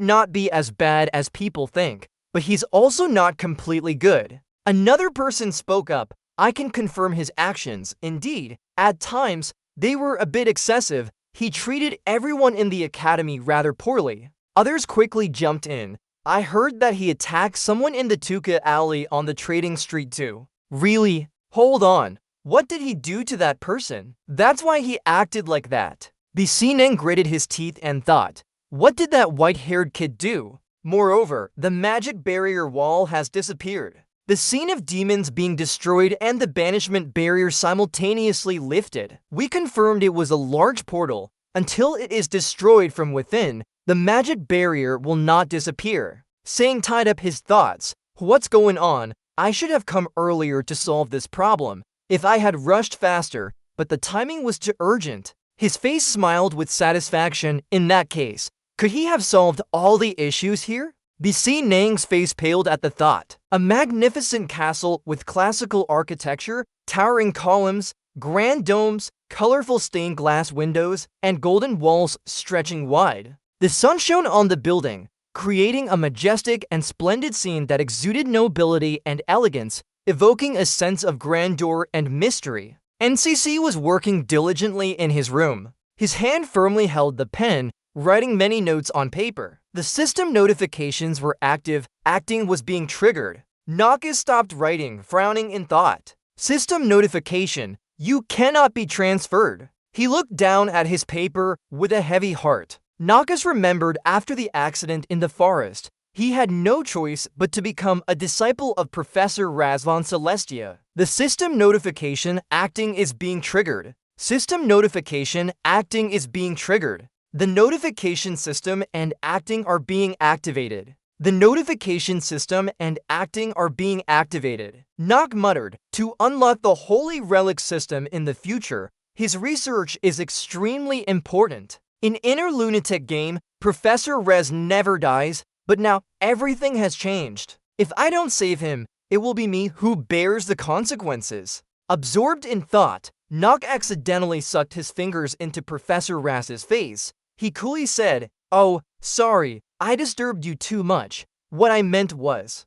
not be as bad as people think, but he's also not completely good." Another person spoke up. "I can confirm his actions. Indeed, at times, they were a bit excessive. He treated everyone in the academy rather poorly." Others quickly jumped in. "I heard that he attacked someone in the Tuca alley on the trading street too." "Really? Hold on. What did he do to that person? That's why he acted like that." Bisinan gritted his teeth and thought, "What did that white-haired kid do?" Moreover, the magic barrier wall has disappeared. The scene of demons being destroyed and the banishment barrier simultaneously lifted. "We confirmed it was a large portal. Until it is destroyed from within, the magic barrier will not disappear." Sang tied up his thoughts. "What's going on? I should have come earlier to solve this problem. If I had rushed faster, but the timing was too urgent." His face smiled with satisfaction. In that case, could he have solved all the issues here? BC Nang's face paled at the thought. A magnificent castle with classical architecture, towering columns, grand domes, colorful stained glass windows, and golden walls stretching wide. The sun shone on the building, creating a majestic and splendid scene that exuded nobility and elegance, evoking a sense of grandeur and mystery. NCC was working diligently in his room. His hand firmly held the pen, writing many notes on paper. The system notifications were active. Acting was being triggered. Nakas stopped writing, frowning in thought. "System notification. You cannot be transferred." He looked down at his paper with a heavy heart. Nakas remembered after the accident in the forest, he had no choice but to become a disciple of Professor Razvan Celestia. The system notification acting is being triggered. System notification acting is being triggered. The notification system and acting are being activated. The notification system and acting are being activated. Nock muttered, to unlock the Holy Relic system in the future, his research is extremely important. In Inner Lunatic game, Professor Rez never dies, but now everything has changed. If I don't save him, it will be me who bears the consequences. Absorbed in thought, Nock accidentally sucked his fingers into Professor Raz's face. He coolly said, "Oh, sorry, I disturbed you too much. What I meant was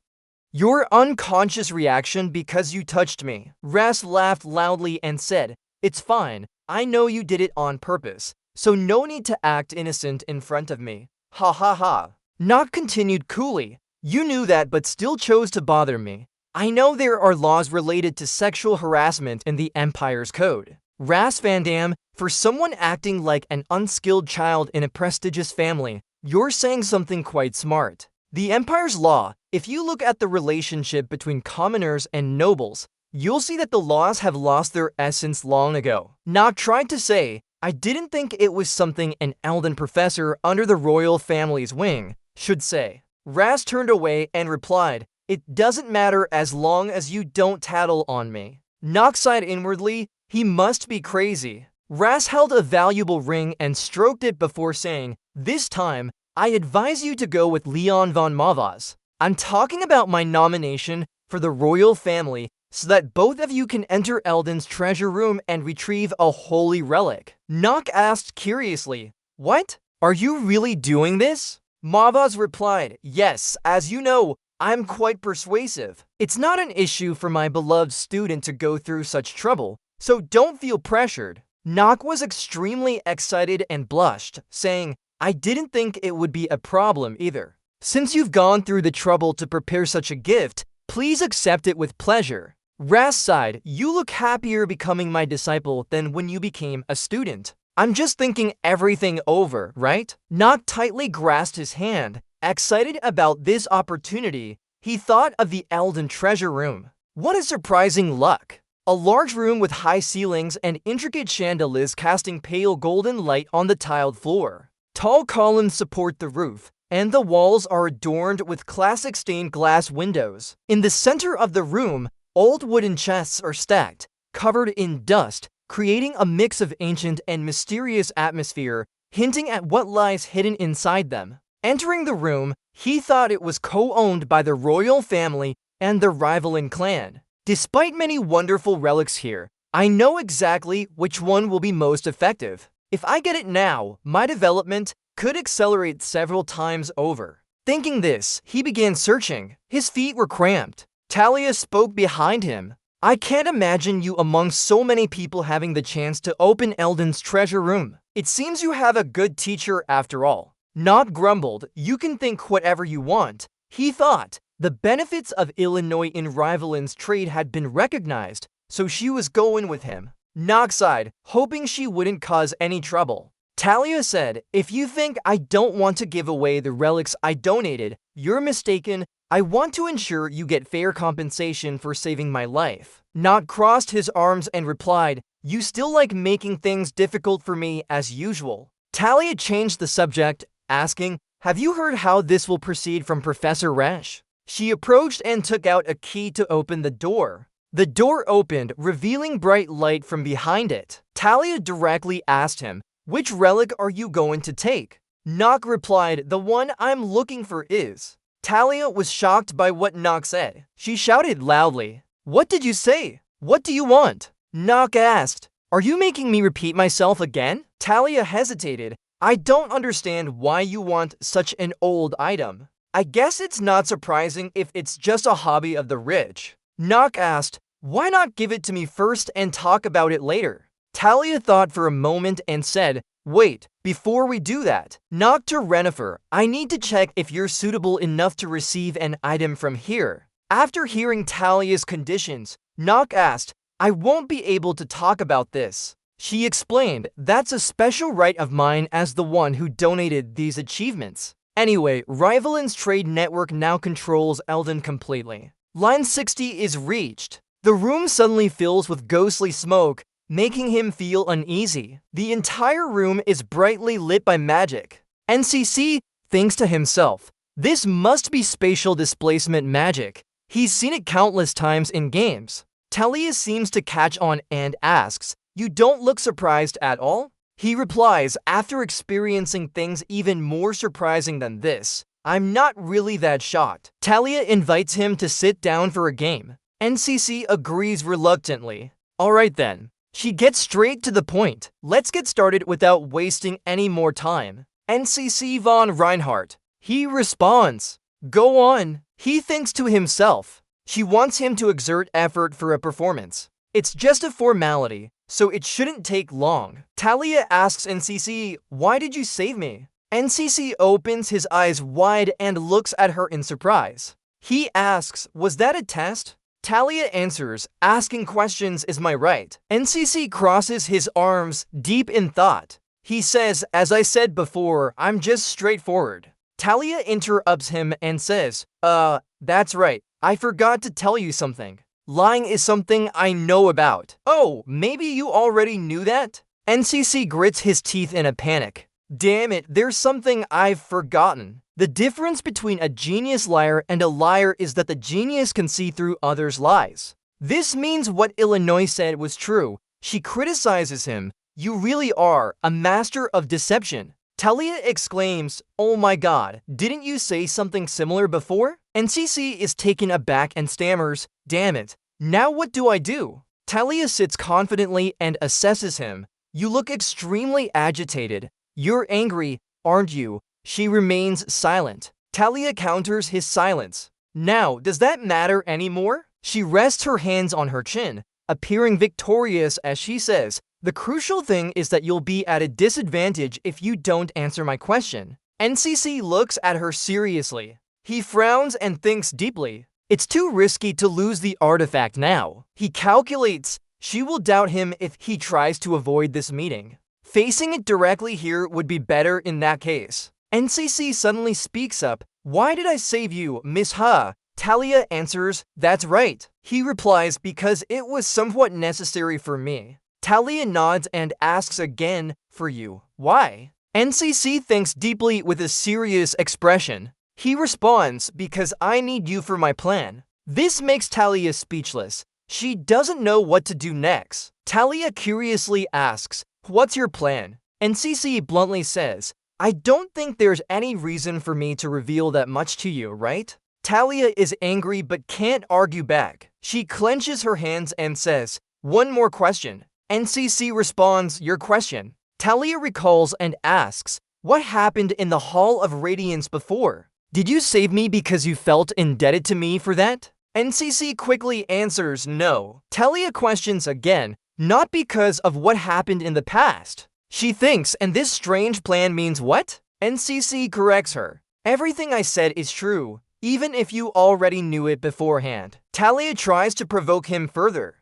your unconscious reaction because you touched me." Raz laughed loudly and said, "It's fine. I know you did it on purpose, so no need to act innocent in front of me. Ha ha ha." Nock continued coolly. You knew that but still chose to bother me. I know there are laws related to sexual harassment in the Empire's code. Ras Van Dam, for someone acting like an unskilled child in a prestigious family, you're saying something quite smart. The Empire's law, if you look at the relationship between commoners and nobles, you'll see that the laws have lost their essence long ago. Nock tried to say, I didn't think it was something an Elden professor under the royal family's wing should say. Ras turned away and replied, it doesn't matter as long as you don't tattle on me. Nock sighed inwardly, he must be crazy. Ras held a valuable ring and stroked it before saying, this time, I advise you to go with Leon von Mavaz. I'm talking about my nomination for the royal family so that both of you can enter Elden's treasure room and retrieve a holy relic. Nock asked curiously, what? Are you really doing this? Mavaz replied, yes, as you know, I'm quite persuasive. It's not an issue for my beloved student to go through such trouble, so don't feel pressured. Nock was extremely excited and blushed, saying, I didn't think it would be a problem either. Since you've gone through the trouble to prepare such a gift, please accept it with pleasure. Ras sighed, you look happier becoming my disciple than when you became a student. I'm just thinking everything over, right? Nock tightly grasped his hand, excited about this opportunity. He thought of the Elden treasure room. What a surprising luck! A large room with high ceilings and intricate chandeliers casting pale golden light on the tiled floor. Tall columns support the roof, and the walls are adorned with classic stained glass windows. In the center of the room, old wooden chests are stacked, covered in dust, creating a mix of ancient and mysterious atmosphere, hinting at what lies hidden inside them. Entering the room, he thought it was co-owned by the royal family and the rivaling clan. Despite many wonderful relics here, I know exactly which one will be most effective. If I get it now, my development could accelerate several times over. Thinking this, he began searching. His feet were cramped. Talia spoke behind him. I can't imagine you among so many people having the chance to open Elden's treasure room. It seems you have a good teacher after all. Nock grumbled, you can think whatever you want. He thought the benefits of Illinois in Rivalin's trade had been recognized, so she was going with him. Nock sighed, hoping she wouldn't cause any trouble. Talia said, if you think I don't want to give away the relics I donated, you're mistaken. I want to ensure you get fair compensation for saving my life. Nock crossed his arms and replied, you still like making things difficult for me as usual. Talia changed the subject, asking, have you heard how this will proceed from Professor Resch? She approached and took out a key to open the door. The door opened, revealing bright light from behind it. Talia directly asked him, which relic are you going to take? Nock replied, the one I'm looking for is. Talia was shocked by what Nock said. She shouted loudly, what did you say? What do you want? Nock asked, are you making me repeat myself again? Talia hesitated. I don't understand why you want such an old item. I guess it's not surprising if it's just a hobby of the rich. Nock asked, why not give it to me first and talk about it later? Talia thought for a moment and said, wait, before we do that, Nock to Renifer, I need to check if you're suitable enough to receive an item from here. After hearing Talia's conditions, Nock asked, I won't be able to talk about this. She explained, that's a special right of mine as the one who donated these achievements. Anyway, Rivalin's trade network now controls Elden completely. Line 60 is reached. The room suddenly fills with ghostly smoke, making him feel uneasy. The entire room is brightly lit by magic. NCC thinks to himself, this must be spatial displacement magic. He's seen it countless times in games. Talia seems to catch on and asks, you don't look surprised at all? He replies, after experiencing things even more surprising than this, I'm not really that shocked. Talia invites him to sit down for a game. NCC agrees reluctantly. Alright then. She gets straight to the point. Let's get started without wasting any more time. NCC von Reinhardt. He responds. Go on. He thinks to himself. She wants him to exert effort for a performance. It's just a formality, so it shouldn't take long. Talia asks NCC, why did you save me? NCC opens his eyes wide and looks at her in surprise. He asks, was that a test? Talia answers, asking questions is my right. NCC crosses his arms, deep in thought. He says, as I said before, I'm just straightforward. Talia interrupts him and says, that's right. I forgot to tell you something. Lying is something I know about. Oh, maybe you already knew that? NCC grits his teeth in a panic. Damn it, there's something I've forgotten. The difference between a genius liar and a liar is that the genius can see through others' lies. This means what Illinois said was true. She criticizes him. You really are a master of deception. Talia exclaims, oh my god, didn't you say something similar before? NCC is taken aback and stammers, damn it, now what do I do? Talia sits confidently and assesses him. You look extremely agitated. You're angry, aren't you? She remains silent. Talia counters his silence. Now, does that matter anymore? She rests her hands on her chin, appearing victorious as she says, the crucial thing is that you'll be at a disadvantage if you don't answer my question. NCC looks at her seriously. He frowns and thinks deeply. It's too risky to lose the artifact now. He calculates she will doubt him if he tries to avoid this meeting. Facing it directly here would be better in that case. NCC suddenly speaks up. Why did I save you, Miss Ha? Talia answers, that's right. He replies, because it was somewhat necessary for me. Talia nods and asks again, for you. Why? NCC thinks deeply with a serious expression. He responds, because I need you for my plan. This makes Talia speechless. She doesn't know what to do next. Talia curiously asks, what's your plan? NCC bluntly says, I don't think there's any reason for me to reveal that much to you, right? Talia is angry but can't argue back. She clenches her hands and says, one more question. NCC responds, your question. Talia recalls and asks, what happened in the Hall of Radiance before? Did you save me because you felt indebted to me for that? NCC quickly answers no. Talia questions again, not because of what happened in the past. She thinks, and this strange plan means what? NCC corrects her. Everything I said is true, even if you already knew it beforehand. Talia tries to provoke him further.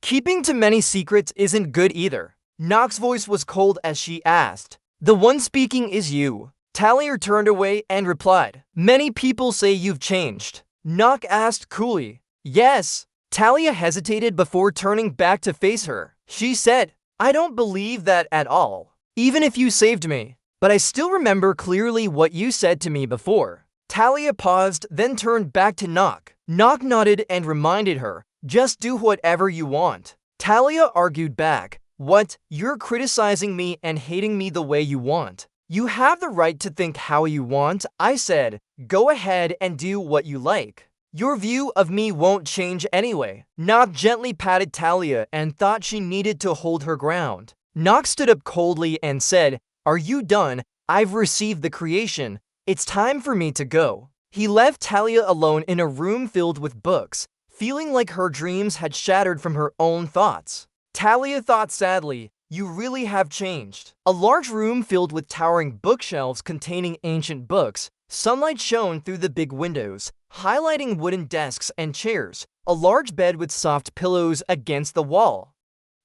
Keeping too many secrets isn't good either. Nock's voice was cold as she asked, the one speaking is you. Talia turned away and replied, many people say you've changed. Nock asked coolly, yes. Talia hesitated before turning back to face her. She said, I don't believe that at all, even if you saved me. But I still remember clearly what you said to me before. Talia paused, then turned back to Nock. Nock nodded and reminded her, just do whatever you want. Talia argued back, what? You're criticizing me and hating me the way you want. You have the right to think how you want. I said, go ahead and do what you like. Your view of me won't change anyway. Nock gently patted Talia and thought she needed to hold her ground. Nock stood up coldly and said, are you done? I've received the creation. It's time for me to go. He left Talia alone in a room filled with books, feeling like her dreams had shattered from her own thoughts. Talia thought sadly, you really have changed. A large room filled with towering bookshelves containing ancient books. Sunlight shone through the big windows, highlighting wooden desks and chairs, a large bed with soft pillows against the wall,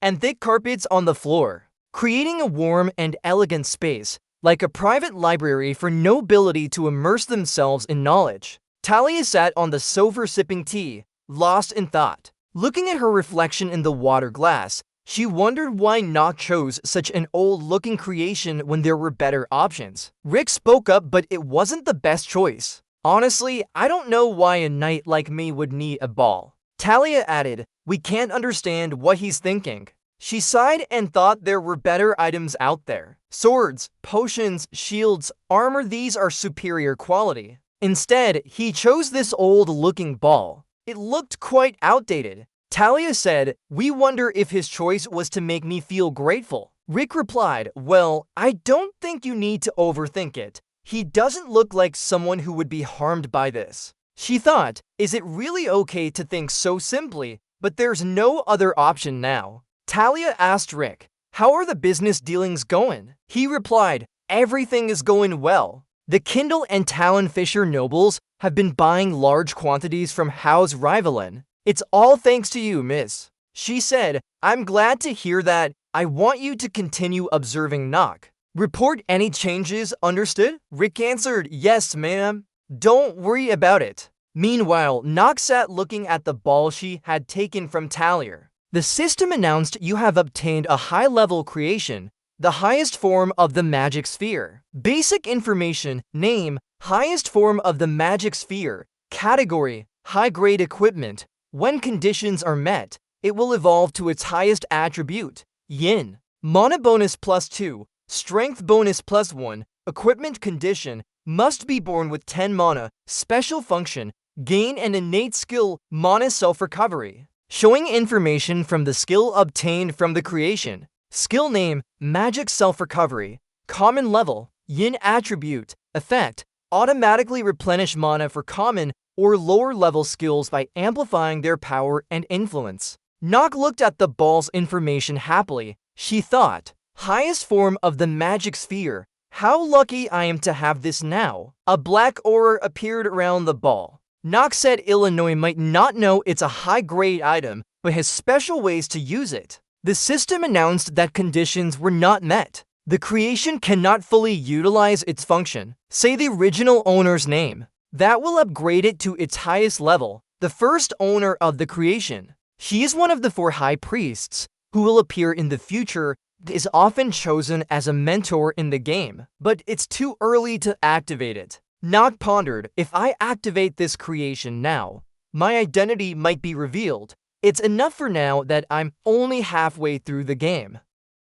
and thick carpets on the floor, creating a warm and elegant space, like a private library for nobility to immerse themselves in knowledge. Talia sat on the sofa sipping tea, lost in thought. Looking at her reflection in the water glass, she wondered why Nock chose such an old-looking creation when there were better options. Rick spoke up, but it wasn't the best choice. Honestly, I don't know why a knight like me would need a ball. Talia added, we can't understand what he's thinking. She sighed and thought there were better items out there. Swords, potions, shields, armor, these are superior quality. Instead, he chose this old-looking ball. It looked quite outdated. Talia said, we wonder if his choice was to make me feel grateful. Rick replied, well, I don't think you need to overthink it. He doesn't look like someone who would be harmed by this. She thought, is it really okay to think so simply? But there's no other option now. Talia asked Rick, how are the business dealings going? He replied, everything is going well. The Kindle and Talon Fisher nobles have been buying large quantities from House Rivalin. It's all thanks to you, miss. She said, I'm glad to hear that. I want you to continue observing Nock. Report any changes, understood? Rick answered, yes, ma'am. Don't worry about it. Meanwhile, Nock sat looking at the ball she had taken from Talia. The system announced you have obtained a high-level creation, the highest form of the magic sphere. Basic information, name, highest form of the magic sphere, category, high-grade equipment. When conditions are met, it will evolve to its highest attribute, yin. Mana bonus +2, strength bonus +1, equipment condition, must be born with 10 mana, special function, gain an innate skill, mana self-recovery. Showing information from the skill obtained from the creation. Skill name, magic self-recovery. Common level, yin attribute, effect, automatically replenish mana for common or lower level skills by amplifying their power and influence. Nock looked at the ball's information happily. She thought, highest form of the magic sphere. How lucky I am to have this now. A black aura appeared around the ball. Nock said Illinois might not know it's a high-grade item, but has special ways to use it. The system announced that conditions were not met. The creation cannot fully utilize its function. Say the original owner's name. That will upgrade it to its highest level, the first owner of the creation. She is one of the 4 high priests, who will appear in the future, is often chosen as a mentor in the game, but it's too early to activate it. Nock pondered, if I activate this creation now, my identity might be revealed. It's enough for now that I'm only halfway through the game.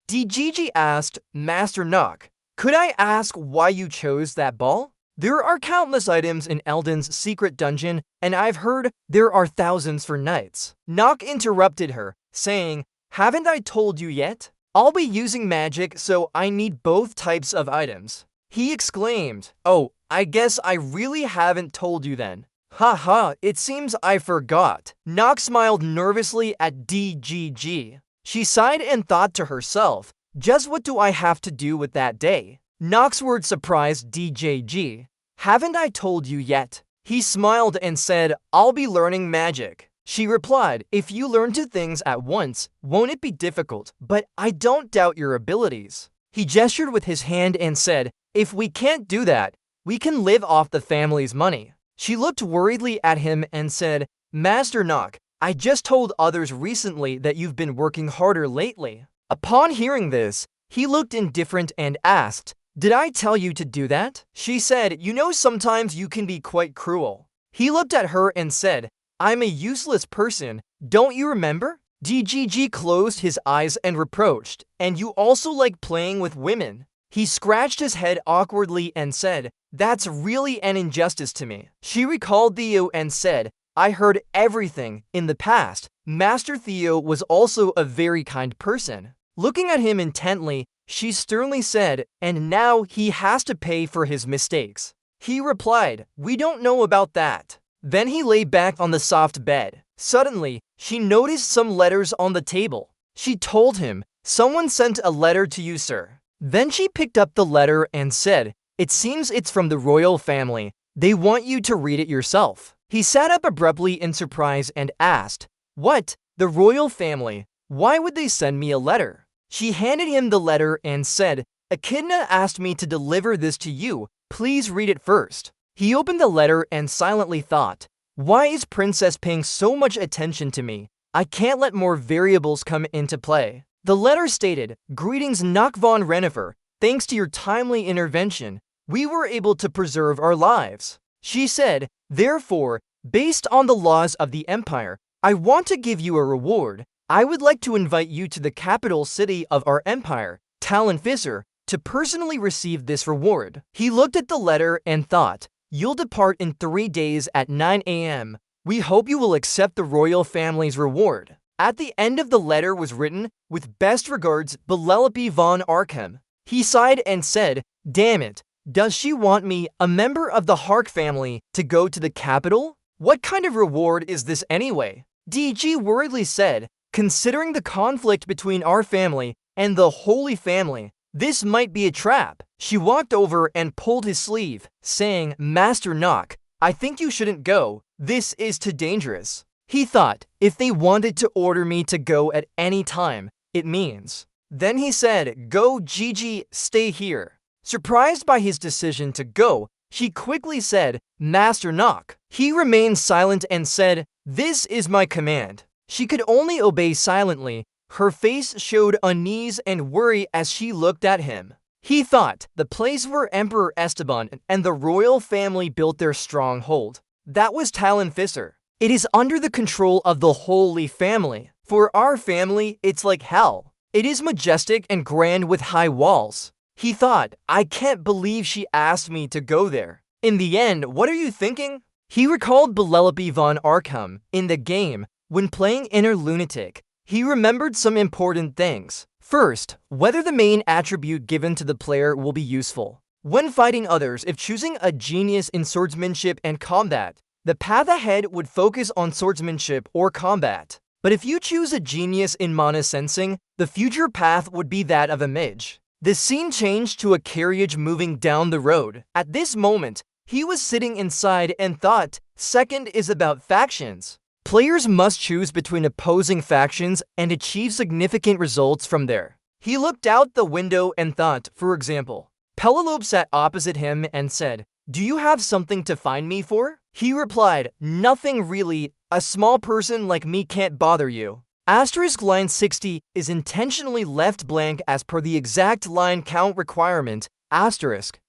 DGG asked, Master Nock, could I ask why you chose that ball? There are countless items in Eldon's secret dungeon, and I've heard there are thousands for knights. Nock interrupted her, saying, haven't I told you yet? I'll be using magic, so I need both types of items. He exclaimed, oh, I guess I really haven't told you then. Haha, it seems I forgot. Nock smiled nervously at DGG. She sighed and thought to herself, just what do I have to do with that day? Nock's words surprised DJG. Haven't I told you yet? He smiled and said, I'll be learning magic. She replied, if you learn 2 things at once, won't it be difficult? But I don't doubt your abilities. He gestured with his hand and said, if we can't do that, we can live off the family's money. She looked worriedly at him and said, Master Nock, I just told others recently that you've been working harder lately. Upon hearing this, he looked indifferent and asked, did I tell you to do that? She said, you know sometimes you can be quite cruel. He looked at her and said, I'm a useless person, don't you remember? DGG closed his eyes and reproached, and you also like playing with women. He scratched his head awkwardly and said, that's really an injustice to me. She recalled Theo and said, I heard everything. In the past, Master Theo was also a very kind person. Looking at him intently, she sternly said, and now he has to pay for his mistakes. He replied, we don't know about that. Then he lay back on the soft bed. Suddenly, she noticed some letters on the table. She told him, someone sent a letter to you, sir. Then she picked up the letter and said, it seems it's from the royal family. They want you to read it yourself. He sat up abruptly in surprise and asked, what? The royal family? Why would they send me a letter? She handed him the letter and said, Echidna asked me to deliver this to you. Please read it first. He opened the letter and silently thought, why is Princess paying so much attention to me? I can't let more variables come into play. The letter stated, greetings Nock von Renifer. Thanks to your timely intervention, we were able to preserve our lives. She said, therefore, based on the laws of the Empire, I want to give you a reward. I would like to invite you to the capital city of our empire, Talon Fisher, to personally receive this reward. He looked at the letter and thought, you'll depart in 3 days at 9 a.m. We hope you will accept the royal family's reward. At the end of the letter was written, with best regards, Belelope von Arkham. He sighed and said, damn it, does she want me, a member of the Hark family, to go to the capital? What kind of reward is this anyway? DG worriedly said, considering the conflict between our family and the Holy Family, this might be a trap. She walked over and pulled his sleeve, saying, "Master Knock, I think you shouldn't go. This is too dangerous." He thought, if they wanted to order me to go at any time, it means. Then he said, "Go, Gigi, stay here." Surprised by his decision to go, she quickly said, "Master Knock." He remained silent and said, "This is my command." She could only obey silently. Her face showed unease and worry as she looked at him. He thought, the place where Emperor Esteban and the royal family built their stronghold. That was Talon Fisser. It is under the control of the Holy Family. For our family, it's like hell. It is majestic and grand with high walls. He thought, I can't believe she asked me to go there. In the end, what are you thinking? He recalled Penelope von Arkham in the game when playing Inner Lunatic. He remembered some important things. First, whether the main attribute given to the player will be useful. When fighting others, if choosing a genius in swordsmanship and combat, the path ahead would focus on swordsmanship or combat. But if you choose a genius in mana sensing, the future path would be that of a mage. The scene changed to a carriage moving down the road. At this moment, he was sitting inside and thought, second is about factions. Players must choose between opposing factions and achieve significant results from there. He looked out the window and thought, for example, Penelope sat opposite him and said, "Do you have something to find me for?" He replied, "Nothing really. A small person like me can't bother you." Asterisk line 60 is intentionally left blank as per the exact line count requirement, asterisk.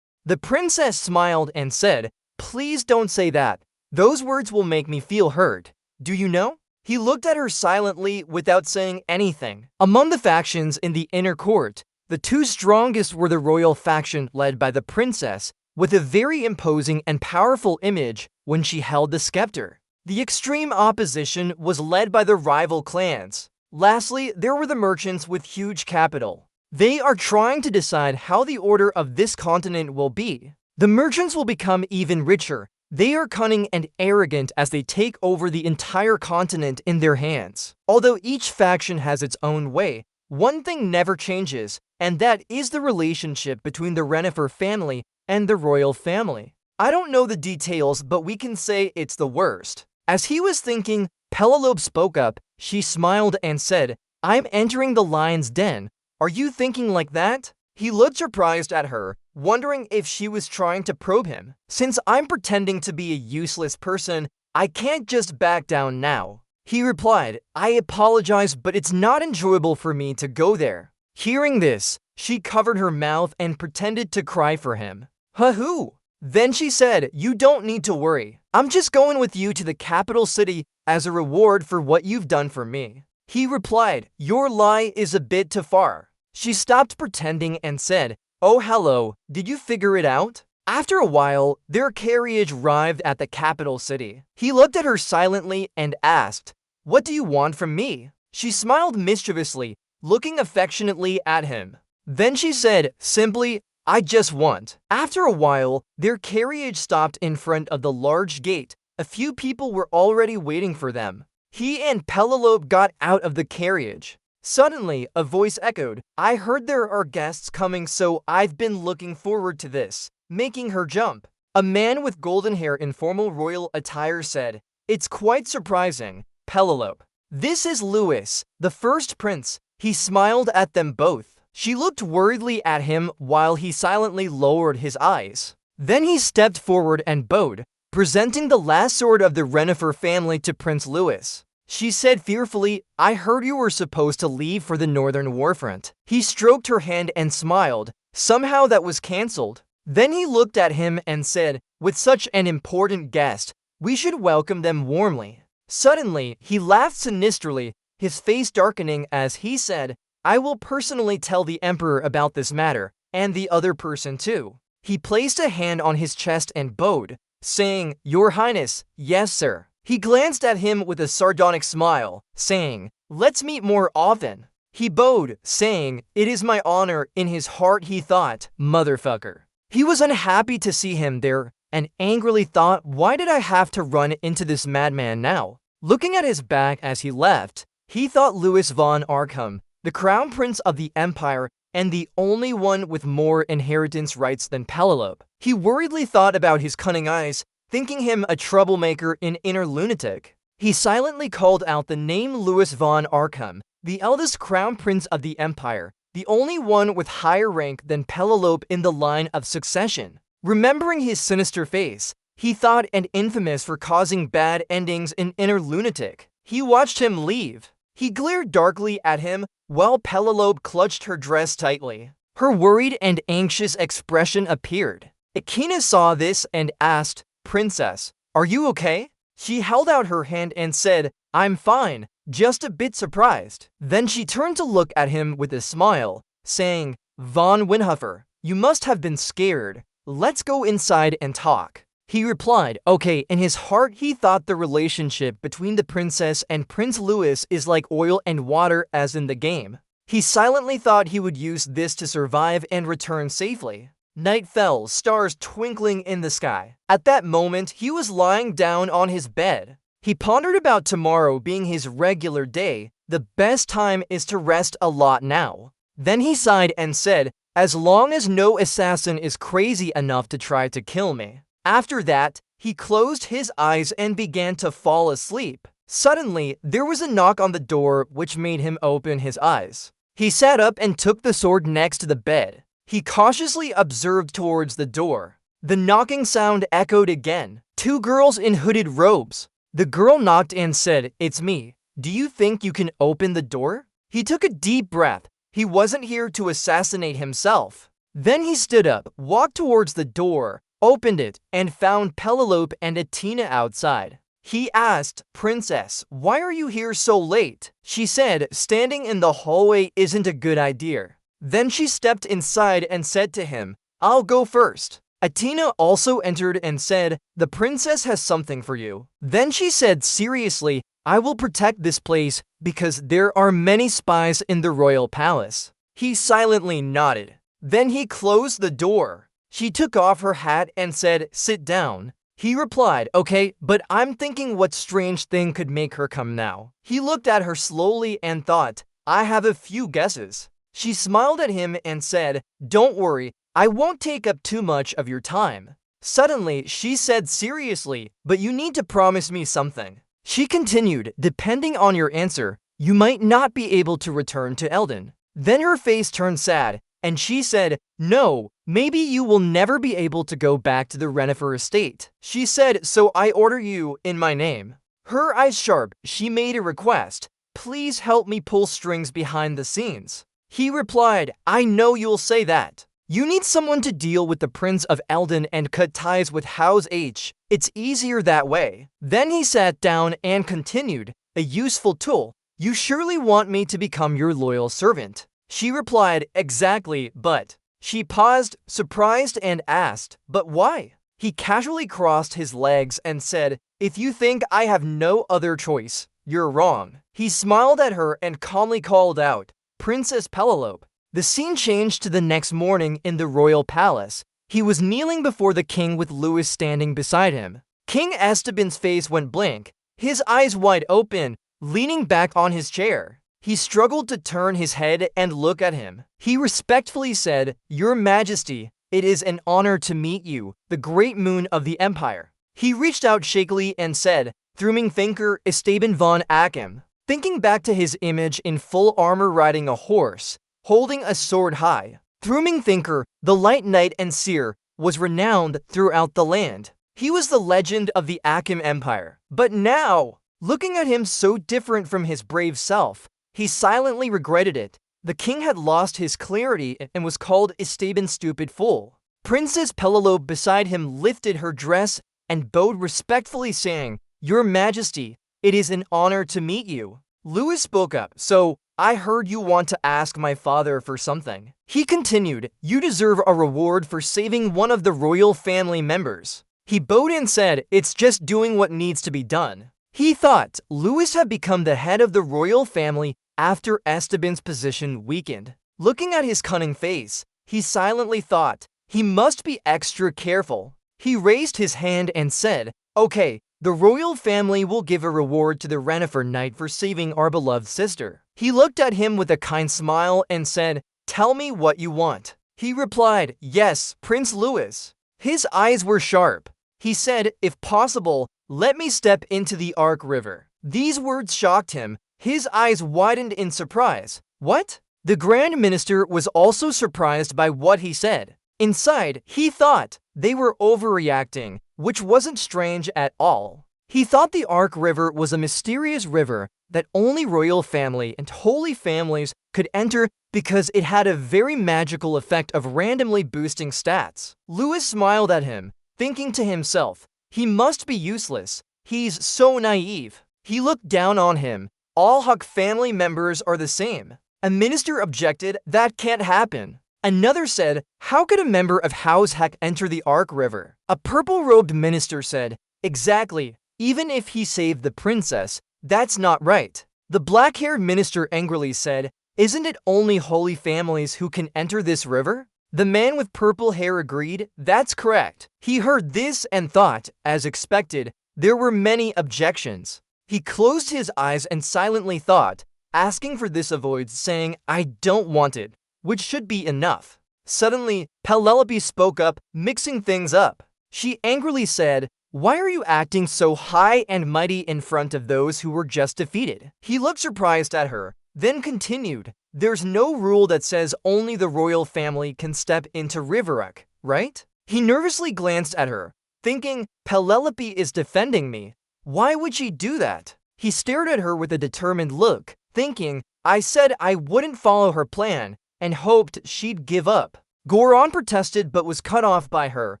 The princess smiled and said, "Please don't say that. Those words will make me feel hurt. Do you know?" He looked at her silently without saying anything. Among the factions in the inner court, the two strongest were the royal faction led by the princess, with a very imposing and powerful image when she held the scepter. The extreme opposition was led by the rival clans. Lastly, there were the merchants with huge capital. They are trying to decide how the order of this continent will be. The merchants will become even richer. They are cunning and arrogant as they take over the entire continent in their hands. Although each faction has its own way, one thing never changes, and that is the relationship between the Renifer family and the royal family. I don't know the details, but we can say it's the worst. As he was thinking, Penelope spoke up. She smiled and said, "I'm entering the lion's den. Are you thinking like that?" He looked surprised at her, wondering if she was trying to probe him. "Since I'm pretending to be a useless person, I can't just back down now." He replied, "I apologize, but it's not enjoyable for me to go there." Hearing this, she covered her mouth and pretended to cry for him. "Hoo-hoo!" Then she said, "You don't need to worry. I'm just going with you to the capital city as a reward for what you've done for me." He replied, "Your lie is a bit too far." She stopped pretending and said, "Oh hello, did you figure it out?" After a while, their carriage arrived at the capital city. He looked at her silently and asked, "What do you want from me?" She smiled mischievously, looking affectionately at him. Then she said, simply, "I just want." After a while, their carriage stopped in front of the large gate. A few people were already waiting for them. He and Penelope got out of the carriage. Suddenly, a voice echoed, "I heard there are guests coming, so I've been looking forward to this," making her jump. A man with golden hair in formal royal attire said, "It's quite surprising, Penelope. This is Louis, the first prince." He smiled at them both. She looked worriedly at him while he silently lowered his eyes. Then he stepped forward and bowed, presenting the last sword of the Renifer family to Prince Louis. She said fearfully, "I heard you were supposed to leave for the Northern Warfront." He stroked her hand and smiled. Somehow that was cancelled. Then he looked at him and said, "With such an important guest, we should welcome them warmly." Suddenly, he laughed sinisterly, his face darkening as he said, "I will personally tell the Emperor about this matter, and the other person too." He placed a hand on his chest and bowed, saying, "Your Highness, yes sir." He glanced at him with a sardonic smile, saying, "Let's meet more often." He bowed, saying, "It is my honor." In his heart he thought, "Motherfucker." He was unhappy to see him there, and angrily thought, "Why did I have to run into this madman now?" Looking at his back as he left, he thought Louis von Arkham, the crown prince of the empire, and the only one with more inheritance rights than Penelope. He worriedly thought about his cunning eyes, thinking him a troublemaker and inner lunatic. He silently called out the name Louis von Arkham, the eldest crown prince of the empire, the only one with higher rank than Penelope in the line of succession. Remembering his sinister face, he thought and infamous for causing bad endings an inner lunatic. He watched him leave. He glared darkly at him while Penelope clutched her dress tightly. Her worried and anxious expression appeared. Akina saw this and asked, "Princess, are you okay?" She held out her hand and said, "I'm fine, just a bit surprised." Then she turned to look at him with a smile, saying, "Von Winhofer, you must have been scared. Let's go inside and talk." He replied, "Okay." In his heart, he thought the relationship between the princess and Prince Louis is like oil and water as in the game. He silently thought he would use this to survive and return safely. Night fell, stars twinkling in the sky. At that moment, he was lying down on his bed. He pondered about tomorrow being his regular day. The best time is to rest a lot now. Then he sighed and said, "As long as no assassin is crazy enough to try to kill me." After that, he closed his eyes and began to fall asleep. Suddenly, there was a knock on the door which made him open his eyes. He sat up and took the sword next to the bed. He cautiously observed towards the door. The knocking sound echoed again. Two girls in hooded robes. The girl knocked and said, "It's me. Do you think you can open the door?" He took a deep breath. He wasn't here to assassinate himself. Then he stood up, walked towards the door, opened it, and found Penelope and Atina outside. He asked, "Princess, why are you here so late?" She said, "Standing in the hallway isn't a good idea." Then she stepped inside and said to him, "I'll go first." Atina also entered and said, "The princess has something for you." Then she said seriously, "I will protect this place because there are many spies in the royal palace." He silently nodded. Then he closed the door. She took off her hat and said, "Sit down." He replied, "Okay, but I'm thinking what strange thing could make her come now." He looked at her slowly and thought, "I have a few guesses." She smiled at him and said, "Don't worry, I won't take up too much of your time." Suddenly, she said seriously, "But you need to promise me something." She continued, "Depending on your answer, you might not be able to return to Eldon." Then her face turned sad, and she said, "No, maybe you will never be able to go back to the Renifer estate." She said, "So I order you in my name." Her eyes sharp, she made a request, "Please help me pull strings behind the scenes." He replied, "I know you'll say that. You need someone to deal with the Prince of Eldon and cut ties with House H. It's easier that way." Then he sat down and continued, "A useful tool. You surely want me to become your loyal servant." She replied, "Exactly, but..." She paused, surprised, and asked, "But why?" He casually crossed his legs and said, "If you think I have no other choice, you're wrong." He smiled at her and calmly called out, "Princess Penelope." The scene changed to the next morning in the royal palace. He was kneeling before the king with Louis standing beside him. King Esteban's face went blank, his eyes wide open, leaning back on his chair. He struggled to turn his head and look at him. He respectfully said, "Your Majesty, it is an honor to meet you, the great moon of the empire." He reached out shakily and said, "Throoming thinker Esteban von Achim." Thinking back to his image in full armor riding a horse, holding a sword high, Throoming thinker, the light knight and seer, was renowned throughout the land. He was the legend of the Achim Empire. But now, looking at him so different from his brave self, he silently regretted it. The king had lost his clarity and was called Esteban Stupid Fool. Princess Penelope beside him lifted her dress and bowed respectfully, saying, "Your Majesty, it is an honor to meet you." Louis spoke up, "So, I heard you want to ask my father for something." He continued, "You deserve a reward for saving one of the royal family members." He bowed and said, "It's just doing what needs to be done." He thought Louis had become the head of the royal family after Esteban's position weakened. Looking at his cunning face, he silently thought, he must be extra careful. He raised his hand and said, "Okay, the royal family will give a reward to the Renifer knight for saving our beloved sister." He looked at him with a kind smile and said, Tell me what you want. He replied, Yes, Prince Louis. His eyes were sharp. He said, If possible, let me step into the Ark River. These words shocked him. His eyes widened in surprise. What? The Grand Minister was also surprised by what he said. Inside, he thought they were overreacting, which wasn't strange at all. He thought the Ark River was a mysterious river that only royal family and holy families could enter because it had a very magical effect of randomly boosting stats. Louis smiled at him, thinking to himself, he must be useless. He's so naive. He looked down on him. All Huck family members are the same. A minister objected, that can't happen. Another said, how could a member of House Heck enter the Ark River? A purple-robed minister said, exactly, even if he saved the princess, that's not right. The black-haired minister angrily said, isn't it only holy families who can enter this river? The man with purple hair agreed, that's correct. He heard this and thought, as expected, there were many objections. He closed his eyes and silently thought, asking for this avoids saying, I don't want it, which should be enough. Suddenly, Penelope spoke up, mixing things up. She angrily said, why are you acting so high and mighty in front of those who were just defeated? He looked surprised at her, then continued, there's no rule that says only the royal family can step into Riverrock, right? He nervously glanced at her, thinking, Penelope is defending me. Why would she do that? He stared at her with a determined look, thinking, I said I wouldn't follow her plan, and hoped she'd give up. Goron protested but was cut off by her.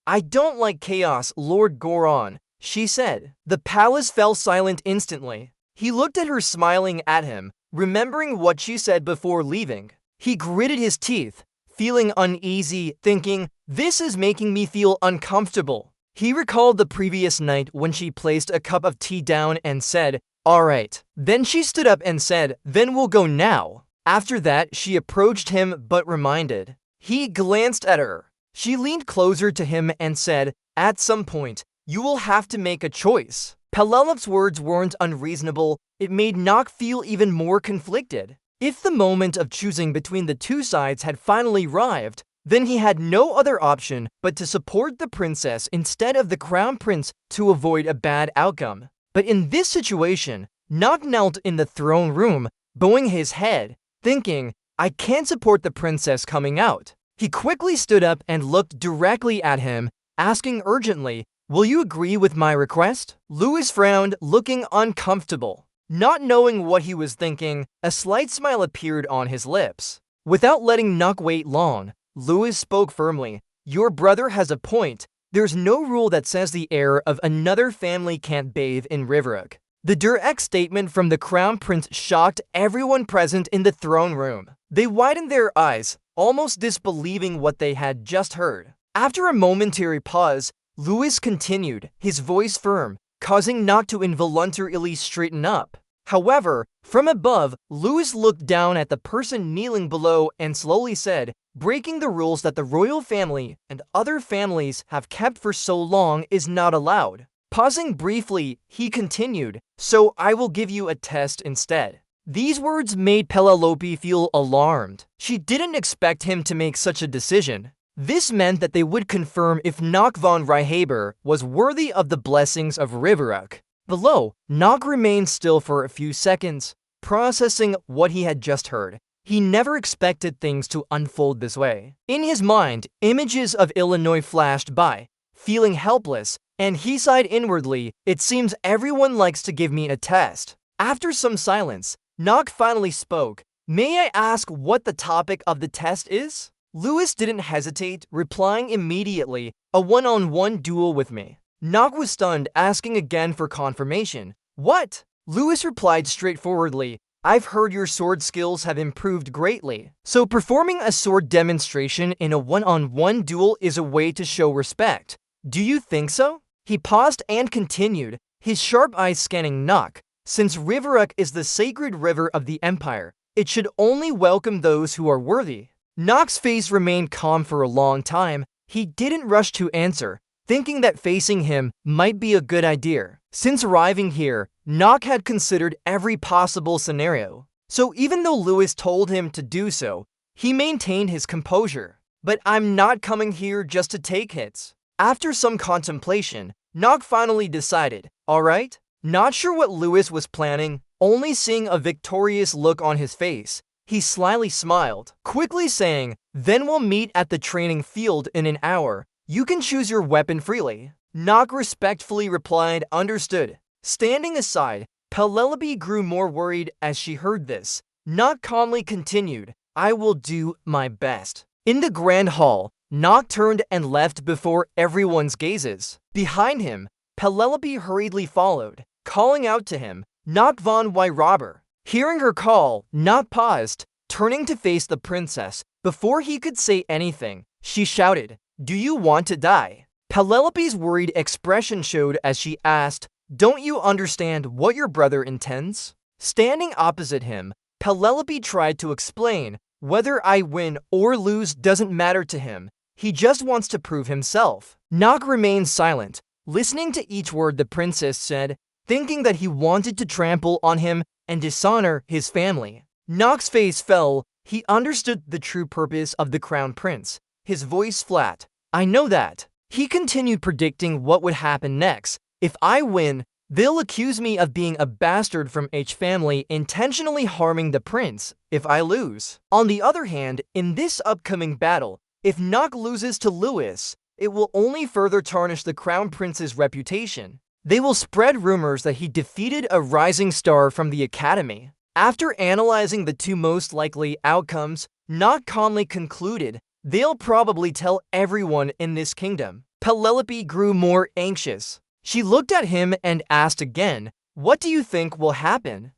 I don't like chaos, Lord Goron, she said. The palace fell silent instantly. He looked at her smiling at him, remembering what she said before leaving. He gritted his teeth, feeling uneasy, thinking, this is making me feel uncomfortable. He recalled the previous night when she placed a cup of tea down and said, all right. Then she stood up and said, then we'll go now. After that, she approached him but reminded. He glanced at her. She leaned closer to him and said, at some point, you will have to make a choice. Penelope's words weren't unreasonable. It made Nock feel even more conflicted. If the moment of choosing between the two sides had finally arrived, then he had no other option but to support the princess instead of the crown prince to avoid a bad outcome. But in this situation, Nock knelt in the throne room, bowing his head, thinking, I can't support the princess coming out. He quickly stood up and looked directly at him, asking urgently, will you agree with my request? Louis frowned, looking uncomfortable. Not knowing what he was thinking, a slight smile appeared on his lips. Without letting Nock wait long, Louis spoke firmly, your brother has a point. There's no rule that says the heir of another family can't bathe in Riverrock. The direct statement from the crown prince shocked everyone present in the throne room. They widened their eyes, almost disbelieving what they had just heard. After a momentary pause, Louis continued, his voice firm, causing Nock to involuntarily straighten up. However, from above, Louis looked down at the person kneeling below and slowly said, breaking the rules that the royal family and other families have kept for so long is not allowed. Pausing briefly, he continued, so I will give you a test instead. These words made Penelope feel alarmed. She didn't expect him to make such a decision. This meant that they would confirm if Nock von Reincarnated was worthy of the blessings of Riverrock. Below, Nock remained still for a few seconds, processing what he had just heard. He never expected things to unfold this way. In his mind, images of Illinois flashed by, feeling helpless, and he sighed inwardly, it seems everyone likes to give me a test. After some silence, Nock finally spoke, may I ask what the topic of the test is? Louis didn't hesitate, replying immediately, a one-on-one duel with me. Nock was stunned, asking again for confirmation. What? Louis replied straightforwardly, I've heard your sword skills have improved greatly. So performing a sword demonstration in a one-on-one duel is a way to show respect. Do you think so? He paused and continued, his sharp eyes scanning Nock. Since Riverrock is the sacred river of the Empire, it should only welcome those who are worthy. Nock's face remained calm for a long time. He didn't rush to answer, thinking that facing him might be a good idea. Since arriving here, Nock had considered every possible scenario. So even though Louis told him to do so, He maintained his composure. But I'm not coming here just to take hits. After some contemplation, Nock finally decided, alright? Not sure what Lewis was planning, only seeing a victorious look on his face. He slyly smiled, quickly saying, then we'll meet at the training field in an hour. You can choose your weapon freely. Nock respectfully replied, understood. Standing aside, Penelope grew more worried as she heard this. Nock calmly continued, I will do my best. In the grand hall, Nock turned and left before everyone's gazes. Behind him, Penelope hurriedly followed, calling out to him, Nock von Robber. Hearing her call, Nock paused, turning to face the princess. Before he could say anything, she shouted, do you want to die? Penelope's worried expression showed as she asked, don't you understand what your brother intends? Standing opposite him, Penelope tried to explain, whether I win or lose doesn't matter to him. He just wants to prove himself. Nock remained silent, listening to each word the princess said, thinking that he wanted to trample on him and dishonor his family. Nock's face fell. He understood the true purpose of the crown prince. His voice flat. I know that. He continued predicting what would happen next. If I win, they'll accuse me of being a bastard from H family intentionally harming the prince if I lose. On the other hand, in this upcoming battle, if Nock loses to Lewis, it will only further tarnish the crown prince's reputation. They will spread rumors that he defeated a rising star from the academy. After analyzing the two most likely outcomes, Nock calmly concluded, they'll probably tell everyone in this kingdom. Penelope grew more anxious. She looked at him and asked again, what do you think will happen?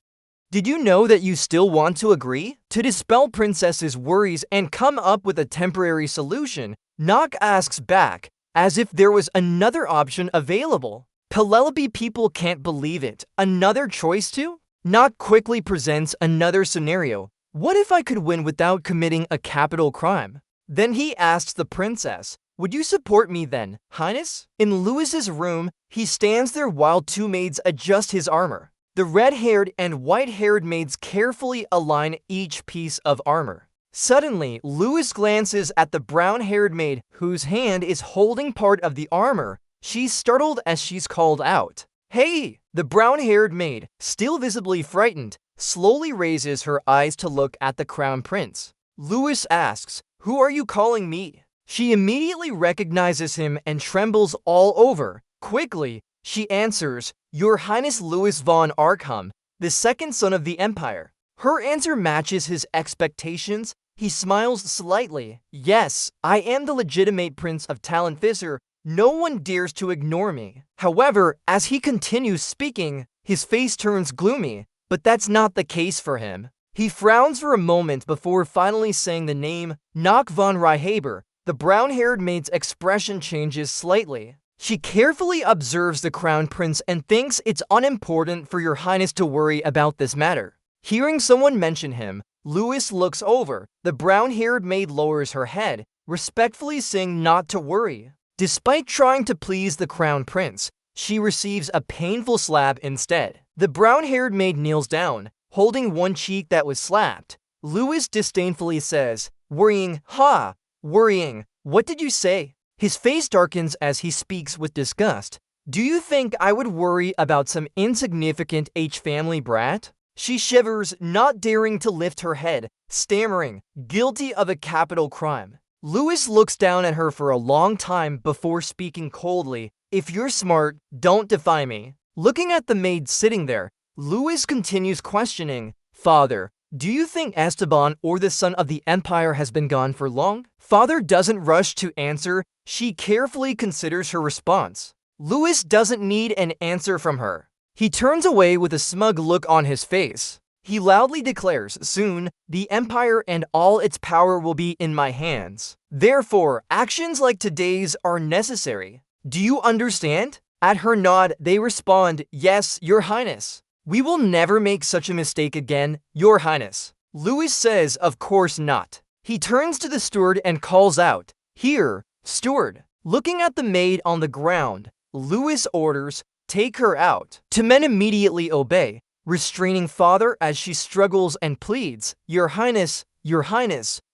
Did you know that you still want to agree? To dispel Princess's worries and come up with a temporary solution, Nock asks back, as if there was another option available. Penelope people can't believe it. Another choice too? Nock quickly presents another scenario. What if I could win without committing a capital crime? Then he asks the princess, would you support me then, Highness? In Lewis's room, he stands there while two maids adjust his armor. The red-haired and white-haired maids carefully align each piece of armor. Suddenly, Lewis glances at the brown-haired maid whose hand is holding part of the armor. She's startled as she's called out. Hey! The brown-haired maid, still visibly frightened, slowly raises her eyes to look at the crown prince. Lewis asks, who are you calling me? She immediately recognizes him and trembles all over. Quickly, she answers, Your Highness Louis von Arkham, the second son of the Empire. Her answer matches his expectations. He smiles slightly. Yes, I am the legitimate Prince of Talentfisser. No one dares to ignore me. However, as he continues speaking, his face turns gloomy, but that's not the case for him. He frowns for a moment before finally saying the name, Nock von Ryhaber. The brown-haired maid's expression changes slightly. She carefully observes the crown prince and thinks it's unimportant for your highness to worry about this matter. Hearing someone mention him, Lewis looks over. The brown-haired maid lowers her head, respectfully saying not to worry. Despite trying to please the crown prince, she receives a painful slap instead. The brown-haired maid kneels down, holding one cheek that was slapped. Lewis disdainfully says, worrying, ha! Worrying, what did you say? His face darkens as he speaks with disgust. Do you think I would worry about some insignificant H-family brat? She shivers, not daring to lift her head, stammering, guilty of a capital crime. Lewis looks down at her for a long time before speaking coldly. If you're smart, don't defy me. Looking at the maid sitting there, Lewis continues questioning, Father, do you think Esteban or the son of the Empire has been gone for long? Father doesn't rush to answer. She carefully considers her response. Lewis doesn't need an answer from her. He turns away with a smug look on his face. He loudly declares, soon, the Empire and all its power will be in my hands. Therefore, actions like today's are necessary. Do you understand? At her nod, they respond, yes, Your Highness. We will never make such a mistake again, Your Highness. Lewis says, of course not. He turns to the steward and calls out, here, steward. Looking at the maid on the ground, Lewis orders, take her out. Two men immediately obey, restraining Father as she struggles and pleads, Your Highness,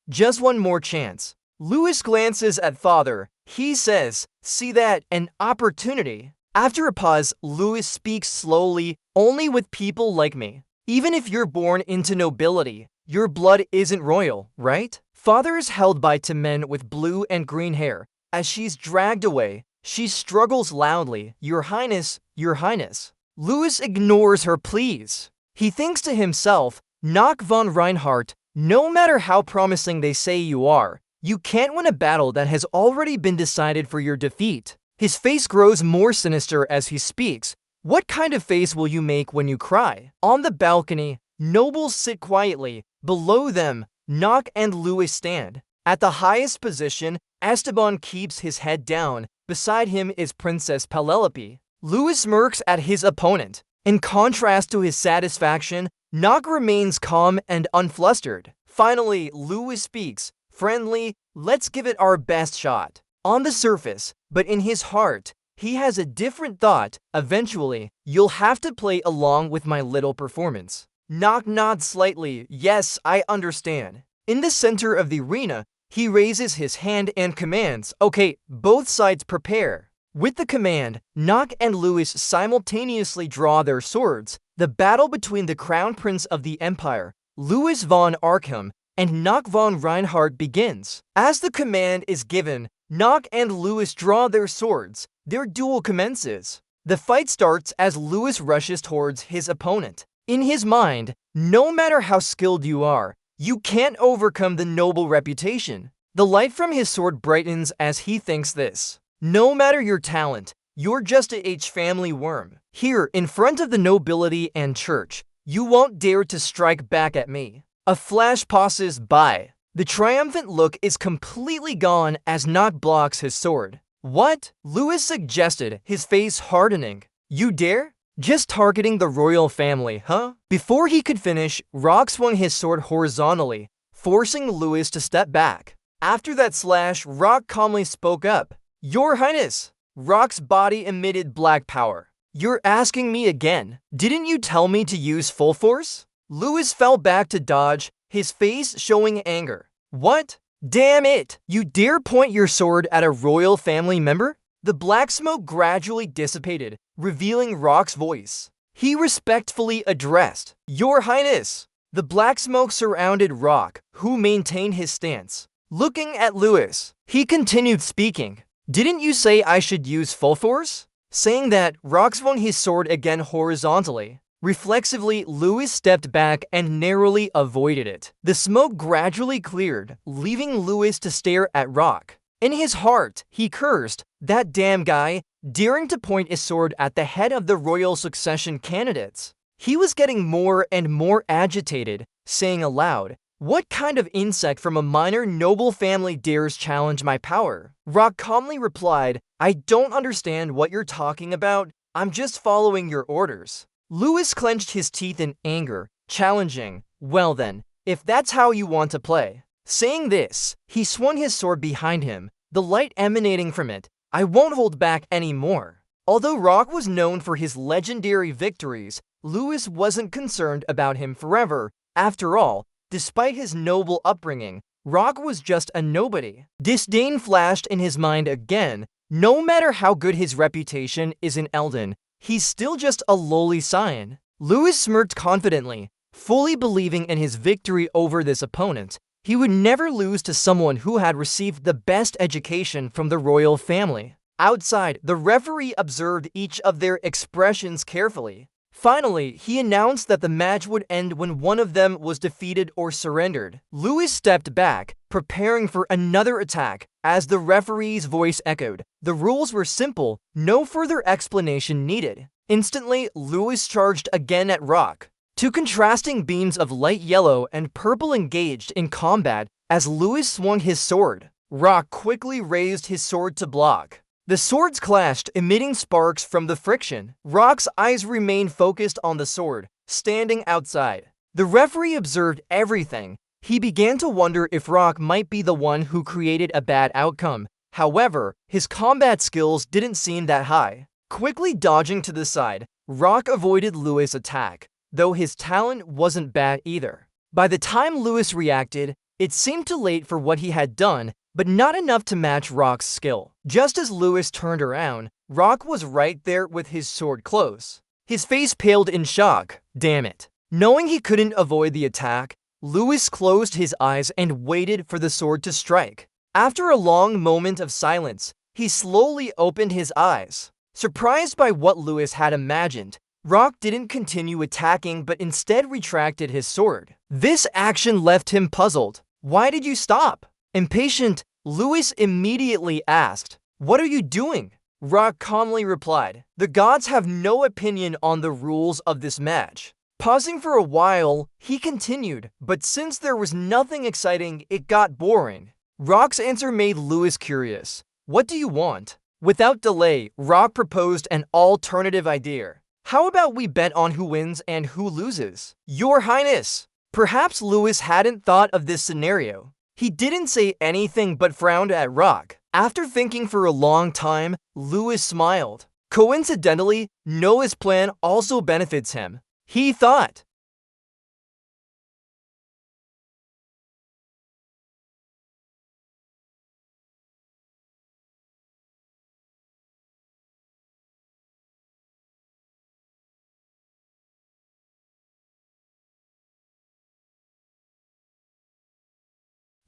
Just one more chance. Lewis glances at father. He says, "See that? An opportunity." After a pause, Lewis speaks slowly, "Only with people like me. Even if you're born into nobility, your blood isn't royal, right?" Father is held by two men with blue and green hair. As she's dragged away, she struggles loudly, "Your Highness, Your Highness." Lewis ignores her pleas. He thinks to himself, "Knock von Reinhardt, no matter how promising they say you are, you can't win a battle that has already been decided for your defeat." His face grows more sinister as he speaks. "What kind of face will you make when you cry?" On the balcony, nobles sit quietly. Below them, Knock and Lewis stand. At the highest position, Esteban keeps his head down. Beside him is Princess Penelope. Lewis smirks at his opponent. In contrast to his satisfaction, Knock remains calm and unflustered. Finally, Lewis speaks. "Friendly, let's give it our best shot." On the surface, but in his heart, he has a different thought. "Eventually, you'll have to play along with my little performance." Knock nods slightly. "Yes, I understand." In the center of the arena, he raises his hand and commands, "Okay, both sides prepare." With the command, Knock and Lewis simultaneously draw their swords. The battle between the Crown Prince of the Empire, Louis von Arkham, and Knock von Reinhardt begins. As the command is given, Knock and Lewis draw their swords. Their duel commences. The fight starts as Lewis rushes towards his opponent. In his mind, no matter how skilled you are, you can't overcome the noble reputation. The light from his sword brightens as he thinks this. No matter your talent, you're just a family worm. Here, in front of the nobility and church, you won't dare to strike back at me. A flash passes by. The triumphant look is completely gone as Knock blocks his sword. "What?" Lewis suggested, his face hardening. "You dare? Just targeting the royal family, huh?" Before he could finish, Rock swung his sword horizontally, forcing Lewis to step back. After that slash, Rock calmly spoke up. "Your Highness!" Rock's body emitted black power. "You're asking me again? Didn't you tell me to use full force?" Lewis fell back to dodge, his face showing anger. "What? Damn it! You dare point your sword at a royal family member?" The black smoke gradually dissipated, revealing Rock's voice. He respectfully addressed, "Your Highness." The black smoke surrounded Rock, who maintained his stance. Looking at Lewis, he continued speaking. "Didn't you say I should use full force?" Saying that, Rock swung his sword again horizontally. Reflexively, Lewis stepped back and narrowly avoided it. The smoke gradually cleared, leaving Lewis to stare at Rock. In his heart, he cursed, "That damn guy, daring to point his sword at the head of the royal succession candidates." He was getting more and more agitated, saying aloud, "What kind of insect from a minor noble family dares challenge my power?" Rock calmly replied, "I don't understand what you're talking about. I'm just following your orders." Lewis clenched his teeth in anger, challenging, "Well then, if that's how you want to play." Saying this, he swung his sword behind him, the light emanating from it. "I won't hold back anymore." Although Rock was known for his legendary victories, Lewis wasn't concerned about him forever. After all, despite his noble upbringing, Rock was just a nobody. Disdain flashed in his mind again. No matter how good his reputation is in Eldon, he's still just a lowly scion. Lewis smirked confidently, fully believing in his victory over this opponent. He would never lose to someone who had received the best education from the royal family. Outside, the referee observed each of their expressions carefully. Finally, he announced that the match would end when one of them was defeated or surrendered. Lewis stepped back, preparing for another attack, as the referee's voice echoed. The rules were simple, no further explanation needed. Instantly, Lewis charged again at Rock. Two contrasting beams of light yellow and purple engaged in combat as Lewis swung his sword. Rock quickly raised his sword to block. The swords clashed, emitting sparks from the friction. Rock's eyes remained focused on the sword, standing outside. The referee observed everything. He began to wonder if Rock might be the one who created a bad outcome. However, his combat skills didn't seem that high. Quickly dodging to the side, Rock avoided Lewis' attack, though his talent wasn't bad either. By the time Lewis reacted, It seemed too late for what he had done, but not enough to match Rock's skill. Just as Lewis turned around, Rock was right there with his sword close. His face paled in shock. Damn it. Knowing he couldn't avoid the attack, Lewis closed his eyes and waited for the sword to strike. After a long moment of silence, he slowly opened his eyes. Surprised by what Lewis had imagined, Rock didn't continue attacking but instead retracted his sword. This action left him puzzled. Why did you stop? Impatient, Lewis immediately asked, "What are you doing?" Rock calmly replied, "The gods have no opinion on the rules of this match." Pausing for a while, he continued, "But since there was nothing exciting, it got boring." Rock's answer made Lewis curious. "What do you want?" Without delay, Rock proposed an alternative idea. "How about we bet on who wins and who loses?" "Your Highness!" Perhaps Lewis hadn't thought of this scenario. He didn't say anything but frowned at Rock. After thinking for a long time, Lewis smiled. Coincidentally, Noah's plan also benefits him. He thought.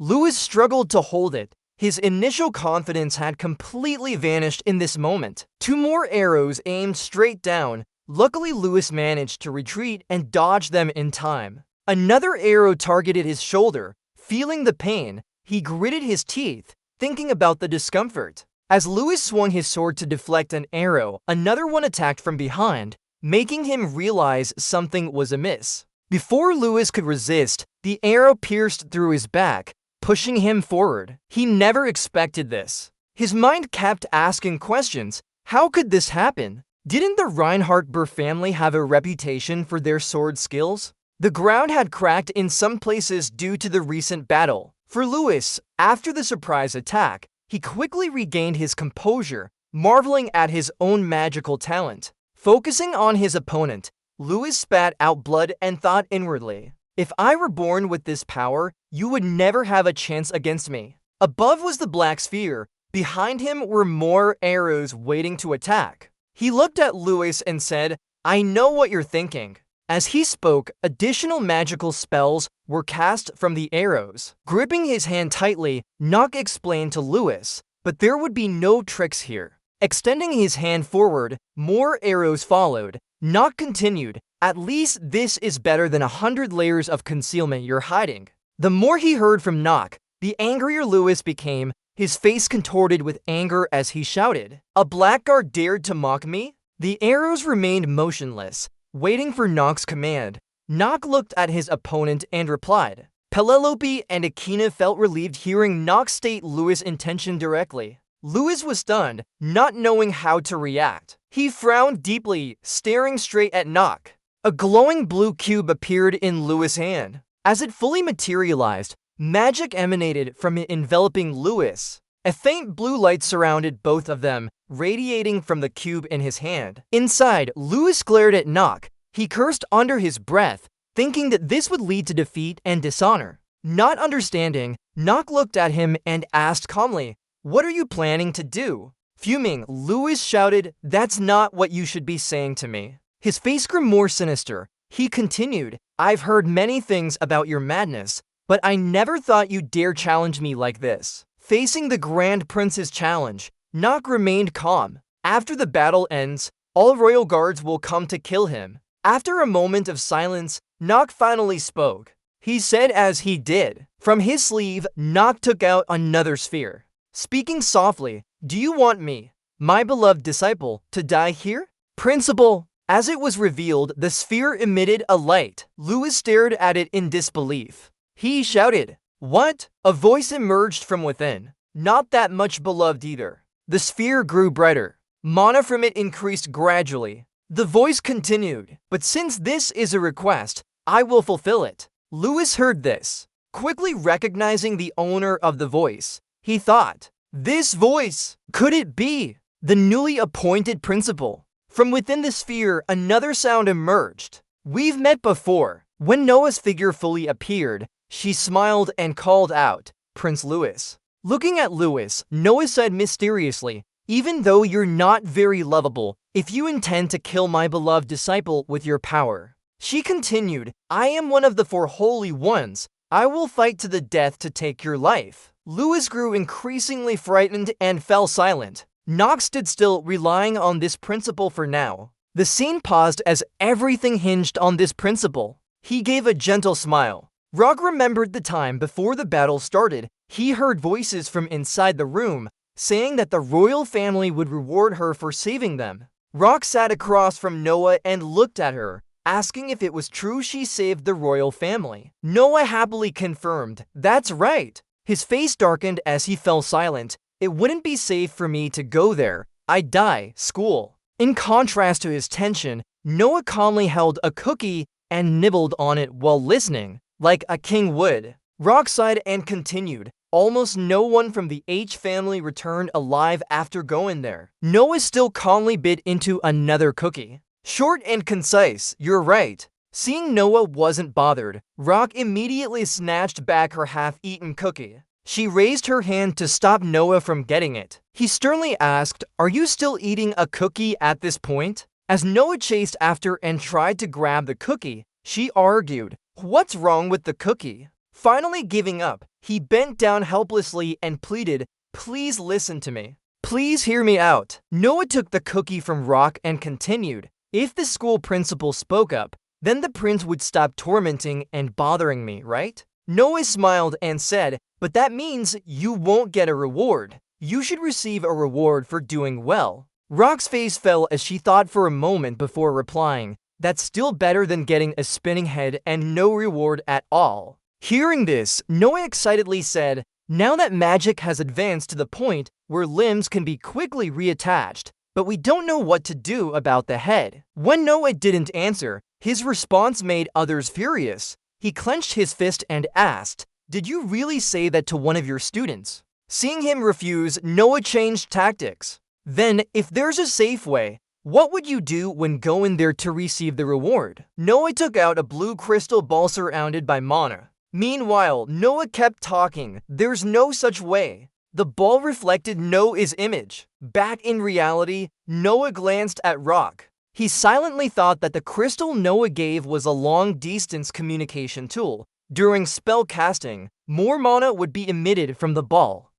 Lewis struggled to hold it. His initial confidence had completely vanished in this moment. Two more arrows aimed straight down. Luckily, Lewis managed to retreat and dodge them in time. Another arrow targeted his shoulder. Feeling the pain, he gritted his teeth, thinking about the discomfort. As Lewis swung his sword to deflect an arrow, another one attacked from behind, making him realize something was amiss. Before Lewis could resist, the arrow pierced through his back, pushing him forward. He never expected this. His mind kept asking questions. How could this happen? Didn't the Reinhardt family have a reputation for their sword skills? The ground had cracked in some places due to the recent battle. For Lewis, after the surprise attack, he quickly regained his composure, marveling at his own magical talent. Focusing on his opponent, Lewis spat out blood and thought inwardly, "If I were born with this power, you would never have a chance against me." Above was the black sphere. Behind him were more arrows waiting to attack. He looked at Lewis and said, "I know what you're thinking." As he spoke, additional magical spells were cast from the arrows. Gripping his hand tightly, Nock explained to Lewis, "But there would be no tricks here." Extending his hand forward, more arrows followed. Nock continued, "At least this is better than 100 layers of concealment you're hiding." The more he heard from Nock, the angrier Lewis became, his face contorted with anger as he shouted, "A blackguard dared to mock me?" The arrows remained motionless, waiting for Nock's command. Nock looked at his opponent and replied. Penelope and Akina felt relieved hearing Nock state Lewis' intention directly. Lewis was stunned, not knowing how to react. He frowned deeply, staring straight at Nock. A glowing blue cube appeared in Lewis' hand. As it fully materialized, magic emanated from it enveloping Lewis. A faint blue light surrounded both of them, radiating from the cube in his hand. Inside, Lewis glared at Nock. He cursed under his breath, thinking that this would lead to defeat and dishonor. Not understanding, Nock looked at him and asked calmly, "What are you planning to do?" Fuming, Lewis shouted, "That's not what you should be saying to me." His face grew more sinister. He continued, "I've heard many things about your madness, but I never thought you'd dare challenge me like this." Facing the Grand Prince's challenge, Nock remained calm. "After the battle ends, all royal guards will come to kill him." After a moment of silence, Nock finally spoke. He said as he did. From his sleeve, Nock took out another sphere. Speaking softly, "Do you want me, my beloved disciple, to die here?" "Principal." As it was revealed, the sphere emitted a light. Lewis stared at it in disbelief. He shouted, "What?" A voice emerged from within. "Not that much beloved either." The sphere grew brighter. Mana from it increased gradually. The voice continued, "But since this is a request, I will fulfill it." Lewis heard this. Quickly recognizing the owner of the voice, he thought, "This voice! Could it be the newly appointed principal?" From within the sphere, another sound emerged. "We've met before." When Noah's figure fully appeared, she smiled and called out, "Prince Louis." Looking at Louis, Noah said mysteriously, "Even though you're not very lovable, if you intend to kill my beloved disciple with your power." She continued, "I am one of the 4 holy ones. I will fight to the death to take your life." Louis grew increasingly frightened and fell silent. Nock stood still, relying on this principle for now. The scene paused as everything hinged on this principle. He gave a gentle smile. Rock remembered the time before the battle started. He heard voices from inside the room, saying that the royal family would reward her for saving them. Rock sat across from Noah and looked at her, asking if it was true she saved the royal family. Noah happily confirmed, "That's right." His face darkened as he fell silent. "It wouldn't be safe for me to go there. I'd die, school." In contrast to his tension, Noah calmly held a cookie and nibbled on it while listening, like a king would. Rock sighed and continued, "Almost no one from the H family returned alive after going there." Noah still calmly bit into another cookie. "Short and concise, you're right." Seeing Noah wasn't bothered, Rock immediately snatched back her half-eaten cookie. She raised her hand to stop Noah from getting it. He sternly asked, "Are you still eating a cookie at this point?" As Noah chased after and tried to grab the cookie, she argued, "What's wrong with the cookie?" Finally giving up, he bent down helplessly and pleaded, "Please listen to me. Please hear me out." Noah took the cookie from Rock and continued, "If the school principal spoke up, then the prince would stop tormenting and bothering me, right?" Noah smiled and said, "But that means you won't get a reward. You should receive a reward for doing well." Rock's face fell as she thought for a moment before replying, "That's still better than getting a spinning head and no reward at all." Hearing this, Noah excitedly said, "Now that magic has advanced to the point where limbs can be quickly reattached, but we don't know what to do about the head." When Noah didn't answer, his response made others furious. He clenched his fist and asked, "Did you really say that to one of your students?" Seeing him refuse, Noah changed tactics. "Then, if there's a safe way, what would you do when going there to receive the reward?" Noah took out a blue crystal ball surrounded by mana. Meanwhile, Noah kept talking, "There's no such way." The ball reflected Noah's image. Back in reality, Noah glanced at Rock. He silently thought that the crystal Noah gave was a long-distance communication tool. During spell casting, more mana would be emitted from the ball.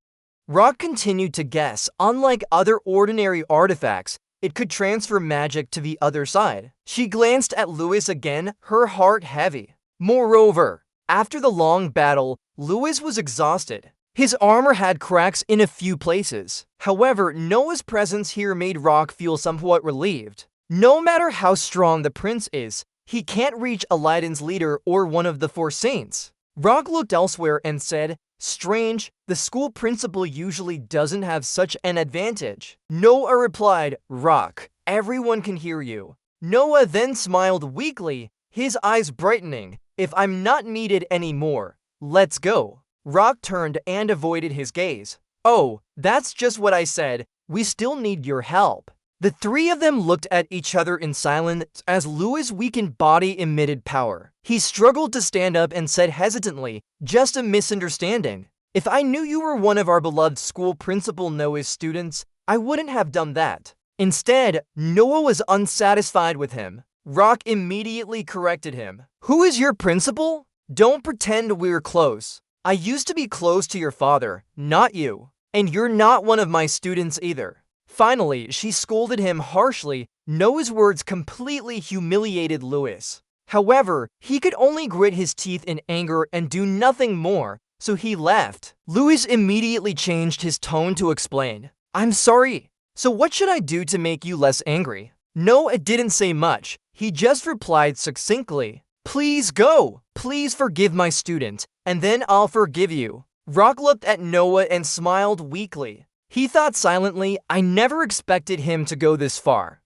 Rock continued to guess. Unlike other ordinary artifacts, it could transfer magic to the other side. She glanced at Louis again, her heart heavy. Moreover, after the long battle, Louis was exhausted. His armor had cracks in a few places. However, Noah's presence here made Rock feel somewhat relieved. No matter how strong the prince is, he can't reach Aladdin's leader or one of the 4 saints. Rock looked elsewhere and said, "Strange, the school principal usually doesn't have such an advantage." Noah replied, "Rock, everyone can hear you." Noah then smiled weakly, his eyes brightening. "If I'm not needed anymore, let's go." Rock turned and avoided his gaze. "Oh, that's just what I said. We still need your help." The 3 of them looked at each other in silence as Louis' weakened body emitted power. He struggled to stand up and said hesitantly, "Just a misunderstanding. If I knew you were one of our beloved school principal Noah's students, I wouldn't have done that." Instead, Noah was unsatisfied with him. Rock immediately corrected him. "Who is your principal? Don't pretend we're close. I used to be close to your father, not you. And you're not one of my students either." Finally, she scolded him harshly. Noah's words completely humiliated Louis. However, he could only grit his teeth in anger and do nothing more, so he left. Louis immediately changed his tone to explain, "I'm sorry. So what should I do to make you less angry?" Noah didn't say much. He just replied succinctly, "Please go. Please forgive my student, and then I'll forgive you." Rock looked at Noah and smiled weakly. He thought silently, "I never expected him to go this far."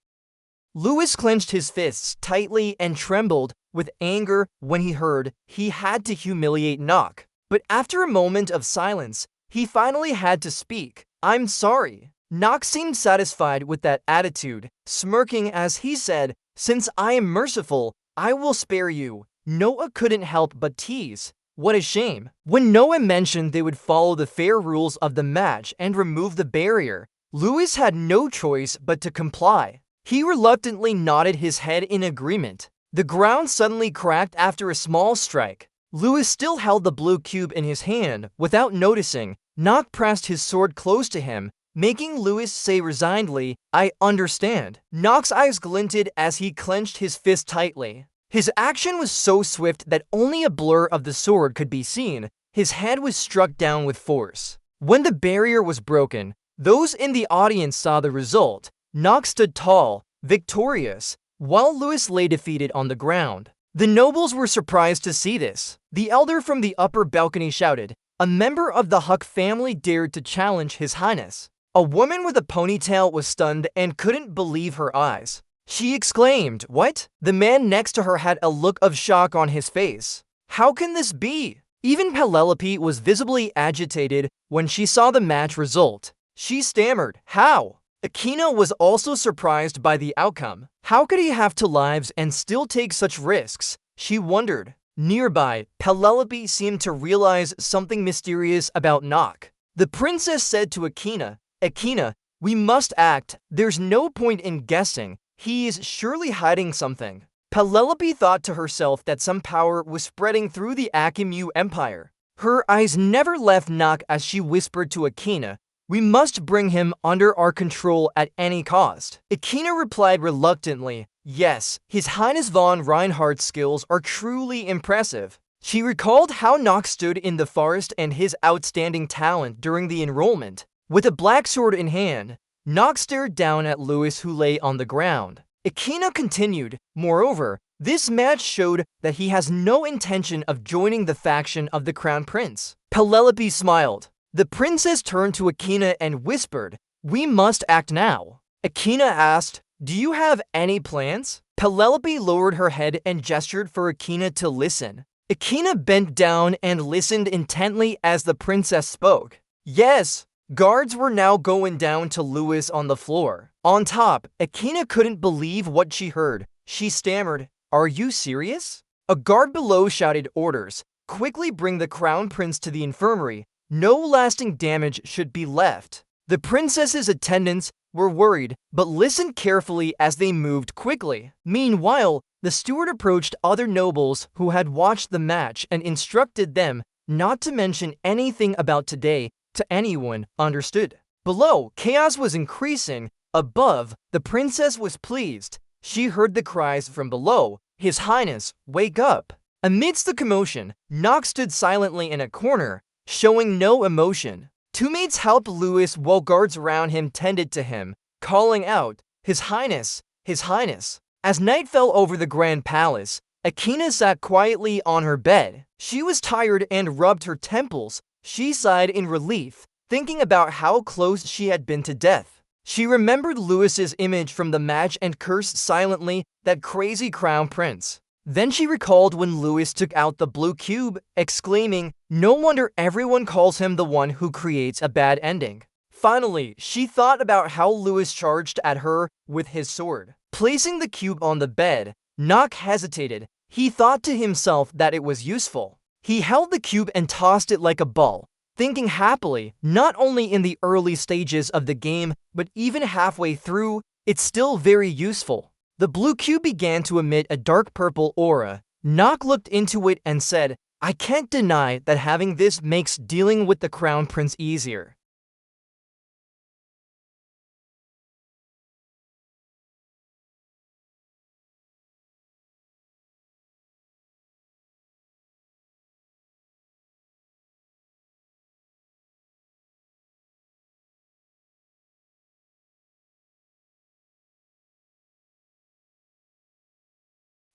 Louis clenched his fists tightly and trembled with anger when he heard he had to humiliate Nock. But after a moment of silence, he finally had to speak. "I'm sorry." Nock seemed satisfied with that attitude, smirking as he said, "Since I am merciful, I will spare you. Noah couldn't help but tease. What a shame. When Noah mentioned they would follow the fair rules of the match and remove the barrier, Lewis had no choice but to comply. He reluctantly nodded his head in agreement. The ground suddenly cracked after a small strike. Lewis still held the blue cube in his hand. Without noticing, Nock pressed his sword close to him, making Lewis say resignedly, "I understand." Nock's eyes glinted as he clenched his fist tightly. His action was so swift that only a blur of the sword could be seen. His head was struck down with force. When the barrier was broken, those in the audience saw the result. Nock stood tall, victorious, while Lewis lay defeated on the ground. The nobles were surprised to see this. The elder from the upper balcony shouted, "A member of the Huck family dared to challenge His Highness." A woman with a ponytail was stunned and couldn't believe her eyes. She exclaimed, "What?" The man next to her had a look of shock on his face. "How can this be?" Even Penelope was visibly agitated when she saw the match result. She stammered, "How?" Akina was also surprised by the outcome. How could he have two lives and still take such risks? She wondered. Nearby, Penelope seemed to realize something mysterious about Nock. The princess said to Akina, "Akina, we must act. There's no point in guessing. He's surely hiding something." Penelope thought to herself that some power was spreading through the Akimu Empire. Her eyes never left Nock as she whispered to Akina, "We must bring him under our control at any cost." Akina replied reluctantly, "Yes, His Highness von Reinhardt's skills are truly impressive." She recalled how Nock stood in the forest and his outstanding talent during the enrollment. With a black sword in hand, Nock stared down at Lewis, who lay on the ground. Akina continued, "Moreover, this match showed that he has no intention of joining the faction of the Crown Prince." Penelope smiled. The princess turned to Akina and whispered, "We must act now." Akina asked, "Do you have any plans?" Penelope lowered her head and gestured for Akina to listen. Akina bent down and listened intently as the princess spoke. "Yes." Guards were now going down to Lewis on the floor. On top, Akina couldn't believe what she heard. She stammered, "Are you serious?" A guard below shouted orders, "Quickly bring the crown prince to the infirmary. No lasting damage should be left." The princess's attendants were worried, but listened carefully as they moved quickly. Meanwhile, the steward approached other nobles who had watched the match and instructed them not to mention anything about today to anyone. Understood. Below, chaos was increasing. Above, the princess was pleased. She heard the cries from below, "His Highness, wake up." Amidst the commotion, Nock stood silently in a corner, showing no emotion. Two maids helped Lewis while guards around him tended to him, calling out, "His Highness, His Highness." As night fell over the grand palace, Akina sat quietly on her bed. She was tired and rubbed her temples. She sighed in relief, thinking about how close she had been to death. She remembered Lewis's image from the match and cursed silently, that crazy crown prince. Then she recalled when Lewis took out the blue cube, exclaiming, "No wonder everyone calls him the one who creates a bad ending." Finally, she thought about how Lewis charged at her with his sword. Placing the cube on the bed, Nock hesitated. He thought to himself that it was useful. He held the cube and tossed it like a ball, thinking happily, not only in the early stages of the game, but even halfway through, it's still very useful. The blue cube began to emit a dark purple aura. Nock looked into it and said, "I can't deny that having this makes dealing with the crown prince easier."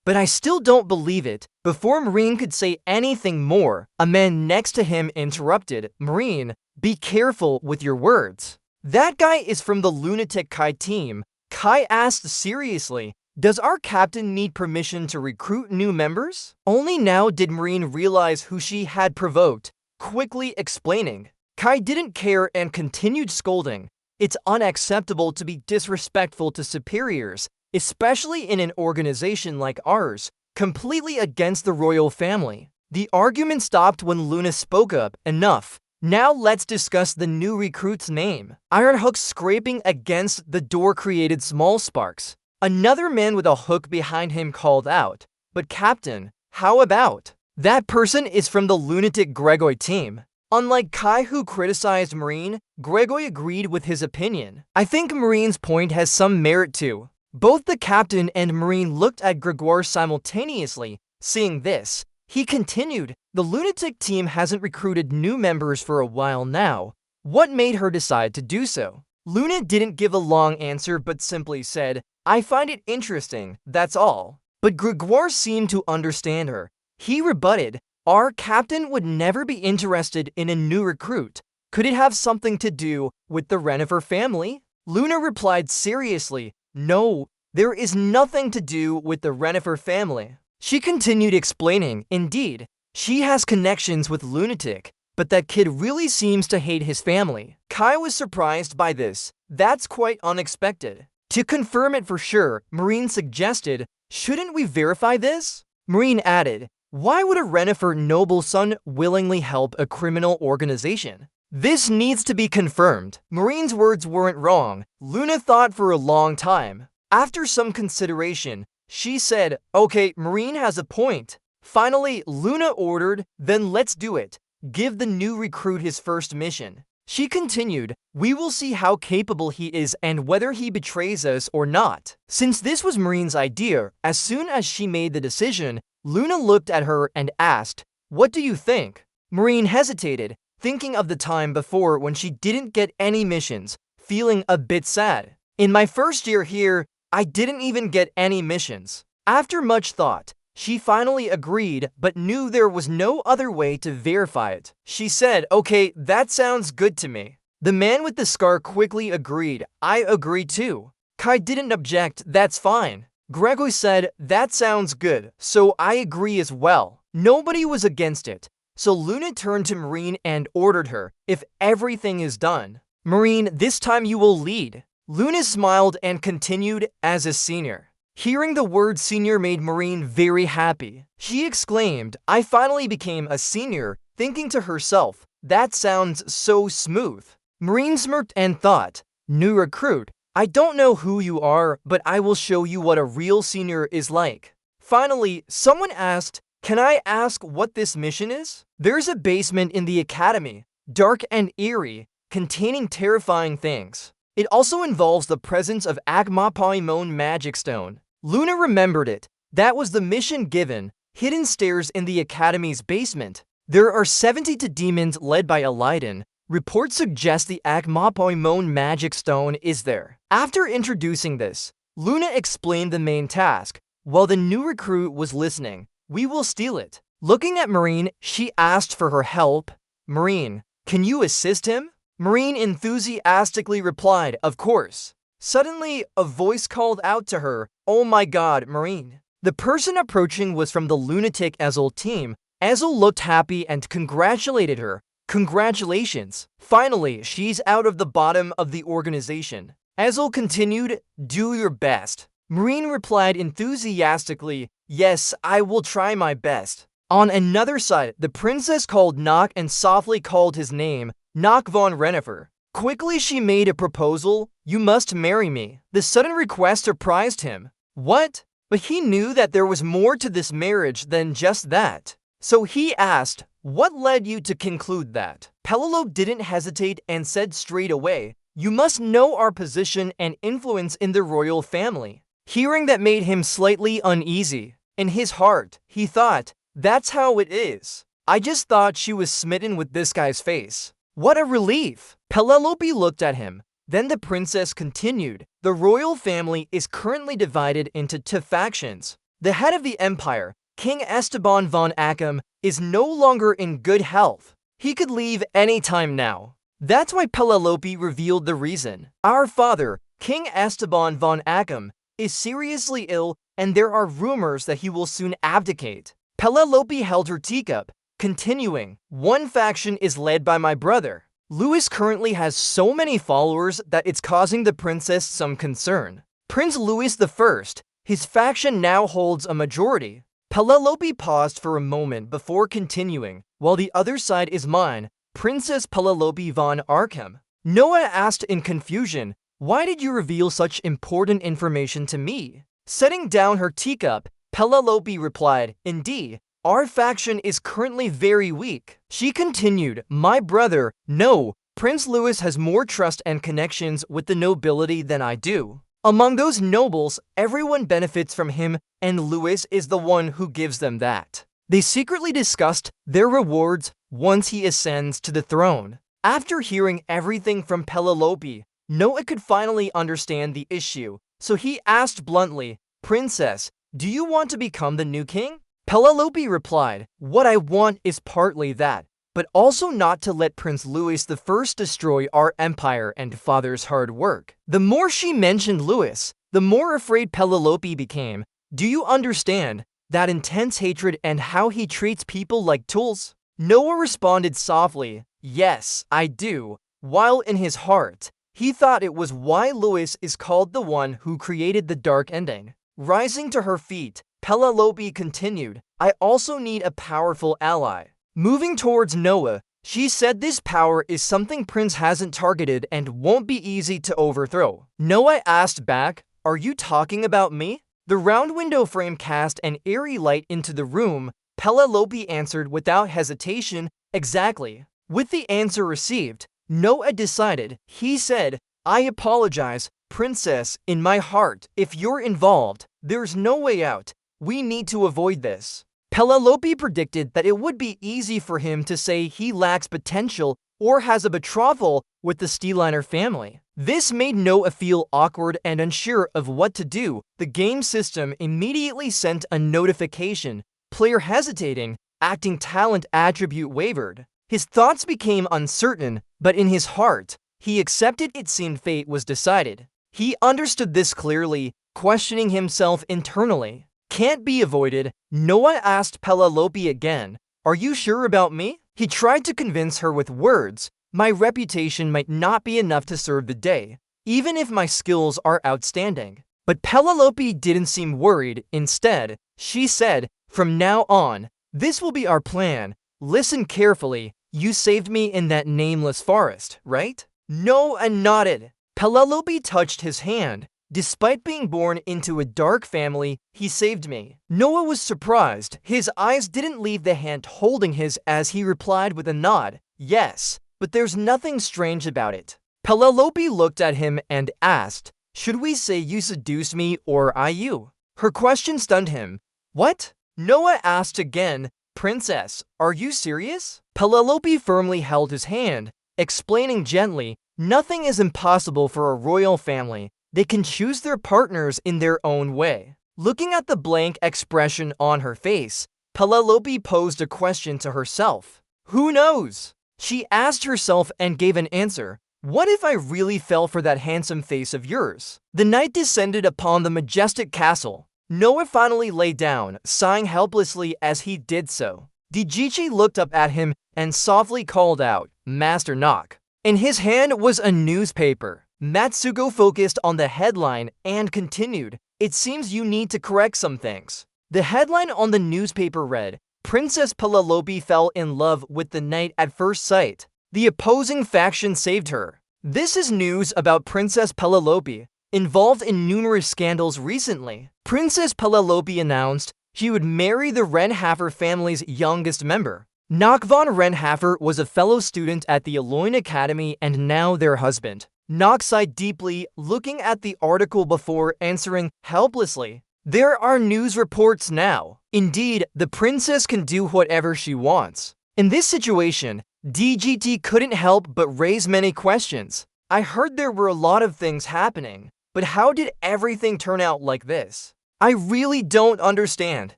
"But I still don't believe it." Before Marine could say anything more, a man next to him interrupted, "Marine, be careful with your words. That guy is from the lunatic Kai team." Kai asked seriously, "Does our captain need permission to recruit new members?" Only now did Marine realize who she had provoked, quickly explaining. Kai didn't care and continued scolding. "It's unacceptable to be disrespectful to superiors, especially in an organization like ours. completely against the royal family. The argument stopped when Luna spoke up. Enough. Now let's discuss the new recruit's name. Iron Hook scraping against the door created small sparks. Another man with a hook behind him called out, "But Captain, how about? That person is from the lunatic Gregory team." Unlike Kai, who criticized Marine, Gregory agreed with his opinion. I think Marine's point has some merit too. Both the captain and Marine looked at Gregoire simultaneously. Seeing this, he continued, "The lunatic team hasn't recruited new members for a while now. What made her decide to do so?" Luna didn't give a long answer but simply said, "I find it interesting, that's all." But Gregoire seemed to understand her. He rebutted, "Our captain would never be interested in a new recruit. Could it have something to do with the Renifer family?" Luna replied seriously, "No, there is nothing to do with the Renifer family." She continued explaining, "Indeed, she has connections with Lunatic, but that kid really seems to hate his family." Kai was surprised by this. That's quite unexpected. To confirm it for sure, Marine suggested, "Shouldn't we verify this?" Marine added, "Why would a Renifer noble son willingly help a criminal organization? This needs to be confirmed." Marine's words weren't wrong. Luna thought for a long time. After some consideration, she said, "Okay, Marine has a point." Finally, Luna ordered, "Then let's do it. Give the new recruit his first mission." She continued, "We will see how capable he is and whether he betrays us or not." Since this was Marine's idea, as soon as she made the decision, Luna looked at her and asked, "What do you think?" Marine hesitated, thinking of the time before when she didn't get any missions, feeling a bit sad. "In my first year here, I didn't even get any missions." After much thought, she finally agreed but knew there was no other way to verify it. She said, "Okay, that sounds good to me." The man with the scar quickly agreed, "I agree too." Kai didn't object, "That's fine." Gregory said, "That sounds good, so I agree as well." Nobody was against it, so Luna turned to Marine and ordered her, "If everything is done, Marine, this time you will lead." Luna smiled and continued, "As a senior." Hearing the word senior made Marine very happy. She exclaimed, "I finally became a senior," thinking to herself, "That sounds so smooth." Marine smirked and thought, "New recruit, I don't know who you are, but I will show you what a real senior is like." Finally, someone asked, "Can I ask what this mission is?" There's a basement in the academy, dark and eerie, containing terrifying things. It also involves the presence of Agmapaimon magic stone. Luna remembered it. That was the mission given, hidden stairs in the academy's basement. There are 72 demons led by Eliden. Reports suggest the Agmapaimon magic stone is there. After introducing this, Luna explained the main task. While the new recruit was listening, "We will steal it." Looking at Marine, she asked for her help. "Marine, can you assist him?" Marine enthusiastically replied, "Of course." Suddenly, a voice called out to her, "Oh my god, Marine." The person approaching was from the lunatic Ezel team. Ezel looked happy and congratulated her. "Congratulations. Finally, she's out of the bottom of the organization." Ezel continued, "Do your best." Marine replied enthusiastically, "Yes, I will try my best." On another side, the princess called Nock and softly called his name, Nock von Renifer. Quickly she made a proposal, "You must marry me." The sudden request surprised him. What? But he knew that there was more to this marriage than just that. So he asked, "What led you to conclude that?" Pelelo didn't hesitate and said straight away, "You must know our position and influence in the royal family." Hearing that made him slightly uneasy. In his heart, he thought, "That's how it is. I just thought she was smitten with this guy's face." What a relief! Penelope looked at him. Then the princess continued, "The royal family is currently divided into two factions. The head of the empire, King Esteban von Achim, is no longer in good health. He could leave any time now." That's why Penelope revealed the reason. "Our father, King Esteban von Achim, is seriously ill and there are rumors that he will soon abdicate." Penelope held her teacup, continuing, "One faction is led by my brother. Louis currently has so many followers that it's causing the princess some concern. Prince Louis I, his faction now holds a majority. Penelope paused for a moment before continuing. While the other side is mine, Princess Penelope von Arkham. Noah asked in confusion, why did you reveal such important information to me? Setting down her teacup, Penelope replied, indeed, our faction is currently very weak. She continued, my brother, no, Prince Louis has more trust and connections with the nobility than I do. Among those nobles, everyone benefits from him, and Louis is the one who gives them that. They secretly discussed their rewards once he ascends to the throne. After hearing everything from Penelope, Noah could finally understand the issue, so he asked bluntly, Princess, do you want to become the new king? Penelope replied, what I want is partly that, but also not to let Prince Louis I destroy our empire and father's hard work. The more she mentioned Louis, the more afraid Penelope became. Do you understand that intense hatred and how he treats people like tools? Noah responded softly, yes, I do, while in his heart, he thought it was why Louis is called the one who created the dark ending. Rising to her feet, Penelope continued, I also need a powerful ally. Moving towards Noah, she said this power is something Prince hasn't targeted and won't be easy to overthrow. Noah asked back, are you talking about me? The round window frame cast an eerie light into the room. Penelope answered without hesitation, exactly. With the answer received, Noah decided. He said, I apologize, Princess, in my heart. If you're involved, there's no way out. We need to avoid this. Penelope predicted that it would be easy for him to say he lacks potential or has a betrothal with the Steeliner family. This made Noah feel awkward and unsure of what to do. The game system immediately sent a notification. Player hesitating, acting talent attribute wavered. His thoughts became uncertain, but in his heart, he accepted it seemed fate was decided. He understood this clearly, questioning himself internally. Can't be avoided, Noah asked Penelope again, are you sure about me? He tried to convince her with words, my reputation might not be enough to serve the day, even if my skills are outstanding. But Penelope didn't seem worried. Instead, she said, from now on, this will be our plan. Listen carefully, you saved me in that nameless forest, right? Noah nodded. Penelope touched his hand. Despite being born into a dark family, he saved me. Noah was surprised. His eyes didn't leave the hand holding his as he replied with a nod. Yes, but there's nothing strange about it. Penelope looked at him and asked, should we say you seduced me or I you? Her question stunned him. What? Noah asked again, Princess, are you serious? Penelope firmly held his hand, explaining gently, nothing is impossible for a royal family. They can choose their partners in their own way. Looking at the blank expression on her face, Penelope posed a question to herself. Who knows? She asked herself and gave an answer. What if I really fell for that handsome face of yours? The night descended upon the majestic castle. Noah finally lay down, sighing helplessly as he did so. Dijichi looked up at him and softly called out, Master Knock. In his hand was a newspaper. Matsuko focused on the headline and continued, it seems you need to correct some things. The headline on the newspaper read, Princess Penelope fell in love with the knight at first sight. The opposing faction saved her. This is news about Princess Penelope, involved in numerous scandals recently. Princess Penelope announced she would marry the Renhafer family's youngest member. Knock von Renhafer was a fellow student at the Eloin Academy and now their husband. Knock sighed deeply, looking at the article before answering helplessly. There are news reports now. Indeed, the princess can do whatever she wants. In this situation, DGT couldn't help but raise many questions. I heard there were a lot of things happening, but how did everything turn out like this? I really don't understand.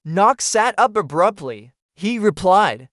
Knock sat up abruptly. He replied,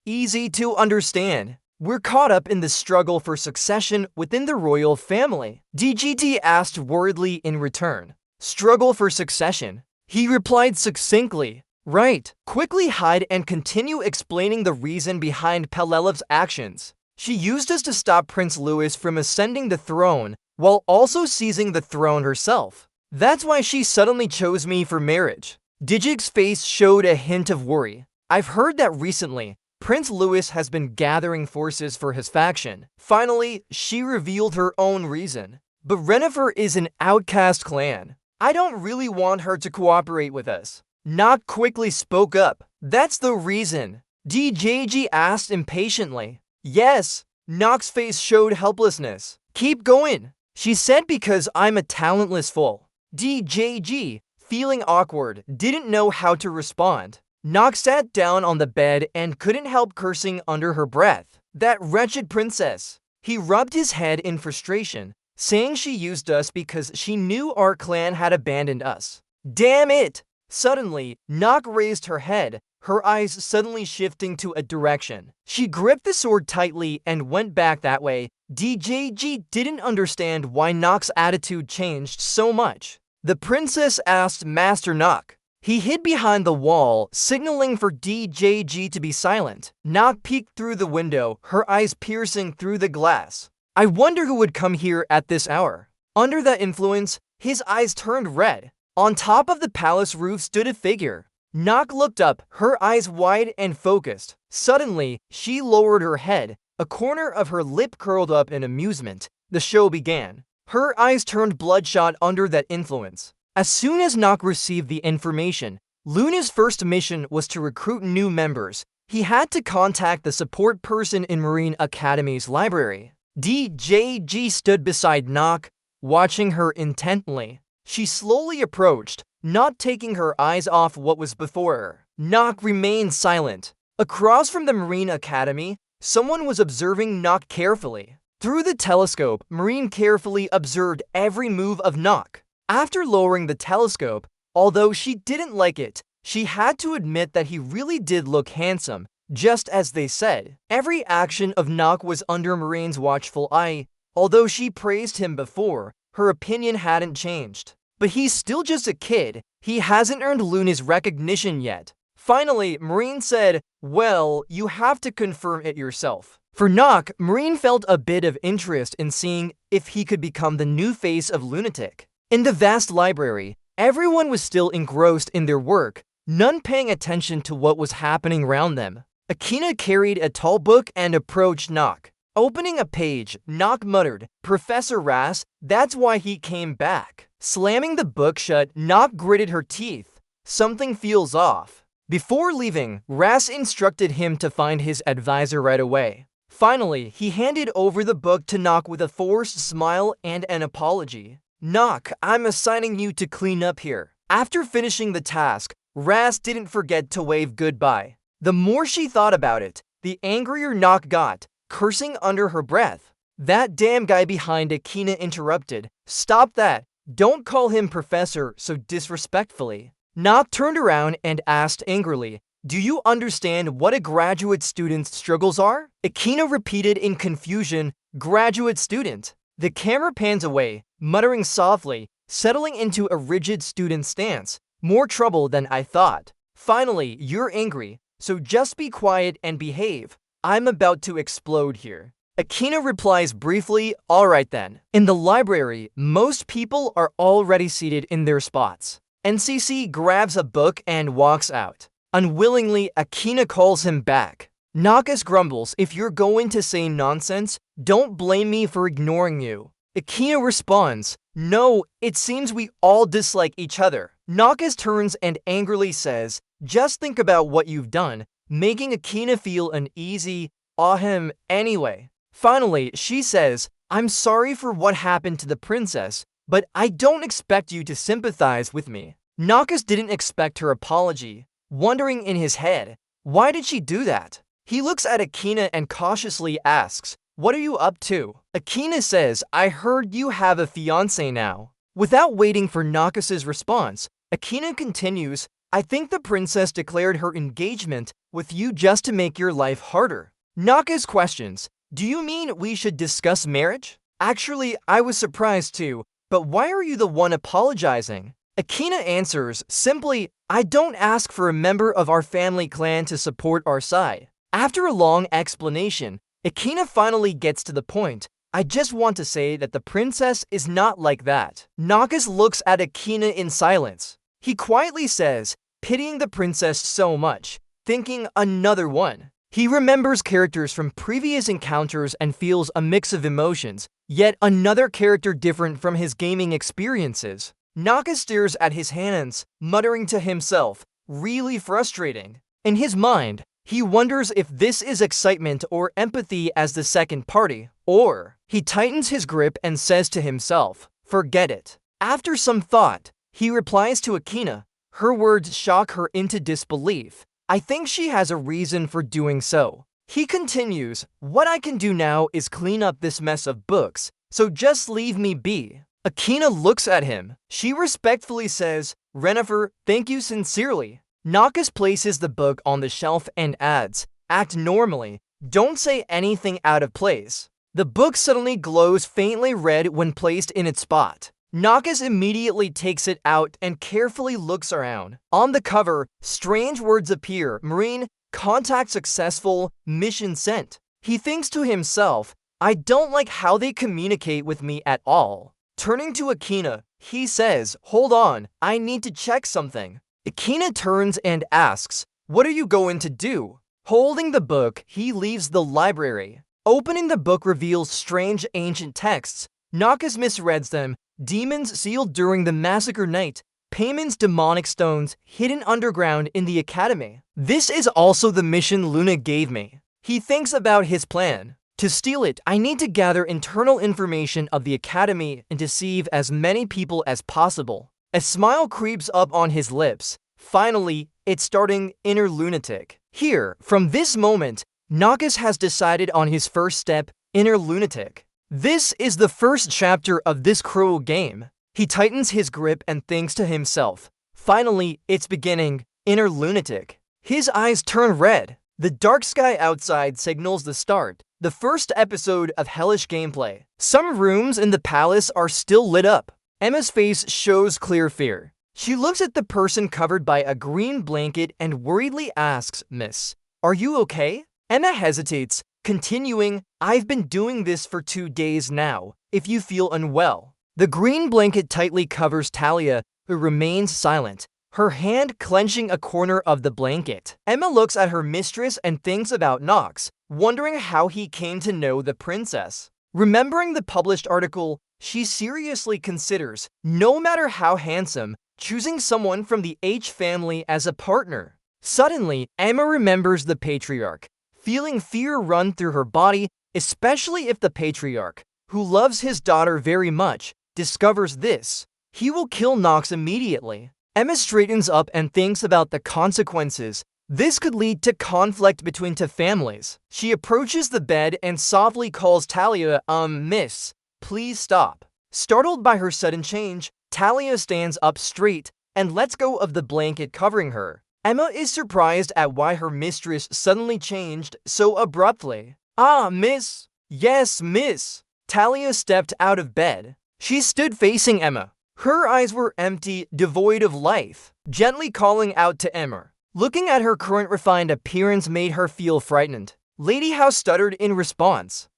easy to understand. We're caught up in the struggle for succession within the royal family. DGT asked worriedly in return. Struggle for succession? He replied succinctly. Right. Quickly hide and continue explaining the reason behind Pelelev's actions. She used us to stop Prince Louis from ascending the throne, while also seizing the throne herself. That's why she suddenly chose me for marriage. Digig's face showed a hint of worry. I've heard that recently, Prince Louis has been gathering forces for his faction. Finally, she revealed her own reason. But Renifer is an outcast clan. I don't really want her to cooperate with us. Nock quickly spoke up. That's the reason. DJG asked impatiently. Yes. Nock's face showed helplessness. Keep going. She said because I'm a talentless fool. DJG, feeling awkward, didn't know how to respond. Nock sat down on the bed and couldn't help cursing under her breath. That wretched princess. He rubbed his head in frustration, saying she used us because she knew our clan had abandoned us. Damn it! Suddenly, Nock raised her head, her eyes suddenly shifting to a direction. She gripped the sword tightly and went back that way. DJG didn't understand why Nock's attitude changed so much. The princess asked Master Nock. He hid behind the wall, signaling for DJG to be silent. Nock peeked through the window, her eyes piercing through the glass. I wonder who would come here at this hour. Under that influence, his eyes turned red. On top of the palace roof stood a figure. Nock looked up, her eyes wide and focused. Suddenly, she lowered her head, a corner of her lip curled up in amusement. The show began. Her eyes turned bloodshot under that influence. As soon as Nock received the information, Luna's first mission was to recruit new members. He had to contact the support person in Marine Academy's library. DJG stood beside Nock, watching her intently. She slowly approached, not taking her eyes off what was before her. Nock remained silent. Across from the Marine Academy, someone was observing Nock carefully. Through the telescope, Marine carefully observed every move of Nock. After lowering the telescope, although she didn't like it, she had to admit that he really did look handsome, just as they said. Every action of Nock was under Marine's watchful eye. Although she praised him before, her opinion hadn't changed. But he's still just a kid. He hasn't earned Luna's recognition yet. Finally, Marine said, well, you have to confirm it yourself. For Nock, Marine felt a bit of interest in seeing if he could become the new face of Lunatic. In the vast library, everyone was still engrossed in their work, none paying attention to what was happening around them. Akina carried a tall book and approached Nock. Opening a page, Nock muttered, Professor Ras, that's why he came back. Slamming the book shut, Nock gritted her teeth. Something feels off. Before leaving, Ras instructed him to find his advisor right away. Finally, he handed over the book to Nock with a forced smile and an apology. Nock, I'm assigning you to clean up here. After finishing the task, Ras didn't forget to wave goodbye. The more she thought about it, the angrier Nock got, cursing under her breath. That damn guy behind Akina interrupted. Stop that. Don't call him professor so disrespectfully. Nock turned around and asked angrily, do you understand what a graduate student's struggles are? Akina repeated in confusion, graduate student. The camera pans away, muttering softly, settling into a rigid student stance. More trouble than I thought. Finally, you're angry, so just be quiet and behave. I'm about to explode here. Akina replies briefly, alright then. In the library, most people are already seated in their spots. NCC grabs a book and walks out. Unwillingly, Akina calls him back. Nakas grumbles, if you're going to say nonsense, don't blame me for ignoring you. Akina responds, no, it seems we all dislike each other. Nakas turns and angrily says, just think about what you've done, making Akina feel uneasy. Ahem, anyway. Finally, she says, I'm sorry for what happened to the princess, but I don't expect you to sympathize with me. Nakas didn't expect her apology, wondering in his head, why did she do that? He looks at Akina and cautiously asks, what are you up to? Akina says, I heard you have a fiancé now. Without waiting for Nakas's response, Akina continues, I think the princess declared her engagement with you just to make your life harder. Nakas questions, do you mean we should discuss marriage? Actually, I was surprised too, but why are you the one apologizing? Akina answers, simply, I don't ask for a member of our family clan to support our side. After a long explanation, Akina finally gets to the point. I just want to say that the princess is not like that. Nakas looks at Akina in silence. He quietly says, pitying the princess so much, thinking another one. He remembers characters from previous encounters and feels a mix of emotions, yet another character different from his gaming experiences. Naka stares at his hands, muttering to himself, really frustrating. In his mind, he wonders if this is excitement or empathy as the second party, or he tightens his grip and says to himself, forget it. After some thought, he replies to Akina. Her words shock her into disbelief. I think she has a reason for doing so. He continues, what I can do now is clean up this mess of books, so just leave me be. Akina looks at him. She respectfully says, Renifer, thank you sincerely. Nakas places the book on the shelf and adds, act normally, don't say anything out of place. The book suddenly glows faintly red when placed in its spot. Nakas immediately takes it out and carefully looks around. On the cover, strange words appear. Marine, contact successful, mission sent. He thinks to himself, I don't like how they communicate with me at all. Turning to Akina, he says, hold on, I need to check something. Akina turns and asks, what are you going to do? Holding the book, he leaves the library. Opening the book reveals strange ancient texts. Nakas misreads them. Demons sealed during the massacre night. Payment's demonic stones hidden underground in the academy. This is also the mission Luna gave me. He thinks about his plan. To steal it, I need to gather internal information of the academy and deceive as many people as possible. A smile creeps up on his lips. Finally, it's starting inner lunatic. Here, from this moment, Nakas has decided on his first step, inner lunatic. This is the first chapter of this cruel game. He tightens his grip and thinks to himself, finally, it's beginning, inner lunatic. His eyes turn red. The dark sky outside signals the start, the first episode of hellish gameplay. Some rooms in the palace are still lit up. Emma's face shows clear fear. She looks at the person covered by a green blanket and worriedly asks, Miss, are you okay? Emma hesitates, continuing, I've been doing this for 2 days now, if you feel unwell. The green blanket tightly covers Talia, who remains silent, her hand clenching a corner of the blanket. Emma looks at her mistress and thinks about Nox, wondering how he came to know the princess. Remembering the published article, she seriously considers, no matter how handsome, choosing someone from the H family as a partner. Suddenly, Emma remembers the patriarch, feeling fear run through her body, especially if the patriarch, who loves his daughter very much, discovers this. He will kill Nox immediately. Emma straightens up and thinks about the consequences. This could lead to conflict between two families. She approaches the bed and softly calls Talia, miss, please stop. Startled by her sudden change, Talia stands up straight and lets go of the blanket covering her. Emma is surprised at why her mistress suddenly changed so abruptly. Ah, miss. Yes, miss. Talia stepped out of bed. She stood facing Emma. Her eyes were empty, devoid of life, gently calling out to Emma. Looking at her current refined appearance made her feel frightened. Lady House stuttered in response.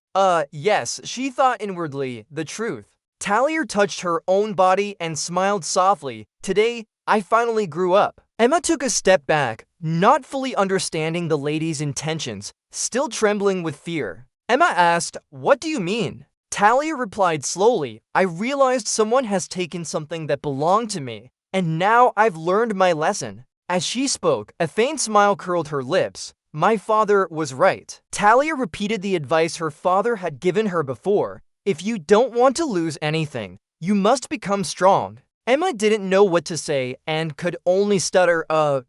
Yes, she thought inwardly, the truth. Talia touched her own body and smiled softly. Today, I finally grew up. Emma took a step back, not fully understanding the lady's intentions, still trembling with fear. Emma asked, what do you mean? Talia replied slowly, I realized someone has taken something that belonged to me, and now I've learned my lesson. As she spoke, a faint smile curled her lips. My father was right. Talia repeated the advice her father had given her before. If you don't want to lose anything, you must become strong. Emma didn't know what to say and could only stutter,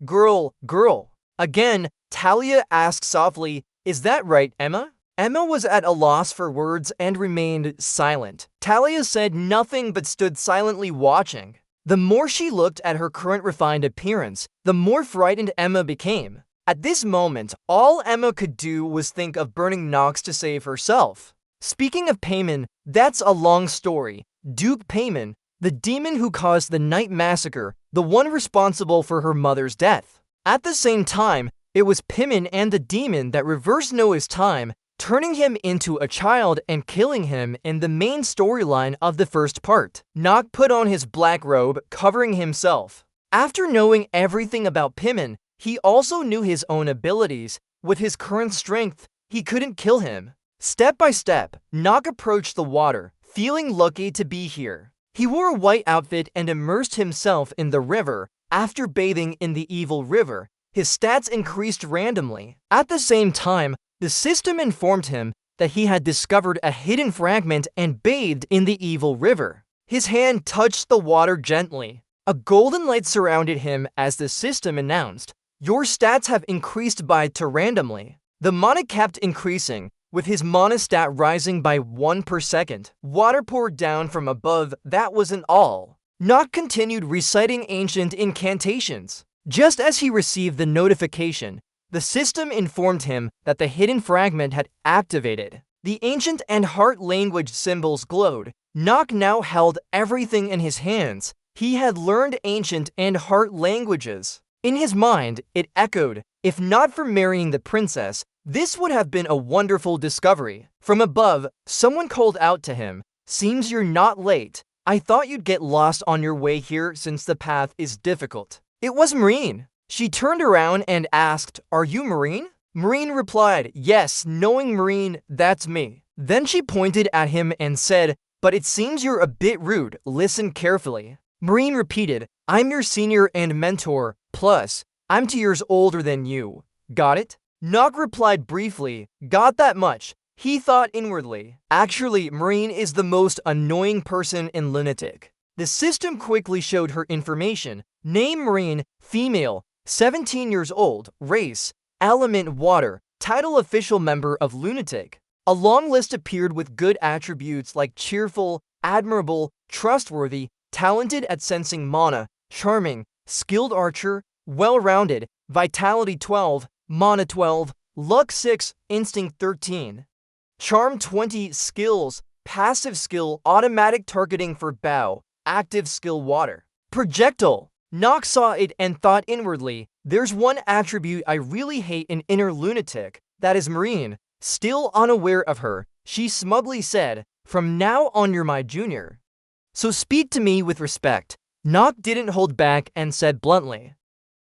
girl. Again, Talia asked softly, is that right, Emma? Emma was at a loss for words and remained silent. Talia said nothing but stood silently watching. The more she looked at her current refined appearance, the more frightened Emma became. At this moment, all Emma could do was think of burning Nox to save herself. Speaking of Payman, that's a long story. Duke Payman, the demon who caused the night massacre, the one responsible for her mother's death. At the same time, it was Payman and the demon that reversed Noah's time, turning him into a child and killing him in the main storyline of the first part. Nox put on his black robe, covering himself. After knowing everything about Pimin, he also knew his own abilities. With his current strength, he couldn't kill him. Step by step, Nock approached the water, feeling lucky to be here. He wore a white outfit and immersed himself in the river. After bathing in the evil river, his stats increased randomly. At the same time, the system informed him that he had discovered a hidden fragment and bathed in the evil river. His hand touched the water gently. A golden light surrounded him as the system announced, "Your stats have increased by 2 randomly." The mana kept increasing, with his mana stat rising by 1 per second. Water poured down from above. That wasn't all. Nock continued reciting ancient incantations. Just as he received the notification, the system informed him that the hidden fragment had activated. The ancient and heart language symbols glowed. Nock now held everything in his hands. He had learned ancient and heart languages. In his mind, it echoed, "If not for marrying the princess, this would have been a wonderful discovery." From above, someone called out to him, "Seems you're not late. I thought you'd get lost on your way here since the path is difficult." It was Marine. She turned around and asked, "Are you Marine?" Marine replied, "Yes, knowing Marine, that's me." Then she pointed at him and said, "But it seems you're a bit rude. Listen carefully." Marine repeated, "I'm your senior and mentor, plus, I'm 2 years older than you. Got it?" Nock replied briefly, "Got that much." He thought inwardly, actually, Marine is the most annoying person in Lunatic. The system quickly showed her information. Name Marine, female, 17 years old, race, element water, title official member of Lunatic. A long list appeared with good attributes like cheerful, admirable, trustworthy, talented at sensing mana, charming, skilled archer, well-rounded, vitality 12, mana 12, luck 6, instinct 13. Charm 20, skills, passive skill, automatic targeting for bow, active skill water. Projectile. Nock saw it and thought inwardly, there's one attribute I really hate in Inner Lunatic, that is Marine. Still unaware of her, she smugly said, "From now on you're my junior. So speak to me with respect." Nock didn't hold back and said bluntly,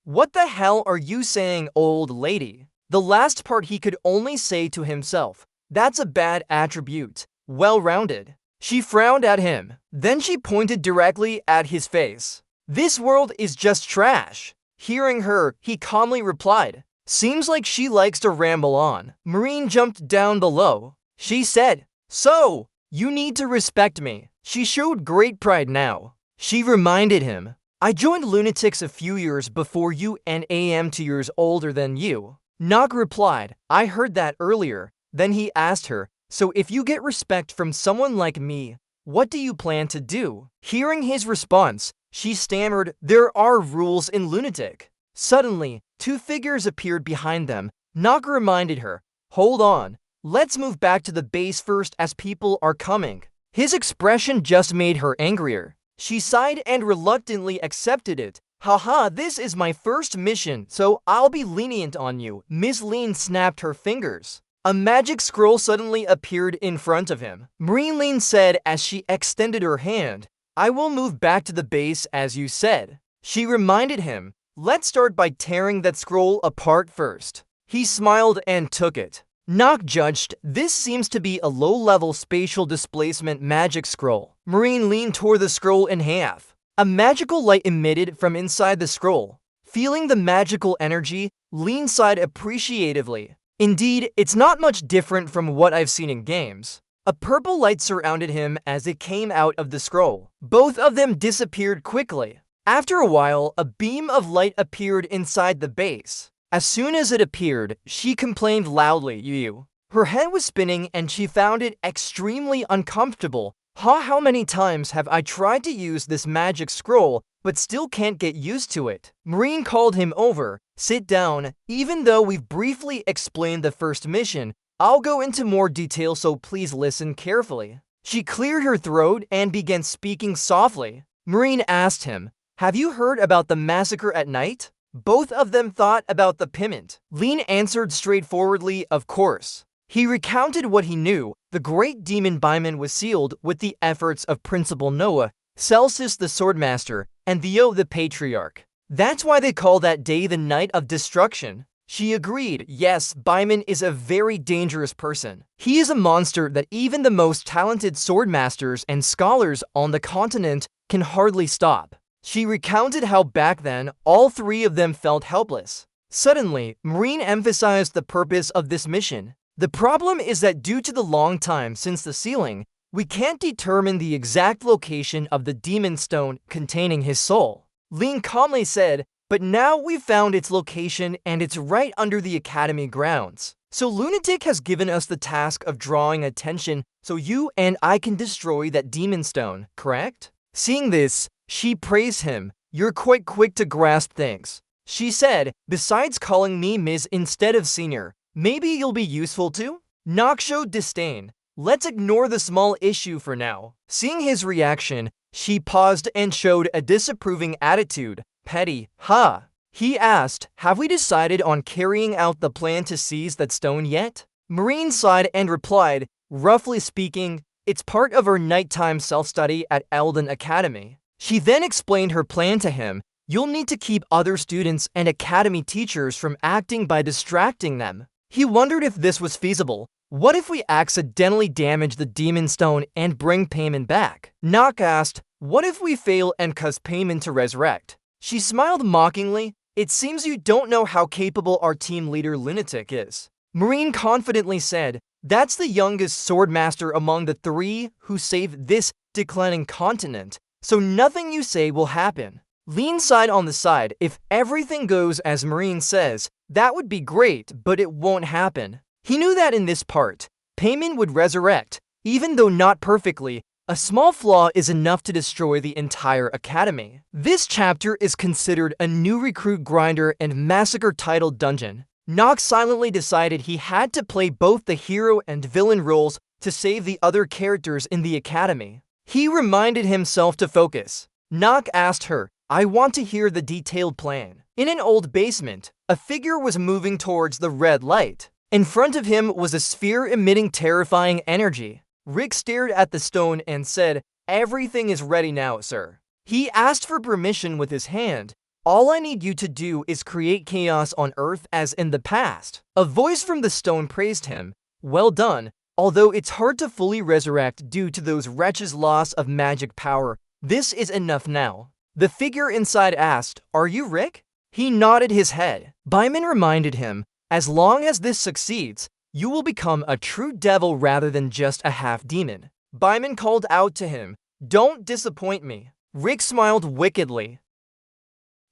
"What the hell are you saying, old lady?" The last part he could only say to himself, "That's a bad attribute. Well-rounded." She frowned at him. Then she pointed directly at his face. "This world is just trash." Hearing her, he calmly replied, "Seems like she likes to ramble on." Marine jumped down below. She said, "So, you need to respect me." She showed great pride now. She reminded him, "I joined Lunatics a few years before you and am 2 years older than you." Nock replied, "I heard that earlier." Then he asked her, "So if you get respect from someone like me, what do you plan to do?" Hearing his response, she stammered, "There are rules in Lunatic." Suddenly, 2 figures appeared behind them. Nock reminded her, "Hold on, let's move back to the base first as people are coming." His expression just made her angrier. She sighed and reluctantly accepted it. "Haha, this is my first mission, so I'll be lenient on you." Miss Lean snapped her fingers. A magic scroll suddenly appeared in front of him. Marine Lean said as she extended her hand, "I will move back to the base as you said." She reminded him, "Let's start by tearing that scroll apart first." He smiled and took it. Nock judged, "This seems to be a low-level spatial displacement magic scroll." Marine Lean tore the scroll in half. A magical light emitted from inside the scroll. Feeling the magical energy, Lean sighed appreciatively. "Indeed, it's not much different from what I've seen in games." A purple light surrounded him as it came out of the scroll. Both of them disappeared quickly. After a while, a beam of light appeared inside the base. As soon as it appeared, she complained loudly, "You." Her head was spinning and she found it extremely uncomfortable. How many times have I tried to use this magic scroll, but still can't get used to it?" Marine called him over. "Sit down. Even though we've briefly explained the first mission, I'll go into more detail, so please listen carefully." She cleared her throat and began speaking softly. Marine asked him, "Have you heard about the massacre at night?" Both of them thought about the piment. Lean answered straightforwardly, "Of course." He recounted what he knew. The great demon Byman was sealed with the efforts of Principal Noah, Celsus the Swordmaster, and Theo the Patriarch. That's why they call that day the night of destruction. She agreed, yes, Baiman is a very dangerous person. He is a monster that even the most talented swordmasters and scholars on the continent can hardly stop. She recounted how back then, all three of them felt helpless. Suddenly, Marine emphasized the purpose of this mission. The problem is that due to the long time since the sealing, we can't determine the exact location of the demon stone containing his soul. Lin calmly said, but now we've found its location and it's right under the academy grounds. So Lunatic has given us the task of drawing attention so you and I can destroy that demon stone, correct? Seeing this, she praised him. You're quite quick to grasp things. She said, besides calling me Ms. instead of Senior, maybe you'll be useful too? Nock showed disdain. Let's ignore the small issue for now. Seeing his reaction, she paused and showed a disapproving attitude. Petty, huh? He asked, have we decided on carrying out the plan to seize that stone yet? Marine sighed and replied, roughly speaking, it's part of our nighttime self-study at Eldon Academy. She then explained her plan to him. You'll need to keep other students and academy teachers from acting by distracting them. He wondered if this was feasible. What if we accidentally damage the demon stone and bring Payman back? Nock asked, what if we fail and cause Payman to resurrect? She smiled mockingly. It seems you don't know how capable our team leader Lunatic is. Marine confidently said, that's the youngest swordmaster among the three who saved this declining continent, so nothing you say will happen. Lean sighed on the side. If everything goes as Marine says, that would be great, but it won't happen. He knew that in this part, Payman would resurrect, even though not perfectly. A small flaw is enough to destroy the entire academy. This chapter is considered a new recruit grinder and massacre titled dungeon. Nock silently decided he had to play both the hero and villain roles to save the other characters in the academy. He reminded himself to focus. Nock asked her, I want to hear the detailed plan. In an old basement, a figure was moving towards the red light. In front of him was a sphere emitting terrifying energy. Rick stared at the stone and said, everything is ready now, sir. He asked for permission with his hand. All I need you to do is create chaos on Earth as in the past. A voice from the stone praised him. Well done, although it's hard to fully resurrect due to those wretches' loss of magic power. This is enough now. The figure inside asked, are you Rick? He nodded his head. Baiman reminded him, as long as this succeeds, you will become a true devil rather than just a half-demon. Baiman called out to him, don't disappoint me. Rick smiled wickedly.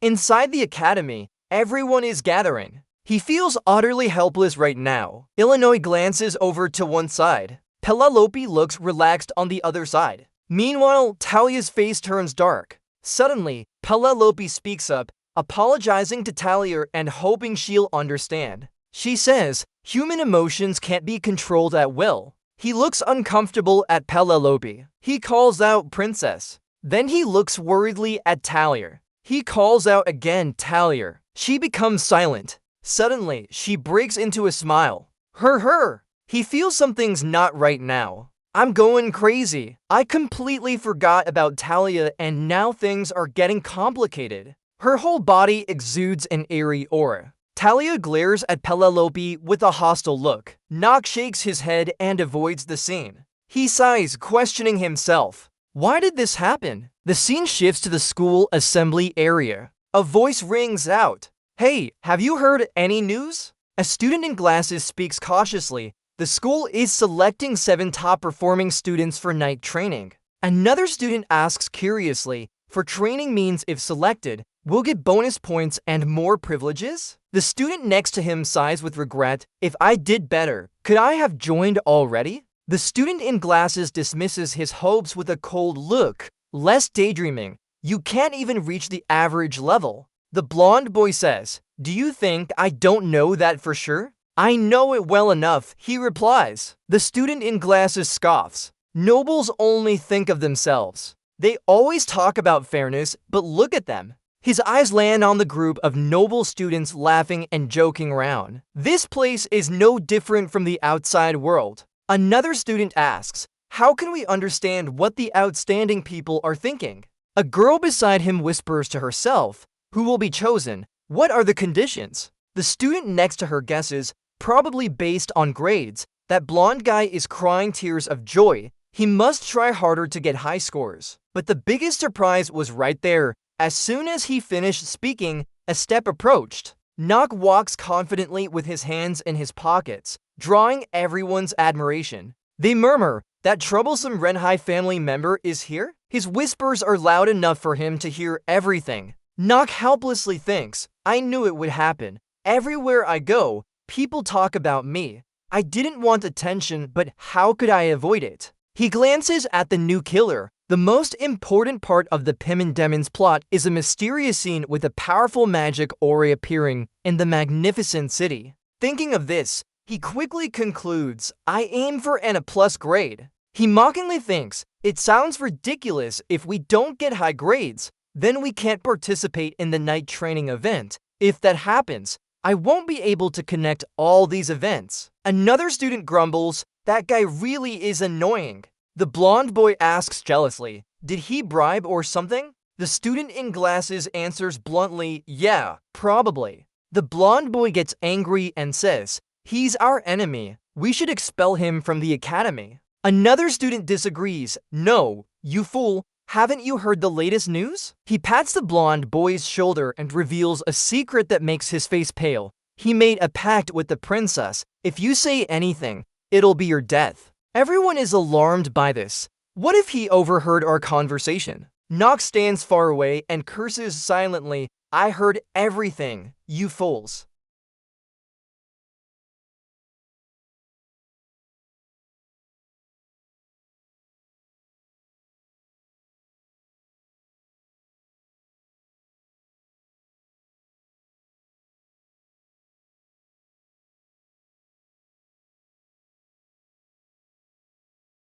Inside the academy, everyone is gathering. He feels utterly helpless right now. Illinois glances over to one side. Penelope looks relaxed on the other side. Meanwhile, Talia's face turns dark. Suddenly, Penelope speaks up, apologizing to Talia and hoping she'll understand. She says, human emotions can't be controlled at will. He looks uncomfortable at Penelope. He calls out Princess. Then he looks worriedly at Talia. He calls out again Talia. She becomes silent. Suddenly, she breaks into a smile. Her. He feels something's not right now. I'm going crazy. I completely forgot about Talia and now things are getting complicated. Her whole body exudes an eerie aura. Talia glares at Penelope with a hostile look. Nock shakes his head and avoids the scene. He sighs, questioning himself. Why did this happen? The scene shifts to the school assembly area. A voice rings out. Hey, have you heard any news? A student in glasses speaks cautiously. The school is selecting 7 top-performing students for night training. Another student asks curiously, for training means if selected, we'll get bonus points and more privileges? The student next to him sighs with regret. If I did better, could I have joined already? The student in glasses dismisses his hopes with a cold look. Less daydreaming. You can't even reach the average level. The blonde boy says, do you think I don't know that for sure? I know it well enough, he replies. The student in glasses scoffs. Nobles only think of themselves. They always talk about fairness, but look at them. His eyes land on the group of noble students laughing and joking around. This place is no different from the outside world. Another student asks, how can we understand what the outstanding people are thinking? A girl beside him whispers to herself, Who will be chosen? What are the conditions? The student next to her guesses, probably based on grades. That blonde guy is crying tears of joy. He must try harder to get high scores. But the biggest surprise was right there. As soon as he finished speaking, a step approached. Nock walks confidently with his hands in his pockets, drawing everyone's admiration. They murmur, that troublesome Renhai family member is here? His whispers are loud enough for him to hear everything. Nock helplessly thinks, I knew it would happen. Everywhere I go, people talk about me. I didn't want attention, but how could I avoid it? He glances at the new killer. The most important part of the Pim and Demon's plot is a mysterious scene with a powerful magic aura appearing in the magnificent city. Thinking of this, he quickly concludes, I aim for an A+ grade. He mockingly thinks, it sounds ridiculous if we don't get high grades, then we can't participate in the night training event. If that happens, I won't be able to connect all these events. Another student grumbles, that guy really is annoying. The blonde boy asks jealously, did he bribe or something? The student in glasses answers bluntly, yeah, probably. The blonde boy gets angry and says, he's our enemy. We should expel him from the academy. Another student disagrees, no, you fool. Haven't you heard the latest news? He pats the blonde boy's shoulder and reveals a secret that makes his face pale. He made a pact with the princess. If you say anything, it'll be your death. Everyone is alarmed by this. What if he overheard our conversation? Nock stands far away and curses silently. I heard everything, you fools.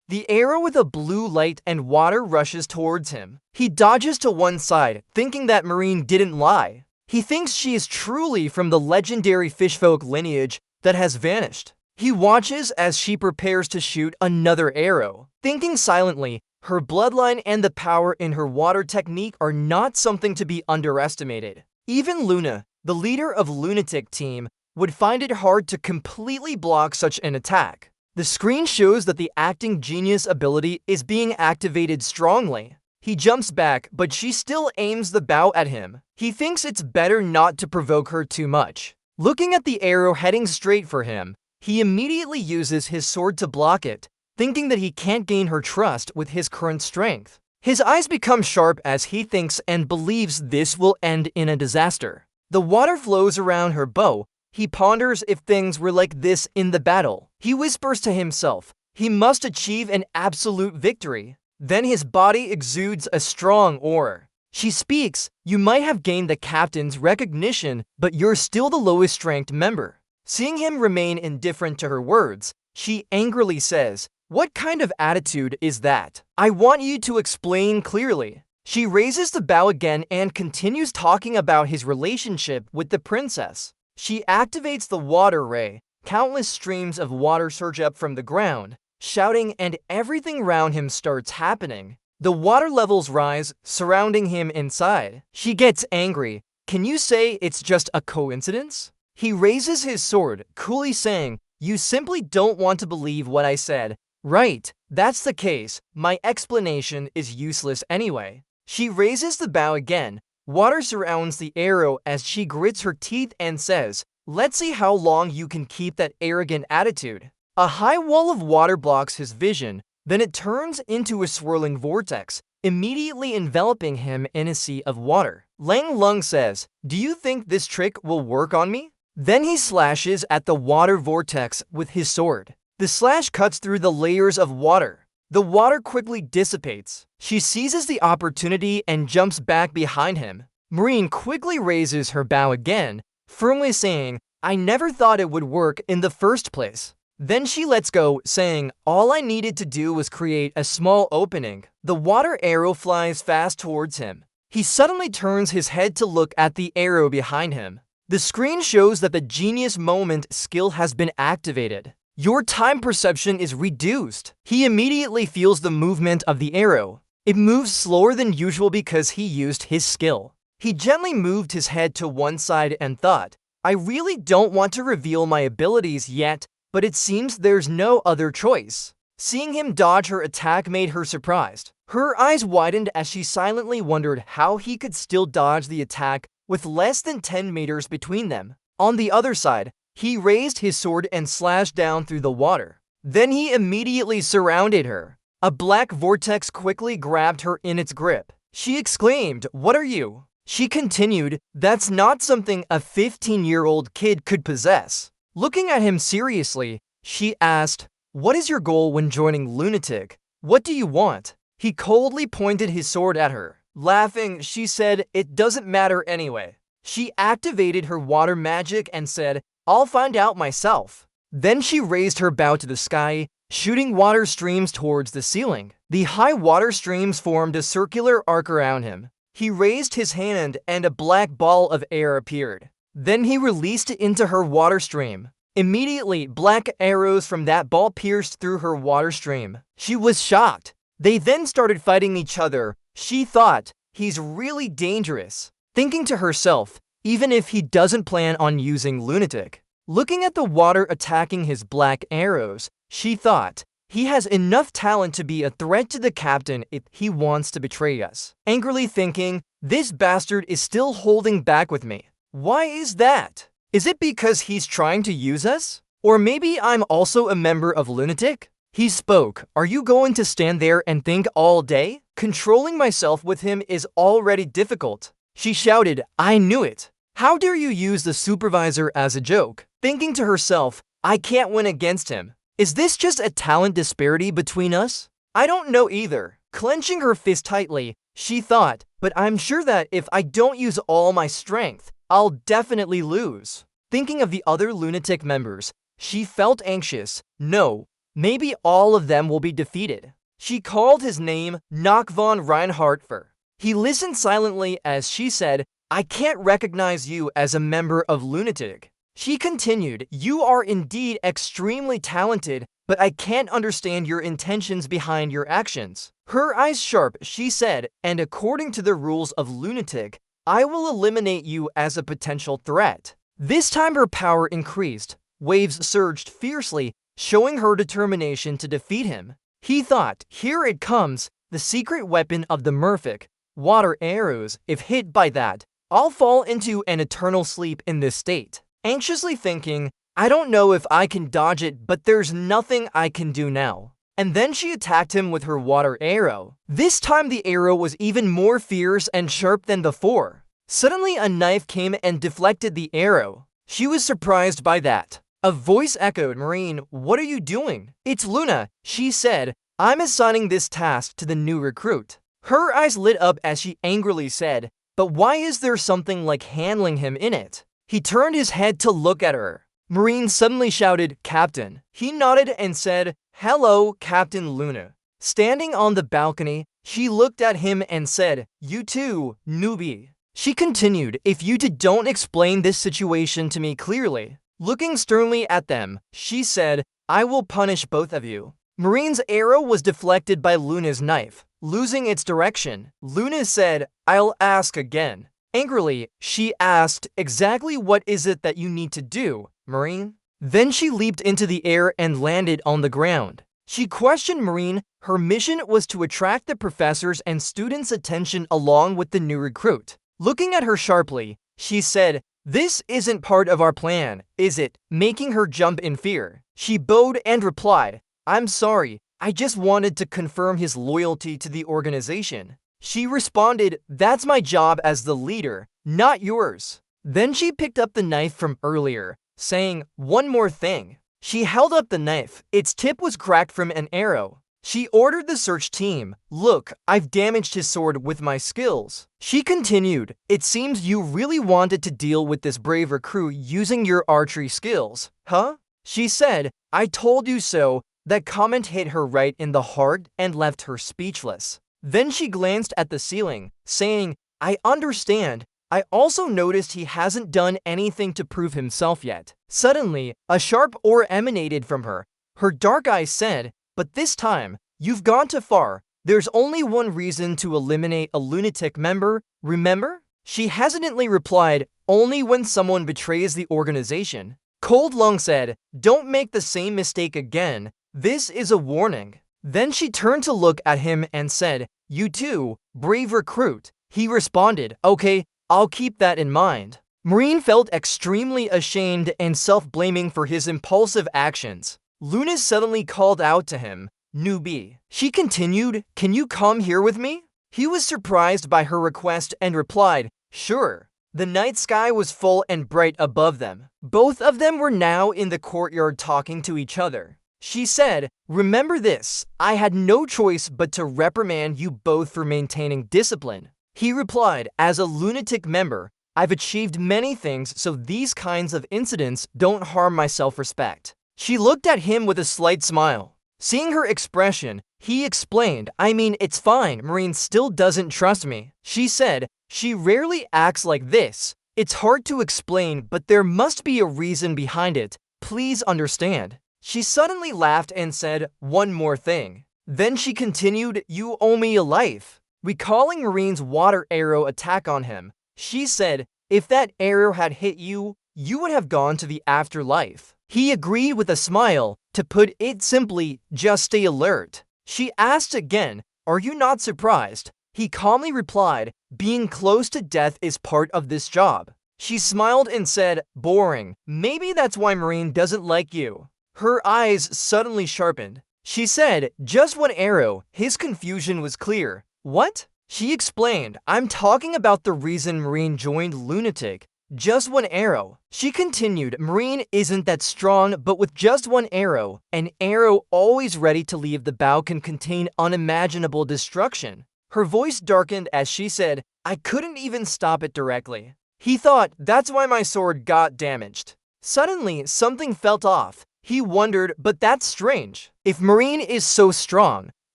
The arrow with a blue light and water rushes towards him. He dodges to one side, thinking that Marine didn't lie. He thinks she is truly from the legendary fishfolk lineage that has vanished. He watches as she prepares to shoot another arrow. Thinking silently, her bloodline and the power in her water technique are not something to be underestimated. Even Luna, the leader of Lunatic Team, would find it hard to completely block such an attack. The screen shows that the acting genius ability is being activated strongly. He jumps back, but she still aims the bow at him. He thinks it's better not to provoke her too much. Looking at the arrow heading straight for him, he immediately uses his sword to block it, thinking that he can't gain her trust with his current strength. His eyes become sharp as he thinks and believes this will end in a disaster. The water flows around her bow. He ponders if things were like this in the battle. He whispers to himself, he must achieve an absolute victory. Then his body exudes a strong aura. She speaks, you might have gained the captain's recognition, but you're still the lowest ranked member. Seeing him remain indifferent to her words, she angrily says, what kind of attitude is that? I want you to explain clearly. She raises the bow again and continues talking about his relationship with the princess. She activates the water ray. Countless streams of water surge up from the ground, shouting, and everything around him starts happening. The water levels rise, surrounding him inside. She gets angry. Can you say it's just a coincidence? He raises his sword, coolly saying, you simply don't want to believe what I said. Right, that's the case. My explanation is useless anyway. She raises the bow again. Water surrounds the arrow as she grits her teeth and says, let's see how long you can keep that arrogant attitude. A high wall of water blocks his vision, then it turns into a swirling vortex, immediately enveloping him in a sea of water. Lang Lung says, do you think this trick will work on me? Then he slashes at the water vortex with his sword. The slash cuts through the layers of water. The water quickly dissipates. She seizes the opportunity and jumps back behind him. Marine quickly raises her bow again, firmly saying, I never thought it would work in the first place. Then she lets go, saying, all I needed to do was create a small opening. The water arrow flies fast towards him. He suddenly turns his head to look at the arrow behind him. The screen shows that the Genius Moment skill has been activated. Your time perception is reduced. He immediately feels the movement of the arrow. It moves slower than usual because he used his skill. He gently moved his head to one side and thought, I really don't want to reveal my abilities yet, but it seems there's no other choice. Seeing him dodge her attack made her surprised. Her eyes widened as she silently wondered how he could still dodge the attack with less than 10 meters between them. On the other side, he raised his sword and slashed down through the water. Then he immediately surrounded her. A black vortex quickly grabbed her in its grip. She exclaimed, "What are you?" She continued, "That's not something a 15-year-old kid could possess." Looking at him seriously, she asked, "What is your goal when joining Lunatic? What do you want?" He coldly pointed his sword at her. Laughing, she said, "It doesn't matter anyway." She activated her water magic and said, "I'll find out myself." Then she raised her bow to the sky, shooting water streams towards the ceiling. The high water streams formed a circular arc around him. He raised his hand and a black ball of air appeared. Then he released it into her water stream. Immediately, black arrows from that ball pierced through her water stream. She was shocked. They then started fighting each other. She thought, he's really dangerous, thinking to herself, even if he doesn't plan on using Lunatic. Looking at the water attacking his black arrows, she thought, he has enough talent to be a threat to the captain if he wants to betray us. Angrily thinking, this bastard is still holding back with me. Why is that? Is it because he's trying to use us? Or maybe I'm also a member of Lunatic? He spoke, "Are you going to stand there and think all day? Controlling myself with him is already difficult." She shouted, "I knew it. How dare you use the supervisor as a joke?" Thinking to herself, I can't win against him. Is this just a talent disparity between us? I don't know either. Clenching her fist tightly, she thought, but I'm sure that if I don't use all my strength, I'll definitely lose. Thinking of the other Lunatic members, she felt anxious. No, maybe all of them will be defeated. She called his name, Nach von Reinhardtfer. He listened silently as she said, I can't recognize you as a member of Lunatic. She continued, you are indeed extremely talented, but I can't understand your intentions behind your actions. Her eyes sharp, she said, and according to the rules of Lunatic, I will eliminate you as a potential threat. This time her power increased. Waves surged fiercely, showing her determination to defeat him. He thought, here it comes, the secret weapon of the Merfolk, water arrows. If hit by that, I'll fall into an eternal sleep in this state. Anxiously thinking, I don't know if I can dodge it, but there's nothing I can do now. And then she attacked him with her water arrow. This time the arrow was even more fierce and sharp than before. Suddenly a knife came and deflected the arrow. She was surprised by that. A voice echoed, Marine, what are you doing? It's Luna, she said. I'm assigning this task to the new recruit. Her eyes lit up as she angrily said, but why is there something like handling him in it? He turned his head to look at her. Marine suddenly shouted, Captain. He nodded and said, Hello, Captain Luna. Standing on the balcony, she looked at him and said, You too, newbie. She continued, if you don't explain this situation to me clearly. Looking sternly at them, she said, I will punish both of you. Marine's arrow was deflected by Luna's knife, losing its direction. Luna said, I'll ask again. Angrily, she asked, exactly what is it that you need to do, Marine? Then she leaped into the air and landed on the ground. She questioned Marine. Her mission was to attract the professors' and students' attention along with the new recruit. Looking at her sharply, she said, this isn't part of our plan, is it? Making her jump in fear. She bowed and replied, I'm sorry, I just wanted to confirm his loyalty to the organization. She responded, that's my job as the leader, not yours. Then she picked up the knife from earlier, saying, one more thing. She held up the knife. Its tip was cracked from an arrow. She ordered the search team, look, I've damaged his sword with my skills. She continued, it seems you really wanted to deal with this brave recruit using your archery skills, huh? She said, I told you so. That comment hit her right in the heart and left her speechless. Then she glanced at the ceiling, saying, I understand. I also noticed he hasn't done anything to prove himself yet. Suddenly, a sharp oar emanated from her. Her dark eyes said, but this time, you've gone too far. There's only one reason to eliminate a Lunatic member, remember? She hesitantly replied, only when someone betrays the organization. Cold Lung said, don't make the same mistake again. This is a warning. Then she turned to look at him and said, you too, brave recruit. He responded, okay, I'll keep that in mind. Marine felt extremely ashamed and self-blaming for his impulsive actions. Luna suddenly called out to him, newbie. She continued, can you come here with me? He was surprised by her request and replied, sure. The night sky was full and bright above them. Both of them were now in the courtyard talking to each other. She said, remember this, I had no choice but to reprimand you both for maintaining discipline. He replied, as a lunatic member, I've achieved many things so these kinds of incidents don't harm my self-respect. She looked at him with a slight smile. Seeing her expression, he explained, I mean, it's fine, Marine still doesn't trust me. She said, she rarely acts like this. It's hard to explain, but there must be a reason behind it. Please understand. She suddenly laughed and said, one more thing. Then she continued, you owe me a life. Recalling Marine's water arrow attack on him, she said, if that arrow had hit you, you would have gone to the afterlife. He agreed with a smile. To put it simply, just stay alert. She asked again, are you not surprised? He calmly replied, being close to death is part of this job. She smiled and said, boring. Maybe that's why Marine doesn't like you. Her eyes suddenly sharpened. She said, just one arrow. His confusion was clear. What? She explained, I'm talking about the reason Marine joined Lunatic. Just one arrow. She continued, Marine isn't that strong, but with just one arrow, an arrow always ready to leave the bow can contain unimaginable destruction. Her voice darkened as she said, I couldn't even stop it directly. He thought, that's why my sword got damaged. Suddenly, something felt off. He wondered, but that's strange. If Marine is so strong,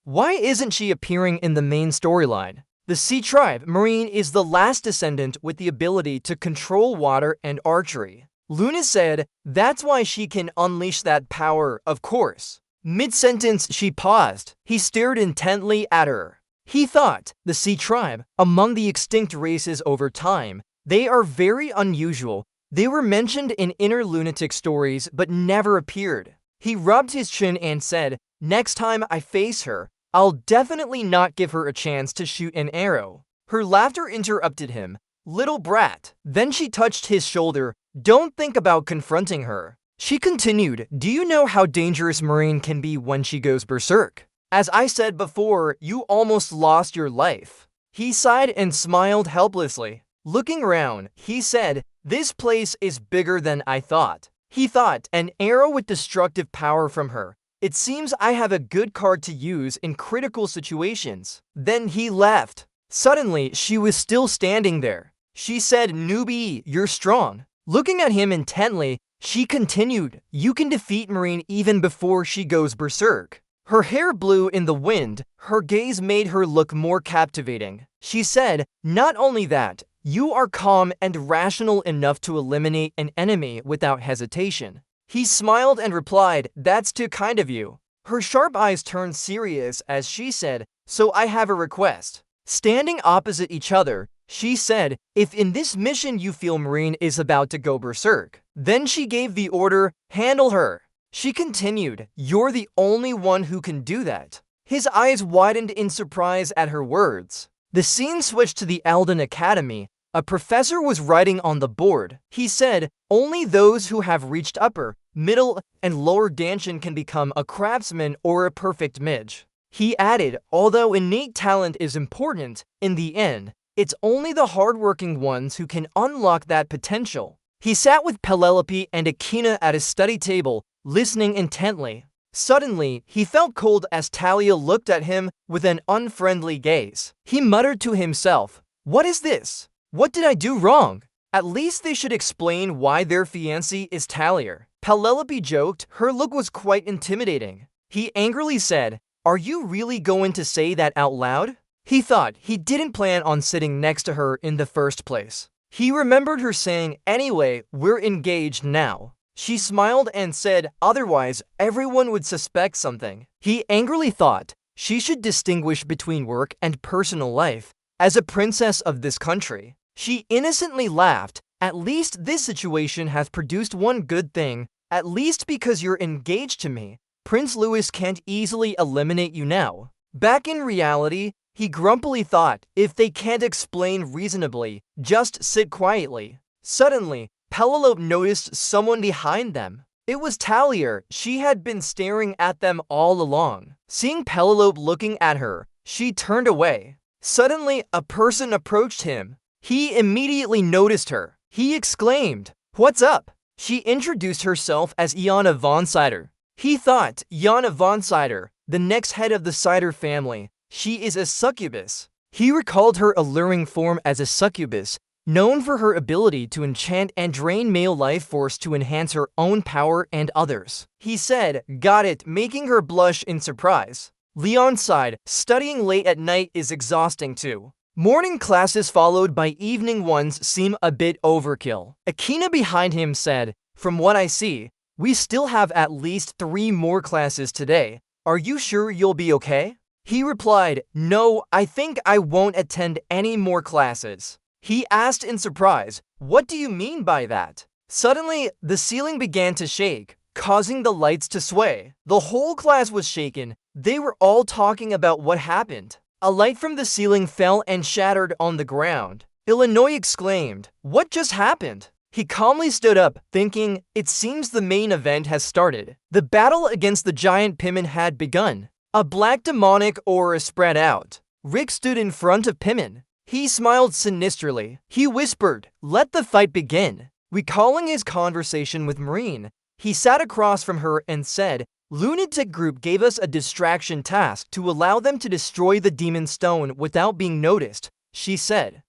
why isn't she appearing in the main storyline? The Sea Tribe, Marine is the last descendant with the ability to control water and archery. Luna said, that's why she can unleash that power, of course. Mid-sentence, she paused. He stared intently at her. He thought, the Sea Tribe, among the extinct races over time, they are very unusual. They were mentioned in inner lunatic stories but never appeared. He rubbed his chin and said, next time I face her, I'll definitely not give her a chance to shoot an arrow. Her laughter interrupted him. Little brat. Then she touched his shoulder. Don't think about confronting her. She continued, do you know how dangerous Marine can be when she goes berserk? As I said before, you almost lost your life. He sighed and smiled helplessly. Looking around, he said, this place is bigger than I thought. He thought, an arrow with destructive power from her. It seems I have a good card to use in critical situations. Then he left. Suddenly, she was still standing there. She said, newbie, you're strong. Looking at him intently, she continued, you can defeat Marine even before she goes berserk. Her hair blew in the wind. Her gaze made her look more captivating. She said, not only that, you are calm and rational enough to eliminate an enemy without hesitation. He smiled and replied, that's too kind of you. Her sharp eyes turned serious as she said, so I have a request. Standing opposite each other, she said, if in this mission you feel Marine is about to go berserk. Then she gave the order, handle her. She continued, you're the only one who can do that. His eyes widened in surprise at her words. The scene switched to the Elden Academy. A professor was writing on the board. He said, only those who have reached upper, middle, and lower Danshin can become a craftsman or a perfect mage. He added, although innate talent is important, in the end, it's only the hardworking ones who can unlock that potential. He sat with Penelope and Akina at his study table, listening intently. Suddenly, he felt cold as Talia looked at him with an unfriendly gaze. He muttered to himself, what is this? What did I do wrong? At least they should explain why their fiancé is Talia. Penelope joked. Her look was quite intimidating. He angrily said, are you really going to say that out loud? He thought he didn't plan on sitting next to her in the first place. He remembered her saying, anyway, we're engaged now. She smiled and said, otherwise, everyone would suspect something. He angrily thought she should distinguish between work and personal life as a princess of this country. She innocently laughed. At least this situation has produced one good thing. At least because you're engaged to me, Prince Louis can't easily eliminate you now. Back in reality, he grumpily thought, if they can't explain reasonably, just sit quietly. Suddenly, Penelope noticed someone behind them. It was Talia. She had been staring at them all along. Seeing Penelope looking at her, she turned away. Suddenly, a person approached him. He immediately noticed her. He exclaimed, "What's up?" She introduced herself as Iana von Cider. He thought, Iana von Cider, the next head of the Cider family, she is a succubus. He recalled her alluring form as a succubus, known for her ability to enchant and drain male life force to enhance her own power and others. He said, "Got it," making her blush in surprise. Leon sighed, studying late at night is exhausting too. Morning classes followed by evening ones seem a bit overkill. Akina behind him said, "From what I see, we still have at least 3 more classes today. Are you sure you'll be okay?" He replied, "No, I think I won't attend any more classes." He asked in surprise, "What do you mean by that?" Suddenly, the ceiling began to shake, causing the lights to sway. The whole class was shaken. They were all talking about what happened. A light from the ceiling fell and shattered on the ground. Illinois exclaimed, "What just happened?" He calmly stood up, thinking, it seems the main event has started. The battle against the giant Pimmon had begun. A black demonic aura spread out. Rick stood in front of Pimmon. He smiled sinisterly. He whispered, "Let the fight begin." Recalling his conversation with Marine, he sat across from her and said, "Lunatic Group gave us a distraction task to allow them to destroy the Demon Stone without being noticed," she said.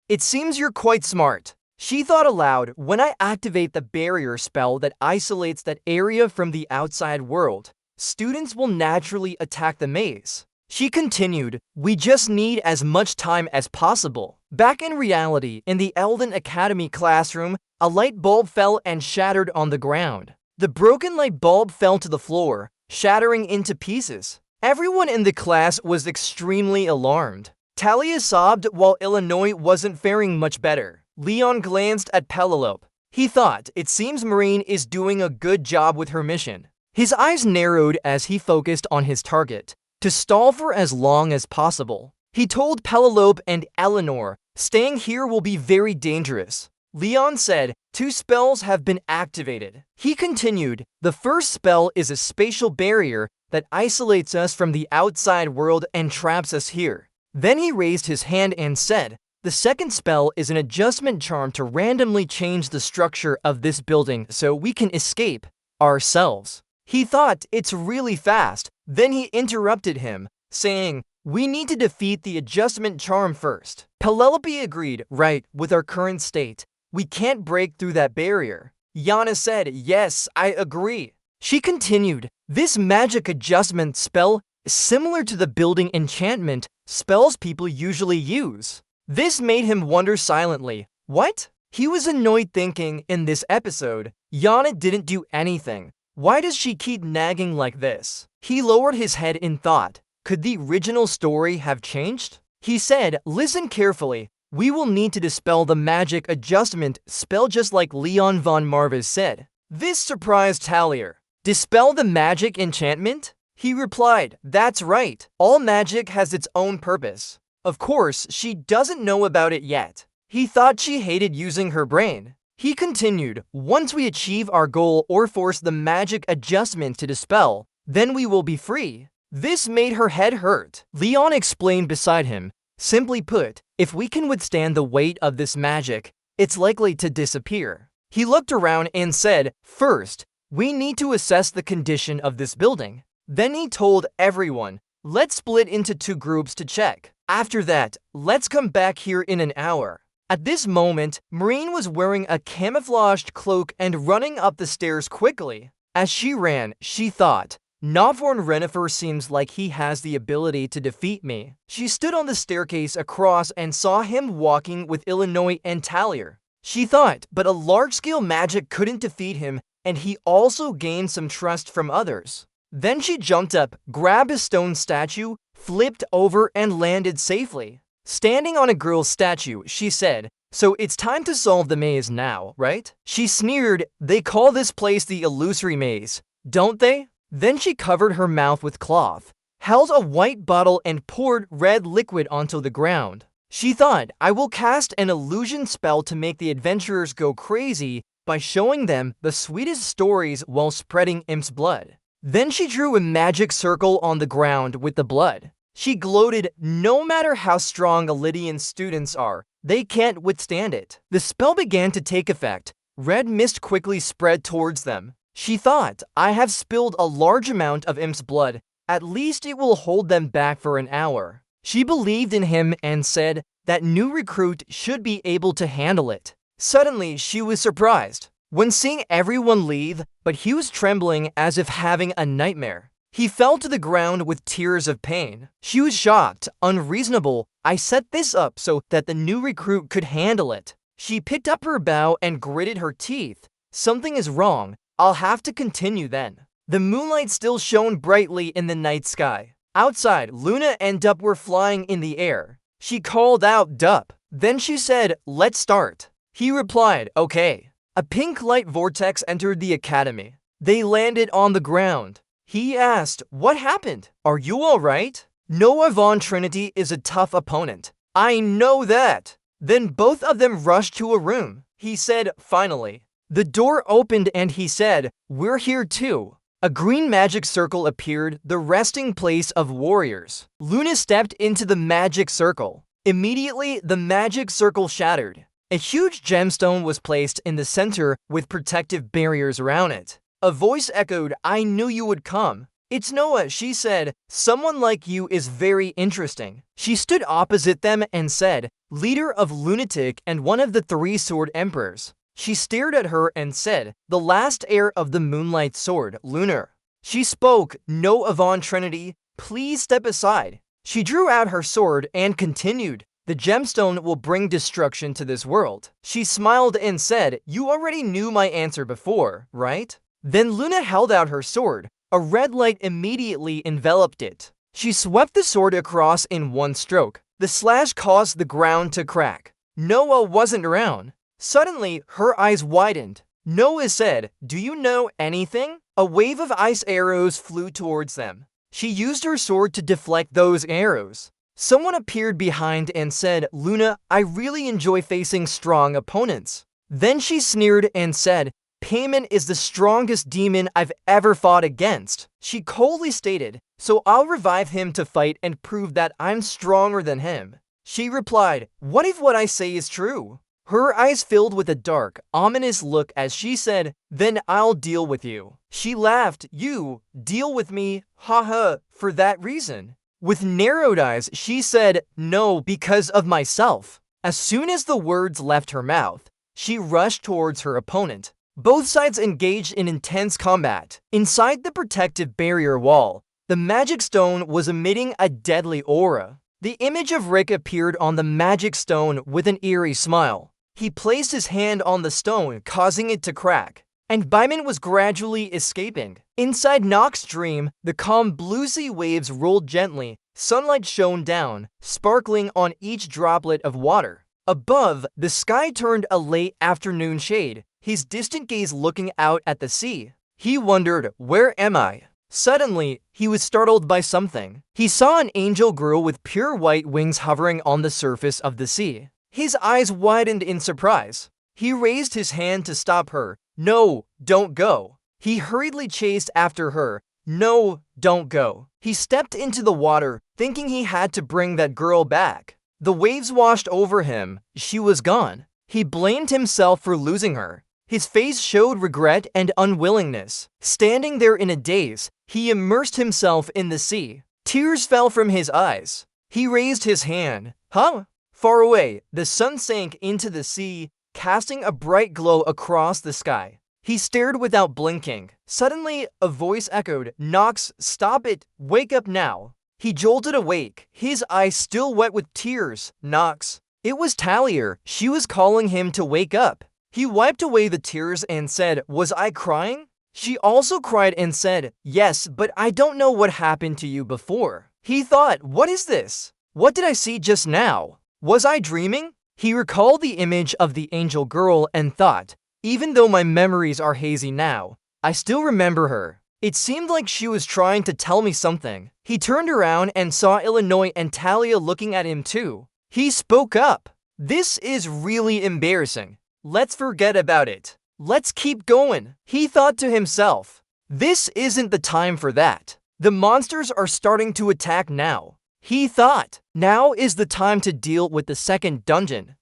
"It seems you're quite smart." She thought aloud, "When I activate the barrier spell that isolates that area from the outside world, students will naturally attack the maze." She continued, "We just need as much time as possible." Back in reality, in the Elden Academy classroom, a light bulb fell and shattered on the ground. The broken light bulb fell to the floor, shattering into pieces. Everyone in the class was extremely alarmed. Talia sobbed while Illinois wasn't faring much better. Leon glanced at Penelope. He thought, it seems Marine is doing a good job with her mission. His eyes narrowed as he focused on his target, to stall for as long as possible. He told Penelope and Eleanor, "Staying here will be very dangerous." Leon said, 2 spells have been activated. He continued, "The first spell is a spatial barrier that isolates us from the outside world and traps us here." Then he raised his hand and said, "The second spell is an adjustment charm to randomly change the structure of this building so we can escape ourselves." He thought, it's really fast. Then he interrupted him, saying, "We need to defeat the adjustment charm first." Penelope agreed, "Right, with our current state, we can't break through that barrier." Yana said, "Yes, I agree." She continued, "This magic adjustment spell is similar to the building enchantment spells people usually use." This made him wonder silently. What? He was annoyed thinking, in this episode, Yana didn't do anything. Why does she keep nagging like this? He lowered his head in thought. Could the original story have changed? He said, "Listen carefully. We will need to dispel the magic adjustment spell just like Leon von Marvis said." This surprised Talia. "Dispel the magic enchantment?" He replied, "That's right. All magic has its own purpose." Of course, she doesn't know about it yet. He thought she hated using her brain. He continued, "Once we achieve our goal or force the magic adjustment to dispel, then we will be free." This made her head hurt. Leon explained beside him, "Simply put, if we can withstand the weight of this magic, it's likely to disappear." He looked around and said, "First, we need to assess the condition of this building." Then he told everyone, "Let's split into 2 groups to check. After that, let's come back here in an hour." At this moment, Marine was wearing a camouflaged cloak and running up the stairs quickly. As she ran, she thought, "Navorn Renifer seems like he has the ability to defeat me." She stood on the staircase across and saw him walking with Illinois and Talia. She thought, but a large-scale magic couldn't defeat him, and he also gained some trust from others. Then she jumped up, grabbed a stone statue, flipped over and landed safely. Standing on a girl's statue, she said, So it's time to solve the maze now, right? She sneered. They call this place the illusory maze, don't they? Then she covered her mouth with cloth, held a white bottle and poured red liquid onto the ground. She thought, I will cast an illusion spell to make the adventurers go crazy by showing them the sweetest stories while spreading Imp's blood. Then she drew a magic circle on the ground with the blood. She gloated, no matter how strong Lydian students are, they can't withstand it. The spell began to take effect. Red mist quickly spread towards them. She thought, I have spilled a large amount of Imp's blood. At least it will hold them back for an hour. She believed in him and said that new recruit should be able to handle it. Suddenly, she was surprised when seeing everyone leave, but he was trembling as if having a nightmare. He fell to the ground with tears of pain. She was shocked, unreasonable. I set this up so that the new recruit could handle it. She picked up her bow and gritted her teeth. Something is wrong. I'll have to continue then. The moonlight still shone brightly in the night sky. Outside, Luna and Dup were flying in the air. She called out Dup. Then she said, let's start. He replied, okay. A pink light vortex entered the academy. They landed on the ground. He asked, what happened? Are you all right? Noah Von Trinity is a tough opponent. I know that. Then both of them rushed to a room. He said, finally. The door opened and he said, we're here too. A green magic circle appeared, the resting place of warriors. Luna stepped into the magic circle. Immediately, the magic circle shattered. A huge gemstone was placed in the center with protective barriers around it. A voice echoed, I knew you would come. It's Noah, she said. Someone like you is very interesting. She stood opposite them and said, leader of Lunatic and one of the 3 sword emperors. She stared at her and said, the last heir of the Moonlight Sword, Lunar. She spoke, Noah Von Trinity, please step aside. She drew out her sword and continued, the gemstone will bring destruction to this world. She smiled and said, you already knew my answer before, right? Then Luna held out her sword. A red light immediately enveloped it. She swept the sword across in one stroke. The slash caused the ground to crack. Noah wasn't around. Suddenly, her eyes widened. Noah said, do you know anything? A wave of ice arrows flew towards them. She used her sword to deflect those arrows. Someone appeared behind and said, Luna, I really enjoy facing strong opponents. Then she sneered and said, Payment is the strongest demon I've ever fought against. She coldly stated, so I'll revive him to fight and prove that I'm stronger than him. She replied, what if what I say is true? Her eyes filled with a dark, ominous look as she said, then I'll deal with you. She laughed, you, deal with me, haha, for that reason. With narrowed eyes, she said, no, because of myself. As soon as the words left her mouth, she rushed towards her opponent. Both sides engaged in intense combat. Inside the protective barrier wall, the magic stone was emitting a deadly aura. The image of Rick appeared on the magic stone with an eerie smile. He placed his hand on the stone, causing it to crack, and Byman was gradually escaping. Inside Nox's dream, the calm blue sea waves rolled gently. Sunlight shone down, sparkling on each droplet of water. Above, the sky turned a late afternoon shade, his distant gaze looking out at the sea. He wondered, where am I? Suddenly, he was startled by something. He saw an angel girl with pure white wings hovering on the surface of the sea. His eyes widened in surprise. He raised his hand to stop her. No, don't go. He hurriedly chased after her. No, don't go. He stepped into the water, thinking he had to bring that girl back. The waves washed over him. She was gone. He blamed himself for losing her. His face showed regret and unwillingness. Standing there in a daze, he immersed himself in the sea. Tears fell from his eyes. He raised his hand. Huh? Far away, the sun sank into the sea, casting a bright glow across the sky. He stared without blinking. Suddenly, a voice echoed, Nox, stop it, wake up now. He jolted awake, his eyes still wet with tears. Nox. It was Talia. She was calling him to wake up. He wiped away the tears and said, was I crying? She also cried and said, yes, but I don't know what happened to you before. He thought, what is this? What did I see just now? Was I dreaming? He recalled the image of the angel girl and thought, even though my memories are hazy now, I still remember her. It seemed like she was trying to tell me something. He turned around and saw Illinois and Talia looking at him too. He spoke up. This is really embarrassing. Let's forget about it. Let's keep going. He thought to himself. This isn't the time for that. The monsters are starting to attack now. He thought, now is the time to deal with the second dungeon.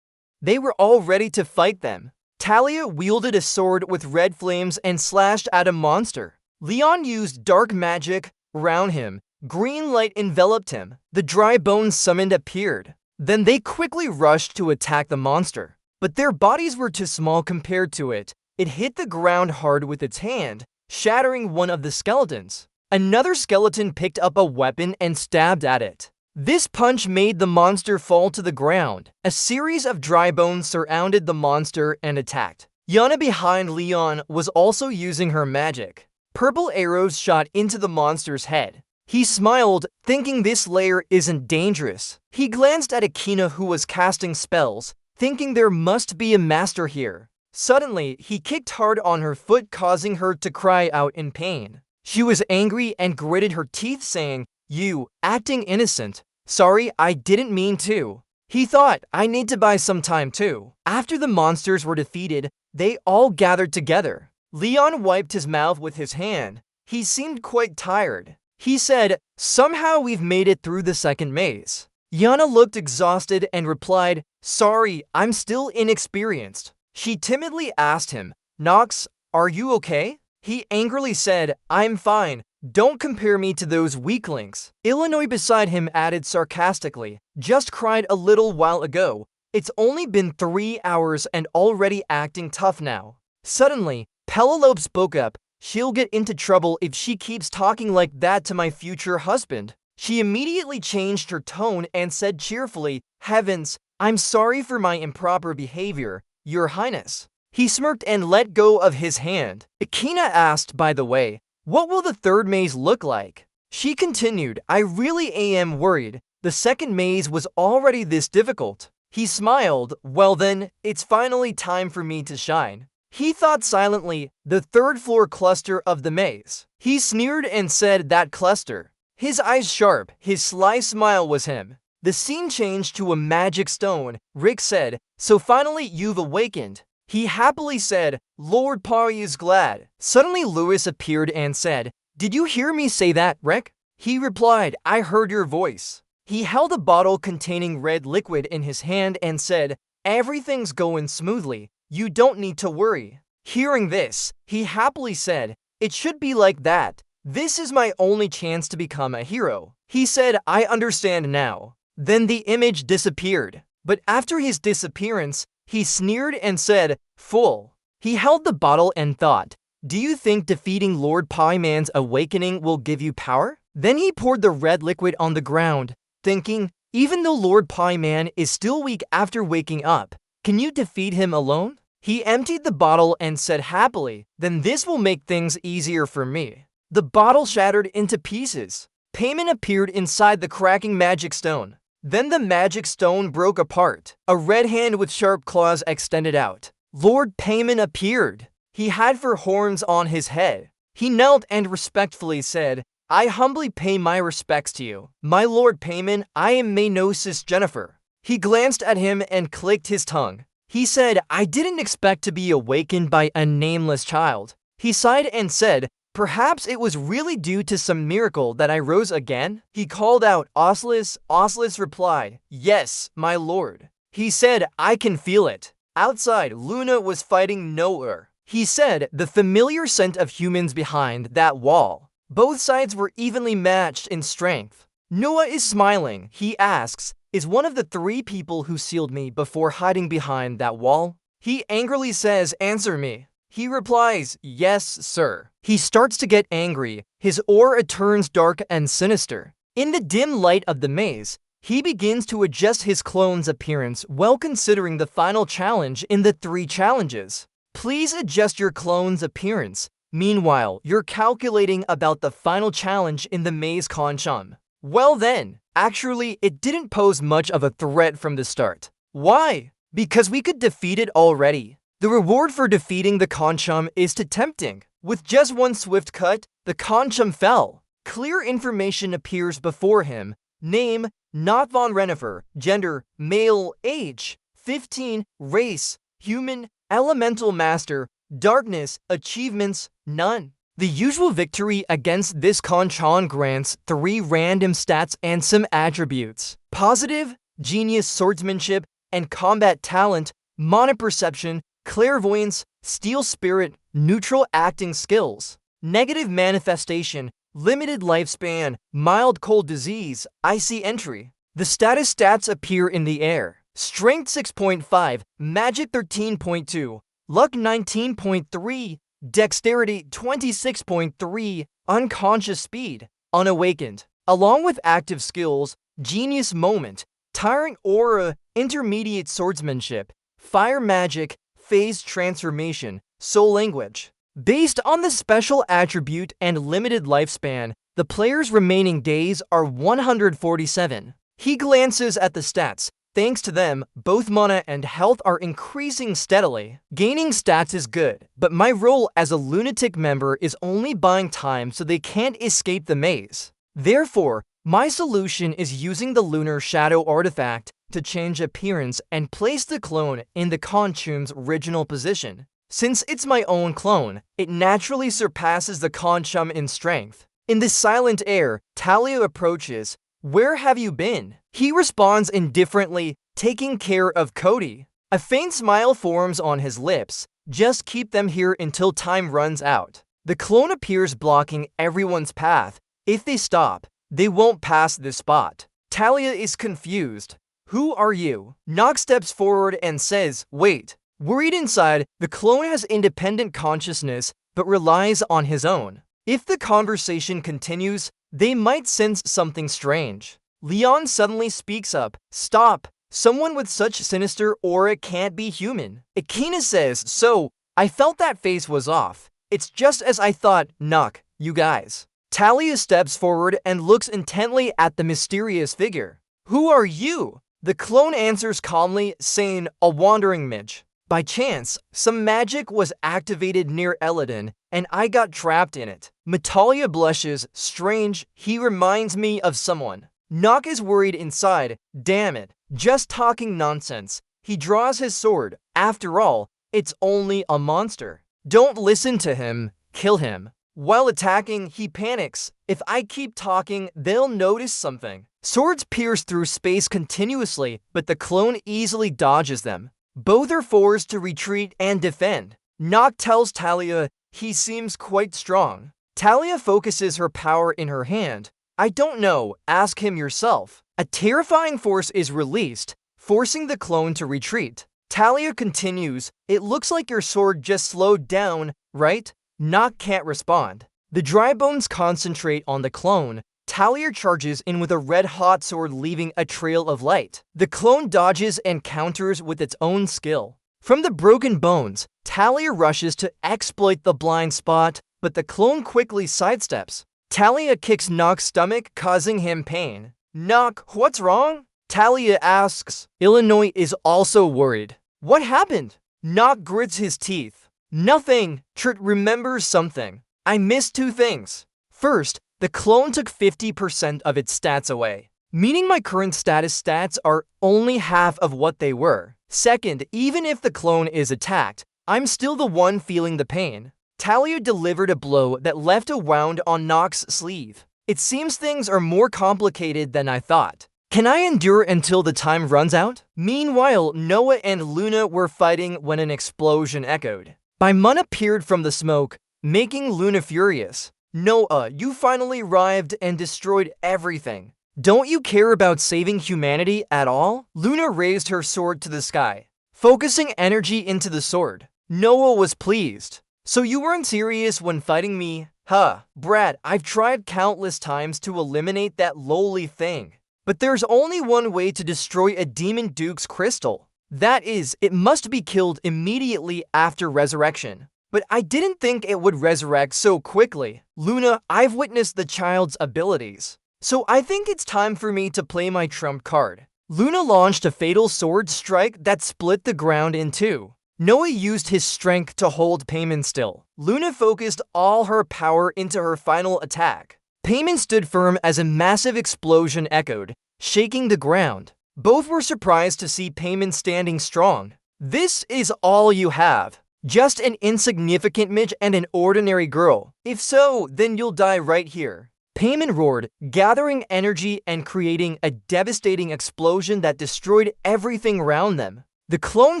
They were all ready to fight them. Talia wielded a sword with red flames and slashed at a monster. Leon used dark magic around him. Green light enveloped him. The dry bones summoned appeared. Then they quickly rushed to attack the monster. But their bodies were too small compared to it. It hit the ground hard with its hand, shattering one of the skeletons. Another skeleton picked up a weapon and stabbed at it. This punch made the monster fall to the ground. A series of dry bones surrounded the monster and attacked. Yana behind Leon was also using her magic. Purple arrows shot into the monster's head. He smiled, thinking this lair isn't dangerous. He glanced at Akina, who was casting spells, thinking there must be a master here. Suddenly, he kicked hard on her foot, causing her to cry out in pain. She was angry and gritted her teeth, saying, "You, acting innocent. Sorry, I didn't mean to." He thought, I need to buy some time too. After the monsters were defeated, they all gathered together. Leon wiped his mouth with his hand. He seemed quite tired. He said, somehow we've made it through the second maze. Yana looked exhausted and replied, sorry, I'm still inexperienced. She timidly asked him, Nox, are you okay? He angrily said, I'm fine. Don't compare me to those weaklings. Illinois beside him added sarcastically, just cried a little while ago. It's only been 3 hours and already acting tough now. Suddenly, Penelope spoke up. She'll get into trouble if she keeps talking like that to my future husband. She immediately changed her tone and said cheerfully, Heavens, I'm sorry for my improper behavior, Your Highness. He smirked and let go of his hand. Akina asked, by the way, what will the third maze look like? She continued, I really am worried. The second maze was already this difficult. He smiled, well then, it's finally time for me to shine. He thought silently, the third floor cluster of the maze. He sneered and said, that cluster. His eyes sharp, his sly smile was him. The scene changed to a magic stone. Rick said, so finally you've awakened. He happily said, Lord Pari is glad. Suddenly Lewis appeared and said, did you hear me say that, Rick? He replied, I heard your voice. He held a bottle containing red liquid in his hand and said, everything's going smoothly. You don't need to worry. Hearing this, he happily said, it should be like that. This is my only chance to become a hero. He said, I understand now. Then the image disappeared. But after his disappearance, he sneered and said, fool. He held the bottle and thought, do you think defeating Lord Pieman's awakening will give you power? Then he poured the red liquid on the ground, thinking, even though Lord Pieman is still weak after waking up, can you defeat him alone? He emptied the bottle and said happily, then this will make things easier for me. The bottle shattered into pieces. Payman appeared inside the cracking magic stone. Then the magic stone broke apart. A red hand with sharp claws extended out. Lord Payman appeared. He had 4 horns on his head. He knelt and respectfully said, I humbly pay my respects to you. My Lord Payman, I am Maynosis Jennifer. He glanced at him and clicked his tongue. He said, I didn't expect to be awakened by a nameless child. He sighed and said, perhaps it was really due to some miracle that I rose again? He called out, Oslis. Oslis replied, yes, my lord. He said, I can feel it. Outside, Luna was fighting Noah. He said, the familiar scent of humans behind that wall. Both sides were evenly matched in strength. Noah is smiling. He asks, is one of the 3 people who sealed me before hiding behind that wall? He angrily says, answer me. He replies, yes, sir. He starts to get angry. His aura turns dark and sinister. In the dim light of the maze, he begins to adjust his clone's appearance while considering the final challenge in the 3 challenges. Please adjust your clone's appearance. Meanwhile, you're calculating about the final challenge in the maze Concham. Well then, actually, it didn't pose much of a threat from the start. Why? Because we could defeat it already. The reward for defeating the Conchum is too tempting. With just one swift cut, the Conchum fell. Clear information appears before him. Name, not von Renifer. Gender, male. Age, 15. Race, human. Elemental master. Darkness. Achievements, none. The usual victory against this Conchon grants 3 random stats and some attributes. Positive, genius swordsmanship and combat talent, monoperception, clairvoyance, steel spirit, neutral acting skills. Negative manifestation, limited lifespan, mild cold disease, icy entry. The status stats appear in the air. Strength 6.5, magic 13.2, luck 19.3, dexterity 26.3, unconscious speed, unawakened. Along with active skills, genius moment, tiring aura, intermediate swordsmanship, fire magic, phase transformation, soul language. Based on the special attribute and limited lifespan, the player's remaining days are 147. He glances at the stats. Thanks to them, both mana and health are increasing steadily. Gaining stats is good, but my role as a lunatic member is only buying time so they can't escape the maze. Therefore, my solution is using the Lunar Shadow artifact to change appearance and place the clone in the Conchum's original position. Since it's my own clone, it naturally surpasses the Conchum in strength. In the silent air, Talia approaches. Where have you been? He responds indifferently, taking care of Cody. A faint smile forms on his lips. Just keep them here until time runs out. The clone appears blocking everyone's path. If they stop, they won't pass this spot. Talia is confused. Who are you? Nox steps forward and says, wait. Worried inside, the clone has independent consciousness but relies on his own. If the conversation continues, they might sense something strange. Leon suddenly speaks up. Stop! Someone with such sinister aura can't be human. Akina says, so, I felt that face was off. It's just as I thought, Nock, you guys. Talia steps forward and looks intently at the mysterious figure. Who are you? The clone answers calmly, saying, a wandering midge. By chance, some magic was activated near Eladin, and I got trapped in it. Talia blushes. Strange, he reminds me of someone. Nock is worried inside. Damn it, just talking nonsense. He draws his sword. After all, it's only a monster. Don't listen to him, kill him. While attacking, he panics. If I keep talking, they'll notice something. Swords pierce through space continuously, but the clone easily dodges them. Both are forced to retreat and defend. Nock tells Talia he seems quite strong. Talia focuses her power in her hand. I don't know, ask him yourself. A terrifying force is released, forcing the clone to retreat. Talia continues, it looks like your sword just slowed down, right? Nock can't respond. The dry bones concentrate on the clone. Talia charges in with a red-hot sword, leaving a trail of light. The clone dodges and counters with its own skill. From the broken bones, Talia rushes to exploit the blind spot, but the clone quickly sidesteps. Talia kicks Nock's stomach, causing him pain. Nock, what's wrong? Talia asks. Illinois is also worried. What happened? Nock grits his teeth. Nothing. Trit remembers something. I missed 2 things. First, the clone took 50% of its stats away, meaning my current status stats are only half of what they were. Second, even if the clone is attacked, I'm still the one feeling the pain. Talia delivered a blow that left a wound on Nock's sleeve. It seems things are more complicated than I thought. Can I endure until the time runs out? Meanwhile, Noah and Luna were fighting when an explosion echoed. Baimon appeared from the smoke, making Luna furious. Noah, you finally arrived and destroyed everything. Don't you care about saving humanity at all? Luna raised her sword to the sky, focusing energy into the sword. Noah was pleased. So you weren't serious when fighting me? Huh, Brad, I've tried countless times to eliminate that lowly thing. But there's only one way to destroy a Demon Duke's crystal. That is, it must be killed immediately after resurrection. But I didn't think it would resurrect so quickly. Luna, I've witnessed the child's abilities. So I think it's time for me to play my trump card. Luna launched a fatal sword strike that split the ground in two. Noah used his strength to hold Payman still. Luna focused all her power into her final attack. Payman stood firm as a massive explosion echoed, shaking the ground. Both were surprised to see Payman standing strong. "This is all you have? Just an insignificant midge and an ordinary girl? If so, then you'll die right here." Payman roared, gathering energy and creating a devastating explosion that destroyed everything around them. The clone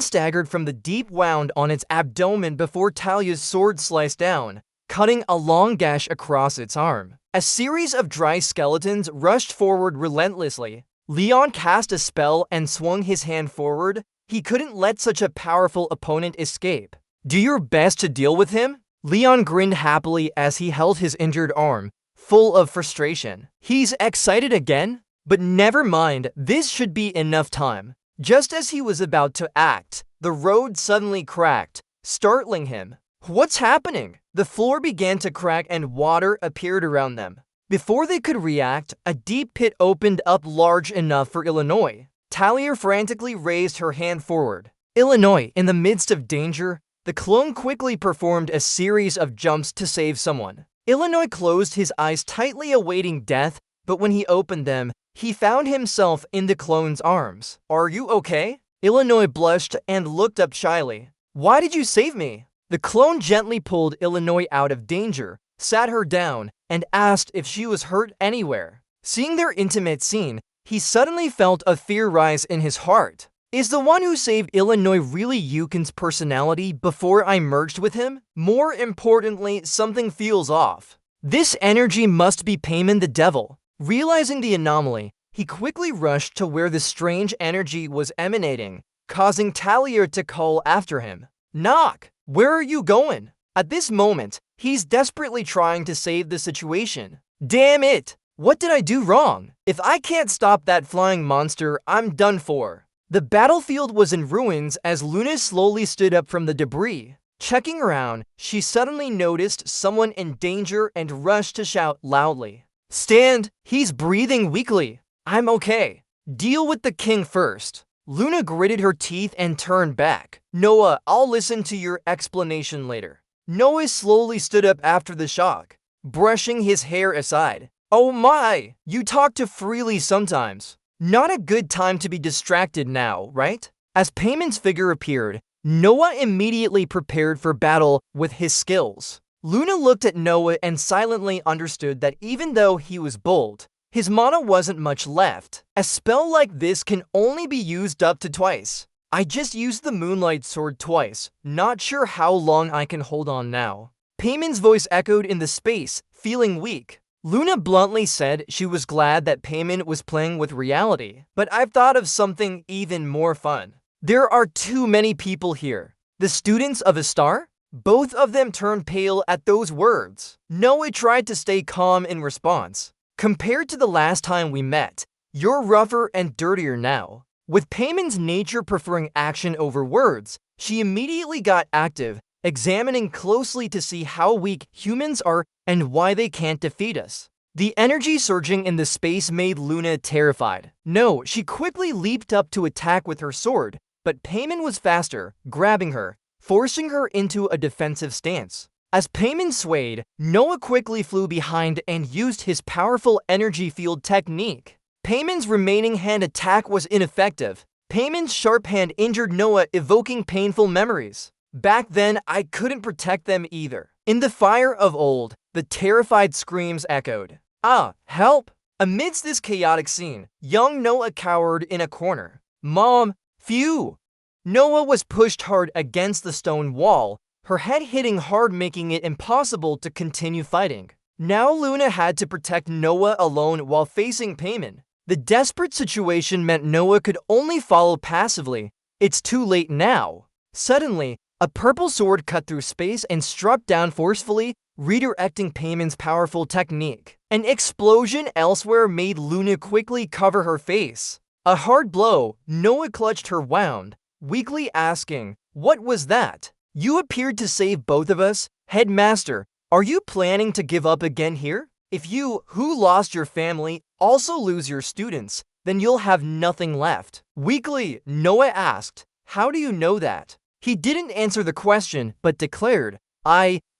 staggered from the deep wound on its abdomen before Talia's sword sliced down, cutting a long gash across its arm. A series of dry skeletons rushed forward relentlessly. Leon cast a spell and swung his hand forward. He couldn't let such a powerful opponent escape. "Do your best to deal with him?" Leon grinned happily as he held his injured arm, full of frustration. "He's excited again? But never mind, this should be enough time." Just as he was about to act, the road suddenly cracked, startling him. "What's happening?" The floor began to crack and water appeared around them. Before they could react, a deep pit opened up large enough for Illinois. Talia frantically raised her hand forward. Illinois, in the midst of danger, the clone quickly performed a series of jumps to save someone. Illinois closed his eyes tightly awaiting death, but when he opened them, he found himself in the clone's arms. "Are you okay?" Illinois blushed and looked up shyly. "Why did you save me?" The clone gently pulled Illinois out of danger, sat her down, and asked if she was hurt anywhere. Seeing their intimate scene, he suddenly felt a fear rise in his heart. Is the one who saved Illinois really Yukin's personality before I merged with him? More importantly, something feels off. This energy must be Payman the Devil. Realizing the anomaly, he quickly rushed to where the strange energy was emanating, causing Talia to call after him. "Knock! Where are you going?" At this moment, he's desperately trying to save the situation. "Damn it! What did I do wrong? If I can't stop that flying monster, I'm done for." The battlefield was in ruins as Luna slowly stood up from the debris. Checking around, she suddenly noticed someone in danger and rushed to shout loudly. "Stand! He's breathing weakly." "I'm okay. Deal with the king first." Luna gritted her teeth and turned back. "Noah, I'll listen to your explanation later." Noah slowly stood up after the shock, brushing his hair aside. "Oh my! You talk too freely sometimes. Not a good time to be distracted now, right?" As Payman's figure appeared, Noah immediately prepared for battle with his skills. Luna looked at Noah and silently understood that even though he was bold, his mana wasn't much left. A spell like this can only be used up to twice. "I just used the Moonlight Sword twice. Not sure how long I can hold on now." Payman's voice echoed in the space, feeling weak. Luna bluntly said she was glad that Payman was playing with reality. "But I've thought of something even more fun. There are too many people here. The students of a star?" Both of them turned pale at those words. Noah tried to stay calm in response. "Compared to the last time we met, you're rougher and dirtier now." With Payman's nature preferring action over words, she immediately got active, examining closely to see how weak humans are and why they can't defeat us. The energy surging in the space made Luna terrified. No, she quickly leaped up to attack with her sword, but Payman was faster, grabbing her, forcing her into a defensive stance. As Payman swayed, Noah quickly flew behind and used his powerful energy field technique. Payman's remaining hand attack was ineffective. Payman's sharp hand injured Noah, evoking painful memories. Back then, I couldn't protect them either. In the fire of old, the terrified screams echoed. "Ah, help!" Amidst this chaotic scene, young Noah cowered in a corner. "Mom, phew!" Noah was pushed hard against the stone wall, her head hitting hard, making it impossible to continue fighting. Now Luna had to protect Noah alone while facing Payman. The desperate situation meant Noah could only follow passively. It's too late now. Suddenly, a purple sword cut through space and struck down forcefully, redirecting Payman's powerful technique. An explosion elsewhere made Luna quickly cover her face. A hard blow, Noah clutched her wound, weakly asking, "What was that? You appeared to save both of us. Headmaster, are you planning to give up again here? If you, who lost your family, also lose your students, then you'll have nothing left. Weakly, Noah asked, "How do you know that?" He didn't answer the question, but declared,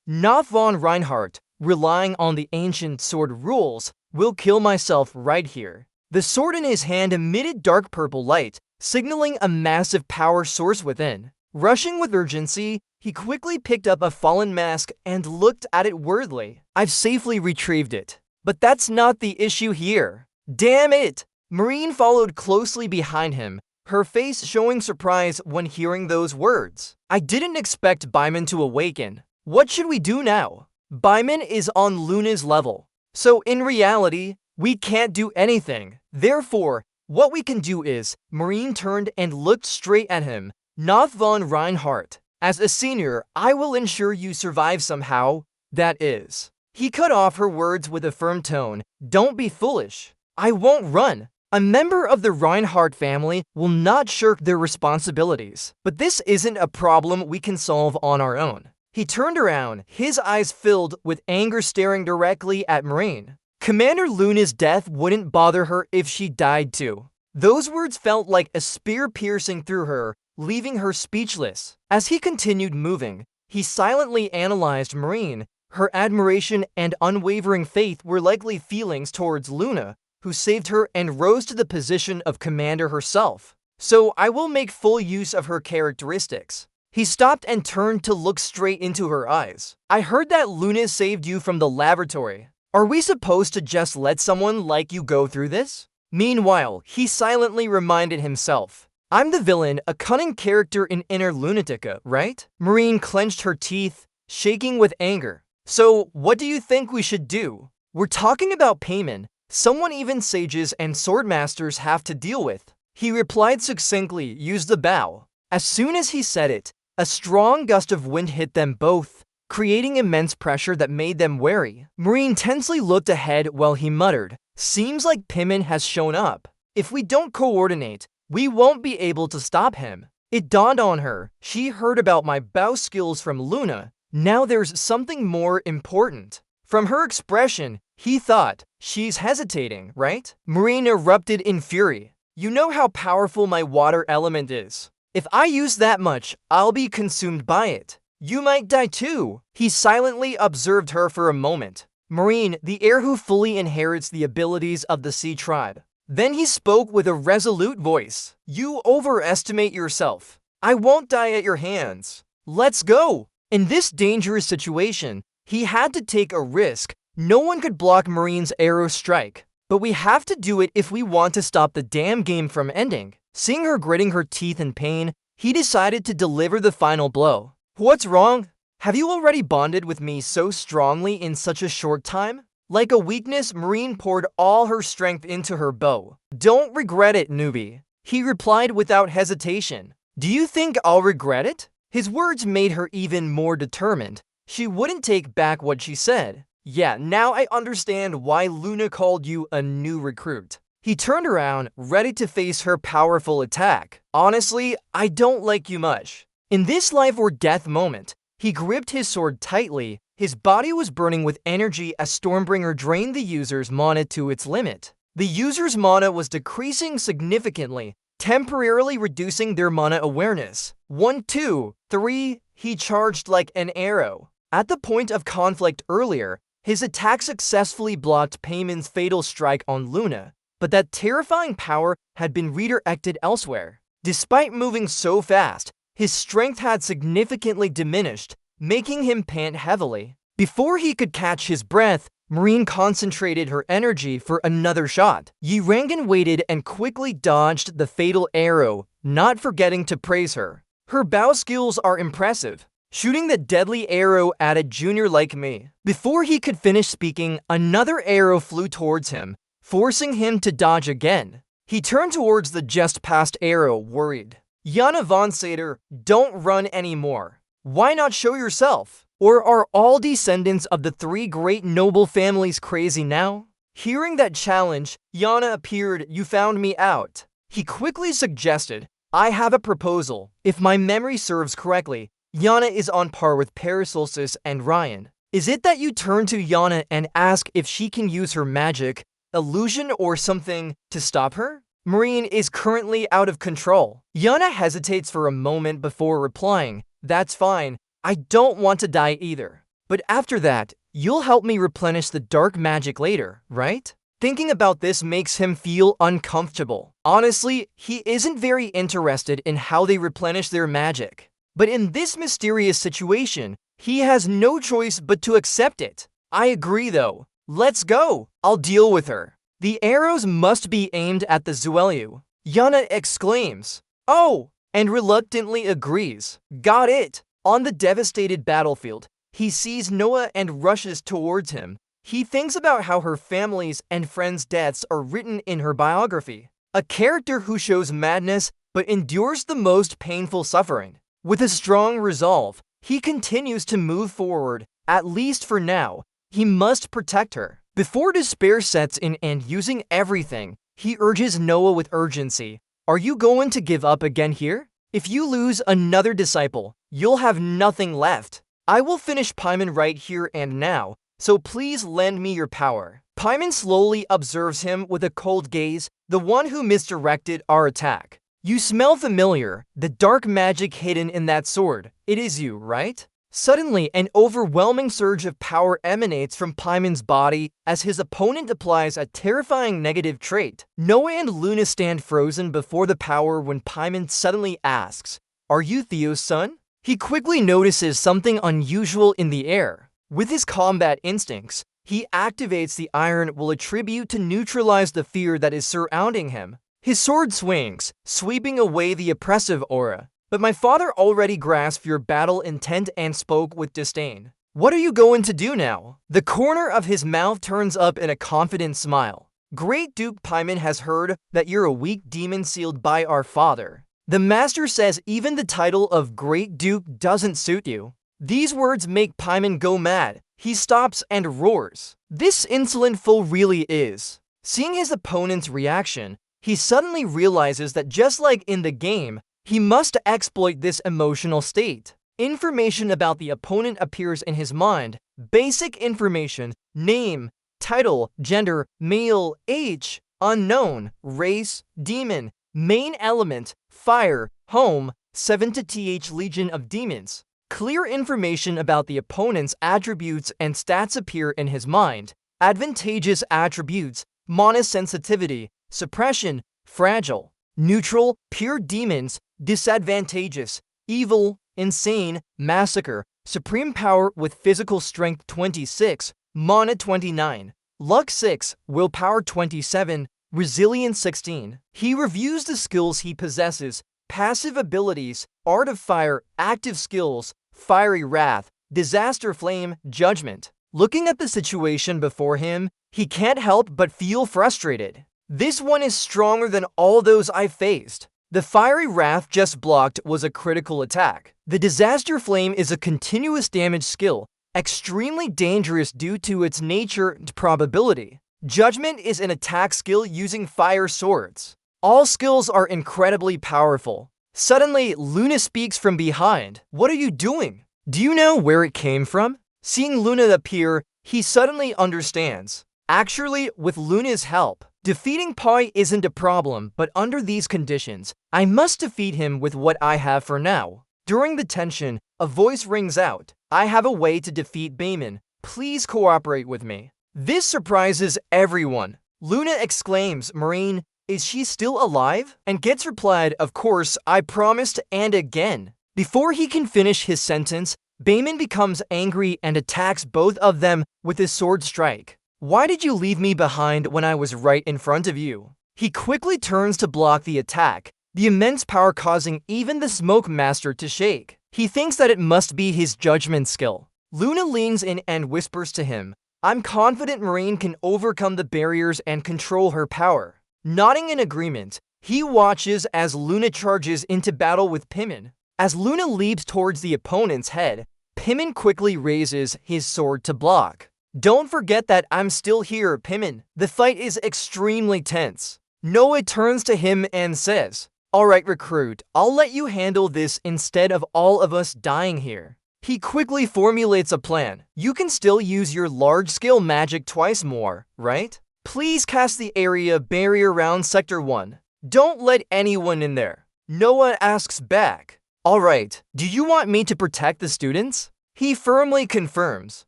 Not von Reinhardt, relying on the ancient sword rules, will kill myself right here. The sword in his hand emitted dark purple light, signaling a massive power source within. Rushing with urgency, he quickly picked up a fallen mask and looked at it worriedly. I've safely retrieved it. But that's not the issue here. Damn it! Marine followed closely behind him, her face showing surprise when hearing those words. I didn't expect Byman to awaken. What should we do now? Byman is on Luna's level. So in reality, we can't do anything. Therefore, what we can do is, Marine turned and looked straight at him. Not von Reinhardt. As a senior, I will ensure you survive somehow. That is. He cut off her words with a firm tone. Don't be foolish. I won't run. A member of the Reinhardt family will not shirk their responsibilities. But this isn't a problem we can solve on our own. He turned around, his eyes filled with anger staring directly at Marine. Commander Luna's death wouldn't bother her if she died too. Those words felt like a spear piercing through her, leaving her speechless. As he continued moving, he silently analyzed Marine. Her admiration and unwavering faith were likely feelings towards Luna, who saved her and rose to the position of commander herself. So I will make full use of her characteristics. He stopped and turned to look straight into her eyes. I heard that Luna saved you from the laboratory. Are we supposed to just let someone like you go through this? Meanwhile, he silently reminded himself. I'm the villain, a cunning character in Inner Lunatica, right? Marine clenched her teeth, shaking with anger. So, what do you think we should do? We're talking about payment, someone even sages and swordmasters have to deal with. He replied succinctly, used the bow. As soon as he said it, a strong gust of wind hit them both, creating immense pressure that made them wary. Marine tensely looked ahead while he muttered, seems like Pimin has shown up. If we don't coordinate, we won't be able to stop him. It dawned on her. She heard about my bow skills from Luna. Now there's something more important. From her expression, he thought, she's hesitating, right? Marine erupted in fury. You know how powerful my water element is. If I use that much, I'll be consumed by it. You might die too. He silently observed her for a moment. Marine, the heir who fully inherits the abilities of the Sea Tribe. Then he spoke with a resolute voice. You overestimate yourself. I won't die at your hands. Let's go. In this dangerous situation, he had to take a risk. No one could block Marine's arrow strike. But we have to do it if we want to stop the damn game from ending. Seeing her gritting her teeth in pain, he decided to deliver the final blow. What's wrong? Have you already bonded with me so strongly in such a short time? Like a weakness, Marine poured all her strength into her bow. Don't regret it, newbie. He replied without hesitation. Do you think I'll regret it? His words made her even more determined. She wouldn't take back what she said. Yeah, now I understand why Luna called you a new recruit. He turned around, ready to face her powerful attack. Honestly, I don't like you much. In this life or death moment, he gripped his sword tightly. His body was burning with energy as Stormbringer drained the user's mana to its limit. The user's mana was decreasing significantly, temporarily reducing their mana awareness. 1, 2, 3, he charged like an arrow. At the point of conflict earlier, his attack successfully blocked Payman's fatal strike on Luna, but that terrifying power had been redirected elsewhere. Despite moving so fast, his strength had significantly diminished, making him pant heavily. Before he could catch his breath, Marine concentrated her energy for another shot. Yirangan waited and quickly dodged the fatal arrow, not forgetting to praise her. Her bow skills are impressive, shooting the deadly arrow at a junior like me. Before he could finish speaking, another arrow flew towards him, forcing him to dodge again. He turned towards the just passed arrow, worried. Yana von Sater, don't run anymore. Why not show yourself? Or are all descendants of the 3 great noble families crazy now? Hearing that challenge, Yana appeared. You found me out. He quickly suggested, I have a proposal. If my memory serves correctly, Yana is on par with Paracelsus and Ryan. Is it that you turn to Yana and ask if she can use her magic, illusion or something to stop her? Marine is currently out of control. Yana hesitates for a moment before replying, "That's fine. I don't want to die either. But after that, you'll help me replenish the dark magic later, right?" Thinking about this makes him feel uncomfortable. Honestly, he isn't very interested in how they replenish their magic. But in this mysterious situation, he has no choice but to accept it. "I agree though. Let's go. I'll deal with her." The arrows must be aimed at the Zuelu. Yana exclaims, "Oh!" and reluctantly agrees. Got it. On the devastated battlefield, he sees Noah and rushes towards him. He thinks about how her family's and friends' deaths are written in her biography. A character who shows madness but endures the most painful suffering. With a strong resolve, he continues to move forward, at least for now. He must protect her. Before despair sets in and using everything, he urges Noah with urgency. "Are you going to give up again here? If you lose another disciple, you'll have nothing left. I will finish Paimon right here and now, so please lend me your power." Paimon slowly observes him with a cold gaze, the one who misdirected our attack. "You smell familiar, the dark magic hidden in that sword. It is you, right?" Suddenly, an overwhelming surge of power emanates from Paimon's body as his opponent applies a terrifying negative trait. Noah and Luna stand frozen before the power when Paimon suddenly asks, "Are you Theo's son?" He quickly notices something unusual in the air. With his combat instincts, he activates the iron will attribute to neutralize the fear that is surrounding him. His sword swings, sweeping away the oppressive aura. "But my father already grasped your battle intent and spoke with disdain. What are you going to do now?" The corner of his mouth turns up in a confident smile. "Great Duke Paimon has heard that you're a weak demon sealed by our father. The master says even the title of Great Duke doesn't suit you." These words make Paimon go mad. He stops and roars. This insolent fool really is. Seeing his opponent's reaction, he suddenly realizes that just like in the game, he must exploit this emotional state. Information about the opponent appears in his mind. Basic information: name, title, gender, male, age, unknown, race, demon, main element, fire, home, 7th Legion of Demons. Clear information about the opponent's attributes and stats appear in his mind. Advantageous attributes: monosensitivity, suppression, fragile. Neutral, pure demons. Disadvantageous: evil, insane, massacre. Supreme power with physical strength 26, mana 29, luck 6, willpower 27, resilience 16. He reviews the skills he possesses: passive abilities, art of fire, active skills, fiery wrath, disaster flame, judgment. Looking at the situation before him, he can't help but feel frustrated. This one is stronger than all those I've faced. The fiery wrath just blocked was a critical attack. The disaster flame is a continuous damage skill, extremely dangerous due to its nature and probability. Judgment is an attack skill using fire swords. All skills are incredibly powerful. Suddenly, Luna speaks from behind. "What are you doing? Do you know where it came from?" Seeing Luna appear, he suddenly understands. Actually, with Luna's help, defeating Pai isn't a problem, but under these conditions, I must defeat him with what I have for now. During the tension, a voice rings out. "I have a way to defeat Paimon. Please cooperate with me." This surprises everyone. Luna exclaims, "Marine, is she still alive?" and gets replied, "Of course, I promised," and again. Before he can finish his sentence, Paimon becomes angry and attacks both of them with his sword strike. "Why did you leave me behind when I was right in front of you?" He quickly turns to block the attack, the immense power causing even the Smoke Master to shake. He thinks that it must be his judgment skill. Luna leans in and whispers to him, "I'm confident Marine can overcome the barriers and control her power." Nodding in agreement, he watches as Luna charges into battle with Paimon. As Luna leaps towards the opponent's head, Paimon quickly raises his sword to block. "Don't forget that I'm still here, Paimon." The fight is extremely tense. Noah turns to him and says, "Alright, recruit, I'll let you handle this instead of all of us dying here." He quickly formulates a plan. "You can still use your large-scale magic twice more, right? Please cast the area barrier around Sector 1. Don't let anyone in there. Noah asks back. Alright, do you want me to protect the students? He firmly confirms.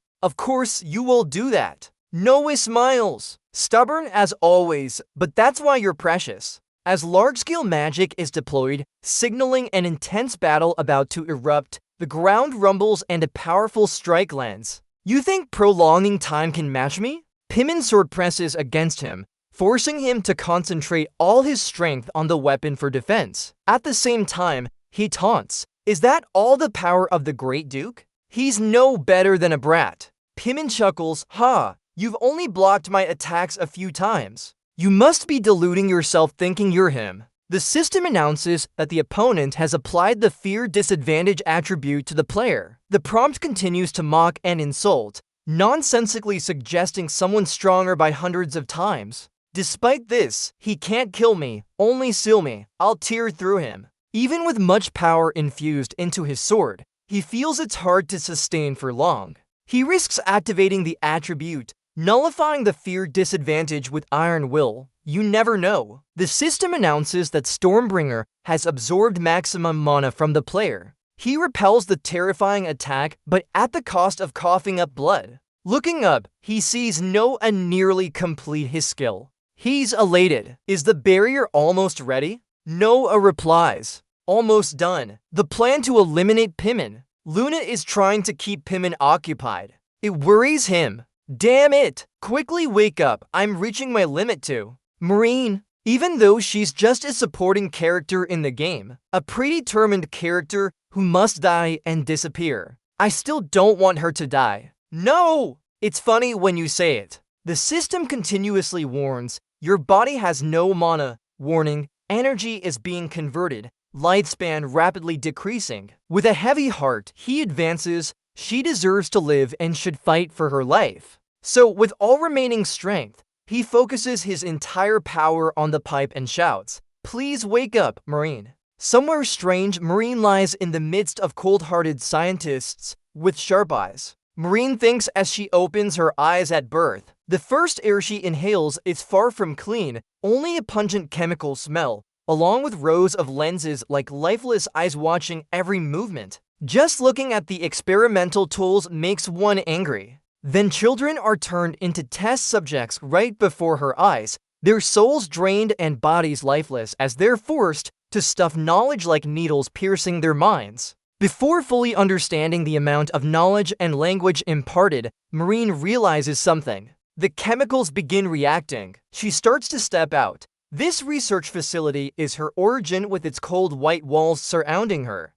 Of course you will do that. Noah smiles. Stubborn as always, but that's why you're precious. As large-scale magic is deployed, signaling an intense battle about to erupt, the ground rumbles and a powerful strike lands. You think prolonging time can match me? Pimin's sword presses against him, forcing him to concentrate all his strength on the weapon for defense. At the same time, he taunts. Is that all the power of the Great Duke? He's no better than a brat. Pimin chuckles, ha, you've only blocked my attacks a few times. You must be deluding yourself thinking you're him. The system announces that the opponent has applied the fear disadvantage attribute to the player. The prompt continues to mock and insult, nonsensically suggesting someone stronger by hundreds of times. Despite this, he can't kill me, only seal me. I'll tear through him. Even with much power infused into his sword, he feels it's hard to sustain for long. He risks activating the attribute, nullifying the fear disadvantage with Iron Will. You never know. The system announces that Stormbringer has absorbed maximum mana from the player. He repels the terrifying attack, but at the cost of coughing up blood. Looking up, he sees Noah nearly complete his skill. He's elated. Is the barrier almost ready? Noah replies. Almost done. The plan to eliminate Pimin. Luna is trying to keep Pimin occupied. It worries him. Damn it! Quickly wake up, I'm reaching my limit too. Marine. Even though she's just a supporting character in the game, a predetermined character who must die and disappear, I still don't want her to die. No! It's funny when you say it. The system continuously warns, your body has no mana. Warning, energy is being converted, lifespan rapidly decreasing. With a heavy heart, he advances. She deserves to live and should fight for her life. So, with all remaining strength, he focuses his entire power on the pipe and shouts, please wake up, Marine. Somewhere strange, Marine lies in the midst of cold-hearted scientists with sharp eyes. Marine thinks as she opens her eyes at birth. The first air she inhales is far from clean, only a pungent chemical smell, along with rows of lenses like lifeless eyes watching every movement. Just looking at the experimental tools makes one angry. Then children are turned into test subjects right before her eyes, their souls drained and bodies lifeless as they're forced to stuff knowledge like needles piercing their minds. Before fully understanding the amount of knowledge and language imparted, Marine realizes something. The chemicals begin reacting. She starts to step out. This research facility is her origin with its cold white walls surrounding her.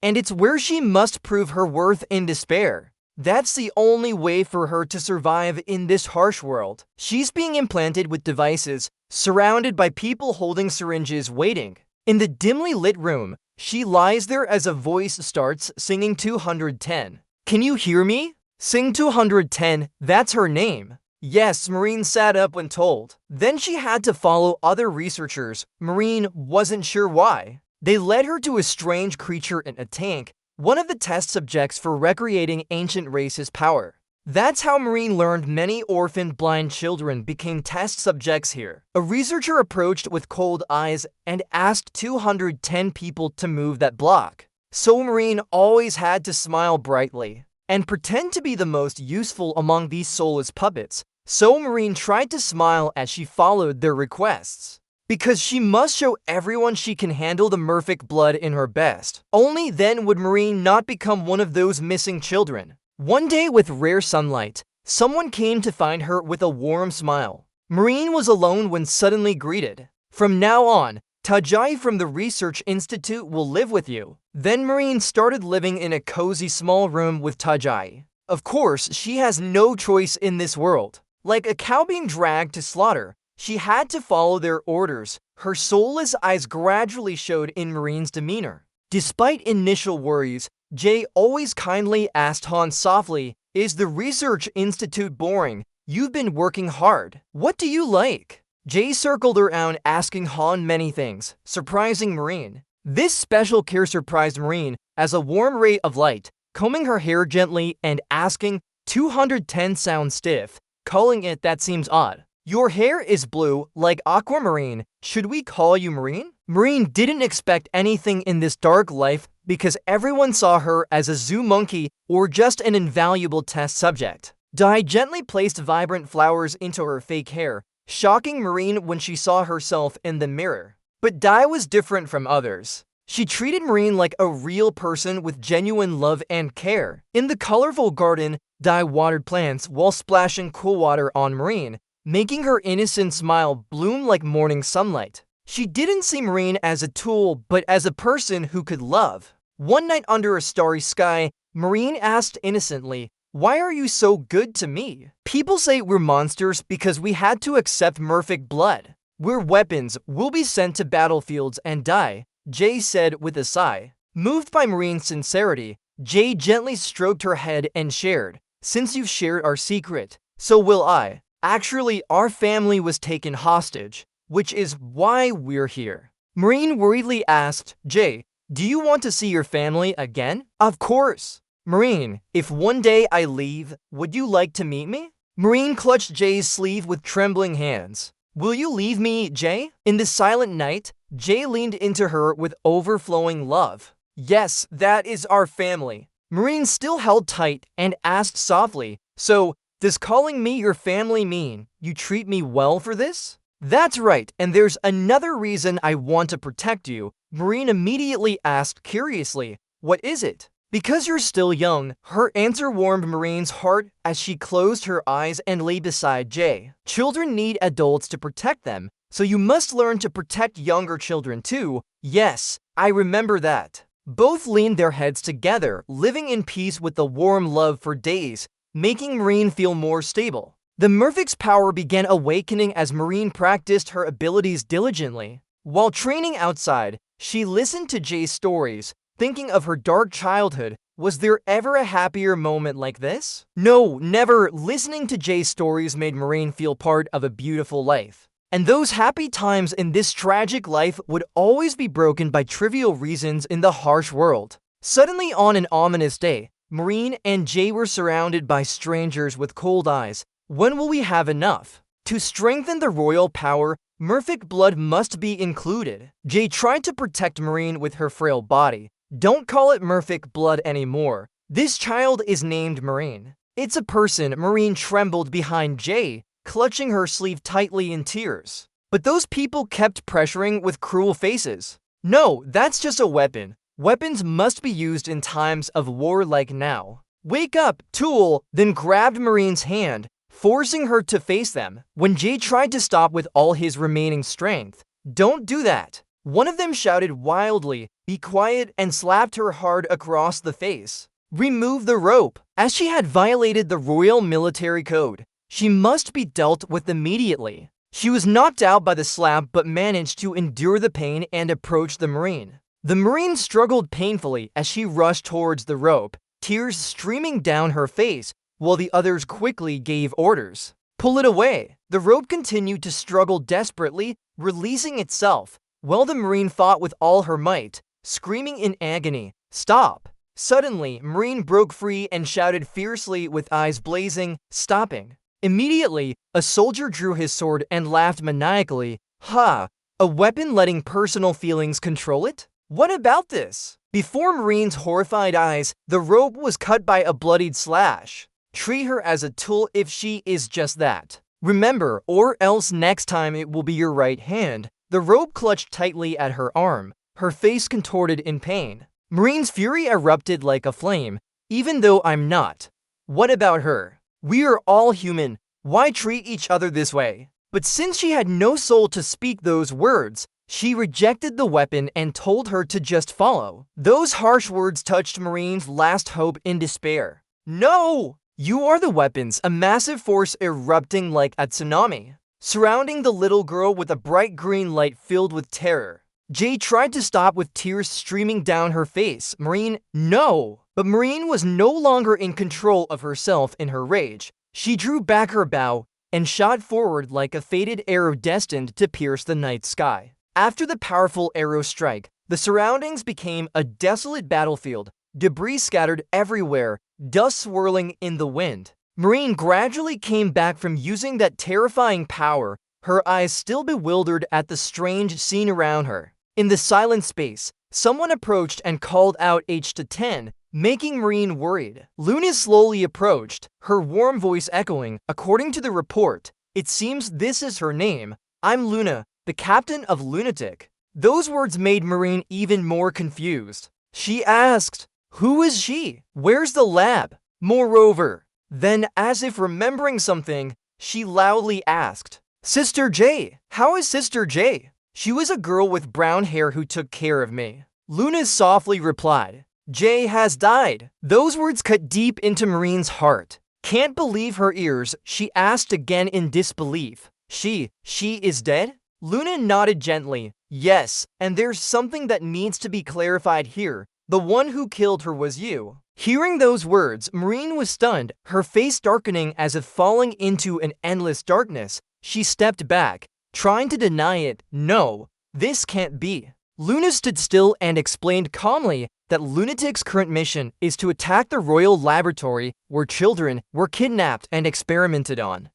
And it's where she must prove her worth in despair. That's the only way for her to survive in this harsh world. She's being implanted with devices, surrounded by people holding syringes waiting. In the dimly lit room, she lies there as a voice starts singing 210. Can you hear me? Sing 210, that's her name. Yes, Marine sat up when told. Then she had to follow other researchers. Marine wasn't sure why. They led her to a strange creature in a tank, one of the test subjects for recreating ancient races' power. That's how Marine learned many orphaned blind children became test subjects here. A researcher approached with cold eyes and asked 210 people to move that block. So Marine always had to smile brightly and pretend to be the most useful among these soulless puppets. So Marine tried to smile as she followed their requests. Because she must show everyone she can handle the merfolk blood in her best. Only then would Marine not become one of those missing children. One day with rare sunlight, someone came to find her with a warm smile. Marine was alone when suddenly greeted. From now on, Tajai from the Research Institute will live with you. Then Marine started living in a cozy small room with Tajai. Of course, she has no choice in this world. Like a cow being dragged to slaughter, she had to follow their orders. Her soulless eyes gradually showed in Marine's demeanor. Despite initial worries, Jay always kindly asked Han softly, is the Research Institute boring? You've been working hard. What do you like? Jay circled around asking Han many things, surprising Marine. This special care surprised Marine as a warm ray of light, combing her hair gently and asking, 210 sounds stiff, calling it that seems odd. Your hair is blue, like aquamarine. Should we call you Marine? Marine didn't expect anything in this dark life because everyone saw her as a zoo monkey or just an invaluable test subject. Dai gently placed vibrant flowers into her fake hair, shocking Marine when she saw herself in the mirror. But Dai was different from others. She treated Marine like a real person with genuine love and care. In the colorful garden, Dai watered plants while splashing cool water on Marine, making her innocent smile bloom like morning sunlight. She didn't see Marine as a tool, but as a person who could love. One night under a starry sky, Marine asked innocently, "Why are you so good to me?" People say we're monsters because we had to accept Murphic blood. We're weapons, we'll be sent to battlefields and die, Jay said with a sigh. Moved by Marine's sincerity, Jay gently stroked her head and shared, "Since you've shared our secret, so will I. Actually, our family was taken hostage, which is why we're here." Marine worriedly asked, "Jay, do you want to see your family again?" "Of course." "Marine, if one day I leave, would you like to meet me?" Marine clutched Jay's sleeve with trembling hands. "Will you leave me, Jay?" In the silent night, Jay leaned into her with overflowing love. "Yes, that is our family." Marine still held tight and asked softly, "So, does calling me your family mean you treat me well for this?" "That's right, and there's another reason I want to protect you," Marine immediately asked curiously. "What is it?" Because you're still young, her answer warmed Marine's heart as she closed her eyes and lay beside Jay. Children need adults to protect them, so you must learn to protect younger children too. Yes, I remember that. Both leaned their heads together, living in peace with the warm love for days, making Marine feel more stable. The Murphic's power began awakening as Marine practiced her abilities diligently. While training outside, she listened to Jay's stories, thinking of her dark childhood. Was there ever a happier moment like this? No, never. Listening to Jay's stories made Marine feel part of a beautiful life. And those happy times in this tragic life would always be broken by trivial reasons in the harsh world. Suddenly, on an ominous day, Marine and Jay were surrounded by strangers with cold eyes. When will we have enough? To strengthen the royal power, Murphic blood must be included. Jay tried to protect Marine with her frail body. "Don't call it Murphic blood anymore. This child is named Marine." "It's a person." Marine trembled behind Jay, clutching her sleeve tightly in tears. But those people kept pressuring with cruel faces. "No, that's just a weapon. Weapons must be used in times of war like now." "Wake up, tool!" Then grabbed Marine's hand, forcing her to face them. When Jay tried to stop with all his remaining strength, "Don't do that!" One of them shouted wildly, "Be quiet," and slapped her hard across the face. "Remove the rope." As she had violated the royal military code, she must be dealt with immediately. She was knocked out by the slap but managed to endure the pain and approach the Marine. The Marine struggled painfully as she rushed towards the rope, tears streaming down her face, while the others quickly gave orders. "Pull it away." The rope continued to struggle desperately, releasing itself, while the Marine fought with all her might, screaming in agony, "Stop!" Suddenly, Marine broke free and shouted fiercely with eyes blazing, "Stopping!" Immediately, a soldier drew his sword and laughed maniacally. "Ha! A weapon letting personal feelings control it? What about this?" Before Marine's horrified eyes, the rope was cut by a bloodied slash. Treat her as a tool if she is just that. Remember, or else next time it will be your right hand. The rope clutched tightly at her arm, her face contorted in pain. Marine's fury erupted like a flame. "Even though I'm not. What about her? We are all human. Why treat each other this way?" But since she had no soul to speak those words, she rejected the weapon and told her to just follow. Those harsh words touched Marine's last hope in despair. "No! You are the weapons," a massive force erupting like a tsunami, surrounding the little girl with a bright green light filled with terror. Jay tried to stop with tears streaming down her face. "Marine, no!" But Marine was no longer in control of herself in her rage. She drew back her bow and shot forward like a fated arrow destined to pierce the night sky. After the powerful arrow strike, the surroundings became a desolate battlefield, debris scattered everywhere, dust swirling in the wind. Marine gradually came back from using that terrifying power, her eyes still bewildered at the strange scene around her. In the silent space, someone approached and called out H to 10, making Marine worried. Luna slowly approached, her warm voice echoing, according to the report. It seems this is her name. I'm Luna, the captain of Lunatic. Those words made Marine even more confused. She asked, who is she? Where's the lab? Moreover, then as if remembering something, she loudly asked, Sister J, how is Sister J? She was a girl with brown hair who took care of me. Luna softly replied, Jay has died. Those words cut deep into Marine's heart. Can't believe her ears, she asked again in disbelief. She is dead? Luna nodded gently. Yes, and there's something that needs to be clarified here. The one who killed her was you. Hearing those words, Marine was stunned, her face darkening as if falling into an endless darkness. She stepped back, trying to deny it. No, this can't be. Luna stood still and explained calmly that Lunatic's current mission is to attack the royal laboratory where children were kidnapped and experimented on.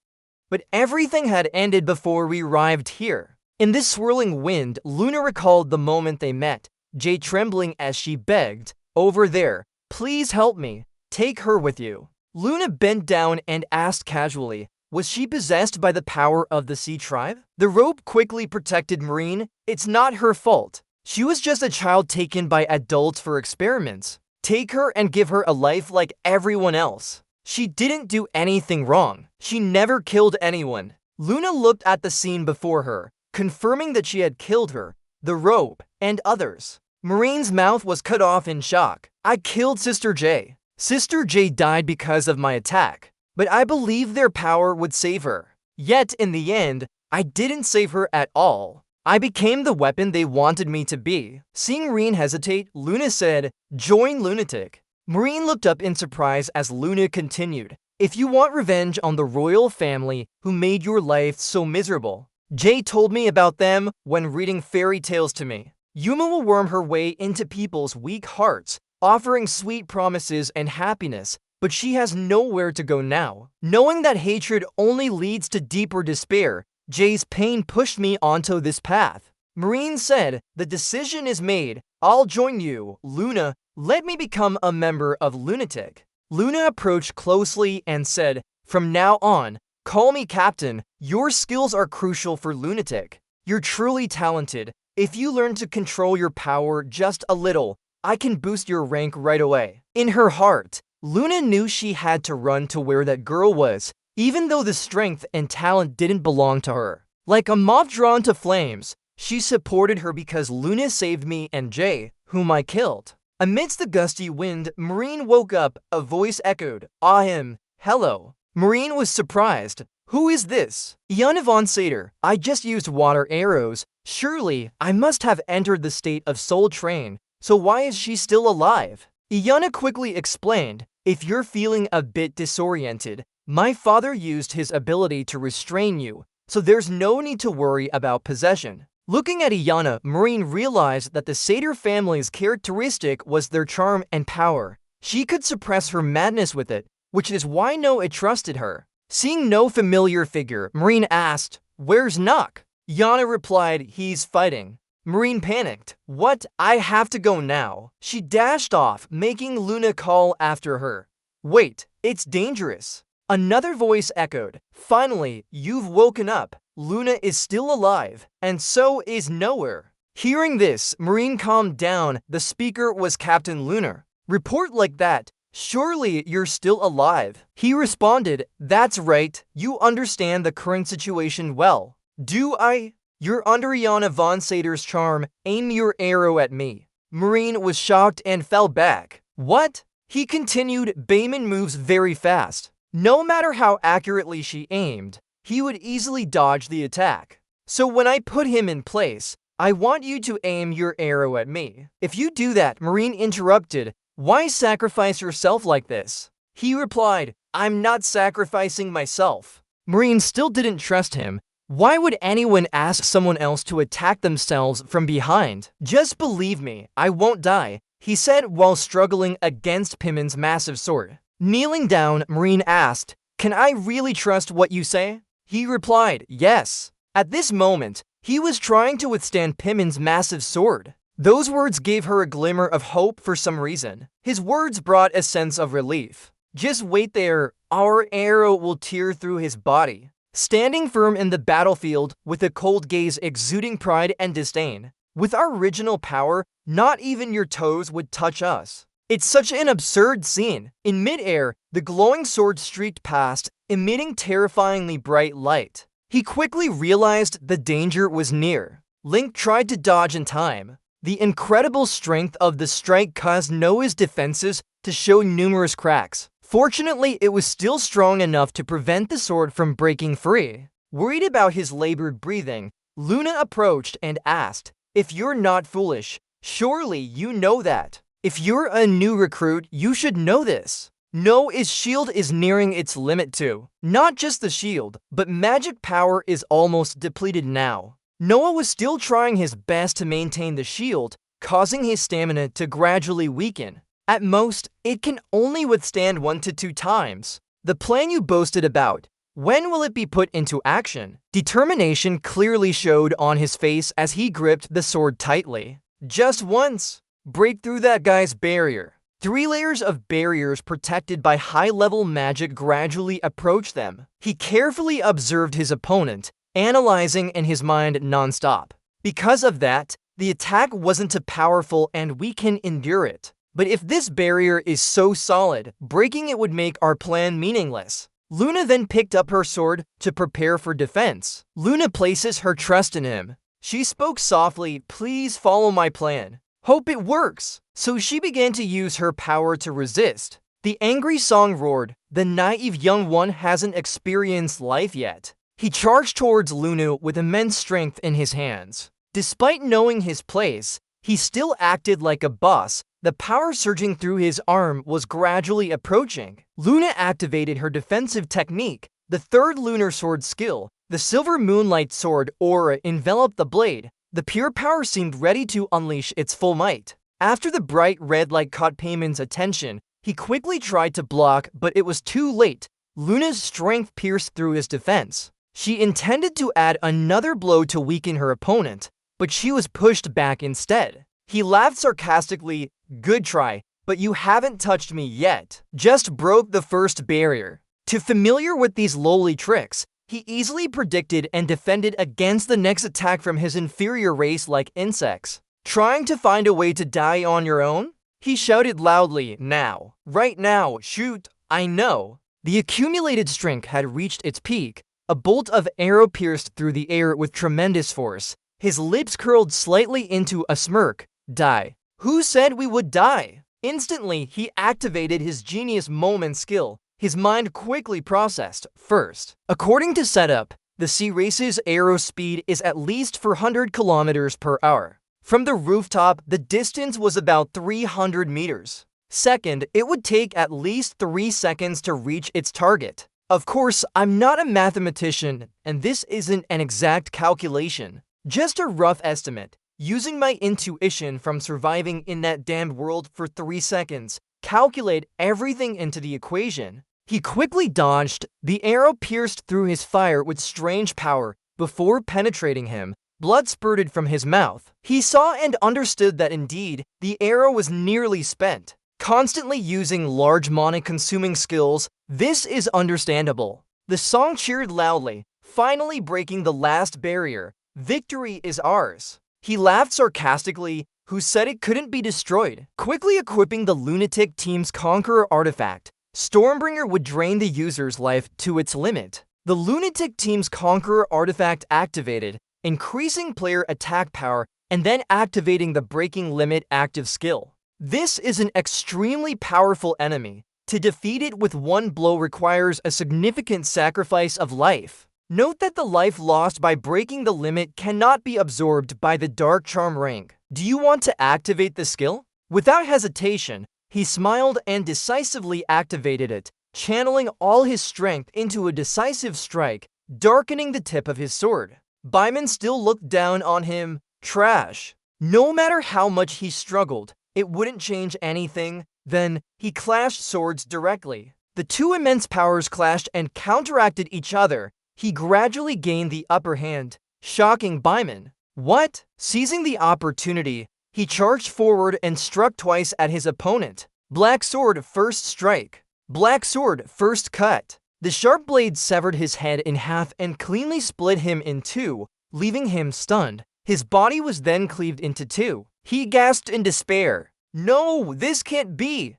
But everything had ended before we arrived here. In this swirling wind, Luna recalled the moment they met, Jay trembling as she begged, over there, please help me, take her with you. Luna bent down and asked casually, was she possessed by the power of the Sea Tribe? The rope quickly protected Marine. It's not her fault. She was just a child taken by adults for experiments. Take her and give her a life like everyone else. She didn't do anything wrong. She never killed anyone. Luna looked at the scene before her, confirming that she had killed her, the rope, and others. Marine's mouth was cut off in shock. I killed Sister J. Sister J died because of my attack, but I believed their power would save her. Yet, in the end, I didn't save her at all. I became the weapon they wanted me to be. Seeing Marine hesitate, Luna said, join Lunatic. Marine looked up in surprise as Luna continued, if you want revenge on the royal family who made your life so miserable. Jay told me about them when reading fairy tales to me. Yuma will worm her way into people's weak hearts, offering sweet promises and happiness, but she has nowhere to go now. Knowing that hatred only leads to deeper despair, Jay's pain pushed me onto this path. Marine said, the decision is made. I'll join you, Luna. Let me become a member of Lunatic. Luna approached closely and said, from now on, call me Captain. Your skills are crucial for Lunatic. You're truly talented. If you learn to control your power just a little, I can boost your rank right away. In her heart, Luna knew she had to run to where that girl was, even though the strength and talent didn't belong to her. Like a moth drawn to flames, she supported her because Luna saved me and Jay, whom I killed. Amidst the gusty wind, Marine woke up. A voice echoed, hello. Marine was surprised. Who is this? Iana von Sater. I just used water arrows. Surely, I must have entered the state of Soul Train, so why is she still alive? Iana quickly explained, if you're feeling a bit disoriented, my father used his ability to restrain you, so there's no need to worry about possession. Looking at Iana, Marine realized that the Satyr family's characteristic was their charm and power. She could suppress her madness with it, which is why Noah trusted her. Seeing no familiar figure, Marine asked, where's Nock? Iana replied, he's fighting. Marine panicked. What? I have to go now. She dashed off, making Luna call after her. Wait, it's dangerous. Another voice echoed. Finally, you've woken up. Luna is still alive, and so is Nowhere. Hearing this, Marine calmed down. The speaker was Captain Lunar. Report like that. Surely you're still alive. He responded, that's right. You understand the current situation well. Do I? You're under Iana von Sater's charm. Aim your arrow at me. Marine was shocked and fell back. What? He continued, Bayman moves very fast. No matter how accurately she aimed, he would easily dodge the attack. So when I put him in place, I want you to aim your arrow at me. If you do that, Marine interrupted, why sacrifice yourself like this? He replied, I'm not sacrificing myself. Marine still didn't trust him. Why would anyone ask someone else to attack themselves from behind? Just believe me, I won't die, he said while struggling against Pimen's massive sword. Kneeling down, Marine asked, "Can I really trust what you say?" He replied, "Yes." At this moment, he was trying to withstand Pimen's massive sword. Those words gave her a glimmer of hope for some reason. His words brought a sense of relief. "Just wait there, our arrow will tear through his body." Standing firm in the battlefield with a cold gaze exuding pride and disdain. "With our original power, not even your toes would touch us." It's such an absurd scene. In midair, the glowing sword streaked past, emitting terrifyingly bright light. He quickly realized the danger was near. Link tried to dodge in time. The incredible strength of the strike caused Noah's defenses to show numerous cracks. Fortunately, it was still strong enough to prevent the sword from breaking free. Worried about his labored breathing, Luna approached and asked, "If you're not foolish, surely you know that. If you're a new recruit, you should know this. Noah's shield is nearing its limit too. Not just the shield, but magic power is almost depleted now." Noah was still trying his best to maintain the shield, causing his stamina to gradually weaken. At most, it can only withstand 1 to 2 times. "The plan you boasted about, when will it be put into action?" Determination clearly showed on his face as he gripped the sword tightly. "Just once. Break through that guy's barrier." 3 layers of barriers protected by high-level magic gradually approached them. He carefully observed his opponent, analyzing in his mind non-stop. Because of that, the attack wasn't too powerful and we can endure it. But if this barrier is so solid, breaking it would make our plan meaningless. Luna then picked up her sword to prepare for defense. Luna places her trust in him. She spoke softly, "Please follow my plan. Hope it works." So she began to use her power to resist. The angry song roared, "The naive young one hasn't experienced life yet." He charged towards Luna with immense strength in his hands. Despite knowing his place, he still acted like a boss. The power surging through his arm was gradually approaching. Luna activated her defensive technique. The third lunar sword skill, the silver moonlight sword aura, enveloped the blade. The pure power seemed ready to unleash its full might. After the bright red light caught Pimen's attention, he quickly tried to block, but it was too late. Luna's strength pierced through his defense. She intended to add another blow to weaken her opponent, but she was pushed back instead. He laughed sarcastically, "Good try, but you haven't touched me yet." Just broke the first barrier. Too familiar with these lowly tricks, he easily predicted and defended against the next attack from his inferior race like insects. "Trying to find a way to die on your own?" He shouted loudly, "Now. Right now, shoot, I know." The accumulated strength had reached its peak. A bolt of arrow pierced through the air with tremendous force. His lips curled slightly into a smirk. "Die. Who said we would die?" Instantly, he activated his genius moment skill. His mind quickly processed. First, according to setup, the sea race's arrow speed is at least 400 kilometers per hour. From the rooftop, the distance was about 300 meters. Second, it would take at least 3 seconds to reach its target. Of course, I'm not a mathematician, and this isn't an exact calculation. Just a rough estimate. Using my intuition from surviving in that damned world for 3 seconds, calculate everything into the equation. He quickly dodged. The arrow pierced through his fire with strange power. Before penetrating him, blood spurted from his mouth. He saw and understood that indeed, the arrow was nearly spent. Constantly using large mana-consuming skills, this is understandable. The song cheered loudly, finally breaking the last barrier. Victory is ours. He laughed sarcastically, who said it couldn't be destroyed. Quickly equipping the Lunatic team's Conqueror artifact, Stormbringer would drain the user's life to its limit. The Lunatic team's Conqueror artifact activated, increasing player attack power and then activating the Breaking Limit active skill. This is an extremely powerful enemy. To defeat it with one blow requires a significant sacrifice of life. Note that the life lost by breaking the limit cannot be absorbed by the Dark Charm rank. Do you want to activate the skill? Without hesitation, he smiled and decisively activated it, channeling all his strength into a decisive strike, darkening the tip of his sword. Byman still looked down on him. Trash. No matter how much he struggled, it wouldn't change anything. Then, he clashed swords directly. The two immense powers clashed and counteracted each other. He gradually gained the upper hand, shocking Baiman. What? Seizing the opportunity, he charged forward and struck twice at his opponent. Black sword, first strike. Black sword, first cut. The sharp blade severed his head in half and cleanly split him in two, leaving him stunned. His body was then cleaved into two. He gasped in despair. No, this can't be.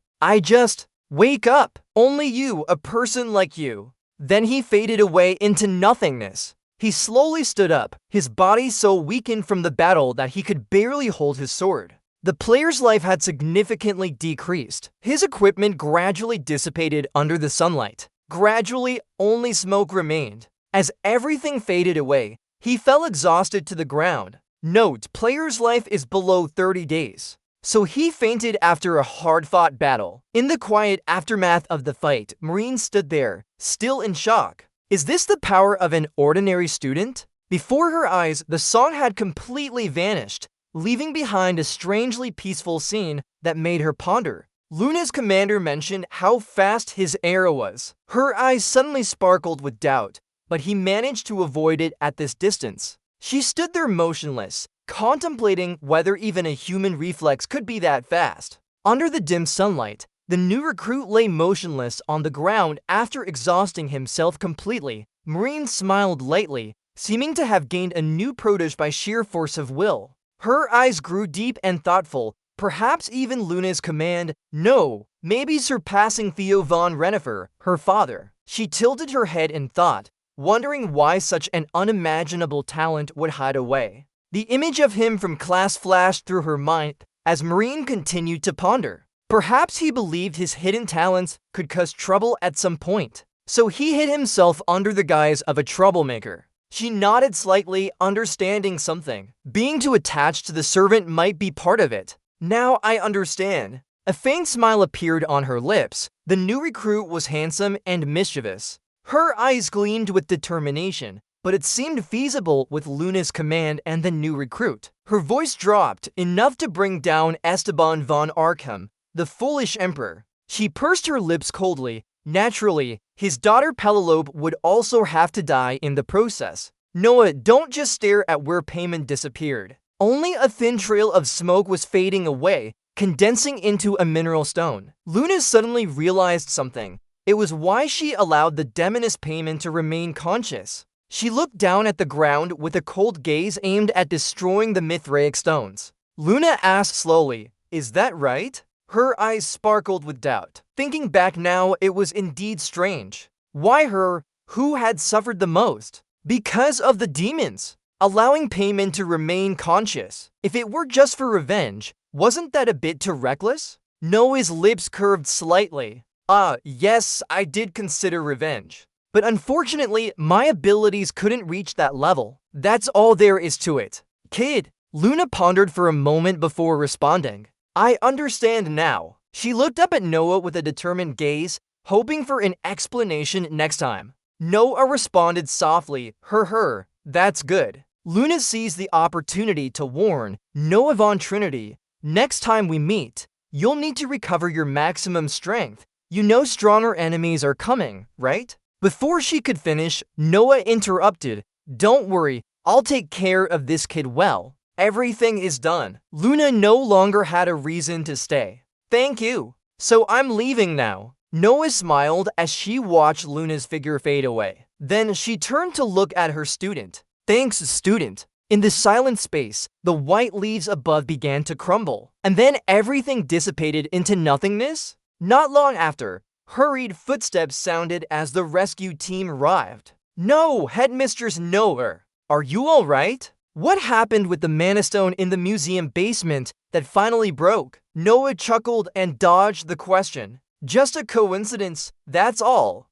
Wake up. Only you, a person like you. Then he faded away into nothingness. He slowly stood up, his body so weakened from the battle that he could barely hold his sword. The player's life had significantly decreased. His equipment gradually dissipated under the sunlight. Gradually, only smoke remained. As everything faded away, he fell exhausted to the ground. Note, player's life is below 30 days. So he fainted after a hard-fought battle. In the quiet aftermath of the fight, Marine stood there, still in shock. Is this the power of an ordinary student? Before her eyes, the song had completely vanished, leaving behind a strangely peaceful scene that made her ponder. Luna's commander mentioned how fast his arrow was. Her eyes suddenly sparkled with doubt, but he managed to avoid it at this distance. She stood there motionless, contemplating whether even a human reflex could be that fast. Under the dim sunlight, the new recruit lay motionless on the ground after exhausting himself completely. Marine smiled lightly, seeming to have gained a new protege by sheer force of will. Her eyes grew deep and thoughtful, perhaps even Luna's command, no, maybe surpassing Theo von Renifer, her father. She tilted her head in thought, wondering why such an unimaginable talent would hide away. The image of him from class flashed through her mind as Marine continued to ponder. Perhaps he believed his hidden talents could cause trouble at some point, so he hid himself under the guise of a troublemaker. She nodded slightly, understanding something. Being too attached to the servant might be part of it. Now I understand. A faint smile appeared on her lips. The new recruit was handsome and mischievous. Her eyes gleamed with determination, but it seemed feasible with Luna's command and the new recruit. Her voice dropped, enough to bring down Esteban von Arkham, the foolish emperor. She pursed her lips coldly. Naturally, his daughter Penelope would also have to die in the process. Noah, don't just stare at where Payman disappeared. Only a thin trail of smoke was fading away, condensing into a mineral stone. Luna suddenly realized something. It was why she allowed the demoness Payman to remain conscious. She looked down at the ground with a cold gaze aimed at destroying the Mithraic stones. Luna asked slowly, "Is that right?" Her eyes sparkled with doubt. Thinking back now, it was indeed strange. Why her, who had suffered the most? Because of the demons. Allowing Payman to remain conscious. If it were just for revenge, wasn't that a bit too reckless? Noah's lips curved slightly. Yes, I did consider revenge. But unfortunately, my abilities couldn't reach that level. That's all there is to it. Kid, Luna pondered for a moment before responding. I understand now. She looked up at Noah with a determined gaze, hoping for an explanation next time. Noah responded softly, that's good. Luna seized the opportunity to warn Noah von Trinity, next time we meet, you'll need to recover your maximum strength. You know stronger enemies are coming, right? Before she could finish, Noah interrupted. Don't worry, I'll take care of this kid well. Everything is done. Luna no longer had a reason to stay. Thank you. So I'm leaving now. Noah smiled as she watched Luna's figure fade away. Then she turned to look at her student. Thanks, student. In the silent space, the white leaves above began to crumble, and then everything dissipated into nothingness. Not long after, hurried footsteps sounded as the rescue team arrived. No, Headmistress Noah, are you all right? What happened with the Mana Stone in the museum basement that finally broke? Noah chuckled and dodged the question. Just a coincidence, that's all.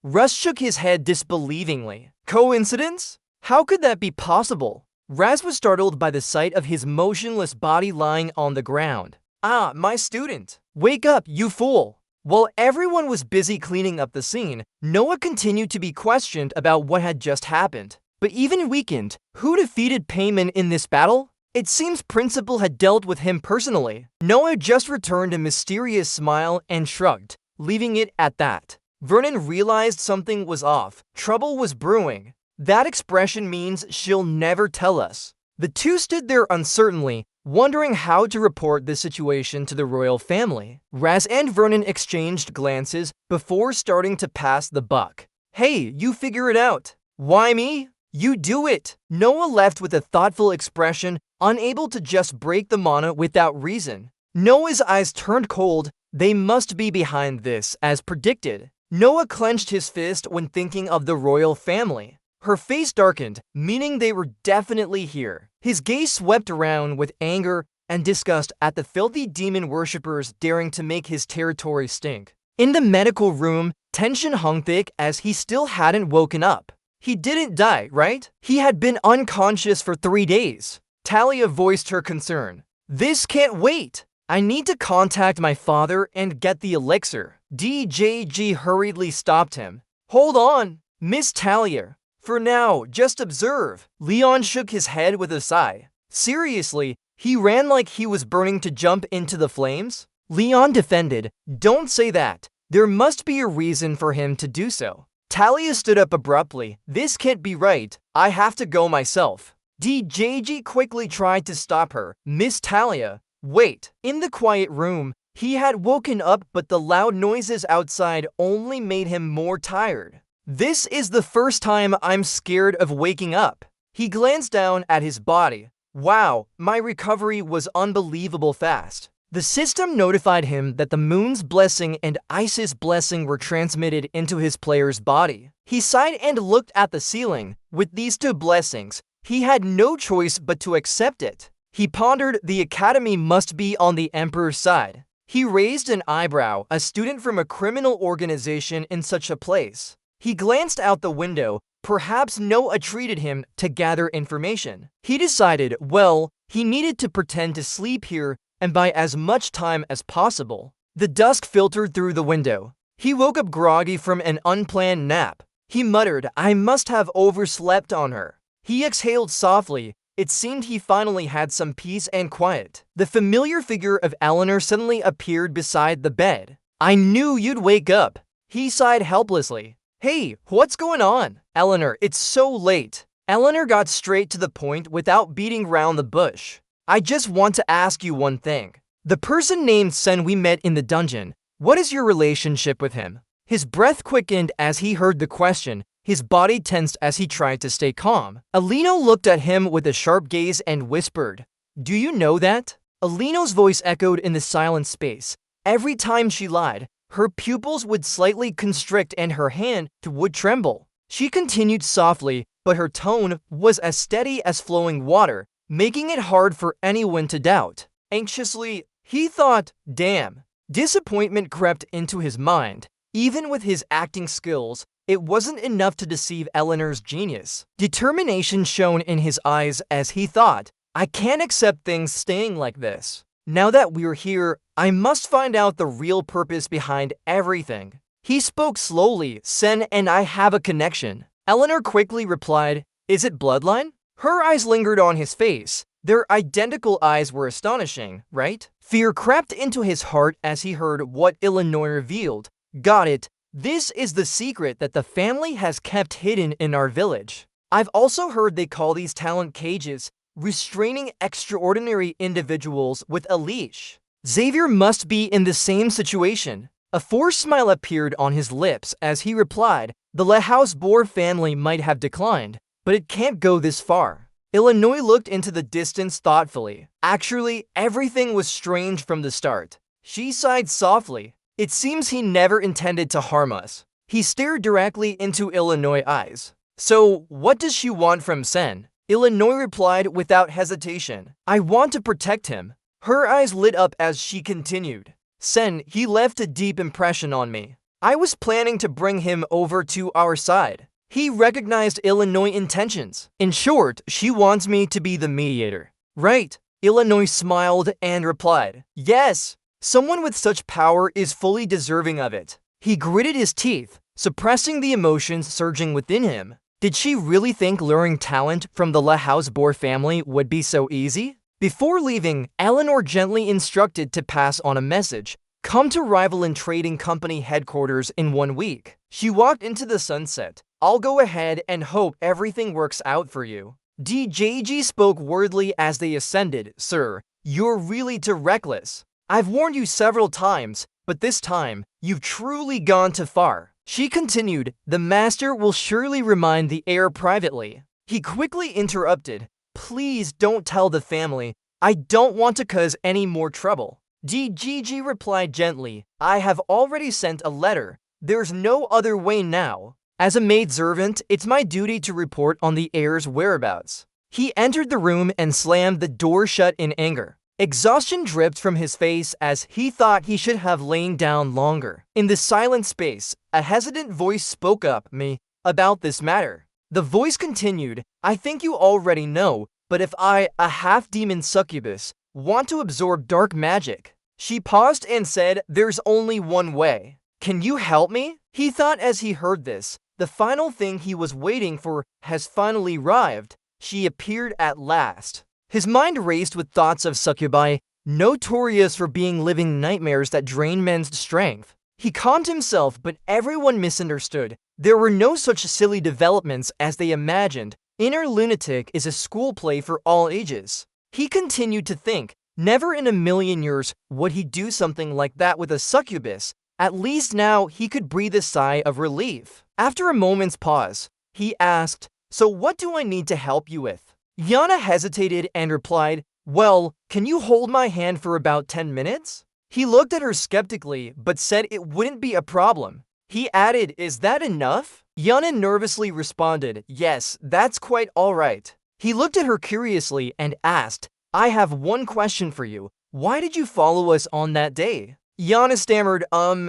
Russ shook his head disbelievingly. Coincidence? How could that be possible? Raz was startled by the sight of his motionless body lying on the ground. My student. Wake up, you fool. While everyone was busy cleaning up the scene, Noah continued to be questioned about what had just happened. But even weakened, who defeated Payman in this battle? It seems Principal had dealt with him personally. Noah just returned a mysterious smile and shrugged. leaving it at that. Vernon realized something was off. Trouble was brewing. That expression means she'll never tell us. The two stood there uncertainly, wondering how to report the situation to the royal family. Raz and Vernon exchanged glances before starting to pass the buck. Hey, you figure it out. Why me? You do it. Noah left with a thoughtful expression, unable to just break the mana without reason. Noah's eyes turned cold. They must be behind this, as predicted. Noah clenched his fist when thinking of the royal family. Her face darkened, meaning they were definitely here. His gaze swept around with anger and disgust at the filthy demon worshippers daring to make his territory stink. In the medical room, tension hung thick as he still hadn't woken up. He didn't die, right? He had been unconscious for 3 days. Talia voiced her concern. This can't wait. I need to contact my father and get the elixir. DJG hurriedly stopped him. Hold on, Miss Talia. For now, just observe. Leon shook his head with a sigh. Seriously, he ran like he was burning to jump into the flames? Leon defended. Don't say that. There must be a reason for him to do so. Talia stood up abruptly. This can't be right. I have to go myself. DJG quickly tried to stop her. Miss Talia, wait. In the quiet room, he had woken up, but the loud noises outside only made him more tired. This is the first time I'm scared of waking up. He glanced down at his body. Wow, my recovery was unbelievable fast. The system notified him that the moon's blessing and Isis' blessing were transmitted into his player's body. He sighed and looked at the ceiling. With these two blessings, he had no choice but to accept it. He pondered the academy must be on the Emperor's side. He raised an eyebrow, a student from a criminal organization in such a place. He glanced out the window. Perhaps Noah treated him to gather information. He decided, well, he needed to pretend to sleep here and buy as much time as possible. The dusk filtered through the window. He woke up groggy from an unplanned nap. He muttered, I must have overslept on her. He exhaled softly. It seemed he finally had some peace and quiet. The familiar figure of Eleanor suddenly appeared beside the bed. I knew you'd wake up. He sighed helplessly. Hey, what's going on? Eleanor, it's so late. Eleanor got straight to the point without beating round the bush. I just want to ask you one thing. The person named Sen we met in the dungeon, what is your relationship with him? His breath quickened as he heard the question. His body tensed as he tried to stay calm. Alino looked at him with a sharp gaze and whispered, Do you know that? Alino's voice echoed in the silent space. Every time she lied, her pupils would slightly constrict and her hand would tremble. She continued softly, but her tone was as steady as flowing water, making it hard for anyone to doubt. Anxiously, he thought, damn. Disappointment crept into his mind. Even with his acting skills, it wasn't enough to deceive Eleanor's genius. Determination shone in his eyes as he thought, I can't accept things staying like this. Now that we're here, I must find out the real purpose behind everything. He spoke slowly. Sen and I have a connection. Eleanor quickly replied, Is it bloodline? Her eyes lingered on his face. Their identical eyes were astonishing, right? Fear crept into his heart as he heard what Illinois revealed. Got it. This is the secret that the family has kept hidden in our village. I've also heard they call these talent cages, restraining extraordinary individuals with a leash. Xavier must be in the same situation. A forced smile appeared on his lips as he replied, The Lehouse Boar family might have declined, but it can't go this far. Illinois looked into the distance thoughtfully. Actually, everything was strange from the start. She sighed softly. It seems he never intended to harm us. He stared directly into Illinois' eyes. So, what does she want from Sen? Illinois replied without hesitation. I want to protect him. Her eyes lit up as she continued. Sen, he left a deep impression on me. I was planning to bring him over to our side. He recognized Illinois' intentions. In short, she wants me to be the mediator. Right. Illinois smiled and replied, Yes. Someone with such power is fully deserving of it. He gritted his teeth, suppressing the emotions surging within him. Did she really think luring talent from the Lehouse Boar family would be so easy? Before leaving, Eleanor gently instructed to pass on a message. Come to Rivalin Trading Company headquarters in 1 week. She walked into the sunset. I'll go ahead and hope everything works out for you. DJG spoke wordly as they ascended. Sir, you're really too reckless. I've warned you several times, but this time, you've truly gone too far. She continued, the master will surely remind the heir privately. He quickly interrupted, please don't tell the family. I don't want to cause any more trouble. DGG replied gently, I have already sent a letter. There's no other way now. As a maidservant, it's my duty to report on the heir's whereabouts. He entered the room and slammed the door shut in anger. Exhaustion dripped from his face as he thought he should have lain down longer. In the silent space, a hesitant voice spoke up me about this matter. The voice continued, I think you already know, but if I, a half-demon succubus, want to absorb dark magic. She paused and said, there's only one way. Can you help me? He thought as he heard this. The final thing he was waiting for has finally arrived. She appeared at last. His mind raced with thoughts of succubi, notorious for being living nightmares that drain men's strength. He calmed himself, but everyone misunderstood. There were no such silly developments as they imagined. Inner Lunatic is a school play for all ages. He continued to think, never in a million years would he do something like that with a succubus. At least now he could breathe a sigh of relief. After a moment's pause, he asked, so what do I need to help you with? Yana hesitated and replied, well, can you hold my hand for about 10 minutes? He looked at her skeptically, but said it wouldn't be a problem. He added, is that enough? Yana nervously responded, yes, that's quite all right. He looked at her curiously and asked, I have one question for you. Why did you follow us on that day? Yana stammered,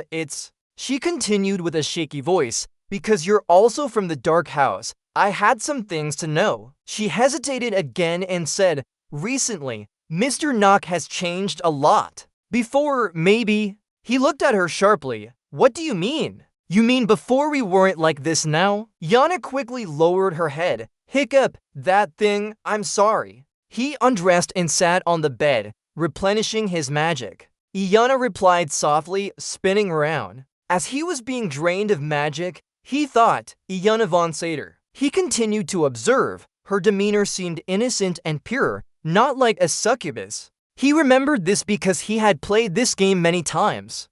it's... She continued with a shaky voice, because you're also from the dark house. I had some things to know. She hesitated again and said, recently, Mr. Nock has changed a lot. Before, maybe... He looked at her sharply. What do you mean? You mean before we weren't like this now? Yana quickly lowered her head. Hiccup, that thing, I'm sorry. He undressed and sat on the bed, replenishing his magic. Yana replied softly, spinning around. As he was being drained of magic, he thought, Yana von Sater. He continued to observe. Her demeanor seemed innocent and pure, not like a succubus. He remembered this because he had played this game many times.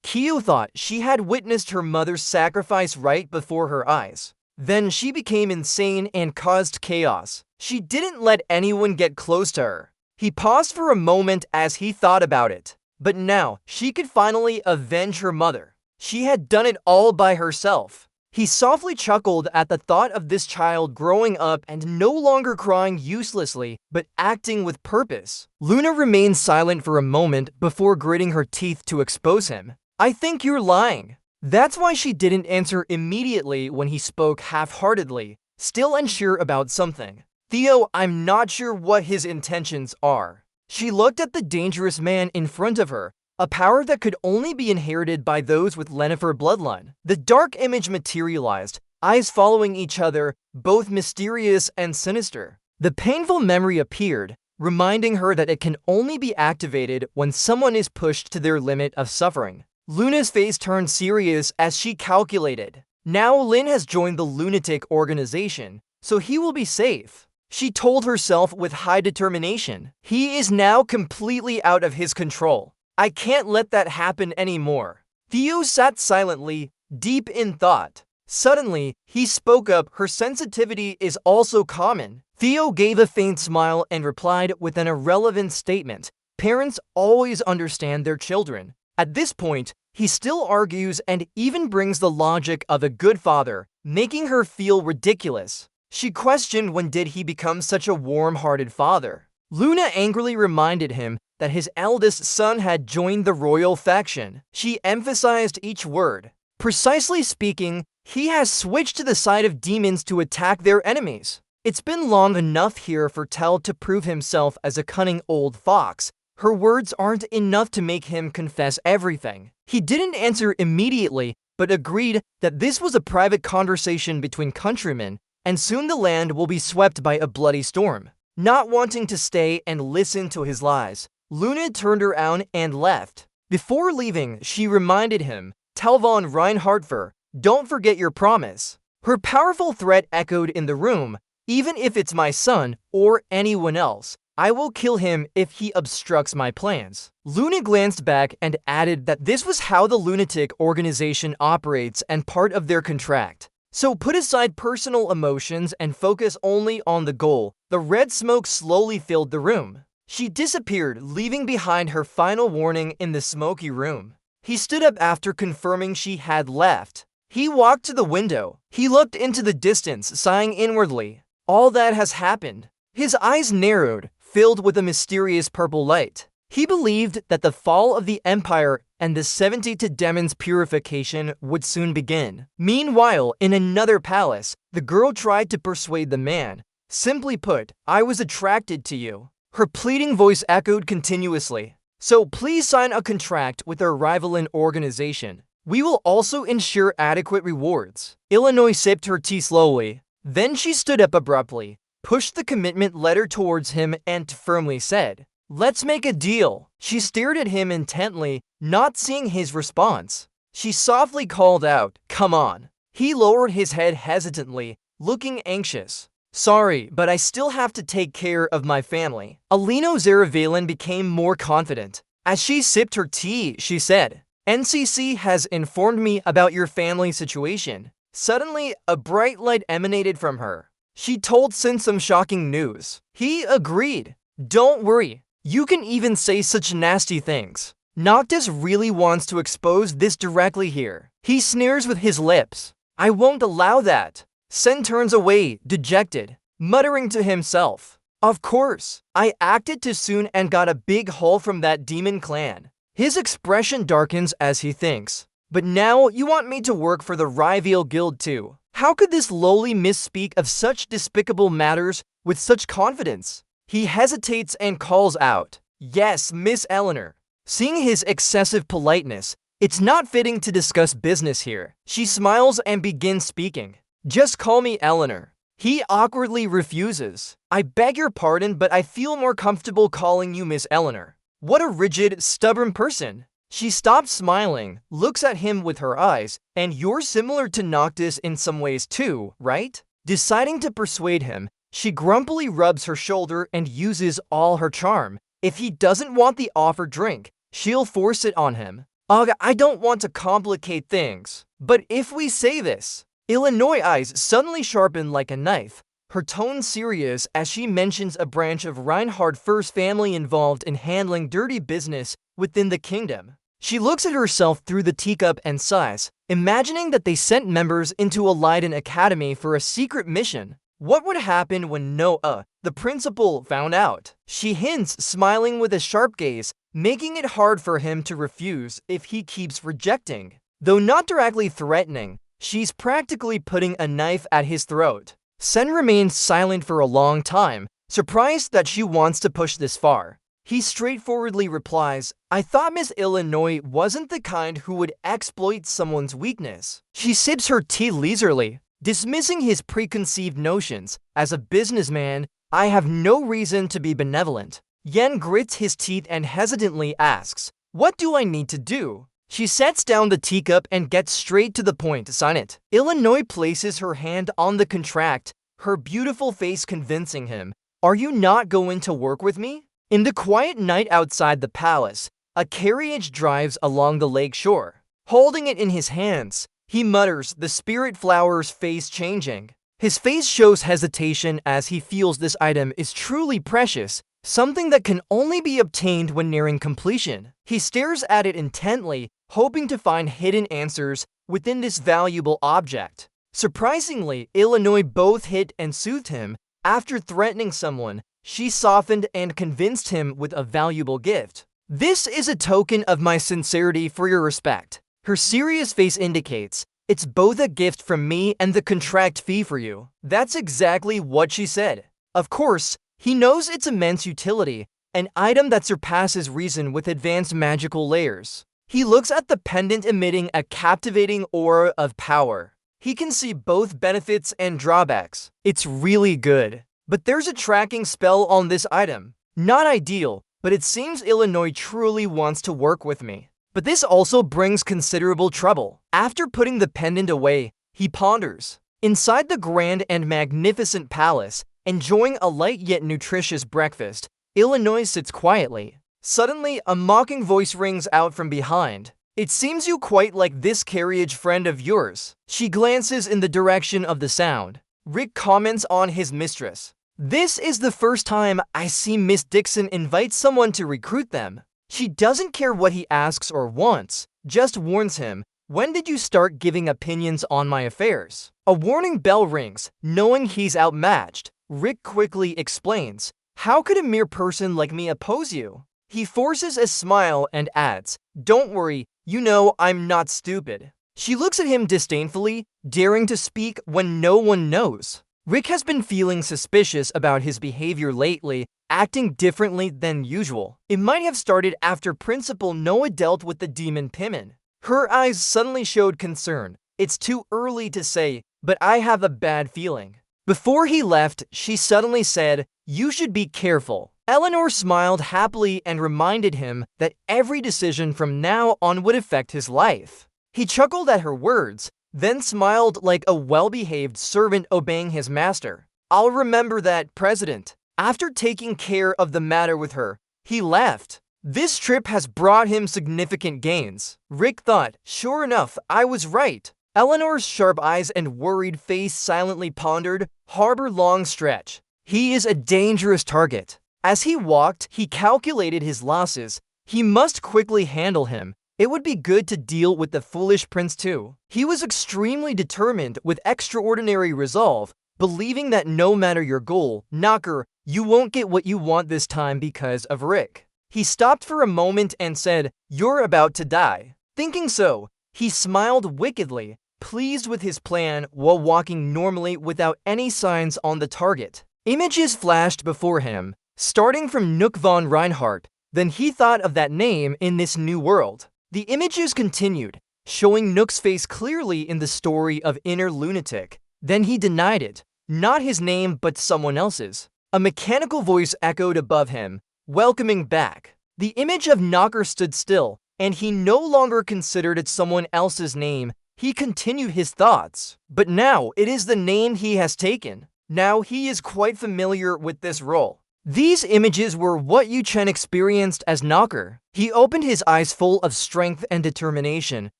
Kyo thought she had witnessed her mother's sacrifice right before her eyes. Then she became insane and caused chaos. She didn't let anyone get close to her. He paused for a moment as he thought about it. But now, she could finally avenge her mother. She had done it all by herself. He softly chuckled at the thought of this child growing up and no longer crying uselessly, but acting with purpose. Luna remained silent for a moment before gritting her teeth to expose him. I think you're lying. That's why she didn't answer immediately when he spoke half-heartedly, still unsure about something. Theo, I'm not sure what his intentions are. She looked at the dangerous man in front of her, a power that could only be inherited by those with Lennifer bloodline. The dark image materialized, eyes following each other, both mysterious and sinister. The painful memory appeared, reminding her that it can only be activated when someone is pushed to their limit of suffering. Luna's face turned serious as she calculated. Now Lin has joined the lunatic organization, so he will be safe. She told herself with high determination. He is now completely out of his control. I can't let that happen anymore. Theo sat silently, deep in thought. Suddenly, he spoke up. Her sensitivity is also common. Theo gave a faint smile and replied with an irrelevant statement. Parents always understand their children. At this point, he still argues and even brings the logic of a good father, making her feel ridiculous. She questioned when did he become such a warm-hearted father. Luna angrily reminded him that his eldest son had joined the royal faction. She emphasized each word. Precisely speaking, he has switched to the side of demons to attack their enemies. It's been long enough here for Tell to prove himself as a cunning old fox. Her words aren't enough to make him confess everything. He didn't answer immediately, but agreed that this was a private conversation between countrymen, and soon the land will be swept by a bloody storm. Not wanting to stay and listen to his lies, Luna turned around and left. Before leaving, she reminded him, "Tell von Reinhardt, don't forget your promise." Her powerful threat echoed in the room. "Even if it's my son or anyone else, I will kill him if he obstructs my plans." Luna glanced back and added that this was how the lunatic organization operates and part of their contract. So put aside personal emotions and focus only on the goal. The red smoke slowly filled the room. She disappeared, leaving behind her final warning in the smoky room. He stood up after confirming she had left. He walked to the window. He looked into the distance, sighing inwardly. All that has happened. His eyes narrowed, filled with a mysterious purple light. He believed that the fall of the Empire and the 70 to Demon's purification would soon begin. Meanwhile, in another palace, the girl tried to persuade the man. "Simply put, I was attracted to you." Her pleading voice echoed continuously. "So please sign a contract with our rivaling organization. We will also ensure adequate rewards." Illinois sipped her tea slowly. Then she stood up abruptly, pushed the commitment letter towards him, and firmly said, "Let's make a deal." She stared at him intently, not seeing his response. She softly called out, "Come on." He lowered his head hesitantly, looking anxious. "Sorry, but I still have to take care of my family." Alino Zaravalin became more confident. As she sipped her tea, she said, "NCC has informed me about your family situation." Suddenly, a bright light emanated from her. She told Sin some shocking news. He agreed. "Don't worry. You can even say such nasty things. Noctis really wants to expose this directly here." He sneers with his lips. "I won't allow that." Sen turns away, dejected, muttering to himself, "Of course, I acted too soon and got a big haul from that demon clan." His expression darkens as he thinks, "But now you want me to work for the Rival Guild too? How could this lowly miss speak of such despicable matters with such confidence?" He hesitates and calls out, "Yes, Miss Eleanor." Seeing his excessive politeness, it's not fitting to discuss business here. She smiles and begins speaking. "Just call me Eleanor." He awkwardly refuses. "I beg your pardon, but I feel more comfortable calling you Miss Eleanor." What a rigid, stubborn person. She stops smiling, looks at him with her eyes, "And you're similar to Noctis in some ways too, right?" Deciding to persuade him, she grumpily rubs her shoulder and uses all her charm. If he doesn't want the offered drink, she'll force it on him. "Ugh, I don't want to complicate things, but if we say this..." Illinois' eyes suddenly sharpen like a knife, her tone serious as she mentions a branch of Reinhardt's first family involved in handling dirty business within the kingdom. She looks at herself through the teacup and sighs, imagining that they sent members into a Leiden academy for a secret mission. What would happen when Noah, the principal, found out? She hints, smiling with a sharp gaze, making it hard for him to refuse if he keeps rejecting. Though not directly threatening, she's practically putting a knife at his throat. Sen remains silent for a long time, surprised that she wants to push this far. He straightforwardly replies, "I thought Miss Illinois wasn't the kind who would exploit someone's weakness." She sips her tea leisurely, dismissing his preconceived notions. "As a businessman, I have no reason to be benevolent." Yen grits his teeth and hesitantly asks, "What do I need to do?" She sets down the teacup and gets straight to the point, "Sign it." Illinois places her hand on the contract, her beautiful face convincing him. "Are you not going to work with me?" In the quiet night outside the palace, a carriage drives along the lake shore. Holding it in his hands, he mutters, the spirit flower's face changing. His face shows hesitation as he feels this item is truly precious, something that can only be obtained when nearing completion. He stares at it intently, hoping to find hidden answers within this valuable object. Surprisingly, Illinois both hit and soothed him. After threatening someone, she softened and convinced him with a valuable gift. "This is a token of my sincerity for your respect." Her serious face indicates, It's both a gift from me and the contract fee for you. That's exactly what she said. Of course, he knows its immense utility, an item that surpasses reason with advanced magical layers. He looks at the pendant emitting a captivating aura of power. He can see both benefits and drawbacks. It's really good. But there's a tracking spell on this item. Not ideal, but it seems Illinois truly wants to work with me. But this also brings considerable trouble. After putting the pendant away, he ponders. Inside the grand and magnificent palace, enjoying a light yet nutritious breakfast, Illinois sits quietly. Suddenly, a mocking voice rings out from behind. It seems you quite like this carriage friend of yours. She glances in the direction of the sound. Rick comments on his mistress. This is the first time I see Miss Dixon invite someone to recruit them. She doesn't care what he asks or wants, just warns him, when did you start giving opinions on my affairs? A warning bell rings, knowing he's outmatched. Rick quickly explains, how could a mere person like me oppose you? He forces a smile and adds, don't worry, you know I'm not stupid. She looks at him disdainfully, daring to speak when no one knows. Rick has been feeling suspicious about his behavior lately, acting differently than usual. It might have started after Principal Noah dealt with the demon Pimmon. Her eyes suddenly showed concern. It's too early to say, but I have a bad feeling. Before he left, she suddenly said, you should be careful. Eleanor smiled happily and reminded him that every decision from now on would affect his life. He chuckled at her words, then smiled like a well-behaved servant obeying his master. I'll remember that, President. After taking care of the matter with her, he left. This trip has brought him significant gains. Rick thought, sure enough, I was right. Eleanor's sharp eyes and worried face silently pondered, harbor long stretch. He is a dangerous target. As he walked, he calculated his losses. He must quickly handle him. It would be good to deal with the foolish prince too. He was extremely determined with extraordinary resolve, believing that no matter your goal, Knocker, you won't get what you want this time because of Rick. He stopped for a moment and said, you're about to die. Thinking so, he smiled wickedly, pleased with his plan while walking normally without any signs on the target. Images flashed before him, starting from Nook von Reinhardt. Then he thought of that name in this new world. The images continued, showing Nook's face clearly in the story of Inner Lunatic. Then he denied it. Not his name, but someone else's. A mechanical voice echoed above him, welcoming back. The image of Knocker stood still, and he no longer considered it someone else's name. He continued his thoughts. But now it is the name he has taken. Now he is quite familiar with this role. These images were what Yu Chen experienced as Knocker. He opened his eyes full of strength and determination,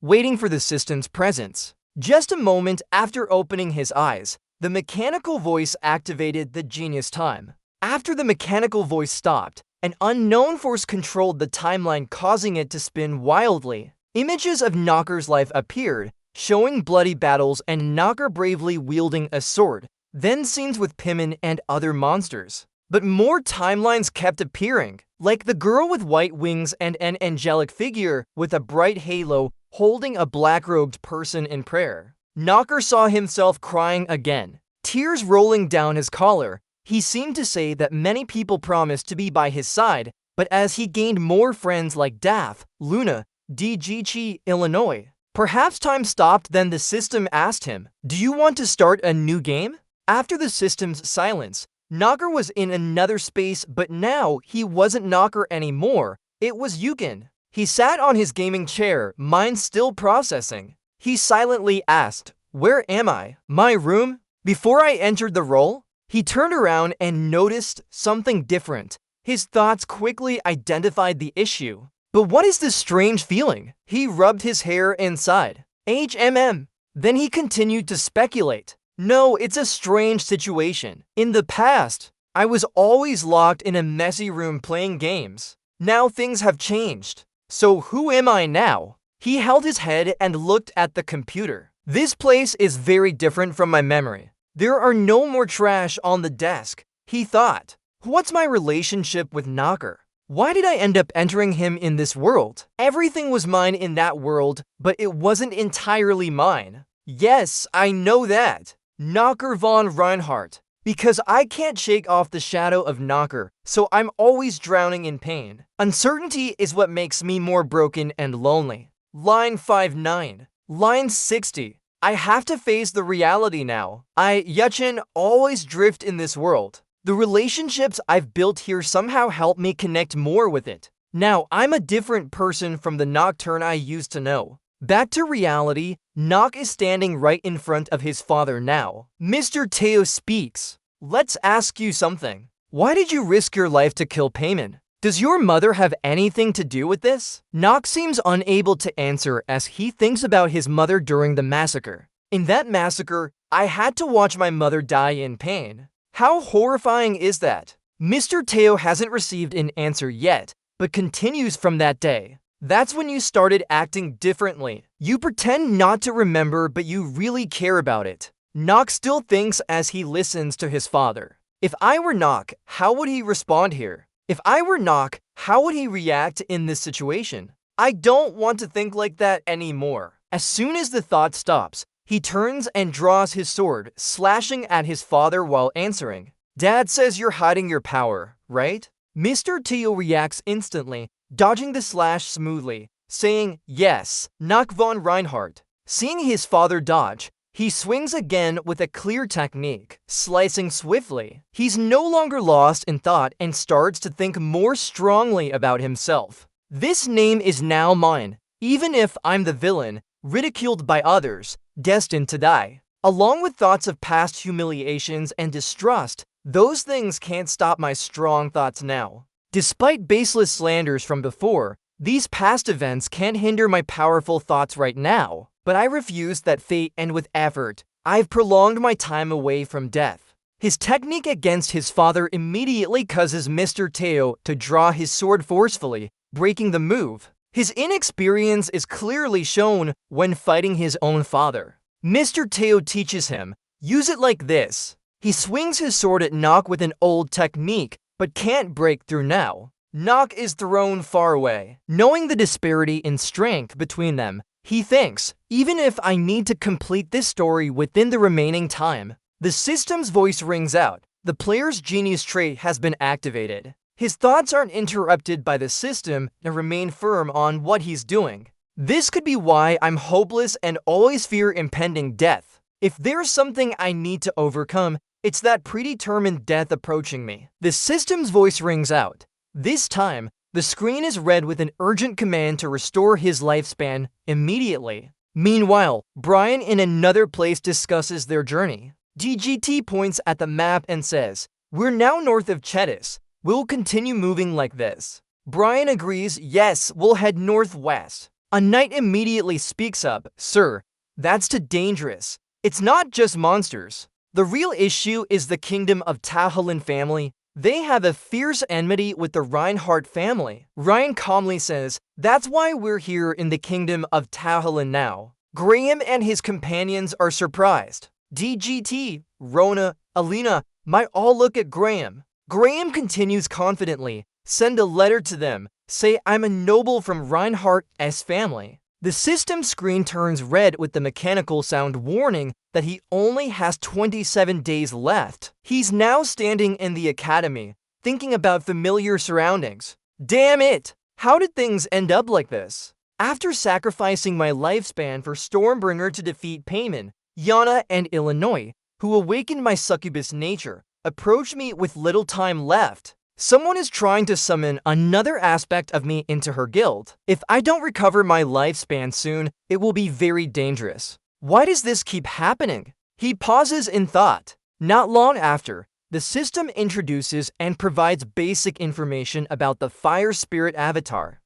waiting for the system's presence. Just a moment after opening his eyes, the mechanical voice activated the genius time. After the mechanical voice stopped, an unknown force controlled the timeline, causing it to spin wildly. Images of Knocker's life appeared, showing bloody battles and Knocker bravely wielding a sword, then scenes with Pimmon and other monsters. But more timelines kept appearing, like the girl with white wings and an angelic figure with a bright halo holding a black-robed person in prayer. Knocker saw himself crying again, tears rolling down his collar. He seemed to say that many people promised to be by his side, but as he gained more friends like Daph, Luna, DGC, Illinois, perhaps time stopped. Then the system asked him, do you want to start a new game? After the system's silence, Knocker was in another space, but now he wasn't Knocker anymore. It was Yugen. He sat on his gaming chair, mind still processing. He silently asked, where am I? My room? Before I entered the role, he turned around and noticed something different. His thoughts quickly identified the issue. But what is this strange feeling? He rubbed his hair and sighed. HMM. Then he continued to speculate. No, it's a strange situation. In the past, I was always locked in a messy room playing games. Now things have changed. So who am I now? He held his head and looked at the computer. This place is very different from my memory. There are no more trash on the desk. He thought, what's my relationship with Knocker? Why did I end up entering him in this world? Everything was mine in that world, but it wasn't entirely mine. Yes, I know that. Knocker von Reinhardt. Because I can't shake off the shadow of Knocker, so I'm always drowning in pain. Uncertainty is what makes me more broken and lonely. Line 59. Line 60. I have to face the reality now. I, Yachin, always drift in this world. The relationships I've built here somehow help me connect more with it. Now, I'm a different person from the Nocturne I used to know. Back to reality, Nock is standing right in front of his father now. Mr. Teo speaks. Let's ask you something. Why did you risk your life to kill Payman? Does your mother have anything to do with this? Nock seems unable to answer as he thinks about his mother during the massacre. In that massacre, I had to watch my mother die in pain. How horrifying is that? Mr. Teo hasn't received an answer yet, but continues from that day. That's when you started acting differently. You pretend not to remember, but you really care about it. Nock still thinks as he listens to his father. If I were Nock, how would he respond here? If I were Nock, how would he react in this situation? I don't want to think like that anymore. As soon as the thought stops, he turns and draws his sword, slashing at his father while answering. Dad says you're hiding your power, right? Mr. Teo reacts instantly, dodging the slash smoothly, saying, yes, Nock von Reinhardt. Seeing his father dodge, he swings again with a clear technique, slicing swiftly. He's no longer lost in thought and starts to think more strongly about himself. This name is now mine, even if I'm the villain, ridiculed by others, destined to die. Along with thoughts of past humiliations and distrust, those things can't stop my strong thoughts now. Despite baseless slanders from before, these past events can't hinder my powerful thoughts right now. But I refuse that fate, and with effort, I've prolonged my time away from death. His technique against his father immediately causes Mr. Teo to draw his sword forcefully, breaking the move. His inexperience is clearly shown when fighting his own father. Mr. Teo teaches him, use it like this. He swings his sword at Nock with an old technique, but can't break through now. Nock is thrown far away. Knowing the disparity in strength between them, he thinks, even if I need to complete this story within the remaining time. The system's voice rings out. The player's genius trait has been activated. His thoughts aren't interrupted by the system and remain firm on what he's doing. This could be why I'm hopeless and always fear impending death. If there's something I need to overcome, it's that predetermined death approaching me. The system's voice rings out. This time, the screen is read with an urgent command to restore his lifespan immediately. Meanwhile, Brian in another place discusses their journey. DGT points at the map and says, we're now north of Chetis. We'll continue moving like this. Brian agrees, yes, we'll head northwest. A knight immediately speaks up, sir, that's too dangerous. It's not just monsters. The real issue is the kingdom of Tahalin family. They have a fierce enmity with the Reinhardt family. Ryan calmly says, that's why we're here in the kingdom of Tahalin now. Graham and his companions are surprised. DGT, Rona, Alina might all look at Graham. Graham continues confidently, send a letter to them, say I'm a noble from Reinhardt's family. The system screen turns red with the mechanical sound warning that he only has 27 days left. He's now standing in the academy, thinking about familiar surroundings. Damn it! How did things end up like this? After sacrificing my lifespan for Stormbringer to defeat Payman, Yana and Illinois, who awakened my succubus nature, approached me with little time left. Someone is trying to summon another aspect of me into her guild. If I don't recover my lifespan soon, it will be very dangerous. Why does this keep happening? He pauses in thought. Not long after, the system introduces and provides basic information about the Fire Spirit avatar.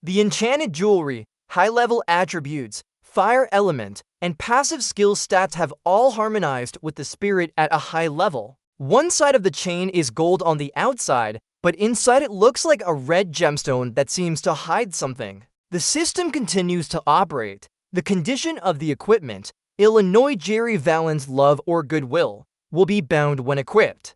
The enchanted jewelry, high-level attributes, fire element, and passive skill stats have all harmonized with the spirit at a high level. One side of the chain is gold on the outside, but inside it looks like a red gemstone that seems to hide something. The system continues to operate. The condition of the equipment, Illinois Jerry Valens' love or goodwill, will be bound when equipped.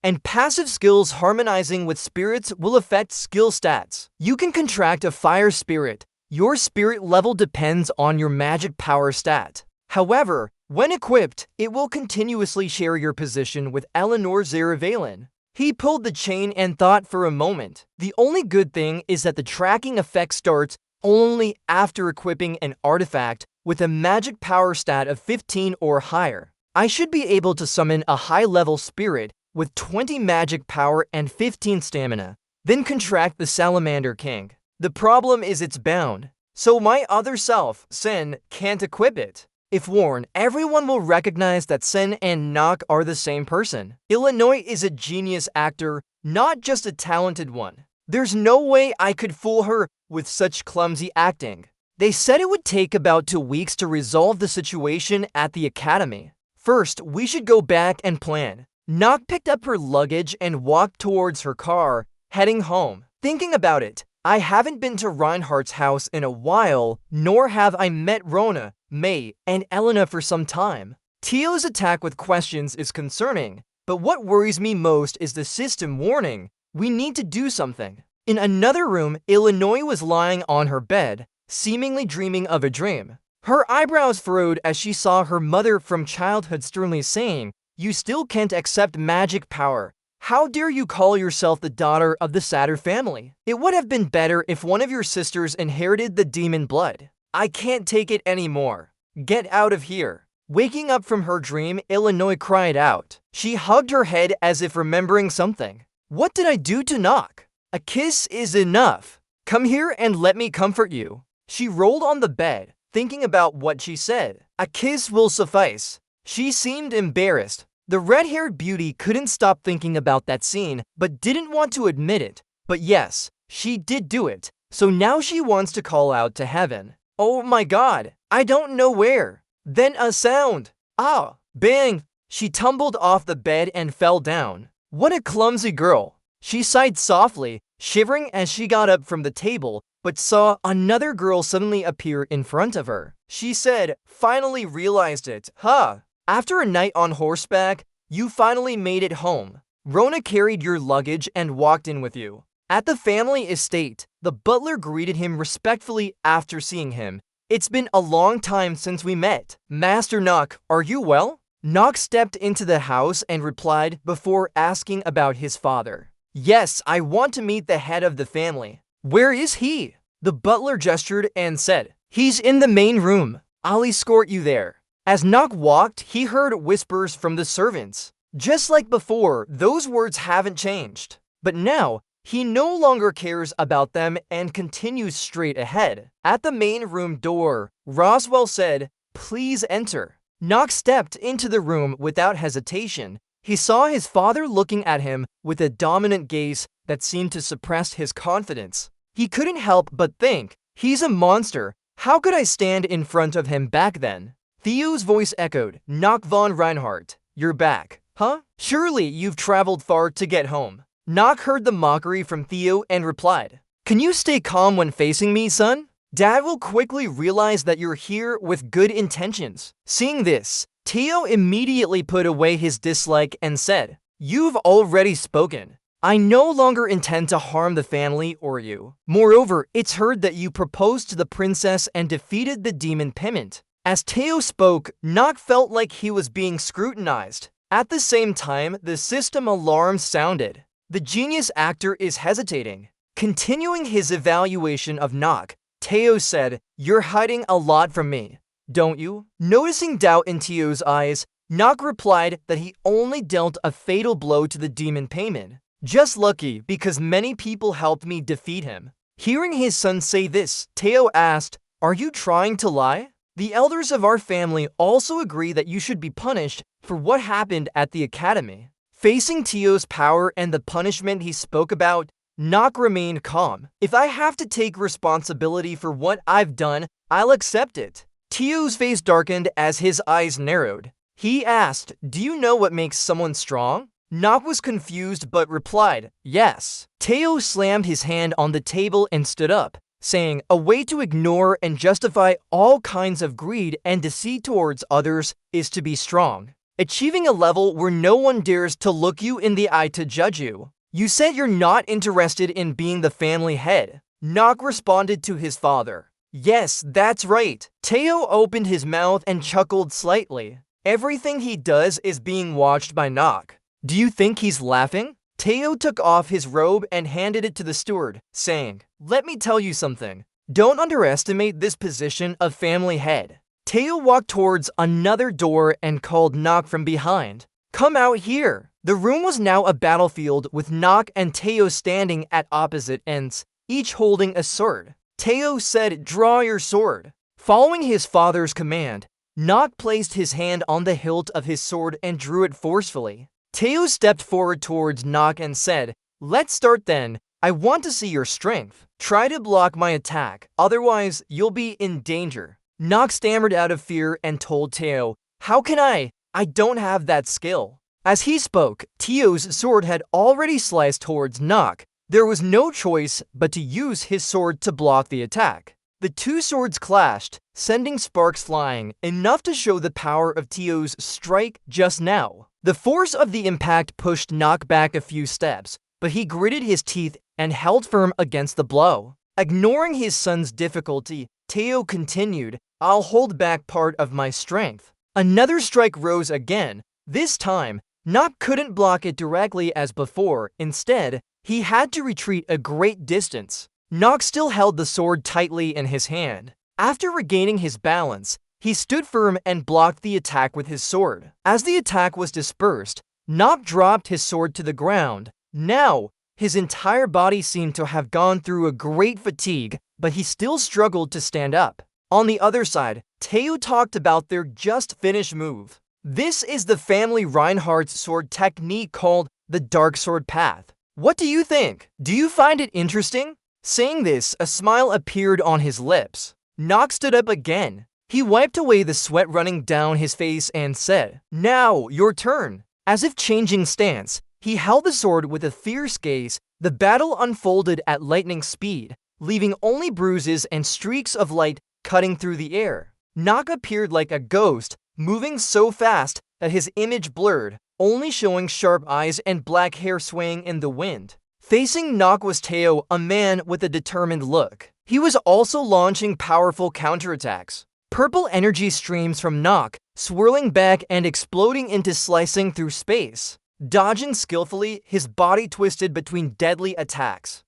and passive skills harmonizing with spirits will affect skill stats. You can contract a fire spirit. Your spirit level depends on your magic power stat. However, when equipped, it will continuously share your position with Eleanor Zeravalin. He pulled the chain and thought for a moment. The only good thing is that the tracking effect starts only after equipping an artifact with a magic power stat of 15 or higher. I should be able to summon a high-level spirit with 20 magic power and 15 stamina, then contract the Salamander King. The problem is it's bound, so my other self, Sen, can't equip it. If worn, everyone will recognize that Sen and Nock are the same person. Illinois is a genius actor, not just a talented one. There's no way I could fool her with such clumsy acting. They said it would take about 2 weeks to resolve the situation at the academy. First, we should go back and plan. Nock picked up her luggage and walked towards her car, heading home. Thinking about it, I haven't been to Reinhardt's house in a while, nor have I met Rona, May, and Elena for some time. Teo's attack with questions is concerning, but what worries me most is the system warning. We need to do something. In another room, Illinois was lying on her bed, seemingly dreaming of a dream. Her eyebrows furrowed as she saw her mother from childhood sternly saying, "You still can't accept magic power. How dare you call yourself the daughter of the Satyr family? It would have been better if one of your sisters inherited the demon blood. I can't take it anymore. Get out of here." Waking up from her dream, Illinois cried out. She hugged her head as if remembering something. "What did I do to Nock? A kiss is enough. Come here and let me comfort you." She rolled on the bed, thinking about what she said. A kiss will suffice. She seemed embarrassed. The red-haired beauty couldn't stop thinking about that scene, but didn't want to admit it. But yes, she did do it, so now she wants to call out to heaven. Oh my god, I don't know where. Then a sound. Ah, bang! She tumbled off the bed and fell down. What a clumsy girl. She sighed softly, shivering as she got up from the table, but saw another girl suddenly appear in front of her. She said, "Finally realized it, huh? After a night on horseback, you finally made it home. Rona carried your luggage and walked in with you." At the family estate, the butler greeted him respectfully after seeing him. "It's been a long time since we met. Master Nock, are you well?" Nock stepped into the house and replied before asking about his father. "Yes, I want to meet the head of the family." "Where is he?" The butler gestured and said, "He's in the main room. I'll escort you there." As Nock walked, he heard whispers from the servants. Just like before, those words haven't changed. But now, he no longer cares about them and continues straight ahead. At the main room door, Roswell said, "Please enter." Nock stepped into the room without hesitation. He saw his father looking at him with a dominant gaze that seemed to suppress his confidence. He couldn't help but think, he's a monster. How could I stand in front of him back then? Theo's voice echoed, "Nock von Reinhardt, you're back. Huh? Surely you've traveled far to get home." Nock heard the mockery from Theo and replied, "Can you stay calm when facing me, son? Dad will quickly realize that you're here with good intentions." Seeing this, Theo immediately put away his dislike and said, "You've already spoken. I no longer intend to harm the family or you. Moreover, it's heard that you proposed to the princess and defeated the demon Piment." As Theo spoke, Nock felt like he was being scrutinized. At the same time, the system alarm sounded. The genius actor is hesitating. Continuing his evaluation of Nock, Theo said, "You're hiding a lot from me, don't you?" Noticing doubt in Theo's eyes, Nock replied that he only dealt a fatal blow to the demon Payman. "Just lucky, because many people helped me defeat him." Hearing his son say this, Theo asked, "Are you trying to lie?" "The elders of our family also agree that you should be punished for what happened at the academy." Facing Theo's power and the punishment he spoke about, Nock remained calm. "If I have to take responsibility for what I've done, I'll accept it." Theo's face darkened as his eyes narrowed. He asked, "Do you know what makes someone strong?" Nock was confused but replied, "Yes." Theo slammed his hand on the table and stood up, saying, "A way to ignore and justify all kinds of greed and deceit towards others is to be strong." achieving a level where no one dares to look you in the eye to judge you. You said you're not interested in being the family head. Nock responded to his father. Yes, that's right. Teo opened his mouth and chuckled slightly. Everything he does is being watched by Nock. Do you think he's laughing? Teo took off his robe and handed it to the steward, saying, "Let me tell you something. Don't underestimate this position of family head." Teo walked towards another door and called Nock from behind. "Come out here." The room was now a battlefield with Nock and Teo standing at opposite ends, each holding a sword. Teo said, "Draw your sword." Following his father's command, Nock placed his hand on the hilt of his sword and drew it forcefully. Teo stepped forward towards Nock and said, "Let's start then. I want to see your strength. Try to block my attack, otherwise you'll be in danger." Nock stammered out of fear and told Teo, "How can I? I don't have that skill." As he spoke, Teo's sword had already sliced towards Nock. There was no choice but to use his sword to block the attack. The two swords clashed, sending sparks flying, enough to show the power of Teo's strike just now. The force of the impact pushed Nock back a few steps, but he gritted his teeth and held firm against the blow. Ignoring his son's difficulty, Teo continued, "I'll hold back part of my strength." Another strike rose again. This time, Nock couldn't block it directly as before. Instead, he had to retreat a great distance. Nock still held the sword tightly in his hand. After regaining his balance, he stood firm and blocked the attack with his sword. As the attack was dispersed, Nock dropped his sword to the ground. Now, his entire body seemed to have gone through a great fatigue, but he still struggled to stand up. On the other side, Teo talked about their just-finished move. This is the family Reinhardt's sword technique called the Dark Sword Path. What do you think? Do you find it interesting? Saying this, a smile appeared on his lips. Nock stood up again. He wiped away the sweat running down his face and said, "Now, your turn." As if changing stance, he held the sword with a fierce gaze. The battle unfolded at lightning speed, leaving only bruises and streaks of light cutting through the air. Nock appeared like a ghost, moving so fast that his image blurred, only showing sharp eyes and black hair swaying in the wind. Facing Nock was Teo, a man with a determined look. He was also launching powerful counterattacks. Purple energy streams from Nock, swirling back and exploding into slicing through space. Dodging skillfully, his body twisted between deadly attacks.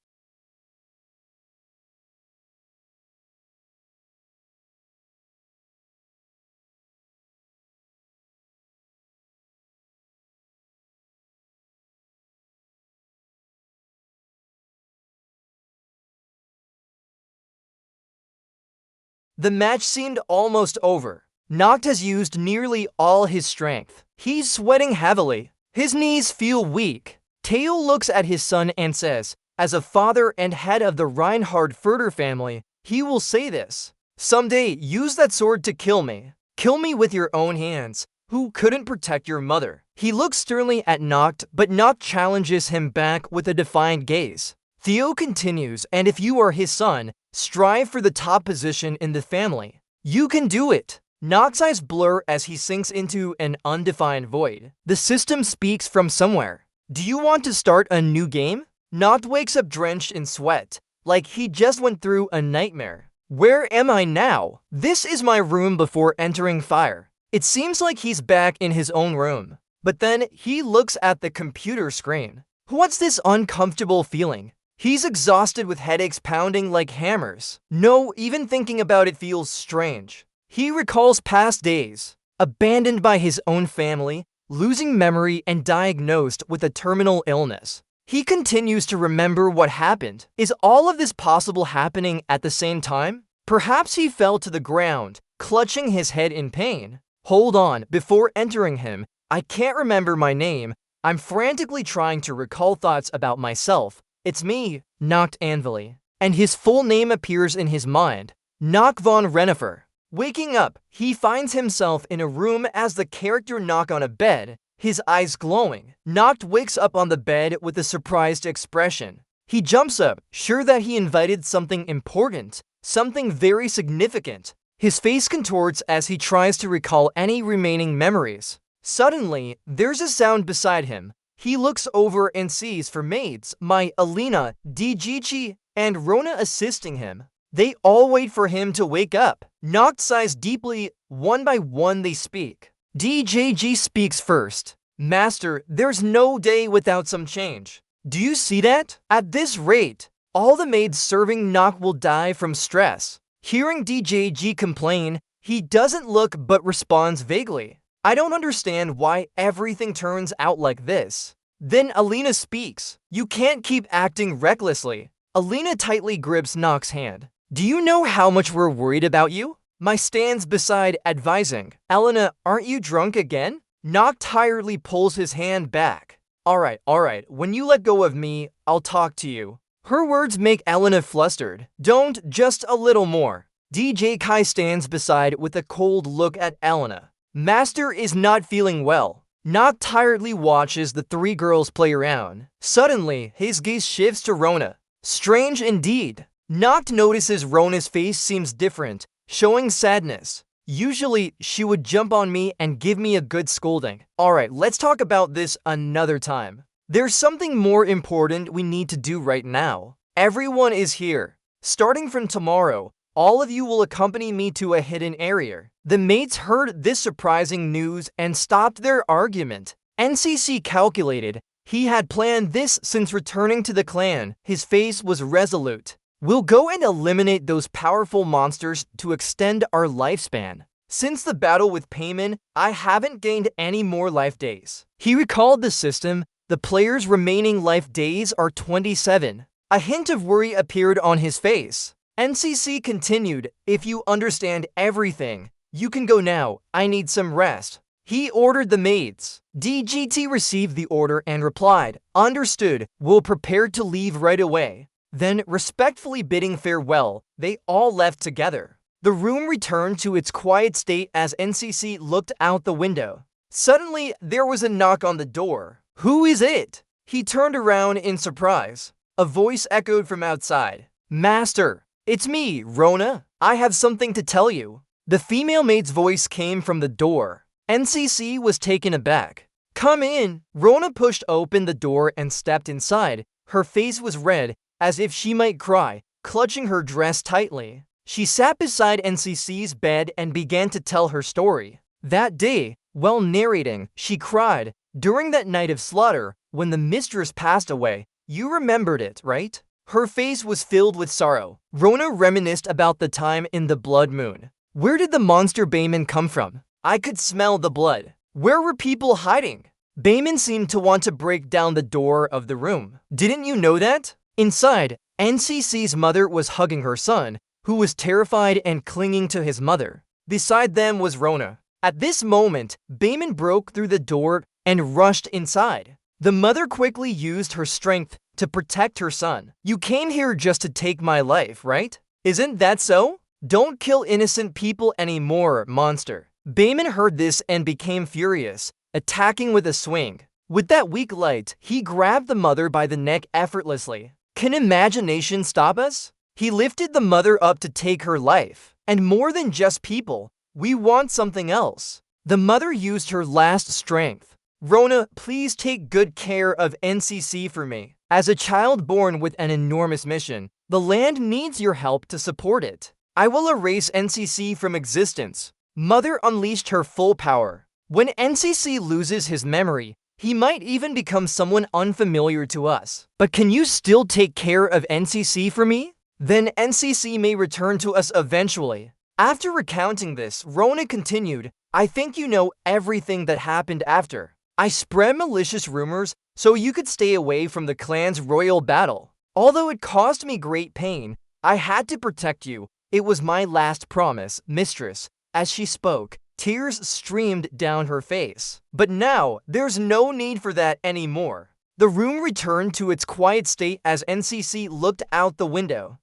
The match seemed almost over. Nock has used nearly all his strength. He's sweating heavily. His knees feel weak. Teo looks at his son and says, "As a father and head of the Reinhardt family, he will say this. Someday, use that sword to kill me. Kill me with your own hands. Who couldn't protect your mother?" He looks sternly at Nock, but Nock challenges him back with a defiant gaze. Theo continues, "And if you are his son, strive for the top position in the family. You can do it." Nock's eyes blur as he sinks into an undefined void. The system speaks from somewhere. "Do you want to start a new game?" Nock wakes up drenched in sweat, like he just went through a nightmare. "Where am I now? This is my room before entering fire." It seems like he's back in his own room. But then he looks at the computer screen. What's this uncomfortable feeling? He's exhausted with headaches pounding like hammers. No, even thinking about it feels strange. He recalls past days, abandoned by his own family, losing memory and diagnosed with a terminal illness. He continues to remember what happened. Is all of this possible happening at the same time? Perhaps he fell to the ground, clutching his head in pain. Hold on, before entering him, I can't remember my name. I'm frantically trying to recall thoughts about myself. It's me, Nock Anvili. And his full name appears in his mind, Nock von Renifer. Waking up, he finds himself in a room as the character Nock on a bed, his eyes glowing. Nock wakes up on the bed with a surprised expression. He jumps up, sure that he invited something important, something very significant. His face contorts as he tries to recall any remaining memories. Suddenly, there's a sound beside him. He looks over and sees four maids, my Alina, DGG, and Rona assisting him. They all wait for him to wake up. Noct sighs deeply. One by one they speak. DJG speaks first. Master, there's no day without some change. Do you see that? At this rate, all the maids serving Noct will die from stress. Hearing DJG complain, he doesn't look but responds vaguely. I don't understand why everything turns out like this. Then Alina speaks. You can't keep acting recklessly. Alina tightly grips Noct's hand. Do you know how much we're worried about you? My stands beside advising. Elena, aren't you drunk again? Noct tiredly pulls his hand back. Alright, when you let go of me, I'll talk to you. Her words make Elena flustered. Don't, just a little more. DJ Kai stands beside with a cold look at Elena. Master is not feeling well. Noct tiredly watches the three girls play around. Suddenly, his gaze shifts to Rona. Strange indeed. Noct notices Rona's face seems different, showing sadness. Usually, she would jump on me and give me a good scolding. Alright, let's talk about this another time. There's something more important we need to do right now. Everyone is here. Starting from tomorrow, all of you will accompany me to a hidden area. The mates heard this surprising news and stopped their argument. NCC calculated he had planned this since returning to the clan. His face was resolute. We'll go and eliminate those powerful monsters to extend our lifespan. Since the battle with Payman, I haven't gained any more life days. He recalled the system. The player's remaining life days are 27. A hint of worry appeared on his face. NCC continued, if you understand everything, you can go now. I need some rest. He ordered the maids. DGT received the order and replied, understood, we'll prepare to leave right away. Then, respectfully bidding farewell, they all left together. The room returned to its quiet state as NCC looked out the window. Suddenly, there was a knock on the door. Who is it? He turned around in surprise. A voice echoed from outside. Master, it's me, Rona. I have something to tell you. The female maid's voice came from the door. NCC was taken aback. Come in. Rona pushed open the door and stepped inside. Her face was red, as if she might cry, clutching her dress tightly. She sat beside NCC's bed and began to tell her story. That day, while narrating, she cried. During that night of slaughter, when the mistress passed away, you remembered it, right? Her face was filled with sorrow. Rona reminisced about the time in the blood moon. Where did the monster Bayman come from? I could smell the blood. Where were people hiding? Bayman seemed to want to break down the door of the room. Didn't you know that? Inside, NCC's mother was hugging her son, who was terrified and clinging to his mother. Beside them was Rona. At this moment, Bayman broke through the door and rushed inside. The mother quickly used her strength to protect her son. You came here just to take my life, right? Isn't that so? Don't kill innocent people anymore, monster. Bayman heard this and became furious, attacking with a swing. With that weak light, he grabbed the mother by the neck effortlessly. Can imagination stop us? He lifted the mother up to take her life. And more than just people, we want something else. The mother used her last strength. Rona, please take good care of NCC for me. As a child born with an enormous mission, the land needs your help to support it. I will erase NCC from existence. Mother unleashed her full power. When NCC loses his memory, he might even become someone unfamiliar to us. But can you still take care of NCC for me? Then NCC may return to us eventually. After recounting this, Rona continued, I think you know everything that happened after. I spread malicious rumors so you could stay away from the clan's royal battle. Although it caused me great pain, I had to protect you. It was my last promise, mistress. As she spoke, tears streamed down her face. But now, there's no need for that anymore. The room returned to its quiet state as NCC looked out the window.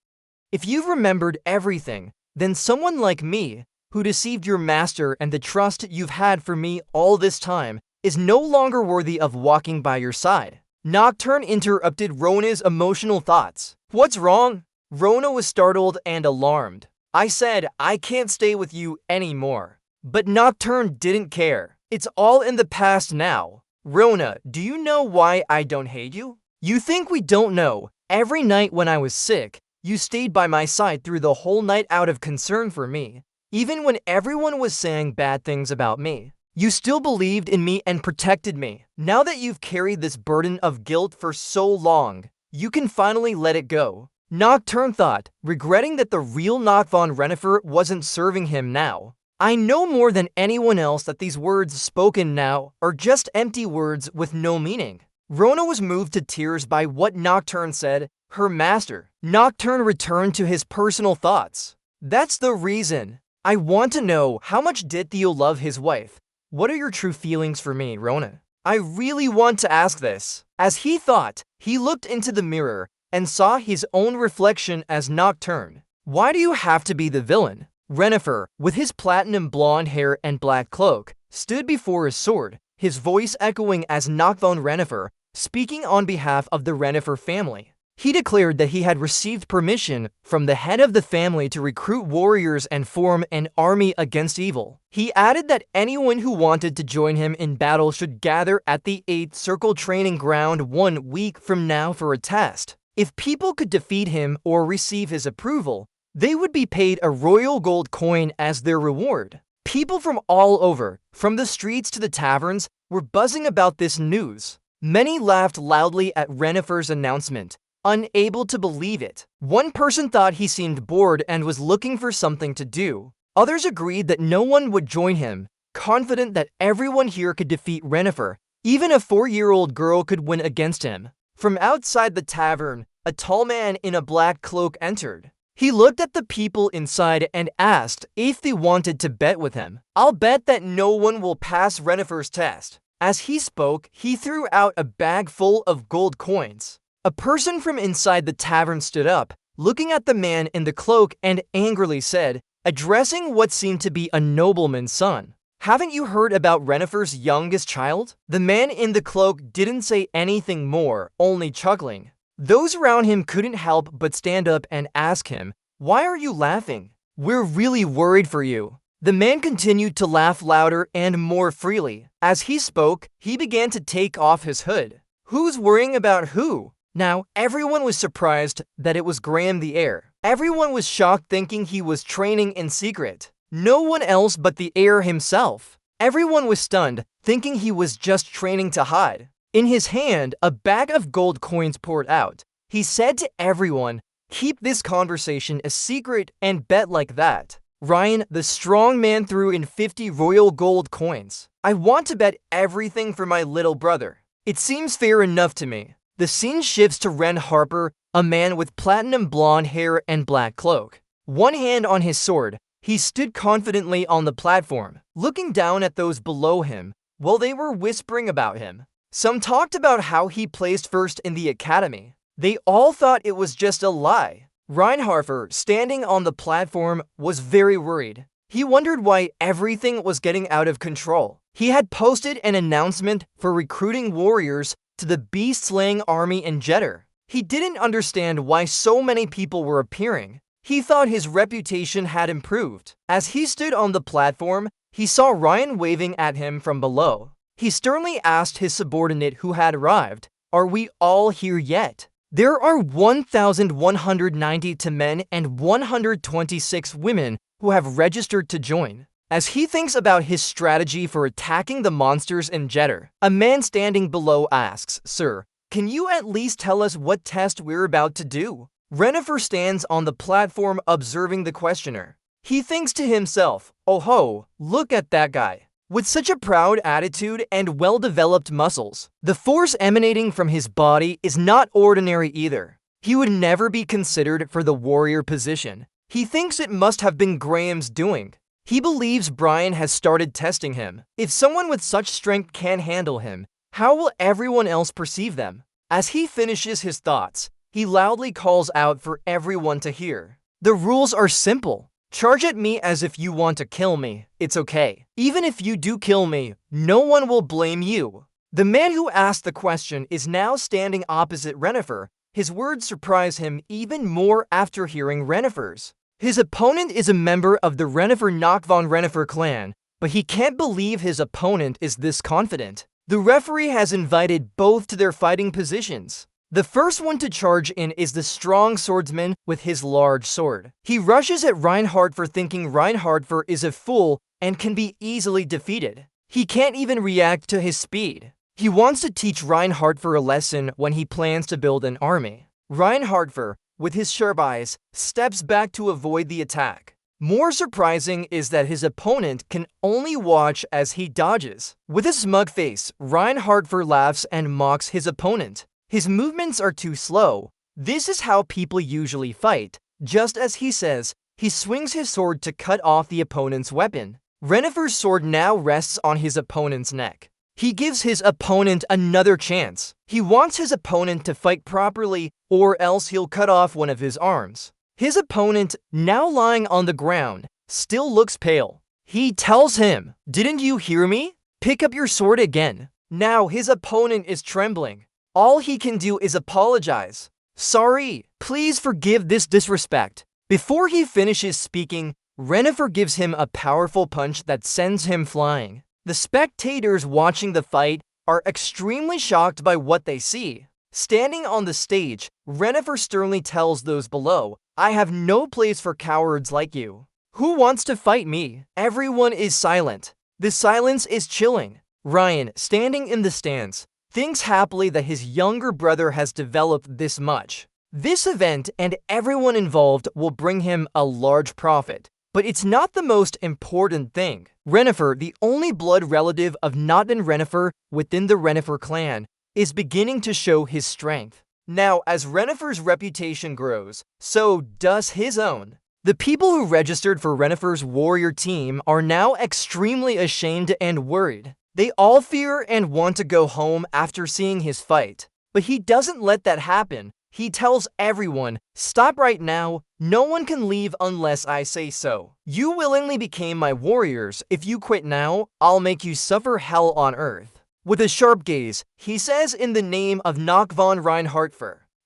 If you've remembered everything, then someone like me, who deceived your master and the trust you've had for me all this time, is no longer worthy of walking by your side. Nocturne interrupted Rona's emotional thoughts. What's wrong? Rona was startled and alarmed. I said, I can't stay with you anymore. But Nocturne didn't care. It's all in the past now. Rona, do you know why I don't hate you? You think we don't know? Every night when I was sick, you stayed by my side through the whole night out of concern for me. Even when everyone was saying bad things about me, you still believed in me and protected me. Now that you've carried this burden of guilt for so long, you can finally let it go. Nocturne thought, regretting that the real Noct von Renifer wasn't serving him now. I know more than anyone else that these words spoken now are just empty words with no meaning. Rona was moved to tears by what Nocturne said, her master. Nocturne returned to his personal thoughts. That's the reason. I want to know, how much did Theo love his wife? What are your true feelings for me, Rona? I really want to ask this. As he thought, he looked into the mirror and saw his own reflection as Nocturne. Why do you have to be the villain? Renifer, with his platinum blonde hair and black cloak, stood before his sword, his voice echoing as Noct von Renifer, speaking on behalf of the Renifer family. He declared that he had received permission from the head of the family to recruit warriors and form an army against evil. He added that anyone who wanted to join him in battle should gather at the 8th Circle Training Ground 1 week from now for a test. If people could defeat him or receive his approval, they would be paid a royal gold coin as their reward. People from all over, from the streets to the taverns, were buzzing about this news. Many laughed loudly at Renifer's announcement, unable to believe it. One person thought he seemed bored and was looking for something to do. Others agreed that no one would join him, confident that everyone here could defeat Renifer. Even a 4-year-old girl could win against him. From outside the tavern, a tall man in a black cloak entered. He looked at the people inside and asked if they wanted to bet with him. I'll bet that no one will pass Renifer's test. As he spoke, he threw out a bag full of gold coins. A person from inside the tavern stood up, looking at the man in the cloak and angrily said, addressing what seemed to be a nobleman's son, haven't you heard about Renifer's youngest child? The man in the cloak didn't say anything more, only chuckling. Those around him couldn't help but stand up and ask him, why are you laughing? We're really worried for you. The man continued to laugh louder and more freely. As he spoke, he began to take off his hood. Who's worrying about who? Now, everyone was surprised that it was Graham the heir. Everyone was shocked thinking he was training in secret. No one else but the heir himself. Everyone was stunned, thinking he was just training to hide. In his hand, a bag of gold coins poured out. He said to everyone, keep this conversation a secret and bet like that. Ryan, the strong man, threw in 50 royal gold coins. I want to bet everything for my little brother. It seems fair enough to me. The scene shifts to Ren Harper, a man with platinum blonde hair and black cloak. One hand on his sword, he stood confidently on the platform, looking down at those below him while they were whispering about him. Some talked about how he placed first in the academy. They all thought it was just a lie. Reinharfer, standing on the platform, was very worried. He wondered why everything was getting out of control. He had posted an announcement for recruiting warriors to the beast-slaying army in Jetter. He didn't understand why so many people were appearing. He thought his reputation had improved. As he stood on the platform, he saw Ryan waving at him from below. He sternly asked his subordinate who had arrived, are we all here yet? There are 1,190 men and 126 women who have registered to join. As he thinks about his strategy for attacking the monsters in Jetter, a man standing below asks, Sir, can you at least tell us what test we're about to do? Renifer stands on the platform observing the questioner. He thinks to himself, oh ho, look at that guy. With such a proud attitude and well-developed muscles, the force emanating from his body is not ordinary either. He would never be considered for the warrior position. He thinks it must have been Graham's doing. He believes Brian has started testing him. If someone with such strength can handle him, how will everyone else perceive them? As he finishes his thoughts, he loudly calls out for everyone to hear. The rules are simple. Charge at me as if you want to kill me. It's okay. Even if you do kill me, no one will blame you. The man who asked the question is now standing opposite Renifer. His words surprise him even more after hearing Renifer's. His opponent is a member of the Renifer Noct von Renifer clan, but he can't believe his opponent is this confident. The referee has invited both to their fighting positions. The first one to charge in is the strong swordsman with his large sword. He rushes at Reinhardt for thinking Reinhardt is a fool and can be easily defeated. He can't even react to his speed. He wants to teach Reinhardt a lesson when he plans to build an army. Reinhardt, with his sharp eyes, steps back to avoid the attack. More surprising is that his opponent can only watch as he dodges. With a smug face, Reinhardt laughs and mocks his opponent. His movements are too slow. This is how people usually fight. Just as he says, he swings his sword to cut off the opponent's weapon. Renifer's sword now rests on his opponent's neck. He gives his opponent another chance. He wants his opponent to fight properly, or else he'll cut off one of his arms. His opponent, now lying on the ground, still looks pale. He tells him, "Didn't you hear me? Pick up your sword again." Now his opponent is trembling. All he can do is apologize. "Sorry, please forgive this disrespect." Before he finishes speaking, Renifer gives him a powerful punch that sends him flying. The spectators watching the fight are extremely shocked by what they see. Standing on the stage, Renifer sternly tells those below, "I have no place for cowards like you. Who wants to fight me?" Everyone is silent. The silence is chilling. Ryan, standing in the stands, thinks happily that his younger brother has developed this much. This event and everyone involved will bring him a large profit. But it's not the most important thing. Renifer, the only blood relative of Notman Renifer within the Renifer clan, is beginning to show his strength. Now, as Renifer's reputation grows, so does his own. The people who registered for Renifer's warrior team are now extremely ashamed and worried. They all fear and want to go home after seeing his fight. But he doesn't let that happen. He tells everyone, "Stop right now. No one can leave unless I say so. You willingly became my warriors. If you quit now, I'll make you suffer hell on earth." With a sharp gaze, he says in the name of Nock von Reinhardt.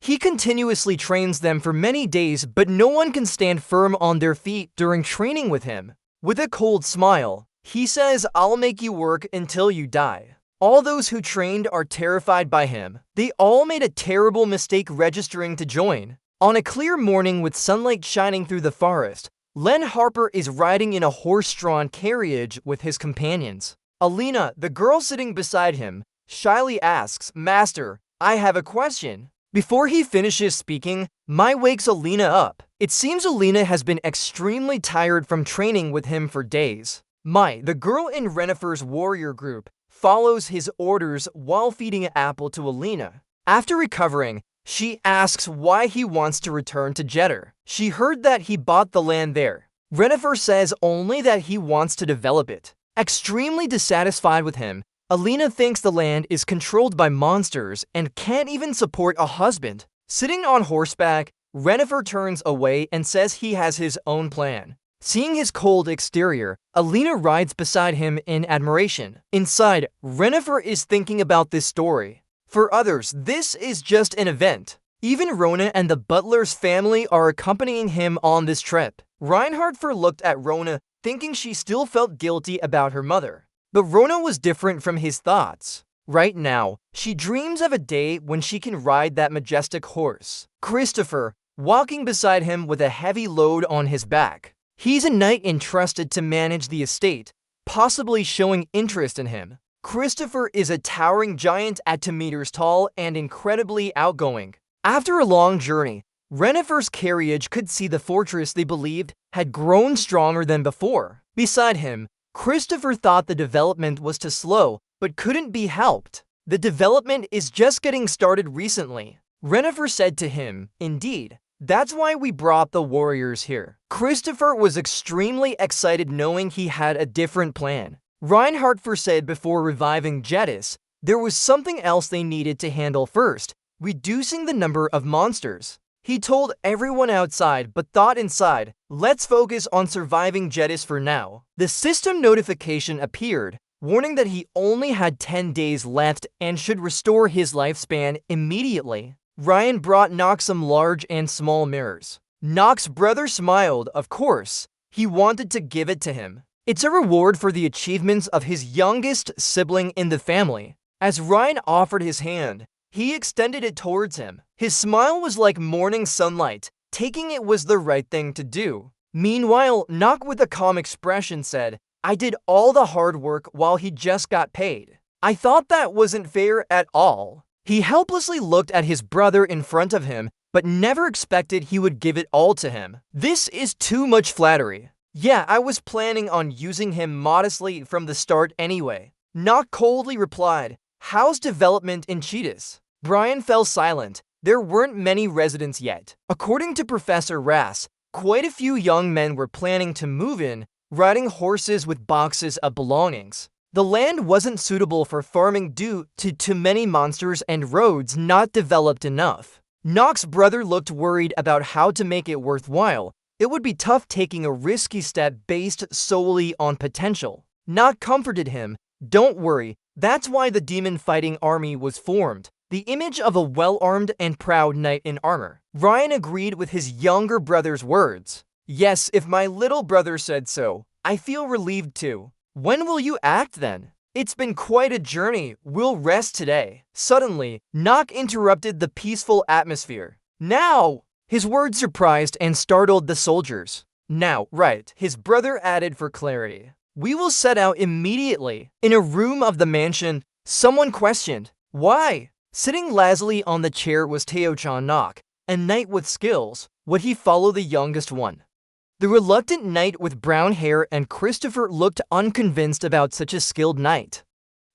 He continuously trains them for many days, but no one can stand firm on their feet during training with him. With a cold smile, he says, "I'll make you work until you die." All those who trained are terrified by him. They all made a terrible mistake registering to join. On a clear morning with sunlight shining through the forest, Len Harper is riding in a horse-drawn carriage with his companions. Alina, the girl sitting beside him, shyly asks, "Master, I have a question." Before he finishes speaking, Mai wakes Alina up. It seems Alina has been extremely tired from training with him for days. Mai, the girl in Renifer's warrior group, follows his orders while feeding an apple to Alina. After recovering, she asks why he wants to return to Jeddar. She heard that he bought the land there. Renifer says only that he wants to develop it. Extremely dissatisfied with him, Alina thinks the land is controlled by monsters and can't even support a husband. Sitting on horseback, Renifer turns away and says he has his own plan. Seeing his cold exterior, Alina rides beside him in admiration. Inside, Renifer is thinking about this story. For others, this is just an event. Even Rona and the butler's family are accompanying him on this trip. Reinhardt looked at Rona, thinking she still felt guilty about her mother. But Rona was different from his thoughts. Right now, she dreams of a day when she can ride that majestic horse. Christopher, walking beside him with a heavy load on his back. He's a knight entrusted to manage the estate, possibly showing interest in him. Christopher is a towering giant at 2 meters tall and incredibly outgoing. After a long journey, Renifer's carriage could see the fortress they believed had grown stronger than before. Beside him, Christopher thought the development was too slow, but couldn't be helped. The development is just getting started recently. Renifer said to him, "Indeed. That's why we brought the warriors here." Christopher was extremely excited knowing he had a different plan. Reinhardt said before reviving Jedis, there was something else they needed to handle first, reducing the number of monsters. He told everyone outside but thought inside, "Let's focus on surviving Jedis for now." The system notification appeared, warning that he only had 10 days left and should restore his lifespan immediately. Ryan brought Nock some large and small mirrors. Nock's brother smiled, of course. He wanted to give it to him. It's a reward for the achievements of his youngest sibling in the family. As Ryan offered his hand, he extended it towards him. His smile was like morning sunlight. Taking it was the right thing to do. Meanwhile, Nock with a calm expression said, "I did all the hard work while he just got paid. I thought that wasn't fair at all." He helplessly looked at his brother in front of him, but never expected he would give it all to him. This is too much flattery. Yeah, I was planning on using him modestly from the start anyway. Nock coldly replied, "How's development in Cheetahs?" Brian fell silent. There weren't many residents yet. According to Professor Rass, quite a few young men were planning to move in, riding horses with boxes of belongings. The land wasn't suitable for farming due to too many monsters and roads not developed enough. Nock's brother looked worried about how to make it worthwhile. It would be tough taking a risky step based solely on potential. Nock comforted him. "Don't worry, that's why the demon-fighting army was formed. The image of a well-armed and proud knight in armor." Ryan agreed with his younger brother's words. "Yes, if my little brother said so. I feel relieved too. When will you act then? It's been quite a journey. We'll rest today." Suddenly, Nock interrupted the peaceful atmosphere. "Now!" His words surprised and startled the soldiers. "Now, right," his brother added for clarity. "We will set out immediately." In a room of the mansion, someone questioned, "Why?" Sitting lazily on the chair was Teo-chan Nock, a knight with skills. Would he follow the youngest one? The reluctant knight with brown hair and Christopher looked unconvinced about such a skilled knight.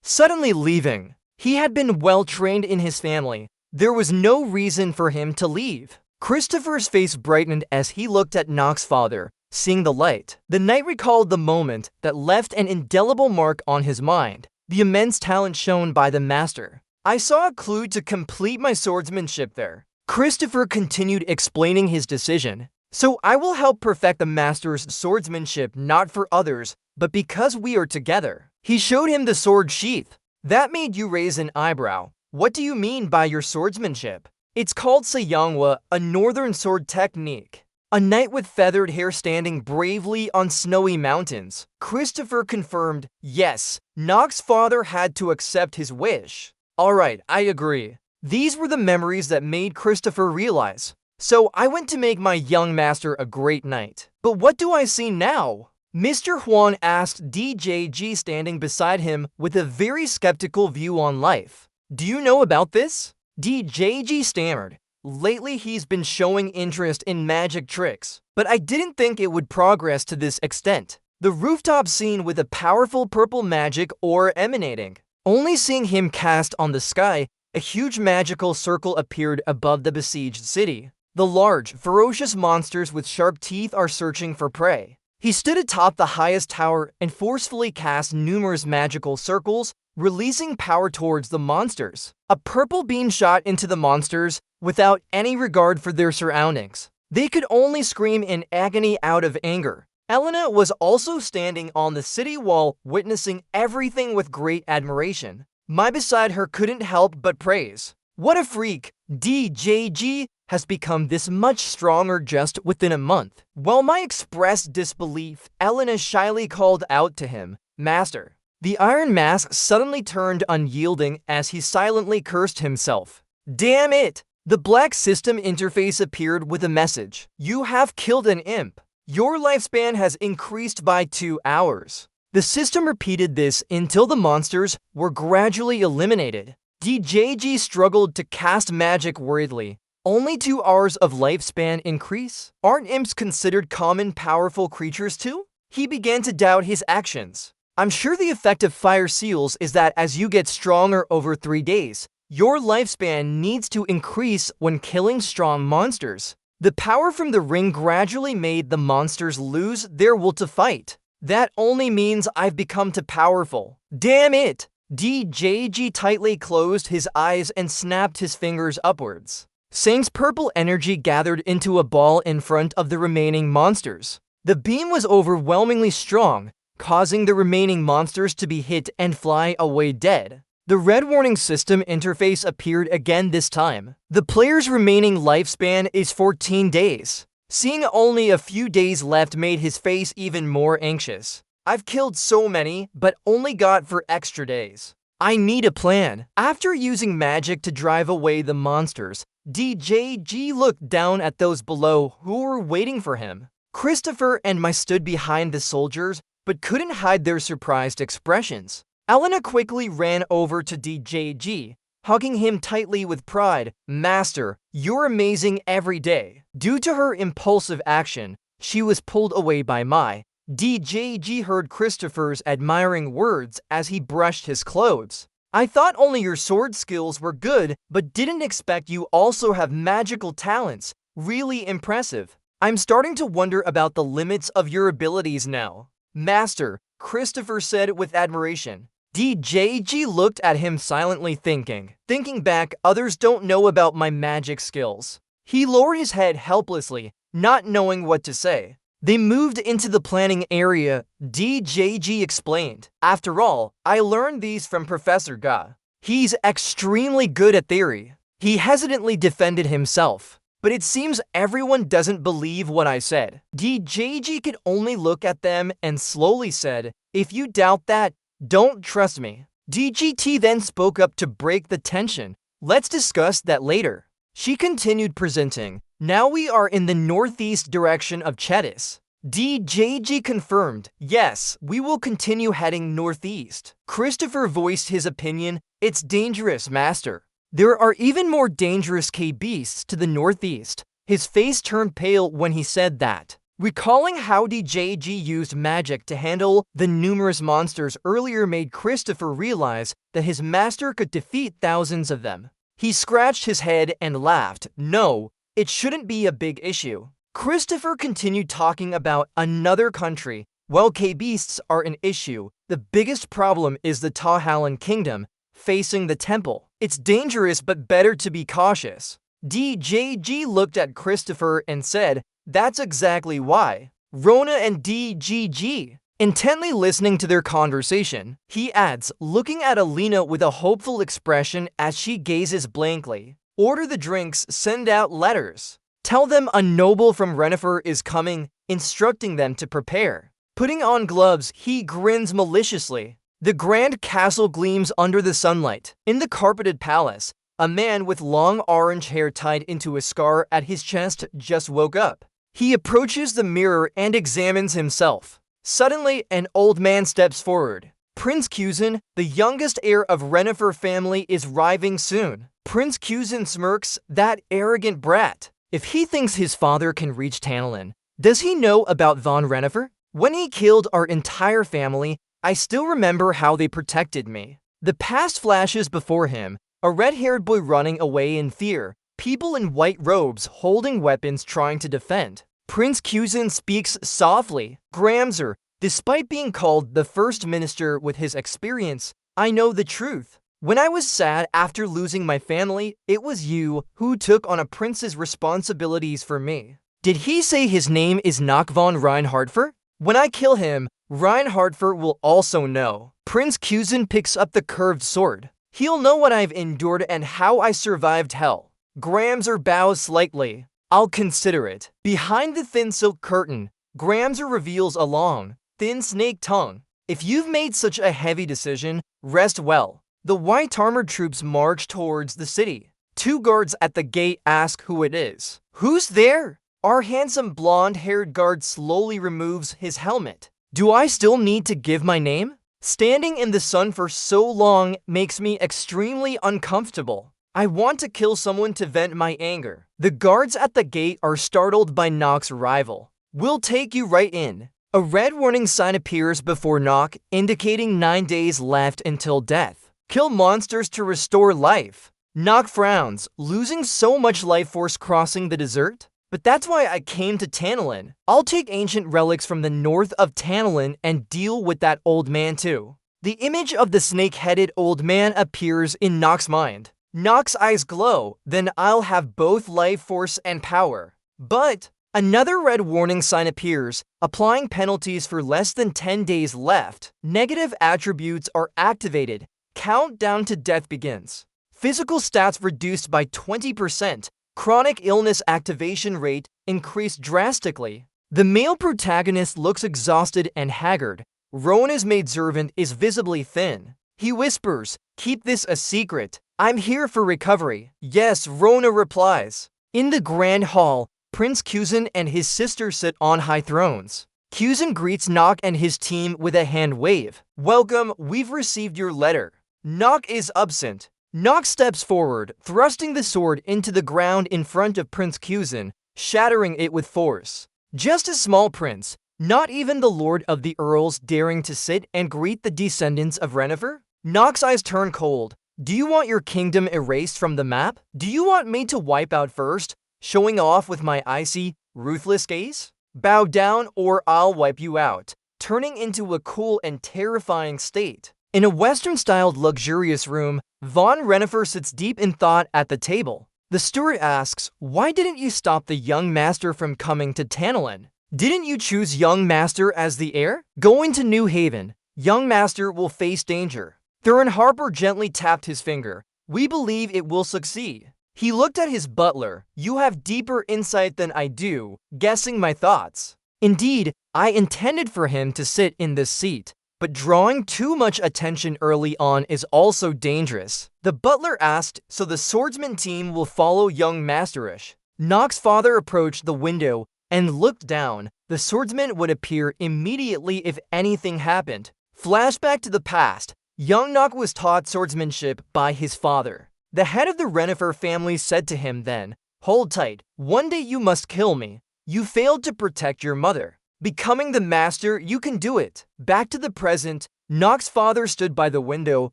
Suddenly leaving. He had been well trained in his family. There was no reason for him to leave. Christopher's face brightened as he looked at Nock's father, seeing the light. The knight recalled the moment that left an indelible mark on his mind, the immense talent shown by the master. "I saw a clue to complete my swordsmanship there." Christopher continued explaining his decision. "So I will help perfect the master's swordsmanship not for others, but because we are together." He showed him the sword sheath. That made you raise an eyebrow. "What do you mean by your swordsmanship?" "It's called Sayangwa, a northern sword technique. A knight with feathered hair standing bravely on snowy mountains." Christopher confirmed, yes, Nock's father had to accept his wish. "Alright, I agree." These were the memories that made Christopher realize. "So I went to make my young master a great knight. But what do I see now?" Mr. Huan asked DJG standing beside him with a very skeptical view on life. "Do you know about this?" DJG stammered. "Lately he's been showing interest in magic tricks, but I didn't think it would progress to this extent. The rooftop scene with a powerful purple magic aura emanating. Only seeing him cast on the sky, a huge magical circle appeared above the besieged city. The large, ferocious monsters with sharp teeth are searching for prey. He stood atop the highest tower and forcefully cast numerous magical circles, releasing power towards the monsters. A purple beam shot into the monsters without any regard for their surroundings. They could only scream in agony out of anger. Elena was also standing on the city wall, witnessing everything with great admiration. My beside her couldn't help but praise. "What a freak! DJG has become this much stronger just within a month." While my expressed disbelief, Elena shyly called out to him, "Master." The iron mask suddenly turned unyielding as he silently cursed himself. "Damn it!" The black system interface appeared with a message. "You have killed an imp. Your lifespan has increased by 2 hours." The system repeated this until the monsters were gradually eliminated. DJG struggled to cast magic worriedly. "Only 2 hours of lifespan increase? Aren't imps considered common powerful creatures too?" He began to doubt his actions. "I'm sure the effect of fire seals is that as you get stronger over 3 days, your lifespan needs to increase when killing strong monsters. The power from the ring gradually made the monsters lose their will to fight. That only means I've become too powerful. Damn it!" DJG tightly closed his eyes and snapped his fingers upwards. Sang's purple energy gathered into a ball in front of the remaining monsters. The beam was overwhelmingly strong, causing the remaining monsters to be hit and fly away dead. The red warning system interface appeared again this time. "The player's remaining lifespan is 14 days. Seeing only a few days left made his face even more anxious. I've killed so many, but only got for extra days. I need a plan. After using magic to drive away the monsters, DJG looked down at those below who were waiting for him. Christopher and I stood behind the soldiers, but couldn't hide their surprised expressions. Elena quickly ran over to DJG, hugging him tightly with pride. Master, you're amazing every day. Due to her impulsive action, she was pulled away by Mai. DJG heard Christopher's admiring words as he brushed his clothes. I thought only your sword skills were good, but didn't expect you also have magical talents. Really impressive. I'm starting to wonder about the limits of your abilities now. Master, Christopher said with admiration. DJG looked at him silently thinking. Thinking back, others don't know about my magic skills. He lowered his head helplessly, not knowing what to say. They moved into the planning area, DJG explained. After all, I learned these from Professor Ga. He's extremely good at theory. He hesitantly defended himself. But it seems everyone doesn't believe what I said. DJG could only look at them and slowly said, if you doubt that, don't trust me. DGT then spoke up to break the tension. Let's discuss that later. She continued presenting. Now we are in the northeast direction of Chetis. DJG confirmed, yes, we will continue heading northeast. Christopher voiced his opinion, it's dangerous, master. There are even more dangerous K-beasts to the northeast. His face turned pale when he said that. Recalling how DJG used magic to handle the numerous monsters earlier made Christopher realize that his master could defeat thousands of them. He scratched his head and laughed. No, it shouldn't be a big issue. Christopher continued talking about another country. While K-beasts are an issue, the biggest problem is the Tahalan kingdom, facing the temple. It's dangerous but better to be cautious. DJG looked at Christopher and said, that's exactly why. Rona and DGG, intently listening to their conversation, he adds, looking at Alina with a hopeful expression as she gazes blankly. Order the drinks, send out letters. Tell them a noble from Renifer is coming, instructing them to prepare. Putting on gloves, he grins maliciously. The grand castle gleams under the sunlight. In the carpeted palace, a man with long orange hair tied into a scar at his chest just woke up. He approaches the mirror and examines himself. Suddenly, an old man steps forward. Prince Kuzin, the youngest heir of Renifer family, is arriving soon. Prince Kuzin smirks, that arrogant brat. If he thinks his father can reach Tantalin, does he know about von Renifer? When he killed our entire family, I still remember how they protected me. The past flashes before him, a red-haired boy running away in fear, people in white robes holding weapons trying to defend. Prince Kuzin speaks softly. Gramser, despite being called the first minister with his experience, I know the truth. When I was sad after losing my family, it was you who took on a prince's responsibilities for me. Did he say his name is Nock von Reinhardfer? When I kill him, Reinhardfer will also know. Prince Kuzin picks up the curved sword. He'll know what I've endured and how I survived hell. Gramser bows slightly. I'll consider it. Behind the thin silk curtain, Gramser reveals a long, thin snake tongue. If you've made such a heavy decision, rest well. The white armored troops march towards the city. Two guards at the gate ask who it is. Who's there? Our handsome blonde-haired guard slowly removes his helmet. Do I still need to give my name? Standing in the sun for so long makes me extremely uncomfortable. I want to kill someone to vent my anger. The guards at the gate are startled by Nock's arrival. We'll take you right in. A red warning sign appears before Nock, indicating 9 days left until death. Kill monsters to restore life. Nock frowns, losing so much life force crossing the desert? But that's why I came to Tantalin. I'll take ancient relics from the north of Tantalin and deal with that old man too. The image of the snake-headed old man appears in Nock's mind. Nock's eyes glow, then I'll have both life force and power. But another red warning sign appears, applying penalties for less than 10 days left. Negative attributes are activated. Countdown to death begins. Physical stats reduced by 20%. Chronic illness activation rate increased drastically. The male protagonist looks exhausted and haggard. Rona's maidservant is visibly thin. He whispers, "Keep this a secret. I'm here for recovery." "Yes," Rona replies. In the grand hall, Prince Kuzan and his sister sit on high thrones. Kuzan greets Nock and his team with a hand wave. "Welcome, we've received your letter." Nock is absent. Nock steps forward, thrusting the sword into the ground in front of Prince Kuzan, shattering it with force. Just a small prince, not even the Lord of the Earls daring to sit and greet the descendants of Renifer? Nock's eyes turn cold. "Do you want your kingdom erased from the map? Do you want me to wipe out first, showing off with my icy, ruthless gaze? Bow down or I'll wipe you out," turning into a cool and terrifying state. In a Western-styled luxurious room, Von Renifer sits deep in thought at the table. The steward asks, "Why didn't you stop the young master from coming to Tantalin? Didn't you choose young master as the heir? Going to New Haven, young master will face danger." Thurin Harper gently tapped his finger. "We believe it will succeed." He looked at his butler. "You have deeper insight than I do, guessing my thoughts." Indeed, I intended for him to sit in this seat, but drawing too much attention early on is also dangerous. The butler asked, "So the swordsman team will follow young Masterish?" Nock's father approached the window and looked down. The swordsman would appear immediately if anything happened. Flashback to the past. Young Nock was taught swordsmanship by his father. The head of the Renifer family said to him then, "Hold tight, one day you must kill me. You failed to protect your mother. Becoming the master, you can do it." Back to the present, Nock's father stood by the window,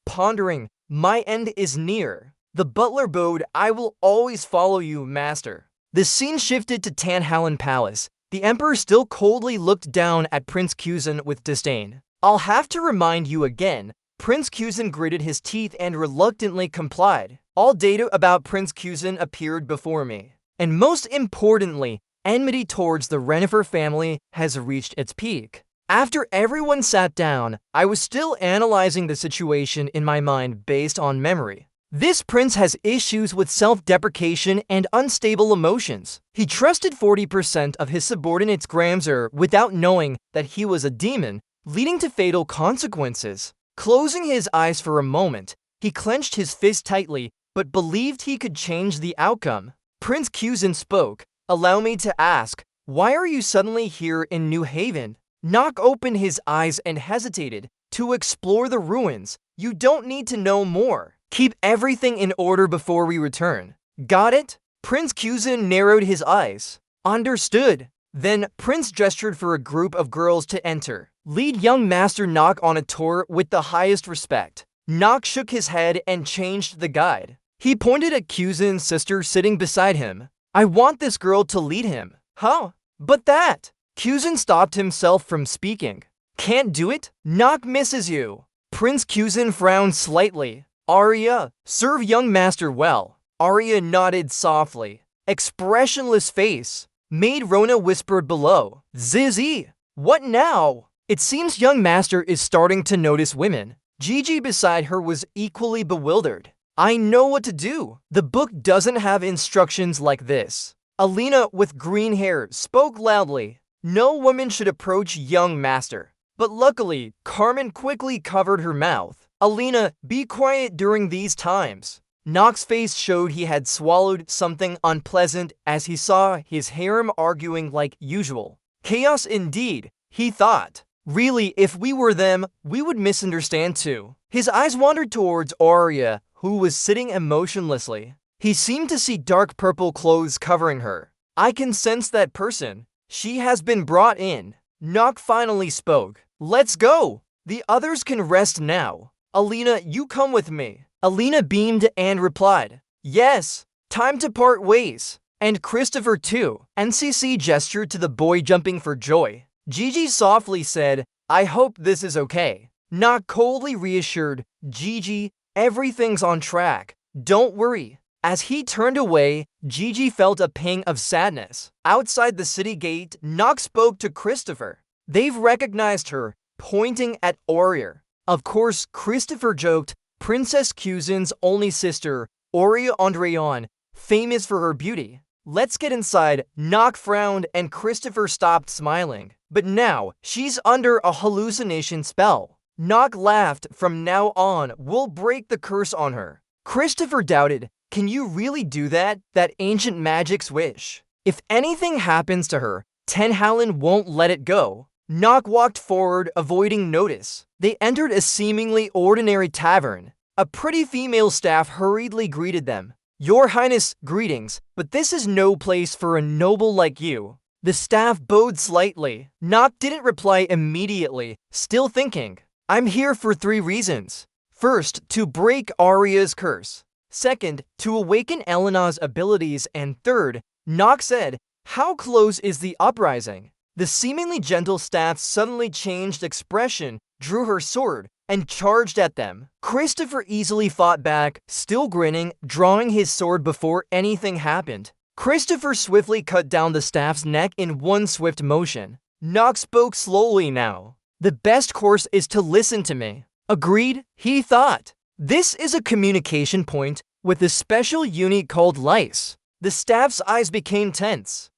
pondering, "My end is near." The butler bowed, "I will always follow you, master." The scene shifted to Tanhallen Palace. The emperor still coldly looked down at Prince Kuzan with disdain. "I'll have to remind you again." Prince Kuzan gritted his teeth and reluctantly complied. All data about Prince Kuzan appeared before me. And most importantly, enmity towards the Renifer family has reached its peak. After everyone sat down, I was still analyzing the situation in my mind based on memory. This prince has issues with self-deprecation and unstable emotions. He trusted 40% of his subordinates Gramser without knowing that he was a demon, leading to fatal consequences. Closing his eyes for a moment, he clenched his fist tightly, but believed he could change the outcome. Prince Kuzan spoke. "Allow me to ask, why are you suddenly here in New Haven?" Nock opened his eyes and hesitated. "To explore the ruins. You don't need to know more. Keep everything in order before we return." "Got it?" Prince Kuzan narrowed his eyes. "Understood." Then Prince gestured for a group of girls to enter. "Lead young Master Nock on a tour with the highest respect." Nock shook his head and changed the guide. He pointed at Kuzan's sister sitting beside him. "I want this girl to lead him." "Huh? But that..." Kuzan stopped himself from speaking. "Can't do it? Nock misses you." Prince Kuzan frowned slightly. "Arya, serve young master well." Arya nodded softly. Expressionless face. Maid Rona whispered below. "Zizzy, what now?" It seems young master is starting to notice women. Gigi beside her was equally bewildered. "I know what to do." The book doesn't have instructions like this. Alina with green hair spoke loudly. "No woman should approach young master." But luckily, Carmen quickly covered her mouth. "Alina, be quiet during these times." Nock's face showed he had swallowed something unpleasant as he saw his harem arguing like usual. Chaos indeed, he thought. Really, if we were them, we would misunderstand too. His eyes wandered towards Arya, who was sitting emotionlessly. He seemed to see dark purple clothes covering her. "I can sense that person. She has been brought in." Nock finally spoke. "Let's go. The others can rest now. Alina, you come with me." Alina beamed and replied, "Yes, time to part ways. And Christopher too." NCC gestured to the boy jumping for joy. Gigi softly said, "I hope this is okay." Nock coldly reassured, "Gigi, everything's on track. Don't worry." As he turned away, Gigi felt a pang of sadness. Outside the city gate, Nock spoke to Christopher. They've recognized her, pointing at Aurier. Of course, Christopher joked, Princess Kuzan's only sister, Aurea Andreon, famous for her beauty. Let's get inside. Nock frowned and Christopher stopped smiling. But now, she's under a hallucination spell. Nock laughed. From now on, we'll break the curse on her. Christopher doubted. Can you really do that? That ancient magic's wish. If anything happens to her, Ten Howlin won't let it go. Nock walked forward, avoiding notice. They entered a seemingly ordinary tavern. A pretty female staff hurriedly greeted them. Your Highness, greetings, but this is no place for a noble like you. The staff bowed slightly. Nock didn't reply immediately, still thinking. I'm here for 3 reasons. First, to break Arya's curse. Second, to awaken Elena's abilities. And third, Nock said, how close is the uprising? The seemingly gentle staff suddenly changed expression, drew her sword, and charged at them. Christopher easily fought back, still grinning, drawing his sword before anything happened. Christopher swiftly cut down the staff's neck in one swift motion. Nock spoke slowly now. The best course is to listen to me. Agreed, he thought. This is a communication point with a special unit called lice. The staff's eyes became tense.